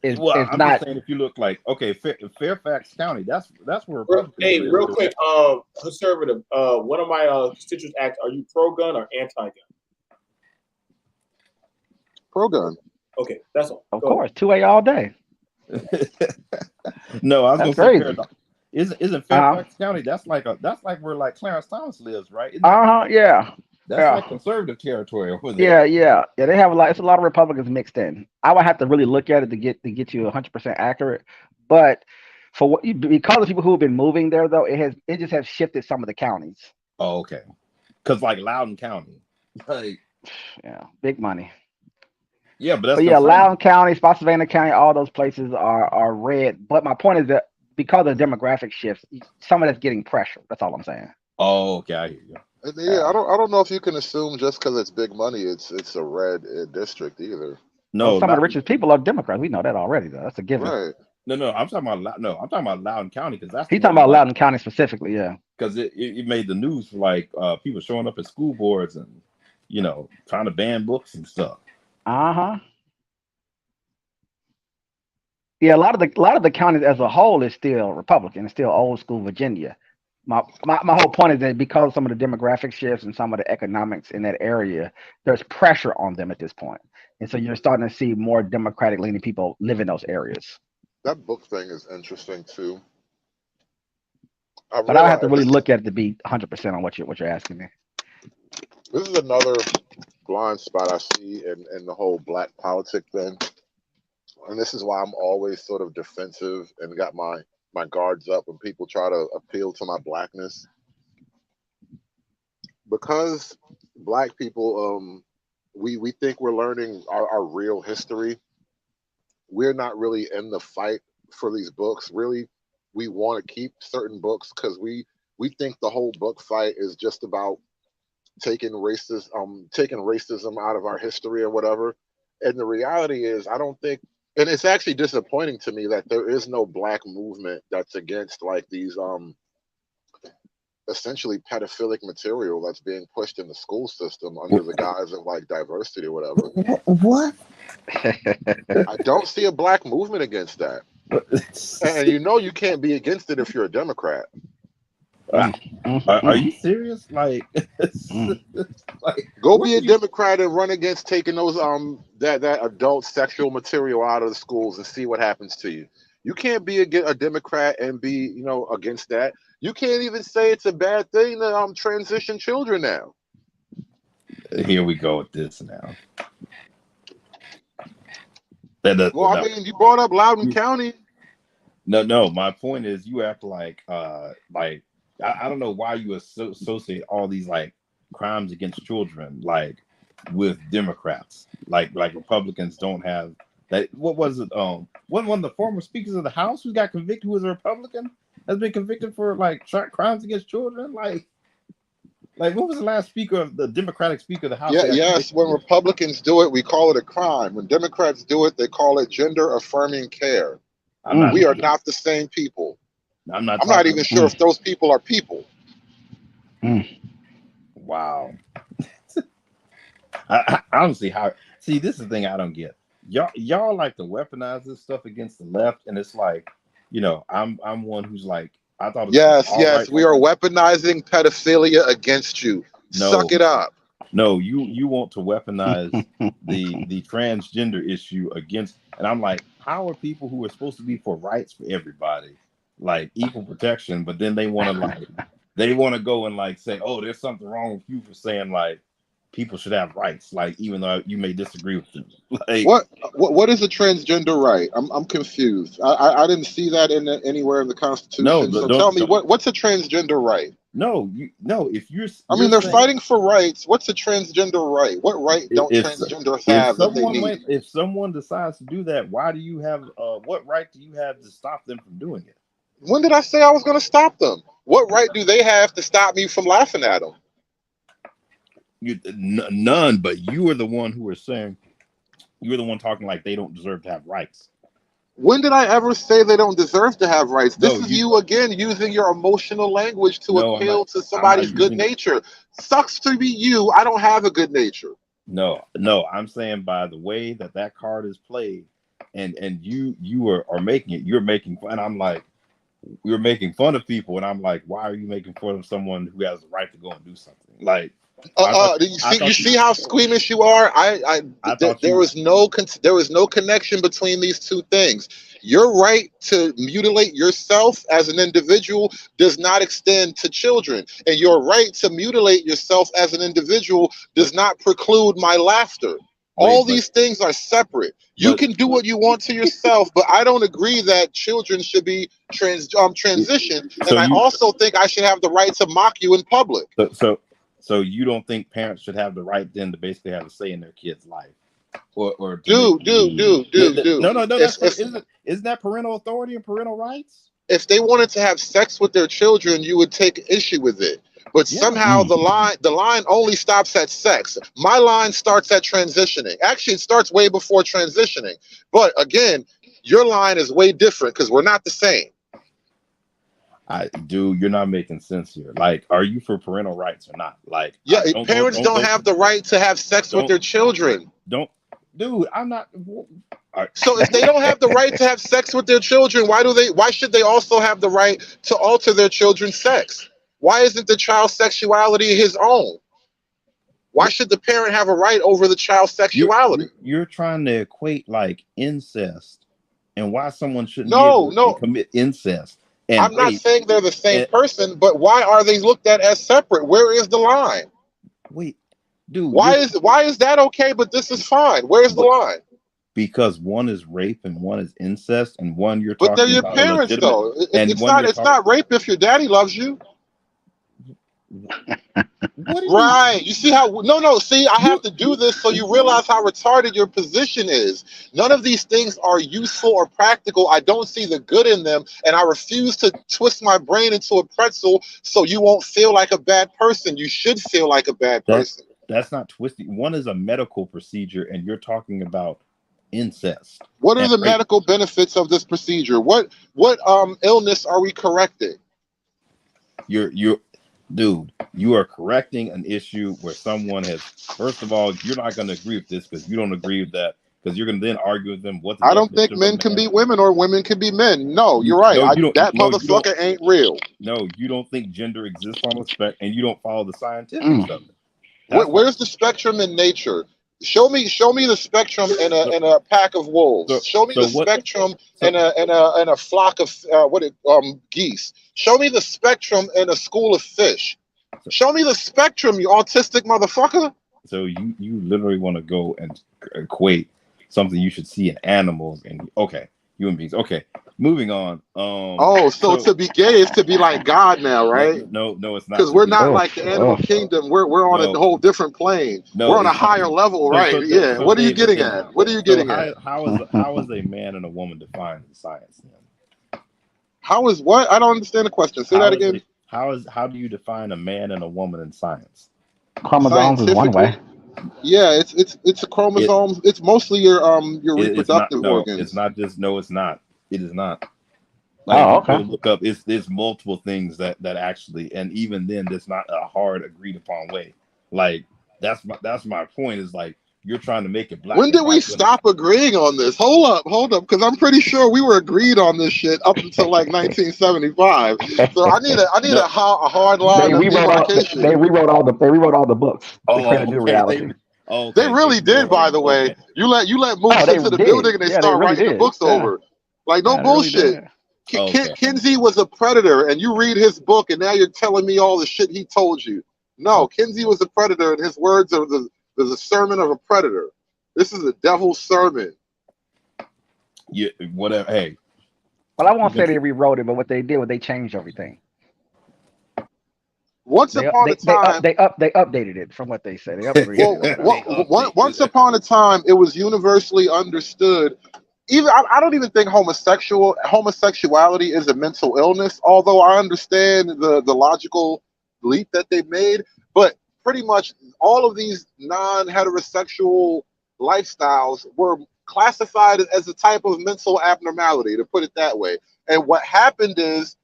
I'm not saying if you look like Fairfax County, that's where Republicans. Hey, real quick, conservative. One of my constituents asked, "Are you pro-gun or anti-gun?" Pro-gun. Okay, that's all. Of course, 2A all day. No, I was that's gonna crazy. Say, isn't Fairfax County? That's like where like Clarence Thomas lives, right? Yeah. That's like conservative territory over there. Yeah. They have it's a lot of Republicans mixed in. I would have to really look at it to get you 100% accurate. But because of people who have been moving there, though, it just has shifted some of the counties. Oh, okay. Because like Loudoun County, like big money. Yeah, but Loudoun County, Spotsylvania County, all those places are red. But my point is that because of the demographic shifts, some of that's getting pressure. That's all I'm saying. Oh, okay, I hear you. Yeah, I don't know if you can assume just because it's big money, it's a red district either. No, some of the richest people are Democrats. We know that already, though. That's a given. Right. No, I'm talking about Loudoun County because that's. He's talking about Loudoun County specifically, yeah. Because it made the news for like people showing up at school boards and trying to ban books and stuff. Yeah, a lot of the counties as a whole is still Republican. It's still old school Virginia. my whole point is that because of some of the demographic shifts and some of the economics in that area, there's pressure on them at this point. And so you're starting to see more Democratic leaning people live in those areas. That book thing is interesting too. But I have to really look at it to be 100% on what you're asking me. This is another blind spot I see in the whole black politic thing. And this is why I'm always sort of defensive and got my guards up when people try to appeal to my blackness. Because black people, we think we're learning our real history. We're not really in the fight for these books. Really, we want to keep certain books because we think the whole book fight is just about taking racism out of our history or whatever. And the reality is, I don't think, and it's actually disappointing to me that there is no black movement that's against like these essentially pedophilic material that's being pushed in the school system under the guise of like diversity or whatever. What? I don't see a black movement against that. And you know you can't be against it if you're a Democrat. Are you serious? Like, go be a Democrat and run against taking those that adult sexual material out of the schools and see what happens to you. You can't be a Democrat and be against that. You can't even say it's a bad thing to transition children now. Here we go with this now. Well, I mean, you brought up Loudoun County. No. My point is, you act like I don't know why you associate all these like crimes against children like with Democrats. Like Republicans don't have that. What was it? One of the former speakers of the House who got convicted, who was a Republican, has been convicted for like crimes against children. Like what was the last speaker of the Democratic Speaker of the House? Yes. When Republicans do it, we call it a crime. When Democrats do it, they call it gender affirming care. We are not the same people. I'm not even sure if those people are people. Wow. I don't see how. See, this is the thing I don't get. Y'all like to weaponize this stuff against the left, and it's like, I'm one who's like, I thought. Yes, we are weaponizing pedophilia against you. No, suck it up. No, you want to weaponize the transgender issue against, and I'm like, how are people who are supposed to be for rights for everybody, like equal protection, but then they want to go and like say, oh, there's something wrong with you for saying like people should have rights, like even though you may disagree with them. Like, what is a transgender right? I'm confused. I didn't see that anywhere in the Constitution. No, so tell me what's a transgender right? No, if you're they're fighting for rights. What's a transgender right? What right don't transgenders have that they need? If someone decides to do that, why do you have what right do you have to stop them from doing it? When did I say I was going to stop them? What right do they have to stop me from laughing at them? None, but you are the one who are saying, you were the one talking like they don't deserve to have rights. When did I ever say they don't deserve to have rights? This is you again using your emotional language to appeal to somebody's good nature. Sucks to be you. I don't have a good nature. No, I'm saying by the way that card is played, and you are making it. You're making fun. I'm like, you're making fun of people, and I'm like, why are you making fun of someone who has the right to go and do something? Like, you see how squeamish you are? There was no connection between these two things. Your right to mutilate yourself as an individual does not extend to children, and your right to mutilate yourself as an individual does not preclude my laughter. All these things are separate. You can do what you want to yourself, but I don't agree that children should be transitioned, and I also think I should have the right to mock you in public. So you don't think parents should have the right then to basically have a say in their kid's life? Or No. Isn't that parental authority and parental rights? If they wanted to have sex with their children, you would take issue with it. But somehow the line only stops at sex. My line starts at transitioning. Actually, it starts way before transitioning. But again, your line is way different because we're not the same. You're not making sense here. Like, are you for parental rights or not? Like, parents don't have the right to have sex with their children. I'm not. So if they don't have the right to have sex with their children, why should they also have the right to alter their children's sex? Why isn't the child's sexuality his own? Why should the parent have a right over the child's sexuality? You're trying to equate like incest and why someone shouldn't be No, able to no. commit incest. And I'm not rape. saying they're the same And- person, but why are they looked at as separate? Where is the line? Wait, dude. Why is that okay, but this is fine? Where's the line? Because one is rape and one is incest, and one you're But talking they're your about parents, illegitimate- though. and It's one not. you're It's not rape if your daddy loves you. Right. You see how no, see, I have to do this so you realize how retarded your position is. None of these things are useful or practical. I don't see the good in them, and I refuse to twist my brain into a pretzel so you won't feel like a bad person. You should feel like a bad person. That's not twisting. One is a medical procedure, and you're talking about incest. What are and the rape. medical benefits of this procedure? What illness are we correcting? Dude, you are correcting an issue where someone has. First of all, you're not going to agree with this because you don't agree with that, because you're going to then argue with them. I don't think men can be women or women can be men. No, you're right. That motherfucker ain't real. No, you don't think gender exists on the spectrum, and you don't follow the scientific stuff. Where's the spectrum in nature? Show me the spectrum in a pack of wolves. Show me the spectrum in a flock of geese. Show me the spectrum in a school of fish. Show me the spectrum, you autistic motherfucker. So you literally want to go and equate something you should see in animals and human beings. Okay, moving on. So to be gay is to be like God now, right? No, it's not. Because we're not like the animal kingdom. We're on a whole different plane. No, we're on a higher level, right? So what are you getting at? What are you getting at? How is a man and a woman defined in science then? How is what? I don't understand the question. Say that again. How do you define a man and a woman in science? Chromosomes is one way. Yeah, it's a chromosome. It's mostly your reproductive organs. It's not just. No, it's not. It is not. Okay. Look up. There's multiple things that actually, and even then, there's not a hard agreed upon way. Like that's my point. Is like you're trying to make it black. When did we stop agreeing on this? Hold up, because I'm pretty sure we were agreed on this shit up until like 1975. So I need a hard line of demarcation. They rewrote all the books. Oh, to create a new reality. They really did, by the way. You let Moose into the building and they start writing the books over. Like no bullshit. Kinsey was a predator, and you read his book, and now you're telling me all the shit he told you. No, Kinsey was a predator, and his words are there's a sermon of a predator. This is a devil's sermon. Yeah, whatever. Hey. Well, I won't say they rewrote it, but what they did was they changed everything. Once upon a time, they updated it from what they said. They upgraded it. Once upon a time, it was universally understood. Even I don't even think homosexuality is a mental illness, although I understand the logical leap that they made. But pretty much all of these non-heterosexual lifestyles were classified as a type of mental abnormality, to put it that way. And what happened is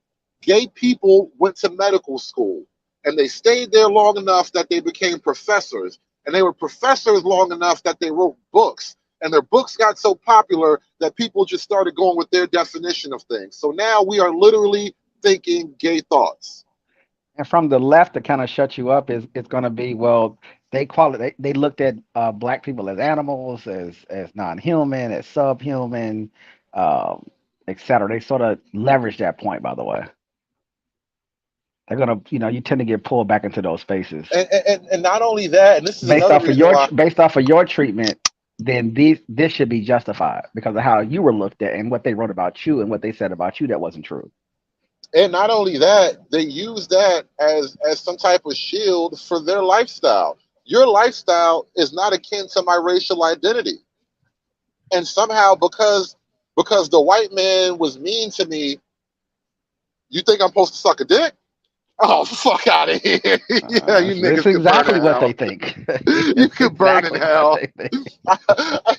gay people went to medical school, and they stayed there long enough that they became professors, and they were professors long enough that they wrote books. And their books got so popular that people just started going with their definition of things. So now we are literally thinking gay thoughts. And from the left to kind of shut you up is it's going to be, well, they looked at black people as animals, as non-human, as subhuman, etc. They sort of leverage that point, by the way. They're gonna, you tend to get pulled back into those spaces. And not only that, and this is based off of your treatment, then this should be justified because of how you were looked at and what they wrote about you and what they said about you that wasn't true. And not only that, they use that as some type of shield for their lifestyle. Your lifestyle is not akin to my racial identity. And somehow because the white man was mean to me, you think I'm supposed to suck a dick? Oh, fuck out of here. Yeah, you niggas That's exactly what they think. You can burn in hell.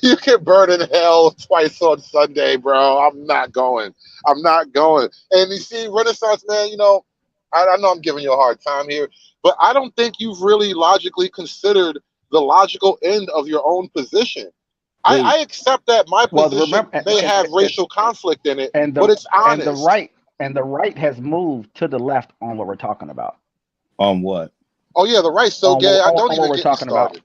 You can burn in hell twice on Sunday, bro. I'm not going. And you see, Renaissance man, I know I'm giving you a hard time here, but I don't think you've really logically considered the logical end of your own position. I accept that my position may have racial conflict in it, but it's honest. And the right has moved to the left on what we're talking about. On what? Oh yeah, the right's so On gay. I what, don't on what even we're get me talking about. started.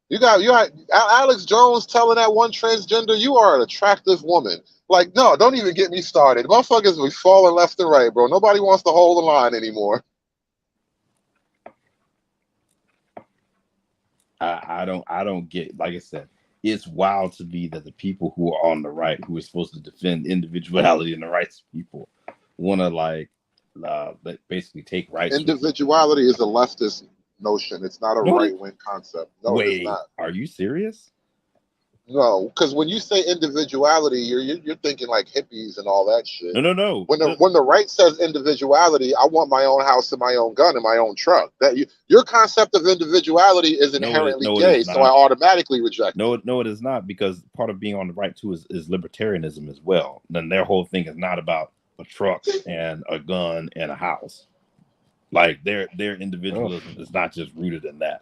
You got Alex Jones telling that one transgender, "You are an attractive woman." Like, no, don't even get me started. Motherfuckers be falling left and right, bro. Nobody wants to hold the line anymore. I don't get, like I said, it's wild to me that the people who are on the right, who are supposed to defend individuality and the rights of people, want to basically take rights. Individuality is a leftist notion. It's not a right-wing concept. No, it is Wait, not. are you serious? No, because when you say individuality, you're thinking like hippies and all that shit. No. When the right says individuality, I want my own house and my own gun and my own truck. Your concept of individuality is inherently gay, so I automatically reject it. No, it is not, because part of being on the right too is libertarianism as well. Then their whole thing is not about a truck and a gun and a house. Like their individualism is not just rooted in that.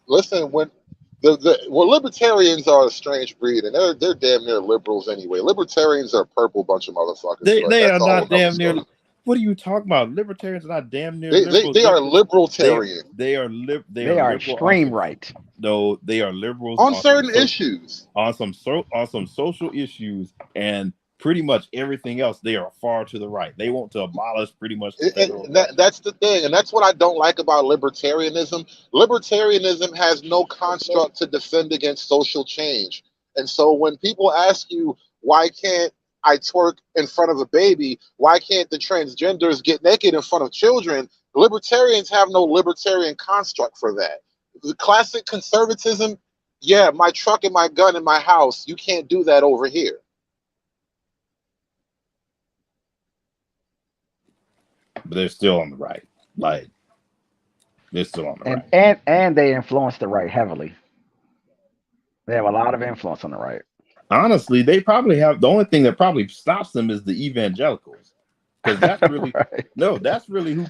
Listen, when libertarians are a strange breed, and they're damn near liberals anyway. Libertarians are a purple bunch of motherfuckers. They are not damn near. What are you talking about? Libertarians are not damn near liberals. They are libertarian. They are extreme right. No, they are liberals on certain issues. On some social issues, and pretty much everything else, they are far to the right. They want to abolish pretty much the federal that's the thing, and that's what I don't like about libertarianism. Libertarianism has no construct to defend against social change. And so when people ask you, why can't I twerk in front of a baby? Why can't the transgenders get naked in front of children? Libertarians have no libertarian construct for that. The classic conservatism, yeah, my truck and my gun in my house, you can't do that over here. But they're still on the right. Like, they're still on the right. And they influence the right heavily. They have a lot of influence on the right. Honestly, they probably have, the only thing that probably stops them is the evangelicals. Because that's really right. That's really who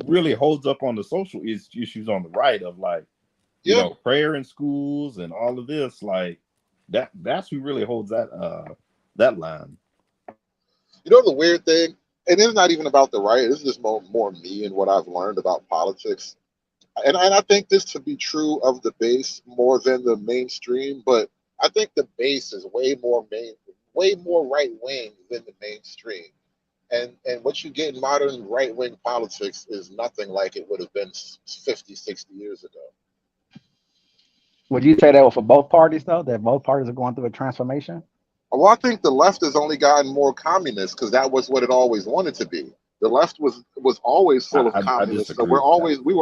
really holds up on the social issues on the right, of like, you know, prayer in schools and all of this. Like that's who really holds that line. You know the weird thing? And it's not even about the right. This is just more me and what I've learned about politics. And I think this to be true of the base more than the mainstream, but I think the base is way more right wing than the mainstream. And what you get in modern right wing politics is nothing like it would have been 50, 60 years ago. Would you say that for both parties, though, that both parties are going through a transformation? Well, I think the left has only gotten more communist because that was what it always wanted to be. The left was always full of communists, so we were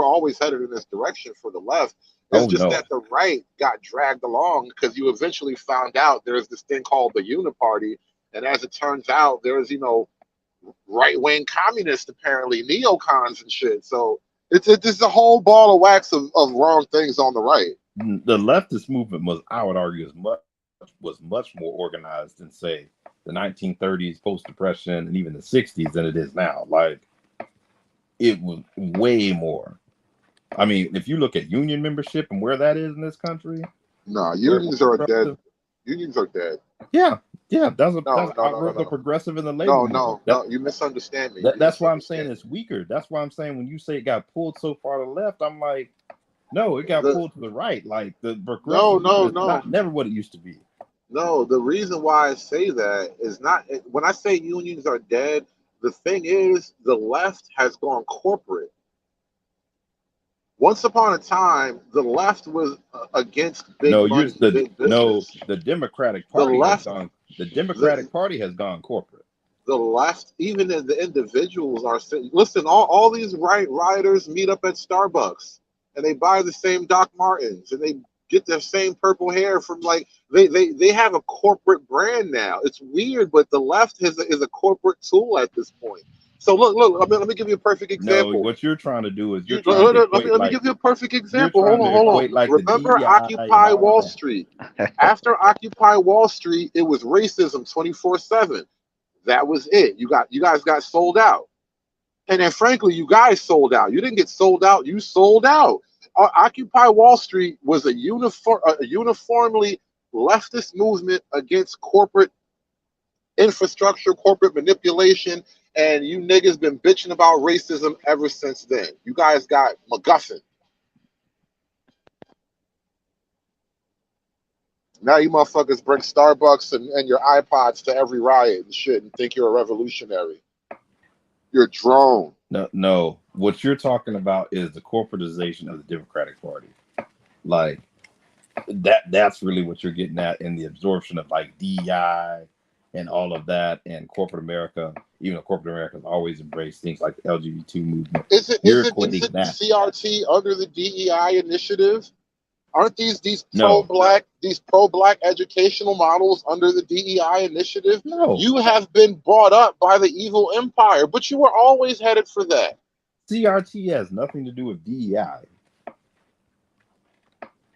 always headed in this direction for the left. It's that the right got dragged along because you eventually found out there's this thing called the Uniparty, and as it turns out, there's right-wing communists, apparently neocons and shit. So it's a whole ball of wax of wrong things on the right. The leftist movement I would argue, was much more organized than, say, the 1930s, post-depression, and even the 60s than it is now. Like, it was way more. I mean, if you look at union membership and where that is in this country, unions are dead. Unions are dead. Yeah. That's a progressive in the labor movement. No, you misunderstand me. That's why I'm saying it's weaker. That's why I'm saying when you say it got pulled so far to the left, I'm like, no, it got pulled to the right. Like the progressive never what it used to be. No, the reason why I say that is not when I say unions are dead. The thing is, the left has gone corporate. Once upon a time, the left was against big money, big business. The Democratic Party Party has gone corporate. The left, even the individuals are saying, listen, all these rioters meet up at Starbucks and they buy the same Doc Martens and they get their same purple hair from they have a corporate brand now. It's weird, but the left is a corporate tool at this point. So look. Let me give you a perfect example. No, what you're trying to do is let me give you a perfect example. Hold on. Like remember Occupy Wall Street? After Occupy Wall Street, it was racism 24/7. That was it. You guys got sold out. And then frankly, you guys sold out. You didn't get sold out, you sold out. Occupy Wall Street was a uniformly leftist movement against corporate infrastructure, corporate manipulation, And you niggas been bitching about racism ever since then. You guys got MacGuffin. Now you motherfuckers bring Starbucks and your iPods to every riot and shit and think you're a revolutionary. You're a drone. No. What you're talking about is the corporatization of the Democratic Party. Like that's really what you're getting at in the absorption of like DEI and all of that, and corporate America. Even though corporate America has always embraced things like the LGBT movement. Is it equating that. CRT under the DEI initiative? Aren't these No. pro-black educational models under the DEI initiative? No. You have been brought up by the evil empire, but you were always headed for that. CRT has nothing to do with DEI.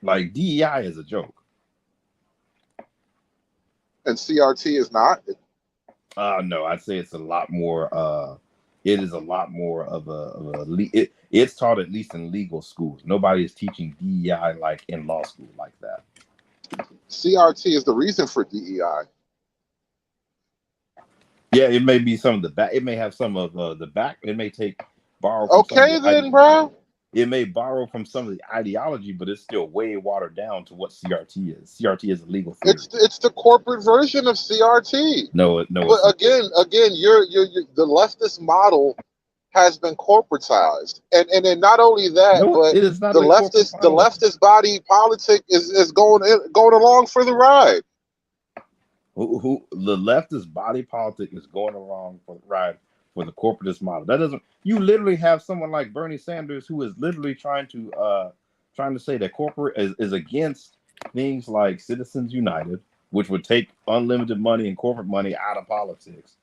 Like DEI is a joke. And CRT is not? No, I'd say it's a lot more. It is a lot more of it's taught at least in legal schools. Nobody is teaching DEI like in law school like that. CRT is the reason for DEI. Yeah, it may be some of the back. It may have some of the back. It may borrow. From Okay, then, bro. It may borrow from some of the ideology, but it's still way watered down to what CRT is. CRT is a legal theory. It's the corporate version of CRT. No. But again, you're the leftist model has been corporatized, and then not only that, but it is not the leftist body politic is going along for the ride. Who the leftist body politic is going along for the ride for the corporatist model. That doesn't. You literally have someone like Bernie Sanders who is literally trying to say that corporate is against things like Citizens United, which would take unlimited money and corporate money out of politics.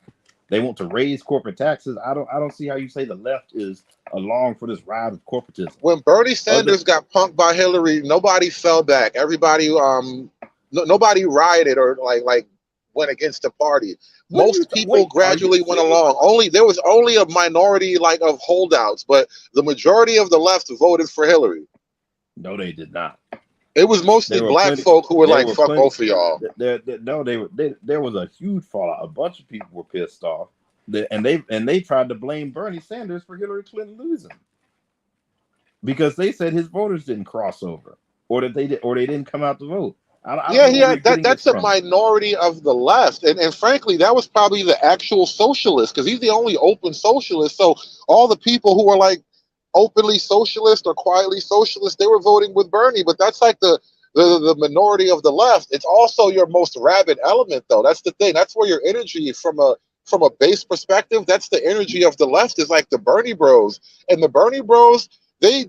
They want to raise corporate taxes. I don't see how you say the left is along for this ride of corporatism. When Bernie Sanders got punked by Hillary, nobody fell back. Everybody nobody rioted or like went against the party. Most people gradually went along. There was only a minority of holdouts, but the majority of the left voted for Hillary. No, they did not. It was mostly black folk who were like, "Fuck both of y'all." There was a huge fallout. A bunch of people were pissed off, and they tried to blame Bernie Sanders for Hillary Clinton losing because they said his voters didn't cross over, or that they didn't come out to vote. That's a minority of the left, and frankly, that was probably the actual socialist because he's the only open socialist. So all the people who were like openly socialist or quietly socialist, they were voting with Bernie, but that's like the minority of the left. It's also your most rabid element, though. That's the thing. That's where your energy from a base perspective, that's the energy of the left, is like the Bernie bros. And the Bernie bros, they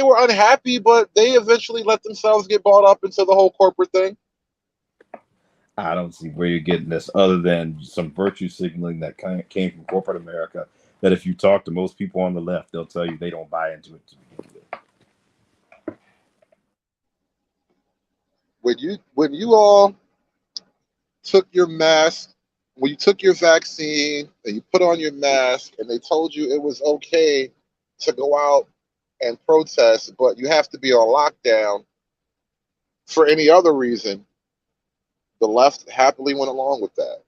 were unhappy, but they eventually let themselves get bought up into the whole corporate thing. I don't see where you're getting this other than some virtue signaling that came from corporate America, that if you talk to most people on the left, they'll tell you they don't buy into it to begin with. When you all took your mask, when you took your vaccine and you put on your mask and they told you it was okay to go out and protest, but you have to be on lockdown for any other reason, the left happily went along with that.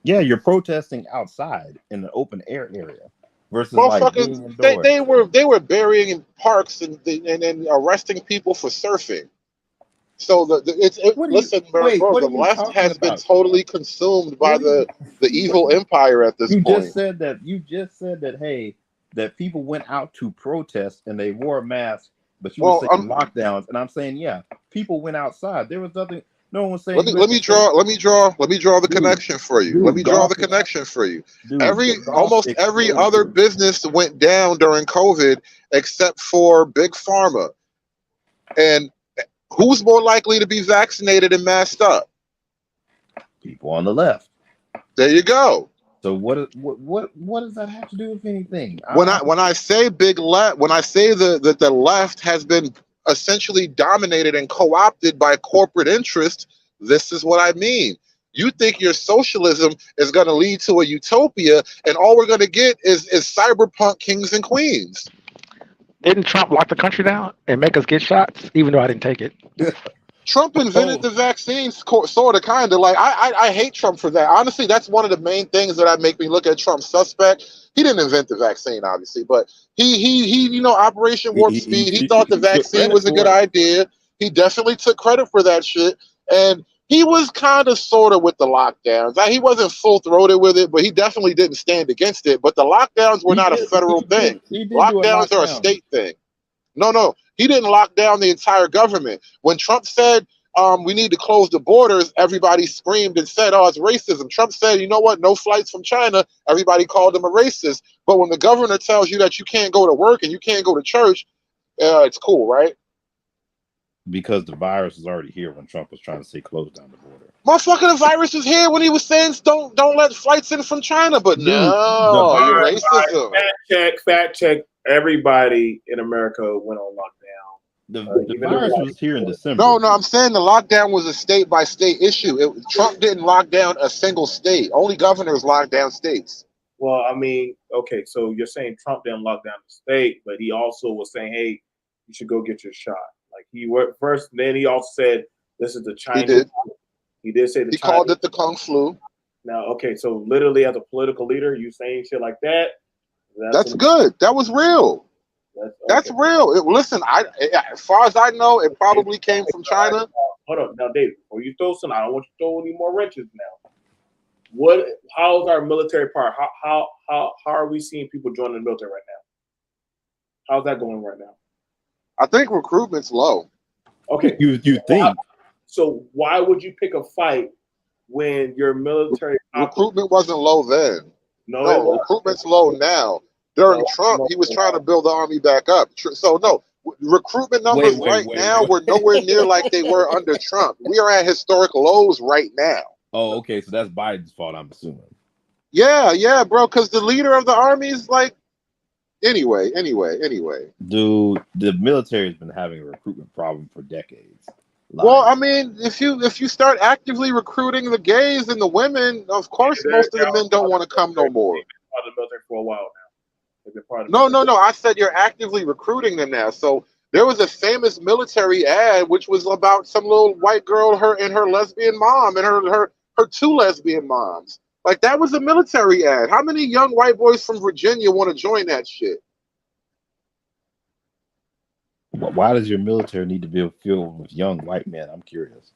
Yeah, you're protesting outside in the open air area versus they were burying in parks and arresting people for surfing. So the left has been totally consumed by the evil empire at this point. You just said that hey, that people went out to protest and they wore a mask, but you were saying lockdowns, and I'm saying yeah, people went outside. There was nothing. No one was saying. Let me draw the connection for you. Let me draw the connection for you. Almost every other business went down during COVID except for Big Pharma. And who's more likely to be vaccinated and masked up? People on the left. There you go. So what does that have to do with anything? When I say that the left has been essentially dominated and co-opted by corporate interests, this is what I mean. You think your socialism is going to lead to a utopia, and all we're going to get is cyberpunk kings and queens. Didn't Trump lock the country down and make us get shots, even though I didn't take it? Trump invented the vaccine, sort of, kind of. Like, I hate Trump for that. Honestly, that's one of the main things that make me look at Trump suspect. He didn't invent the vaccine, obviously, but he Operation Warp Speed. He thought the vaccine was a good idea. He definitely took credit for that shit, and he was kind of sort of with the lockdowns. Like, he wasn't full throated with it, but he definitely didn't stand against it. But the lockdowns were not a federal thing. Lockdowns are a state thing. No, he didn't lock down the entire government. When Trump said we need to close the borders, everybody screamed and said, "Oh, it's racism." Trump said, "You know what? No flights from China." Everybody called him a racist. But when the governor tells you that you can't go to work and you can't go to church, it's cool, right? Because the virus was already here when Trump was trying to say close down the border. Motherfucker, the virus was here when he was saying don't let flights in from China. But no, you're racism. Fact check. Everybody in America went on lockdown. The virus was here in December. No, I'm saying the lockdown was a state by state issue. Trump didn't lock down a single state. Only governors locked down states. Well, I mean, okay, so you're saying Trump didn't lock down the state, but he also was saying, "Hey, you should go get your shot." Like, he went first, and then he also said, "This is the Chinese." He did say the. He called it the Kung flu. Now, okay, so literally, as a political leader, you saying shit like that? That's good. That was real. That's real. Listen, as far as I know, it probably came from China. Hold up, now, David. Before you throw some, I don't want you to throw any more wrenches now. How's our military part? How are we seeing people join the military right now? How's that going right now? I think recruitment's low. Okay, you think? So why would you pick a fight when your military recruitment wasn't low then? No, recruitment's low now. During Trump, he was trying to build the army back up. So no, recruitment numbers now we're nowhere near like they were under Trump. We are at historic lows right now. Oh, okay, so that's Biden's fault, I'm assuming. Yeah, bro, because the leader of the army is like. Anyway. Dude, the military has been having a recruitment problem for decades. Well, I mean, if you start actively recruiting the gays and the women, of course, most of the men don't want to come no more. Part of the military for a while now. No. I said you're actively recruiting them now. So there was a famous military ad which was about some little white girl, her and her lesbian mom, and her two lesbian moms. Like, that was a military ad. How many young white boys from Virginia want to join that shit? Why does your military need to be filled with young white men? I'm curious.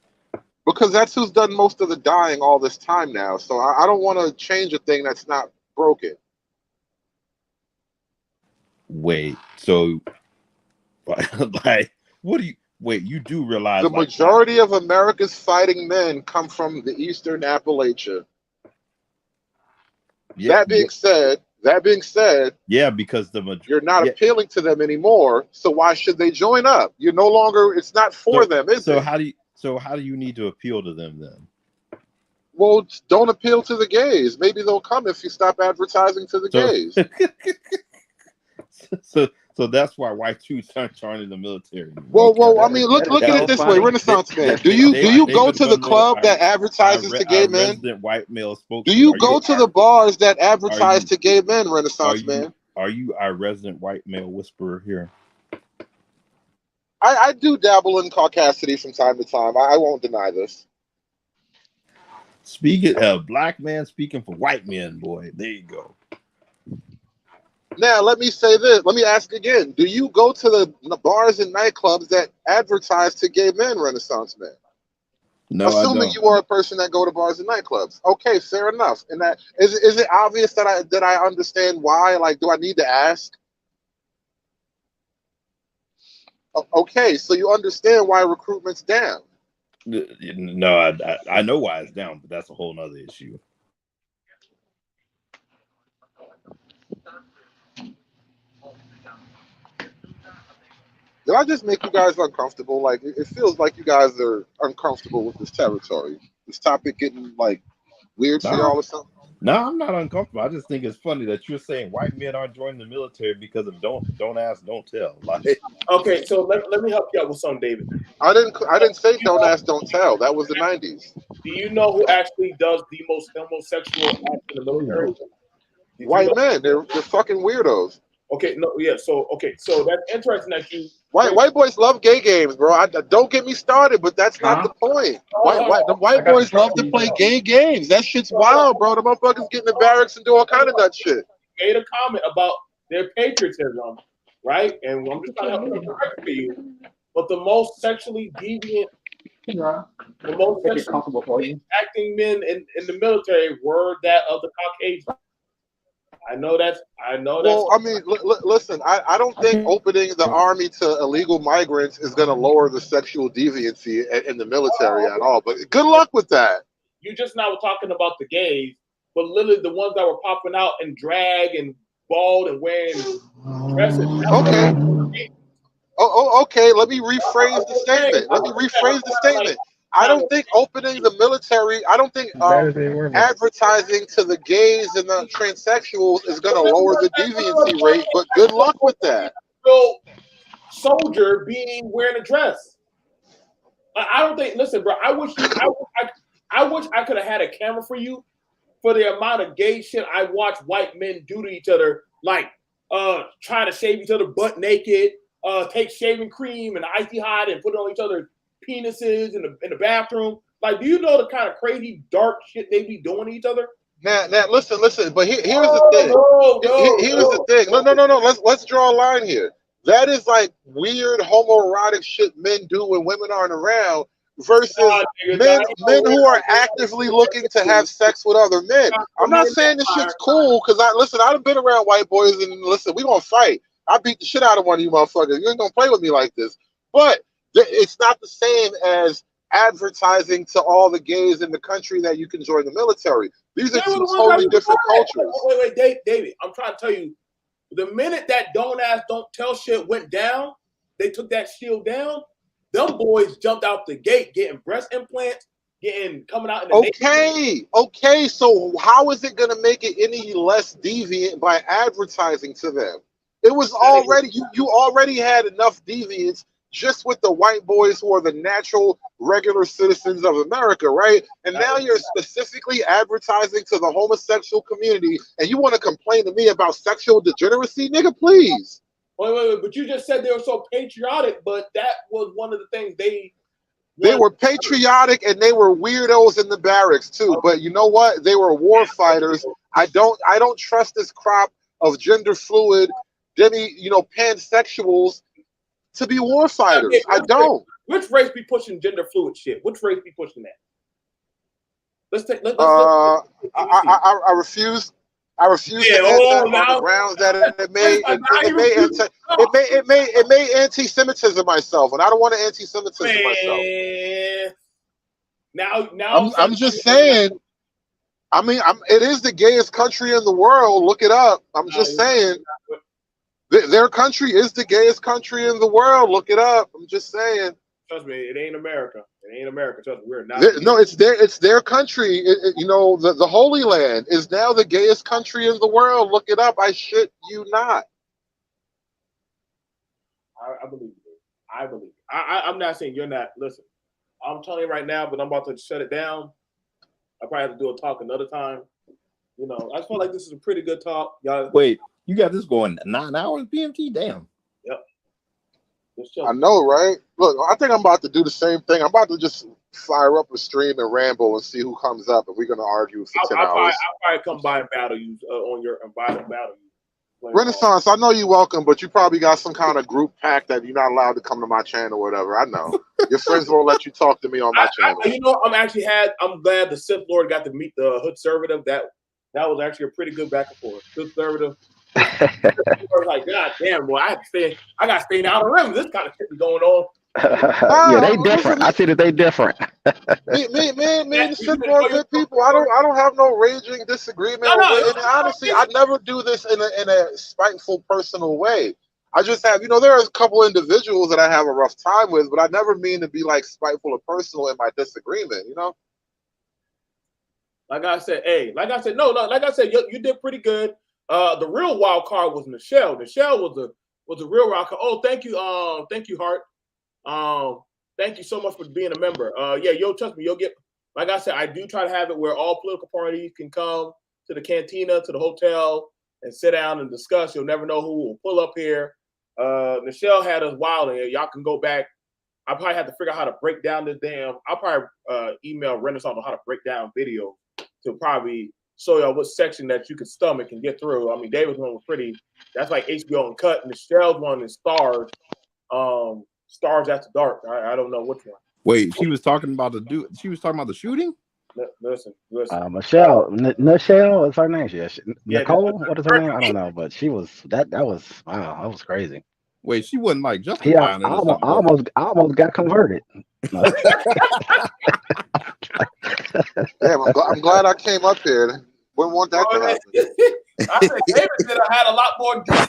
Because that's who's done most of the dying all this time now. So I don't want to change a thing that's not broken. Wait, so like, what do you wait? You do realize the majority of America's fighting men come from the Eastern Appalachia. Yeah, that being said, yeah, because you're not appealing to them anymore. So why should they join up? You're no longer. It's not for them, is it? How do you need to appeal to them then? Well, don't appeal to the gays. Maybe they'll come if you stop advertising to the gays. So that's why white dudes aren't joining the military. Well, I mean, look at it this way, Renaissance man. Do you go to the club that advertises to gay men? White male spokesman. Do you go to the bars that advertise to gay men, Renaissance man? Are you our resident white male whisperer here? I do dabble in caucasity from time to time. I won't deny this. Speaking of black man speaking for white men, boy, there you go. Now, let me say this. Let me ask again. Do you go to the bars and nightclubs that advertise to gay men, Renaissance man? No, assuming you are a person that go to bars and nightclubs. Okay, fair enough. And that is it obvious that I understand why? Like, do I need to ask? Okay, so you understand why recruitment's down. No, I know why it's down, but that's a whole nother issue. Did I just make you guys uncomfortable? Like, it feels like you guys are uncomfortable with this territory. This topic getting like weird for y'all or something? No, I'm not uncomfortable. I just think it's funny that you're saying white men aren't joining the military because of don't ask, don't tell. Like, okay, so let me help you out with something, David. I didn't say don't ask, don't tell. That was the 90s. Do you know who actually does the most homosexual act in the military? White men. They're fucking weirdos. Okay, no, yeah. So that's interesting that you. White boys love gay games, bro. Don't get me started, but that's not the point. The white boys love to play gay games. That shit's wild, bro. The motherfuckers get in the barracks and do all kind of nut shit. Made a comment about their patriotism, right? And I'm just trying to help you correct for you. But the most sexually deviant, the most sexually acting men in the military were that of the Caucasian. I know that's. Well, I mean, listen. I don't think opening the army to illegal migrants is going to lower the sexual deviancy in the military at all. But good luck with that. You just now were talking about the gays, but literally the ones that were popping out in drag and bald and wearing dresses. Okay. Okay. Let me rephrase the statement. I don't think opening the military, I don't think advertising to the gays and the transsexuals is going to lower the deviancy rate, but good luck with that. So, soldier being wearing a dress. I don't think, listen, bro, I wish I could have had a camera for you for the amount of gay shit I watch white men do to each other, like trying to shave each other butt naked, take shaving cream and icy hot and put it on each other's penises in the bathroom. Like, do you know the kind of crazy dark shit they be doing to each other? Now, listen. But here's the thing. Here's the thing. No. Let's draw a line here. That is like weird homoerotic shit men do when women aren't around, versus men who are actively looking to have sex with other men. I'm not saying this shit's cool because I've been around white boys and listen, we gonna fight. I beat the shit out of one of you motherfuckers. You ain't gonna play with me like this. But it's not the same as advertising to all the gays in the country that you can join the military. These are two totally different cultures. Wait, David, I'm trying to tell you, the minute that don't ask, don't tell shit went down, they took that shield down, them boys jumped out the gate getting breast implants, coming out in the Okay, so how is it gonna make it any less deviant by advertising to them? It was already, you already had enough deviance just with the white boys who are the natural, regular citizens of America, right? And now you're specifically advertising to the homosexual community, and you want to complain to me about sexual degeneracy? Nigga, please. Wait, but you just said they were so patriotic, but that was one of the things they were patriotic and they were weirdos in the barracks too. But you know what? They were war fighters. I don't trust this crop of gender fluid, pansexuals to be war fighters. I don't. Which race be pushing gender fluid shit? Which race be pushing that? I refuse. I refuse to answer on the grounds that it may anti-Semitism myself, and I don't want to anti-Semitism myself. Now I'm just saying. I mean, it is the gayest country in the world. Look it up. I'm just saying. Their country is the gayest country in the world. Look it up. I'm just saying. Trust me, it ain't America. It ain't America. Trust me, we're not. No, it's their country. The Holy Land is now the gayest country in the world. Look it up. I shit you not. I believe you. I believe you. I'm not saying you're not. Listen, I'm telling you right now, but I'm about to shut it down. I probably have to do a talk another time. I just feel like this is a pretty good talk. Y'all. Wait, you got this going 9 hours, BMT? Damn. Yep. I know, right? Look, I think I'm about to do the same thing. I'm about to just fire up a stream and ramble and see who comes up, and we're gonna argue for 10 hours. I'll probably come by and battle you on your battle you. Renaissance, I know you're welcome, but you probably got some kind of group pack that you're not allowed to come to my channel or whatever. I know. Your friends won't let you talk to me on my channel. I'm glad the Sith Lord got to meet the Hood Conservative. That was actually a pretty good back and forth. Hood Conservative. Like, God damn, boy, I got to stay in the outer rim. This kind of shit is going on. Yeah, they different. I see that they different. Me, the Sith Lord good people. I don't have no raging disagreement. And honestly, I never do this in a spiteful, personal way. I just have, there are a couple individuals that I have a rough time with, but I never mean to be like spiteful or personal in my disagreement. Like I said, you did pretty good. The real wild card was Michelle. Michelle was a real wild card. Oh, thank you, Hart. Thank you so much for being a member. Trust me, you'll get. Like I said, I do try to have it where all political parties can come to the cantina, to the hotel, and sit down and discuss. You'll never know who will pull up here. Michelle had us wilding. Y'all can go back. I probably have to figure out how to break down this damn. I'll probably email Renaissance on how to break down video to probably show y'all what section that you can stomach and get through. I mean, David's one was pretty. That's like HBO Uncut. Michelle's one is Stars. Stars After Dark. I don't know which one. Wait, she was talking about She was talking about the shooting. Listen. Michelle, Michelle is her name. Nicole, what is her name? I don't know, but she was that was wow, that was crazy. Wait, she wasn't like Yeah, justifying I almost got converted. No. Damn, I'm glad I came up here. Wouldn't want that to happen. I said David said I had a lot more than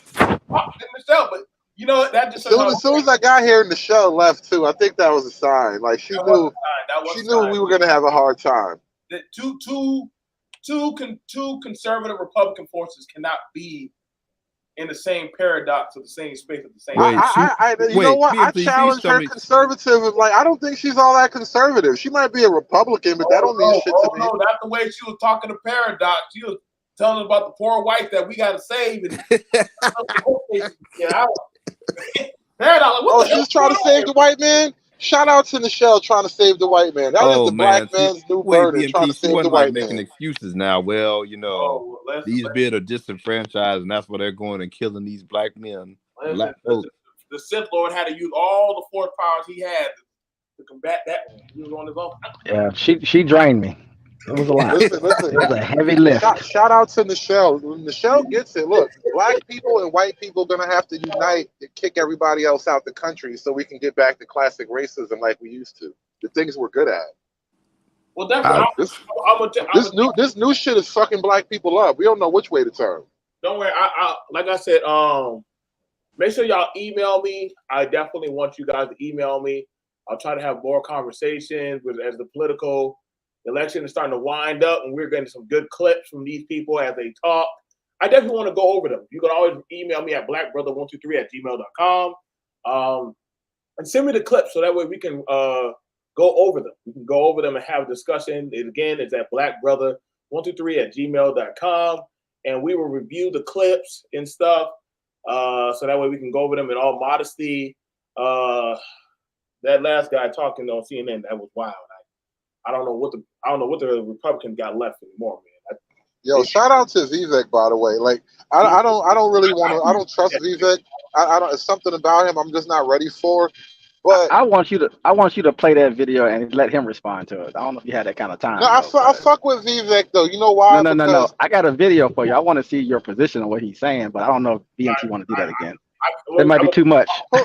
Michelle, but you know that just As soon as I got here and the show left too, I think that was a sign. Like she knew we were gonna have a hard time. That two conservative Republican forces cannot be in the same paradox of the same space at the same time. You know what? I challenge her conservative. Like I don't think she's all that conservative. She might be a Republican, but that don't mean shit to me. No, that's the way she was talking to Paradox. She was telling us about the poor wife that we got to save. And She's trying to save the white man. Shout out to Michelle trying to save the white man. That is the black man's new burden, trying to save the white man. Making excuses now. Well, you know, these men are disenfranchised, and that's why they're going and killing these black men. Black folks. The Sith Lord had to use all the force powers he had to combat that one. He was on his own. Yeah, she drained me. It was a lot. Listen. It was a heavy lift. Shout out to Michelle. Michelle gets it. Look, black people and white people are gonna have to unite and kick everybody else out the country so we can get back to classic racism like we used to. The things we're good at. Well, definitely. This new shit is fucking black people up. We don't know which way to turn. Don't worry. I like I said. Make sure y'all email me. I definitely want you guys to email me. I'll try to have more conversations as the political election is starting to wind up, and we're getting some good clips from these people as they talk. I definitely want to go over them. You can always email me at blackbrother123@gmail.com and send me the clips so that way we can go over them. We can go over them and have a discussion. Again, it's at blackbrother123@gmail.com, and we will review the clips and stuff so that way we can go over them in all modesty. That last guy talking on CNN, that was wild. I don't know what the Republicans got left anymore, man. Yo, shout out to Vivek, by the way. Like, I don't really want to. I don't trust Vivek. I don't. It's something about him I'm just not ready for. But I want you to play that video and let him respond to it. I don't know if you had that kind of time. No, I fuck with Vivek though. You know why? No. I got a video for you. I want to see your position on what he's saying, but I don't know if BMT want to do that again. That might be too much. Pull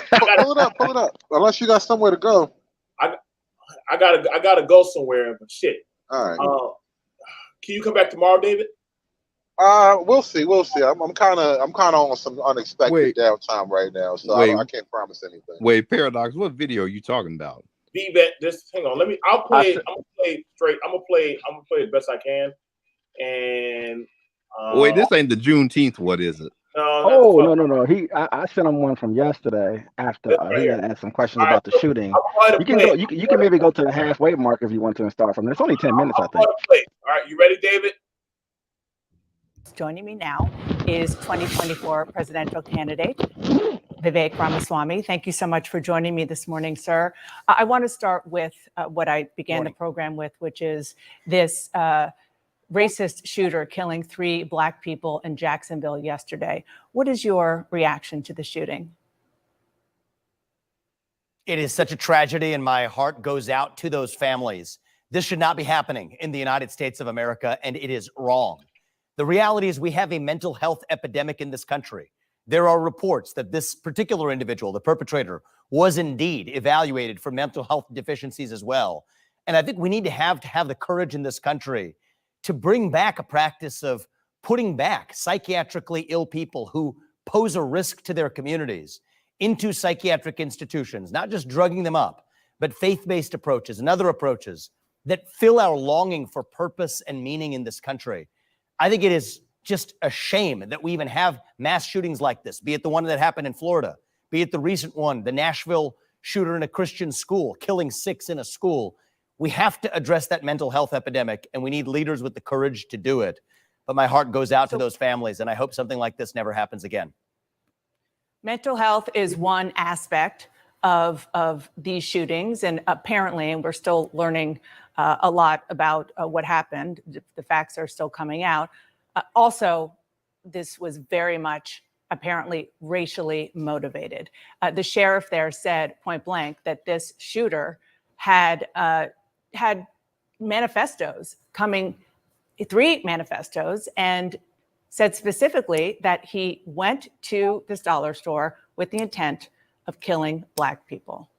it up. Unless you got somewhere to go. I gotta go somewhere, but shit. All right. Can you come back tomorrow, David? We'll see. I'm kind of on some unexpected downtime right now, so I can't promise anything. Wait, Paradox, what video are you talking about? Vivek, just hang on. I'll play. I'm gonna play straight. I'm gonna play as best I can. And wait, this ain't the Juneteenth. What is it? No. I sent him one from yesterday after he had asked some questions about the shooting. You can maybe go to the halfway mark if you want to and start from there. It's only 10 minutes, I think. All right, you ready, David? Joining me now is 2024 presidential candidate Vivek Ramaswamy. Thank you so much for joining me this morning, sir. I want to start with what I began the program with, which is this racist shooter killing 3 Black people in Jacksonville yesterday. What is your reaction to the shooting? It is such a tragedy, and my heart goes out to those families. This should not be happening in the United States of America, and it is wrong. The reality is we have a mental health epidemic in this country. There are reports that this particular individual, the perpetrator, was indeed evaluated for mental health deficiencies as well. And I think we need to have the courage in this country to bring back a practice of putting back psychiatrically ill people who pose a risk to their communities into psychiatric institutions, not just drugging them up, but faith-based approaches and other approaches that fill our longing for purpose and meaning in this country. I think it is just a shame that we even have mass shootings like this, be it the one that happened in Florida, be it the recent one, the Nashville shooter in a Christian school, killing 6 in a school. We have to address that mental health epidemic, and we need leaders with the courage to do it. but my heart goes out to those families, and I hope something like this never happens again. Mental health is one aspect of these shootings, and apparently, and we're still learning a lot about what happened. The facts are still coming out. Also, this was very much apparently racially motivated. The sheriff there said point blank that this shooter had manifestos coming, 3 manifestos, and said specifically that he went to this dollar store with the intent of killing Black people.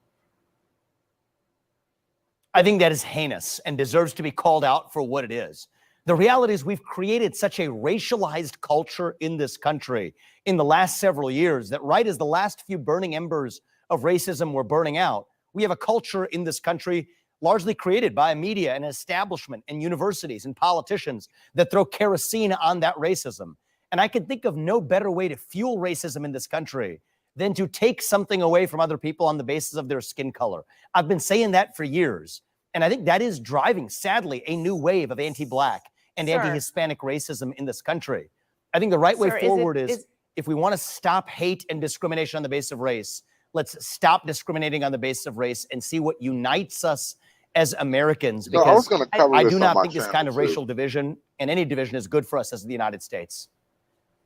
I think that is heinous and deserves to be called out for what it is. The reality is we've created such a racialized culture in this country in the last several years that right as the last few burning embers of racism were burning out, we have a culture in this country largely created by media and establishment and universities and politicians that throw kerosene on that racism. And I can think of no better way to fuel racism in this country than to take something away from other people on the basis of their skin color. I've been saying that for years. And I think that is driving, sadly, a new wave of anti-Black and anti-Hispanic racism in this country. I think the right way forward is if we want to stop hate and discrimination on the basis of race, let's stop discriminating on the basis of race and see what unites us as Americans. Because I do not think this kind of racial division and any division is good for us as the United States.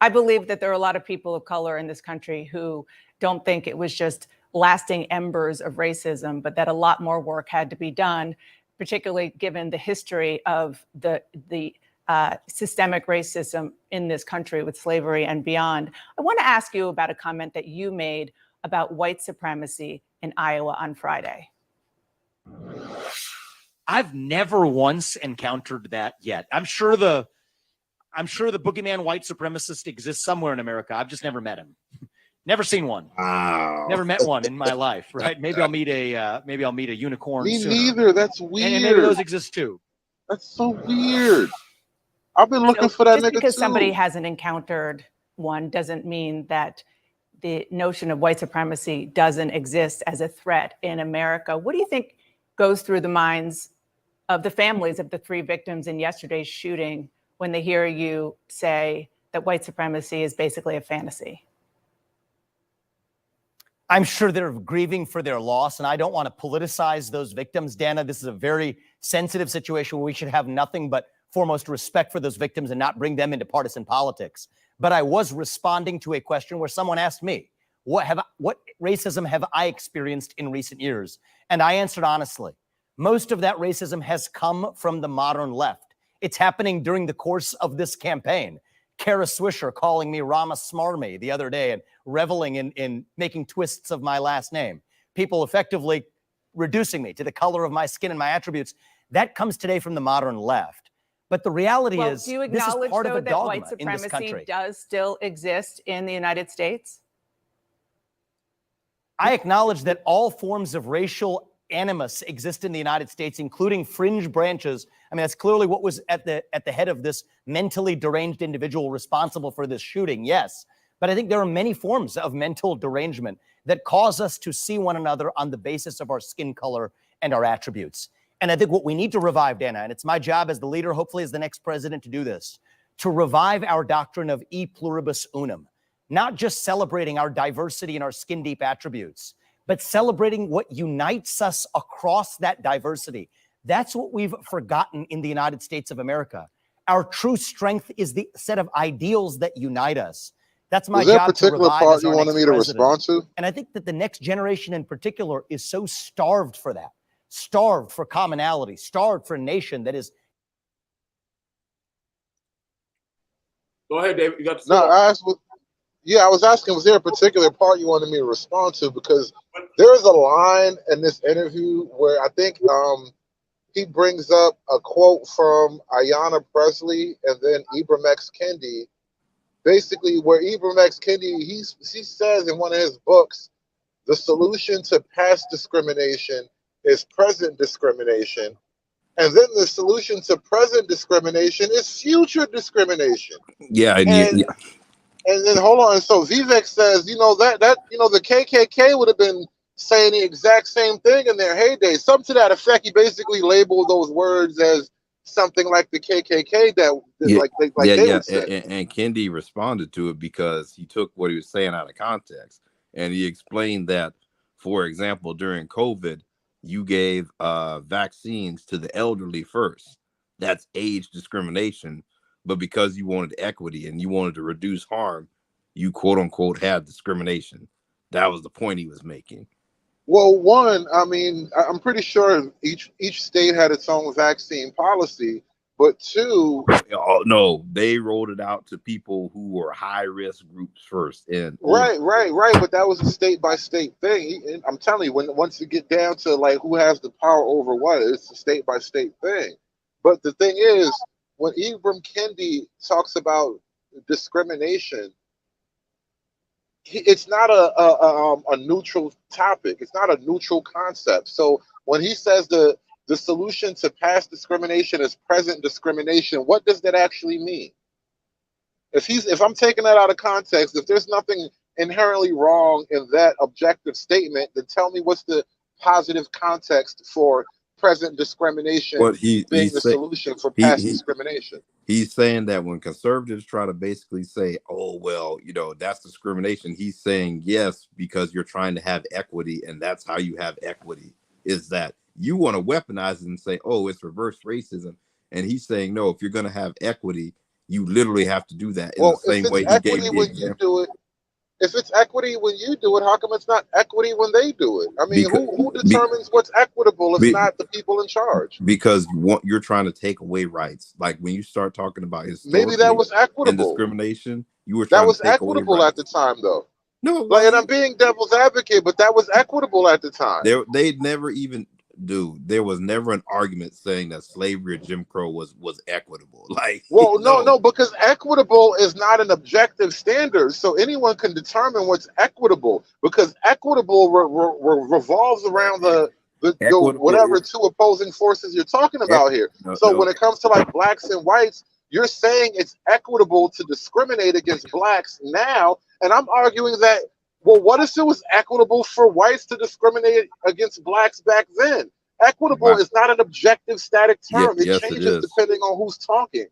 I believe that there are a lot of people of color in this country who don't think it was just lasting embers of racism, but that a lot more work had to be done, particularly given the history of the systemic racism in this country with slavery and beyond. I want to ask you about a comment that you made about white supremacy in Iowa on Friday. I've never once encountered that yet. I'm sure the boogeyman white supremacist exists somewhere in America. I've just never met him. Never seen one. Wow. Never met one in my life, right? Maybe I'll meet a unicorn. Me sooner. neither. That's weird. And maybe those exist too. That's so weird. I've been looking for that just nigga because too. somebody hasn't encountered one doesn't mean that the notion of white supremacy doesn't exist as a threat in America. What do you think goes through the minds of the families of the 3 victims in yesterday's shooting when they hear you say that white supremacy is basically a fantasy? I'm sure they're grieving for their loss, and I don't want to politicize those victims. Dana, this is a very sensitive situation where we should have nothing but foremost respect for those victims and not bring them into partisan politics. But I was responding to a question where someone asked me, what racism have I experienced in recent years? And I answered honestly, most of that racism has come from the modern left. It's happening during the course of this campaign. Kara Swisher calling me Rama Smarmy the other day and reveling in making twists of my last name. People effectively reducing me to the color of my skin and my attributes. That comes today from the modern left. But the reality is, do you this is acknowledge, part of though, a that dogma white in this supremacy country. does still exist in the United States? I acknowledge that all forms of racial animus exist in the United States, including fringe branches. I mean, that's clearly what was at the head of this mentally deranged individual responsible for this shooting, yes. But I think there are many forms of mental derangement that cause us to see one another on the basis of our skin color and our attributes. And I think what we need to revive, Dana, and it's my job as the leader, hopefully as the next president to do this, to revive our doctrine of e pluribus unum, not just celebrating our diversity and our skin deep attributes, but celebrating what unites us across that diversity. That's what we've forgotten in the United States of America. Our true strength is the set of ideals that unite us. That's my job to revive. Was there a particular part you wanted me to respond to? And I think that the next generation in particular is so starved for that, starved for commonality, starved for a nation that is. Go ahead, David. You got the floor. I was asking, was there a particular part you wanted me to respond to? Because there is a line in this interview where I think he brings up a quote from Ayanna Pressley and then Ibram X. Kendi, basically where Ibram X. Kendi, he says in one of his books, the solution to past discrimination is present discrimination. And then the solution to present discrimination is future discrimination. Yeah, And then hold on. So Vivek says, the KKK would have been saying the exact same thing in their heyday. Something to that effect. He basically labeled those words as something like the KKK that Yeah, they would say. And Kendi responded to it because he took what he was saying out of context, and he explained that, for example, during COVID, you gave vaccines to the elderly first. That's age discrimination, but because you wanted equity and you wanted to reduce harm, you quote unquote had discrimination. That was the point he was making. Well, one, I mean, I'm pretty sure each state had its own vaccine policy, but two, Oh, no, they rolled it out to people who were high risk groups first. And right, but that was a state by state thing. I'm telling you, once you get down to like who has the power over what, it's a state by state thing. But the thing is, when Ibram Kendi talks about discrimination, it's not a neutral topic. It's not a neutral concept. So when he says the solution to past discrimination is present discrimination, what does that actually mean? If I'm taking that out of context, if there's nothing inherently wrong in that objective statement, then tell me what's the positive context for present discrimination being the solution for past discrimination. He's saying that when conservatives try to basically say, oh, well, that's discrimination, he's saying yes, because you're trying to have equity, and that's how you have equity, is that you want to weaponize it and say, oh, it's reverse racism. And he's saying, no, if you're going to have equity, you literally have to do that in the same way he gave the example. If it's equity when you do it, how come it's not equity when they do it? I mean, who determines what's equitable if not the people in charge? Because you're trying to take away rights. Like when you start talking about maybe that was equitable and discrimination, you were trying that was to take equitable away at the time, though. No, and I'm being devil's advocate, but that was equitable at the time. They never even. Dude, there was never an argument saying that slavery or Jim Crow was equitable. Like, well, no, because equitable is not an objective standard, so anyone can determine what's equitable. Because equitable revolves around the whatever two opposing forces you're talking about here. When it comes to like blacks and whites, you're saying it's equitable to discriminate against blacks now, and I'm arguing that. Well, what if it was equitable for whites to discriminate against blacks back then? Equitable is not an objective static term. It changes depending on who's talking.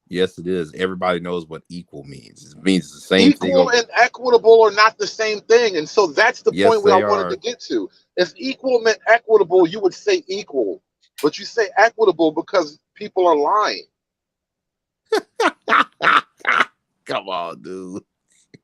Yes, it is. Everybody knows what equal means. It means the same thing. Equal and equitable are not the same thing. And so that's the point where I wanted to get to. If equal meant equitable, you would say equal. But you say equitable because people are lying. Come on, dude.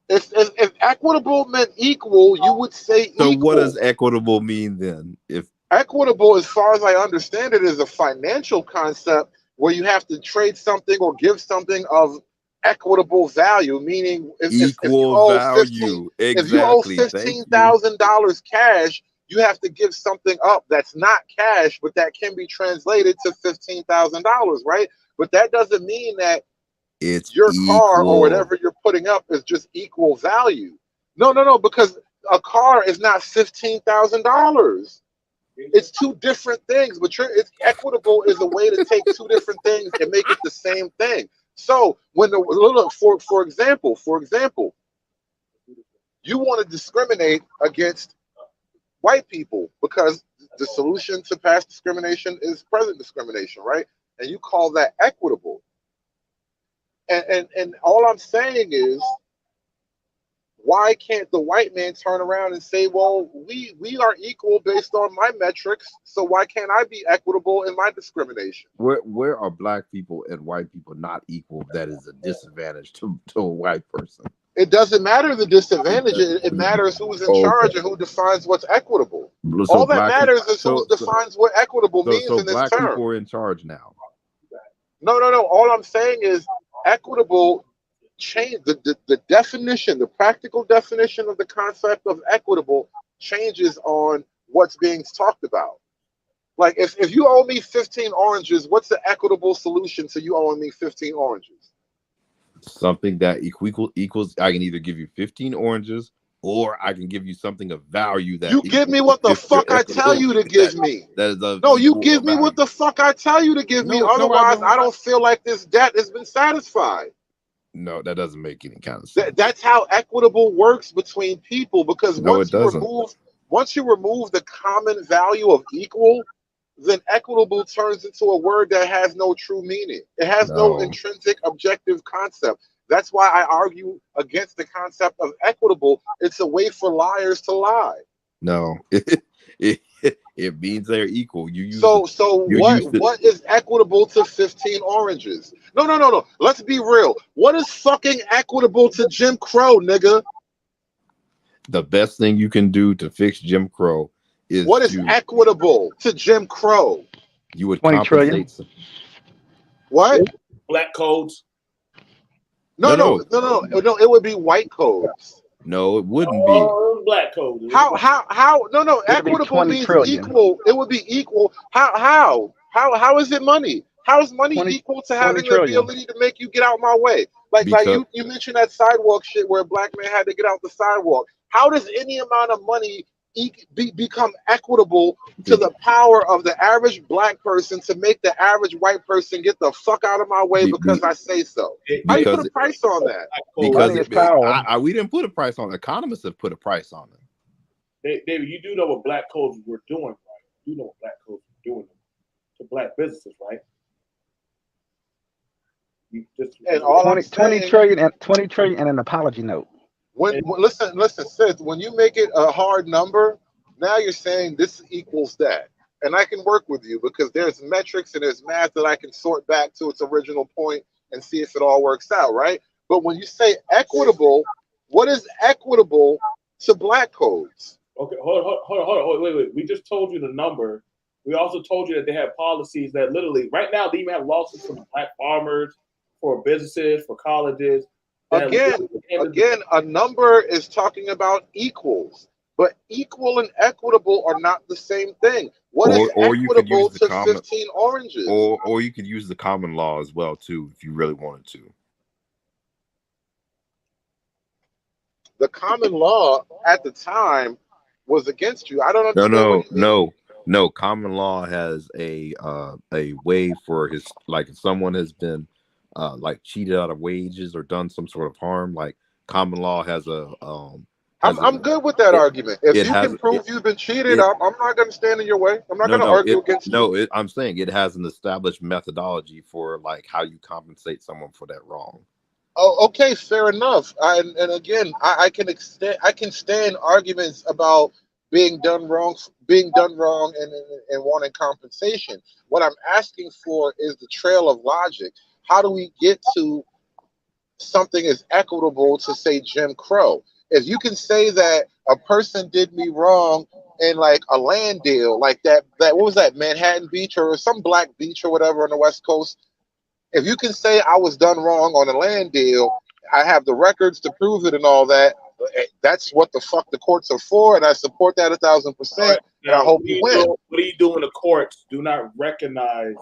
If equitable meant equal, you would say equal. So what does equitable mean then? If equitable, as far as I understand it, is a financial concept where you have to trade something or give something of equitable value, meaning if you owe $15,000 cash, you have to give something up that's not cash, but that can be translated to $15,000, right? But that doesn't mean that it's your car equal. Or whatever you're putting up is just equal value. No, because a car is not $15,000. It's two different things, but it's equitable is a way to take two different things and make it the same thing. So when for example, you want to discriminate against white people because the solution to past discrimination is present discrimination, right? And you call that equitable. And all I'm saying is, why can't the white man turn around and say, well, we are equal based on my metrics, so why can't I be equitable in my discrimination? Where are black people and white people not equal? That is a disadvantage to a white person. It doesn't matter the disadvantage. It matters who's in charge and who defines what's equitable. So all that matters is who defines what equitable means in this black term. People are in charge now. No. All I'm saying is equitable change the definition, the practical definition of the concept of equitable changes on what's being talked about. Like if you owe me 15 oranges, what's the equitable solution to you owing me 15 oranges? Something that equals I can either give you 15 oranges or I can give you something of value that you give me what the fuck I tell you to give me. That is a no, you give me what the fuck I tell you to give me. Otherwise, I don't feel like this debt has been satisfied. No, that doesn't make any kind of sense. That's how equitable works between people, because once you remove the common value of equal, then equitable turns into a word that has no true meaning. It has no No, intrinsic objective concept. That's why I argue against the concept of equitable. It's a way for liars to lie. no. It means they're equal. You use So you use the what is equitable to 15 oranges? No. Let's be real. What is fucking equitable to Jim Crow, nigga? the best thing you can do to fix Jim Crow is What is equitable to Jim Crow? you would 20 trillion. compensate some, What? Black codes. No. No. It would be white codes. no, it wouldn't be. Oh, black codes. How? No. It'd be Equitable 20 means trillion. equal. It would be equal. How is it money? How is money 20 equal to having the trillion. ability to make you get out my way? Like Because you mentioned that sidewalk shit where a black man had to get out the sidewalk. How does any amount of money become equitable to the power of the average black person to make the average white person get the fuck out of my way because I say so? How you put a price on that? because Money is power. we didn't put a price on it. Economists have put a price on it. David, you do know what black codes were doing, right? You know what black codes were doing to black businesses, right? You just And all 20 trillion and an apology note. Listen, sis, when you make it a hard number, now you're saying this equals that. And I can work with you because there's metrics and there's math that I can sort back to its original point and see if it all works out, right? But when you say equitable, what is equitable to black codes? Okay, hold on, wait. We just told you the number. We also told you that they have policies that literally, right now, they even have lawsuits from black farmers, for businesses, for colleges. Again, a number is talking about equals, but equal and equitable are not the same thing. What is equitable to 15 oranges? Or you could use the common law as well too, if you really wanted to. The common law at the time was against you. I don't understand. No. Common law has a way for his, like, if someone has been like cheated out of wages or done some sort of harm, like common law has a I'm good with that argument. If you can prove you've been cheated, I'm not going to stand in your way. I'm not going to argue against you. I'm saying it has an established methodology for like how you compensate someone for that wrong. Oh, okay, fair enough. And again, I can stand arguments about being done wrong and wanting compensation. What I'm asking for is the trail of logic. How do we get to something as equitable to say Jim Crow? If you can say that a person did me wrong in like a land deal, like that what was that, Manhattan Beach or some black beach or whatever on the West Coast, if you can say I was done wrong on a land deal, I have the records to prove it and all that, that's what the fuck the courts are for, and I support that 1,000%. Right. And I hope you win. What do you do when the courts do not recognize?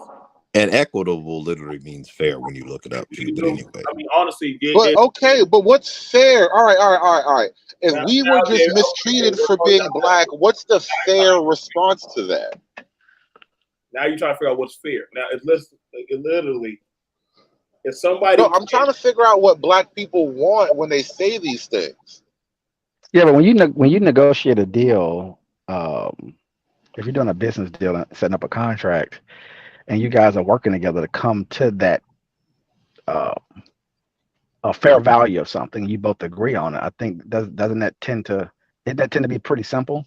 And equitable literally means fair when you look it up too. But anyway, I mean, honestly, but what's fair? All right. If we were just mistreated for being black, what's the fair response to that? Now you're trying to figure out what's fair. Now it literally, if somebody. No, I'm trying to figure out what black people want when they say these things. Yeah, but when you negotiate a deal, if you're doing a business deal and setting up a contract, and you guys are working together to come to that a fair value of something, you both agree on it. I think doesn't that tend to be pretty simple?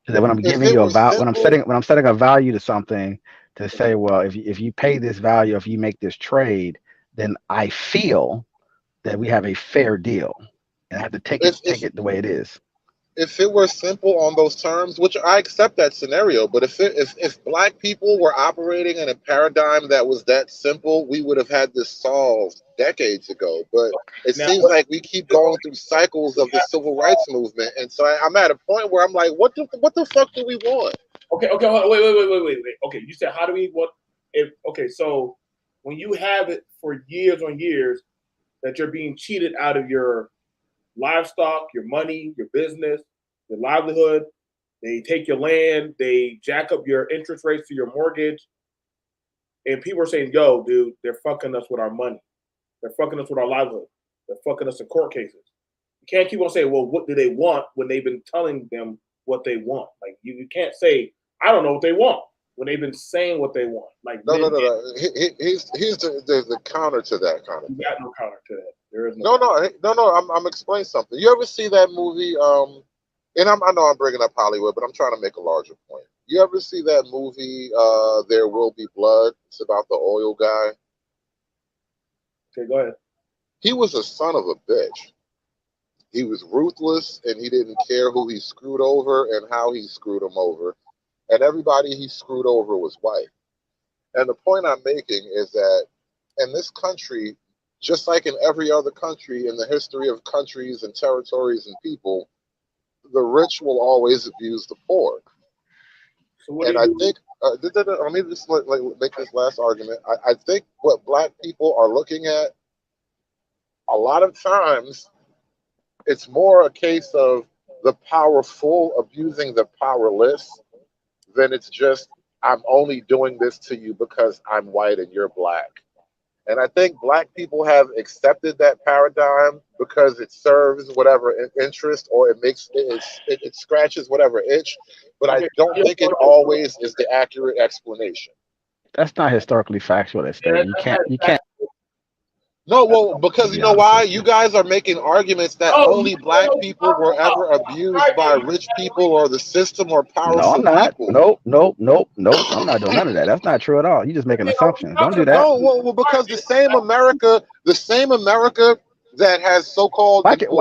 Is that when I'm giving you when I'm setting a value to something, to say, well, if you pay this value, if you make this trade, then I feel that we have a fair deal, and I have to take it the way it is. If it were simple on those terms, which I accept that scenario, but if black people were operating in a paradigm that was that simple, we would have had this solved decades ago. But it seems like we keep going through cycles of the civil rights movement, and so I'm at a point where I'm like, what the fuck do we want? Okay, wait. Okay, you said how do we want? So when you have it for years on years that you're being cheated out of your livestock, your money, your business, your livelihood, they take your land, they jack up your interest rates to your mortgage, and people are saying, yo, dude, they're fucking us with our money. They're fucking us with our livelihood. They're fucking us in court cases. You can't keep on saying, well, what do they want when they've been telling them what they want? Like, you can't say, I don't know what they want. when they've been saying what they want. Like No. Here's the counter to that kind of you thing. got no counter to that. There is no. No. I'm explaining something. You ever see that movie? And I know I'm bringing up Hollywood, but I'm trying to make a larger point. You ever see that movie? There Will Be Blood. It's about the oil guy. Okay, go ahead. He was a son of a bitch. He was ruthless, and he didn't care who he screwed over and how he screwed him over. And everybody he screwed over was white. And the point I'm making is that in this country, just like in every other country in the history of countries and territories and people, the rich will always abuse the poor. So and I think, let me just make this last argument. I think what black people are looking at, a lot of times, it's more a case of the powerful abusing the powerless than it's just, I'm only doing this to you because I'm white and you're black. And I think black people have accepted that paradigm because it serves whatever interest, or it scratches whatever itch. But I don't think it always is the accurate explanation. That's not historically factual. That statement. You can't. No, well, because you know why? You guys are making arguments that only black people were ever abused by rich people or the system or powerful No, I'm not. people. Nope. I'm not doing none of that. That's not true at all. You're just making assumptions. Don't do that. No, well, because the same America that has so-called Why can't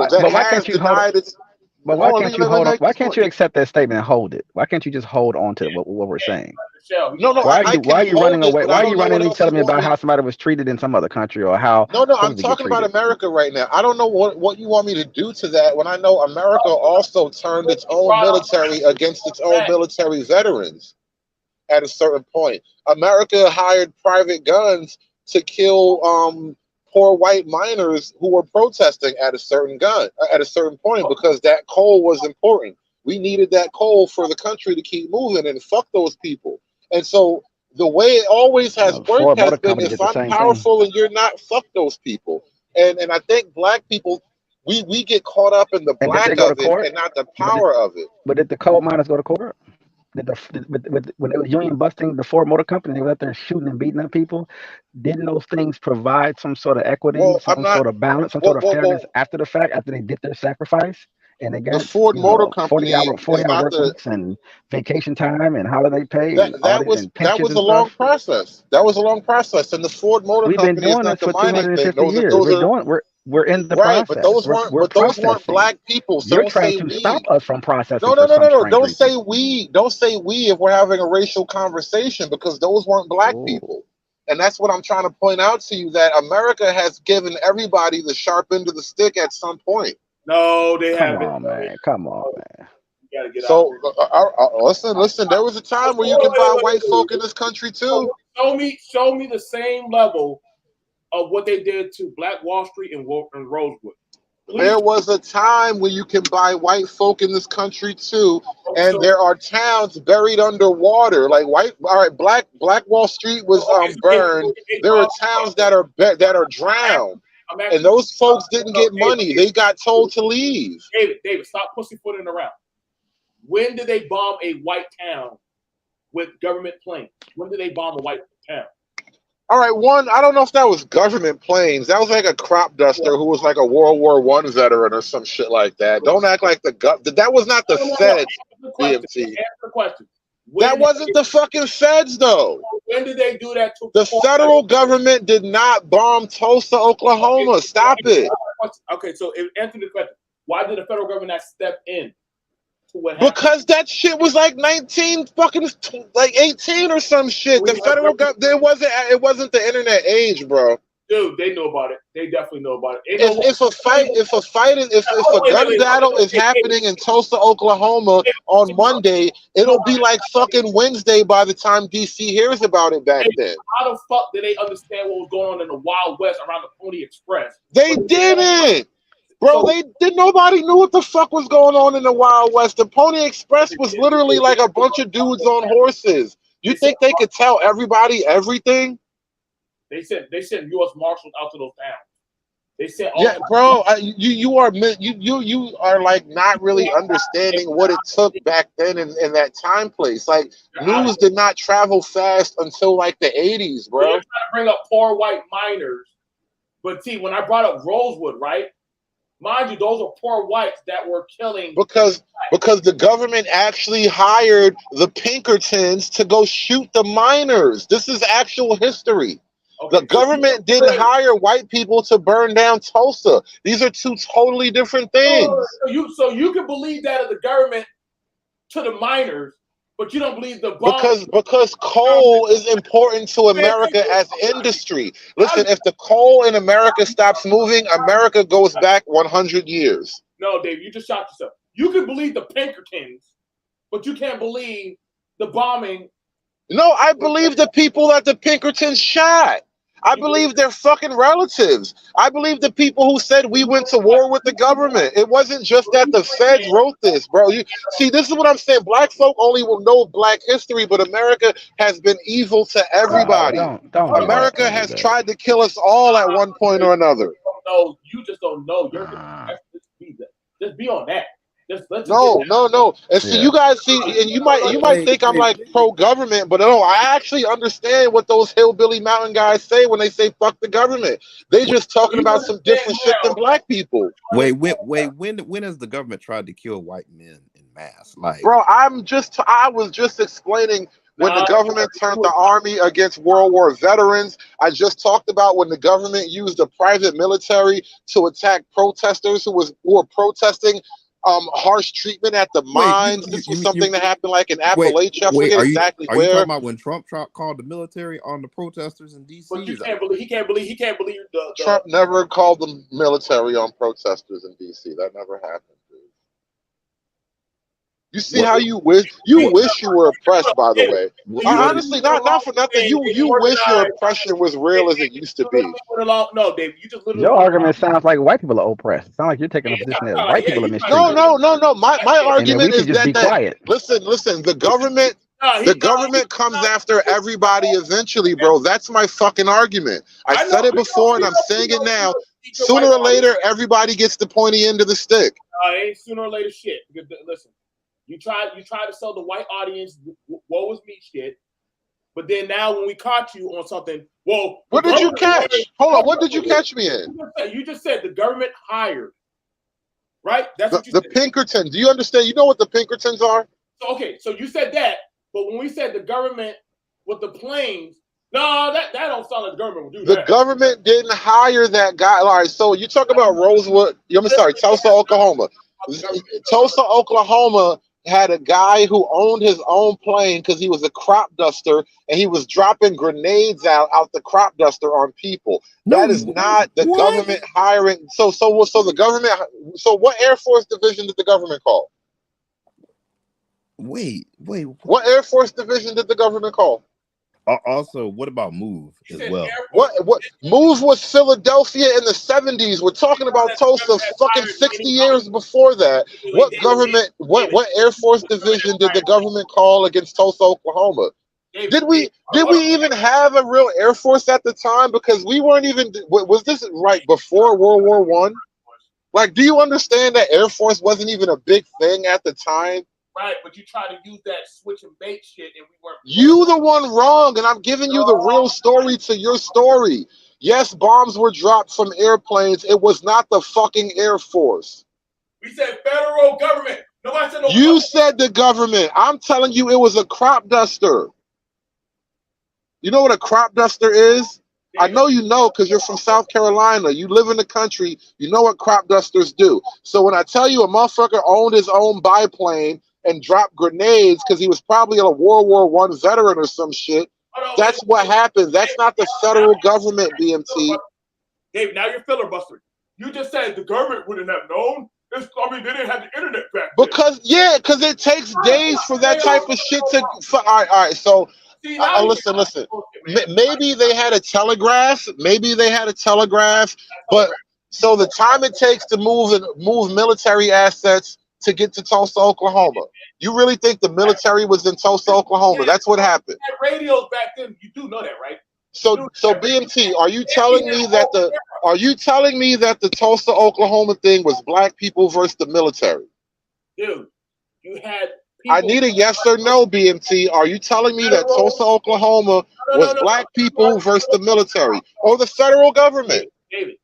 you accept that statement and hold it? Why can't you just hold on to what we're saying? No, why are you running away? Why are you running and telling me about how how somebody was treated in some other country, or how? No, I'm talking about America right now. I don't know what you want me to do to that when I know America also turned its own military against its own military veterans at a certain point. America hired private guns to kill poor white miners who were protesting at a certain point because that coal was important. We needed that coal for the country to keep moving, and fuck those people. And so the way it always has worked has been, if I'm powerful and you're not, fuck those people. And I think black people, we get caught up in the black of it and not the power of it. But did the coal miners go to court? When they were union busting the Ford Motor Company, they were out there shooting and beating up people. Didn't those things provide some sort of equity, sort of balance, some sort of fairness after the fact, after they did their sacrifice? And they got the Ford Motor Company 40-hour work weeks and vacation time and holiday pay. That was a long process. That was a long process. And the Ford Motor Company been doing is not that for the mining thing. 250 years. We're in the process. But those weren't black people. So you're trying to stop us from processing. No. Don't say we. Don't say we if we're having a racial conversation, because those weren't black people. And that's what I'm trying to point out to you, that America has given everybody the sharp end of the stick at some point. No, they haven't. Come on, man. You gotta get so listen. There was a time where you can buy white folk in this country too. Show me the same level of what they did to Black Wall Street and Rosewood. Please. There was a time when you can buy white folk in this country too, and there are towns buried underwater. Like Black Wall Street was burned. There are towns that are drowned. And those folks didn't get money. They got told to leave. David, stop pussyfooting around. When did they bomb a white town with government planes? When did they bomb a white town? All right, I don't know if that was government planes. That was like a crop duster who was like a World War I veteran or some shit like that. Don't act like that was not the Feds, BMT. Answer the question. That wasn't the fucking Feds, though. When did they do that to the federal government? Did not bomb Tulsa, Oklahoma. Okay, Stop it. Okay, so answer the question. Why did the federal government not step in to what happened? Because that shit was like 18 or some shit. The federal government, it wasn't the internet age, bro. Dude, they know about it. They definitely know about it. If a gun battle is happening in Tulsa, Oklahoma on Monday, it'll be like fucking Wednesday by the time DC hears about it back then. How the fuck did they understand what was going on in the Wild West around the Pony Express? They didn't. Bro, nobody knew what the fuck was going on in the Wild West. The Pony Express was literally like a bunch of dudes on horses. You think they could tell everybody everything? They sent U.S. Marshals out to those towns. They said, Yeah, bro, you are like not really understanding what it took back then in that time place. Like news did not travel fast until like the 80s, bro. You're trying to bring up poor white miners, but see, when I brought up Rosewood, right? Mind you, those are poor whites that were killing. Because the government actually hired the Pinkertons to go shoot the miners. This is actual history. The government didn't hire white people to burn down Tulsa. These are two totally different things. So you can believe that of the government to the miners, but you don't believe the bomb. Because coal is important to America as industry. Listen, if the coal in America stops moving, America goes back 100 years. No, Dave, you just shot yourself. You can believe the Pinkertons, but you can't believe the bombing. No, I believe the people that the Pinkertons shot. I believe they're fucking relatives. I believe the people who said we went to war with the government. It wasn't just that the feds wrote this, bro. You see, this is what I'm saying. Black folk only will know black history, but America has been evil to everybody. America has tried to kill us all at one point or another. No, you just don't know. Just be on that. No. And see, you guys see, and you might think I'm like pro-government, but no, I actually understand what those hillbilly mountain guys say when they say fuck the government. They just talking about some different shit than black people. Wait, when has the government tried to kill white men in mass? Like, bro, I was just explaining when the government turned the army against World War veterans. I just talked about when the government used the private military to attack protesters who were protesting harsh treatment at the mines. This was something that happened like in Appalachia. I forget exactly where. Are you talking about when Trump called the military on the protesters in DC? But you can't believe he can't believe the Trump never called the military on protesters in DC. That never happened, dude. You see how you wish you were oppressed, by the way. Honestly, not for nothing. You wish your oppression was real as it used to be. No, Dave, you just literally. Your argument sounds like white people are oppressed. It sounds like you're taking a position that white people are mistreated. No. My argument is just be quiet. Listen. The government comes after everybody eventually, bro. That's my fucking argument. I said it before and I'm saying it now. Sooner or later, everybody gets the pointy end of the stick. Ain't sooner or later shit. Listen. You try to sell the white audience woe is me shit, but then now when we caught you on something, well, what did you catch? Hold on, what did you catch me in? You just said the government hired, right? That's what you said. The Pinkertons. Do you understand? You know what the Pinkertons are? So you said that, but when we said the government with the planes, no, that don't sound like the government would do that. The government didn't hire that guy. All right, so you talk about Rosewood. Tulsa, Oklahoma. Tulsa, Oklahoma had a guy who owned his own plane because he was a crop duster and he was dropping grenades out the crop duster on people. That is not the government hiring. So the government. So what Air Force division did the government call? Wait. What Air Force division did the government call? Also, what about MOVE as well? What MOVE was Philadelphia in the 70s. We're talking about Tulsa fucking 60 years before that. What Air Force division did the government call against Tulsa, Oklahoma? Did we even have a real Air Force at the time? Because we weren't even, was this right before World War I? Like, do you understand that Air Force wasn't even a big thing at the time? Right, but you try to use that switch and bait shit, and we weren't. You the one wrong, and I'm giving you the real story to your story. Yes, bombs were dropped from airplanes. It was not the fucking Air Force. We said federal government. Nobody said no. You said the government. I'm telling you, it was a crop duster. You know what a crop duster is? I know you know because you're from South Carolina. You live in the country. You know what crop dusters do. So when I tell you a motherfucker owned his own biplane and dropped grenades because he was probably a World War I veteran or some shit, that's what happened. That's not the federal government, BMT. Dave, now you're filibustering. You just said the government wouldn't have known. They didn't have the internet back then. Because it takes days for that type of shit to. All right. So listen. Maybe they had a telegraph. But so the time it takes to move military assets to get to Tulsa, Oklahoma. You really think the military was in Tulsa, Oklahoma? That's what happened. Radios back then. You do know that, right? So BMT, are you telling me that Are you telling me that the Tulsa, Oklahoma thing was black people versus the military? Dude, you had I need a yes or no, BMT. Are you telling me that Tulsa, Oklahoma was black people versus the military or the federal government? David.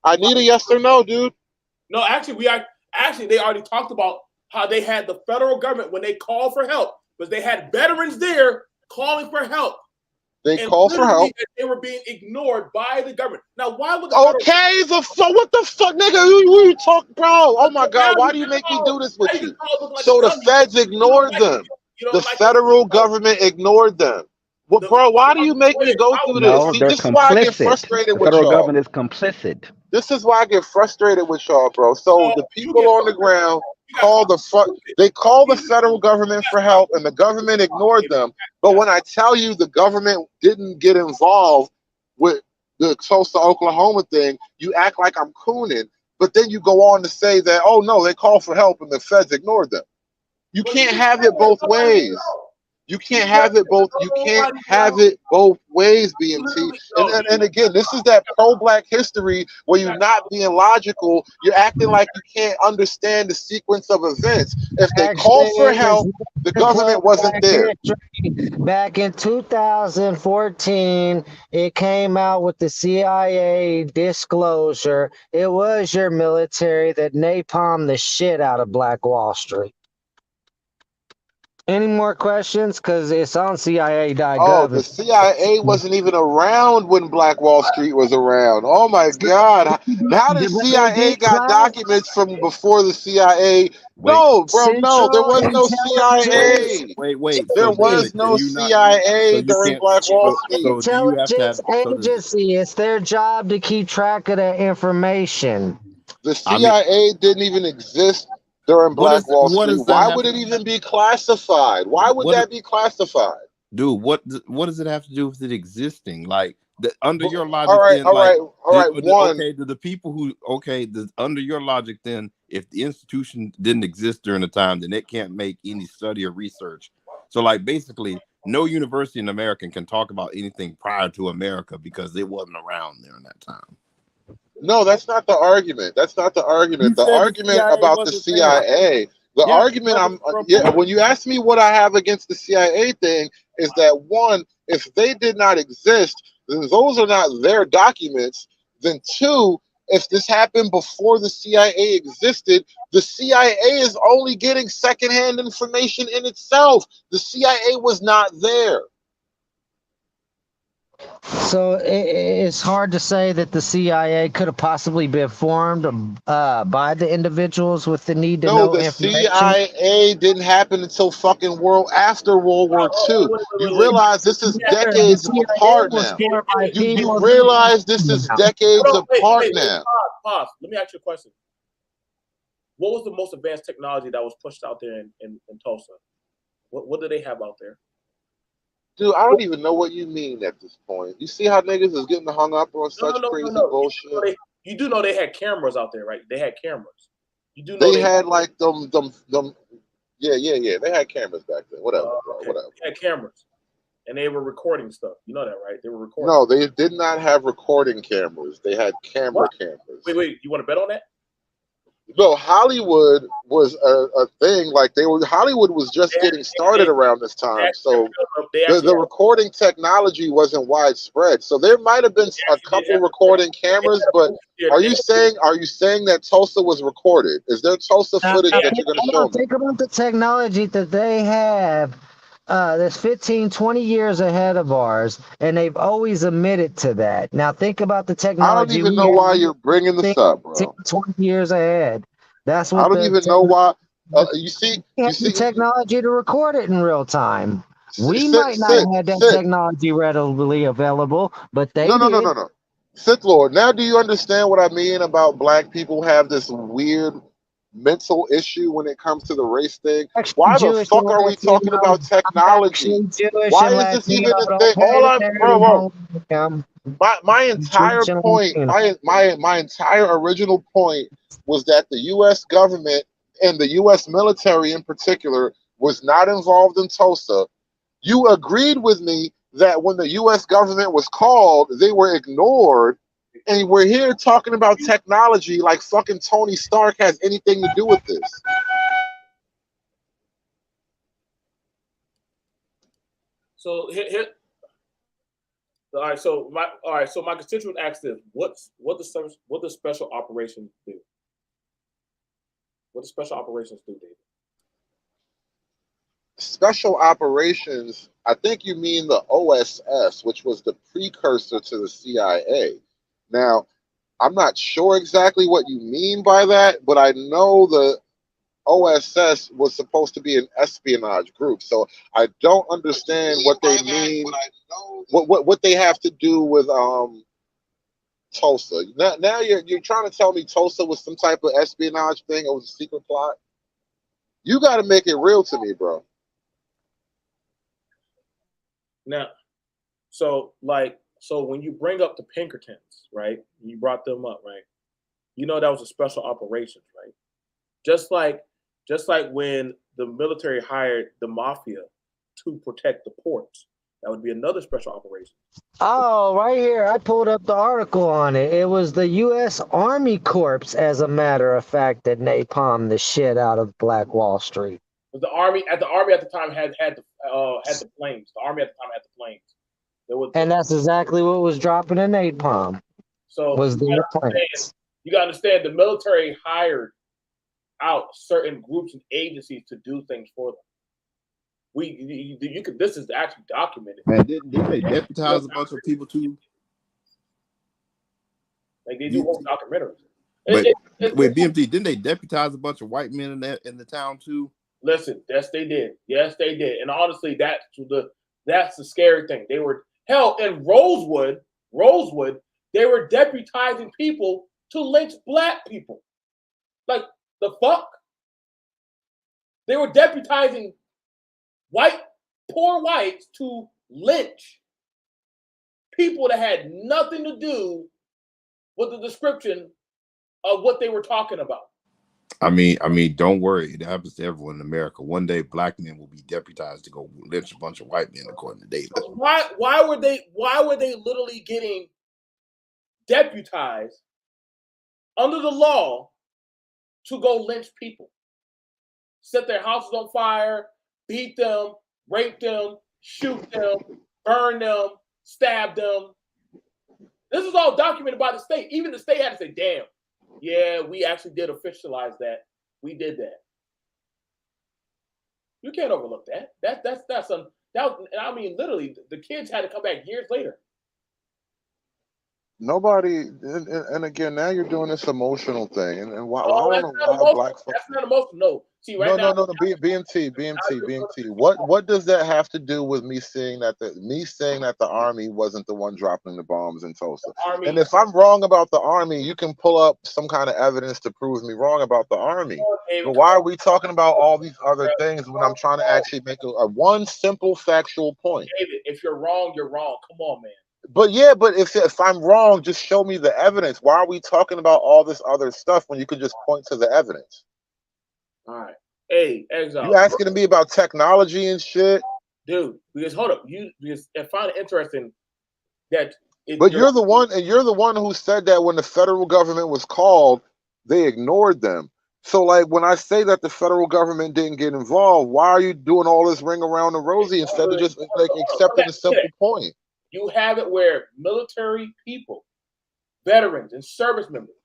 I need a yes or no, dude. No, actually, they already talked about how they had the federal government when they called for help, because they had veterans there calling for help. They called for help. They were being ignored by the government. Now, why would what the fuck, nigga? Who you talk, bro? Oh my God, why do you make me do this with you? So the feds ignored them. The federal government ignored them. Well, bro, why do you make me go through this? No, See, they're this is why I get complicit. frustrated The with federal y'all. government is complicit. This is why I get frustrated with y'all, bro. So the people on the ground call the federal government for help, and the government ignored them. But when I tell you the government didn't get involved with the Tulsa, Oklahoma thing, you act like I'm cooning. But then you go on to say that, oh no, they called for help and the feds ignored them. You can't have it both ways. You can't have it both. You can't have it both ways, BMT. And again, this is that pro-black history where you're not being logical. You're acting like you can't understand the sequence of events. If they called for help, the government wasn't there. Back in 2014, it came out with the CIA disclosure. It was your military that napalmed the shit out of Black Wall Street. Any more questions? Because it's on CIA.gov. Oh, the CIA wasn't even around when Black Wall Street was around. Oh my God. Now the CIA got documents from before the CIA. No, bro, no, there was no CIA. Wait. There was no CIA during Black Wall Street. Intelligence agency. It's their job to keep track of that information. The CIA didn't even exist during Black Wall Street. Why would it even be classified? Why would that be classified? Dude, what does it have to do with it existing? Like under your logic, all right. Okay, the people who under your logic, then if the institution didn't exist during the time, then it can't make any study or research. So like basically, no university in America can talk about anything prior to America because it wasn't around during that time. No, that's not the argument. That's not the argument. The argument about the CIA, when you ask me what I have against the CIA thing, is that one, if they did not exist, then those are not their documents. Then two, if this happened before the CIA existed, the CIA is only getting secondhand information in itself. The CIA was not there. So it's hard to say that the CIA could have possibly been formed by the individuals with the need to know information. No, the CIA didn't happen until fucking after World War II. You realize this is decades apart now. You realize this is decades apart now. Pause. Let me ask you a question. What was the most advanced technology that was pushed out there in Tulsa? What do they have out there? Dude, I don't even know what you mean at this point. You see how niggas is getting hung up on such crazy bullshit? You do know they had cameras out there, right? They had cameras. You do know they had like them. Yeah. They had cameras back then. Whatever, bro. Whatever. They had cameras, and they were recording stuff. You know that, right? They were recording. No, they did not have recording cameras. They had cameras. Wait. You want to bet on that? No, Hollywood was a thing. Like Hollywood was just getting started around this time, so the recording technology wasn't widespread. So there might have been a couple recording cameras, but are you saying that Tulsa was recorded? Is there Tulsa footage that you're going to show me? Think about the technology that they have. That's 15, 20 years ahead of ours, and they've always admitted to that. Now think about the technology. I don't even know why you're bringing this up, bro. 20 years ahead. That's what I don't even know why. You see technology to record it in real time. We might not have that technology readily available, but they did. No. Sith Lord, now do you understand what I mean about black people have this weird mental issue when it comes to the race thing? Why the fuck are we talking about technology? Why is this even a thing? My entire point, my entire original point was that the U.S. government and the U.S. military in particular was not involved in Tulsa. You agreed with me that when the U.S. government was called, they were ignored. And we're here talking about technology like fucking Tony Stark has anything to do with this. So all right. So my constituent asked this: what does special operations do? What do special operations do, David? Special operations, I think you mean the OSS, which was the precursor to the CIA. Now, I'm not sure exactly what you mean by that, but I know the OSS was supposed to be an espionage group. So I don't understand what they mean, what they have to do with Tulsa. Now you're trying to tell me Tulsa was some type of espionage thing or was a secret plot? You got to make it real to me, bro. Now, so when you bring up the Pinkertons, right? You brought them up, right? You know that was a special operations, right? Just like when the military hired the mafia to protect the ports, that would be another special operation. Oh, right here. I pulled up the article on it. It was the U.S. Army Corps, as a matter of fact, that napalmed the shit out of Black Wall Street. The army at the time had the planes. The army at the time had the planes. And that's exactly what was dropping a napalm. So was the planes. You got to understand, the military hired out certain groups and agencies to do things for them. This is actually documented. Man, didn't they deputize a bunch of people too? Like they do whole documentaries. Wait, BMT, didn't they deputize a bunch of white men in the town too? Listen, yes, they did. Yes, they did. And honestly, that's the scary thing. They were hell in Rosewood, they were deputizing people to lynch black people. Like the fuck? They were deputizing poor whites to lynch people that had nothing to do with the description of what they were talking about. I mean, don't worry. It happens to everyone in America. One day, black men will be deputized to go lynch a bunch of white men, according to David. Why were they literally getting deputized under the law to go lynch people, set their houses on fire, beat them, rape them, shoot them, burn them, stab them? This is all documented by the state. Even the state had to say, damn, yeah, we actually did officialize that. We did that. You can't overlook that. I mean, literally, the kids had to come back years later. Nobody, and again, now you're doing this emotional thing, and why? Oh, I don't know why black folks. That's not emotional. No, see, right now. No. BMT. What does that have to do with me saying that the army wasn't the one dropping the bombs in Tulsa? And if I'm wrong about the army, you can pull up some kind of evidence to prove me wrong about the army. But why are we talking about all these other things when I'm trying to actually make a one simple factual point? David, if you're wrong, you're wrong. Come on, man. But if I'm wrong, just show me the evidence. Why are we talking about all this other stuff when you could just point to the evidence? All right. Hey, Exile. You asking me about technology and shit? Dude, because hold up. Because I find it interesting that you're the one who said that when the federal government was called, they ignored them. So like when I say that the federal government didn't get involved, why are you doing all this ring around the rosy instead of just like accepting a simple point? You have it where military people, veterans and service members,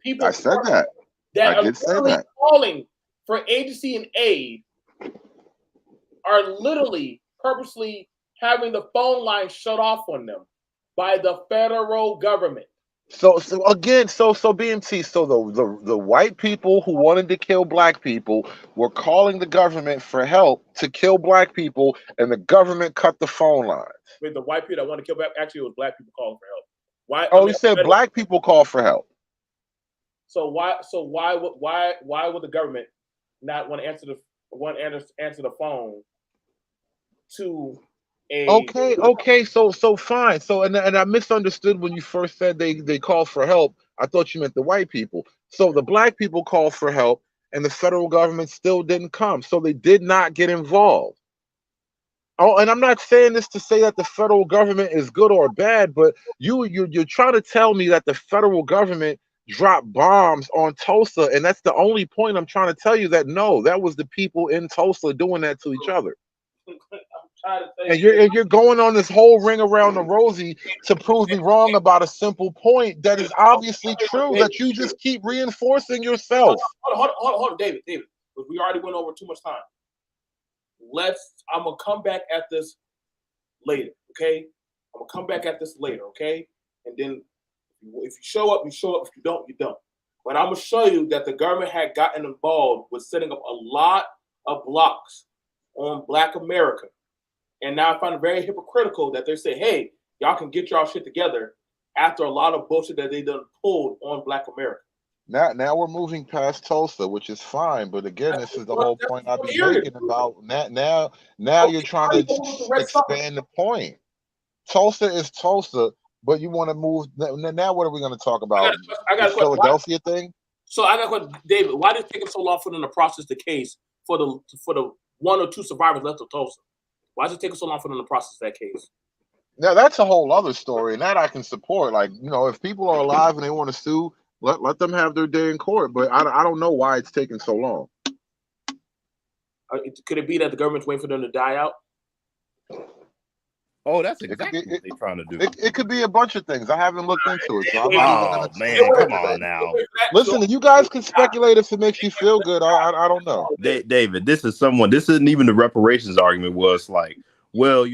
people I said that. I did say that. Calling for agency and aid are literally purposely having the phone line shut off on them by the federal government. So BMT, so the white people who wanted to kill black people were calling the government for help to kill black people, and the government cut the phone line. With the white people that want to kill black, actually it was black people calling for help. Why? Oh, you said black people call for help. So why would the government not want to answer the phone to a Okay, so fine. So and I misunderstood when you first said they called for help. I thought you meant the white people. So the black people called for help and the federal government still didn't come. So they did not get involved. Oh, and I'm not saying this to say that the federal government is good or bad, but you're trying to tell me that the federal government dropped bombs on Tulsa, and that's the only point I'm trying to tell you that no, that was the people in Tulsa doing that to each other. And you're going on this whole ring around the rosy to prove me wrong about a simple point that is obviously true that you just keep reinforcing yourself. Hold on, David, because we already went over too much time. I'm gonna come back at this later, okay? I'm gonna come back at this later, okay? And then if you show up, you show up. If you don't, you don't. But I'm gonna show you that the government had gotten involved with setting up a lot of blocks on Black America. And now I find it very hypocritical that they say, hey, y'all can get y'all shit together after a lot of bullshit that they done pulled on Black America. Now we're moving past Tulsa, which is fine, but again, this is the whole point I've been making about now you're trying to expand the point. Tulsa is Tulsa, but you want to move now. What are we going to talk about? I got the Philadelphia thing. So I got a question, David. Why did it take so long for them to process the case for the 1 or 2 survivors left of Tulsa? Why does it take so long for them to process that case? Now that's a whole other story, and that I can support. Like, if people are alive and they want to sue, let them have their day in court. But I don't know why it's taking so long. Could it be that the government's waiting for them to die out? Oh, that's exactly what they're trying to do. It could be a bunch of things. I haven't looked into it. So I'm not man, come on now. Listen, you guys can speculate if it makes you feel good. I don't know. David, this isn't even the reparations argument. Was like, well,